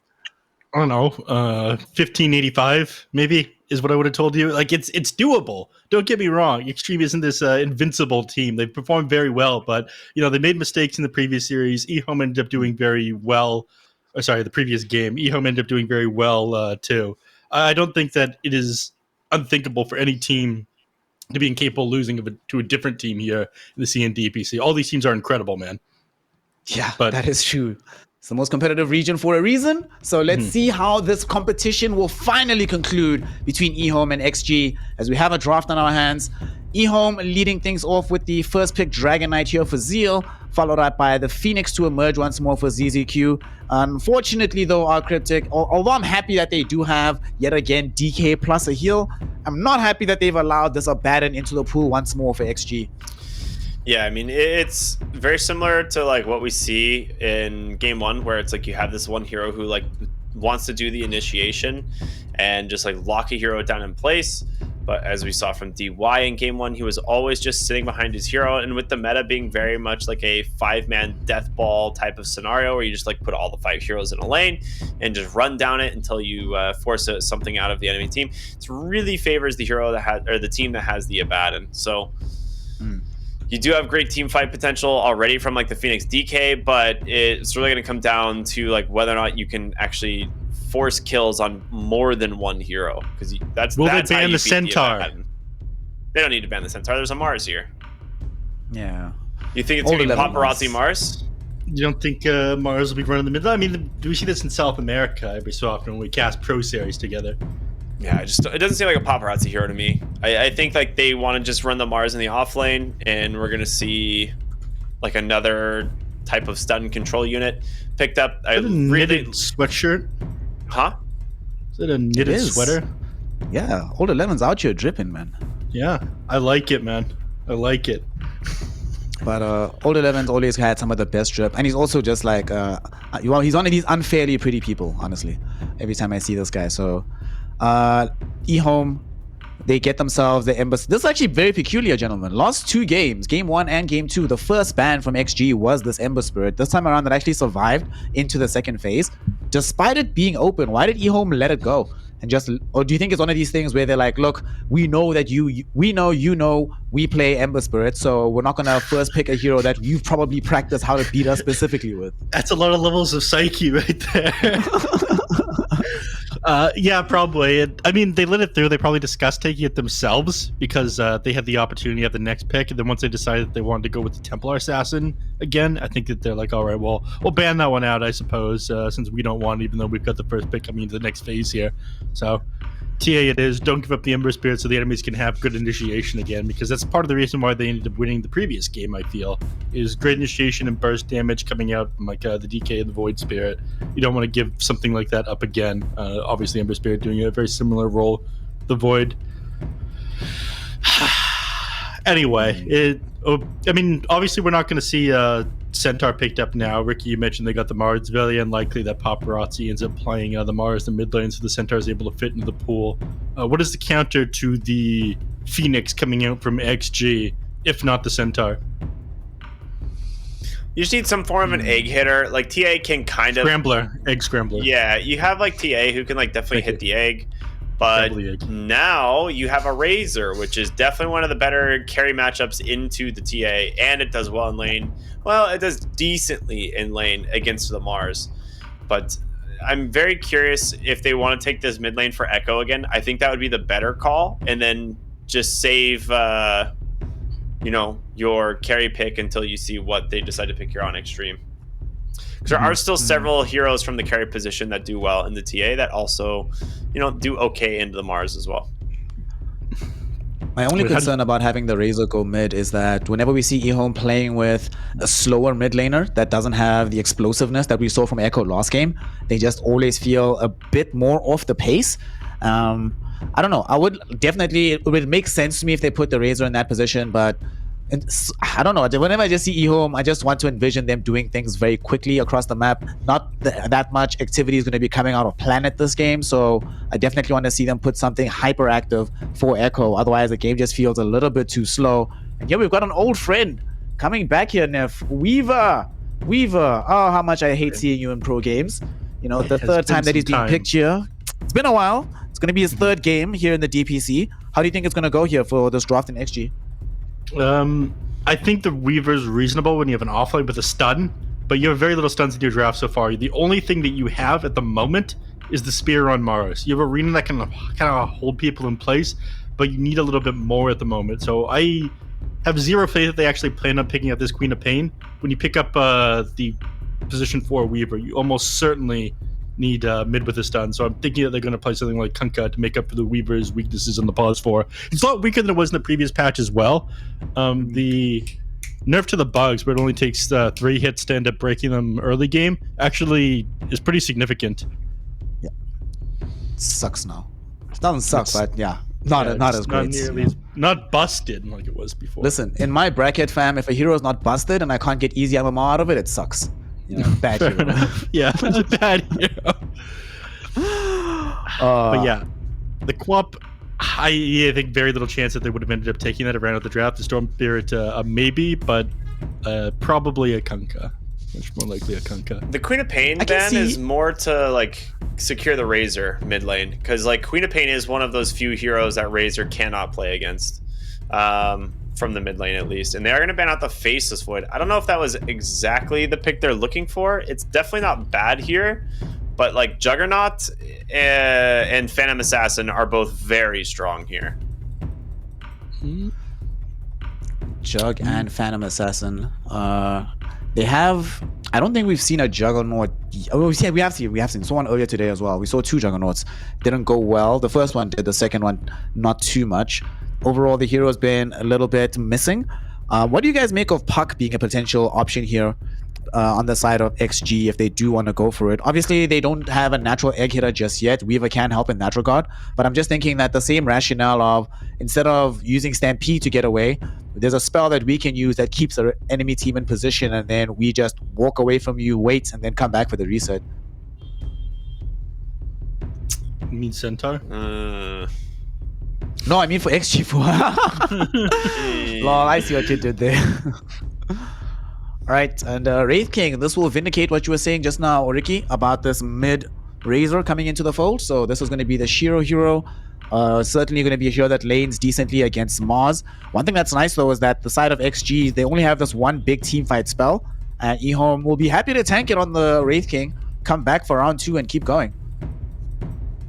I don't know. 1585 maybe is what I would have told you. Like it's doable. Don't get me wrong. Extreme isn't this invincible team. They've performed very well, but they made mistakes in the previous series. Ehome ended up doing very well. The previous game. Ehome ended up doing very well too. I don't think that it is unthinkable for any team to be incapable of losing to a different team here in the CNDPC. All these teams are incredible, man. Yeah, but that is true. It's the most competitive region for a reason. So let's see how this competition will finally conclude between Ehome and XG as we have a draft on our hands. Ehome leading things off with the first pick Dragon Knight here for Zeal, followed up by the Phoenix to emerge once more for ZZQ. Unfortunately, though, our Cryptic, although I'm happy that they do have, yet again, DK plus a heal, I'm not happy that they've allowed this Abaddon into the pool once more for XG. Yeah, I mean, it's very similar to like what we see in game 1, where it's like you have this one hero who like wants to do the initiation and just like lock a hero down in place. But as we saw from DY in game 1, he was always just sitting behind his hero. And with the meta being very much like a 5-man death ball type of scenario where you just like put all the 5 heroes in a lane and just run down it until you force something out of the enemy team, it really favors the hero that has, or the team that has the Abaddon. So you do have great team fight potential already from like the Phoenix DK, but it's really going to come down to like whether or not you can actually force kills on more than one hero, because that's will that's they ban how you the beat Centaur? They don't need to ban the Centaur. There's a Mars here. Yeah. You think it's going to be paparazzi Mars? You don't think Mars will be running the middle? I mean, do we see this in South America every so often when we cast pro series together? Yeah, it doesn't seem like a paparazzi hero to me. I think like they want to just run the Mars in the off lane, and we're gonna see like another type of stun control unit picked up. Is it a knitted sweatshirt? Huh? Is it a knitted sweater? Yeah, Old 11's out here dripping, man. Yeah, I like it, man. I like it. But Old 11's always had some of the best drip, and he's also just like he's one of these unfairly pretty people, honestly. Every time I see this guy, so. Ehome, they get themselves the Ember. This is actually very peculiar, gentlemen. Last 2 games, game 1 and game 2, the first ban from XG was this Ember Spirit. This time around, it actually survived into the second phase. Despite it being open, why did Ehome let it go? And just, or do you think it's one of these things where they're like, look, we know that we play Ember Spirit, so we're not gonna first pick a hero that you've probably practiced how to beat us specifically with. That's a lot of levels of psyche right there. Yeah, probably. I mean, they let it through. They probably discussed taking it themselves because they had the opportunity at the next pick. And then once they decided that they wanted to go with the Templar Assassin again, I think that they're like, all right, well, we'll ban that one out, I suppose, since we don't want it, even though we've got the first pick coming into the next phase here. So, TA it is. Don't give up the Ember Spirit so the enemies can have good initiation again, because that's part of the reason why they ended up winning the previous game, I feel, is great initiation and burst damage coming out from like the DK and the Void Spirit. You don't want to give something like that up again. Obviously, Ember Spirit doing a very similar role, the Void. Anyway, I mean, obviously we're not going to see Centaur picked up now. Ricky, you mentioned they got the Mars. It's very unlikely that paparazzi ends up playing the Mars in mid lane, so the Centaur is able to fit into the pool. What is the counter to the Phoenix coming out from XG, if not the Centaur? You just need some form of an egg hitter. Like TA can kind of egg scrambler. Yeah, you have like TA who can like definitely hit the egg. But now you have a Razor, which is definitely one of the better carry matchups into the TA, and it does well in lane. Well, it does decently in lane against the Mars. But I'm very curious if they want to take this mid lane for Echo again. I think that would be the better call, and then just save, your carry pick until you see what they decide to pick here on Extreme. Because there are still several heroes from the carry position that do well in the TA that also, do okay into the Mars as well. My only concern about having the Razor go mid is that whenever we see Ehome playing with a slower mid laner that doesn't have the explosiveness that we saw from Echo last game, they just always feel a bit more off the pace. I don't know. It would make sense to me if they put the Razor in that position, but I don't know. Whenever I just see Ehome, I just want to envision them doing things very quickly across the map. Not that much activity is going to be coming out of Planet this game, so I definitely want to see them put something hyperactive for Echo. Otherwise, the game just feels a little bit too slow. And here we've got an old friend coming back here, Neff. Weaver. Oh, how much I hate seeing you in pro games. The third time that he's been picked here. It's been a while. It's going to be his third game here in the DPC. How do you think it's going to go here for this draft in XG? I think the Weaver's reasonable when you have an offlane with a stun, but you have very little stuns in your draft so far. The only thing that you have at the moment is the Spear on Mars. You have Arena that can kind of hold people in place, but you need a little bit more at the moment. So I have zero faith that they actually plan on picking up this Queen of Pain. When you pick up the position 4 Weaver, you almost certainly need mid with a stun. So I'm thinking that they're going to play something like Kunkka to make up for the Weaver's weaknesses on the pause 4. It's a lot weaker than it was in the previous patch as well. The nerf to the bugs, where it only takes 3 hits to end up breaking them early game, actually is pretty significant. Yeah. It sucks now. It doesn't suck, but yeah. Not as great. Not busted like it was before. Listen, in my bracket, fam, if a hero is not busted and I can't get easy MMR out of it, it sucks. Bad hero. Yeah, it's a bad hero. But yeah, the Quap, I think very little chance that they would have ended up taking that around at the draft. The Storm Spirit, maybe, but probably a Kunkka. Much more likely a Kunkka. The Queen of Pain ban is more to secure the Razor mid lane, because Queen of Pain is one of those few heroes that Razor cannot play against. From the mid lane at least, and they are going to ban out the Faceless Void. I don't know if that was exactly the pick they're looking for. It's definitely not bad here, but Juggernaut and Phantom Assassin are both very strong here. Jug and Phantom Assassin. They have. I don't think we've seen a Juggernaut. Oh, yeah, we have seen. Saw one earlier today as well. We saw 2 Juggernauts. Didn't go well. The first one did. The second one, not too much. Overall, the hero's been a little bit missing. What do you guys make of Puck being a potential option here on the side of XG if they do want to go for it? Obviously, they don't have a natural egg hitter just yet. Weaver can help in that regard. But I'm just thinking that the same rationale of instead of using Stampede to get away, there's a spell that we can use that keeps our enemy team in position, and then we just walk away from you, wait, and then come back for the reset. You mean Centaur? No, I mean for XG4. Lol, I see what you did there. Alright, and Wraith King, this will vindicate what you were saying just now, Ricky, about this mid Razor coming into the fold. So this is going to be the Shiro hero. Certainly going to be a hero that lanes decently against Mars. One thing that's nice though is that the side of XG, they only have this one big team fight spell. And Ehome will be happy to tank it on the Wraith King, come back for round 2 and keep going.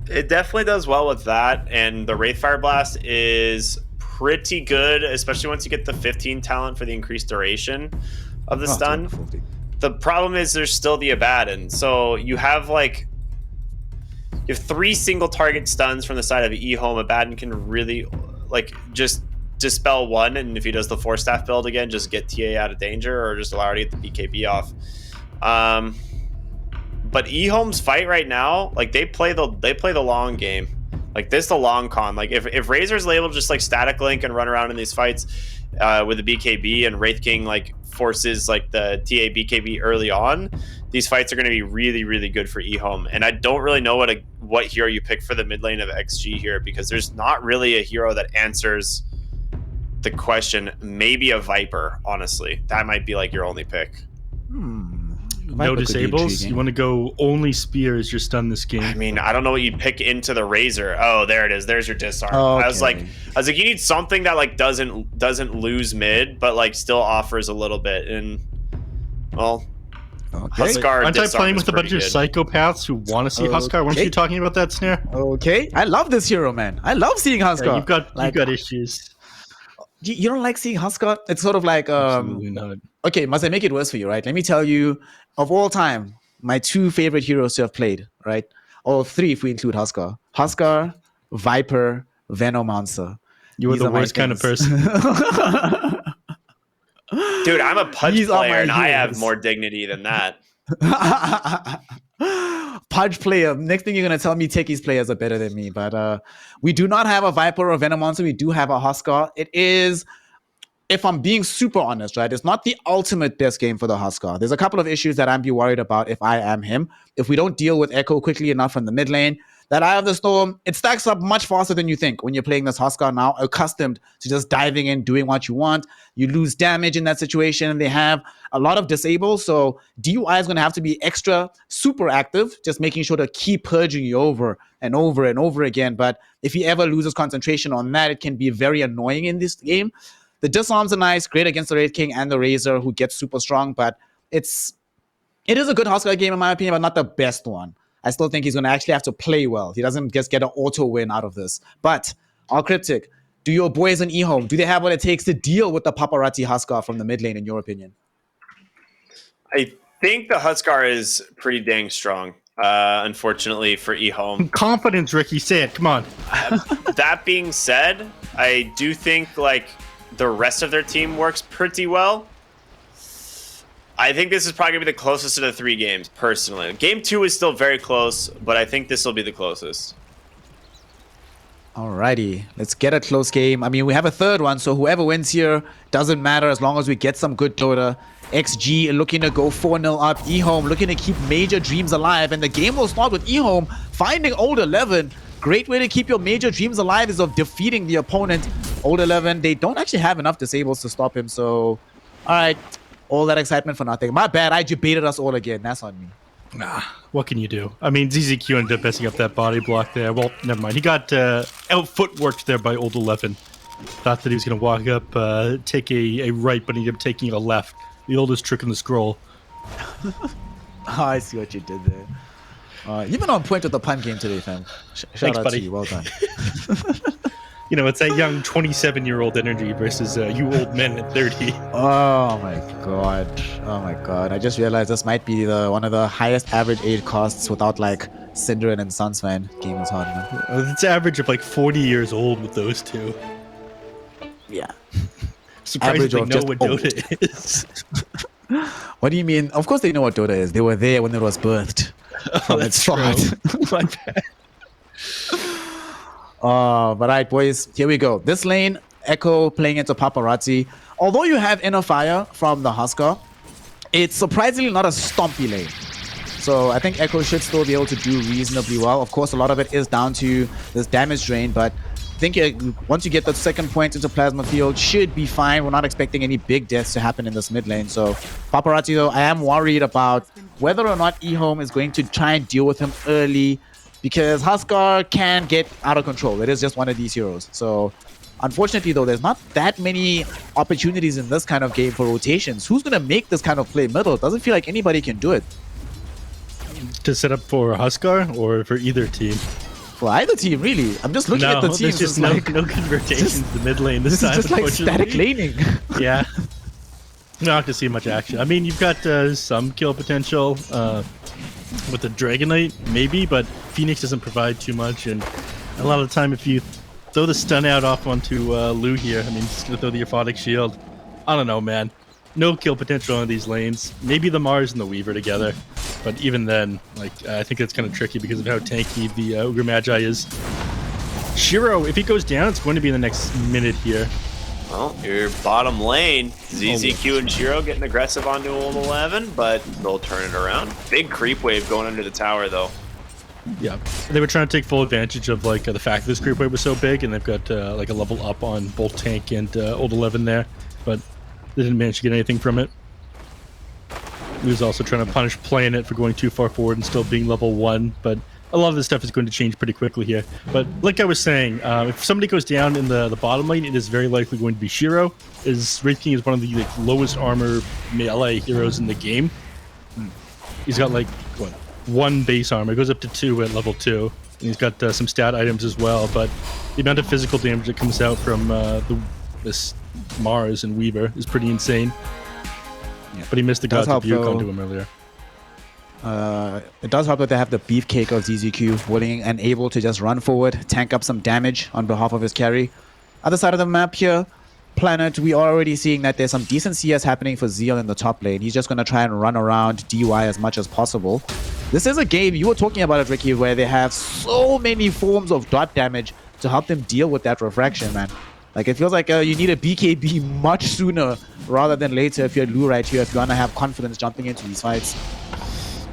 It definitely does well with that, and the Wraithfire Blast is pretty good, especially once you get the 15 talent for the increased duration of the stun. The problem is there's still the Abaddon, so you have 3 single target stuns from the side of Ehome. Abaddon can really just dispel one, and if he does the 4-staff build again, just get TA out of danger or just allow her to get the BKB off. But Ehome's fight right now, they play the long game. This is the long con. If Razor's able to just static link and run around in these fights with the BKB, and Wraith King forces the TA BKB early on, these fights are going to be really, really good for Ehome. And I don't really know what hero you pick for the mid lane of XG here, because there's not really a hero that answers the question. Maybe a Viper, honestly. That might be your only pick. No disables. You want to go only spears. You're stunned this game. I mean, I don't know what you pick into the razor. Oh, there it is. There's your disarm. Okay. I was like, you need something that like doesn't lose mid, but like still offers a little bit. And well, Huskar. Aren't I playing with a bunch of psychopaths who want to see Huskar? Weren't you talking about that, Snare? Okay, I love this hero, man. I love seeing Huskar. Yeah, you've got issues. You don't like seeing Huskar? It's sort of like Absolutely not. Okay, must I make it worse for you, right? Let me tell you, of all time, my 2 favorite heroes to have played, right? Or 3 if we include Huskar. Huskar, Viper, Venomancer. You are the worst kind of person. Dude, I'm a Pudge player and I have more dignity than that. Pudge player. Next thing you're going to tell me Techies players are better than me. But we do not have a Viper or Venomancer. We do have a Huskar. It is, if I'm being super honest, right, it's not the ultimate best game for the Huskar. There's a couple of issues that I'd be worried about if I am him. If we don't deal with Echo quickly enough in the mid lane, that Eye of the Storm, it stacks up much faster than you think when you're playing this Huskar now, accustomed to just diving in, doing what you want. You lose damage in that situation, and they have a lot of disables, so DUI is going to have to be extra super active, just making sure to keep purging you over and over and over again. But if he ever loses concentration on that, it can be very annoying in this game. The disarms are nice, great against the Wraith King and the Razor, who gets super strong, but it is a good Huskar game in my opinion, but not the best one. I still think he's going to actually have to play well. He doesn't just get an auto win out of this. But, all Cryptic, do your boys in Ehome, do they have what it takes to deal with the paparazzi Huskar from the mid lane, in your opinion? I think the Huskar is pretty dang strong, unfortunately, for Ehome. Confidence, Ricky. Say it. Come on. That being said, I do think like the rest of their team works pretty well. I think this is probably going to be the closest of the 3 games, personally. Game 2 is still very close, but I think this will be the closest. Alrighty, let's get a close game. I mean, we have a third one, so whoever wins here doesn't matter as long as we get some good Dota. XG looking to go 4-0 up. Ehome looking to keep major dreams alive, and the game will start with Ehome finding Old 11. Great way to keep your major dreams alive is of defeating the opponent. Old 11, they don't actually have enough disables to stop him, so... Alright. All that excitement for nothing. My bad, I debated us all again. That's on me. Nah, what can you do? I mean, ZZQ ended up messing up that body block there. Well, never mind. He got out footworked there by Old 11. Thought that he was going to walk up, take a right, but he ended up taking a left. The oldest trick in the scroll. Oh, I see what you did there. You've been on point with the pun game today, fam. Shout out buddy. to you. Well done. You know, it's that young 27-year-old energy versus you old men at 30. Oh my god. Oh my god. I just realized this might be one of the highest average aid costs without like Synderen and Suns, man. Game is hard, man. It's average of like 40 years old with those two. Yeah. Surprisingly know what Dota is. What do you mean? Of course they know what Dota is. They were there when it was birthed. From its start. My bad. But right, boys, here we go. This lane, Echo playing into Paparazzi. Although you have Inner Fire from the Huskar, it's surprisingly not a stompy lane. So I think Echo should still be able to do reasonably well. Of course, a lot of it is down to this damage drain, but I think once you get the second point into Plasma Field, should be fine. We're not expecting any big deaths to happen in this mid lane. So Paparazzi, though, I am worried about whether or not Ehome is going to try and deal with him early, because Huskar can get out of control. It is just one of these heroes. So unfortunately, though, there's not that many opportunities in this kind of game for rotations. Who's going to make this kind of play middle? It doesn't feel like anybody can do it. To set up for Huskar or for either team? For either team, really. I'm just looking at the teams. There's just no good rotations in the mid lane this time. This is just like static laning. Yeah. Not to see much action. I mean, you've got some kill potential with the Dragonite, maybe, but Phoenix doesn't provide too much. And a lot of the time, if you throw the stun out off onto Lou here, I mean, just going to throw the Aphotic Shield. I don't know, man. No kill potential on these lanes. Maybe the Mars and the Weaver together. But even then, like, I think it's kind of tricky because of how tanky the Ogre Magi is. Shiro, if he goes down, it's going to be in the next minute here. Well, your bottom lane, ZZQ and Shiro getting aggressive onto Old 11, but they'll turn it around. Big creep wave going under the tower, though. Yeah, they were trying to take full advantage of like the fact that this creep wave was so big, and they've got like a level up on both tank and Old 11 there, but they didn't manage to get anything from it. He was also trying to punish Planet for going too far forward and still being level 1, but a lot of this stuff is going to change pretty quickly here. But like I was saying, if somebody goes down in the bottom lane, it is very likely going to be Shiro. Wraith King is one of the lowest armor melee heroes in the game. He's got like, what, 1 base armor. It goes up to 2 at level 2. And he's got some stat items as well, but the amount of physical damage that comes out from this Mars and Weaver is pretty insane. Yeah. But he missed the God's Rebuke onto him earlier. It does help that they have the beefcake of ZZQ, willing and able to just run forward, tank up some damage on behalf of his carry. Other side of the map here, Planet, we are already seeing that there's some decent CS happening for Zeal in the top lane. He's just going to try and run around DY as much as possible. This is a game, you were talking about it, Ricky, where they have so many forms of dot damage to help them deal with that refraction, man. Like, it feels like you need a BKB much sooner rather than later if you're Lou right here, if you want to have confidence jumping into these fights.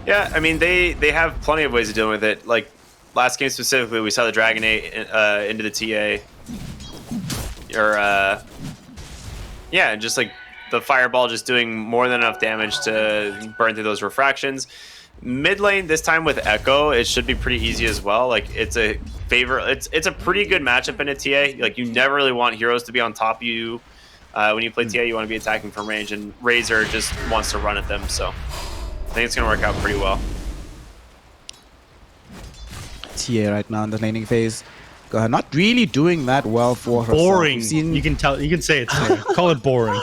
Yeah, I mean, they have plenty of ways of dealing with it. Like, last game specifically, we saw the Dragonate into the TA. Yeah, just like the Fireball just doing more than enough damage to burn through those refractions. Mid lane, this time with Echo, it should be pretty easy as well. Like, it's a pretty good matchup in a TA. Like, you never really want heroes to be on top of you. When you play TA, you want to be attacking from range, and Razor just wants to run at them, so I think it's going to work out pretty well. TA right now in the laning phase. Not really doing that well for herself. Boring. You can tell. You can say it's call it boring.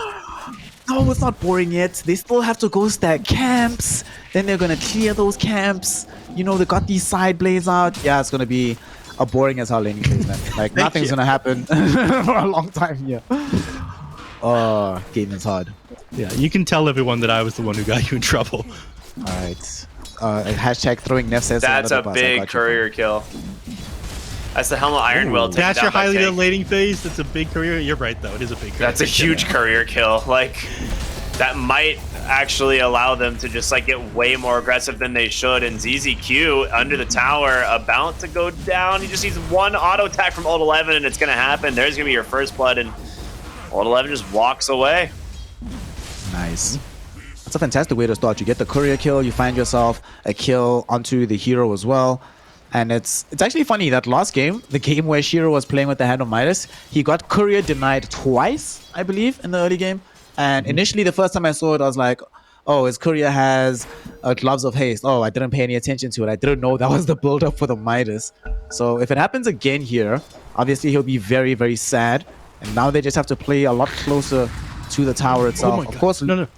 No, it's not boring yet. They still have to go stack camps. Then they're gonna clear those camps. You know, they got these side blades out. Yeah, it's gonna be a boring as hell laning phase, man. Like nothing's gonna happen for a long time here. Oh, game is hard. Yeah, you can tell everyone that I was the one who got you in trouble. All right. Hashtag throwing Neff says that's a big courier kill. That's the Helmet Iron Will. That's your highly elating phase. That's a big career. You're right, though. It is a big career. That's a huge career kill. Like, that might actually allow them to just, like, get way more aggressive than they should. And ZZQ under the tower, about to go down. He just needs 1 auto attack from Old 11, and it's going to happen. There's going to be your first blood, and Old 11 just walks away. Nice. That's a fantastic way to start. You get the courier kill. You find yourself a kill onto the hero as well. And it's actually funny that last game, the game where Shiro was playing with the Hand of Midas, he got courier denied twice, I believe, in the early game. And initially, the first time I saw it, I was like, oh, his courier has Gloves of Haste. Oh, I didn't pay any attention to it. I didn't know that was the build-up for the Midas. So if it happens again here, obviously he'll be very, very sad. And now they just have to play a lot closer to the tower itself. Oh my God. Of course, no.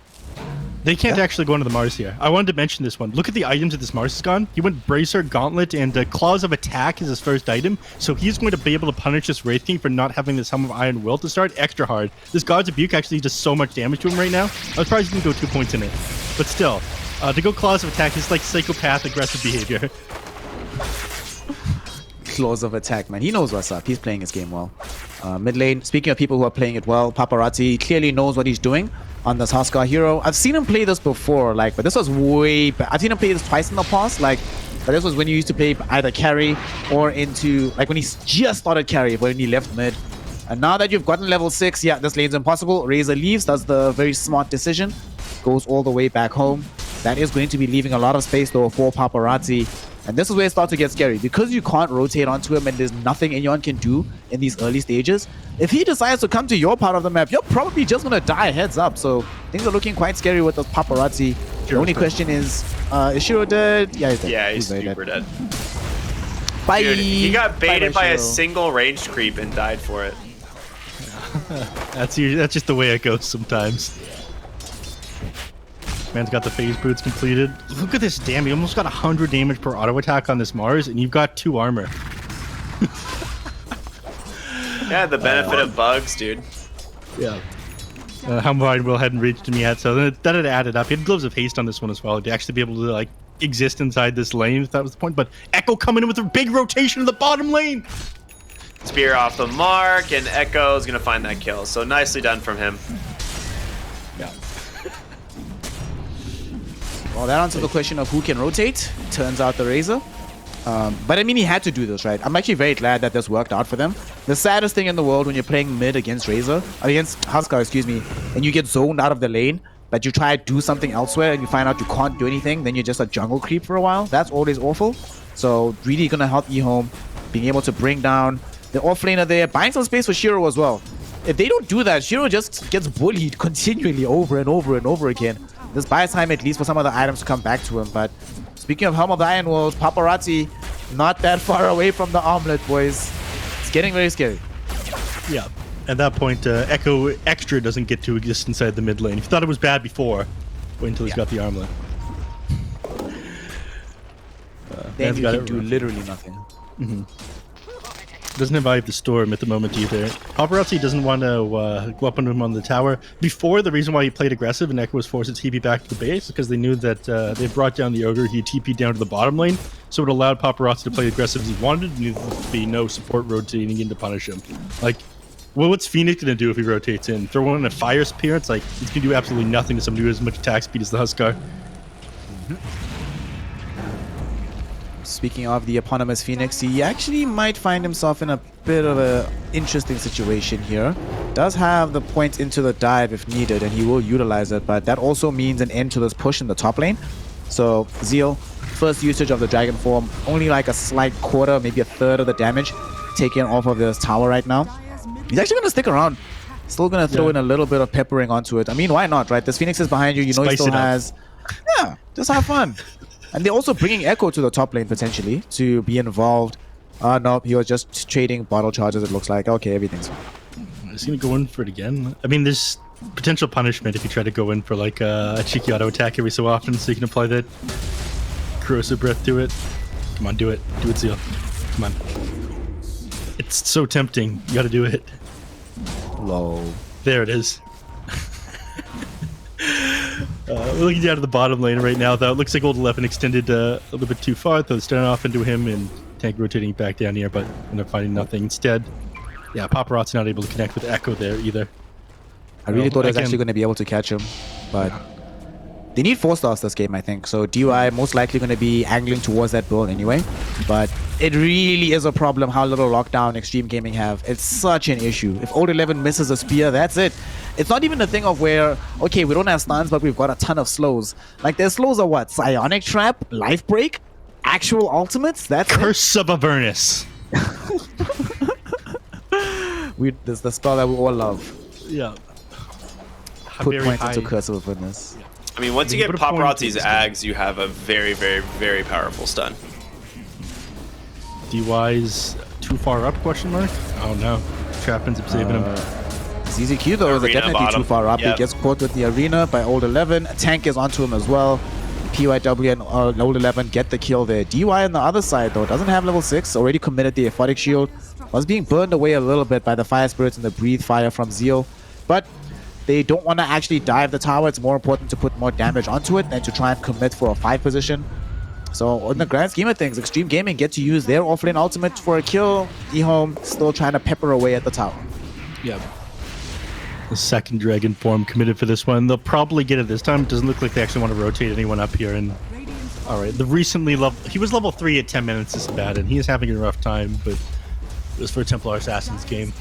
They can't actually go into the Mars here. I wanted to mention this one. Look at the items that this Mars has gone. He went Bracer, Gauntlet, and Claws of Attack is his first item. So he's going to be able to punish this Wraith King for not having this Helm of Iron Will to start extra hard. This God's Rebuke actually does so much damage to him right now. I was surprised he didn't go 2 points in it. But still, to go Claws of Attack is like psychopath aggressive behavior. Claws of Attack, man. He knows what's up. He's playing his game well. Mid lane, speaking of people who are playing it well, Paparazzi clearly knows what he's doing on this Huskar hero. I've seen him play this before, like, but this was way back. I've seen him play this twice in the past, like, but this was when you used to play either carry or into, like, when he just started carry, but when he left mid. And now that you've gotten level 6, yeah, this lane's impossible. Razor leaves, does the very smart decision, goes all the way back home. That is going to be leaving a lot of space, though, for Paparazzi. And this is where it starts to get scary. Because you can't rotate onto him and there's nothing anyone can do in these early stages, if he decides to come to your part of the map, you're probably just going to die heads up. So things are looking quite scary with this Paparazzi. The only question is Shiro dead? Yeah, he's dead. Yeah, he's super dead. Bye. Dude, he got baited by a Shiro. single ranged creep and died for it. That's just the way it goes sometimes. Man's got the phase boots completed. Look at this damage. He almost got 100 damage per auto attack on this Mars, and you've got 2 armor. Yeah, the benefit of bugs, dude. Yeah. How wide Will hadn't reached him yet, so that had added up. He had Gloves of Haste on this one as well to actually be able to, like, exist inside this lane, if that was the point. But Echo coming in with a big rotation in the bottom lane. Spear off the mark, and Echo is going to find that kill. So nicely done from him. Yeah. Well, that answers the question of who can rotate. Turns out the Razor. But I mean, he had to do this, right? I'm actually very glad that this worked out for them. The saddest thing in the world when you're playing mid against Razor, against Huskar, excuse me, and you get zoned out of the lane, but you try to do something elsewhere and you find out you can't do anything, then you're just a jungle creep for a while. That's always awful. So really gonna help Ehome being able to bring down the offlaner there, buying some space for Shiro as well. If they don't do that, Shiro just gets bullied continually over and over and over again. This buys time at least for some of the items to come back to him. But speaking of Helm of the Iron World, Paparazzi not that far away from the omelet, boys. It's getting very scary. Yeah. At that point, Echo Extra doesn't get to exist inside the mid lane. If you thought it was bad before, wait until he's got the armlet. Then you can do literally nothing. Mm-hmm. Doesn't revive the storm at the moment either. Paparazzi doesn't want to go up on him on the tower. Before, the reason why he played aggressive and Echo was forced to TP back to the base because they knew that they brought down the Ogre, he TP'd down to the bottom lane, so it allowed Paparazzi to play aggressive as he wanted, and there would be no support rotating in to punish him. Like, well, what's Phoenix going to do if he rotates in? Throw one in a fire spear? It's like, he's going to do absolutely nothing to somebody who has as much attack speed as the Huskar. Speaking of the eponymous Phoenix, he actually might find himself in a bit of an interesting situation here. Does have the point into the dive if needed, and he will utilize it, but that also means an end to this push in the top lane. So Zeal, first usage of the Dragon Form, only like a slight quarter, maybe a third of the damage taken off of this tower right now. He's actually going to stick around. Still going to throw in a little bit of peppering onto it. I mean, why not, right? This Phoenix is behind you. You know he still has... Yeah, just have fun. And they're also bringing Echo to the top lane, potentially, to be involved. No, he was just trading bottle charges, it looks like. Okay, everything's fine. Is he going to go in for it again? I mean, there's potential punishment if you try to go in for, like, a cheeky auto attack every so often, so you can apply that corrosive breath to it. Come on, do it. Do it, Zeal. Come on. It's so tempting. You gotta do it. Lol. There it is. We're looking down to the bottom lane right now, though. It looks like Old 11 extended a little bit too far, though starting off into him and Tank rotating back down here, but end up finding nothing. Instead, yeah, Paparazzi not able to connect with Echo there either. I really thought I was actually going to be able to catch him, but they need 4-stars this game, I think. So DUI most likely going to be angling towards that build anyway. But it really is a problem how little lockdown Extreme Gaming have. It's such an issue. If Old 11 misses a spear, that's it. It's not even a thing of where, okay, we don't have stuns, but we've got a ton of slows. Like, their slows are what? Psionic Trap? Life Break? Actual ultimates? That's Curse of Avernus. This is the spell that we all love. Yeah. Put points into Curse of Avernus. I mean, once you get Paparazzi's Ags, you have a very, very, very powerful stun. DY's too far up, question mark? Oh no. Trap ends up saving him. ZZQ though is definitely bottom. too far up. Yep. He gets caught with the arena by Old 11. Tank is onto him as well. PYW and Old 11 get the kill there. DY on the other side though doesn't have level 6. Already committed the Aphotic Shield. Was being burned away a little bit by the Fire Spirits and the Breathe Fire from Zeal. But they don't want to actually dive the tower. It's more important to put more damage onto it than to try and commit for a 5 position. So in the grand scheme of things, Extreme Gaming get to use their offlane ultimate for a kill. Ehome still trying to pepper away at the tower. Yeah. The second Dragon Form committed for this one. They'll probably get it this time. It doesn't look like they actually want to rotate anyone up here. And all right, the recently he was level 3 at 10 minutes this bad, and he is having a rough time, but it was for a Templar Assassin's game.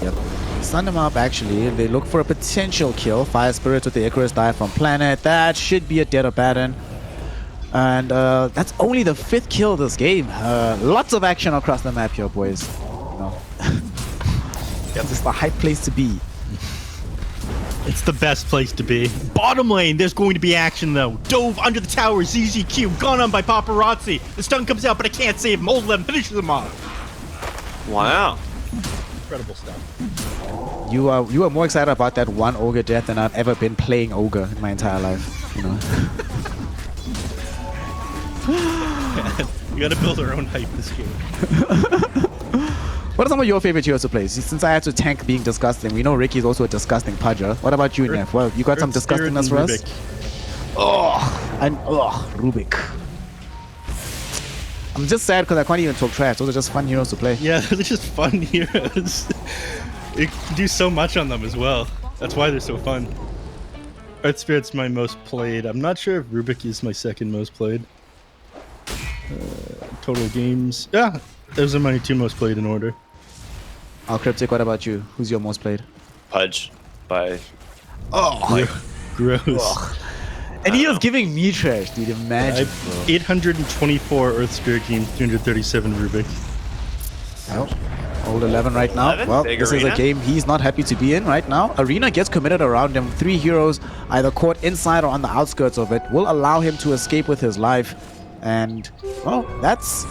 Yep. Stun him up actually. They look for a potential kill. Fire Spirits with the Icarus dive from Planet. That should be a dead or baton. And that's only the 5th kill this game. Lots of action across the map here, boys. You know. This is the hype place to be. It's the best place to be. Bottom lane, there's going to be action though. Dove under the tower, ZZQ, gone on by Paparazzi. The stun comes out, but I can't save him. Old 11 finishes him off. Wow. Incredible stuff. You are more excited about that one Ogre death than I've ever been playing Ogre in my entire life. You know. You gotta build our own hype this game. What are some of your favorite heroes to play? Since I had to tank being disgusting, we know Ricky's also a disgusting pudger. What about you, Neff? Well, you got some disgustingness for us? Rubik. I'm just sad because I can't even talk trash. Those are just fun heroes to play. Yeah, they're just fun heroes. You can do so much on them as well. That's why they're so fun. Earth Spirit's my most played. I'm not sure if Rubik is my second most played. Total games. Yeah, those are my 2 most played in order. Cryptic, what about you? Who's your most played? Pudge by Oh, gross. Ugh. And he was giving me trash, dude. Imagine. 824 Earth Spirit Game, 337 Rubik. Well, old 11 right now. 11? Well, Big this is arena? a game he's not happy to be in right now. Arena gets committed around him. 3 heroes, either caught inside or on the outskirts of it, will allow him to escape with his life. And, well, that's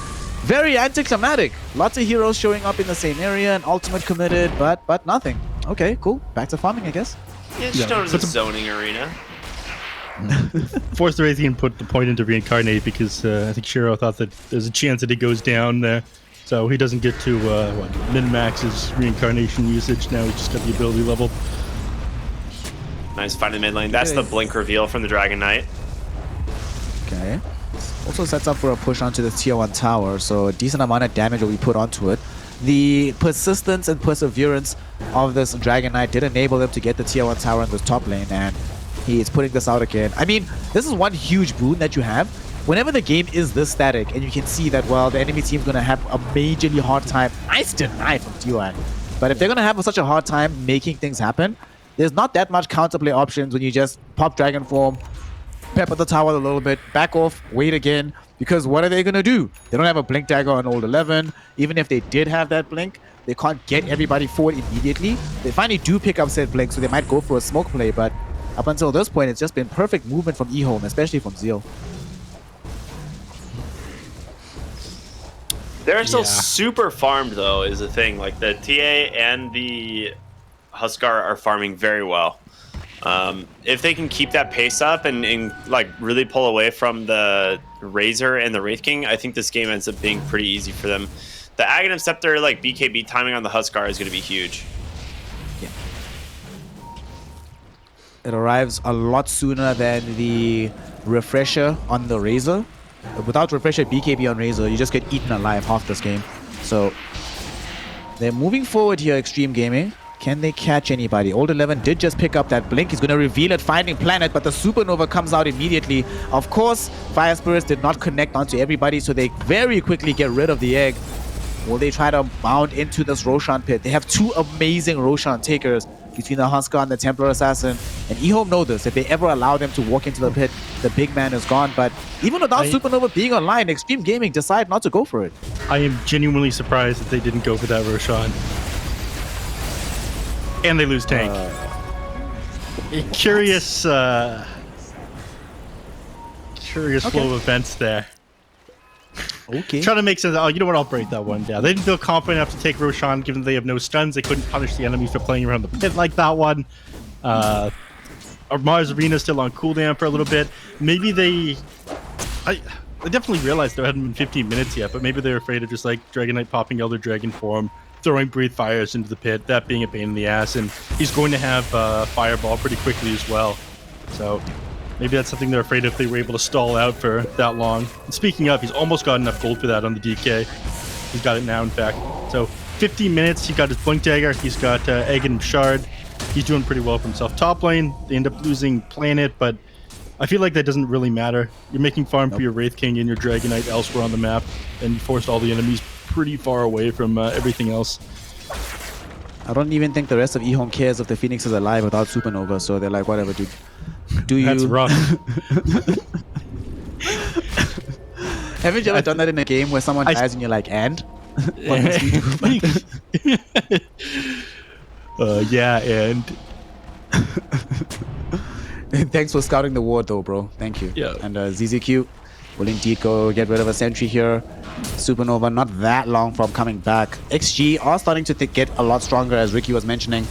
very anticlimactic. Lots of heroes showing up in the same area and ultimate committed, but nothing. Okay, cool. Back to farming, I guess. Yeah, just known as a zoning arena. Forced the Raytheon put the point into reincarnate because I think Shiro thought that there's a chance that he goes down there. So he doesn't get to min-max his reincarnation usage. Now he's just got the ability level. Nice find in the mid lane. That's the blink reveal from the Dragon Knight. Okay. Also sets up for a push onto the tier 1 tower, so a decent amount of damage will be put onto it. The persistence and perseverance of this Dragon Knight did enable them to get the tier 1 tower in this top lane, and he is putting this out again. I mean, this is one huge boon that you have. Whenever the game is this static and you can see that, well, the enemy team's going to have a majorly hard time. Nice deny from DUI. But if they're going to have such a hard time making things happen, there's not that much counterplay options when you just pop Dragon Form, pepper the tower a little bit, back off, wait again. Because what are they going to do? They don't have a Blink Dagger on old 11. Even if they did have that Blink, they can't get everybody forward immediately. They finally do pick up said Blink, so they might go for a smoke play, but up until this point, it's just been perfect movement from Ehome, especially from Zeal. They're still super farmed, though, is the thing. Like, the TA and the Huskar are farming very well. If they can keep that pace up and like really pull away from the Razor and the Wraith King, I think this game ends up being pretty easy for them. The Aghanim Scepter, like BKB timing on the Huskar is going to be huge. Yeah. It arrives a lot sooner than the Refresher on the Razor. Without Refresher BKB on Razor, you just get eaten alive half this game. So they're moving forward here, Extreme Gaming. Can they catch anybody? Old 11 did just pick up that Blink. He's going to reveal it, finding Planet, but the Supernova comes out immediately. Of course, Fire Spirits did not connect onto everybody, so they very quickly get rid of the egg. Will they try to bound into this Roshan pit? They have 2 amazing Roshan takers between the Huskar and the Templar Assassin. And Ehome know this. If they ever allow them to walk into the pit, the big man is gone. But even without Supernova being online, Extreme Gaming decide not to go for it. I am genuinely surprised that they didn't go for that Roshan. And they lose tank. Curious flow of events there. Okay. Trying to make sense. Oh, you know what? I'll break that one down. They didn't feel confident enough to take Roshan, given they have no stuns. They couldn't punish the enemies for playing around the pit like that one. Mars Arena's still on cooldown for a little bit. Maybe I definitely realized there hadn't been 15 minutes yet, but maybe they're afraid of just like Dragon Knight popping Elder Dragon form, throwing Breathe Fires into the pit, that being a pain in the ass, and he's going to have Fireball pretty quickly as well. So maybe that's something they're afraid of if they were able to stall out for that long. And speaking of, he's almost got enough gold for that on the DK. He's got it now, in fact. So 15 minutes, he got his Blink Dagger, he's got Aghanim Shard. He's doing pretty well for himself. Top lane, they end up losing Planet, but I feel like that doesn't really matter. You're making farm for your Wraith King and your Dragon Knight elsewhere on the map, and you forced all the enemies pretty far away from everything else. I don't even think the rest of Ehome cares if the Phoenix is alive without Supernova, so they're like, whatever, dude. Do you? That's rough. Haven't you ever done that in a game where someone dies and you're like, and? What must we do about this? Yeah, and thanks for scouting the ward, though, bro. Thank you. Yeah. And ZZQ will indeed go get rid of a sentry here. Supernova not that long from coming back. XG are starting to get a lot stronger, as Ricky was mentioning.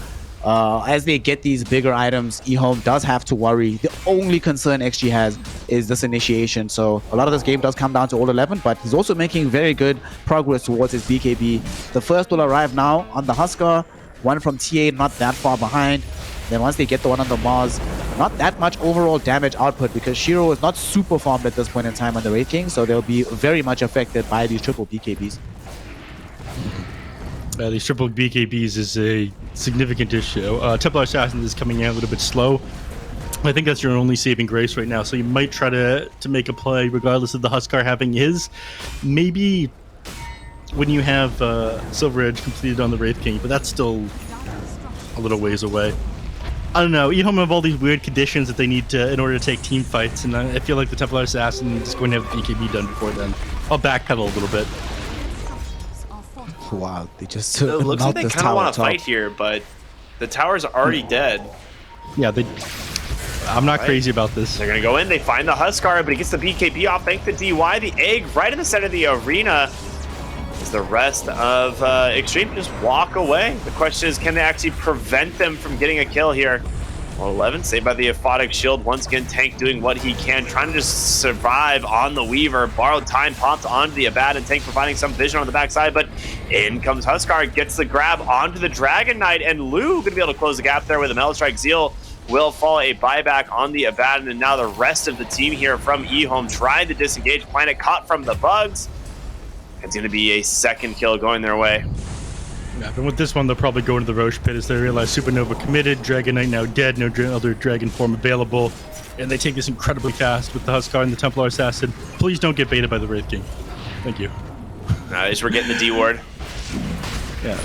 As they get these bigger items, Ehome does have to worry. The only concern XG has is this initiation. So a lot of this game does come down to Old 11, but he's also making very good progress towards his BKB. The first will arrive now on the Huskar. One from TA, not that far behind. Then once they get the one on the Mars, not that much overall damage output because Shiro is not super farmed at this point in time on the Wraith King, so they'll be very much affected by these triple BKBs. These triple BKBs is a significant issue. Templar Assassin is coming in a little bit slow. I think that's your only saving grace right now, so you might try to make a play regardless of the Huskar having his. Maybe when you have Silver Edge completed on the Wraith King, but that's still a little ways away. I don't know. Ehome have all these weird conditions that they need to in order to take team fights, and I feel like the Templar Assassin is going to have the BKB done before then. I'll backpedal a little bit. Wow, they just It looks like they kind of want to fight here, but the tower's already dead. Yeah, I'm not crazy about this. They're going to go in. They find the Huskar, but he gets the BKB off. Thanks to DY. The egg right in the center of the arena. As the rest of Extreme just walk away. The question is, can they actually prevent them from getting a kill here? Well, 11 saved by the Aphotic Shield. Once again, Tank doing what he can, trying to just survive on the Weaver. Borrowed time, popped onto the Abad, and Tank providing some vision on the backside, but in comes Huskar, gets the grab onto the Dragon Knight, and Lou gonna be able to close the gap there with a Metal Strike. Zeal will follow a buyback on the Abaddon, and now the rest of the team here from Ehome trying to disengage. Planet caught from the bugs. It's going to be a second kill going their way. Yeah, but with this one, they'll probably go into the Roche Pit as they realize Supernova committed, Dragon Knight now dead, no other dragon form available, and they take this incredibly fast with the Huskar and the Templar Assassin. Please don't get baited by the Wraith King. Thank you. Nice, we're getting the D ward. Yeah.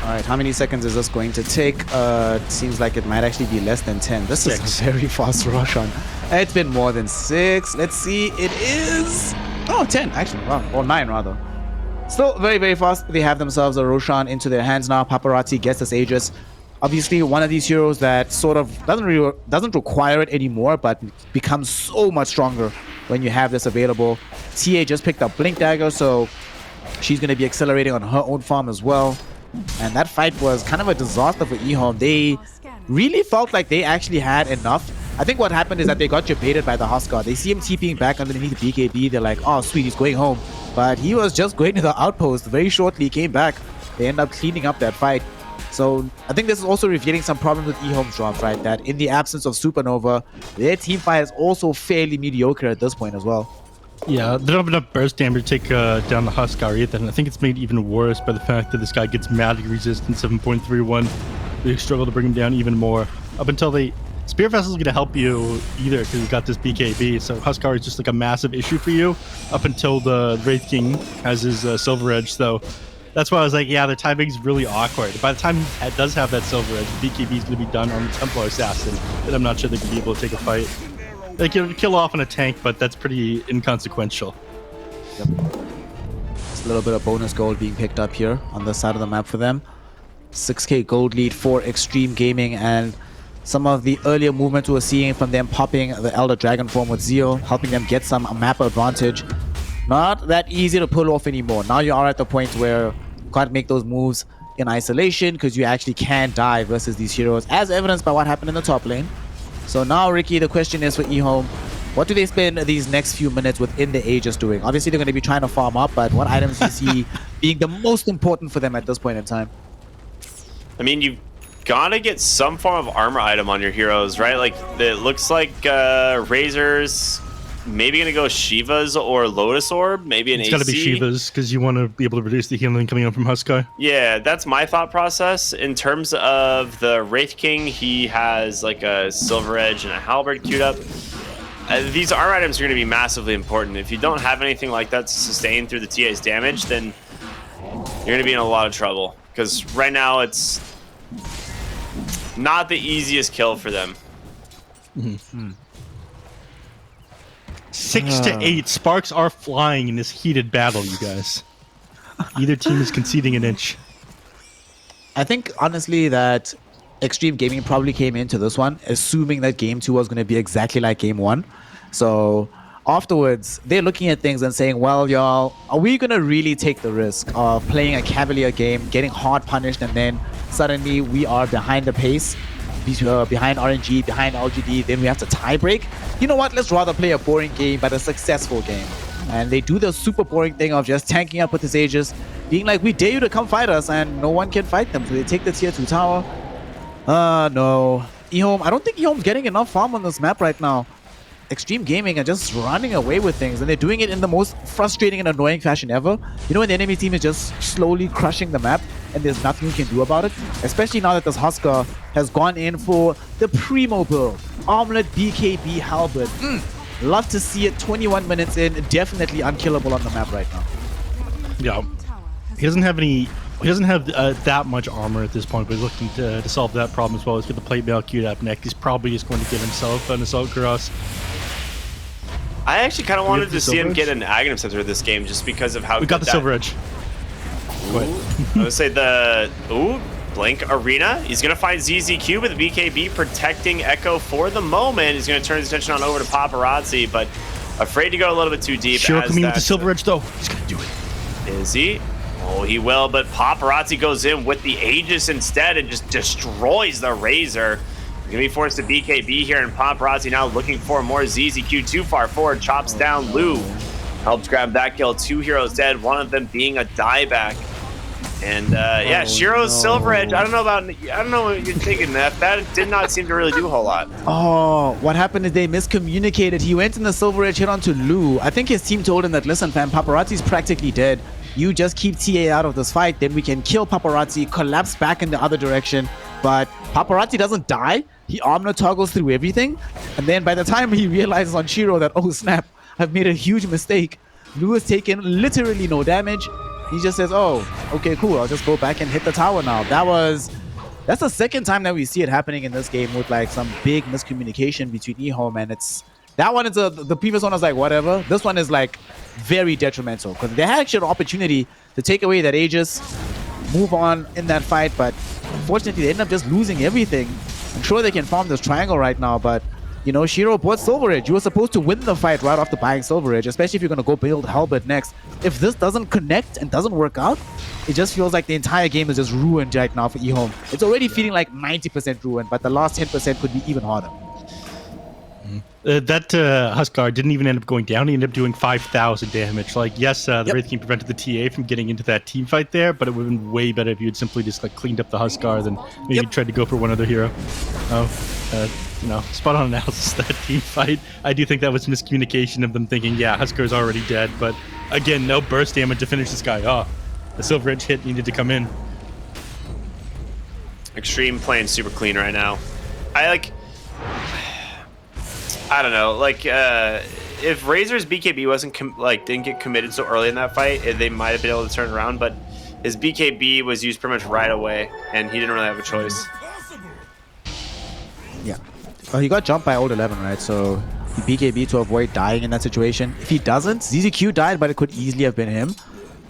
All right, how many seconds is this going to take? It seems like it might actually be less than 10. This is a very fast Roshan. It's been more than 6. Let's see. It is... Oh, 10 actually. Wow. Or 9 rather. Still very, very fast. They have themselves a Roshan into their hands now. Paparazzi gets this Aegis. Obviously, one of these heroes that sort of doesn't require it anymore, but becomes so much stronger when you have this available. TA just picked up Blink Dagger, so she's going to be accelerating on her own farm as well. And that fight was kind of a disaster for Ehome. They really felt like they actually had enough. I think what happened is that they got baited by the Huskar. They see him TPing back underneath the BKB. They're like, oh, sweet, he's going home. But he was just going to the outpost. Very shortly, came back. They end up cleaning up that fight. So I think this is also revealing some problems with Ehome's drop, right? That in the absence of Supernova, their team fight is also fairly mediocre at this point as well. Yeah, they don't have enough burst damage to take down the Huskar either, and I think it's made even worse by the fact that this guy gets magic resistance 7.31. They struggle to bring him down even more. Up until they... Spear Vessel is going to help you either because he's got this BKB, so Huskar is just like a massive issue for you up until the Wraith King has his Silver Edge, so that's why I was like, yeah, the timing's really awkward. By the time he does have that Silver Edge, the BKB is going to be done on the Templar Assassin, and I'm not sure they can be able to take a fight. They can kill off on a tank, but that's pretty inconsequential. Yep. Just a little bit of bonus gold being picked up here on the side of the map for them. 6k gold lead for Extreme Gaming, and some of the earlier movements we were seeing from them popping the Elder Dragon form with Zeal, helping them get some map advantage. Not that easy to pull off anymore. Now you are at the point where you can't make those moves in isolation because you actually can die versus these heroes, as evidenced by what happened in the top lane. So now, Ricky, the question is for Ehome, what do they spend these next few minutes within the Aegis doing? Obviously, they're going to be trying to farm up, but what items do you see being the most important for them at this point in time? I mean, you've got to get some form of armor item on your heroes, right? Like, it looks like Razor's maybe going to go Shiva's or Lotus Orb, maybe an AC. It's got to be Shiva's because you want to be able to reduce the healing coming up from Huskar. Yeah, that's my thought process. In terms of the Wraith King, he has like a Silver Edge and a Halberd queued up. These armor items are going to be massively important. If you don't have anything like that to sustain through the TA's damage, then you're going to be in a lot of trouble. Because right now, it's not the easiest kill for them. 6 to 8. Sparks are flying in this heated battle, you guys. Either team is conceding an inch. I think, honestly, that Extreme Gaming probably came into this one assuming that Game 2 was going to be exactly like Game 1. So afterwards, they're looking at things and saying, well, y'all, are we going to really take the risk of playing a cavalier game, getting hard punished, and then suddenly we are behind the pace, behind RNG, behind LGD, then we have to tie break? You know what? Let's rather play a boring game, but a successful game. And they do the super boring thing of just tanking up with this Aegis, being like, we dare you to come fight us, and no one can fight them. So they take the tier 2 tower. No. Ehome, I don't think Ehome's getting enough farm on this map right now. Extreme Gaming are just running away with things, and they're doing it in the most frustrating and annoying fashion ever. You know when the enemy team is just slowly crushing the map and there's nothing you can do about it? Especially now that this Huskar has gone in for the primo build. Armlet, BKB, Halberd. Love to see it. 21 minutes in, definitely unkillable on the map right now. Yeah. He doesn't have any He doesn't have that much armor at this point, but he's looking to solve that problem as well. He's got the plate mail queued up next. He's probably just going to get himself an Assault Cross. I actually kind of wanted to see him get an Aghanim Scepter this game just because of how we got the Silver Edge. I would say Blink Arena. He's going to find ZZQ with the BKB protecting Echo for the moment. He's going to turn his attention on over to Paparazzi, but afraid to go a little bit too deep. Shiro coming with the Silver Edge, though. He's going to do it. Is he? Oh, he will, but Paparazzi goes in with the Aegis instead and just destroys the Razor. He's going to be forced to BKB here, and Paparazzi now looking for more ZZQ. Too far forward, chops down Lou. Helps grab that kill. 2 heroes dead, one of them being a dieback. And yeah, Shiro's Silver Edge. I don't know what you're thinking, Neff. That did not seem to really do a whole lot. Oh, what happened is they miscommunicated. He went in the Silver Edge, hit onto Lou. I think his team told him that, listen, fam, Paparazzi's practically dead. You just keep TA out of this fight, then we can kill Paparazzi, collapse back in the other direction. But Paparazzi doesn't die. He armor toggles through everything. And then by the time he realizes on Shiro that, oh snap, I've made a huge mistake, Lou has taken literally no damage. He just says, oh, okay, cool. I'll just go back and hit the tower now. That's the second time that we see it happening in this game with like some big miscommunication between Ehome, and that one is the previous one was like whatever. This one is like very detrimental because they had actually an opportunity to take away that Aegis, move on in that fight, but unfortunately they end up just losing everything. I'm sure they can farm this triangle right now, but you know, Shiro bought Silver Edge. You were supposed to win the fight right after buying Silver Edge, especially if you're going to go build Halberd next. If this doesn't connect and doesn't work out, it just feels like the entire game is just ruined right now for Ehome. It's already feeling like 90% ruined, but the last 10% could be even harder. That Huskar didn't even end up going down. He ended up doing 5,000 damage. Like, yes, the Wraith King prevented the TA from getting into that team fight there, but it would have been way better if you had simply just like cleaned up the Huskar than maybe tried to go for one other hero. You know, spot on analysis that team fight. I do think that was miscommunication of them thinking, yeah, Huskar's already dead, but again, no burst damage to finish this guy off. The Silver Edge hit needed to come in. Extreme playing super clean right now. I don't know, like if Razor's BKB wasn't didn't get committed so early in that fight, they might have been able to turn it around, but his BKB was used pretty much right away, and he didn't really have a choice. Yeah. He got jumped by old 11, right? So he BKB to avoid dying in that situation. If he doesn't, ZZQ died, but it could easily have been him.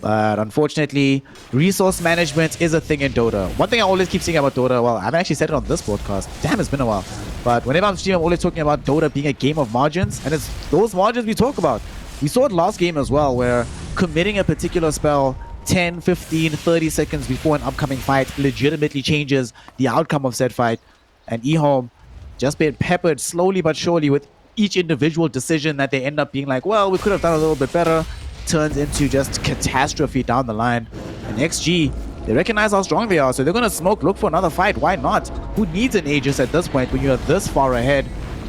But unfortunately, resource management is a thing in Dota. One thing I always keep saying about Dota, well, I haven't actually said it on this podcast. Damn, it's been a while. But whenever I'm streaming, I'm always talking about Dota being a game of margins. And it's those margins we talk about. We saw it last game as well, where committing a particular spell 10, 15, 30 seconds before an upcoming fight legitimately changes the outcome of said fight. And Ehome just been peppered slowly but surely with each individual decision that they end up being like, well, we could have done a little bit better, turns into just catastrophe down the line. And XG, they recognize how strong they are, so they're going to smoke, look for another fight. Why not? Who needs an Aegis at this point when you're this far ahead?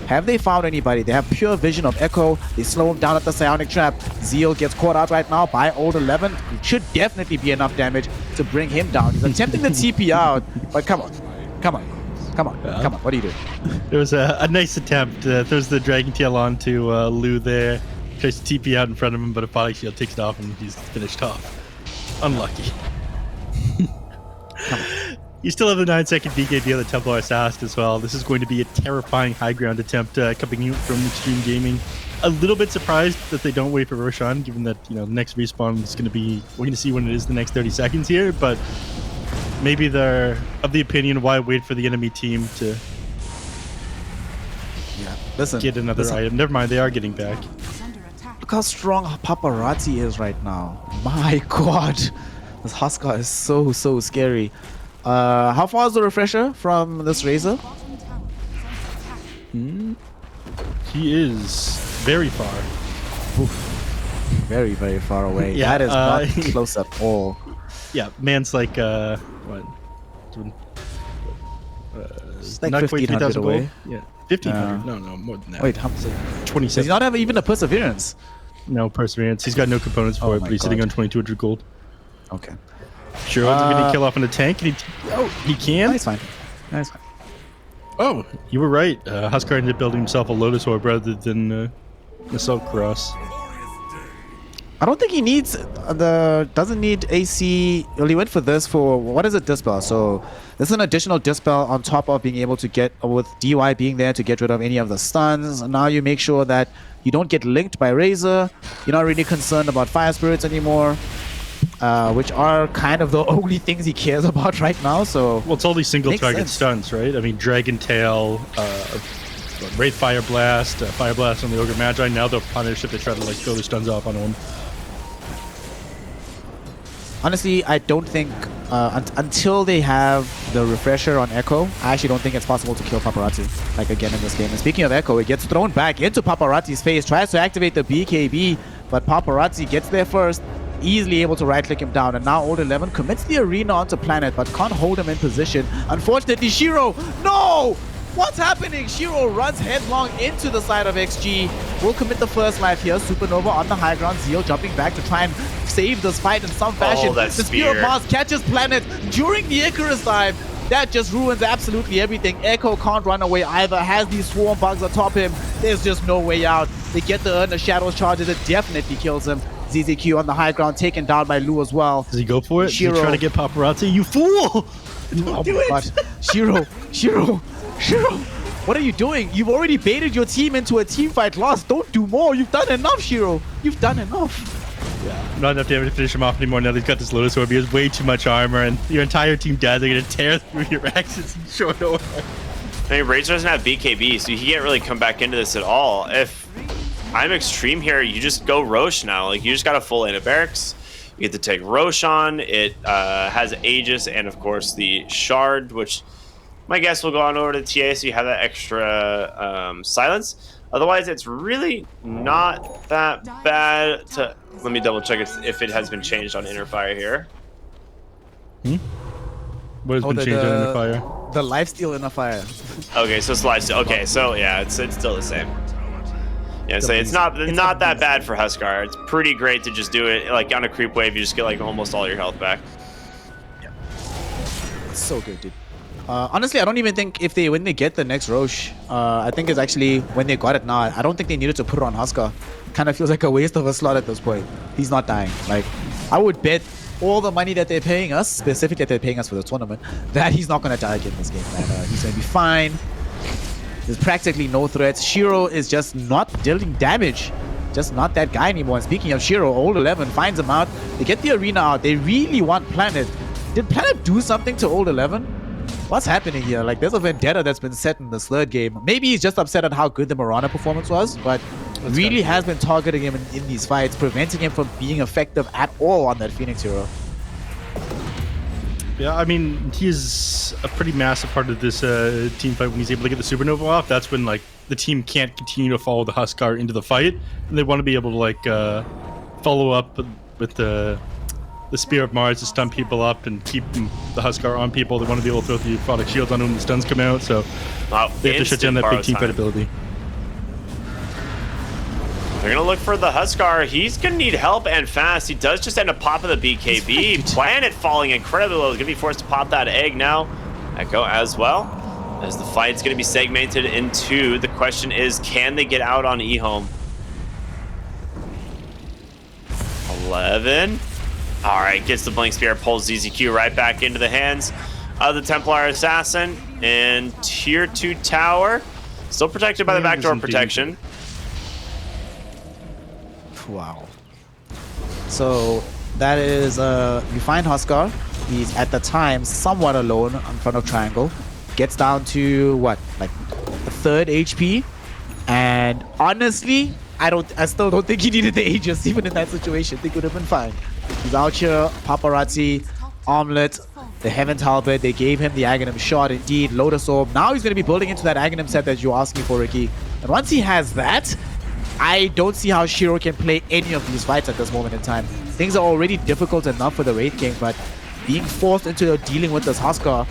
Have they found anybody? They have pure vision of Echo. They slow him down at the Psionic Trap. Zeal gets caught out right now by old 11. It should definitely be enough damage to bring him down. He's attempting to TP out, but come on. Come on, what are you doing? There was a nice attempt. Throws the Dragon Tail onto Lou there. Tries to TP out in front of him, but a body shield takes it off and he's finished off. Unlucky. You still have the 9-second BKB on the Templar Assassin as well. This is going to be a terrifying high ground attempt coming in from Extreme Gaming. A little bit surprised that they don't wait for Roshan, given that the next respawn is going to be, we're going to see when it is the next 30 seconds here, but maybe they're of the opinion, why wait for the enemy team to get another item. Never mind, they are getting back. Look how strong Paparazzi is right now. My god. This Huskar is so scary. How far is the refresher from this Razor? He is very far. Oof. Very far away. Yeah, that is not close at all. Yeah, man's like what? It's like not 1,500 away. Gold. Yeah, 1,500. No, more than that. Wait, how? 27. Does he not have even a Perseverance? No Perseverance. He's got no components for it, but he's sitting on 2,200 gold. Okay. Sure, going to kill off in a tank. He can. Nice fine. Oh, you were right. Huskar ended up building himself a Lotus Orb rather than Assault Cross. I don't think he needs doesn't need AC. Well, he went for this for, what is it, Dispel? So this is an additional Dispel on top of being able to get, with DY being there to get rid of any of the stuns. Now you make sure that you don't get linked by Razor. You're not really concerned about Fire Spirits anymore, which are kind of the only things he cares about right now. So well, it's all these single target sense. stuns, right? I mean, Dragon Tail, Wraith Fire Blast on the Ogre Magi. Now they'll punish if they try to like throw their stuns off on him. Honestly, I don't think until they have the refresher on Echo, I actually don't think it's possible to kill Paparazzi like again in this game. And speaking of Echo, it gets thrown back into Paparazzi's face, tries to activate the BKB, but Paparazzi gets there first, easily able to right-click him down. And now Old 11 commits the arena onto Planet, but can't hold him in position. Unfortunately, Shiro, no! What's happening? Shiro runs headlong into the side of XG. Will commit the first life here. Supernova on the high ground. Zeal jumping back to try and save this fight in some fashion. that The Spear of spear. Mars catches Planet during the Icarus dive. That just ruins absolutely everything. Echo can't run away either. Has these swarm bugs atop him. There's just no way out. They get the Earn the Shadows charges. It definitely kills him. ZZQ on the high ground, taken down by Lu as well. Does he go for it? Shiro. Does he try to get Paparazzi? You fool! Oh my god. Shiro. What are you doing? You've already baited your team into a team fight loss. Don't do more. You've done enough, Shiro. You've done enough. Not enough damage to finish him off anymore. Now they've got this Lotus Orb. He has way too much armor, and your entire team dies. They're going to tear through your axes in short order. I mean, Razor doesn't have BKB, so he can't really come back into this at all. If I'm Extreme here, you just go Roche now. Like, you just got a full lane of barracks. You get to take Roche on. It has Aegis and, of course, the Shard, which my guess will go on over to TA, so you have that extra silence. Otherwise, it's really not that bad to... Let me double check if it has been changed on Interfire here. What has been changed on Interfire? The lifesteal Interfire. Okay, so it's lifesteal. Okay, so yeah, it's still the same. Yeah, so it's not that bad for Huskar. It's pretty great to just do it like on a creep wave. You just get like almost all your health back. It's so good, dude. Honestly, I don't even think when they get the next Roche, I think it's actually when they got it now. I don't think they needed to put it on Huskar. Kind of feels like a waste of a slot at this point. He's not dying. Like, I would bet all the money that they're paying us, specifically that they're paying us for the tournament, that he's not going to die again in this game, man. He's going to be fine. There's practically no threats. Shiro is just not dealing damage. Just not that guy anymore. And speaking of Shiro, Old 11 finds him out. They get the arena out. They really want Planet. Did Planet do something to Old 11? What's happening here? Like, there's a vendetta that's been set in this third game. Maybe he's just upset at how good the Mirana performance was, but really has been targeting him in these fights, preventing him from being effective at all on that Phoenix hero. Yeah, I mean, he's a pretty massive part of this team fight when he's able to get the Supernova off. That's when, like, the team can't continue to follow the Huskar into the fight, and they want to be able to, like, follow up with the Spear of Mars to stun people up and keep the Huskar on people. They want to be able to throw the product shields on them when the stuns come out, so they have to shut down that big team fight ability. They're going to look for the Huskar. He's going to need help and fast. He does just end up popping the BKB. Planet falling incredibly low. He's going to be forced to pop that egg now. Echo as well. As the fight's going to be segmented in two. The question is, can they get out on Ehome? 11. All right, gets the Blink Spear, pulls ZZQ right back into the hands of the Templar Assassin. And Tier 2 Tower, still protected by the backdoor protection. Wow. So that is, you find Huskar. He's at the time somewhat alone in front of Triangle. Gets down to what, like the 3rd HP. And honestly, I still don't think he needed the Aegis even in that situation. They could have been fine. He's out here, Paparazzi, Armlet, the Heaven Talbot. They gave him the Aghanim shot, indeed, Lotus Orb. Now he's going to be building into that Aghanim set that you're asking for, Ricky. And once he has that, I don't see how Shiro can play any of these fights at this moment in time. Things are already difficult enough for the Wraith King, but being forced into dealing with this Huskar,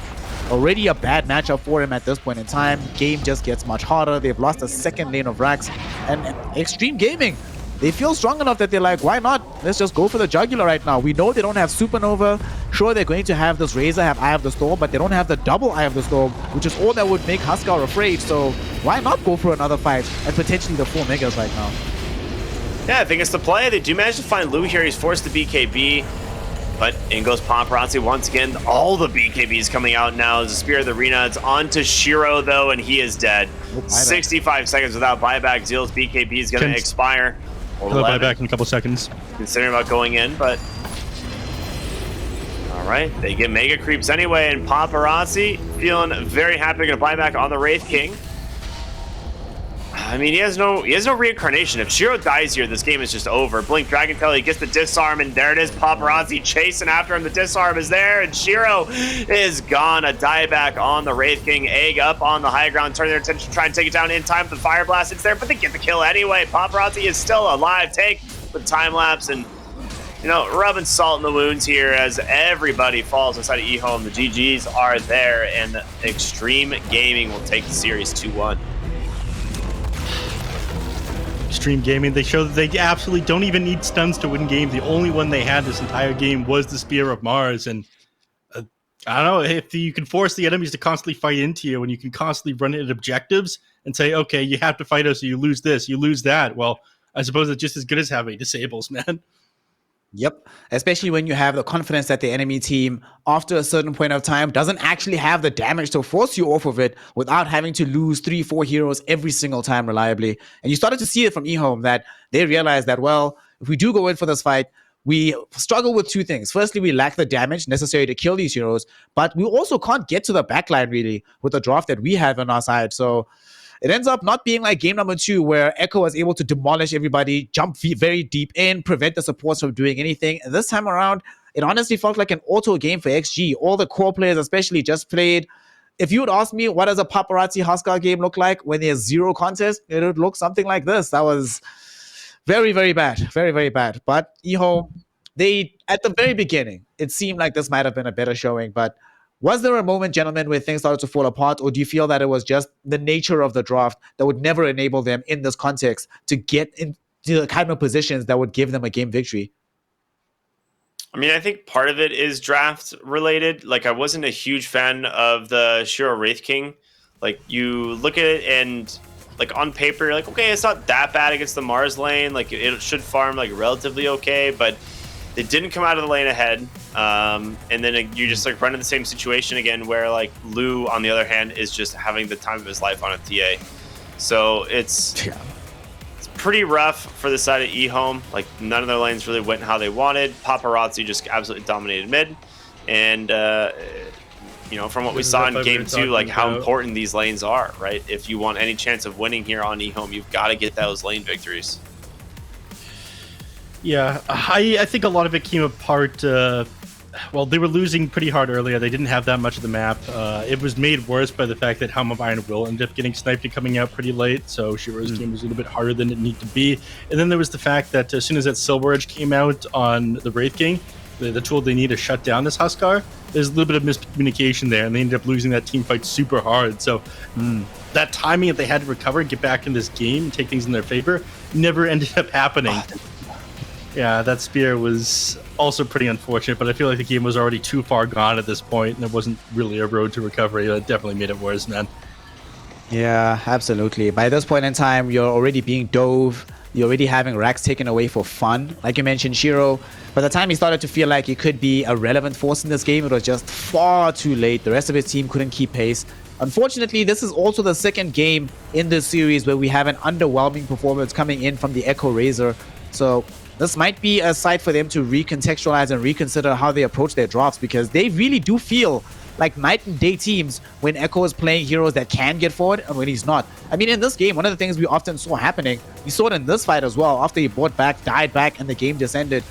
already a bad matchup for him at this point in time. Game just gets much harder. They've lost a 2nd lane of Rax. And Extreme Gaming, they feel strong enough that they're like, why not? Let's just go for the jugular right now. We know they don't have Supernova. Sure, they're going to have this Razor, have Eye of the Storm, but they don't have the double Eye of the Storm, which is all that would make Huskar afraid. So why not go for another fight and potentially the 4 megas right now? Yeah, I think it's the play. They do manage to find Lou here. He's forced to BKB. But in goes Paparazzi once again. All the BKBs coming out now. The Spear of the Arena. It's on to Shiro, though, and he is dead. 65 seconds without buyback. Zeal's BKB is going to expire. He'll buyback in a couple seconds. Considering about going in, but... All right, they get Mega Creeps anyway, and Paparazzi feeling very happy. They're going to buy back on the Wraith King. I mean, he has no reincarnation. If Shiro dies here, this game is just over. Blink Dragon Tail, he gets the disarm, and there it is. Paparazzi chasing after him. The disarm is there, and Shiro is gone. A dieback on the Wraith King. Egg up on the high ground, turn their attention, try and take it down in time. The Fire Blast, it's there, but they get the kill anyway. Paparazzi is still alive. Take the time lapse, and you know, rubbing salt in the wounds here as everybody falls inside of Ehome. The GGs are there, and Extreme Gaming will take the series 2-1. Extreme Gaming, they show that they absolutely don't even need stuns to win games. The only one they had this entire game was the Spear of Mars. And I don't know, if you can force the enemies to constantly fight into you and you can constantly run it at objectives and say, okay, you have to fight us, or you lose this, you lose that. Well, I suppose it's just as good as having disables, man. Yep. Especially when you have the confidence that the enemy team, after a certain point of time, doesn't actually have the damage to force you off of it without having to lose 3-4 heroes every single time reliably. And you started to see it from Ehome that they realized that, well, if we do go in for this fight, we struggle with two things. Firstly, we lack the damage necessary to kill these heroes, but we also can't get to the backline really with the draft that we have on our side. So it ends up not being like game number 2 where Echo was able to demolish everybody, jump very deep in, prevent the supports from doing anything. And this time around, it honestly felt like an auto game for XG. All the core players especially just played. If you would ask me, what does a Paparazzi Huskar game look like when there's zero contest? It would look something like this. That was very, very bad. Very, very bad. But Ehome, they, at the very beginning, it seemed like this might have been a better showing, but was there a moment, gentlemen, where things started to fall apart, or do you feel that it was just the nature of the draft that would never enable them in this context to get into the kind of positions that would give them a game victory? I mean, I think part of it is draft related. Like, I wasn't a huge fan of the Shiro Wraith King. Like, you look at it and, like, on paper, you're like, okay, it's not that bad against the Mars lane. Like, it should farm, like, relatively okay, but they didn't come out of the lane ahead. And then you just like run into the same situation again where like Lou, on the other hand, is just having the time of his life on a TA. So it's pretty rough for the side of Ehome. Like none of their lanes really went how they wanted. Paparazzi just absolutely dominated mid. And, you know, from what we saw in game 2, like how important these lanes are, right? If you want any chance of winning here on Ehome, you've got to get those lane victories. Yeah, I think a lot of it came apart. Well, they were losing pretty hard earlier. They didn't have that much of the map. It was made worse by the fact that Helm of Iron Will ended up getting sniped and coming out pretty late, so Shiro's game was a little bit harder than it needed to be. And then there was the fact that as soon as that Silver Edge came out on the Wraith King, the tool they need to shut down this Huskar, there's a little bit of miscommunication there, and they ended up losing that team fight super hard. So that timing that they had to recover and get back in this game and take things in their favor never ended up happening. Yeah, that spear was also pretty unfortunate, but I feel like the game was already too far gone at this point, and there wasn't really a road to recovery. It definitely made it worse, man. Yeah, absolutely. By this point in time, you're already being dove. You're already having racks taken away for fun. Like you mentioned, Shiro, by the time he started to feel like he could be a relevant force in this game, it was just far too late. The rest of his team couldn't keep pace. Unfortunately, this is also the second game in this series where we have an underwhelming performance coming in from the Echo Razor. So this might be a site for them to recontextualize and reconsider how they approach their drafts, because they really do feel like night and day teams when Echo is playing heroes that can get forward and when he's not. I mean, in this game, one of the things we often saw happening, we saw it in this fight as well, after he bought back, died back, and the game descended.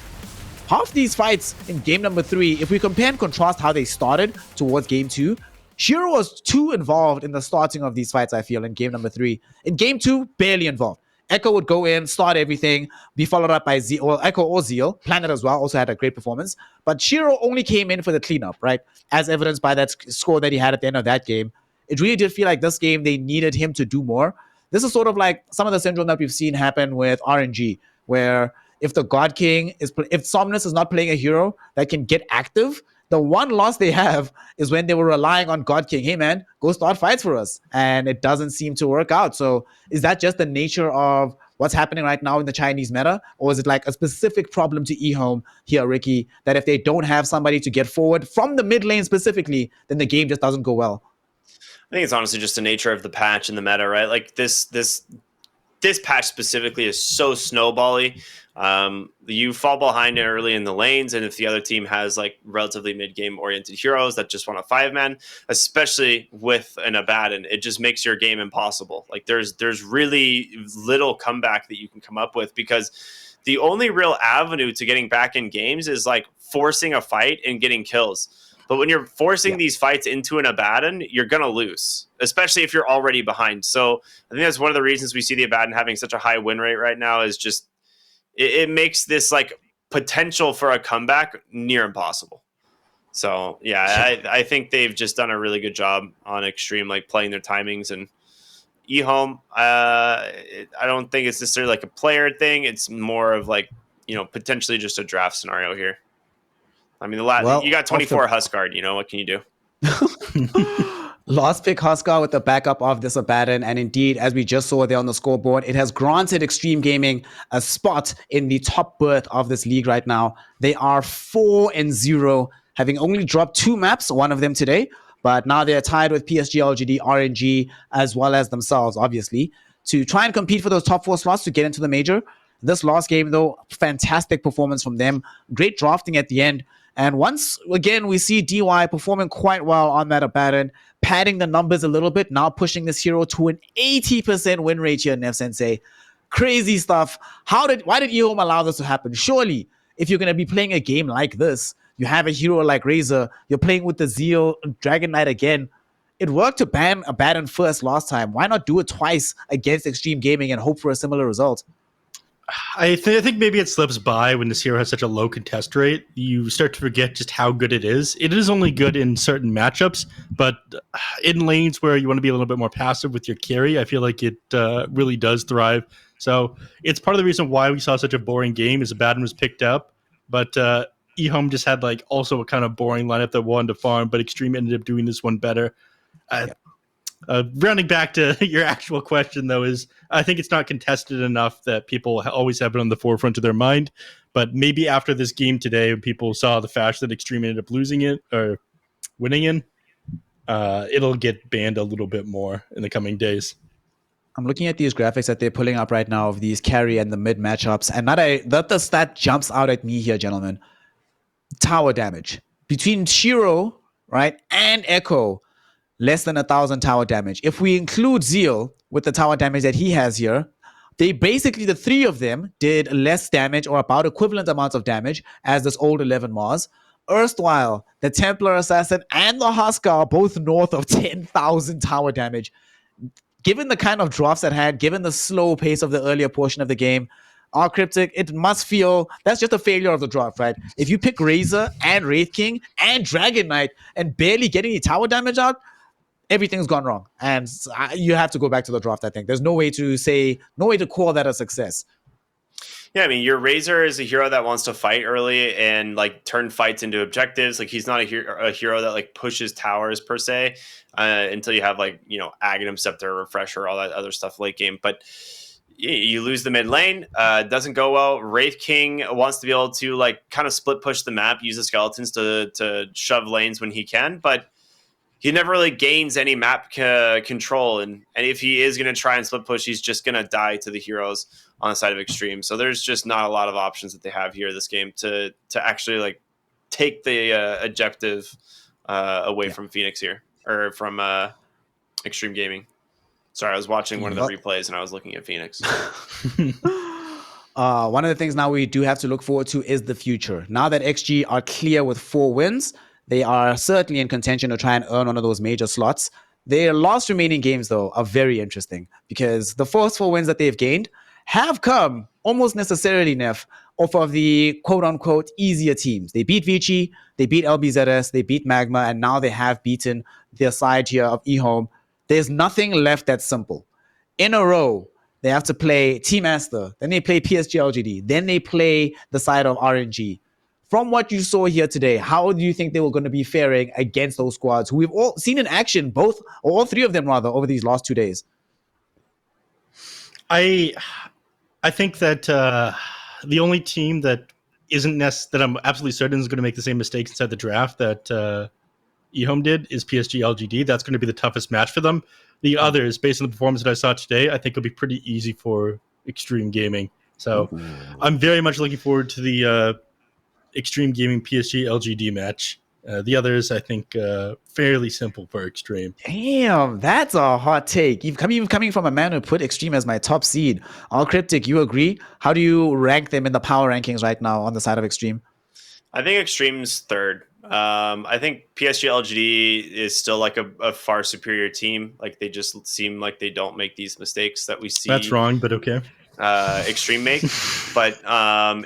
Half these fights in game number 3, if we compare and contrast how they started towards game 2, Shiro was too involved in the starting of these fights, I feel, in game number 3. In game 2, barely involved. Echo would go in, start everything, be followed up by Zeal, or Echo or Zeal. Planet as well also had a great performance. But Shiro only came in for the cleanup, right? As evidenced by that score that he had at the end of that game. It really did feel like this game, they needed him to do more. This is sort of like some of the syndrome that we've seen happen with RNG, where if the God King if Somnus is not playing a hero that can get active, the one loss they have is when they were relying on God King. Hey, man, go start fights for us. And it doesn't seem to work out. So is that just the nature of what's happening right now in the Chinese meta? Or is it like a specific problem to Ehome here, Ricky, that if they don't have somebody to get forward from the mid lane specifically, then the game just doesn't go well? I think it's honestly just the nature of the patch and the meta, right? Like this patch specifically is so snowbally. You fall behind early in the lanes, and if the other team has like relatively mid-game oriented heroes that just want a 5-man, especially with an Abaddon, it just makes your game impossible. Like there's really little comeback that you can come up with, because the only real avenue to getting back in games is like forcing a fight and getting kills. But when you're forcing these fights into an Abaddon, you're going to lose, especially if you're already behind. So I think that's one of the reasons we see the Abaddon having such a high win rate right now, is just it makes this like potential for a comeback near impossible. So yeah, I think they've just done a really good job on Extreme, like playing their timings. And Ehome, I don't think it's necessarily like a player thing. It's more of like, potentially just a draft scenario here. I mean, you got 24 Huskard, what can you do? Last pick Huskar with the backup of this Abaddon, and indeed, as we just saw there on the scoreboard, it has granted Extreme Gaming a spot in the top berth of this league right now. They are 4-0, having only dropped 2 maps, one of them today, but now they're tied with PSG, LGD, RNG, as well as themselves, obviously, to try and compete for those top 4 slots to get into the major. This last game, though, fantastic performance from them. Great drafting at the end. And once again, we see DY performing quite well on that Abaddon, padding the numbers a little bit, now pushing this hero to an 80% win rate here, Nev Sensei. Crazy stuff. Why did Ehome allow this to happen? Surely, if you're going to be playing a game like this, you have a hero like Razor, you're playing with the Zeal, Dragon Knight again. It worked to ban Abaddon first last time. Why not do it twice against Extreme Gaming and hope for a similar result? I think maybe it slips by when this hero has such a low contest rate. You start to forget just how good it is. It is only good in certain matchups, but in lanes where you want to be a little bit more passive with your carry, I feel like it really does thrive. So it's part of the reason why we saw such a boring game, is Abaddon was picked up, but Ehome just had like also a kind of boring lineup that wanted to farm, but Extreme ended up doing this one better. Rounding back to your actual question, though, is I think it's not contested enough that people always have it on the forefront of their mind. But maybe after this game today, when people saw the fashion that Extreme ended up losing it or winning in, it'll get banned a little bit more in the coming days. I'm looking at these graphics that they're pulling up right now of these carry and the mid matchups, and that the stat jumps out at me here, gentlemen. Tower damage. Between Shiro, right, and Echo, less than 1,000 tower damage. If we include Zeal with the tower damage that he has here, they basically, the 3 of them did less damage or about equivalent amounts of damage as this old 11 Mars. Erstwhile, the Templar Assassin and the Huskar are both north of 10,000 tower damage. Given the kind of drafts it had, given the slow pace of the earlier portion of the game, our Cryptic, it must feel that's just a failure of the draft, right? If you pick Razor and Wraith King and Dragon Knight and barely get any tower damage out, everything's gone wrong. And you have to go back to the draft, I think. There's no way to call that a success. Yeah, I mean, your Razor is a hero that wants to fight early and like turn fights into objectives. Like he's not a hero that like pushes towers per se until you have like, Aghanim Scepter, Refresher, all that other stuff late game. But you lose the mid lane, doesn't go well. Wraith King wants to be able to like kind of split push the map, use the skeletons to shove lanes when he can, but he never really gains any map control, and if he is going to try and split push, he's just going to die to the heroes on the side of Extreme. So there's just not a lot of options that they have here this game to actually like take the objective away from Phoenix here, or from Extreme Gaming. Sorry, I was watching one of the replays and I was looking at Phoenix. One of the things now we do have to look forward to is the future. Now that XG are clear with 4 wins, they are certainly in contention to try and earn one of those major slots. Their last remaining games, though, are very interesting because the first 4 wins that they've gained have come almost necessarily, Neff, off of the quote-unquote easier teams. They beat Vici, they beat LBZS, they beat Magma, and now they have beaten their side here of Ehome. There's nothing left that's simple. In a row, they have to play Team Aster, then they play PSG LGD, then they play the side of RNG. From what you saw here today, how do you think they were going to be faring against those squads who we've all seen in action, all 3 of them rather, over these last 2 days? I I think that the only team that isn't that I'm absolutely certain is going to make the same mistakes inside the draft that Ehome did is PSG LGD. That's going to be the toughest match for them. The others, based on the performance that I saw today, I think it'll be pretty easy for Extreme Gaming. So I'm very much looking forward to the Extreme Gaming PSG LGD match. The others, I think, fairly simple for Extreme. Damn, that's a hot take. Even coming from a man who put Extreme as my top seed. All Cryptic, you agree? How do you rank them in the power rankings right now on the side of Extreme? I think Extreme's third. I think PSG LGD is still like a far superior team. Like they just seem like they don't make these mistakes that we see. That's wrong, but okay. Extreme make. But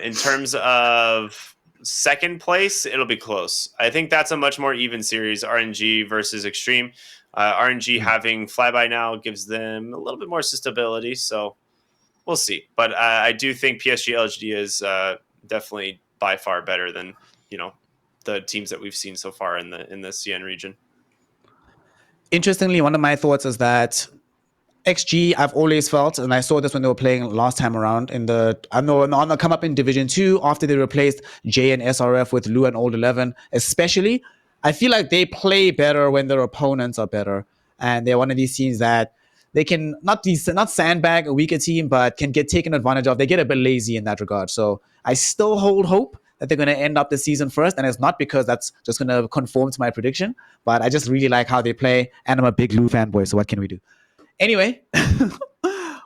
in terms of second place, it'll be close. I think that's a much more even series, RNG versus Extreme. RNG having Flyby now gives them a little bit more stability, so we'll see. But I do think PSG LGD is definitely by far better than the teams that we've seen so far in the CN region. Interestingly, one of my thoughts is that XG, I've always felt, and I saw this when they were playing last time around on the come up in Division 2 after they replaced J and SRF with Lu and Old 11, especially. I feel like they play better when their opponents are better. And they're one of these teams that they can not sandbag a weaker team, but can get taken advantage of. They get a bit lazy in that regard. So I still hold hope that they're going to end up the season first. And it's not because that's just going to conform to my prediction, but I just really like how they play. And I'm a big Lu fanboy, so what can we do? Anyway,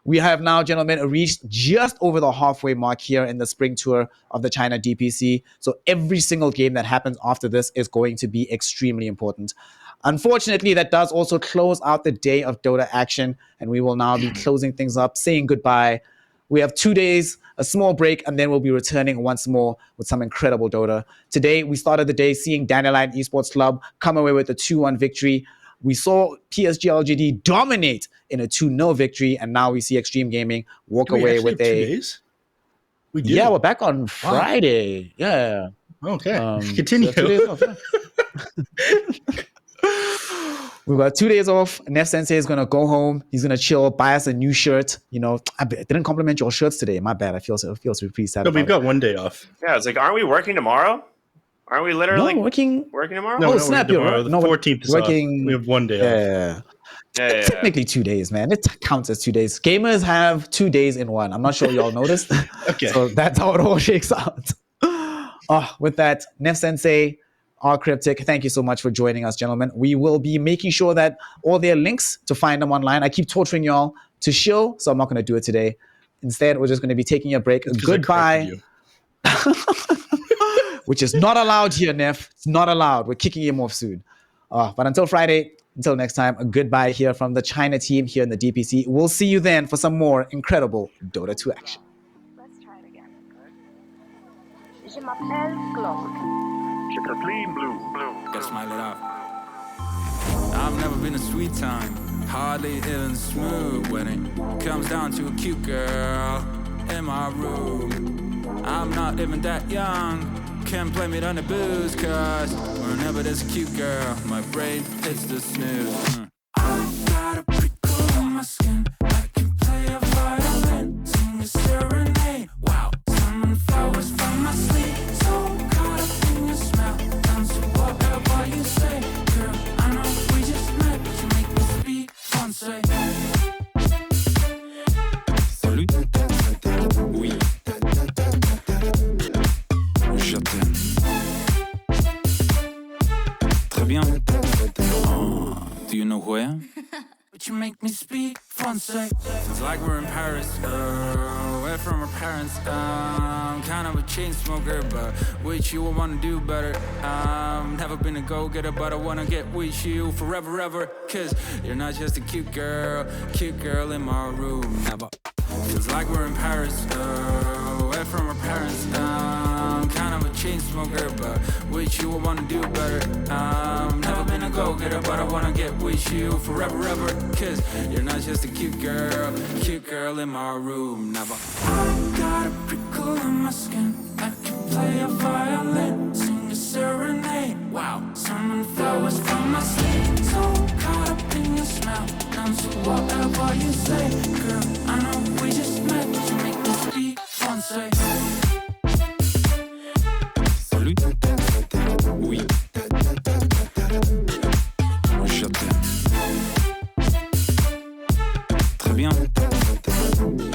we have now, gentlemen, reached just over the halfway mark here in the spring tour of the China DPC. So every single game that happens after this is going to be extremely important. Unfortunately, that does also close out the day of Dota action, and we will now be closing things up, saying goodbye. We have 2 days, a small break, and then we'll be returning once more with some incredible Dota. Today, we started the day seeing Dandelion Esports Club come away with a 2-1 victory. We saw PSG LGD dominate in a 2-0 victory, and now we see Extreme Gaming walk away with a... 2 days? Yeah, we're back on Friday. Wow. Yeah. Okay. Continue. So 2 days off, yeah. We've got 2 days off. Nef Sensei is going to go home. He's going to chill, buy us a new shirt. I didn't compliment your shirts today. My bad. I feel pretty sad. No, we've got 1 day off. Yeah, it's like, aren't we working tomorrow? Aren't we literally working tomorrow? No, snap! Tomorrow. The 14th is working. Off. We have 1 day off. Yeah. Technically 2 days, man. It counts as 2 days. Gamers have 2 days in one. I'm not sure y'all noticed. Okay. So that's how it all shakes out. With that, Nef Sensei, R Cryptic, thank you so much for joining us, gentlemen. We will be making sure that all their links to find them online. I keep torturing y'all to shill, so I'm not going to do it today. Instead, we're just going to be taking a break. Goodbye. Which is not allowed here, Nef. It's not allowed. We're kicking him off soon. But until Friday, until next time, a goodbye here from the China team here in the DPC. We'll see you then for some more incredible Dota 2 action. Let's try it again. Je m'appelle Claude. Je t'appelle Blue. Gotta smile it up. I've never been a sweet time, hardly even smooth when it comes down to a cute girl in my room. I'm not even that young. Can't blame it on the booze, cause whenever there's a cute girl, my brain hits the snooze. I've got a prickle on my skin. I can play a violin, sing a serenade. Wow, summon flowers from my sleep. So caught up in your smell, dance to whatever you say. Girl, I know we just met, but you make me speak français. Salut. Oui. Je t'aime. Très bien. Oh, do you know who I am? But you make me speak Francais. It's like we're in Paris, away from our parents. I'm kind of a chain smoker, but with you I wanna do better. Never been a go-getter, but I wanna get with you forever, ever. Cause you're not just a cute girl in my room. Never. Feels like we're in Paris, away from our parents. I'm kind of a chain smoker, but with you I wanna do better. Never been a go-getter, but I wanna get with you forever, ever. Cause you're not just a cute girl in my room. Never. I got a prickle on my skin. I can play a violin, sing a serenade. Wow, summon flowers from my sleep. So caught up in your smell, down to whatever you say. Girl, I know we just met, but you make me bien.